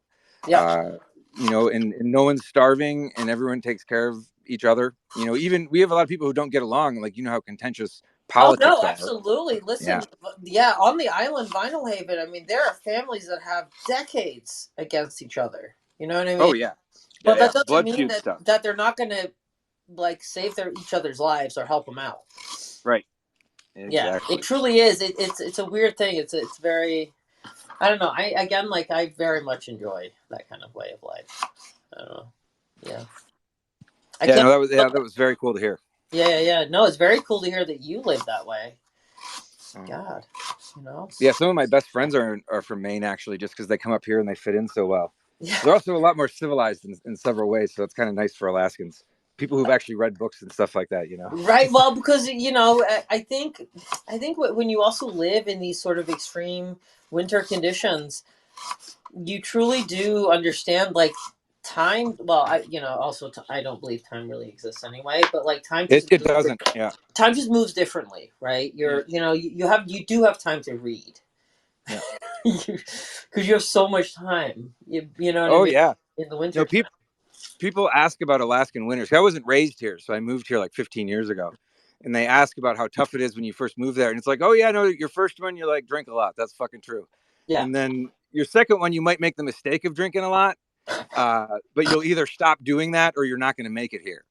Yeah. You know, and no one's starving, and everyone takes care of each other. You know, even we have a lot of people who don't get along. Like, you know how contentious Oh politics no, are. absolutely. Listen, Yeah. on the island, Vinyl Haven. I mean, there are families that have decades against each other. You know what I mean? Oh yeah. But that doesn't Blood mean feud that stuff. they're not going to like save each other's lives or help them out. Right. Yeah, Exactly. it truly is. It's a weird thing. It's very. I don't know. I very much enjoy that kind of way of life. I don't know. Yeah. That was very cool to hear. Yeah. No, it's very cool to hear that you live that way. God, you know. Yeah, some of my best friends are from Maine, actually, just because they come up here and they fit in so well. Yeah. They're also a lot more civilized in several ways, so it's kind of nice for Alaskans. People who've actually read books and stuff like that, you know. Right. Well, because I think when you also live in these sort of extreme winter conditions, you truly do understand like time. Well, I don't believe time really exists anyway, but like time just It doesn't. Yeah. Time just moves differently, right? You do have time to read. Yeah. Because you have so much time. You know what I Oh mean? yeah. In the winter. No, people ask about Alaskan winters. I wasn't raised here, so I moved here like 15 years ago. And they ask about how tough it is when you first move there. And it's like, oh yeah, no, your first one, you're like, drink a lot. That's fucking true. Yeah. And then your second one, you might make the mistake of drinking a lot. But you'll either stop doing that or you're not going to make it here.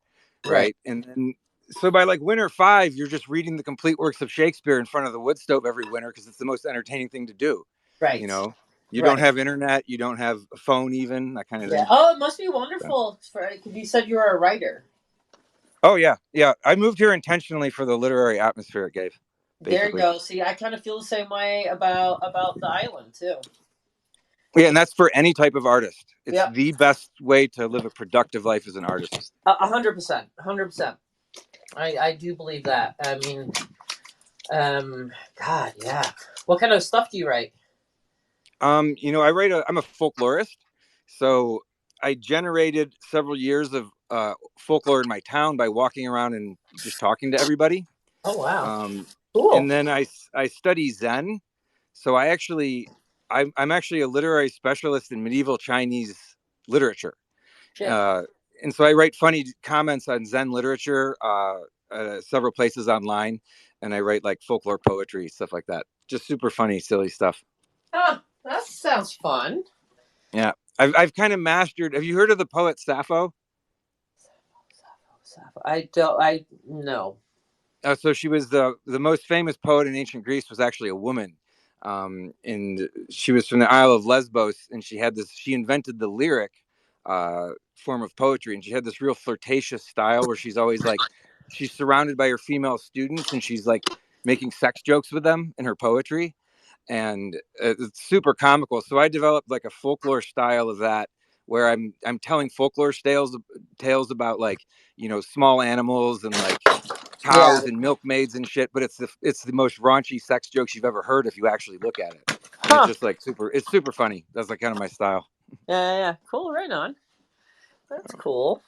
Right. And then, so by like winter 5, you're just reading the complete works of Shakespeare in front of the wood stove every winter because it's the most entertaining thing to do. Right. You know, you don't have internet, you don't have a phone, even that kind of thing. Oh, it must be wonderful. You said you were a writer. Oh yeah. I moved here intentionally for the literary atmosphere it gave. Basically. There you go. See, I kind of feel the same way about the island too. Yeah, and that's for any type of artist. It's the best way to live a productive life as an artist. 100%. 100%. I do believe that. I mean, God, yeah. What kind of stuff do you write? I'm a folklorist, so I generated several years of folklore in my town by walking around and just talking to everybody. Oh wow! Cool. And then I study Zen, so I'm actually a literary specialist in medieval Chinese literature. And so I write funny comments on Zen literature, several places online, and I write like folklore poetry, stuff like that. Just super funny, silly stuff. Oh, that sounds fun. Yeah, I've kind of mastered. Have you heard of the poet Sappho? No. So she was the most famous poet in ancient Greece. Was actually a woman, and she was from the Isle of Lesbos, and she invented the lyric form of poetry, and she had this real flirtatious style where she's always like, she's surrounded by her female students, and she's like making sex jokes with them in her poetry, and it's super comical. So I developed like a folklore style of that, where I'm telling folklore tales about like, small animals and like cows and milkmaids and shit, but it's the most raunchy sex jokes you've ever heard if you actually look at it. And it's just like it's super funny. That's like kind of my style. Yeah. Cool. Right on. That's cool.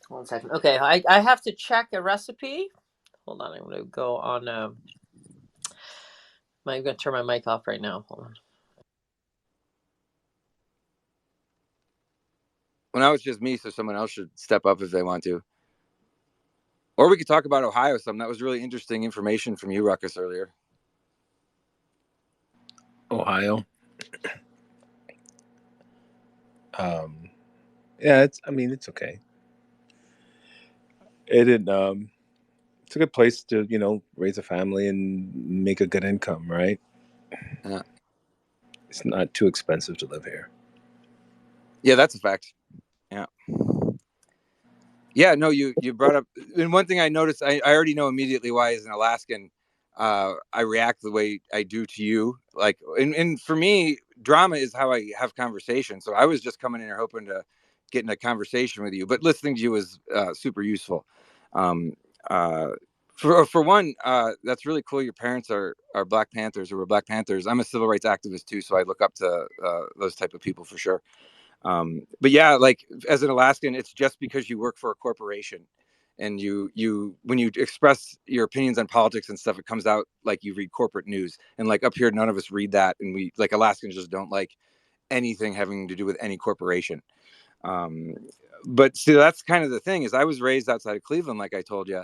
1 second. Okay, I have to check a recipe. Hold on, I'm going to go on. I'm going to turn my mic off right now. Hold on. Well, now it's just me, so someone else should step up if they want to. Or we could talk about Ohio some. That was really interesting information from you, Ruckus, earlier. Ohio. Yeah, it's okay. It's a good place to, raise a family and make a good income, right? Yeah. It's not too expensive to live here. Yeah, that's a fact. Yeah. Yeah, no, you brought up, and one thing I noticed, I already know immediately why, as an Alaskan, I react the way I do to you. Like, and for me, drama is how I have conversation. So I was just coming in here hoping to get in a conversation with you, but listening to you was super useful. For one, that's really cool. Your parents are Black Panthers or were Black Panthers. I'm a civil rights activist too, so I look up to those type of people for sure. But yeah, like as an Alaskan, it's just because you work for a corporation and you when you express your opinions on politics and stuff, it comes out like you read corporate news. And like up here, none of us read that, and we like Alaskans just don't like anything having to do with any corporation. Um, but see, that's kind of the thing is I was raised outside of Cleveland, like I told you,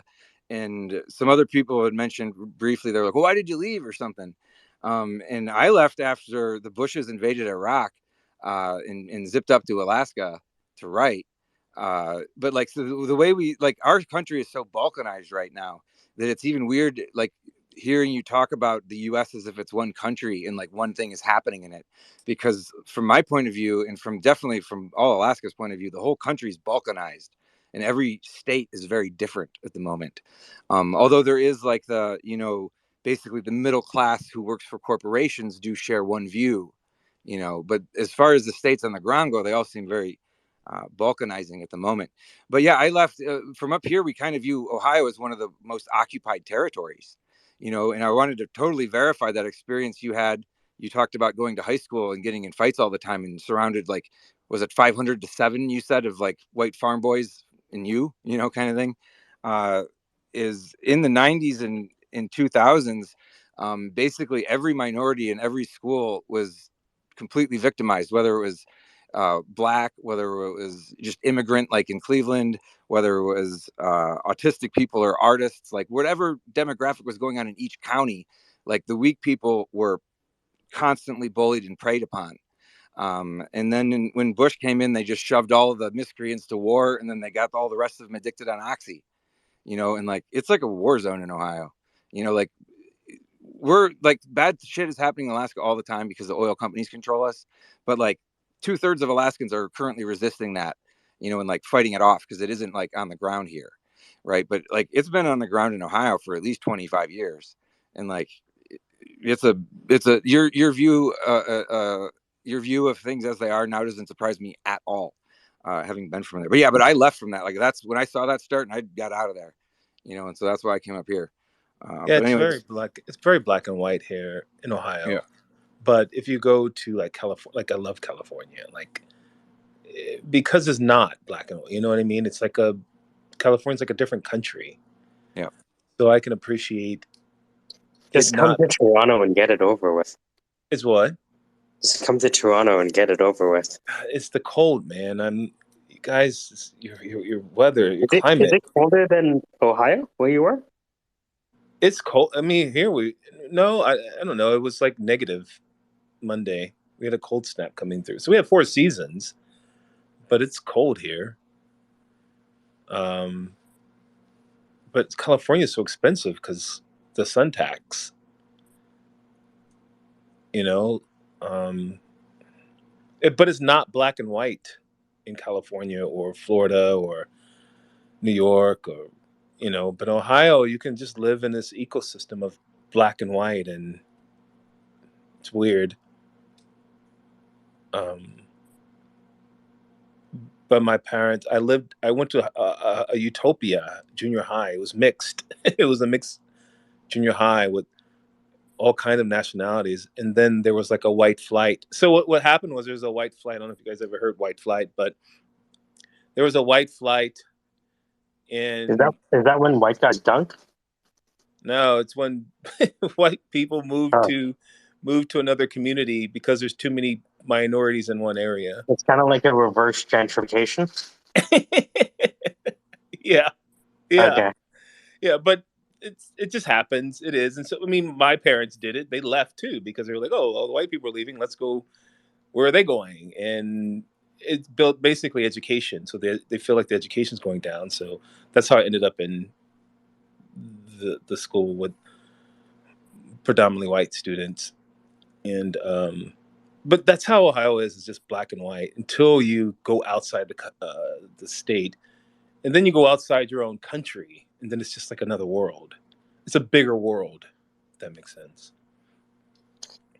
and some other people had mentioned briefly, they're like, well, why did you leave or something? And I left after the Bushes invaded Iraq and zipped up to Alaska to write. But like so the way we like our country is so balkanized right now that it's even weird, like hearing you talk about the US as if it's one country and like one thing is happening in it, because from my point of view and from definitely from all Alaska's point of view, the whole country is balkanized and every state is very different at the moment. Although there is like the, you know, basically the middle class who works for corporations do share one view, you know, but as far as the states on the ground go, they all seem very balkanizing at the moment. But yeah, I left from up here. We kind of view Ohio as one of the most occupied territories, you know, and I wanted to totally verify that experience you had. You talked about going to high school and getting in fights all the time and surrounded like, was it 500 to 7, you said, of like white farm boys and you know, kind of thing. Is in the 90s and in 2000s, basically every minority in every school was completely victimized, whether it was Black, whether it was just immigrant, like in Cleveland, whether it was autistic people or artists, like whatever demographic was going on in each county, like the weak people were constantly bullied and preyed upon. And then when Bush came in, they just shoved all of the miscreants to war, and then they got all the rest of them addicted on oxy, you know, and like it's like a war zone in Ohio, you know, like we're like bad shit is happening in Alaska all the time because the oil companies control us. But like 2/3 of Alaskans are currently resisting that, you know, and like fighting it off because it isn't like on the ground here. Right. But like it's been on the ground in Ohio for at least 25 years. And like it's a your view of things as they are now doesn't surprise me at all, having been from there. But yeah, but I left from that. Like that's when I saw that start and I got out of there, you know, and so that's why I came up here. Yeah, But it's anyway, very black. It's very black and white here in Ohio. yeah. But if you go to like California, like I love California, like because it's not black and white. You know what I mean? It's like California's like a different country. Yeah. So I can appreciate Just come to Toronto and get it over with. It's what? Just come to Toronto and get it over with. It's the cold, man. You guys, your weather, your climate. Is it colder than Ohio where you were? It's cold. I mean, here I don't know. It was like negative Monday. We had a cold snap coming through. So we have 4 seasons, but it's cold here. But California is so expensive because the sun tax, you know, but it's not black and white in California or Florida or New York or, you know, but Ohio, you can just live in this ecosystem of black and white, and it's weird. But my parents, I went to a Utopia junior high. It was mixed. It was a mixed junior high with all kinds of nationalities. And then there was like a white flight. So what happened was there was a white flight. I don't know if you guys ever heard white flight, but there was a white flight in... Is that when white got dunked? No, it's when white people moved to another community because there's too many minorities in one area. It's kind of like a reverse gentrification. Yeah. Okay. Yeah, but it just happens. It is. And so, I mean, my parents did it. They left too because they were like, oh, all the white people are leaving. Let's go. Where are they going? And it's built basically education. So they feel like the education's going down. So that's how I ended up in the school with predominantly white students. And but that's how Ohio is just black and white until you go outside the state, and then you go outside your own country, and then it's just like another world. It's a bigger world, if that makes sense.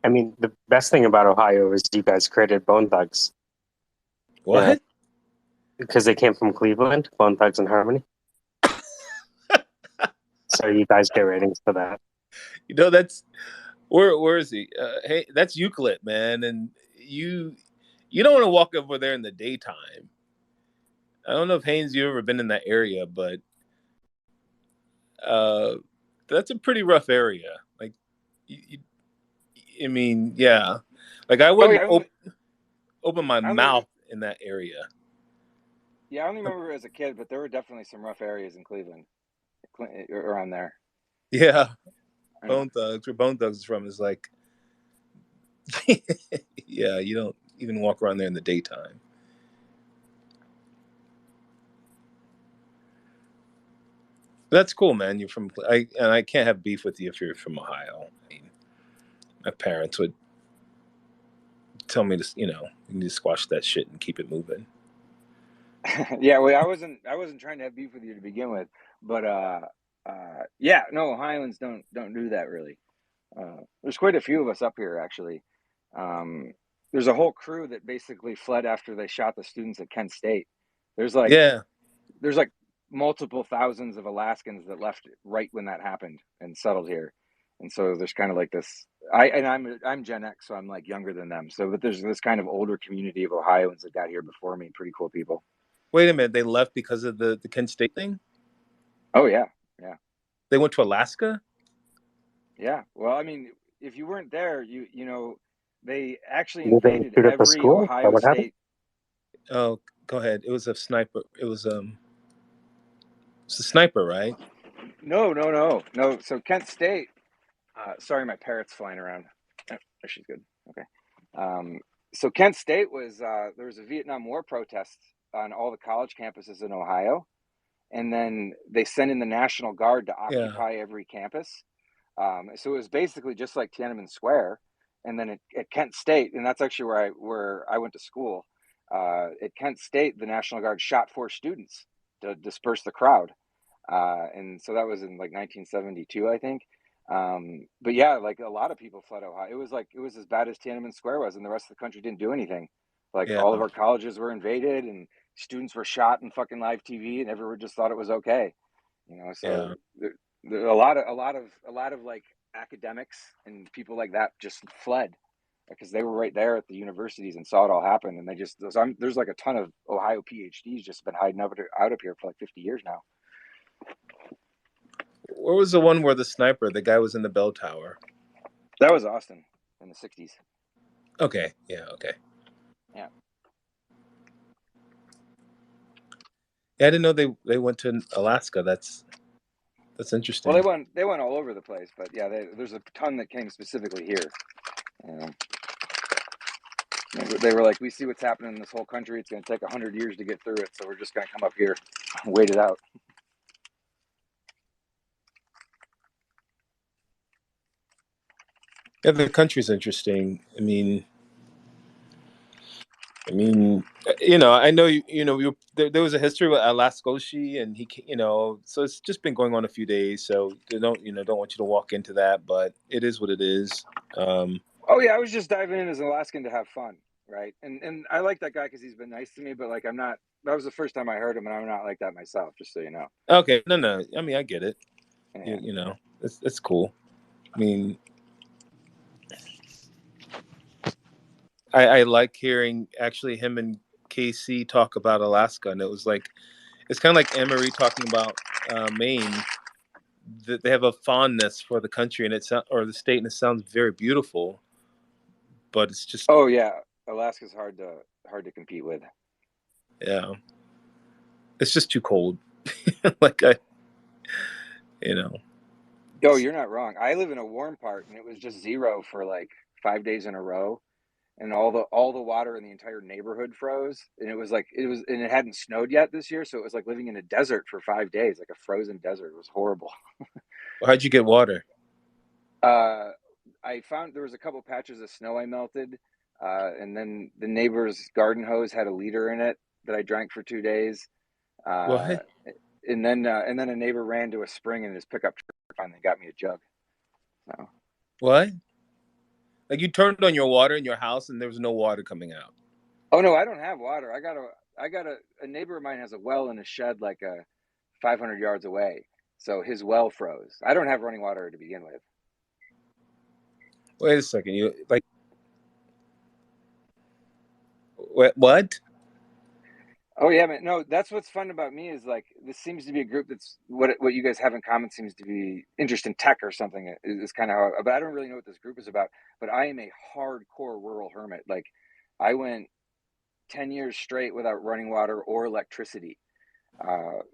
I mean, the best thing about Ohio is you guys created Bone Thugs. What? Yeah. Because they came from Cleveland, Bone Thugs and Harmony. So you guys get ratings for that. You know, that's where is he? Hey, that's Euclid, man, and you don't want to walk over there in the daytime. I don't know if Haynes, you've ever been in that area, but that's a pretty rough area. Like, I mean, yeah, like I wouldn't open my mouth in that area. Yeah, I only remember as a kid, but there were definitely some rough areas in Cleveland, around there. Yeah, Bone Thugs, where Bone Thugs is from, is like, yeah, you don't even walk around there in the daytime. That's cool, man. You're from, and I can't have beef with you if you're from Ohio. I mean, my parents would tell me to, you need to squash that shit and keep it moving. Yeah, well, I wasn't trying to have beef with you to begin with, but yeah, no, Ohioans don't do that really. There's quite a few of us up here actually. There's a whole crew that basically fled after they shot the students at Kent State. There's like multiple thousands of Alaskans that left right when that happened and settled here, and so there's kind of like this. I'm Gen X, so I'm like younger than them. So, but there's this kind of older community of Ohioans that got here before me. Pretty cool people. Wait a minute, they left because of the Kent State thing? Oh yeah. They went to Alaska? Yeah. Well, I mean, if you weren't there, you know, they actually Did they invaded shoot at the every school? Is that Ohio what happened? state. Oh, go ahead. It was a sniper. It's a sniper, right? No. So Kent State. Sorry, my parrot's flying around. Oh, she's good. Okay. So Kent State was there was a Vietnam War protest on all the college campuses in Ohio, and then they sent in the National Guard to occupy every campus. So it was basically just like Tiananmen Square, and then at Kent State, and that's actually where I went to school. At Kent State, the National Guard shot 4 students to disperse the crowd, and so that was in like 1972, I think. But yeah, like a lot of people fled Ohio. It was as bad as Tiananmen Square was, and the rest of the country didn't do anything. Like all of our colleges were invaded, and students were shot in fucking live TV, and everyone just thought it was okay. You know, so a lot of like academics and people like that just fled because they were right there at the universities and saw it all happen, and they just there's like a ton of Ohio PhDs just been hiding out up here for like 50 years now. Where was the one where the guy was in the bell tower? That was Austin in the 60s. Okay. Yeah. Okay. Yeah. Yeah, I didn't know they went to Alaska. That's interesting. Well, they went all over the place, but yeah, there's a ton that came specifically here. They were like, we see what's happening in this whole country. It's going to take 100 years to get through it, so we're just going to come up here, wait it out. Yeah, the country's interesting. I mean, I know there was a history with Alaskoshi, and so it's just been going on a few days. So they don't want you to walk into that, but it is what it is. Oh yeah, I was just diving in as an Alaskan to have fun, right? And I like that guy because he's been nice to me, but like I'm not. That was the first time I heard him, and I'm not like that myself. Just so you know. Okay, no. I mean, I get it. Yeah. It's cool. I mean, I like hearing actually him and KC talk about Alaska, and it was like it's kind of like Anne-Marie talking about Maine. That they have a fondness for the country and or the state, and it sounds very beautiful, but it's just Alaska's hard to compete with. Yeah, it's just too cold. Oh, you're not wrong. I live in a warm part, and it was just 0 for like 5 days in a row, and all the water in the entire neighborhood froze, and it hadn't snowed yet this year, so it was like living in a desert for 5 days, like a frozen desert. It was horrible. How'd you get water? I found there was a couple patches of snow I melted, and then the neighbor's garden hose had a liter in it that I drank for 2 days. What? And then a neighbor ran to a spring in his pickup truck and finally got me a jug. So. What? Like you turned on your water in your house and there was no water coming out? Oh no, I don't have water. I got a neighbor of mine has a well in a shed like 500 yards away, So his well froze. I don't have running water to begin with. Wait a second. You like what? Oh yeah, man. No, that's what's fun about me is like this seems to be a group that's what you guys have in common seems to be interest in tech or something is kind of how. But I don't really know what this group is about. But I am a hardcore rural hermit. Like I went 10 years straight without running water or electricity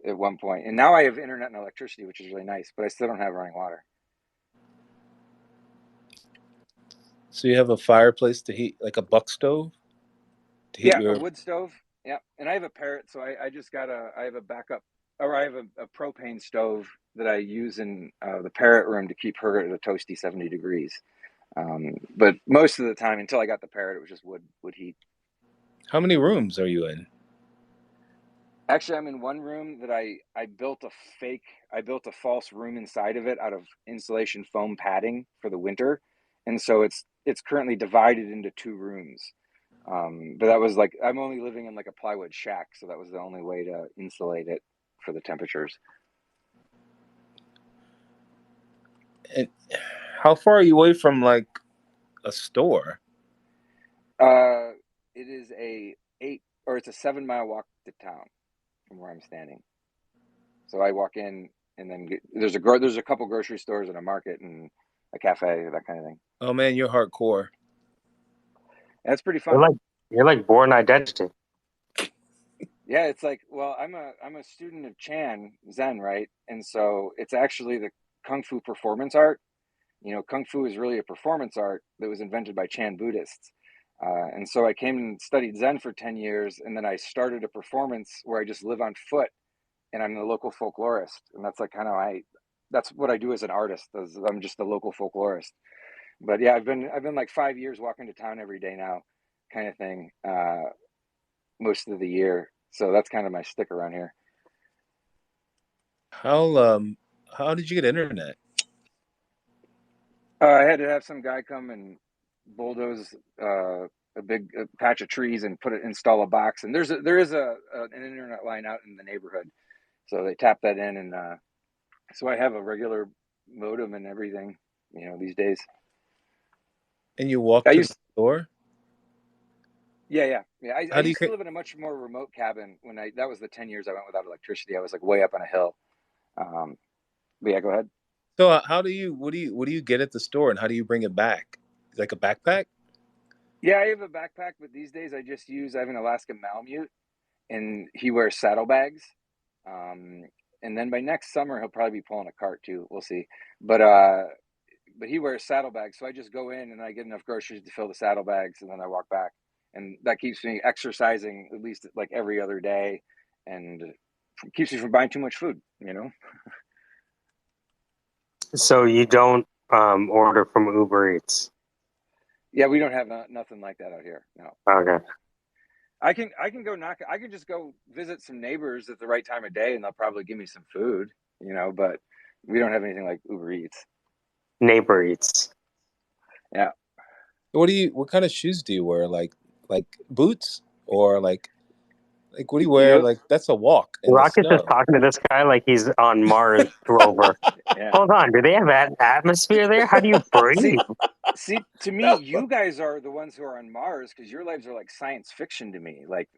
at one point, and now I have internet and electricity, which is really nice. But I still don't have running water. So you have a fireplace to heat, like a buck stove to heat Yeah, a your. wood stove. Yeah, and I have a parrot, so I just got I have a backup, or I have a propane stove that I use in the parrot room to keep her at a toasty 70 degrees. But most of the time, until I got the parrot, it was just wood heat. How many rooms are you in? Actually, I'm in one room that I built a false room inside of it out of insulation foam padding for the winter, and so it's currently divided into 2 rooms. But that was like I'm only living in like a plywood shack, so that was the only way to insulate it for the temperatures. And how far are you away from like a store? It is it's a 7-mile walk to town from where I'm standing. So I walk in, and then there's a couple grocery stores and a market and a cafe, that kind of thing. Oh man, you're hardcore. That's pretty fun. You're like Born Identity. Yeah, it's like, well, I'm a student of Chan Zen, right? And so it's actually the Kung Fu performance art. You know, Kung Fu is really a performance art that was invented by Chan Buddhists. And so I came and studied Zen for 10 years, and then I started a performance where I just live on foot, and I'm the local folklorist. And that's like kind of that's what I do as an artist. I'm just a local folklorist. But yeah, I've been like 5 years walking to town every day now, kind of thing, most of the year. So that's kind of my stick around here. How did you get internet? I had to have some guy come and bulldoze a big patch of trees and install a box. And there is an internet line out in the neighborhood, so they tap that in, and so I have a regular modem and everything, you know, these days. And you walk to the store? Yeah. I used to live in a much more remote cabin that was the 10 years I went without electricity. I was like way up on a hill. But yeah, go ahead. So what do you get at the store, and how do you bring it back? Like a backpack? Yeah, I have a backpack, but these days I have an Alaska Malamute, and he wears saddlebags. And then by next summer he'll probably be pulling a cart too. We'll see. But he wears saddlebags, so I just go in and I get enough groceries to fill the saddlebags, and then I walk back, and that keeps me exercising at least like every other day, and keeps me from buying too much food, you know. So you don't order from Uber Eats? Yeah, we don't have nothing like that out here. No. Okay. I can go I can just go visit some neighbors at the right time of day, and they'll probably give me some food, you know. But we don't have anything like Uber Eats. Neighbor Eats. Yeah. What kind of shoes do you wear? Like boots, or like what do you wear? Like that's a walk in the Rocket is snow. talking to this guy like he's on Mars rover. Yeah. Hold on, do they have an atmosphere there? How do you breathe? See, to me, you guys are the ones who are on Mars, because your lives are like science fiction to me. Like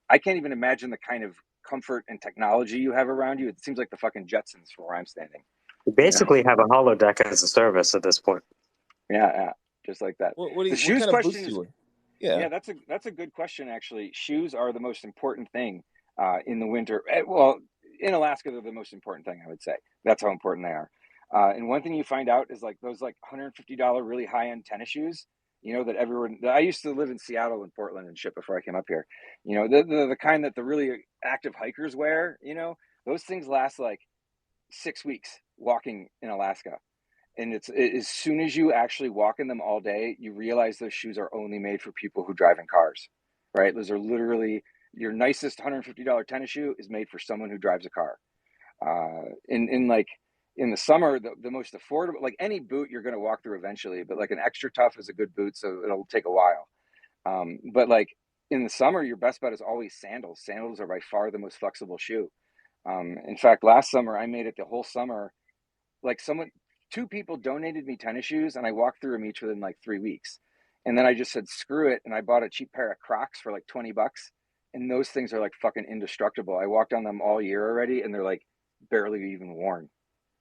I can't even imagine the kind of comfort and technology you have around you. It seems like the fucking Jetsons from where I'm standing. You basically have a holodeck as a service at this point. Yeah, just like that. What The shoes kind of question boots do is, you wear? Yeah, that's a good question actually. Shoes are the most important thing in the winter. Well, in Alaska, they're the most important thing, I would say. That's how important they are. And one thing you find out is like those like $150 really high end tennis shoes. You know that I used to live in Seattle and Portland and shit before I came up here. You know the kind that the really active hikers wear. You know those things last like 6 weeks walking in Alaska. And it's as soon as you actually walk in them all day, you realize those shoes are only made for people who drive in cars, right? Those are literally your nicest $150 tennis shoe is made for someone who drives a car. In the summer, the most affordable, like any boot you're going to walk through eventually, but like an extra tough is a good boot, so it'll take a while. But like in the summer, your best bet is always sandals. Sandals are by far the most flexible shoe. In fact, last summer I made it the whole summer. Like two people donated me tennis shoes, and I walked through them each within like 3 weeks. And then I just said screw it, and I bought a cheap pair of Crocs for like $20, and those things are like fucking indestructible. I walked on them all year already, and they're like barely even worn.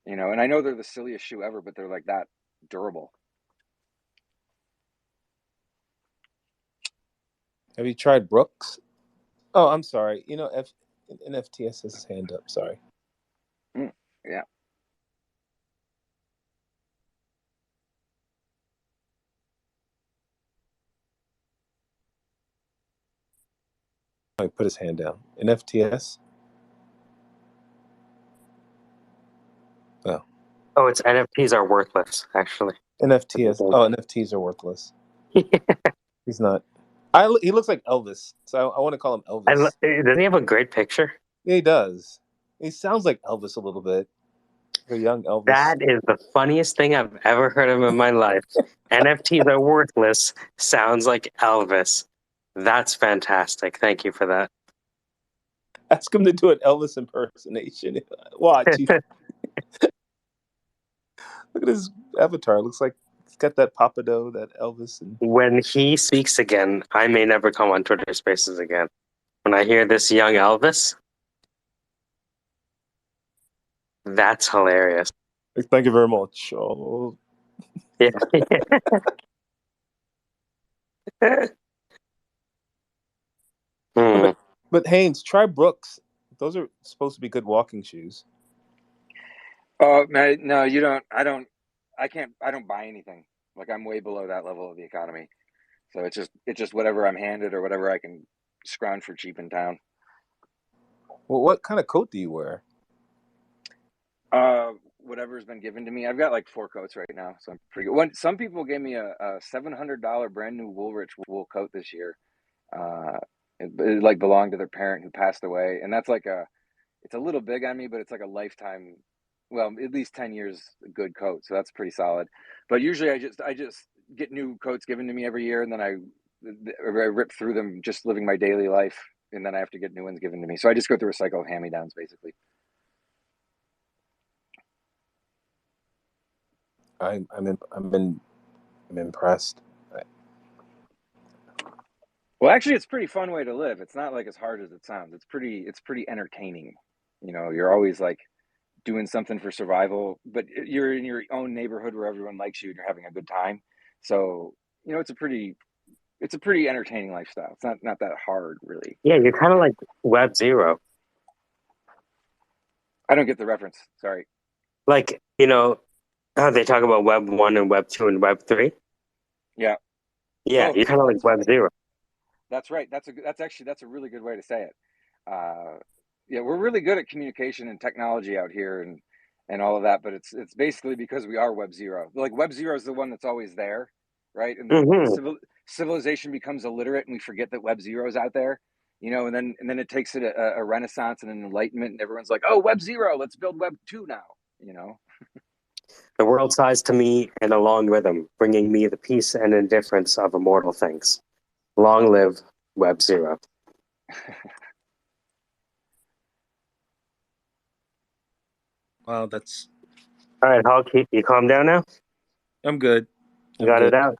You know, and I know they're the silliest shoe ever, but they're like that durable. Have you tried Brooks? Oh, I'm sorry. You know, NFTS has his hand up. Sorry. Yeah. He put his hand down. NFTS? Oh. Oh, it's NFTs are worthless, actually. NFTs. Oh, NFTs are worthless. He's not. He looks like Elvis, so I want to call him Elvis. Doesn't he have a great picture? Yeah, he does. He sounds like Elvis a little bit. Like a young Elvis. That is the funniest thing I've ever heard of in my life. NFTs are worthless. Sounds like Elvis. That's fantastic. Thank you for that. Ask him to do an Elvis impersonation. Watch. Look at his avatar. Looks like he's got that Papado, that Elvis. When he speaks again, I may never come on Twitter Spaces again. When I hear this young Elvis, that's hilarious. Thank you very much. Oh. Yeah. But Haynes, try Brooks. Those are supposed to be good walking shoes. Oh no, you don't. I don't buy anything. Like I'm way below that level of the economy. So it's just whatever I'm handed or whatever I can scrounge for cheap in town. Well, what kind of coat do you wear? Whatever's been given to me. I've got like 4 coats right now, so I'm pretty good. Some people gave me a $700 brand new Woolrich wool coat this year. It like belonged to their parent who passed away, and that's like it's a little big on me, but it's like a lifetime, well, at least 10 years good coat, so that's pretty solid. But usually I just get new coats given to me every year, and then I rip through them just living my daily life, and then I have to get new ones given to me. So I just go through recycled hand-me-downs basically. I'm impressed. Well, actually, it's a pretty fun way to live. It's not like as hard as it sounds. It's pretty entertaining. You know, you're always like doing something for survival, but you're in your own neighborhood where everyone likes you and you're having a good time. So, you know, it's a pretty entertaining lifestyle. It's not that hard, really. Yeah, you're kind of like Web Zero. I don't get the reference. Sorry. Like, you know, how they talk about Web 1 and Web 2 and Web 3? Yeah. Yeah, you're kind of like Web Zero. That's right. That's a really good way to say it. Yeah, we're really good at communication and technology out here and all of that, but it's basically because we are Web Zero. Like Web Zero is the one that's always there, right? And then civilization becomes illiterate, and we forget that Web Zero is out there, you know. And then it takes it a renaissance and an enlightenment, and everyone's like, "Oh, Web Zero, let's build Web 2 now," you know. The world sighs to me and along with him, bringing me the peace and indifference of immortal things. Long live Web Zero. Wow, that's... All right, Hulk, you calm down now? I'm good. You got it out?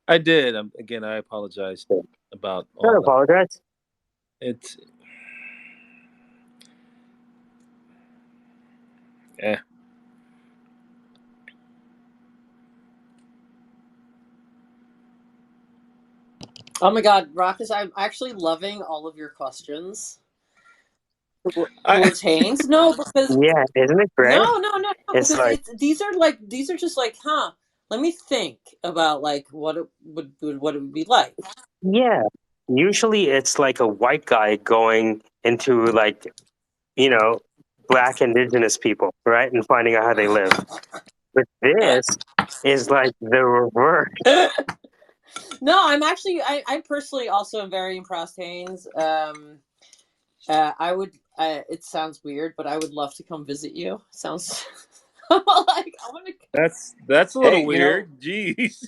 I did. Again, I apologize about all Don't apologize. It's... Oh my God, Ruckus, I'm actually loving all of your questions. Haynes? No, because yeah, isn't it great? No. It's Because like, these are just like, let me think about like what it would be like. yeah. Usually it's like a white guy going into like, you know, black indigenous people, right? And finding out how they live. But this is like the reverse. No, I personally also am very impressed, Haynes. I would, it sounds weird, but I would love to come visit you. Sounds like I want to. That's a little weird. Jeez.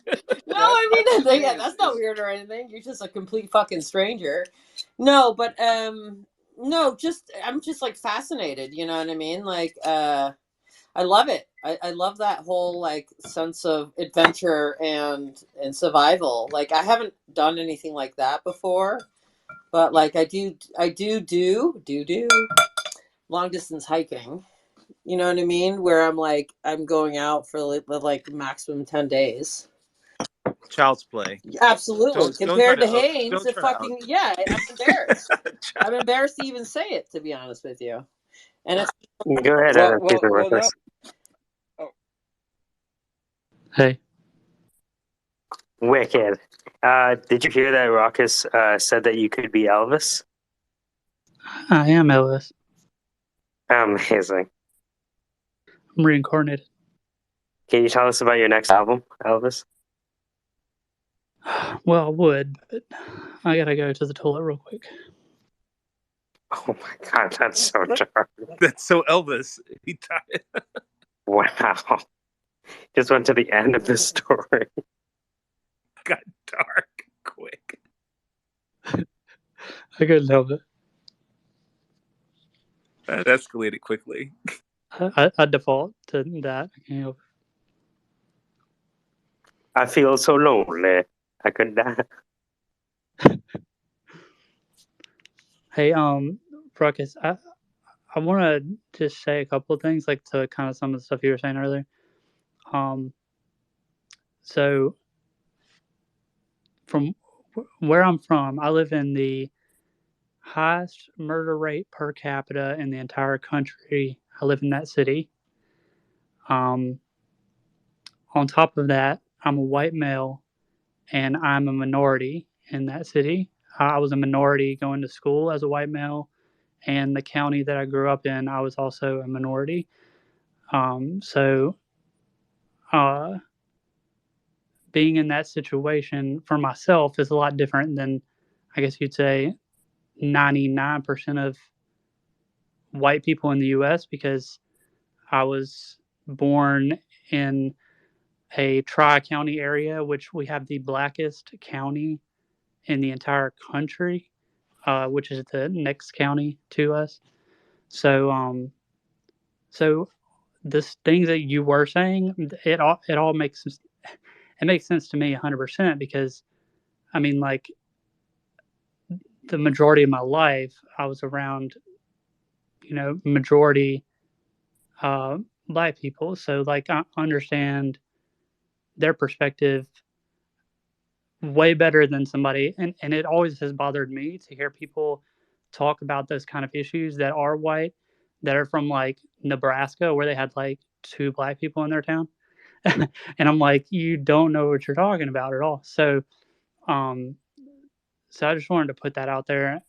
No, I mean, that's not weird or anything. You're just a complete fucking stranger. No, but No, just I'm just like fascinated, you know what I mean? Like I love it. I love that whole like sense of adventure and survival. Like I haven't done anything like that before, but like I do long distance hiking. You know what I mean? Where I'm going out for like maximum 10 days. Child's play. Absolutely. Don't try Compared to to Haynes, don't it try to fucking yeah, I'm embarrassed. I'm embarrassed to even say it, to be honest with you. And it's Go ahead, Well, Adam. Keep well, it well. with No. us. Oh, Hey, Wicked. Did you hear that Ruckus said that you could be Elvis? I am Elvis. Amazing. I'm reincarnated. Can you tell us about your next album, Elvis? Well, I would, but I gotta go to the toilet real quick. Oh my god, that's so dark. That's so Elvis. He died. Wow. Just went to the end of the story. Got dark quick. I couldn't help it. That escalated quickly. I default to that. I can't help I feel so lonely. I could die. Hey, Ruckus, I want to just say a couple of things, like to kind of some of the stuff you were saying earlier. So from where I'm from, I live in the highest murder rate per capita in the entire country. I live in that city. On top of that, I'm a white male and I'm a minority in that city. I was a minority going to school as a white male, and the county that I grew up in, I was also a minority. So being in that situation for myself is a lot different than, I guess you'd say, 99% of white people in the US, because I was born in a tri-county area, which we have the blackest county in the entire country, which is the next county to us. So, so this things that you were saying, it all makes sense to me 100%, because I mean, like, the majority of my life I was around, majority black people, so like I understand their perspective way better than somebody, and it always has bothered me to hear people talk about those kind of issues that are white, that are from like Nebraska, where they had like 2 black people in their town. And I'm like, you don't know what you're talking about at all. Um so I just wanted to put that out there,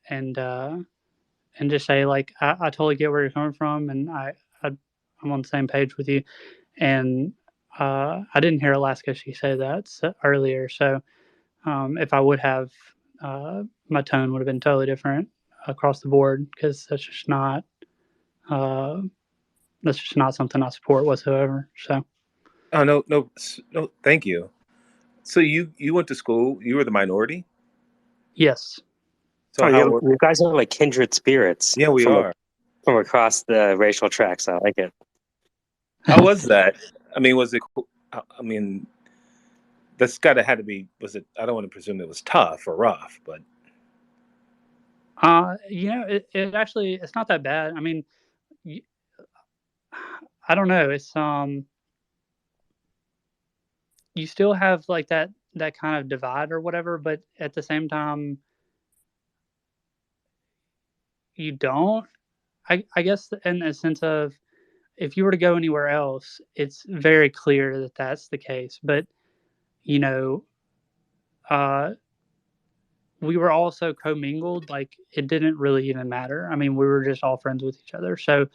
and just say, like, I totally get where you're coming from, and I'm on the same page with you. And I didn't hear Alaska she say that earlier, so if I would have, my tone would have been totally different across the board, because uh, that's just not something I support whatsoever. So Oh no. Thank you. So you went to school. You were the minority. yes. So Oh, how? you guys are like kindred spirits Yeah, we are. from across the racial tracks. I like it. How was that? I mean, was it? I mean, that's got to had to be. Was it? I don't want to presume it was tough or rough, but It actually, it's not that bad. I mean, I don't know. It's you still have like that kind of divide or whatever, but at the same time, you don't. I guess in a sense of, if you were to go anywhere else, it's very clear that that's the case. But you know, uh, we were all so commingled, like it didn't really even matter. I mean, we were just all friends with each other. So,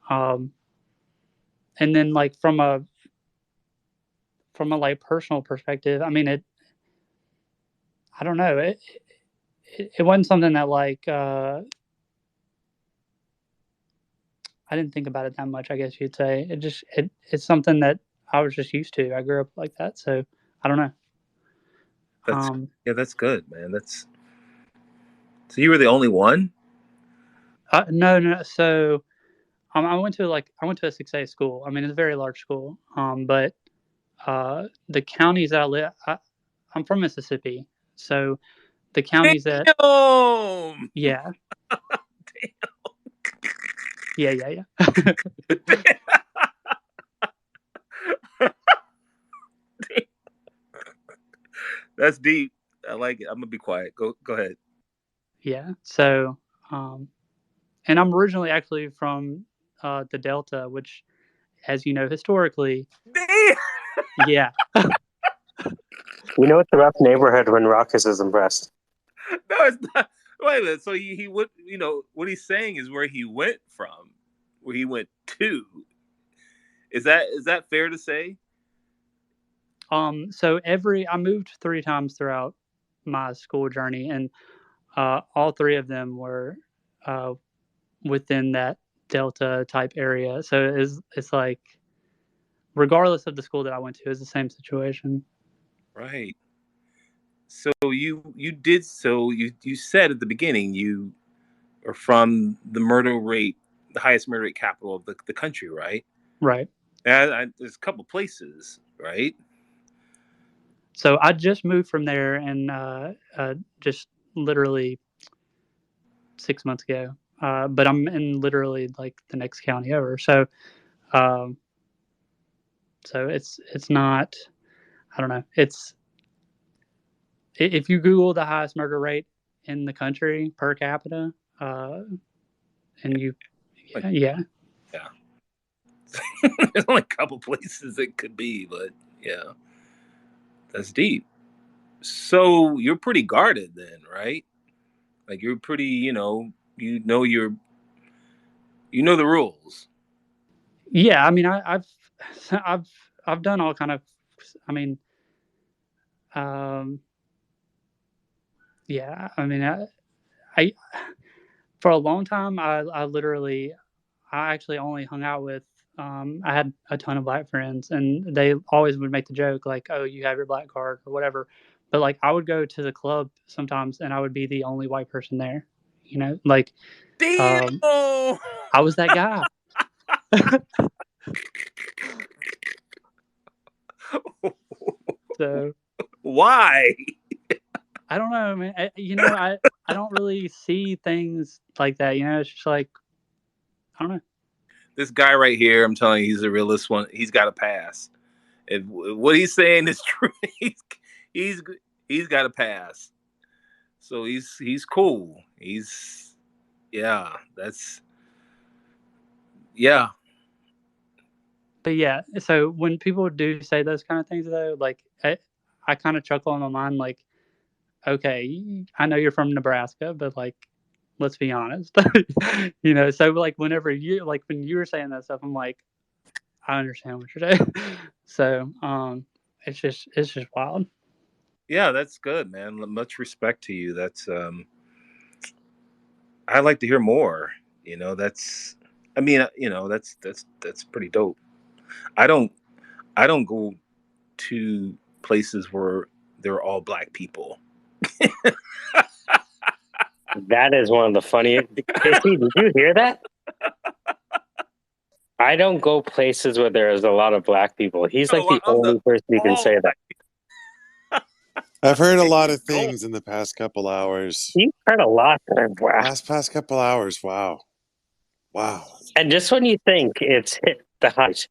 um, and then like from a like personal perspective, I mean, I don't know, it wasn't something that like I didn't think about it that much, I guess you'd say. It's something that I was just used to. I grew up like that, so I don't know. that's good, man. So you were the only one. No. So I went to a 6A school. I mean, it's a very large school. But the counties that I live, I'm from Mississippi, so the counties that Damn! yeah. Yeah. That's deep. I like it. I'm gonna be quiet. Go ahead. Yeah. So, and I'm originally actually from the Delta, which, as you know, historically, Damn! yeah. You know it's a rough neighborhood when Ruckus is impressed. No, it's not. Wait a minute. So he would, what he's saying is where he went from, where he went to. Is that fair to say? So I moved 3 times throughout my school journey, and all 3 of them were uh, within that Delta type area. So it's like, regardless of the school that I went to, it's the same situation. Right. So you said at the beginning you are from the highest murder rate capital of the country, right? Right. And there's a couple places, right? So I just moved from there, and just literally 6 months ago. But I'm in literally like the next county over. So, um, it's not. I don't know. If you Google the highest murder rate in the country per capita, and you, yeah. There's only a couple places it could be, but yeah, that's deep. So you're pretty guarded then, right? Like you're pretty, you know the rules. Yeah, I mean, I've done all kind of. I mean, yeah. I mean, I for a long time, I actually only hung out with. I had a ton of black friends, and they always would make the joke like, "Oh, you have your black card" or whatever. But like, I would go to the club sometimes, and I would be the only white person there. Like, damn. I was that guy. So why? I don't know, man. I don't really see things like that. It's just like, I don't know. This guy right here, I'm telling you, he's the realest one. He's got a pass. If what he's saying is true, he's got a pass. So he's cool. Yeah. But yeah, so when people do say those kind of things, though, like I kind of chuckle in my mind, like, okay, I know you're from Nebraska, but like, let's be honest, So like, when you were saying that stuff, I'm like, I understand what you're saying. So it's just wild. Yeah, that's good, man. Much respect to you. That's I'd like to hear more. That's that's pretty dope. I don't go to places where they're all black people. That is one of the funniest. Casey, did you hear that? I don't go places where there's a lot of black people. He's like the only person who can say that. I've heard a lot of things in the past couple hours. You've heard a lot. Wow. Past couple hours. Wow. And just when you think it's hit the height,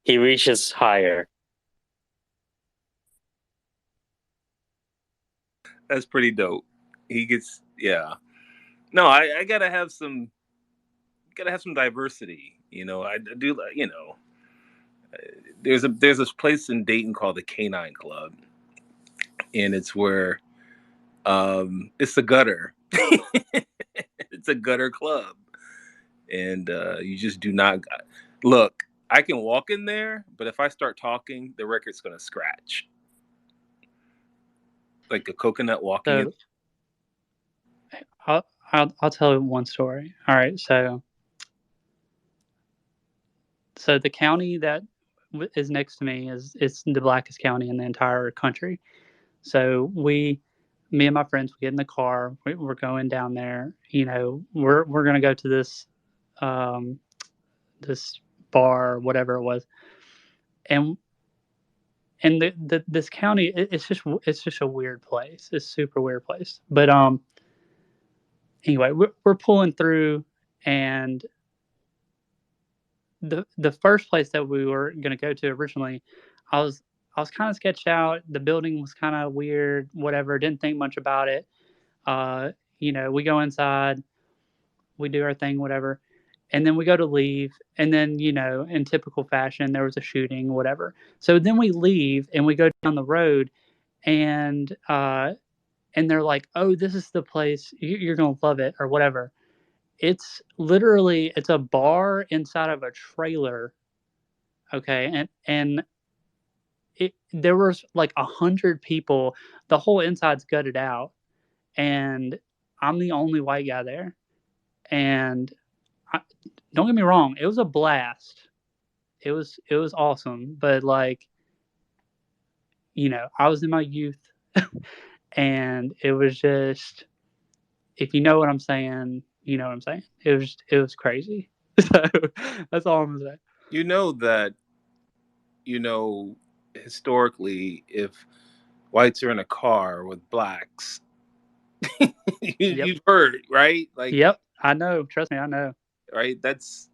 he reaches higher. That's pretty dope. He gets, yeah. No, I gotta have some diversity. I do. There's this place in Dayton called the Canine Club, and it's where it's a gutter. It's a gutter club, and you just do not look. I can walk in there, but if I start talking, the record's gonna scratch, like a coconut walking in. I'll tell you one story. All right, so the county that is next to me is the blackest county in the entire country. So me and my friends, we get in the car. We're going down there. You know, we're gonna go to this this bar, whatever it was, and this county, it's just a weird place. It's a super weird place. But anyway, we're pulling through, and the first place that we were gonna go to originally, I was kind of sketched out. The building was kind of weird, whatever. Didn't think much about it. You know, we go inside, we do our thing, whatever, and then we go to leave, and then, you know, in typical fashion, there was a shooting, whatever. So then we leave and we go down the road, and they're like, "Oh, this is the place. You're gonna love it," or whatever. It's literally it's a bar inside of a trailer. Okay, and there was like 100 people. The whole inside's gutted out, and I'm the only white guy there. And don't get me wrong, it was a blast. It was awesome, but like, you know, I was in my youth, and it was just, if you know what I'm saying, you know what I'm saying. It was crazy. So that's all I'm gonna say. You know that, historically, if whites are in a car with blacks, you've heard, right? Like, yep, I know. Trust me, I know. Right? That's,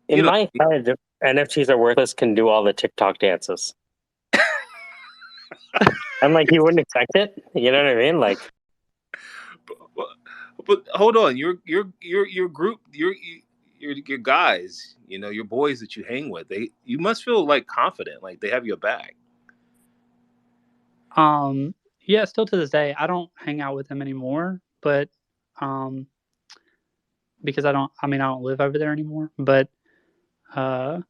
In my head, NFTs are worthless can do all the TikTok dances. I'm like, you wouldn't expect it. You know what I mean? Like, but hold on, your group, your guys, your boys that you hang with, you must feel like confident, like they have your back. Yeah, still to this day, I don't hang out with him anymore, but because I don't live over there anymore, but I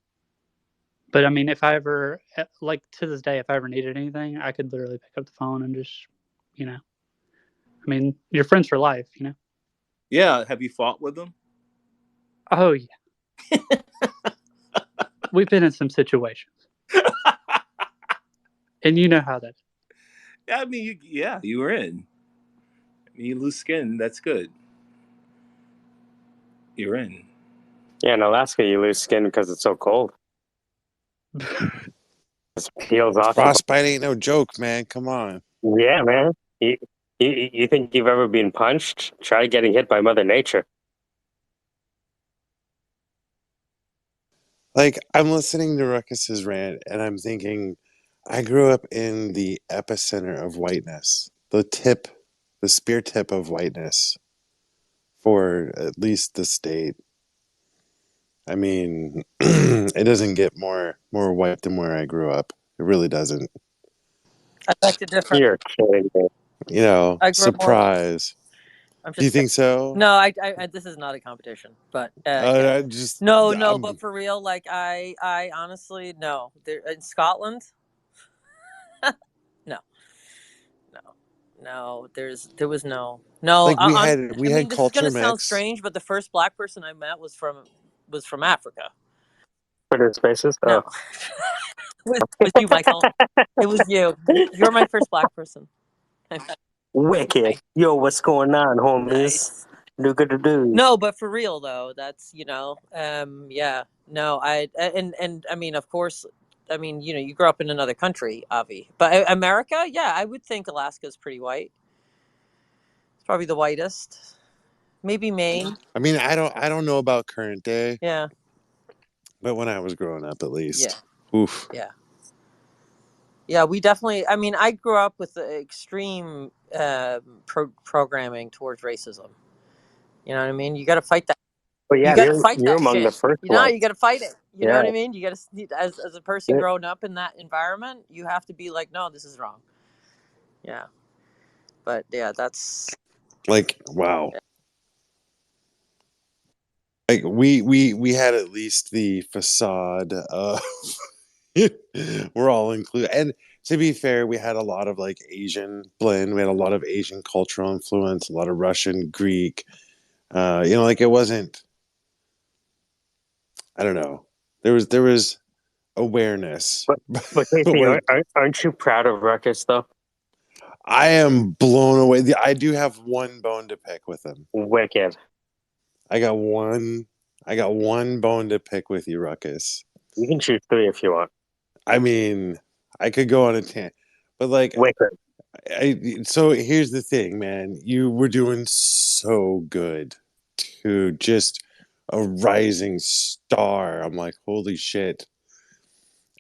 mean, if I ever, like, to this day, if I ever needed anything, I could literally pick up the phone and just, you know, I mean, you're friends for life, you know? Yeah. Have you fought with them? Oh, yeah. We've been in some situations. And you know how that is. Yeah, I mean, you were in. I mean, you lose skin, that's good. You're in. Yeah, in Alaska, you lose skin because it's so cold. It peels off. Frostbite ain't no joke, man. Come on. Yeah, man. You think you've ever been punched? Try getting hit by Mother Nature. Like, I'm listening to Ruckus's rant, and I'm thinking, I grew up in the epicenter of whiteness, the spear tip of whiteness for at least the state. I mean, it doesn't get more white than where I grew up. It really doesn't. I beg to differ. You're kidding me. You know, I grew up more. surprise. Do you think so? No, I this is not a competition, but yeah. No, but for real, like I honestly no. There in Scotland, no. There was no. Like we I had mean, this is culture gonna sound mix. strange, but the first black person I met was from Africa. Twitter Spaces? No, it was you, Michael. It was you. You're my first black person. Wicked. Yo, what's going on, homies? Nice. Do. No, but for real though, that's yeah. No, and I mean, of course, I mean, you grew up in another country, Avi, but America, yeah, I would think Alaska's pretty white. It's probably the whitest. Maybe Maine. I mean, I don't know about current day. Yeah. But when I was growing up, at least. Yeah. Oof. Yeah. Yeah, we definitely. I mean, I grew up with extreme programming towards racism. You know what I mean? You got to fight that. But yeah, you got to fight you're that among shit. the first You know, ones. you got to fight it. You know Yeah. what I mean? You got to, as a person growing up in that environment, you have to be like, no, this is wrong. Yeah. But yeah, that's like, wow. Like we had at least the facade of we're all included. And to be fair, we had a lot of like Asian blend. We had a lot of Asian cultural influence, a lot of Russian, Greek. Like it wasn't. I don't know. There was awareness. But Casey, aren't you proud of Ruckus though? I am blown away. I do have one bone to pick with him. Wicked. I got one bone to pick with you, Ruckus. You can choose 3 if you want. I mean, I could go on a tangent, but like, so here's the thing, man. You were doing so good to just a rising star. I'm like, holy shit.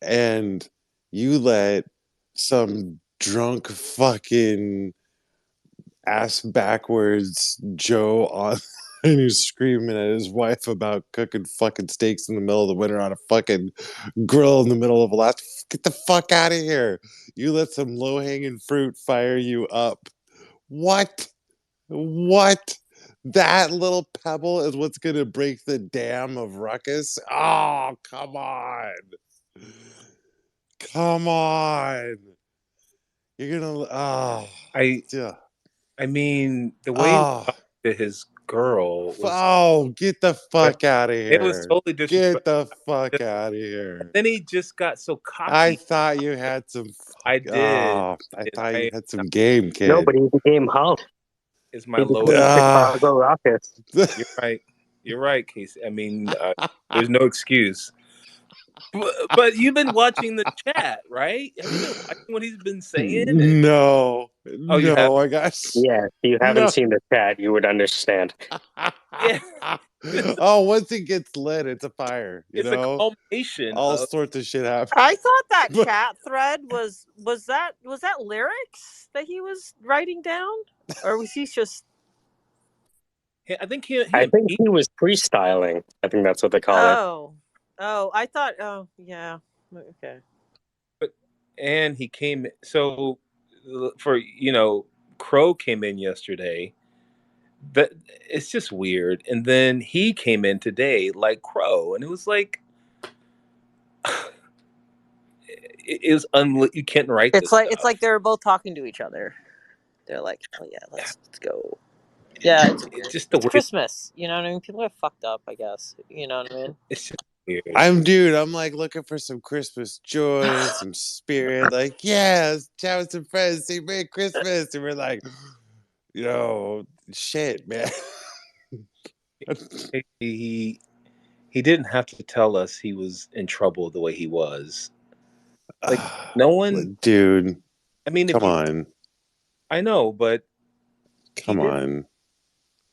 And you let some drunk fucking ass backwards Joe on and he's screaming at his wife about cooking fucking steaks in the middle of the winter on a fucking grill in the middle of Alaska. Get the fuck out of here. You let some low-hanging fruit fire you up. What? That little pebble is what's gonna break the dam of Ruckus? Oh, come on. Come on. You're gonna I mean, the way he talked to his girl was get the fuck out of it was here. totally disrespectful. Get the fuck out of here. And then he just got so cocky. I thought you had some I did. I thought you had some game, kid. No, but he became Hulk. Is my He low became Chicago Rockets. You're right. You're right, Casey. I mean, there's no excuse. But you've been watching the chat, right? Have you been watching what he's been saying? No. Oh, you have? I got. Yeah, if you haven't seen the chat, you would understand. Yeah. Oh, once it gets lit, it's a fire. You It's know? a culmination. All sorts of shit happens. I thought that chat thread was that lyrics that he was writing down, or was he just? I think he was freestyling. I think that's what they call it. Oh, I thought. Oh, yeah. Okay. And he came. So for Crow came in yesterday. That it's just weird. And then he came in today like Crow, and it was like it is you can't write It's this like stuff. it's like they're both talking to each other. They're like, oh yeah, let's go. Yeah, it's weird. Just the It's way Christmas. You know what I mean? People are fucked up, I guess. You know what I mean? it's just weird. I'm like looking for some Christmas joy and some spirit. Like, yes, chat with some friends, say Merry Christmas. And we're like, shit, man. He didn't have to tell us he was in trouble the way he was. Like no one, dude. I mean, come on. I know, but come on.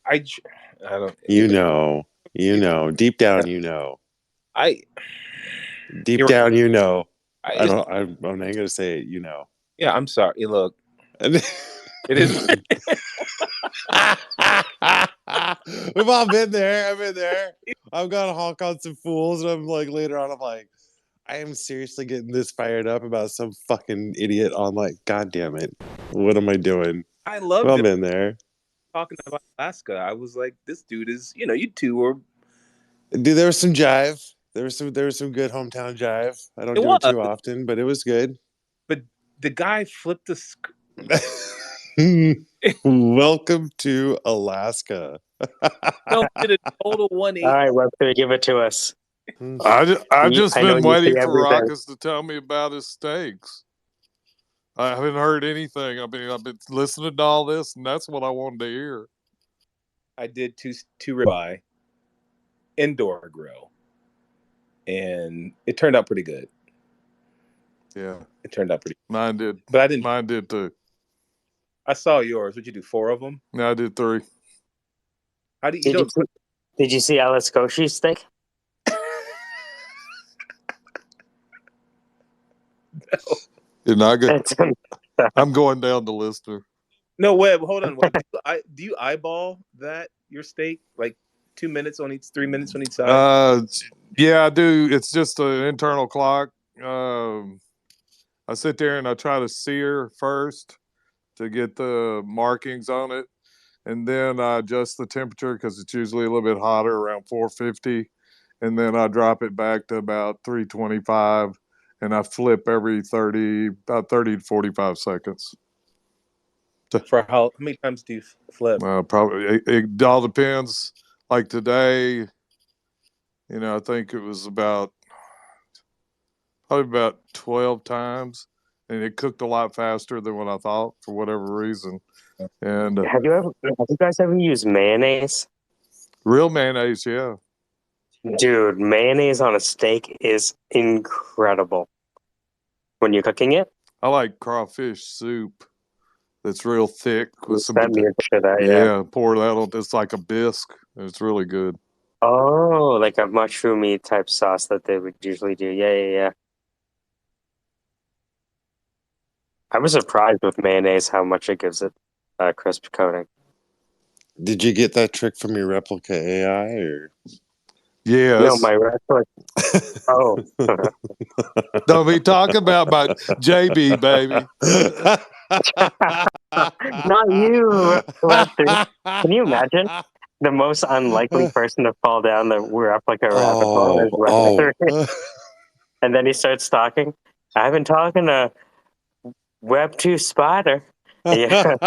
I don't. You know, deep down, deep down, I'm not gonna say it. Yeah, I'm sorry. Look, it is. We've all been there. I've been there. I've got to honk on some fools, and I'm like, later on, I'm like, I am seriously getting this fired up about some fucking idiot on like, God damn it, what am I doing? I loved I've it. been there. Talking about Alaska, I was like, this dude is, you two were. Dude, there was some jive. There was some good hometown jive. I don't do it too often, but it was good. But the guy flipped the Welcome to Alaska. No, did a total 180. All right, Webster, give it to us. I've just been waiting for everything. Ruckus to tell me about his steaks. I haven't heard anything. I've been listening to all this, and that's what I wanted to hear. I did two ribeye indoor grill, and it turned out pretty good. Yeah, it turned out pretty. Mine did, but I didn't. Mine did too. I saw yours. Would you do 4 of them? No, I did 3. How do you? Did you see Alice Koshy's steak? No. You're not good. I'm going down the lister. No, wait, hold on. Do you eyeball that your steak like 2 minutes on each, 3 minutes on each side? Yeah, I do. It's just an internal clock. I sit there and I try to sear first to get the markings on it, and then I adjust the temperature because it's usually a little bit hotter, around 450, and then I drop it back to about 325, and I flip every about 30 to 45 seconds. For how many times do you flip? Probably it all depends. Like today, I think it was probably about 12 times. and it cooked a lot faster than what I thought for whatever reason. And Have you guys ever used mayonnaise? real mayonnaise, yeah. Dude, mayonnaise on a steak is incredible when you're cooking it. I like crawfish soup that's real thick with some Send me a picture of that, yeah. pour that on. It's like a bisque. It's really good. Oh, like a mushroomy type sauce that they would usually do. Yeah. I was surprised with mayonnaise how much it gives it a crisp coating. Did you get that trick from your replica AI or? Yes. No, my replica. Oh. Don't be talking about my JB, baby. Not you, Lester. Can you imagine? The most unlikely person to fall down the replica rabbit hole is Web3. And then he starts talking. I've been talking to Web2 Spider. Yeah.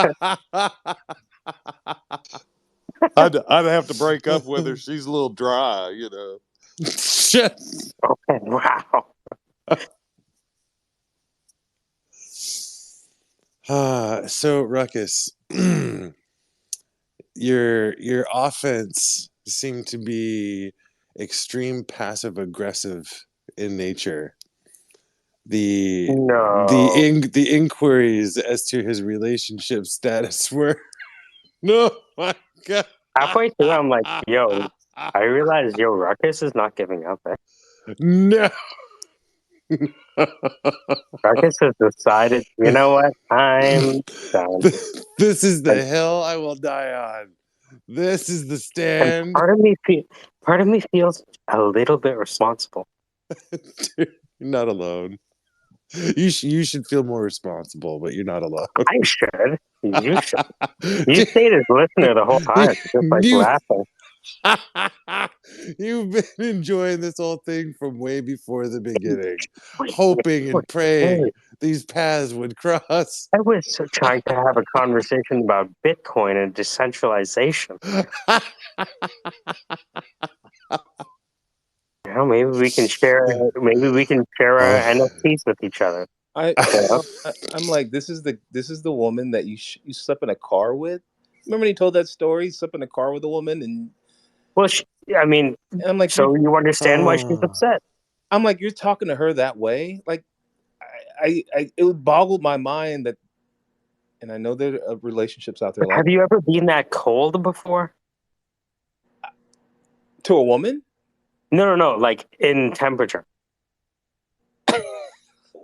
I'd have to break up with her. She's a little dry, you know. Okay, wow. So Ruckus, your offense seemed to be extreme passive aggressive in nature. The inquiries as to his relationship status were no, my God. Halfway through, I'm like, yo, I realize Ruckus is not giving up. No. Ruckus has decided, you know what? I'm done. This is the hill I will die on. This is the stand. And part of me feels a little bit responsible. Dude, you're not alone. You should feel more responsible, but you're not alone. I should. You should. You stayed as listener the whole time, just like laughing. You've been enjoying this whole thing from way before the beginning, hoping and praying these paths would cross. I was trying to have a conversation about Bitcoin and decentralization. You know, maybe we can share our NFTs with each other. I'm like, this is the woman that you slept in a car with. Remember when he told that story? He slept in a car with a woman, and well, I'm like, so you understand why she's upset? I'm like, you're talking to her that way, like, it would boggle my mind that, and I know there are relationships out there. Like, have you ever been that cold before? To a woman? No, like in temperature.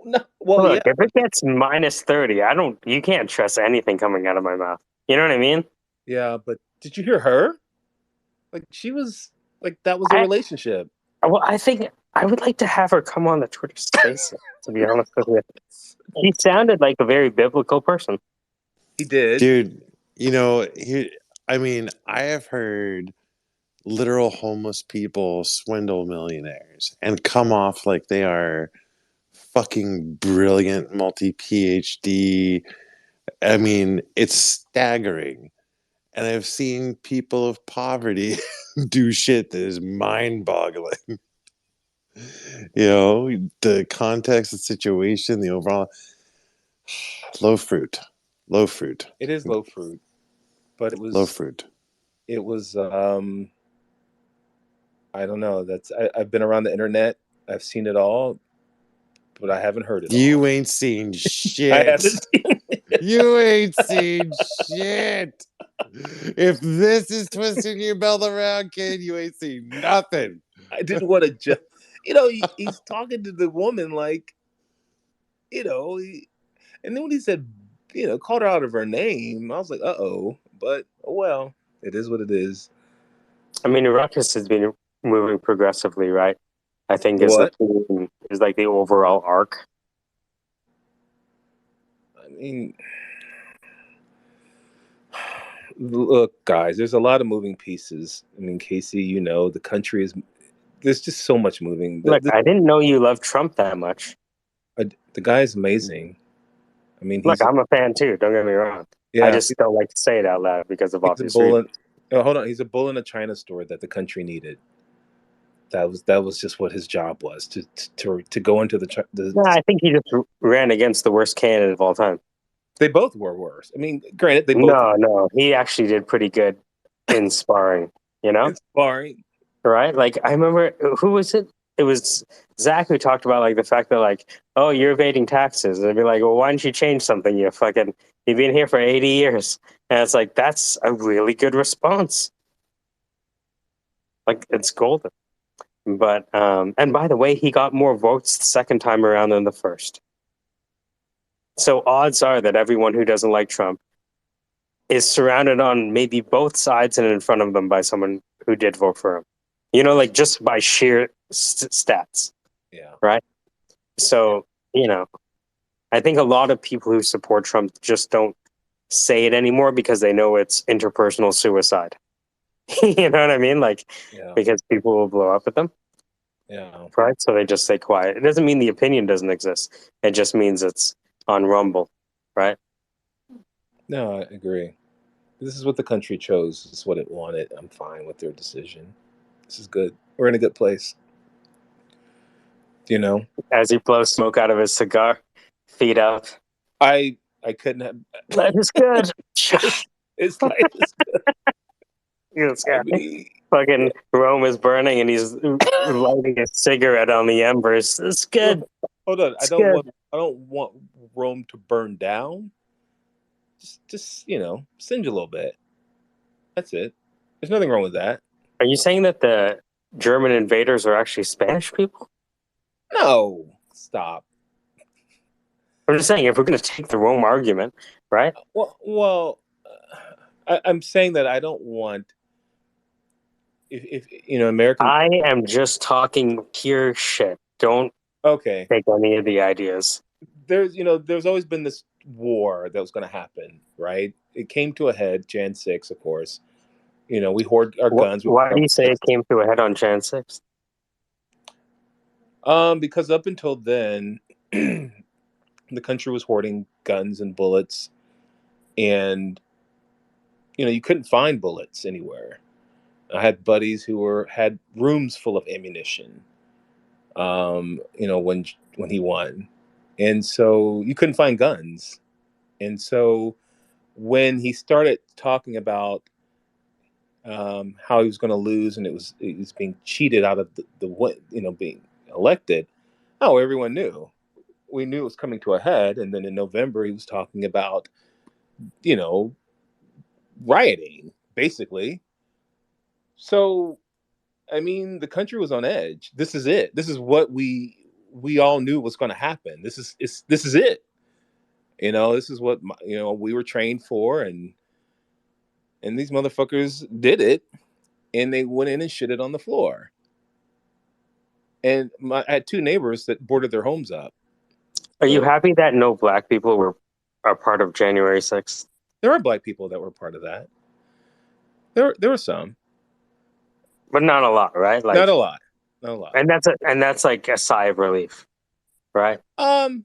No, well, look, if it gets -30, you can't trust anything coming out of my mouth. You know what I mean? Yeah, but did you hear her? Like, she was like, that was a relationship. Well, I think I would like to have her come on the Twitter Space. To be honest with you, he sounded like a very biblical person. He did, dude. You know, I have heard literal homeless people swindle millionaires and come off like they are fucking brilliant multi-PhD. I mean, it's staggering. And I've seen people of poverty do shit that is mind-boggling. You know, the context, the situation, the overall low fruit. It is low fruit, but it was low fruit. It was I don't know. I've been around the internet. I've seen it all, but I haven't heard it all. You ain't seen shit. I haven't seen it. You ain't seen shit. If this is twisting your belt around, kid, you ain't seen nothing. I didn't want to he's talking to the woman like, and then when he said, called her out of her name, I was like, uh-oh. But, oh well, it is what it is. I mean, Ruckus has been moving progressively, right? I think is like the overall arc. I mean, look, guys, there's a lot of moving pieces. I mean, Casey, the country is, there's just so much moving. Look, I didn't know you loved Trump that much. The guy is amazing. I mean, look, I'm a fan too. Don't get me wrong. Yeah, I just don't like to say it out loud because of obvious reasons. Hold on, he's a bull in a China store that the country needed. That was just what his job was, to go into the. No, I think he just ran against the worst candidate of all time. They both were worse. I mean, granted, they both. No, he actually did pretty good in sparring. You know, in sparring, right? Like I remember, who was it? It was Zach who talked about like the fact that like, oh, you're evading taxes, and they'd be like, well, why don't you change something? You've been here for 80 years, and it's like that's a really good response. Like it's golden. But and by the way, he got more votes the second time around than the first. So odds are that everyone who doesn't like Trump is surrounded on maybe both sides and in front of them by someone who did vote for him. You know, like just by sheer stats. Yeah. Right. So, you know, I think a lot of people who support Trump just don't say it anymore because they know it's interpersonal suicide. You know what I mean? Like, because people will blow up at them. Yeah. Right. So they just stay quiet. It doesn't mean the opinion doesn't exist. It just means it's on Rumble. Right. No, I agree. This is what the country chose. This is what it wanted. I'm fine with their decision. This is good. We're in a good place. You know, as he blows smoke out of his cigar, feet up. I couldn't have. Life is good. It's life is good. Yes, yeah. Fucking Rome is burning, and he's lighting a cigarette on the embers. It's good. Hold on, It's I don't want Rome to burn down. Just singe a little bit. That's it. There's nothing wrong with that. Are you saying that the German invaders are actually Spanish people? No, stop. I'm just saying, if we're going to take the Rome argument, right? Well, I'm saying that I don't want. If American. I am just talking pure shit. Don't take any of the ideas. There's always been this war that was going to happen, right? It came to a head Jan 6, of course. We hoard our guns. Why do you say it came to a head on Jan 6? Because up until then, the country was hoarding guns and bullets, and you couldn't find bullets anywhere. I had buddies who had rooms full of ammunition. When he won, and so you couldn't find guns, and so when he started talking about how he was going to lose and he was being cheated out of being elected, everyone knew. We knew it was coming to a head, and then in November he was talking about rioting, basically. So I mean, the country was on edge. This is it. This is what we all knew was going to happen. This is it. This is what we were trained for, and these motherfuckers did it, and they went in and shit it on the floor. And I had two neighbors that boarded their homes up. Are you happy that no black people are part of January 6th? There are black people that were part of that. There were some. But not a lot, right? Like, not a lot. And that's like a sigh of relief, right? I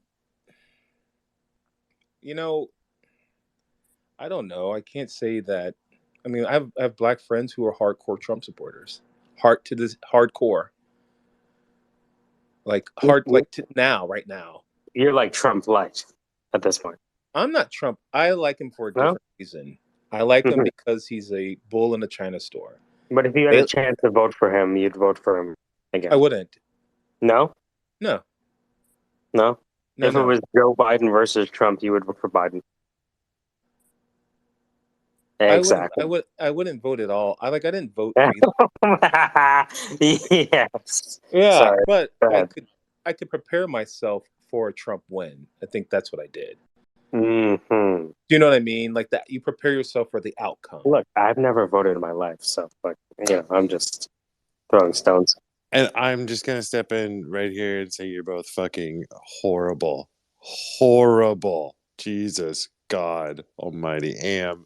don't know. I can't say that. I mean, I have black friends who are hardcore Trump supporters. Hardcore. Like right now. You're like Trump light at this point. I'm not Trump. I like him for a different reason. I like him because he's a bull in a China store. But if you had a chance to vote for him, you'd vote for him again. I wouldn't. No? No. No? If it was Joe Biden versus Trump, you would vote for Biden. Exactly. I wouldn't vote at all. I didn't vote for yes. Yeah, sorry. But I could prepare myself for a Trump win. I think that's what I did. Mm-hmm. Do you know what I mean? Like that, you prepare yourself for the outcome. Look, I've never voted in my life, so I'm just throwing stones. And I'm just gonna step in right here and say you're both fucking horrible. Jesus God Almighty, Am.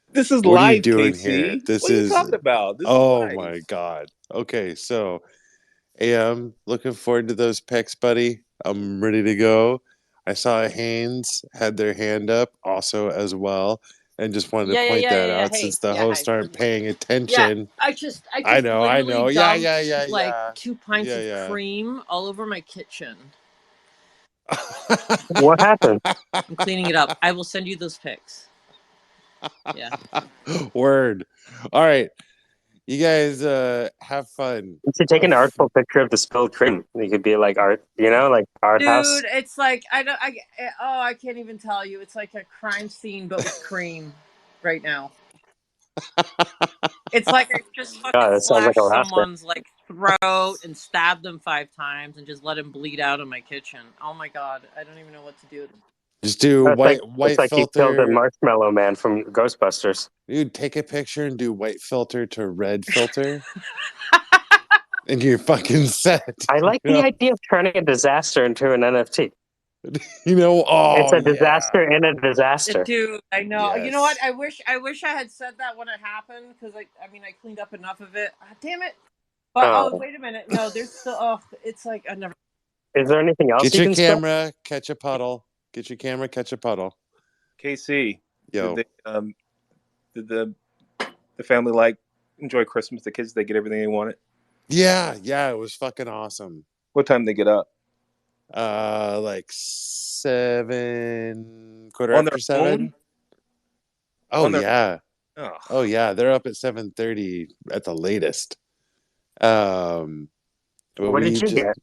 This is what life, are you doing Casey. here? This what are you is talking about? This oh is life. my God. Okay, so Am, looking forward to those pecs, buddy. I'm ready to go. I saw Haynes had their hand up also as well. and just wanted to Yeah, yeah, point yeah, that yeah, yeah. out Hey, since the yeah, hosts hi. aren't paying Yeah, attention. I just I literally know. Yeah, dumped yeah, yeah, like yeah. 2 pints Yeah, of yeah. cream all over my kitchen. What happened? I'm cleaning it up. I will send you those pics. Yeah. Word. All right. You guys have fun. You should take an artful picture of the spilled cream. You could be like art, like art house. Dude, it's like I can't even tell you. It's like a crime scene but with cream right now. It's like I just fucking God, that sounds like slashed Alaska. someone's like throat and stabbed them 5 times and just let him bleed out in my kitchen. Oh my god, I don't even know what to do. Just do It's like white you killed the filter. Marshmallow Man from Ghostbusters. Dude, take a picture and do white filter to red filter. And you're fucking set. I like the idea of turning a disaster into an NFT. Oh, it's a disaster in a disaster. Dude, I know. Yes. You know what? I wish I had said that when it happened because I cleaned up enough of it. Ah, damn it! But wait a minute. No, there's still. Oh, it's like I never. Is there anything else Get you your can spill? camera, catch a puddle. Get your camera, catch a puddle. KC, Yo. Did the family enjoy Christmas? The kids, they get everything they wanted? Yeah, it was fucking awesome. What time they get up? Like 7, quarter On after their 7. own? Oh On their- yeah. Oh. Oh yeah, they're up at 7:30 at the latest. What did you get?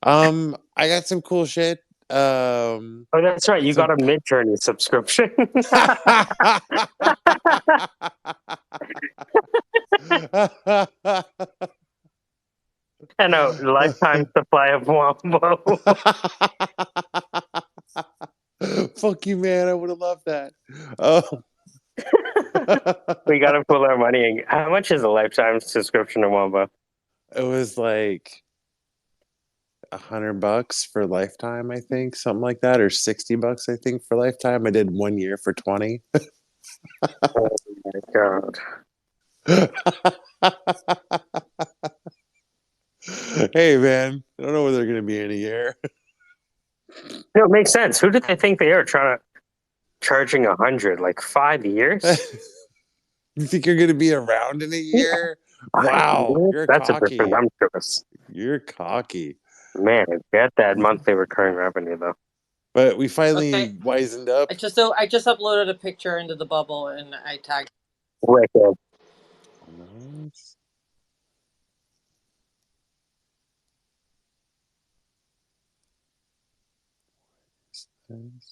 I got some cool shit. Oh, that's right. You got a Mid-Journey subscription. And a lifetime supply of Wombo. Fuck you, man. I would have loved that. Oh. We got to pull our money in. How much is a lifetime subscription to Wombo? It was like $100 for lifetime, I think, something like that, or $60, I think, for lifetime. I did 1 year for 20. Oh my god! Hey, man, I don't know whether they're going to be in a year. No, it makes sense. Who did they think they are charging 100? Like 5 years? You think you're going to be around in a year? Yeah. Wow, you're That's cocky. a bit presumptuous. You're cocky. Man, get that monthly recurring revenue though. But we finally wisened up. I just uploaded a picture into the bubble and I tagged. Wicked. Nice.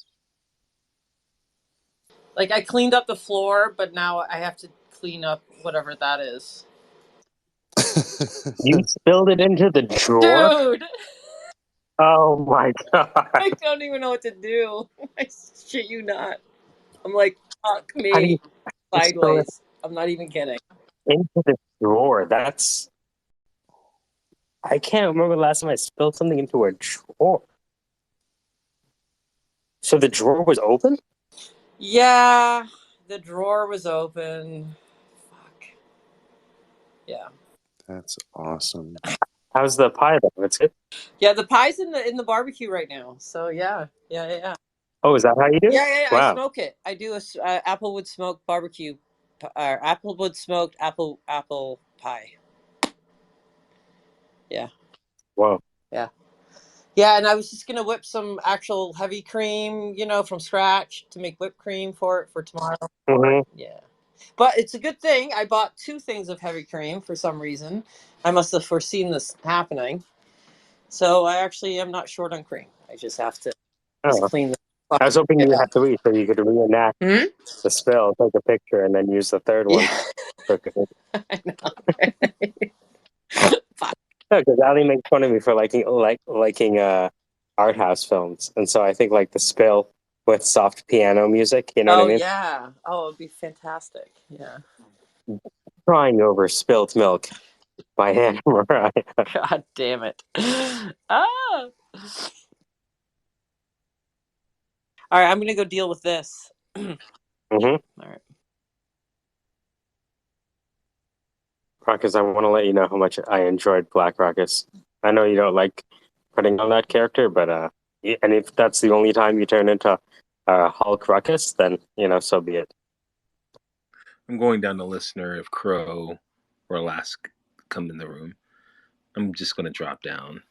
Like I cleaned up the floor, but now I have to clean up whatever that is. You spilled it into the drawer? Dude! Oh my god. I don't even know what to do. I shit you not. I'm like, fuck How do me. you Sideways. I'm not even kidding. into the drawer? I can't remember the last time I spilled something into a drawer. So the drawer was open? Yeah, the drawer was open. Fuck. Yeah. That's awesome. How's the pie though? It's good. Yeah, the pie's in the barbecue right now. So yeah. Oh, is that how you do it? Yeah. Wow. I smoke it. I do a applewood smoked barbecue, applewood smoked apple pie. Yeah. Whoa. Yeah. Yeah, and I was just gonna whip some actual heavy cream, from scratch to make whipped cream for tomorrow. Mm-hmm. Yeah. But it's a good thing I bought 2 things of heavy cream for some reason. I must have foreseen this happening. So I actually am not short on cream. I just have to clean the I was hoping you had 3 so you could reenact the spill, take a picture, and then use the third one. I know. Because Ali makes fun of me for liking art house films, and so I think like the spill with soft piano music. You know what I mean? Yeah. Oh, it'd be fantastic. Yeah. Crying over spilt milk by Hannah Mariah. God damn it. Ah. All right, I'm gonna go deal with this. All right. Ruckus, I want to let you know how much I enjoyed Black Ruckus. I know you don't like putting on that character, but and if that's the only time you turn into Hulk Ruckus, then so be it. I'm going down the listener if Crow or Alaska come in the room. I'm just going to drop down.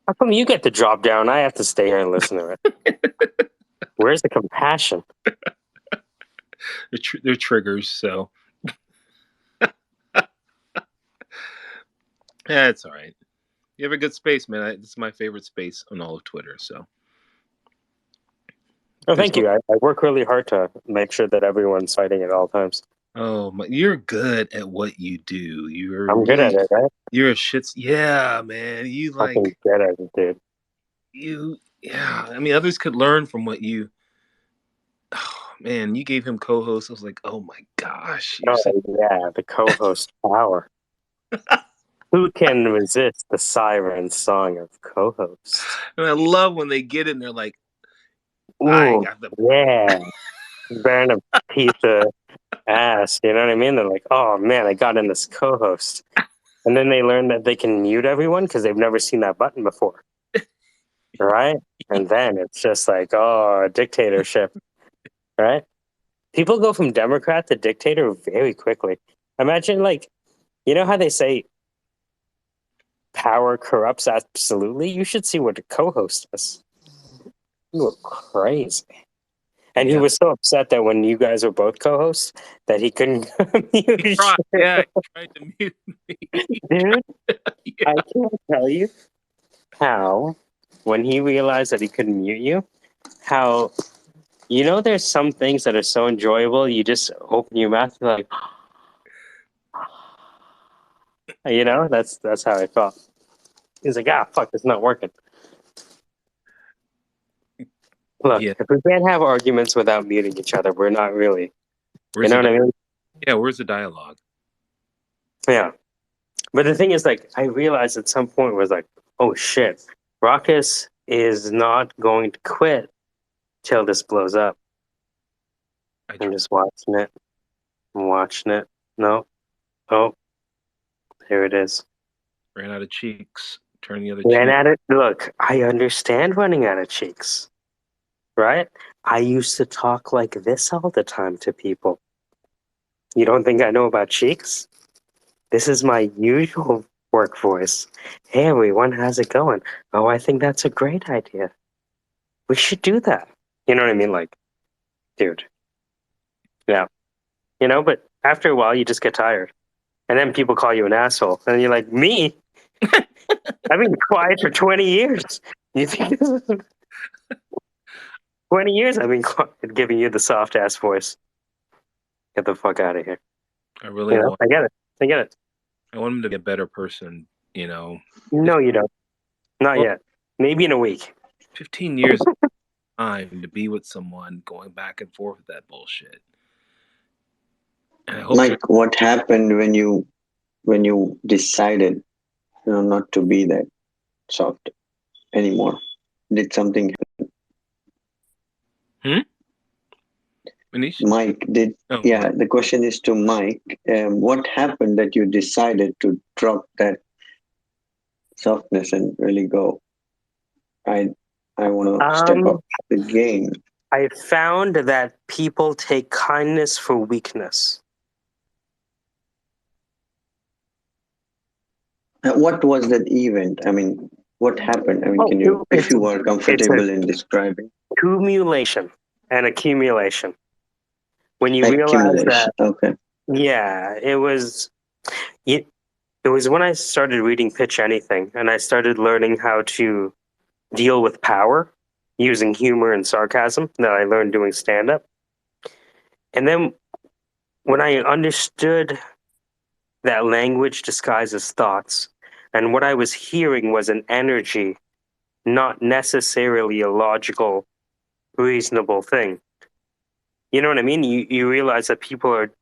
How come you get to drop down? I have to stay here and listen to it. Where's the compassion? They're triggers, so yeah, it's all right. You have a good space, man. This is my favorite space on all of Twitter. So, Oh, thank you. I work really hard to make sure that everyone's fighting at all times. oh, you're good at what you do. I'm good at it, right? You're a shits. Yeah, man. You Fucking good at it, dude. Yeah. I mean, others could learn from what you. Oh, man, you gave him co-host. I was like, oh my gosh. Yeah, the co-host power. Who can resist the siren song of co-host? And I love when they get it and they're like, ooh, yeah, burn a piece of ass. You know what I mean? They're like, oh man, I got in this co-host. And then they learn that they can mute everyone because they've never seen that button before. Right? And then it's just like, oh, dictatorship. Right? People go from Democrat to dictator very quickly. Imagine, like, you know how they say power corrupts absolutely? You should see what the co-host does. You were crazy. And he was so upset that when you guys were both co-hosts, that he couldn't mute he tried to mute me. Dude, I can't tell you how, when he realized that he couldn't mute you, how, you know, there's some things that are so enjoyable, you just open your mouth, you're like, you know, that's how I felt. He's like, fuck, it's not working. Look, if we can't have arguments without muting each other, we're not really, you know what I mean? Yeah, where's the dialogue? Yeah. But the thing is, like, I realized at some point was like, oh shit, Ruckus is not going to quit till this blows up. I'm just watching it. I'm watching it. No. Oh, here it is. Ran out of cheeks. Turn the other Ran cheek. at it. Look, I understand running out of cheeks. Right? I used to talk like this all the time to people. You don't think I know about cheeks? This is my usual work voice. Hey everyone, how's it going? Oh, I think that's a great idea. We should do that. You know what I mean? Like, dude. Yeah. You know, but after a while you just get tired. And then people call you an asshole. And you're like, me? I've been quiet for 20 years. You think this is 20 years I've been quiet, giving you the soft ass voice. Get the fuck out of here. I really want. I get it. I get it. I want him to be a better person, you know. No, you don't. Not yet. Maybe in a week. 15 years of time to be with someone going back and forth with that bullshit. And I hope Mike, what happened when you decided, not to be that soft anymore? Did something happen? Manish? Mike, the question is to Mike. What happened that you decided to drop that softness and really go, I want to step up the game? I found that people take kindness for weakness. What was that event? I mean, what happened? I mean, can you, if you are comfortable in describing? Accumulation and accumulation. When you realize that, yeah, it was when I started reading Pitch Anything, and I started learning how to deal with power using humor and sarcasm that I learned doing stand-up. And then when I understood that language disguises thoughts, and what I was hearing was an energy, not necessarily a logical, reasonable thing. You know what I mean? You realize that people are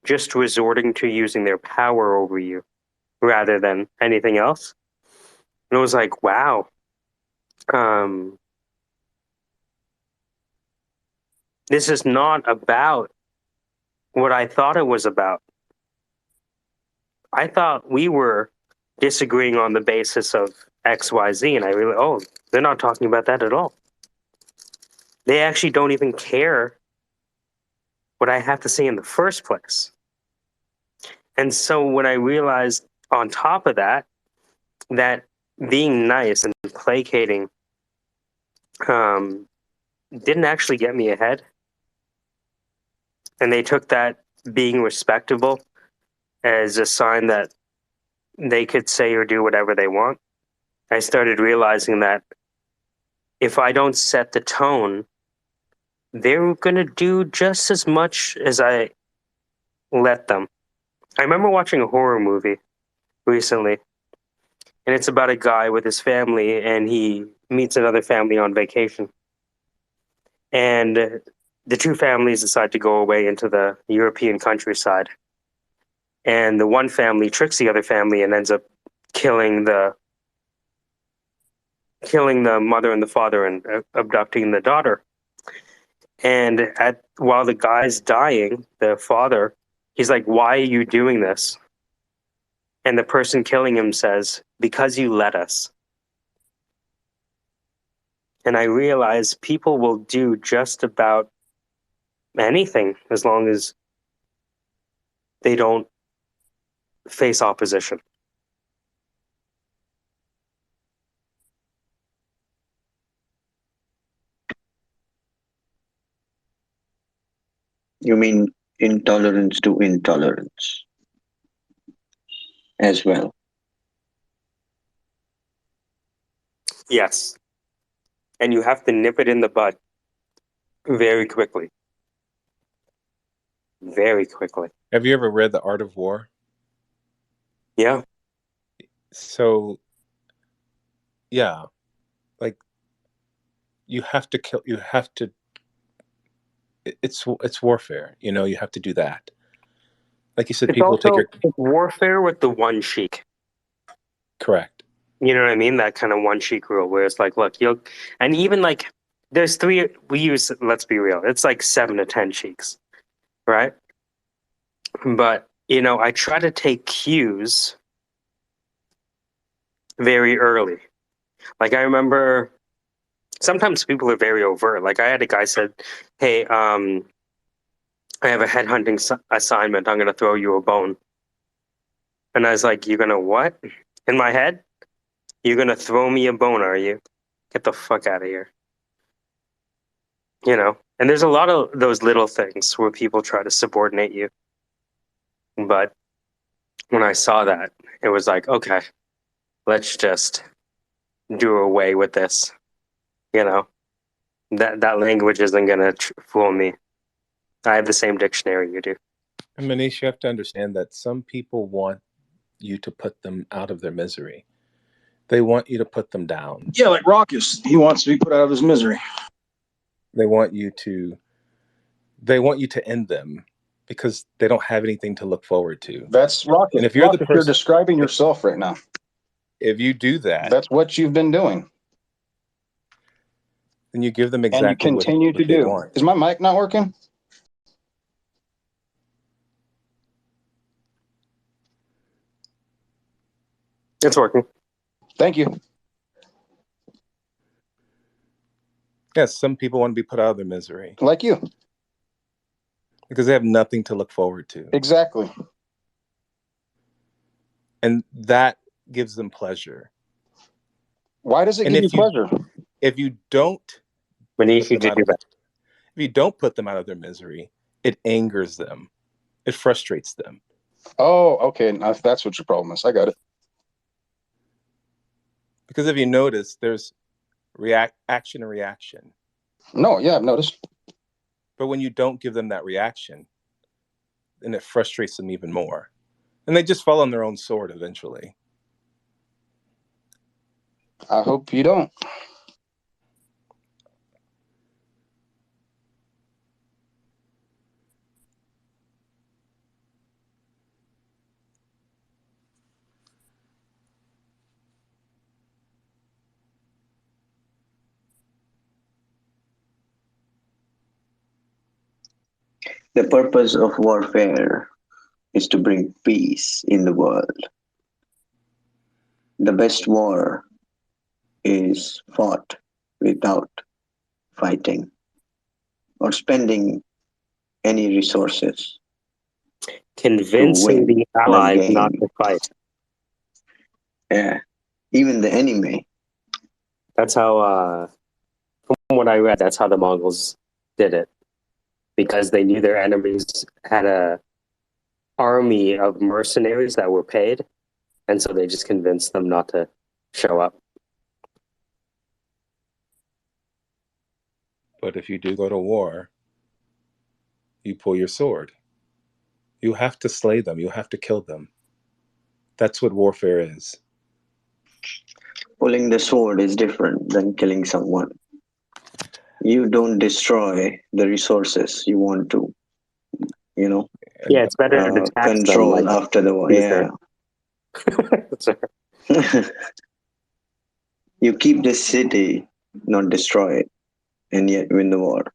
just resorting to using their power over you rather than anything else. And it was like, wow. This is not about what I thought it was about. I thought we were disagreeing on the basis of XYZ, and I really, they're not talking about that at all. They actually don't even care what I have to say in the first place. And so when I realized on top of that, that being nice and placating didn't actually get me ahead, and they took that being respectable as a sign that they could say or do whatever they want, I started realizing that if I don't set the tone, they're going to do just as much as I let them. I remember watching a horror movie recently, and it's about a guy with his family, and he meets another family on vacation. And the two families decide to go away into the European countryside. And the one family tricks the other family and ends up killing the mother and the father and abducting the daughter. And while the guy's dying, the father, he's like, "Why are you doing this?" And the person killing him says, "Because you let us." And I realize people will do just about anything as long as they don't face opposition. You mean intolerance to intolerance as well? Yes. And you have to nip it in the bud very quickly. Very quickly. Have you ever read The Art of War? Yeah. So, yeah, like you have to kill. You have to. It's warfare. You know, you have to do that. Like you said, It's people take also your warfare with the one cheek. correct. You know what I mean? That kind of one cheek rule where it's like, look, and even like there's let's be real, it's like 7 to 10 cheeks, right? But, I try to take cues very early. Like I remember sometimes people are very overt. Like I had a guy said, "Hey, I have a headhunting assignment. I'm going to throw you a bone." And I was like, "You're going to what?" In my head, "You're going to throw me a bone, are you? Get the fuck out of here." And there's a lot of those little things where people try to subordinate you. But when I saw that, it was like, okay, let's just do away with this. That language isn't going to fool me. I have the same dictionary you do. And Manish, you have to understand that some people want you to put them out of their misery. They want you to put them down. Yeah, like Raucus. He wants to be put out of his misery. They want you to end them because they don't have anything to look forward to. That's Raucus. And if you're Raucus, you're describing yourself right now. If you do that, that's what you've been doing. Then you give them exactly and you continue what to they do. want. Is my mic not working? It's working. Thank you. Yes, some people want to be put out of their misery. Like you. Because they have nothing to look forward to. Exactly. And that gives them pleasure. Why does it give you pleasure? If you don't Manish, you did do that. If you don't put them out of their misery, it angers them. It frustrates them. Oh, okay. Now, if that's what your problem is, I got it. Because if you notice, there's action and reaction. No, yeah, I've noticed. But when you don't give them that reaction, then it frustrates them even more. And they just fall on their own sword eventually. I hope you don't. The purpose of warfare is to bring peace in the world. The best war is fought without fighting or spending any resources to Convincing win the the allies not game. to fight. Yeah, even the enemy. That's how, from what I read, that's how the Mongols did it. Because they knew their enemies had a army of mercenaries that were paid, and so they just convinced them not to show up. But if you do go to war, you pull your sword. You have to slay them. You have to kill them. That's what warfare is. Pulling the sword is different than killing someone. You don't destroy the resources you want to, Yeah, it's better to tax them like control after the war. Caesar. Yeah. You keep the city, not destroy it, and yet win the war.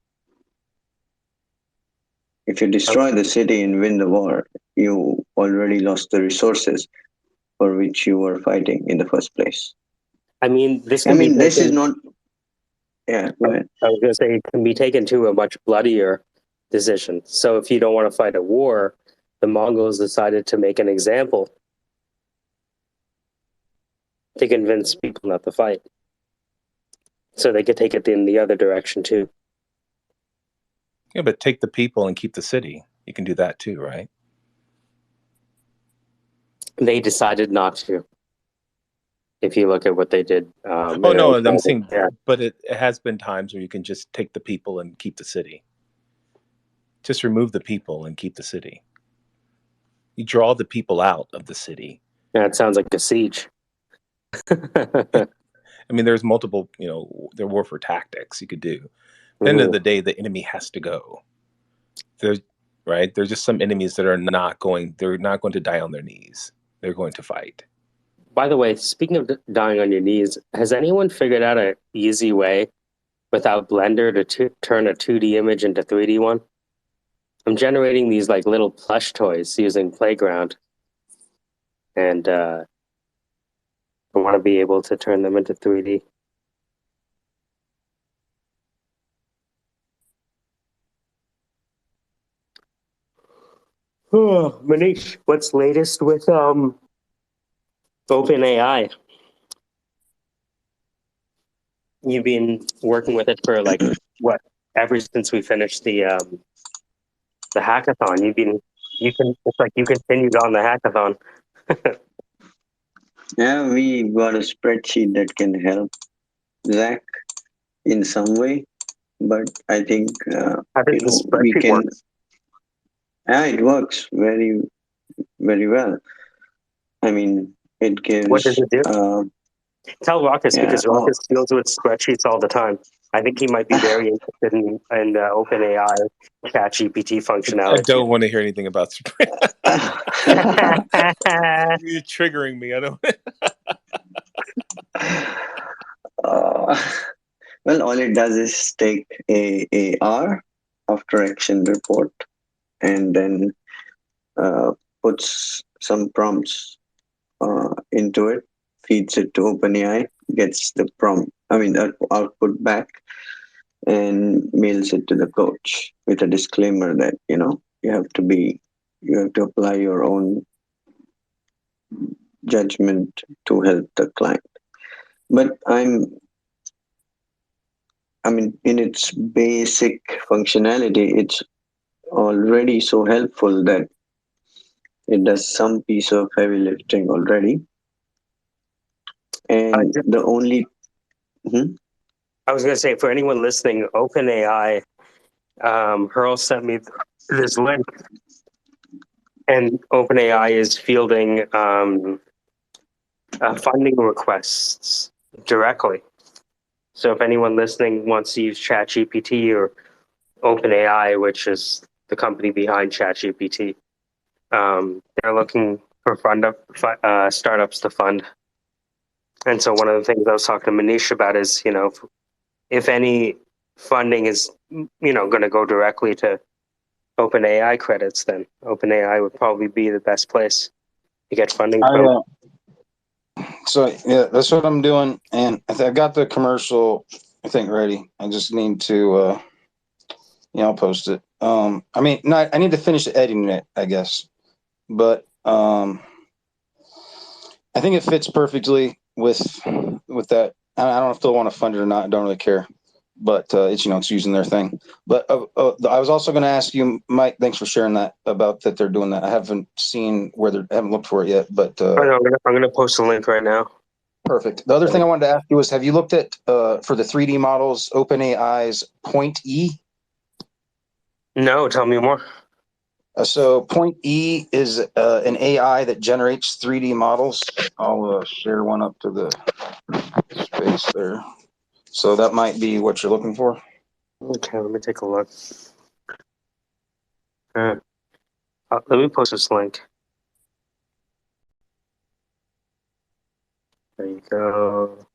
If you destroy the city and win the war, you already lost the resources for which you were fighting in the first place. I mean, this I can be mean, this is taken. not. Yeah, go ahead. I was going to say it can be taken to a much bloodier decision. So if you don't want to fight a war, the Mongols decided to make an example to convince people not to fight, so they could take it in the other direction too. Yeah, but take the people and keep the city. You can do that too, right? They decided not to. If you look at what they did. Oh no, I'm saying, but it has been times where you can just take the people and keep the city. Just remove the people and keep the city. You draw the people out of the city. Yeah, it sounds like a siege. I mean, there's multiple, there are warfare tactics you could do. At the end of the day, the enemy has to go. There's just some enemies that are they're not going to die on their knees. They're going to fight. By the way, speaking of dying on your knees, has anyone figured out an easy way without Blender to turn a 2D image into 3D one? I'm generating these like little plush toys using Playground, and I want to be able to turn them into 3D. Oh, Manish, what's latest with OpenAI? You've been working with it for like what? Ever since we finished the hackathon, it's like you continued on the hackathon. Yeah, we got a spreadsheet that can help Zach in some way, but I think we can. Work? Yeah, it works very, very well. I mean, it gives. What does it do? Tell Ruckus, because Ruckus deals with spreadsheets all the time. I think he might be very interested in OpenAI ChatGPT functionality. I don't want to hear anything about spreadsheets. You're triggering me. I don't. Well, all it does is take a AR, after action report, and then puts some prompts into it, feeds it to OpenAI, gets the output back, and mails it to the coach with a disclaimer that you have to apply your own judgment to help the client. But in its basic functionality, it's already so helpful that it does some piece of heavy lifting already. And the only... I was going to say, for anyone listening, OpenAI, Hurl sent me this link, and OpenAI is fielding funding requests directly. So if anyone listening wants to use ChatGPT or OpenAI, which is the company behind ChatGPT, they're looking for startups to fund. And so one of the things I was talking to Manish about is, if any funding is, going to go directly to OpenAI credits, then OpenAI would probably be the best place to get funding from. So yeah, that's what I'm doing, and I've got the commercial, ready. I just need to, I'll post it. I mean, not. I need to finish editing it, I guess, but I think it fits perfectly with that. I don't know if they'll want to fund it or not. I don't really care, but it's it's using their thing. But I was also going to ask you, Mike. Thanks for sharing that about that they're doing that. I haven't seen where they haven't looked for it yet, but I'm gonna post a link right now. perfect. The other thing I wanted to ask you was, have you looked at for the 3D models, OpenAI's Point E? No, tell me more. So Point E is an AI that generates 3D models. I'll share one up to the space there. So that might be what you're looking for. Okay, let me take a look. Let me post this link. There you go.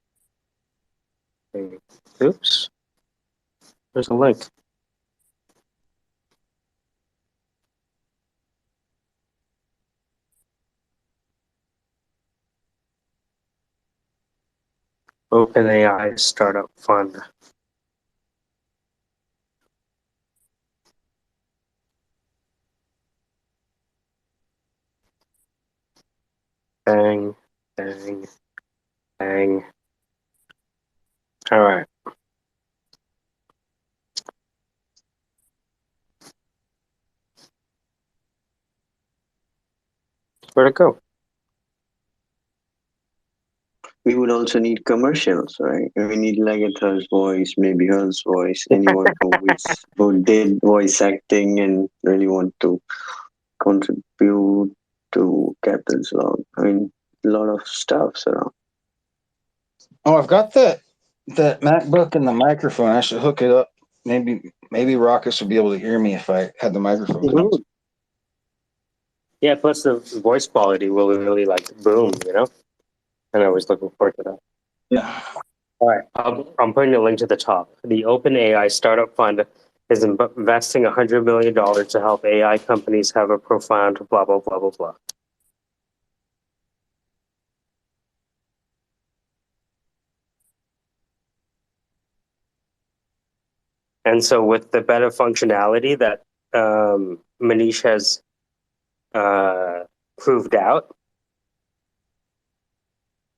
Oops. There's a link. OpenAI Startup Fund. Bang, bang, bang. All right. Where'd it go? We would also need commercials, right? We need Lagatha's voice, maybe Hurl's voice, anyone who did voice acting and really want to contribute to Captain's Log. I mean, a lot of stuff's around. Oh, I've got that MacBook and the microphone. I should hook it up. Maybe Rockus would be able to hear me if I had the microphone connected. Yeah, plus the voice quality will really boom, And I was looking forward to that. Yeah. All right, I'm putting a link to the top. The OpenAI Startup Fund is investing $100 million to help AI companies have a profound blah, blah, blah, blah, blah. And so with the better functionality that Manish has proved out,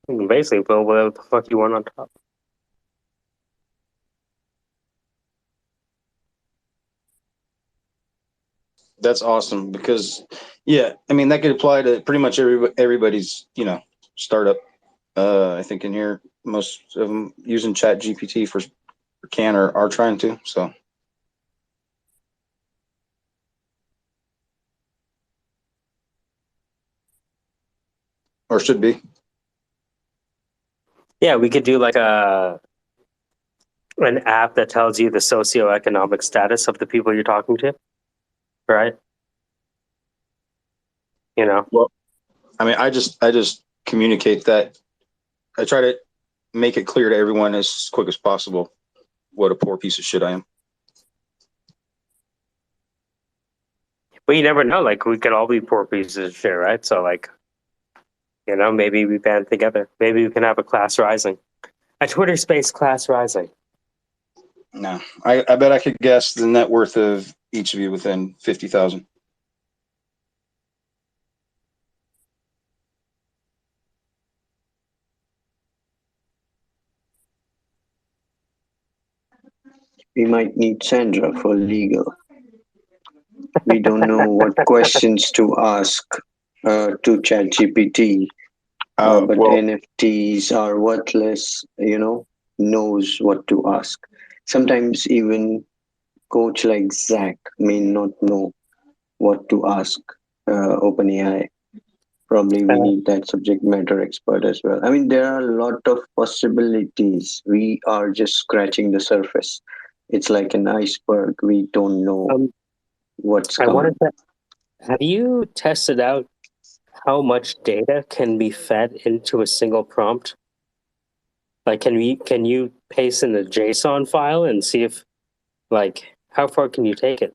you can basically build whatever the fuck you want on top. That's awesome because, yeah, I mean that could apply to pretty much everybody's startup. I think in here most of them using Chat GPT for can or are trying to. So or should be. Yeah, we could do like an app that tells you the socioeconomic status of the people you're talking to, right? Well, I mean, I just communicate that. I try to make it clear to everyone as quick as possible what a poor piece of shit I am. But you never know. Like, we could all be poor pieces of shit, right? So, maybe we band together. Maybe we can have a class rising. A Twitter space class rising. No, I bet I could guess the net worth of each of you within 50,000. We might need Sandra for legal. We don't know what questions to ask to ChatGPT, but NFTs are worthless. Knows what to ask. Sometimes even coach like Zach may not know what to ask OpenAI. Probably we need that subject matter expert as well. I mean, there are a lot of possibilities. We are just scratching the surface. It's like an iceberg. We don't know what's coming. Have you tested out how much data can be fed into a single prompt? Like, can you paste in a JSON file and see if, how far can you take it?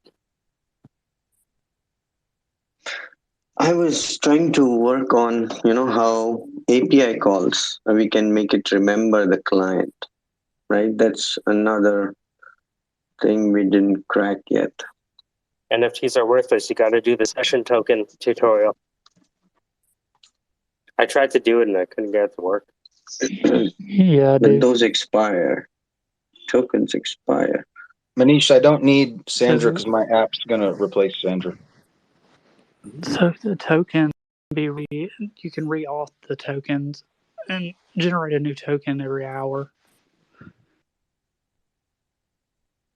I was trying to work on, how API calls, we can make it remember the client, right? That's another thing we didn't crack yet. NFTs are worthless. You got to do the session token tutorial. I tried to do it and I couldn't get it to work. Yeah, But dude. those expire. Tokens expire. Manish, I don't need Sandra because my app's gonna replace Sandra. So the token you can re-auth the tokens and generate a new token every hour.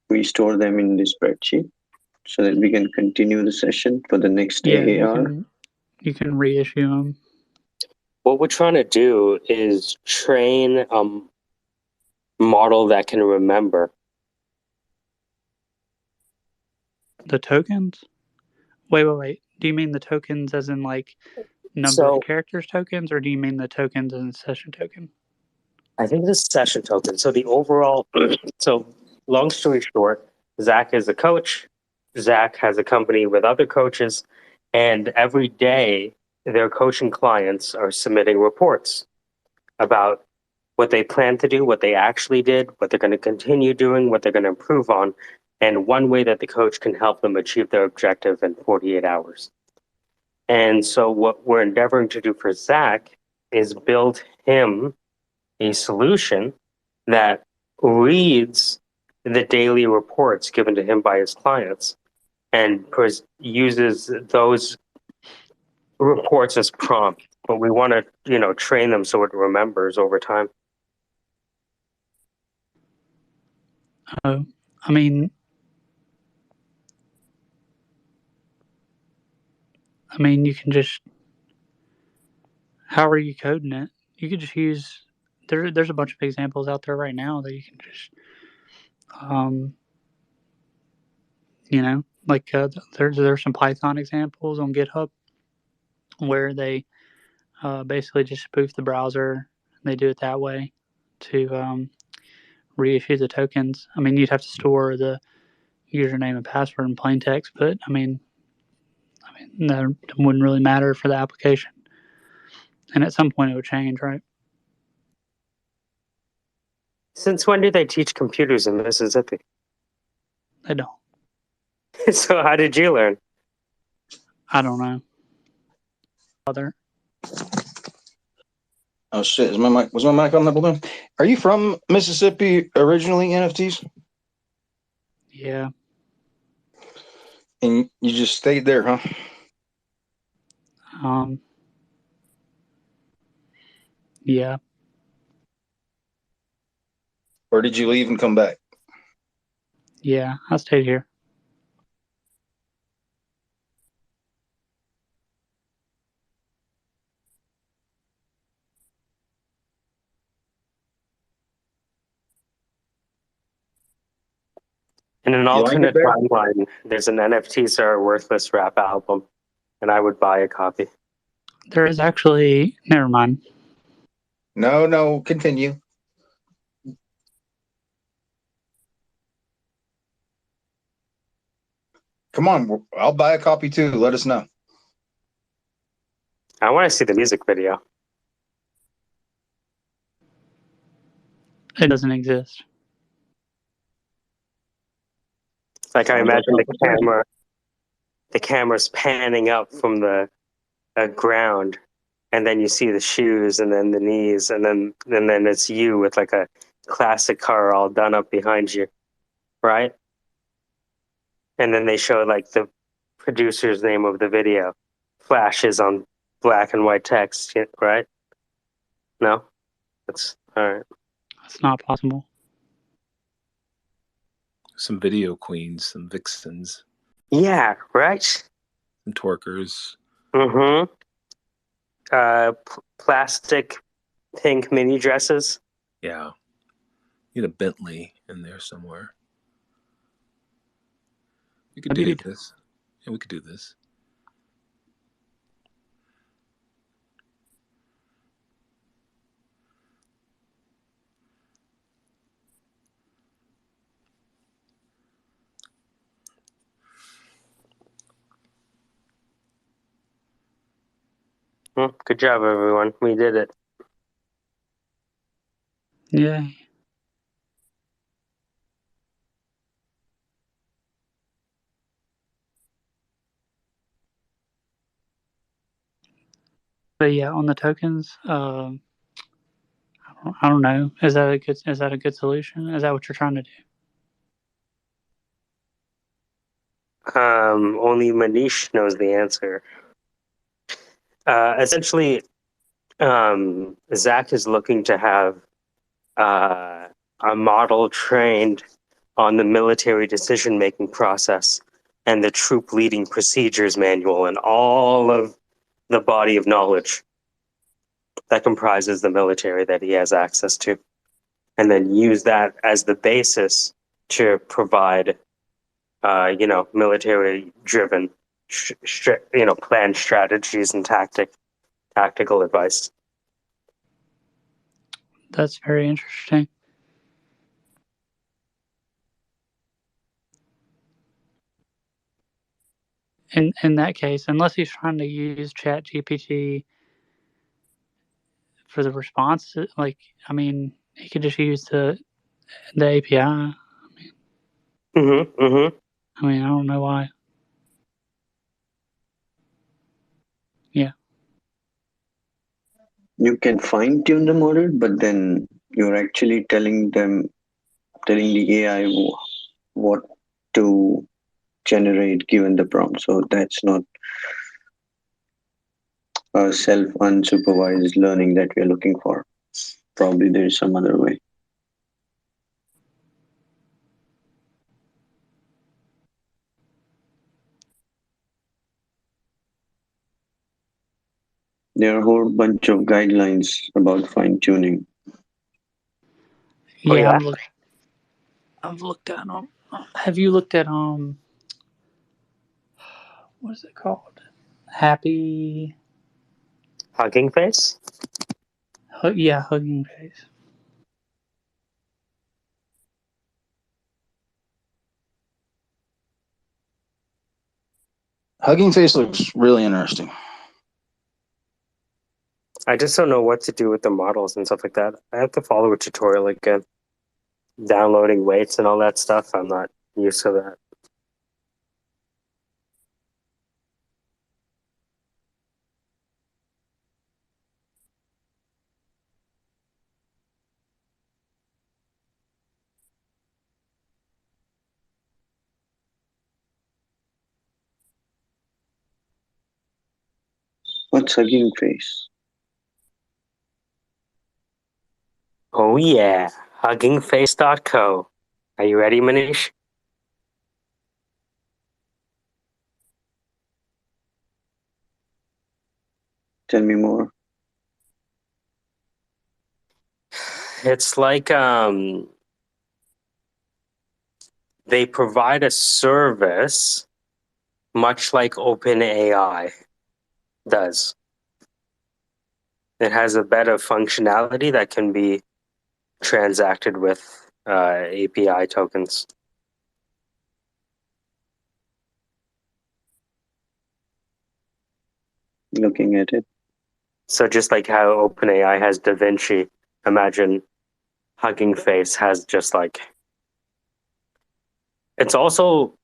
We store them in the spreadsheet so that we can continue the session for the next AAR. You can reissue them. What we're trying to do is train a model that can remember. The tokens? Wait. Do you mean the tokens as in like number of characters tokens, or do you mean the tokens as in session token? I think this session token. So the overall, so long story short, Zach is a coach. Zach has a company with other coaches, and every day their coaching clients are submitting reports about what they plan to do, what they actually did, what they're going to continue doing, what they're going to improve on, and one way that the coach can help them achieve their objective in 48 hours. And so what we're endeavoring to do for Zach is build him a solution that reads the daily reports given to him by his clients and uses those reports as prompt. But we want to, train them so it remembers over time. Oh, I mean, you can just. How are you coding it? You could just use. There's a bunch of examples out there right now that you can just. There's some Python examples on GitHub where they basically just spoof the browser. They do it that way to reissue the tokens. I mean, you'd have to store the username and password in plain text, but that wouldn't really matter for the application. And at some point, it would change, right? Since when do they teach computers in Mississippi? They don't. So how did you learn? I don't know. Other. Oh shit! Was my mic on the balloon? Are you from Mississippi originally? NFTs? Yeah. And you just stayed there, huh? Yeah. Or did you leave and come back? Yeah, I stayed here. In an alternate timeline, there's an NFTs are worthless rap album, and I would buy a copy. There is actually. Never mind. No, continue. Come on, I'll buy a copy too. Let us know. I want to see the music video. It doesn't exist. Like I imagine the camera's panning up from the ground, and then you see the shoes, and then the knees, and then it's you with like a classic car all done up behind you, right? And then they show like the producer's name of the video, flashes on black and white text, right? No, that's all right. That's not possible. Some video queens, some vixens. Yeah, right. Some twerkers. Mm-hmm. Plastic pink mini dresses. Yeah. You need a Bentley in there somewhere. You could do this. Yeah, we could do this. Good job, everyone. We did it. Yeah. But yeah, on the tokens, I don't know. Is that a good solution? Is that what you're trying to do? Only Manish knows the answer. Essentially, Zach is looking to have a model trained on the military decision-making process and the troop leading procedures manual and all of the body of knowledge that comprises the military that he has access to, and then use that as the basis to provide, military-driven, planned strategies and tactical advice. That's very interesting. In that case, unless he's trying to use Chat GPT for the response, he could just use the API. I don't know why. Yeah. You can fine tune the model, but then you're actually telling the AI what to generate given the prompt. So that's not a self unsupervised learning that we're looking for. Probably there is some other way. There are a whole bunch of guidelines about fine tuning. Yeah, I've looked at them. Have you looked at what is it called? Happy Hugging Face? Yeah, Hugging Face. Hugging Face looks really interesting. I just don't know what to do with the models and stuff like that. I have to follow a tutorial again. Downloading weights and all that stuff, I'm not used to that. What's Hugging Face? Oh yeah, huggingface.co. Are you ready, Manish? Tell me more. It's like they provide a service much like OpenAI does. It has a better functionality that can be transacted with API tokens. Looking at it. So just like how OpenAI has DaVinci, imagine Hugging Face has just like... It's also...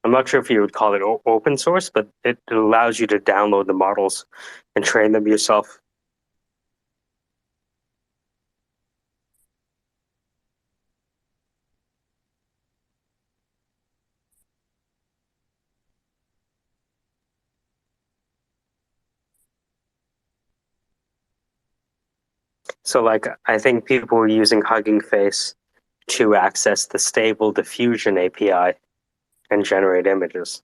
I'm not sure if you would call it open source, but it allows you to download the models and train them yourself. So like, I think people were using Hugging Face to access the Stable Diffusion API and generate images.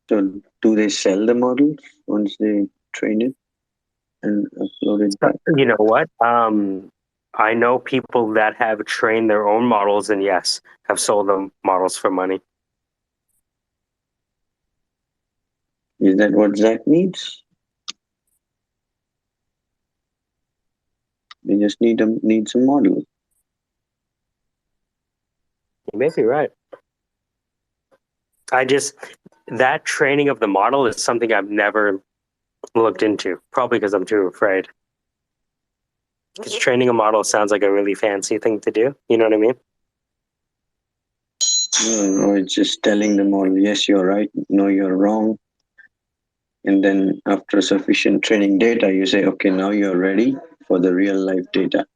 So do they sell the models once they train it and upload it back? You know what? I know people that have trained their own models and yes, have sold them models for money. Is that what Zach needs? They just need some model. You may be right. That training of the model is something I've never looked into, probably because I'm too afraid. Because training a model sounds like a really fancy thing to do. You know what I mean? No, it's just telling the model, yes, you're right, no, you're wrong. And then after sufficient training data, you say, okay, now you're ready for the real life data.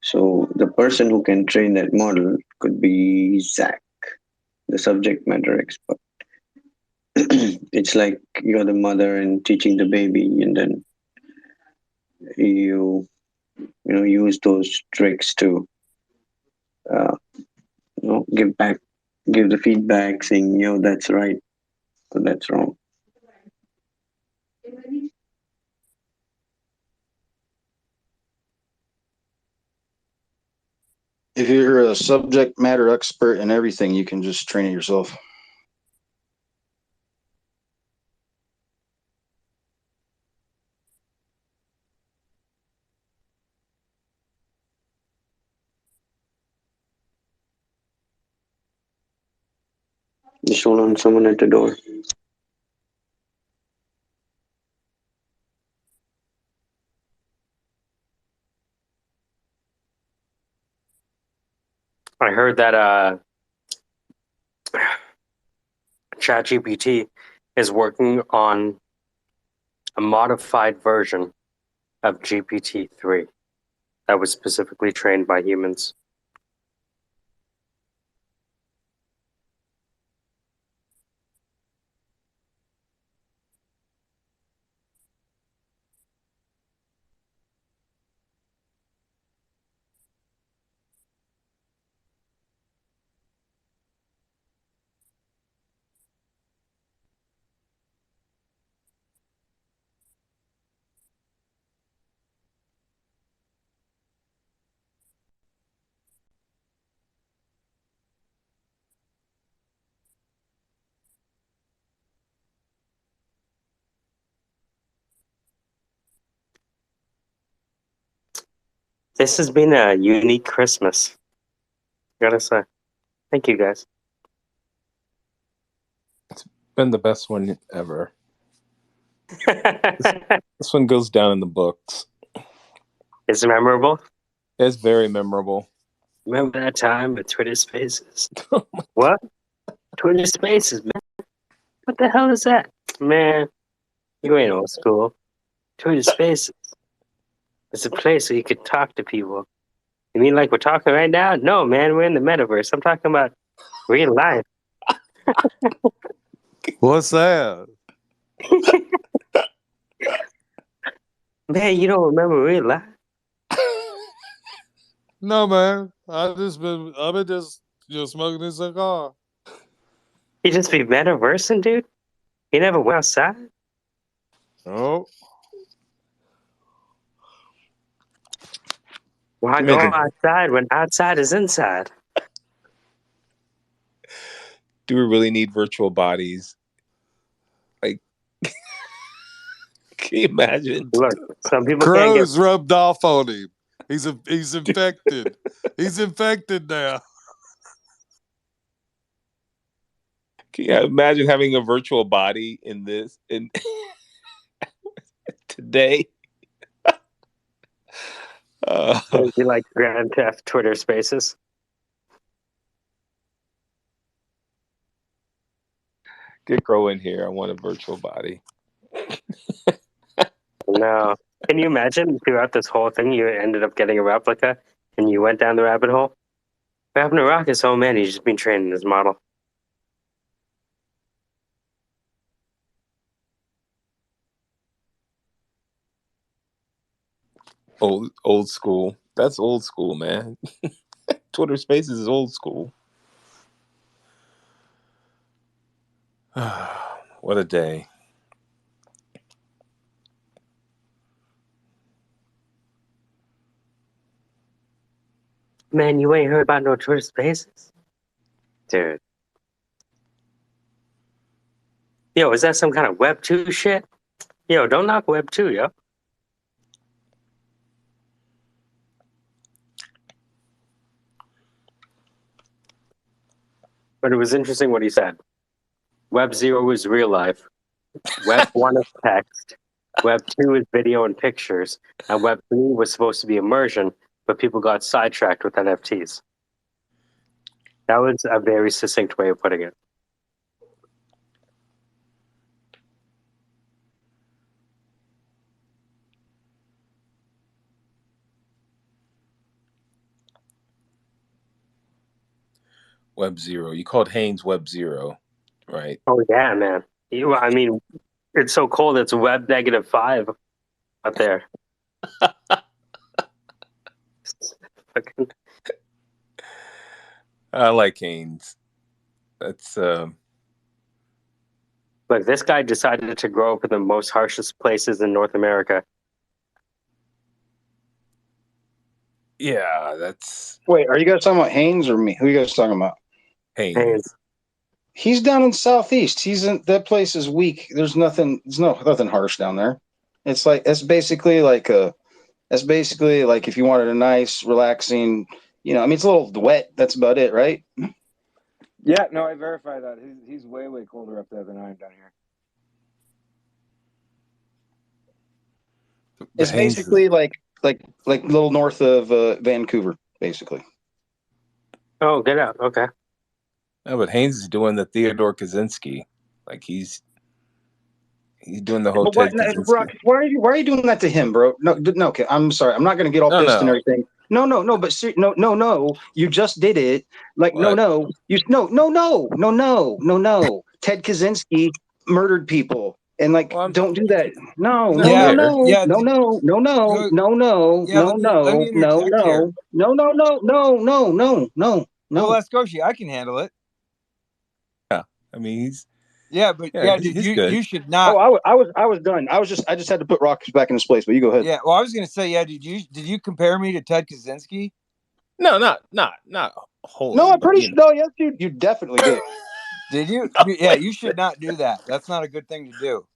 So the person who can train that model could be Zach, the subject matter expert. It's like you're the mother and teaching the baby, and then you use those tricks to give the feedback, saying, that's right, or that's wrong. If you're a subject matter expert in everything, you can just train it yourself. Just hold on, someone at the door. I heard that ChatGPT is working on a modified version of GPT-3 that was specifically trained by humans. This has been a unique Christmas. Gotta say. Thank you, guys. Been the best one ever. This one goes down in the books. It's memorable? It's very memorable. Remember that time at Twitter Spaces? What? Twitter Spaces, man. What the hell is that? Man, you ain't old school. Twitter Spaces. It's a place where you could talk to people. You mean like we're talking right now? No, man, we're in the metaverse. I'm talking about real life. What's that? Man, you don't remember real life? No, man. I've been just smoking this cigar. You just be metaversing, dude? You never went outside? Oh. Why go outside when outside is inside? Do we really need virtual bodies? Like, can you imagine? Look, some people Crow's rubbed off on him. He's infected. He's infected now. Can you imagine having a virtual body in today? You like Grand Theft Twitter Spaces? Get Crow in here. I want a virtual body. No. Can you imagine throughout this whole thing you ended up getting a replica and you went down the rabbit hole? What happened to Rock is so man, he's just been training his model. Old school. That's old school, man. Twitter Spaces is old school. What a day. Man, you ain't heard about no Twitter Spaces? Dude. Yo, is that some kind of Web 2 shit? Yo, don't knock Web 2, yo. But it was interesting what he said. Web 0 is real life. Web 1 is text. Web 2 is video and pictures, and Web 3 was supposed to be immersion, but people got sidetracked with NFTs. That was a very succinct way of putting it. Web 0. You called Haynes Web 0, right? Oh yeah, man. I mean, it's so cold. It's Web -5 out there. I like Haynes. That's Look, this guy decided to grow up in the most harshest places in North America. yeah, that's Wait, are you guys talking about Haynes or me? Who are you guys talking about? Haynes. He's down in Southeast. He's in that place is weak. There's nothing. There's nothing harsh down there. It's like that's basically like if you wanted a nice, relaxing. I mean, it's a little wet. That's about it, right? Yeah, no, I verify that. He's way colder up there than I am down here. It's basically like a little north of Vancouver, basically. Oh, get out. Okay. No, but Haynes is doing the Theodore Kaczynski. Like he's doing the whole But why, Ted Kaczynski. Brock, why are you doing that to him, bro? No. Okay, I'm sorry. I'm not going to get all pissed and everything. No. But no. You just did it. Like what? no. No. Ted Kaczynski murdered people, and don't do that. No. Yeah. Well, Lascoshi, I can handle it. Yeah, I mean he's. Yeah, but dude, he's good. You should not. Oh, I was done. I just had to put Rockets back in his place. But you go ahead. Yeah, well, I was gonna say, did you compare me to Ted Kaczynski? No, not wholly. No, I'm pretty sure. No, yes, you definitely did. Did you? Yeah, you should not do that. That's not a good thing to do.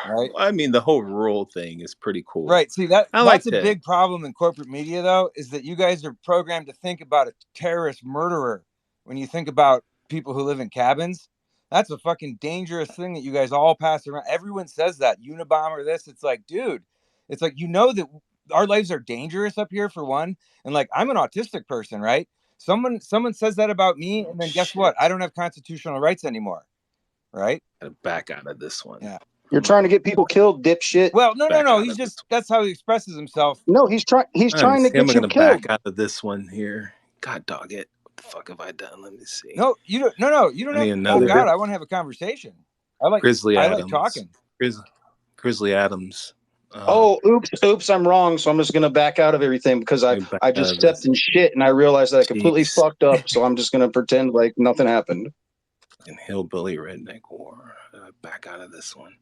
Right. I mean, the whole rural thing is pretty cool. Right. See, that's like a big problem in corporate media, though, is that you guys are programmed to think about a terrorist murderer when you think about people who live in cabins. That's a fucking dangerous thing that you guys all pass around. Everyone says that Unabomber this. It's like, dude, it's like, that our lives are dangerous up here for one. And like, I'm an autistic person, right? Someone says that about me, and then guess what? I don't have constitutional rights anymore, right? Back out of this one. Yeah. You're trying to get people killed, dipshit. Well, no. He's just that's how he expresses himself. No, he's trying to get you killed. Back out of this one here. God dog it. What the fuck have I done? Let me see. No, you don't. No, you don't have. Oh God, I want to have a conversation. I like Grizzly Adams. I like talking. Grizzly Adams. Oops! I'm wrong. So I'm just gonna back out of everything because I just stepped in shit and I realized that I completely fucked up. So I'm just gonna pretend like nothing happened. And hillbilly redneck war. Back out of this one.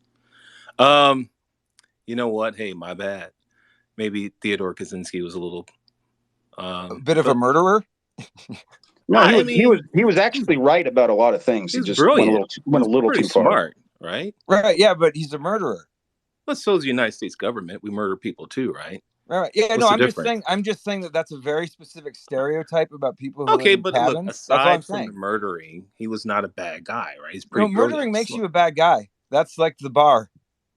You know what? Hey, my bad. Maybe Theodore Kaczynski was a little a bit of a murderer. No, he was actually right about a lot of things. He just brilliant. went a little too far. Smart, right? Right. Yeah, but he's a murderer. Well, so is the United States government. We murder people too, right? Right. Yeah. What's I'm just saying that that's a very specific stereotype about people who live in but cabins. look, aside from the murdering, he was not a bad guy, right? He's pretty. Murdering makes you a bad guy. That's like the bar.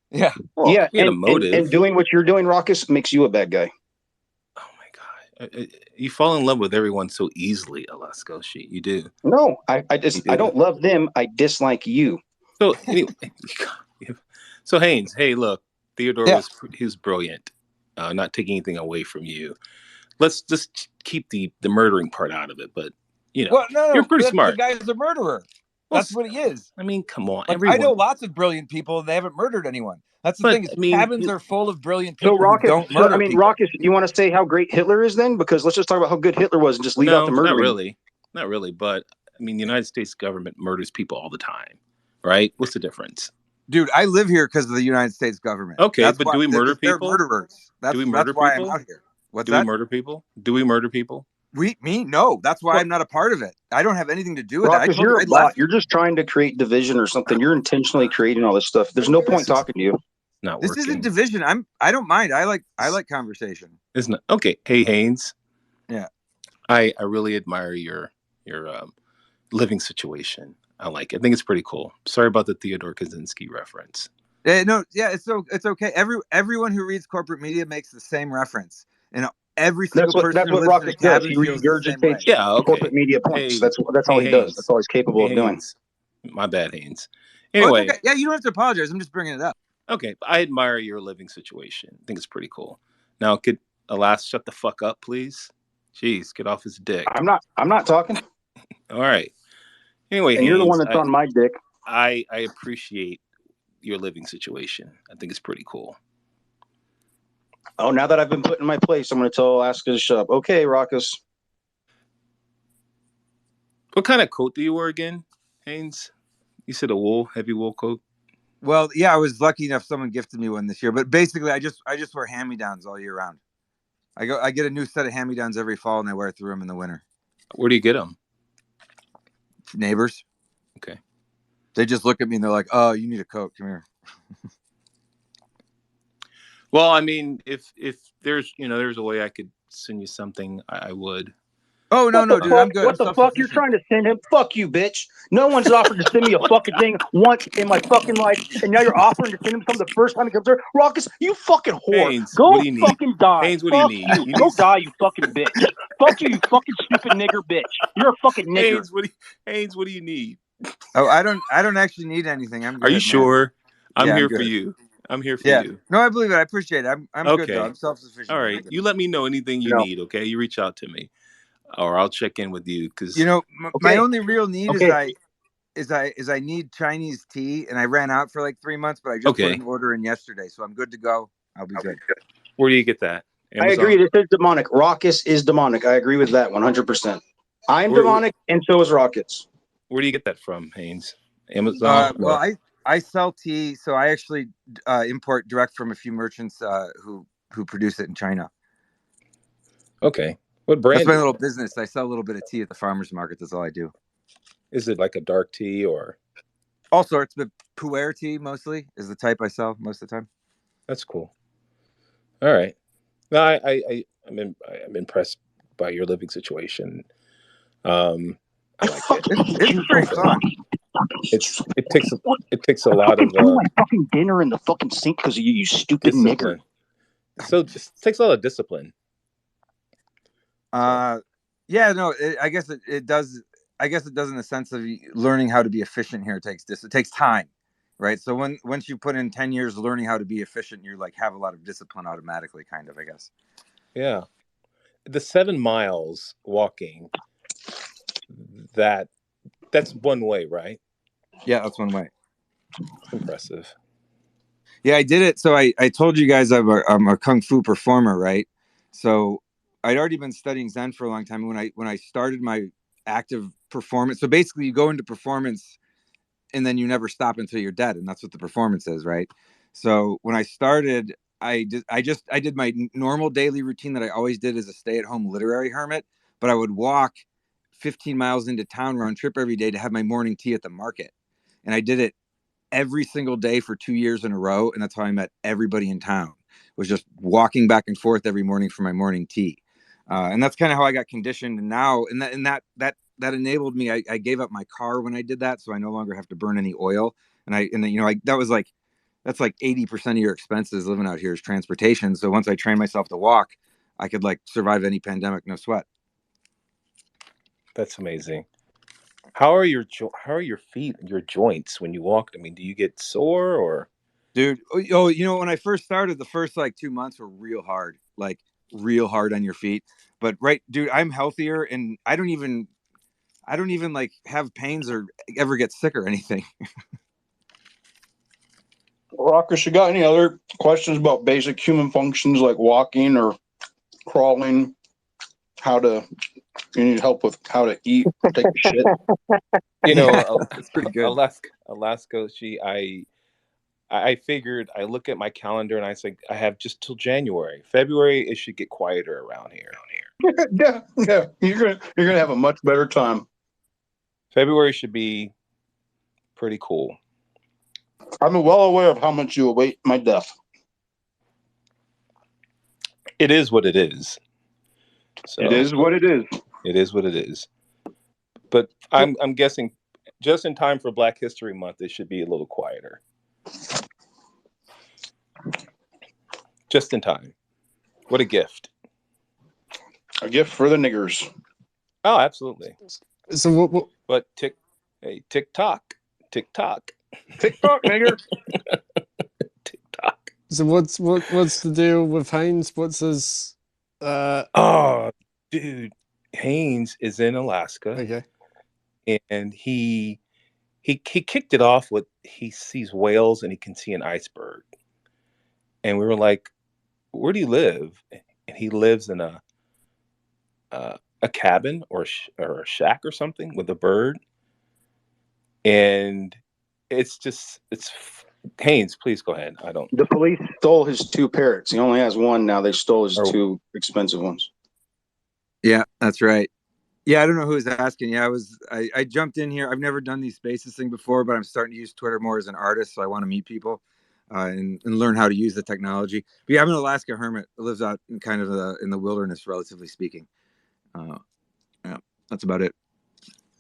Yeah. Well, yeah. He had a motive. And doing what you're doing, Raucus, makes you a bad guy. Oh my God. You fall in love with everyone so easily, Alaskoshi. You do. No, I don't love them. I dislike you. So anyway, so Haynes, hey, look, Theodore was brilliant. Not taking anything away from you. Let's just keep the murdering part out of it. But you're pretty smart. The guy's a murderer. That's what he is. I mean, come on. Like, I know lots of brilliant people, and they haven't murdered anyone. That's the thing. Is cabins are full of brilliant people who don't murder people. Raucus, you want to say how great Hitler is then? Because let's just talk about how good Hitler was and just leave out the murdering. Not really. But I mean, the United States government murders people all the time, right? What's the difference? Dude, I live here because of the United States government. Okay, but do we murder people? They're murderers. Do we murder people? Why I'm out here. Do we murder people? Do we murder people? No. That's why I'm not a part of it. I don't have anything to do with that. You're a bot. You're just trying to create division or something. You're intentionally creating all this stuff. There's no point talking to you. This isn't division. I don't mind. I like conversation. Isn't it? Okay. Hey, Haynes. Yeah. I really admire your living situation. I like it. I think it's pretty cool. Sorry about the Theodore Kaczynski reference. No, yeah, it's okay. Everyone who reads corporate media makes the same reference, and every single person That's who what lives in a Rocket does. cabin He feels the same way. regurgitates Yeah, corporate okay. media points. Hey, That's all he does. That's Haynes. all he's capable Hey, of doing. Haynes. My bad, Haynes. Oh, it's Anyway, okay. Yeah, you don't have to apologize. I'm just bringing it up. okay, I admire your living situation. I think it's pretty cool. Now, could Alas shut the fuck up, please? Jeez, get off his dick. I'm not talking. All right. Anyway, And you're the one Haynes, that's on my dick. I appreciate your living situation. I think it's pretty cool. Oh, now that I've been put in my place, I'm going to tell Alaska to shut up. Okay, Raucus. What kind of coat do you wear again, Haynes? You said a heavy wool coat. Well, yeah, I was lucky enough someone gifted me one this year, but basically, I just wear hand-me-downs all year round. I get a new set of hand-me-downs every fall, and I wear through them in the winter. Where do you get them? Neighbors. Okay. They just look at me and they're like, "Oh, you need a coat. Come here." Well, I mean, if there's there's a way I could send you something, I would. Oh no, dude, I'm good. What the fuck you're trying to send him? Fuck you, bitch. No one's offered to send me a fucking thing once in my fucking life, and now you're offering to send him something the first time he comes here. Raucus, you fucking whore. Haynes, Go what do you need? fucking die. Haynes, what do you Fuck need? you. You Go need die, you fucking bitch. Fuck you, you fucking stupid nigger bitch. You're a fucking nigger. Haynes, what do you need? Oh, I don't actually need anything. I'm good. Are you sure? I'm Yeah, here I'm for good. you. I'm here for Yeah. you. No, I believe it. I appreciate it. I'm good though. Okay. I'm self-sufficient. All I'm right. good. You let me know anything you No. need, okay? You reach out to me. Or I'll check in with you because My only real need Okay. is I need Chinese tea, and I ran out for like 3 months, but I just put Okay. an order in yesterday, so I'm good to go. I'll be good. Where do you get that? I Amazon? agree. This is demonic. Raucus is demonic. I agree with that 100%. I'm demonic, and so is Rockets. Where do you get that from, Haynes? Amazon? Well, I sell tea, so I actually import direct from a few merchants who produce it in China. Okay. What brand? That's my little business. I sell a little bit of tea at the farmers market. That's all I do. Is it like a dark tea or? All sorts, but pu'er tea mostly is the type I sell most of the time. That's cool. All right. No, I'm impressed by your living situation. I like it. It's pretty fun. It takes a lot of my fucking dinner in the fucking sink because of you stupid discipline. nigger. So it takes a lot of discipline. Yeah, no, I guess it does. I guess it does in the sense of learning how to be efficient here. It takes time, right? So once you put in 10 years learning how to be efficient, you're like have a lot of discipline automatically, kind of, I guess. Yeah. The 7 miles walking, that's one way, right? Yeah, that's one way. Impressive. Yeah, I did it. So I told you guys I'm a kung fu performer, right? So I'd already been studying Zen for a long time. When I started my active performance, so basically you go into performance and then you never stop until you're dead, and that's what the performance is, right? So when I started, I did my normal daily routine that I always did as a stay-at-home literary hermit, but I would walk 15 miles into town round trip every day to have my morning tea at the market, and I did it every single day for 2 years in a row, and that's how I met everybody in town. Was just walking back and forth every morning for my morning tea, and that's kind of how I got conditioned. And now, that enabled me. I gave up my car when I did that, so I no longer have to burn any oil. And that's like 80% of your expenses living out here is transportation. So once I trained myself to walk, I could like survive any pandemic, no sweat. That's amazing. How are your feet, your joints when you walk? I mean, do you get sore or? Dude, when I first started, the first like 2 months were real hard on your feet. But right, dude, I'm healthier and I don't even like have pains or ever get sick or anything. Raucus, you got any other questions about basic human functions like walking or crawling? You need help with how to eat, take a shit? That's pretty good. Alaska, I figured, I look at my calendar and I think I have just till January. February, it should get quieter around here. Yeah. You're gonna have a much better time. February should be pretty cool. I'm well aware of how much you await my death. It is what it is. So it is what it is. It is what it is. But I'm guessing just in time for Black History Month, it should be a little quieter. just in time. What a gift! A gift for the niggers. Oh, absolutely. So But TikTok, TikTok, TikTok, nigger. TikTok. So what's the deal with Haynes? What's his? Oh, dude, Haynes is in Alaska. Okay. And he kicked it off with he sees whales and he can see an iceberg. And we were like, "Where do you live?" And he lives in a cabin or a shack or something with a bird. And it's Haynes, please go ahead. I don't. The police stole his 2 parrots. He only has 1 now. They stole his 2 expensive ones. Yeah, that's right. Yeah, I don't know who was asking. Yeah, I jumped in here. I've never done these spaces thing before, but I'm starting to use Twitter more as an artist, so I want to meet people and learn how to use the technology. But yeah, I'm an Alaska hermit that lives out in kind of in the wilderness, relatively speaking. Yeah, that's about it.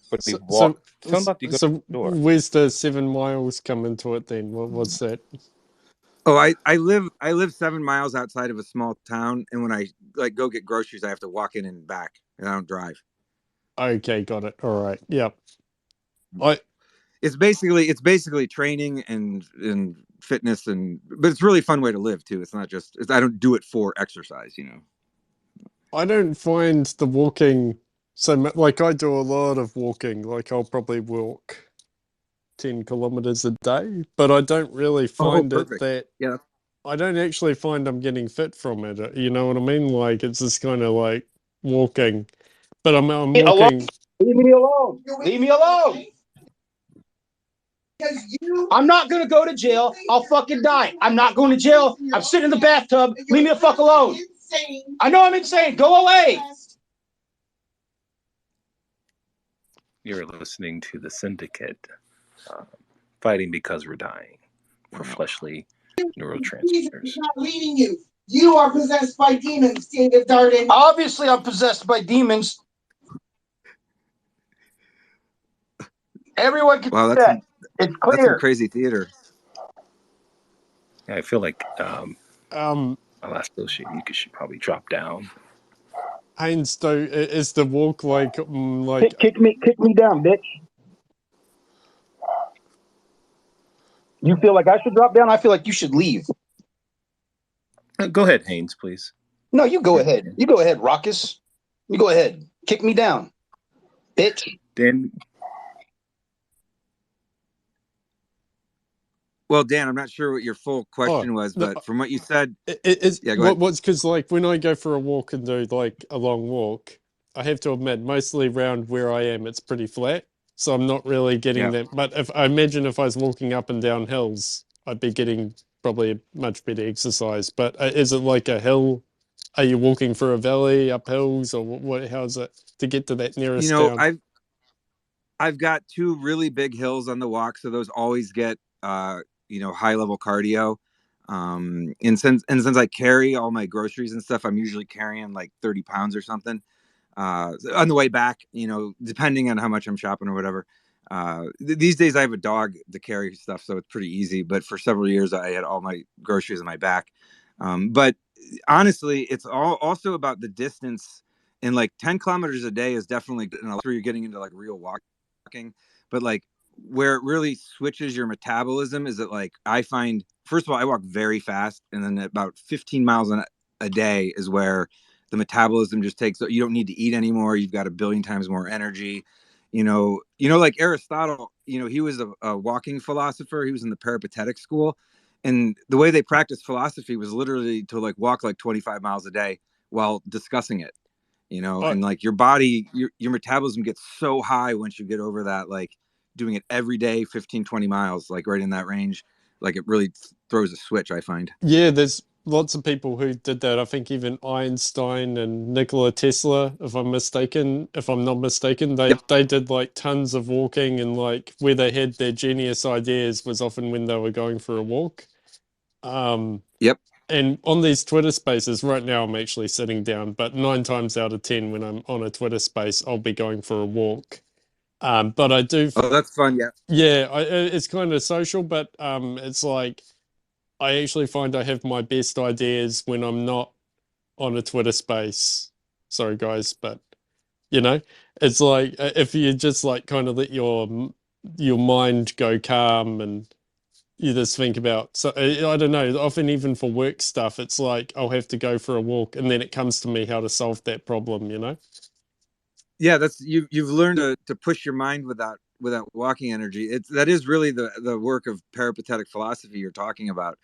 But So where's the 7 miles come into it then? What's that? Oh, I live 7 miles outside of a small town, and when I go get groceries, I have to walk in and back, and I don't drive. Okay, got it. All right. Yep. It's basically training and fitness, but it's a really fun way to live too. It's not just I don't do it for exercise, I don't find the walking so much. Like, I do a lot of walking. Like, I'll probably walk 10 kilometers a day, but I don't really find it that. Yeah. I don't actually find I'm getting fit from it. You know what I mean? Like, it's just kind of like walking, but I'm walking. Leave me alone. Leave me alone. I'm not gonna go to jail. I'll fucking die. I'm not going to jail. I'm sitting in the bathtub. Leave me the fuck alone. I know I'm insane. Go away. You're listening to the Syndicate, fighting because we're dying for fleshly neurotransmitters. Jesus is not leading you. You are possessed by demons, David Darden. Obviously, I'm possessed by demons. Everyone can Wow, see that. It's clear. That's some crazy theater. Yeah, I feel like Alaska, you should probably drop down. Haynes, though, is the walk like kick me down, bitch. You feel like I should drop down? I feel like you should leave. Go ahead, Haynes, please. No, you go ahead. You go ahead, Raucus. You go ahead. Kick me down, bitch. Dan. Well, Dan, I'm not sure what your full question was, but from what you said, what's because like when I go for a walk and do like a long walk, I have to admit mostly around where I am it's pretty flat, so I'm not really getting that. But if I was walking up and down hills, I'd be getting probably a much better exercise. But is it like a hill? Are you walking through a valley, up hills, or what? How's it to get to that nearest town? I've got 2 really big hills on the walk, so those always get high level cardio. And since I carry all my groceries and stuff, I'm usually carrying like 30 pounds or something on the way back, depending on how much I'm shopping or whatever. These days I have a dog to carry stuff, so it's pretty easy. But for several years, I had all my groceries on my back. But honestly, it's also about the distance. And like 10 kilometers a day is definitely where you're getting into like real walking. But like where it really switches your metabolism is that like I find, first of all, I walk very fast, and then about 15 miles a day is where the metabolism just takes, you don't need to eat anymore. You've got a billion times more energy. Like Aristotle, he was a walking philosopher. He was in the Peripatetic school. And the way they practiced philosophy was literally to like walk like 25 miles a day while discussing it, and like your body, your metabolism gets so high once you get over that, like doing it every day, 15, 20 miles, like right in that range, like it really throws a switch, I find. Yeah, there's lots of people who did that. I think even Einstein and Nikola Tesla, if I'm not mistaken, they did like tons of walking, and like where they had their genius ideas was often when they were going for a walk. And on these Twitter spaces, right now I'm actually sitting down, but 9 times out of 10 when I'm on a Twitter space, I'll be going for a walk. But I do. Oh, that's fun. Yeah. Yeah, it's kind of social, but it's like I actually find I have my best ideas when I'm not on a Twitter space. Sorry, guys, but you know, it's like if you just like kind of let your mind go calm and you just think about. So I don't know. Often even for work stuff, it's like I'll have to go for a walk, and then it comes to me how to solve that problem. You know. Yeah, that's you've learned to push your mind without walking energy. That is really the work of peripatetic philosophy you're talking about.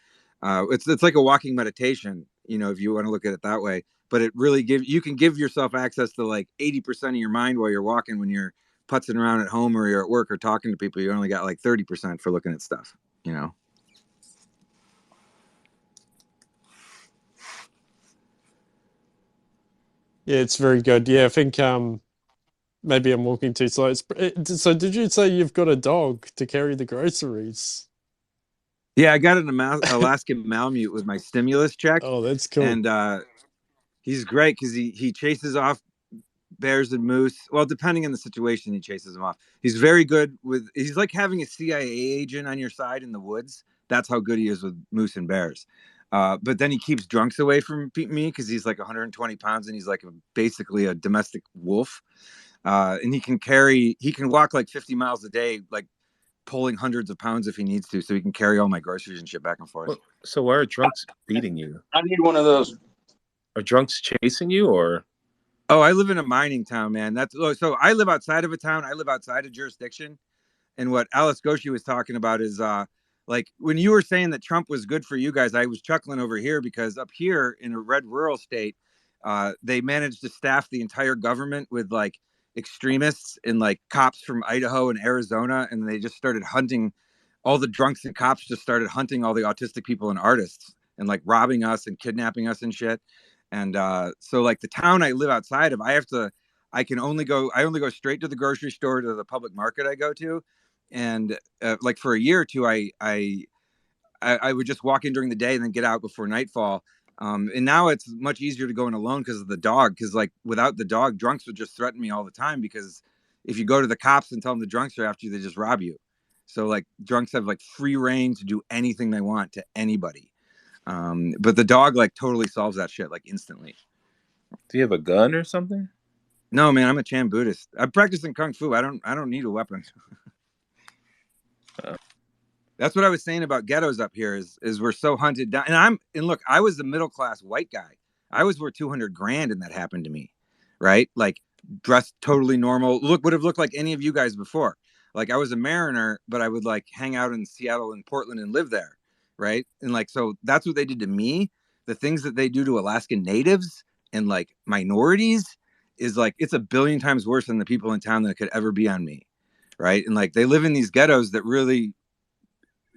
It's like a walking meditation, you know, if you want to look at it that way. But it really you can give yourself access to like 80% of your mind while you're walking. When you're putzing around at home or you're at work or talking to people, you only got like 30% for looking at stuff, you know. Yeah, it's very good. Yeah, I think maybe I'm walking too slow. So did you say you've got a dog to carry the groceries? Yeah, I got an Alaskan Malamute with my stimulus check. Oh, that's cool. And he's great because he chases off bears and moose. Well, depending on the situation, he chases them off. He's very good with. He's like having a CIA agent on your side in the woods. That's how good he is with moose and bears. But then he keeps drunks away from me because he's like 120 pounds and he's like basically a domestic wolf. And he can walk like 50 miles a day, like pulling hundreds of pounds if he needs to, so he can carry all my groceries and shit back and forth. So why are drunks beating you? I need one of those. Are drunks chasing you, or? Oh, I live in a mining town, man. So I live outside of a town. I live outside of jurisdiction. And what Alice Goshi was talking about is like when you were saying that Trump was good for you guys, I was chuckling over here because up here in a red rural state, they managed to staff the entire government with like extremists and like cops from Idaho and Arizona, and they just started hunting all the drunks, and cops just started hunting all the autistic people and artists and like robbing us and kidnapping us and shit. And so like the town I live outside of, I only go straight to the grocery store, to the public market I go to. And like for a year or two, I would just walk in during the day and then get out before nightfall. And now it's much easier to go in alone because of the dog. Because like without the dog, drunks would just threaten me all the time. Because if you go to the cops and tell them the drunks are after you, they just rob you. So like drunks have like free reign to do anything they want to anybody. But the dog like totally solves that shit like instantly. Do you have a gun or something? No, man, I'm a Chan Buddhist. I'm practicing Kung Fu. I don't need a weapon. That's what I was saying about ghettos up here is we're so hunted down. And look, I was a middle class white guy. I was worth 200 grand and that happened to me, right? Like dressed totally normal. Would have looked like any of you guys before. Like I was a mariner, but I would like hang out in Seattle and Portland and live there, right? And like so that's what they did to me. The things that they do to Alaskan natives and like minorities is like it's a billion times worse than the people in town that could ever be on me, right? And like they live in these ghettos that really,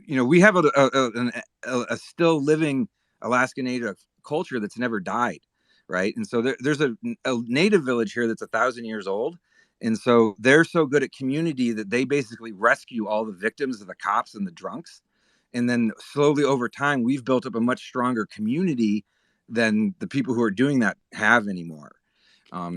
you know, we have a still living Alaska Native culture that's never died, right? And so there's a native village here that's 1,000 years old, and so they're so good at community that they basically rescue all the victims of the cops and the drunks, and then slowly over time we've built up a much stronger community than the people who are doing that have anymore.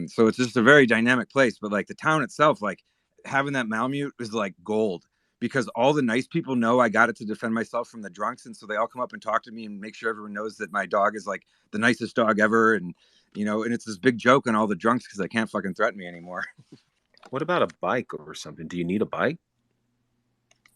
So it's just a very dynamic place. But like the town itself, like having that Malamute is like gold because all the nice people know I got it to defend myself from the drunks. And so they all come up and talk to me and make sure everyone knows that my dog is like the nicest dog ever. And, you know, and it's this big joke on all the drunks because they can't fucking threaten me anymore. What about a bike or something? Do you need a bike?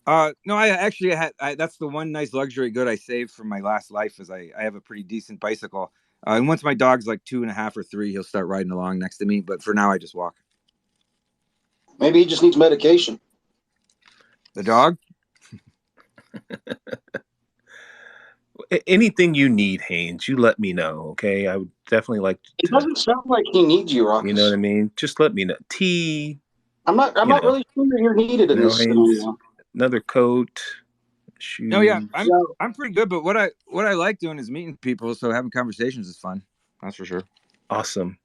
No, I actually that's the one nice luxury good I saved from my last life is I have a pretty decent bicycle. And once my dog's like 2.5 or 3, he'll start riding along next to me. But for now, I just walk. Maybe he just needs medication. The dog? Anything you need, Haynes, you let me know, okay? I would definitely like to. It doesn't sound like he needs you, Rocky. You know what I mean? Just let me know. Tea. I'm not really sure you're needed in this scenario. Another coat, shoes. No, yeah, I'm pretty good. But what I like doing is meeting people. So having conversations is fun. That's for sure. Awesome.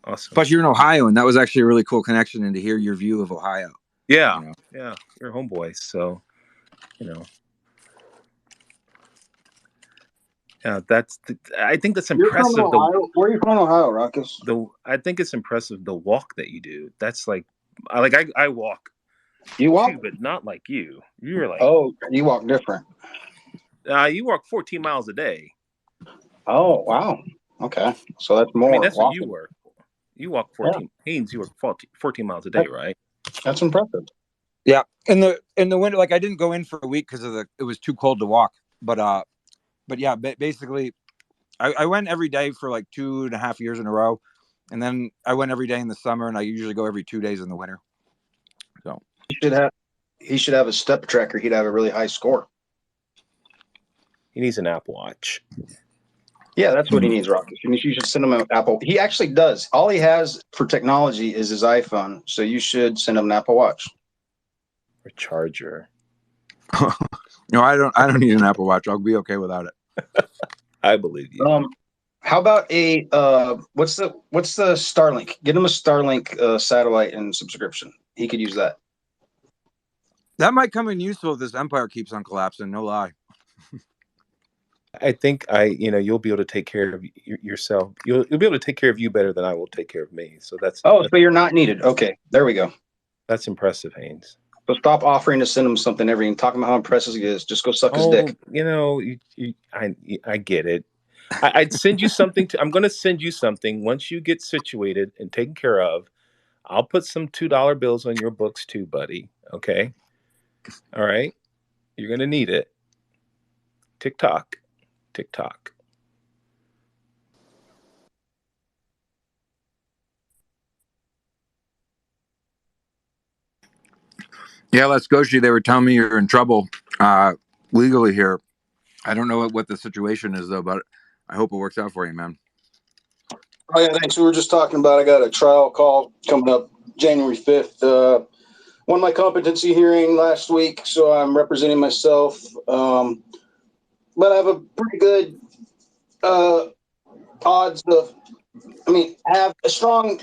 Plus, you're in Ohio, and that was actually a really cool connection, and to hear your view of Ohio. Yeah, you know? Yeah, you're a homeboy, so you know. Yeah, I think that's impressive. You're from Ohio? Where are you from, Ohio, Ruckus? I think it's impressive the walk that you do. That's like I walk. You walk, too, but not like you. You're like you walk different. You walk 14 miles a day. Oh wow. Okay, so that's more. I mean, that's walking. what you work. You walk 14. Yeah. Haynes, you work 14 miles a day, right? That's impressive. Yeah, in the winter, like I didn't go in for a week because it was too cold to walk. But yeah, basically, I went every day for like 2.5 years in a row, and then I went every day in the summer, and I usually go every 2 days in the winter. So he should have a step tracker. He'd have a really high score. He needs an Apple Watch. Yeah, that's what he needs, Rocky. You should send him an Apple. He actually does. All he has for technology is his iPhone. So you should send him an Apple Watch. Or charger. No, I don't need an Apple Watch. I'll be okay without it. I believe you. How about a what's the Starlink? Get him a Starlink satellite and subscription. He could use that. That might come in useful if this empire keeps on collapsing. No lie. I think you'll be able to take care of yourself. You'll be able to take care of you better than I will take care of me. So that's so you're not needed. Okay, there we go. That's impressive, Haynes. So stop offering to send him something and talking about how impressive he is. Just go suck his dick. I get it. I'd send you something. I'm going to send you something once you get situated and taken care of. I'll put some $2 bills on your books too, buddy. Okay. All right. You're going to need it. TikTok. Yeah, let's go. They were telling me you're in trouble legally here. I don't know what the situation is though, but I hope it works out for you, man. Oh yeah, thanks. We were just talking about. I got a trial call coming up January 5th. Won my competency hearing last week, so I'm representing myself. But I have a pretty good odds of. I have a strong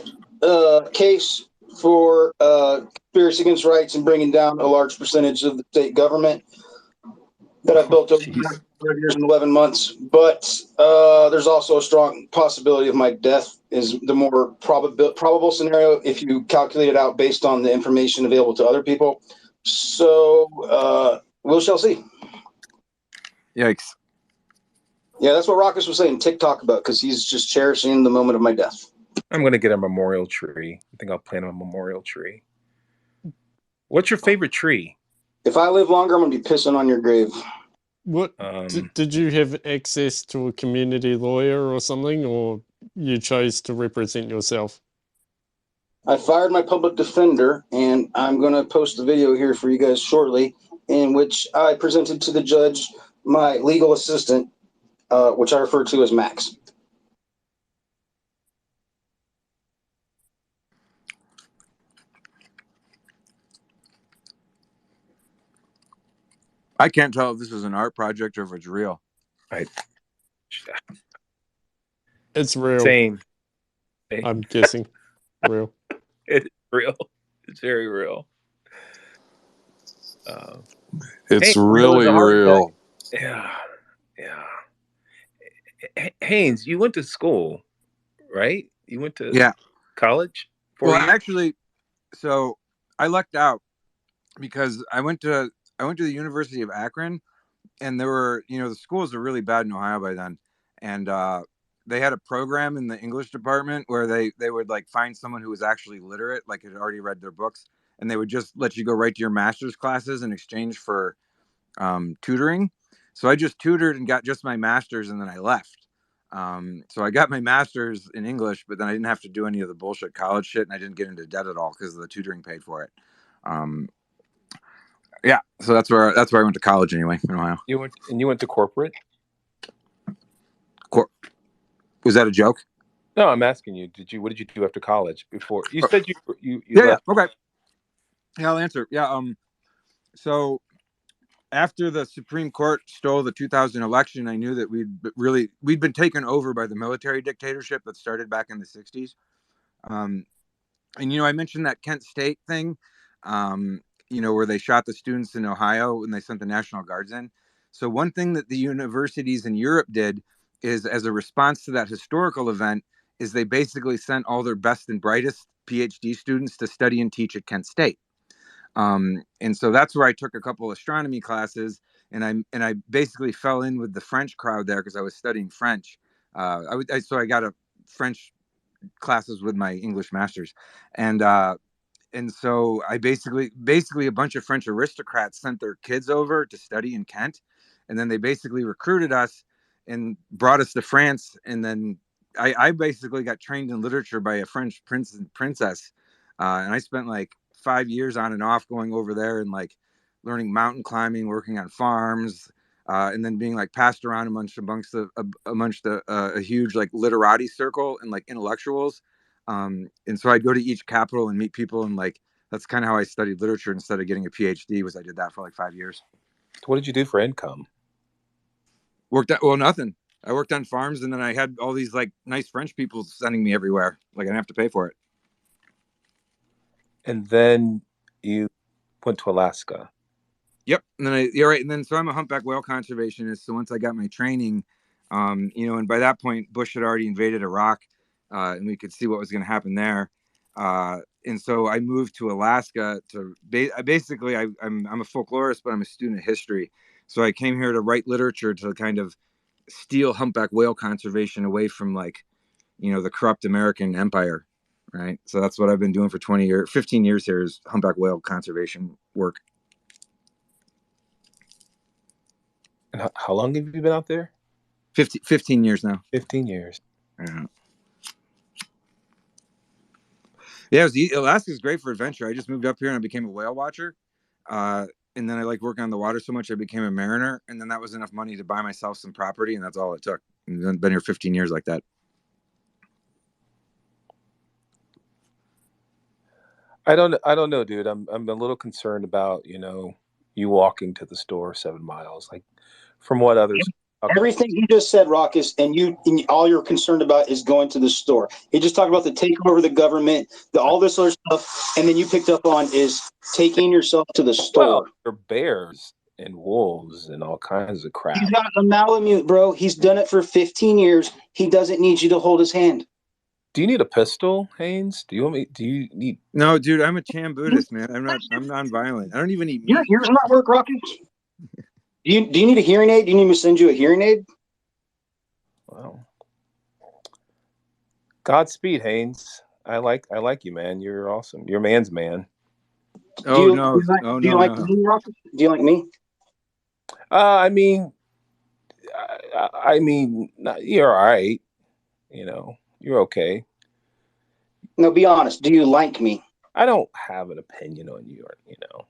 case for conspiracy against rights and bringing down a large percentage of the state government that I've built over 5 years and 11 months. But there's also a strong possibility of my death is the more probable scenario if you calculate it out based on the information available to other people. So we shall see. Yikes. Yeah, that's what Rockus was saying TikTok about, because he's just cherishing the moment of my death. I'm going to get a memorial tree. I think I'll plant a memorial tree. What's your favorite tree? If I live longer, I'm going to be pissing on your grave. What did you have access to a community lawyer or something, or you chose to represent yourself? I fired my public defender, and I'm going to post a video here for you guys shortly, in which I presented to the judge my legal assistant, which I refer to as Max. I can't tell if this is an art project or if it's real. It's real. Same. I'm guessing real. It's real. It's very real. It's really real. Yeah. Haynes, you went to school, right? You went to college? Actually, so I lucked out because I went to the University of Akron, and there were, the schools are really bad in Ohio by then, and they had a program in the English department where they would like find someone who was actually literate, like had already read their books, and they would just let you go right to your master's classes in exchange for tutoring. So I just tutored and got just my master's, and then I left. So I got my master's in English, but then I didn't have to do any of the bullshit college shit, and I didn't get into debt at all because the tutoring paid for it. Yeah, so that's where I went to college anyway in Ohio. You went to corporate? Was that a joke? No, I'm asking you. What did you do after college before? You said you left. Yeah, okay. Yeah, I'll answer. Yeah, so after the Supreme Court stole the 2000 election, I knew that we'd been taken over by the military dictatorship that started back in the 60s. And I mentioned that Kent State thing, where they shot the students in Ohio and they sent the National Guards in. So one thing that the universities in Europe did is, as a response to that historical event, is they basically sent all their best and brightest PhD students to study and teach at Kent State. And so that's where I took a couple astronomy classes. and I basically fell in with the French crowd there because I was studying French. So I got a French classes with my English masters, and so I basically a bunch of French aristocrats sent their kids over to study in Kent, and then they basically recruited us and brought us to France, and then I basically got trained in literature by a French prince and princess, and I spent like 5 years on and off going over there and like learning mountain climbing, working on farms, and then being like passed around amongst a huge like literati circle and like intellectuals. And so I'd go to each capital and meet people, and like that's kind of how I studied literature instead of getting a PhD. Was I did that for like 5 years. What did you do for income? Nothing. I worked on farms, and then I had all these like nice French people sending me everywhere. Like I didn't have to pay for it. And then you went to Alaska. Yep. And then you're right. And then so I'm a humpback whale conservationist. So once I got my training, and by that point Bush had already invaded Iraq, and we could see what was going to happen there. And so I moved to Alaska to basically I'm a folklorist, but I'm a student of history. So I came here to write literature to kind of steal humpback whale conservation away from like, the corrupt American empire. Right. So that's what I've been doing for 15 years here is humpback whale conservation work. And how long have you been out there? 15 years now. 15 years. Yeah, Alaska's great for adventure. I just moved up here and I became a whale watcher. And then I like working on the water so much I became a mariner. And then that was enough money to buy myself some property, and that's all it took. And I've been here 15 years like that. I don't know, dude. I'm a little concerned about, you walking to the store 7 miles. Like from what others Everything he just said, Raucus, and all you're concerned about is going to the store. He just talked about the takeover of the government, all this other stuff, and then you picked up on is taking yourself to the store. Well, there are bears and wolves and all kinds of crap. He's got a Malamute, bro. He's done it for 15 years. He doesn't need you to hold his hand. Do you need a pistol, Haynes? Do you need? No, dude, I'm a Cham Buddhist, man. I'm non-violent. I don't even eat meat. Yours not work, Raucus? Do you need a hearing aid? Do you need me to send you a hearing aid? Well, Godspeed, Haynes. I like you, man. You're awesome. You're a man's man. Oh, no. Do you like me, Raucus? Do you like me? I mean, you're all right. You're okay. No, be honest. Do you like me? I don't have an opinion on you.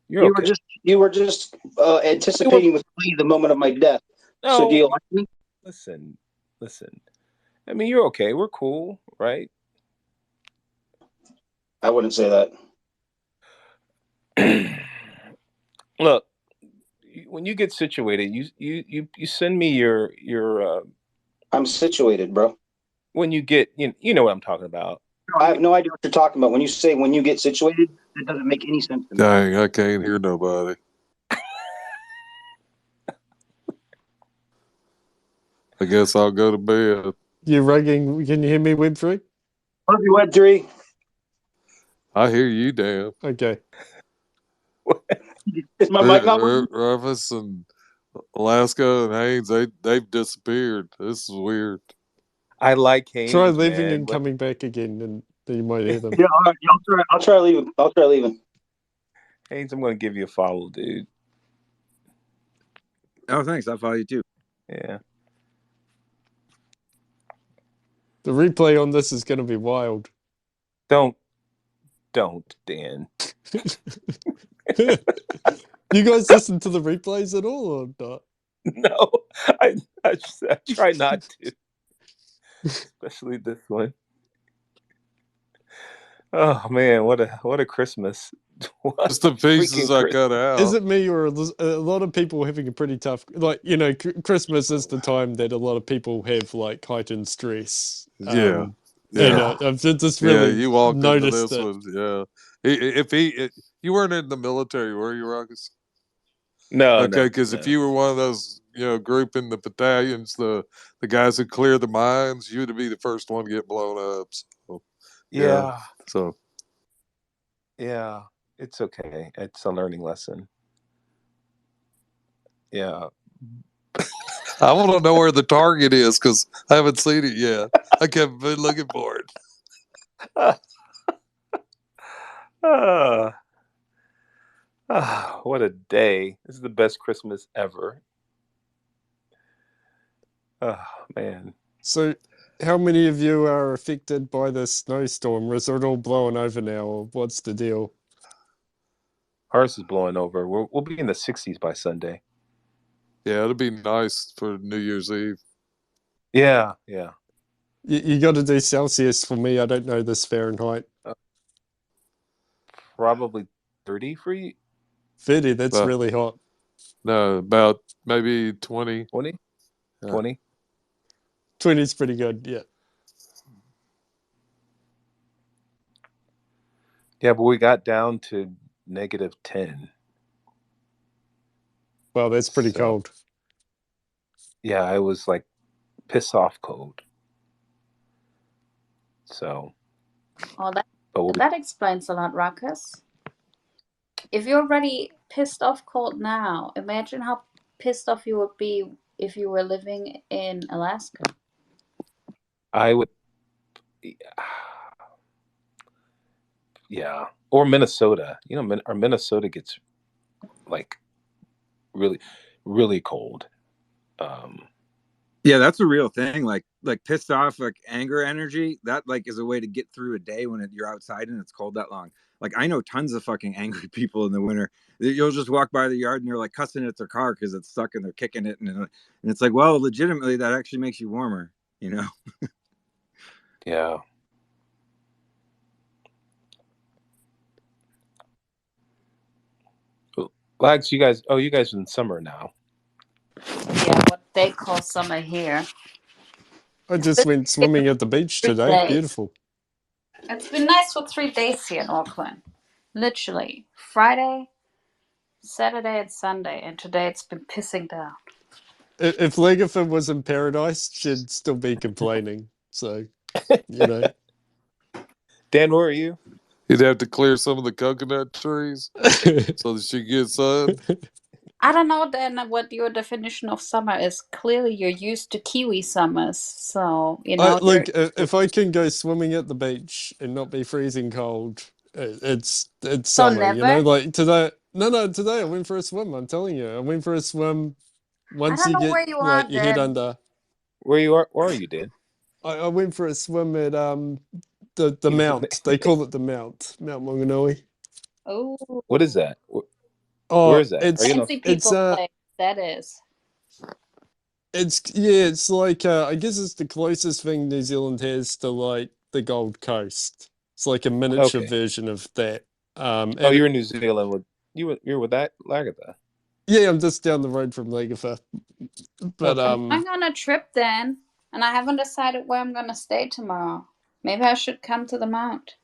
You're okay. You were just anticipating with me the moment of my death. No, so do you like me? Listen. I mean, you're okay. We're cool, right? I wouldn't say that. Look, when you get situated, you send me your. I'm situated, bro. When you get, you know what I'm talking about. I have no idea what you're talking about. When you say when you get situated, that doesn't make any sense to me. Dang, I can't hear nobody. I guess I'll go to bed. You're rugging. Can you hear me, Winfrey? Love you, Web3. I hear you, Dan. Okay. Is my mic not working? Rufus and Alaska and Haynes, they've disappeared. This is weird. I like Haynes. Try leaving and coming back again, and then you might hear them. Yeah, all right, I'll try leaving. Haynes, I'm going to give you a follow, dude. Oh, thanks. I'll follow you too. Yeah. The replay on this is going to be wild. Don't, Dan. You guys listen to the replays at all or not? No, I try not to. Especially this one. Oh man, what a Christmas! Just the pieces I cut out. Is it me or a lot of people having a pretty tough? Like Christmas is the time that a lot of people have like heightened stress. Yeah. And I've just really you walked noticed into this it. one. Yeah, you weren't in the military, were you, Raucus? No. Okay, because if you were one of those, group in the battalions, the guys who clear the mines, you'd be the first one to get blown up. So, yeah. So. Yeah, it's okay. It's a learning lesson. Yeah. I want to know where the target is because I haven't seen it yet. I kept been looking for it. What a day. This is the best Christmas ever. Oh, man. So, how many of you are affected by the snowstorm? Is it all blowing over now, or what's the deal? Ours is blowing over. We'll be in the 60s by Sunday. Yeah, it'll be nice for New Year's Eve. Yeah. You got to do Celsius for me. I don't know this Fahrenheit. Probably 30 for you. 30, that's really hot. No, about maybe 20. 20? 20? 20 is pretty good, yeah. Yeah, but we got down to -10. Well, that's pretty cold. Yeah, I was like piss off cold. So. Oh, that explains a lot, Ruckus. If you're already pissed off cold now, imagine how pissed off you would be if you were living in Alaska. I would. Yeah, or Minnesota. You know, or Minnesota gets like really, really cold. Yeah, that's a real thing. Like pissed off, like anger energy. That like is a way to get through a day when you're outside and it's cold that long. Like I know tons of fucking angry people in the winter. You'll just walk by the yard and they're like cussing at their car because it's stuck and they're kicking it, and it's like, well, legitimately, that actually makes you warmer, you know? Yeah. Lags, you guys are in summer now. Yeah, what they call summer here. I just went swimming at the beach today. Beautiful. It's been nice for 3 days here in Auckland. Literally. Friday, Saturday, and Sunday. And today it's been pissing down. If Lagerford was in paradise, she'd still be complaining. So, you know. Dan, where are you? You'd have to clear some of the coconut trees so that she gets sun. I don't know then what your definition of summer is. Clearly, you're used to Kiwi summers, so you know. Look, if I can go swimming at the beach and not be freezing cold, it's summer. You know, like today. No, today I went for a swim. I'm telling you, I went for a swim. Once you get like your head under. Where are you, Dan? I went for a swim at the Mount. They call it the Mount Maunganui. Oh. What is that? Oh, where is that? Fancy people place. That is. It's like I guess it's the closest thing New Zealand has to like the Gold Coast. It's like a miniature version of that. You're in New Zealand you're with that Lagatha. Yeah, I'm just down the road from Lagatha. But I'm on a trip then, and I haven't decided where I'm gonna stay tomorrow. Maybe I should come to the Mount.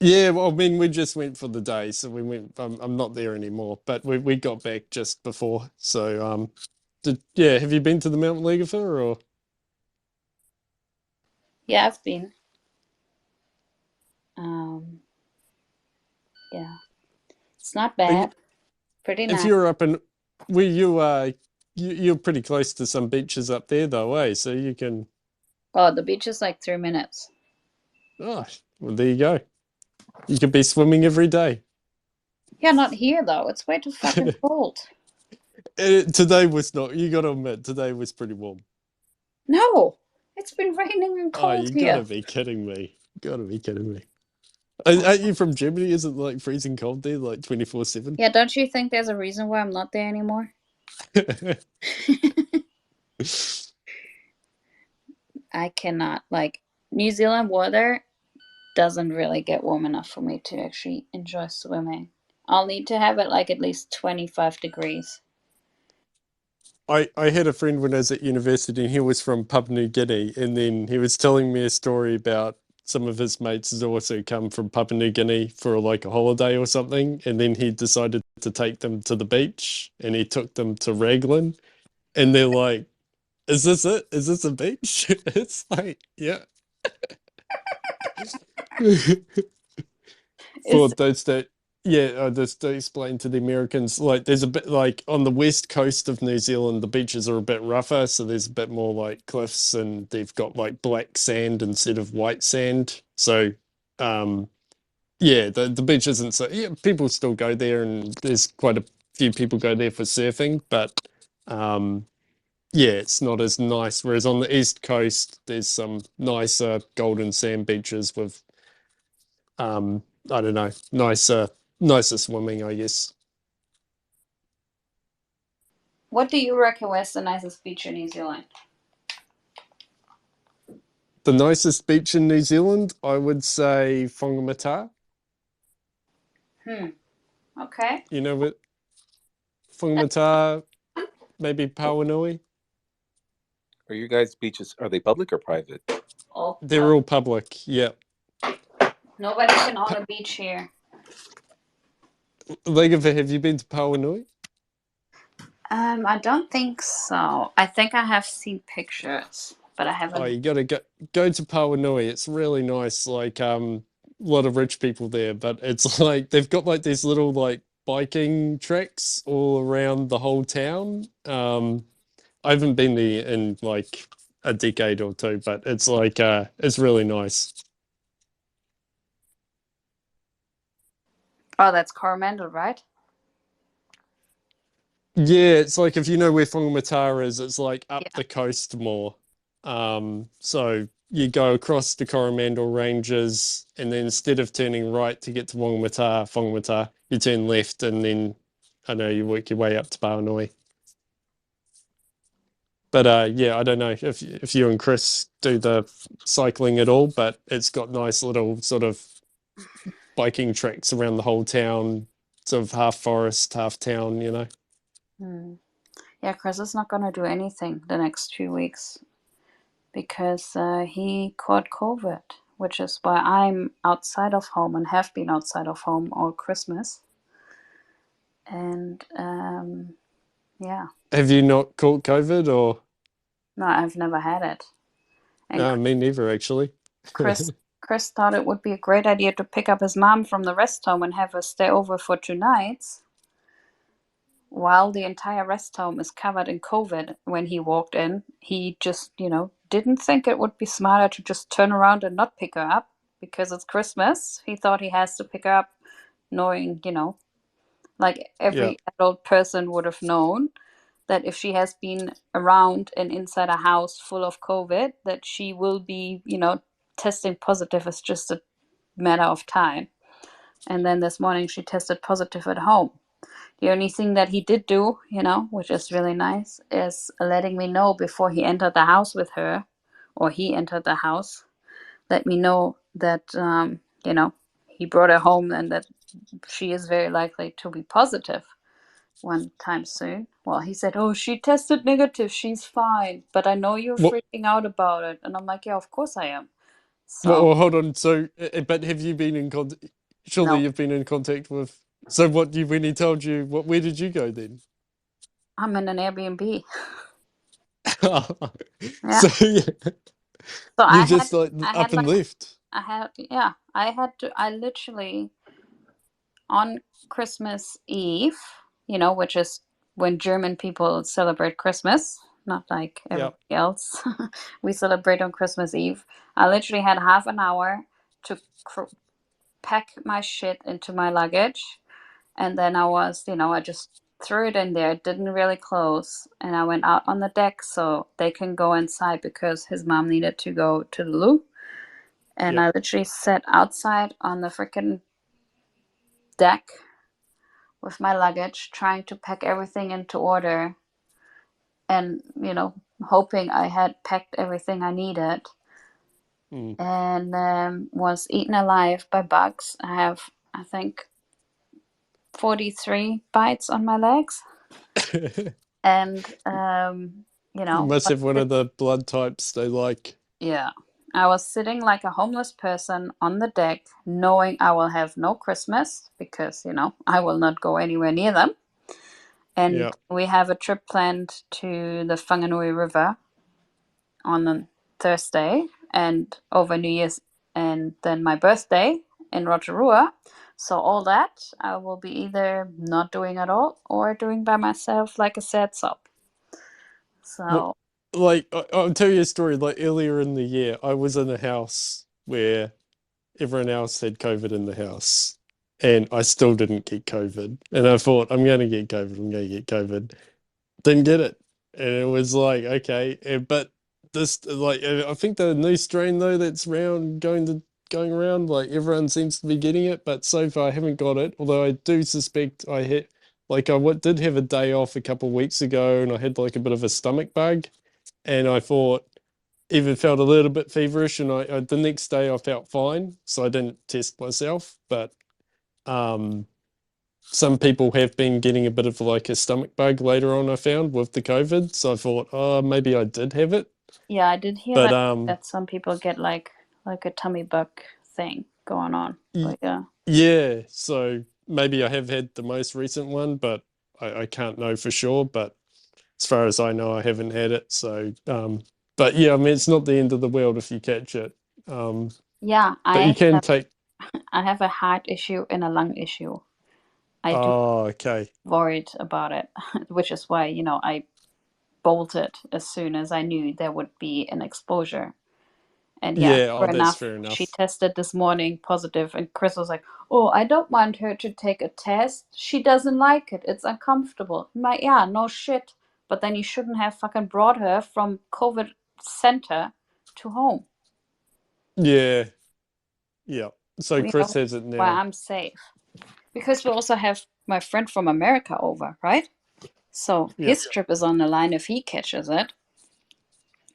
Yeah, well, I mean, we just went for the day, so we went. I'm not there anymore, but we got back just before. So have you been to the Mount Lagatha or? Yeah, I've been. Yeah, it's not bad. Pretty nice. If you're up in, you're pretty close to some beaches up there, though, eh? So you can. Oh, the beach is like 3 minutes. Oh, well, there you go. You could be swimming every day. Yeah, not here though. It's way too fucking cold. Today was not. You got to admit, today was pretty warm. No, it's been raining and cold you here. Gotta be kidding me. Gotta be kidding me. Aren't you from Germany? Is it like freezing cold there, like 24/7? Yeah, don't you think there's a reason why I'm not there anymore? I cannot. Like, New Zealand weather doesn't really get warm enough for me to actually enjoy swimming. I'll need to have it like at least 25 degrees. I had a friend when I was at university, and he was from Papua New Guinea, and then he was telling me a story about some of his mates has also come from Papua New Guinea for like a holiday or something, and then he decided to take them to the beach, and he took them to Raglan, and they're like, "Is this it? Is this a beach?" It's like, yeah. Thought those days. Yeah, I just explained to the Americans, like there's a bit like on the west coast of New Zealand, the beaches are a bit rougher, so there's a bit more like cliffs and they've got like black sand instead of white sand. So yeah, the beach isn't so yeah, people still go there and there's quite a few people go there for surfing, but yeah, it's not as nice. Whereas on the east coast, there's some nicer golden sand beaches with I don't know, nicer swimming, I guess. What do you reckon was the nicest beach in New Zealand? The nicest beach in New Zealand, I would say Whangamata. Okay. You know what? Whangamata, maybe Pauanui. Are you guys beaches? Are they public or private? Oh, They're all public. Yeah. nobody can own a beach here. Legover, have you been to Pauanui? I don't think so. I think I have seen pictures, but I Oh, haven't. you gotta go to Pauanui. It's really nice. Like a lot of rich people there, but it's like they've got like these little like biking tracks all around the whole town. I haven't been there in like a decade or two, but it's like it's really nice. Oh, that's Coromandel, right? Yeah, it's like if you know where Whangamata is, it's like up Yeah. the coast more. So you go across the Coromandel Ranges, and then instead of turning right to get to Whangamata, you turn left, and then I know you work your way up to Pauanui. But yeah, I don't know if you and Chris do the cycling at all, but it's got nice little sort of biking tracks around the whole town, sort of half forest, half town, you know. Yeah, Chris is not gonna do anything the next 2 weeks because he caught COVID, which is why I'm outside of home and have been outside of home all Christmas. And yeah, Have you not caught COVID or? no, I've never had it. And No, me neither, actually. Chris thought it would be a great idea to pick up his mom from the rest home and have her stay over for 2 nights while the entire rest home is covered in COVID. When he walked in, he just, didn't think it would be smarter to just turn around and not pick her up because it's Christmas. He thought he has to pick her up knowing, like every Yeah. adult person would have known that if she has been around and inside a house full of COVID, that she will be, testing positive. It's just a matter of time. And then this morning she tested positive at home. The only thing that he did do, which is really nice, is letting me know before he entered the house with her, or he entered the house, let me know that, he brought her home and that she is very likely to be positive one time soon. Well, he said, "Oh, she tested negative. She's fine. But I know you're What? freaking out about it." And I'm like, "Yeah, of course I am." Well, So, hold on. So, but have you been in contact? Surely no, you've been in contact with. So, when he told you, where did you go then? I'm in an Airbnb. Yeah. So, yeah, So you I just had, like I up had and like, left. I literally on Christmas Eve, which is when German people celebrate Christmas, not like Yeah. everybody else. We celebrate on Christmas Eve. I literally had half an hour to pack my shit into my luggage. And then I just threw it in there. It didn't really close. And I went out on the deck so they can go inside because his mom needed to go to the loo. And Yeah. I literally sat outside on the freaking deck with my luggage, trying to pack everything into order and, hoping I had packed everything I needed. And was eaten alive by bugs. I have, I think, 43 bites on my legs. And, You must have one was of the blood types they like. yeah. I was sitting like a homeless person on the deck, knowing I will have no Christmas because, I will not go anywhere near them. And Yeah. we have a trip planned to the Whanganui River on a Thursday and over New Year's and then my birthday in Rotorua. So all that I will be either not doing at all or doing by myself, like I said. So Well, like I'll tell you a story. Like earlier in the year, I was in a house where everyone else had COVID in the house, and I still didn't get COVID. And I thought, I'm going to get COVID. I'm going to get COVID. Didn't get it, and it was like, okay, but this, like, I think the new strain though that's going around, like everyone seems to be getting it, but so far I haven't got it. Although I do suspect I had, like, did have a day off a couple of weeks ago, and I had like a bit of a stomach bug, and I thought even felt a little bit feverish, and the next day I felt fine, so I didn't test myself. But some people have been getting a bit of like a stomach bug later on, I found, with the COVID. So I thought, oh, maybe I did have it. yeah, I did hear But that some people get like a tummy bug thing going on. But yeah. yeah, so maybe I have had the most recent one, but I can't know for sure. But as far as I know, I haven't had it. So but yeah, I mean, it's not the end of the world if you catch it. Yeah, But you can take. I have a heart issue and a lung issue. I do Oh, okay. worried about it, which is why, I bolted as soon as I knew there would be an exposure. And yeah, Yeah, sure oh, that's enough, fair she enough. tested this morning positive, and Chris was like, "Oh, I don't want her to take a test. She doesn't like it. It's uncomfortable." I'm like, yeah, no shit. But then you shouldn't have fucking brought her from COVID center to home. Yeah. Yeah. So You Chris know, has it why now. I'm safe. Because we also have my friend from America over, right? So Yeah. his trip is on the line if he catches it.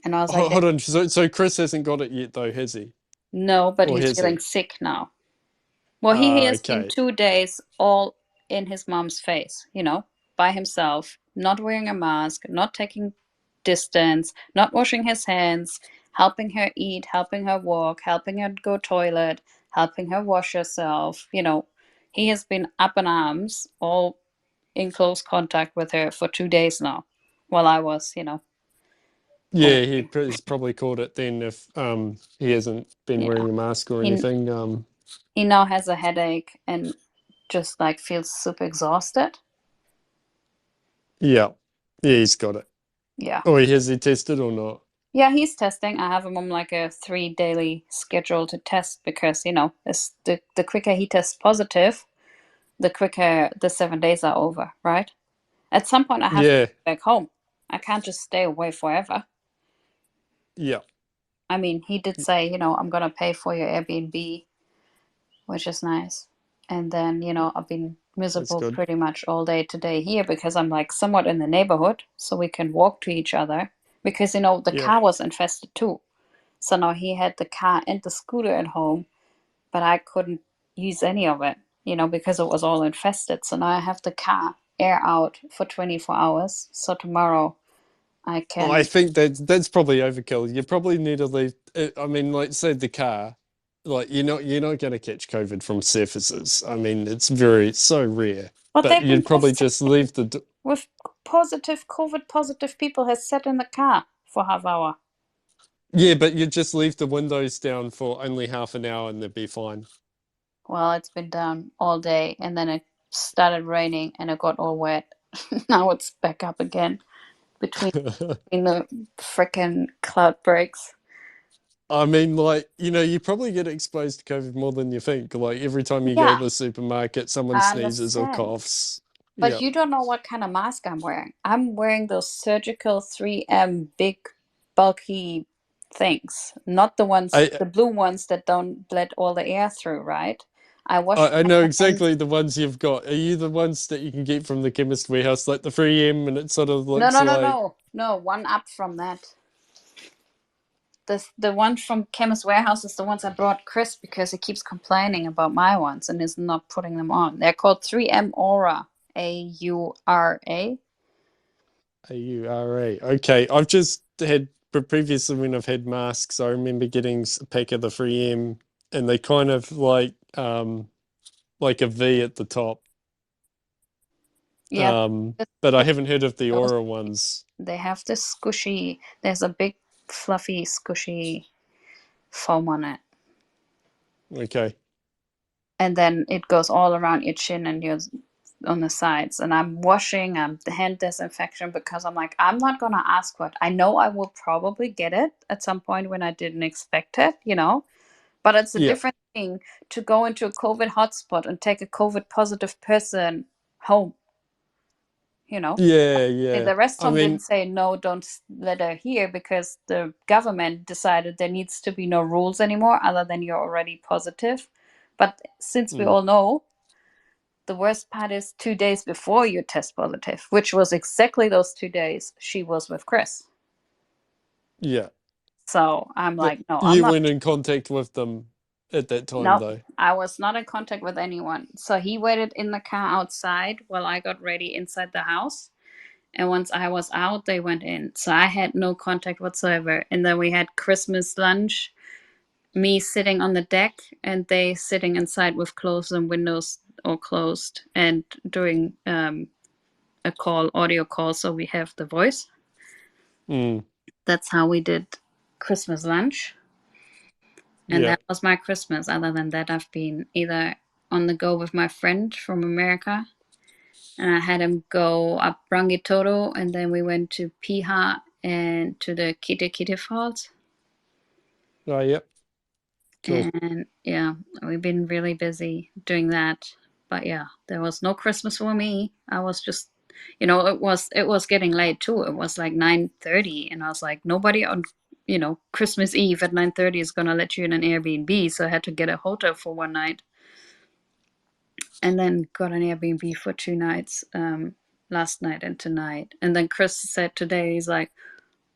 And I was like, Hold on. So Chris hasn't got it yet, though, has he? no, but Or he's has he? feeling sick now. Well, he has been Okay. 2 days all in his mom's face, by himself, not wearing a mask, not taking distance, not washing his hands, helping her eat, helping her walk, helping her go toilet, helping her wash herself. He has been up in arms, all in close contact with her for 2 days now, while I was, Yeah, away. he's probably caught it then if he hasn't been Yeah. wearing a mask or He, anything. he now has a headache and just like feels super exhausted. Yeah. Yeah, he's got it. Yeah. Oh, has he tested or not? Yeah, he's testing. I have him on like a 3 daily schedule to test because, it's the quicker he tests positive, the quicker the 7 days are over, right? At some point, I have to Yeah. go back home. I can't just stay away forever. Yeah. I mean, he did say, I'm going to pay for your Airbnb, which is nice. And then, I've been miserable good. pretty much all day today here because I'm like somewhat in the neighborhood, so we can walk to each other. Because, the Yeah. car was infested too. So now he had the car and the scooter at home, but I couldn't use any of it, because it was all infested. So now I have the car air out for 24 hours. So tomorrow I Oh, I can. think that's probably overkill. You probably need to leave. I mean, like say the car, like you're not going to catch COVID from surfaces. I mean, it's so rare. But But they've been you'd probably testing just leave the. with COVID positive people has sat in the car for half hour. Yeah, but you just leave the windows down for only half an hour and they'd be fine. Well, it's been down all day, and then it started raining, and it got all wet. Now it's back up again between the freaking cloud breaks. I mean, like, you probably get exposed to COVID more than you think. Like every time you go Yeah, to the supermarket, someone I sneezes or understand. coughs. But Yeah. you don't know what kind of mask I'm wearing. I'm wearing those surgical 3M big, bulky things, not the blue ones that don't let all the air through, right? I washed I my know hands. exactly the ones you've got. Are you the ones that you can get from the chemist warehouse, like the 3M, and it sort of No, looks no, no, like. no. One up from that. The one from Chemist Warehouse is the ones I brought Chris because he keeps complaining about my ones and is not putting them on. They're called 3M Aura. AURA. AURA. Okay, I've just had previously when I've had masks, I remember getting a pack of the 3M, and they kind of like a V at the top. Yeah. But I haven't heard of the Those, Aura ones. they have this squishy. There's a big, fluffy, squishy foam on it. Okay. and then it goes all around your chin and your on the sides. And I'm washing, the hand disinfection, because I'm like, I'm not gonna ask for it. I know I will probably get it at some point when I didn't expect it, you know. But it's a Yeah. different thing to go into a COVID hotspot and take a COVID positive person home, you know. Yeah, And yeah. the rest I home didn't mean, say no, don't let her here, because the government decided there needs to be no rules anymore other than you're already positive. But since we mm, all know, the worst part is 2 days before you test positive, which was exactly those 2 days she was with Chris. yeah. So I'm But like, no, I'm you not. weren't in contact with them at that time, Nope, though. I was not in contact with anyone. So he waited in the car outside while I got ready inside the house. And once I was out, they went in. So I had no contact whatsoever. And then we had Christmas lunch, me sitting on the deck and they sitting inside with closed and windows all closed and doing a call, audio call, so we have the voice. Mm, That's how we did Christmas lunch. And yeah. that was my Christmas. Other than that, I've been either on the go with my friend from America, and I had him go up Rangitoto, and then we went to Piha and to the Kite Kite Falls. Oh, yep. Cool. And yeah, we've been really busy doing that. But yeah, there was no Christmas for me. I was just, you know, it was getting late too. It was like 9:30, and I was like, nobody on, you know, Christmas Eve at 9:30 is gonna let you in an Airbnb. So I had to get a hotel for one night, and then got an Airbnb for 2 nights, last night and tonight. And then Chris said today, he's like,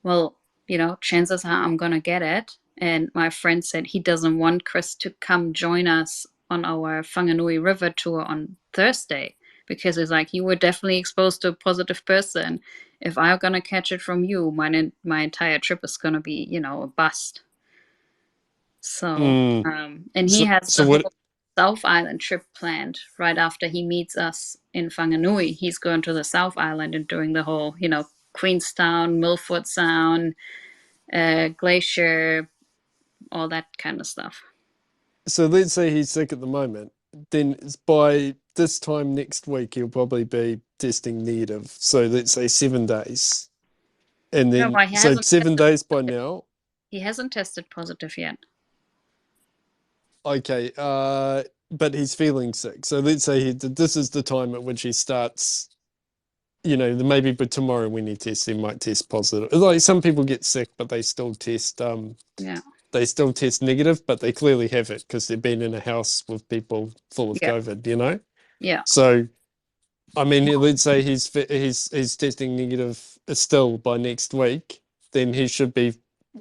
well, you know, chances are I'm gonna get it. And my friend said he doesn't want Chris to come join us on our Whanganui River tour on Thursday, because it's like, you were definitely exposed to a positive person. If I'm gonna catch it from you, my entire trip is gonna be, you know, a bust. So, Mm. and he So, has so the what? whole South Island trip planned right after he meets us in Whanganui. He's going to the South Island and doing the whole, you know, Queenstown, Milford Sound, Glacier, all that kind of stuff. So let's say he's sick at the moment. Then by this time next week, he'll probably be testing negative. So let's say 7 days. And No, then, he so hasn't 7 tested days by positive. now. He hasn't tested positive yet. Okay, but he's feeling sick. So let's say this is the time at which he starts, you know, maybe but tomorrow when he tests, he might test positive. Like some people get sick, but they still test, Yeah. they still test negative, but they clearly have it because they've been in a house with people full of Yeah. COVID, you know? Yeah. So, I mean, let's say he's testing negative still by next week, then he should be,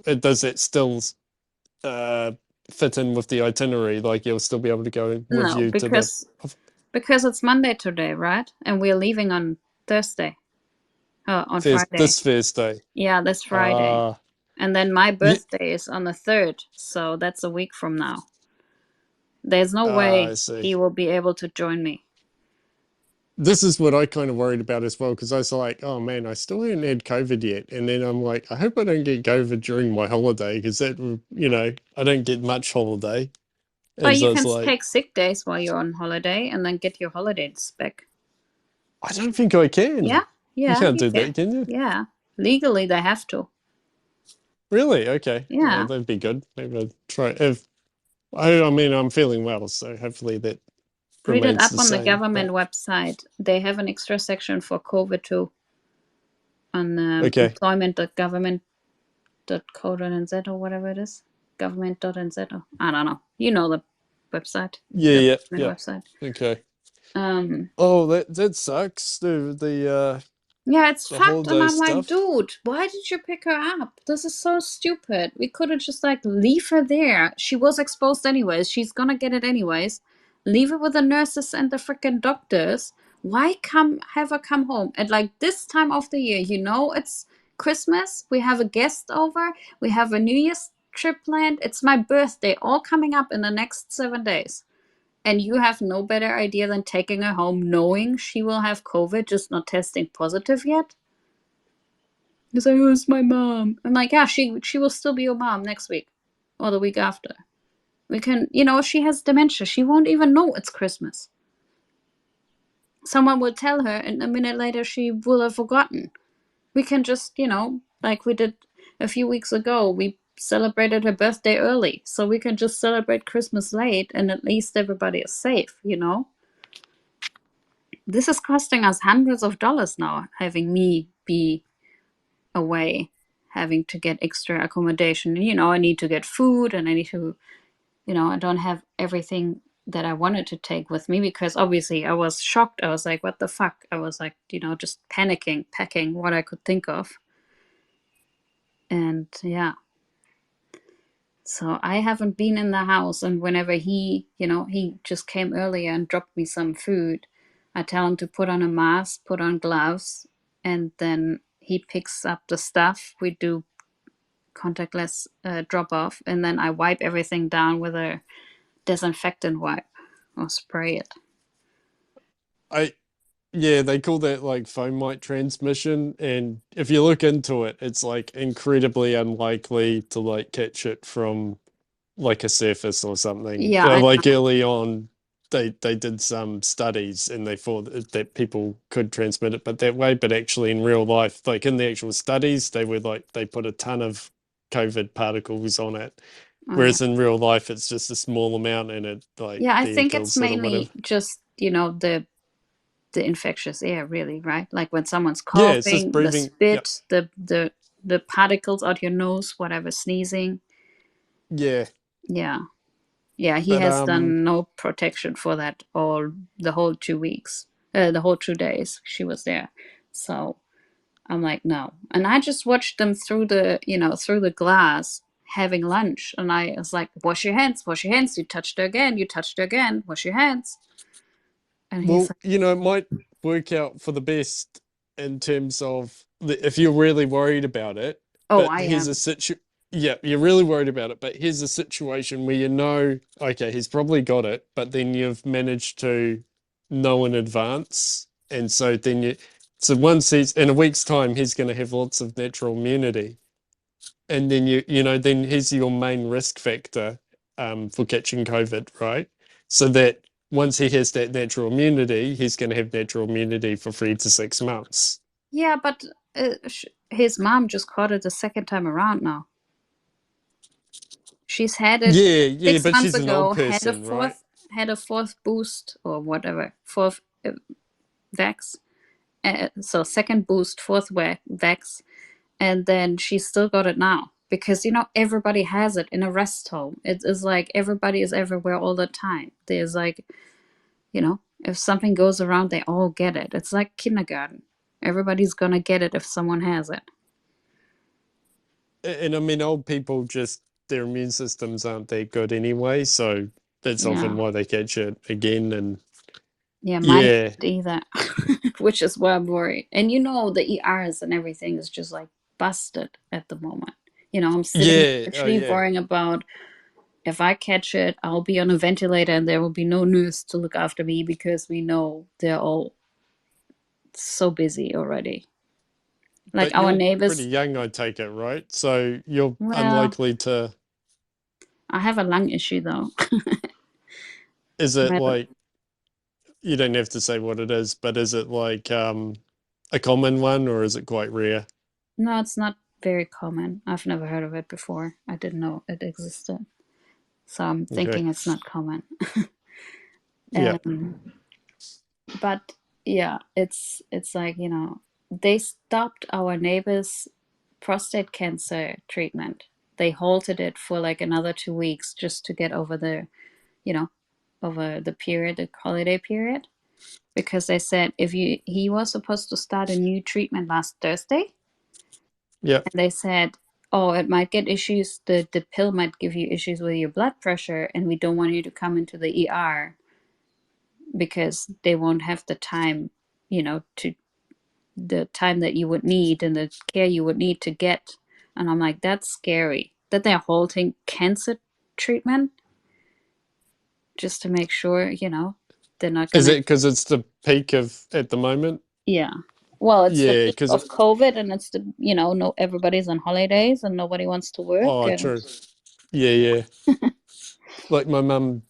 does that still fit in with the itinerary? Like you'll still be able to go with No, you to the because it's Monday today, right? And we're leaving on Thursday. On Friday. this Thursday. Yeah, this Friday. And then my birthday is on the 3rd, so that's a week from now. There's no way I see. he will be able to join me. This is what I kind of worried about as well, because I was like, oh man, I still haven't had COVID yet. And then I'm like, I hope I don't get COVID during my holiday, because that, you know, I don't get much holiday. But And you so can it's like, take sick days while you're on holiday and then get your holidays back. I don't think I can. Yeah, You can't do that, can you? Yeah, legally they have to. Really? Okay. Yeah. That'd be good. Maybe I'll try. If I mean, I'm feeling well, so hopefully that Read it remains up the on the same. government But website. They have an extra section for COVID too. On okay. employment.government.co.nz or whatever it is. Government.nz. Or, I don't know. You know the website. Yeah. Website. Okay. Um. Oh, that sucks. The Yeah, it's the fucked, and holiday I'm like, stuff. dude, why did you pick her up? This is so stupid. We could have just like leave her there. She was exposed anyways. She's gonna get it anyways. Leave her with the nurses and the freaking doctors. Why have her come home at like this time of the year? You know, it's Christmas. We have a guest over. We have a New Year's trip planned. It's my birthday, all coming up in the next 7 days. And you have no better idea than taking her home knowing she will have COVID, just not testing positive yet? He's like, oh, it's my mom. I'm like, yeah, she will still be your mom next week or the week after. We can, she has dementia. She won't even know it's Christmas. Someone will tell her, and a minute later she will have forgotten. We can just, like we did a few weeks ago, we celebrated her birthday early, so we can just celebrate Christmas late, and at least everybody is safe, This is costing us hundreds of dollars now, having me be away, having to get extra accommodation. I need to get food, and I need to, I don't have everything that I wanted to take with me, because obviously I was shocked. I was like, what the fuck? I was like, just panicking, packing what I could think of. And yeah. So I haven't been in the house, and whenever he just came earlier and dropped me some food, I tell him to put on a mask, put on gloves, and then he picks up the stuff. We do contactless drop off, and then I wipe everything down with a disinfectant wipe or spray it. Yeah, they call that like foam mite transmission, and if you look into it, it's like incredibly unlikely to like catch it from like a surface or something. Yeah, I Like know. early on, they did some studies and they thought that people could transmit it, but that way. But actually, in real life, like in the actual studies, they put a ton of COVID particles on it, Oh, whereas in real life, it's just a small amount, and it like yeah, I then think it's kills it or whatever. mainly just the infectious air, really, right? Like when someone's Yeah, it's just coughing, the breathing. Yep. spit, the particles out your nose, whatever, sneezing. Yeah. Yeah. Yeah, he But has done no protection for that the whole 2 weeks, the whole 2 days she was there. So I'm like, no. And I just watched them through the glass having lunch, and I was like, wash your hands, wash your hands. You touched her again, wash your hands. And he's well, like, it might work out for the best in terms of if you're really worried about it. oh, But I here's am. a yeah, you're really worried about it, but here's a situation where okay, he's probably got it, but then you've managed to know in advance. And so so once he's in a week's time, he's going to have lots of natural immunity. And then then he's your main risk factor for catching COVID, right? So that once he has that natural immunity, he's going to have natural immunity for 3 to 6 months. Yeah, but his mom just caught it the second time around now. She's had it Yeah, 6 but months she's an old ago, person, right? had a fourth boost or whatever, fourth vax. So second boost, fourth vax, and then she still got it now. Because everybody has it in a rest home. It is like everybody is everywhere all the time. There's like, if something goes around, they all get it. It's like kindergarten. Everybody's gonna get it if someone has it. And I mean, old people their immune systems aren't that good anyway, so that's often Yeah. why they catch it again. And Yeah, mine yeah, isn't either, which is why I'm worried. And the ERs and everything is just like busted at the moment. I'm sitting yeah, oh literally yeah. worrying about if I catch it, I'll be on a ventilator and there will be no nurse to look after me because we know they're all so busy already. Like But our you're neighbors. pretty young, I take it, right? So you're Well, unlikely to. I have a lung issue though. Is it But like, you don't have to say what it is, but is it like a common one, or is it quite rare? no, it's not very common. I've never heard of it before. I didn't know it existed. So I'm Okay. thinking it's not common. Yeah. But yeah, it's like, they stopped our neighbor's prostate cancer treatment. They halted it for like another 2 weeks just to get over the period, the holiday period. Because they said he was supposed to start a new treatment last Thursday. Yeah. And they said, oh, it might get issues. The pill might give you issues with your blood pressure, and we don't want you to come into the ER because they won't have the time, to the time that you would need and the care you would need to get. And I'm like, that's scary that they're halting cancer treatment just to make sure, they're not Is gonna. it because it's the peak at the moment? Yeah. Well, it's the Yeah, peak because of COVID, and it's no, everybody's on holidays and nobody wants to work. oh, And true. Yeah. Like my mum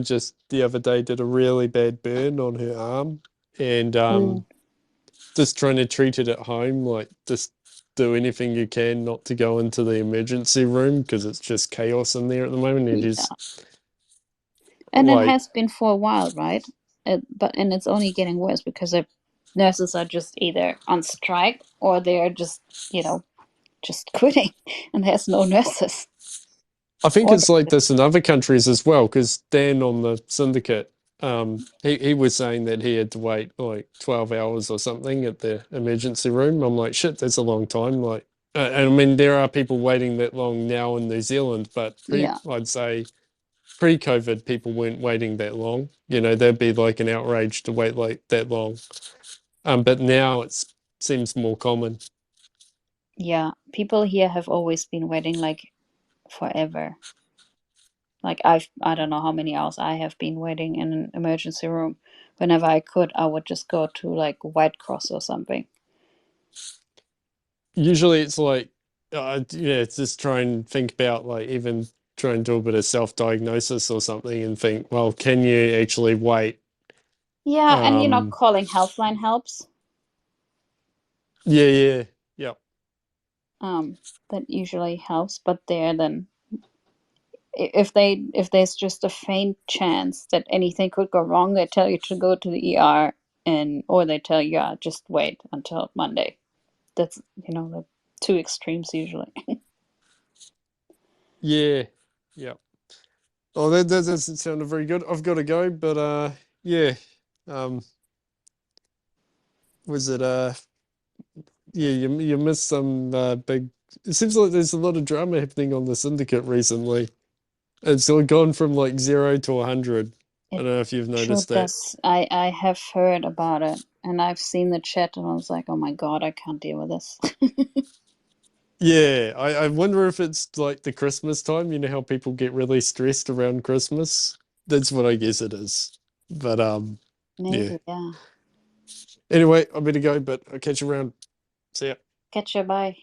just the other day did a really bad burn on her arm, and just trying to treat it at home, like just do anything you can not to go into the emergency room because it's just chaos in there at the moment. It Yeah. is And it like has been for a while, right? And it's only getting worse because the nurses are just either on strike or they're just, just quitting, and there's no nurses. I think Or it's like this in other countries as well, because Dan on the Syndicate, he was saying that he had to wait like 12 hours or something at the emergency room. I'm like, shit, that's a long time. Like, and I mean, there are people waiting that long now in New Zealand, but yeah, I'd say pre-COVID, people weren't waiting that long. You know, there'd be like an outrage to wait like that long. But now it seems more common. yeah. People here have always been waiting like forever. Like I don't know how many hours I have been waiting in an emergency room. Whenever I could, I would just go to like White Cross or something. Usually it's like, yeah, it's just try and think about like even try and do a bit of self-diagnosis or something and think, well, can you actually wait? Yeah, and calling Healthline helps. Yeah, yeah. That usually helps, but then if there's just a faint chance that anything could go wrong, they tell you to go to the ER, or they tell you, yeah, just wait until Monday. That's the two extremes usually. Yeah, yeah. Oh, that doesn't sound very good. I've got to go, but yeah. Was it yeah, you missed some big. It seems like there's a lot of drama happening on the Syndicate recently. It's sort of gone from like 0 to 100. I It don't know if you've sure noticed that. does. I have heard about it, and I've seen the chat, and I was like, oh my god, I can't deal with this. Yeah, I wonder if it's like the Christmas time. You know how people get really stressed around Christmas? That's what I guess it is. But yeah. Maybe, yeah. Anyway, I better go, but I'll catch you around. See ya. Catch you, bye.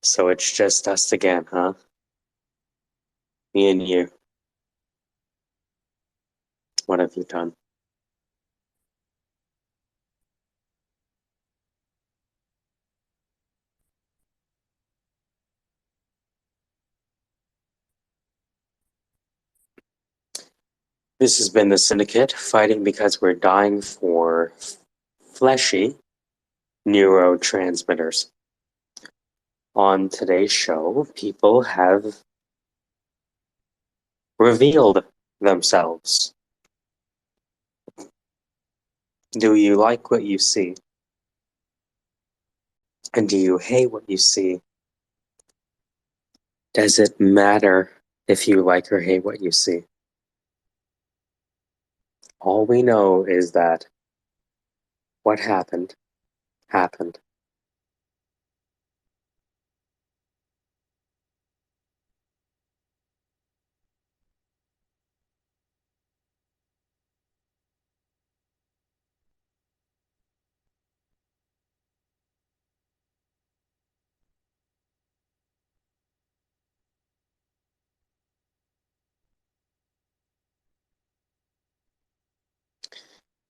So it's just us again, huh? Me and you. What have you done? This has been the Syndicate, fighting because we're dying for fleshy neurotransmitters. On today's show, people have revealed themselves. Do you like what you see? And do you hate what you see? Does it matter if you like or hate what you see? All we know is that what happened, happened.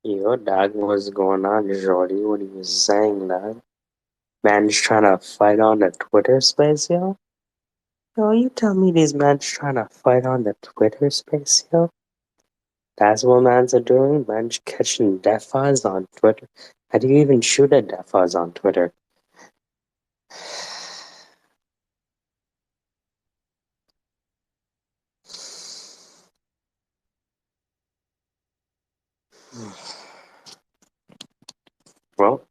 Your dog, what's going on, Jordy? What are you saying, dog? Man's trying to fight on the Twitter space, yo? Yo, you tell me these men's trying to fight on the Twitter space, yo? That's what mans are doing? Man's catching death fuzz on Twitter. How do you even shoot a death fuzz on Twitter? Well,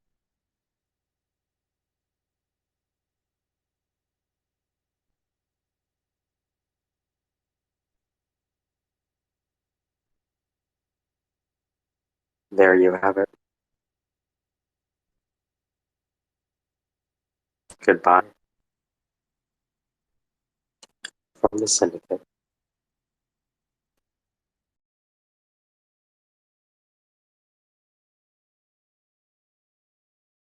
there you have it. Goodbye from the Syndicate.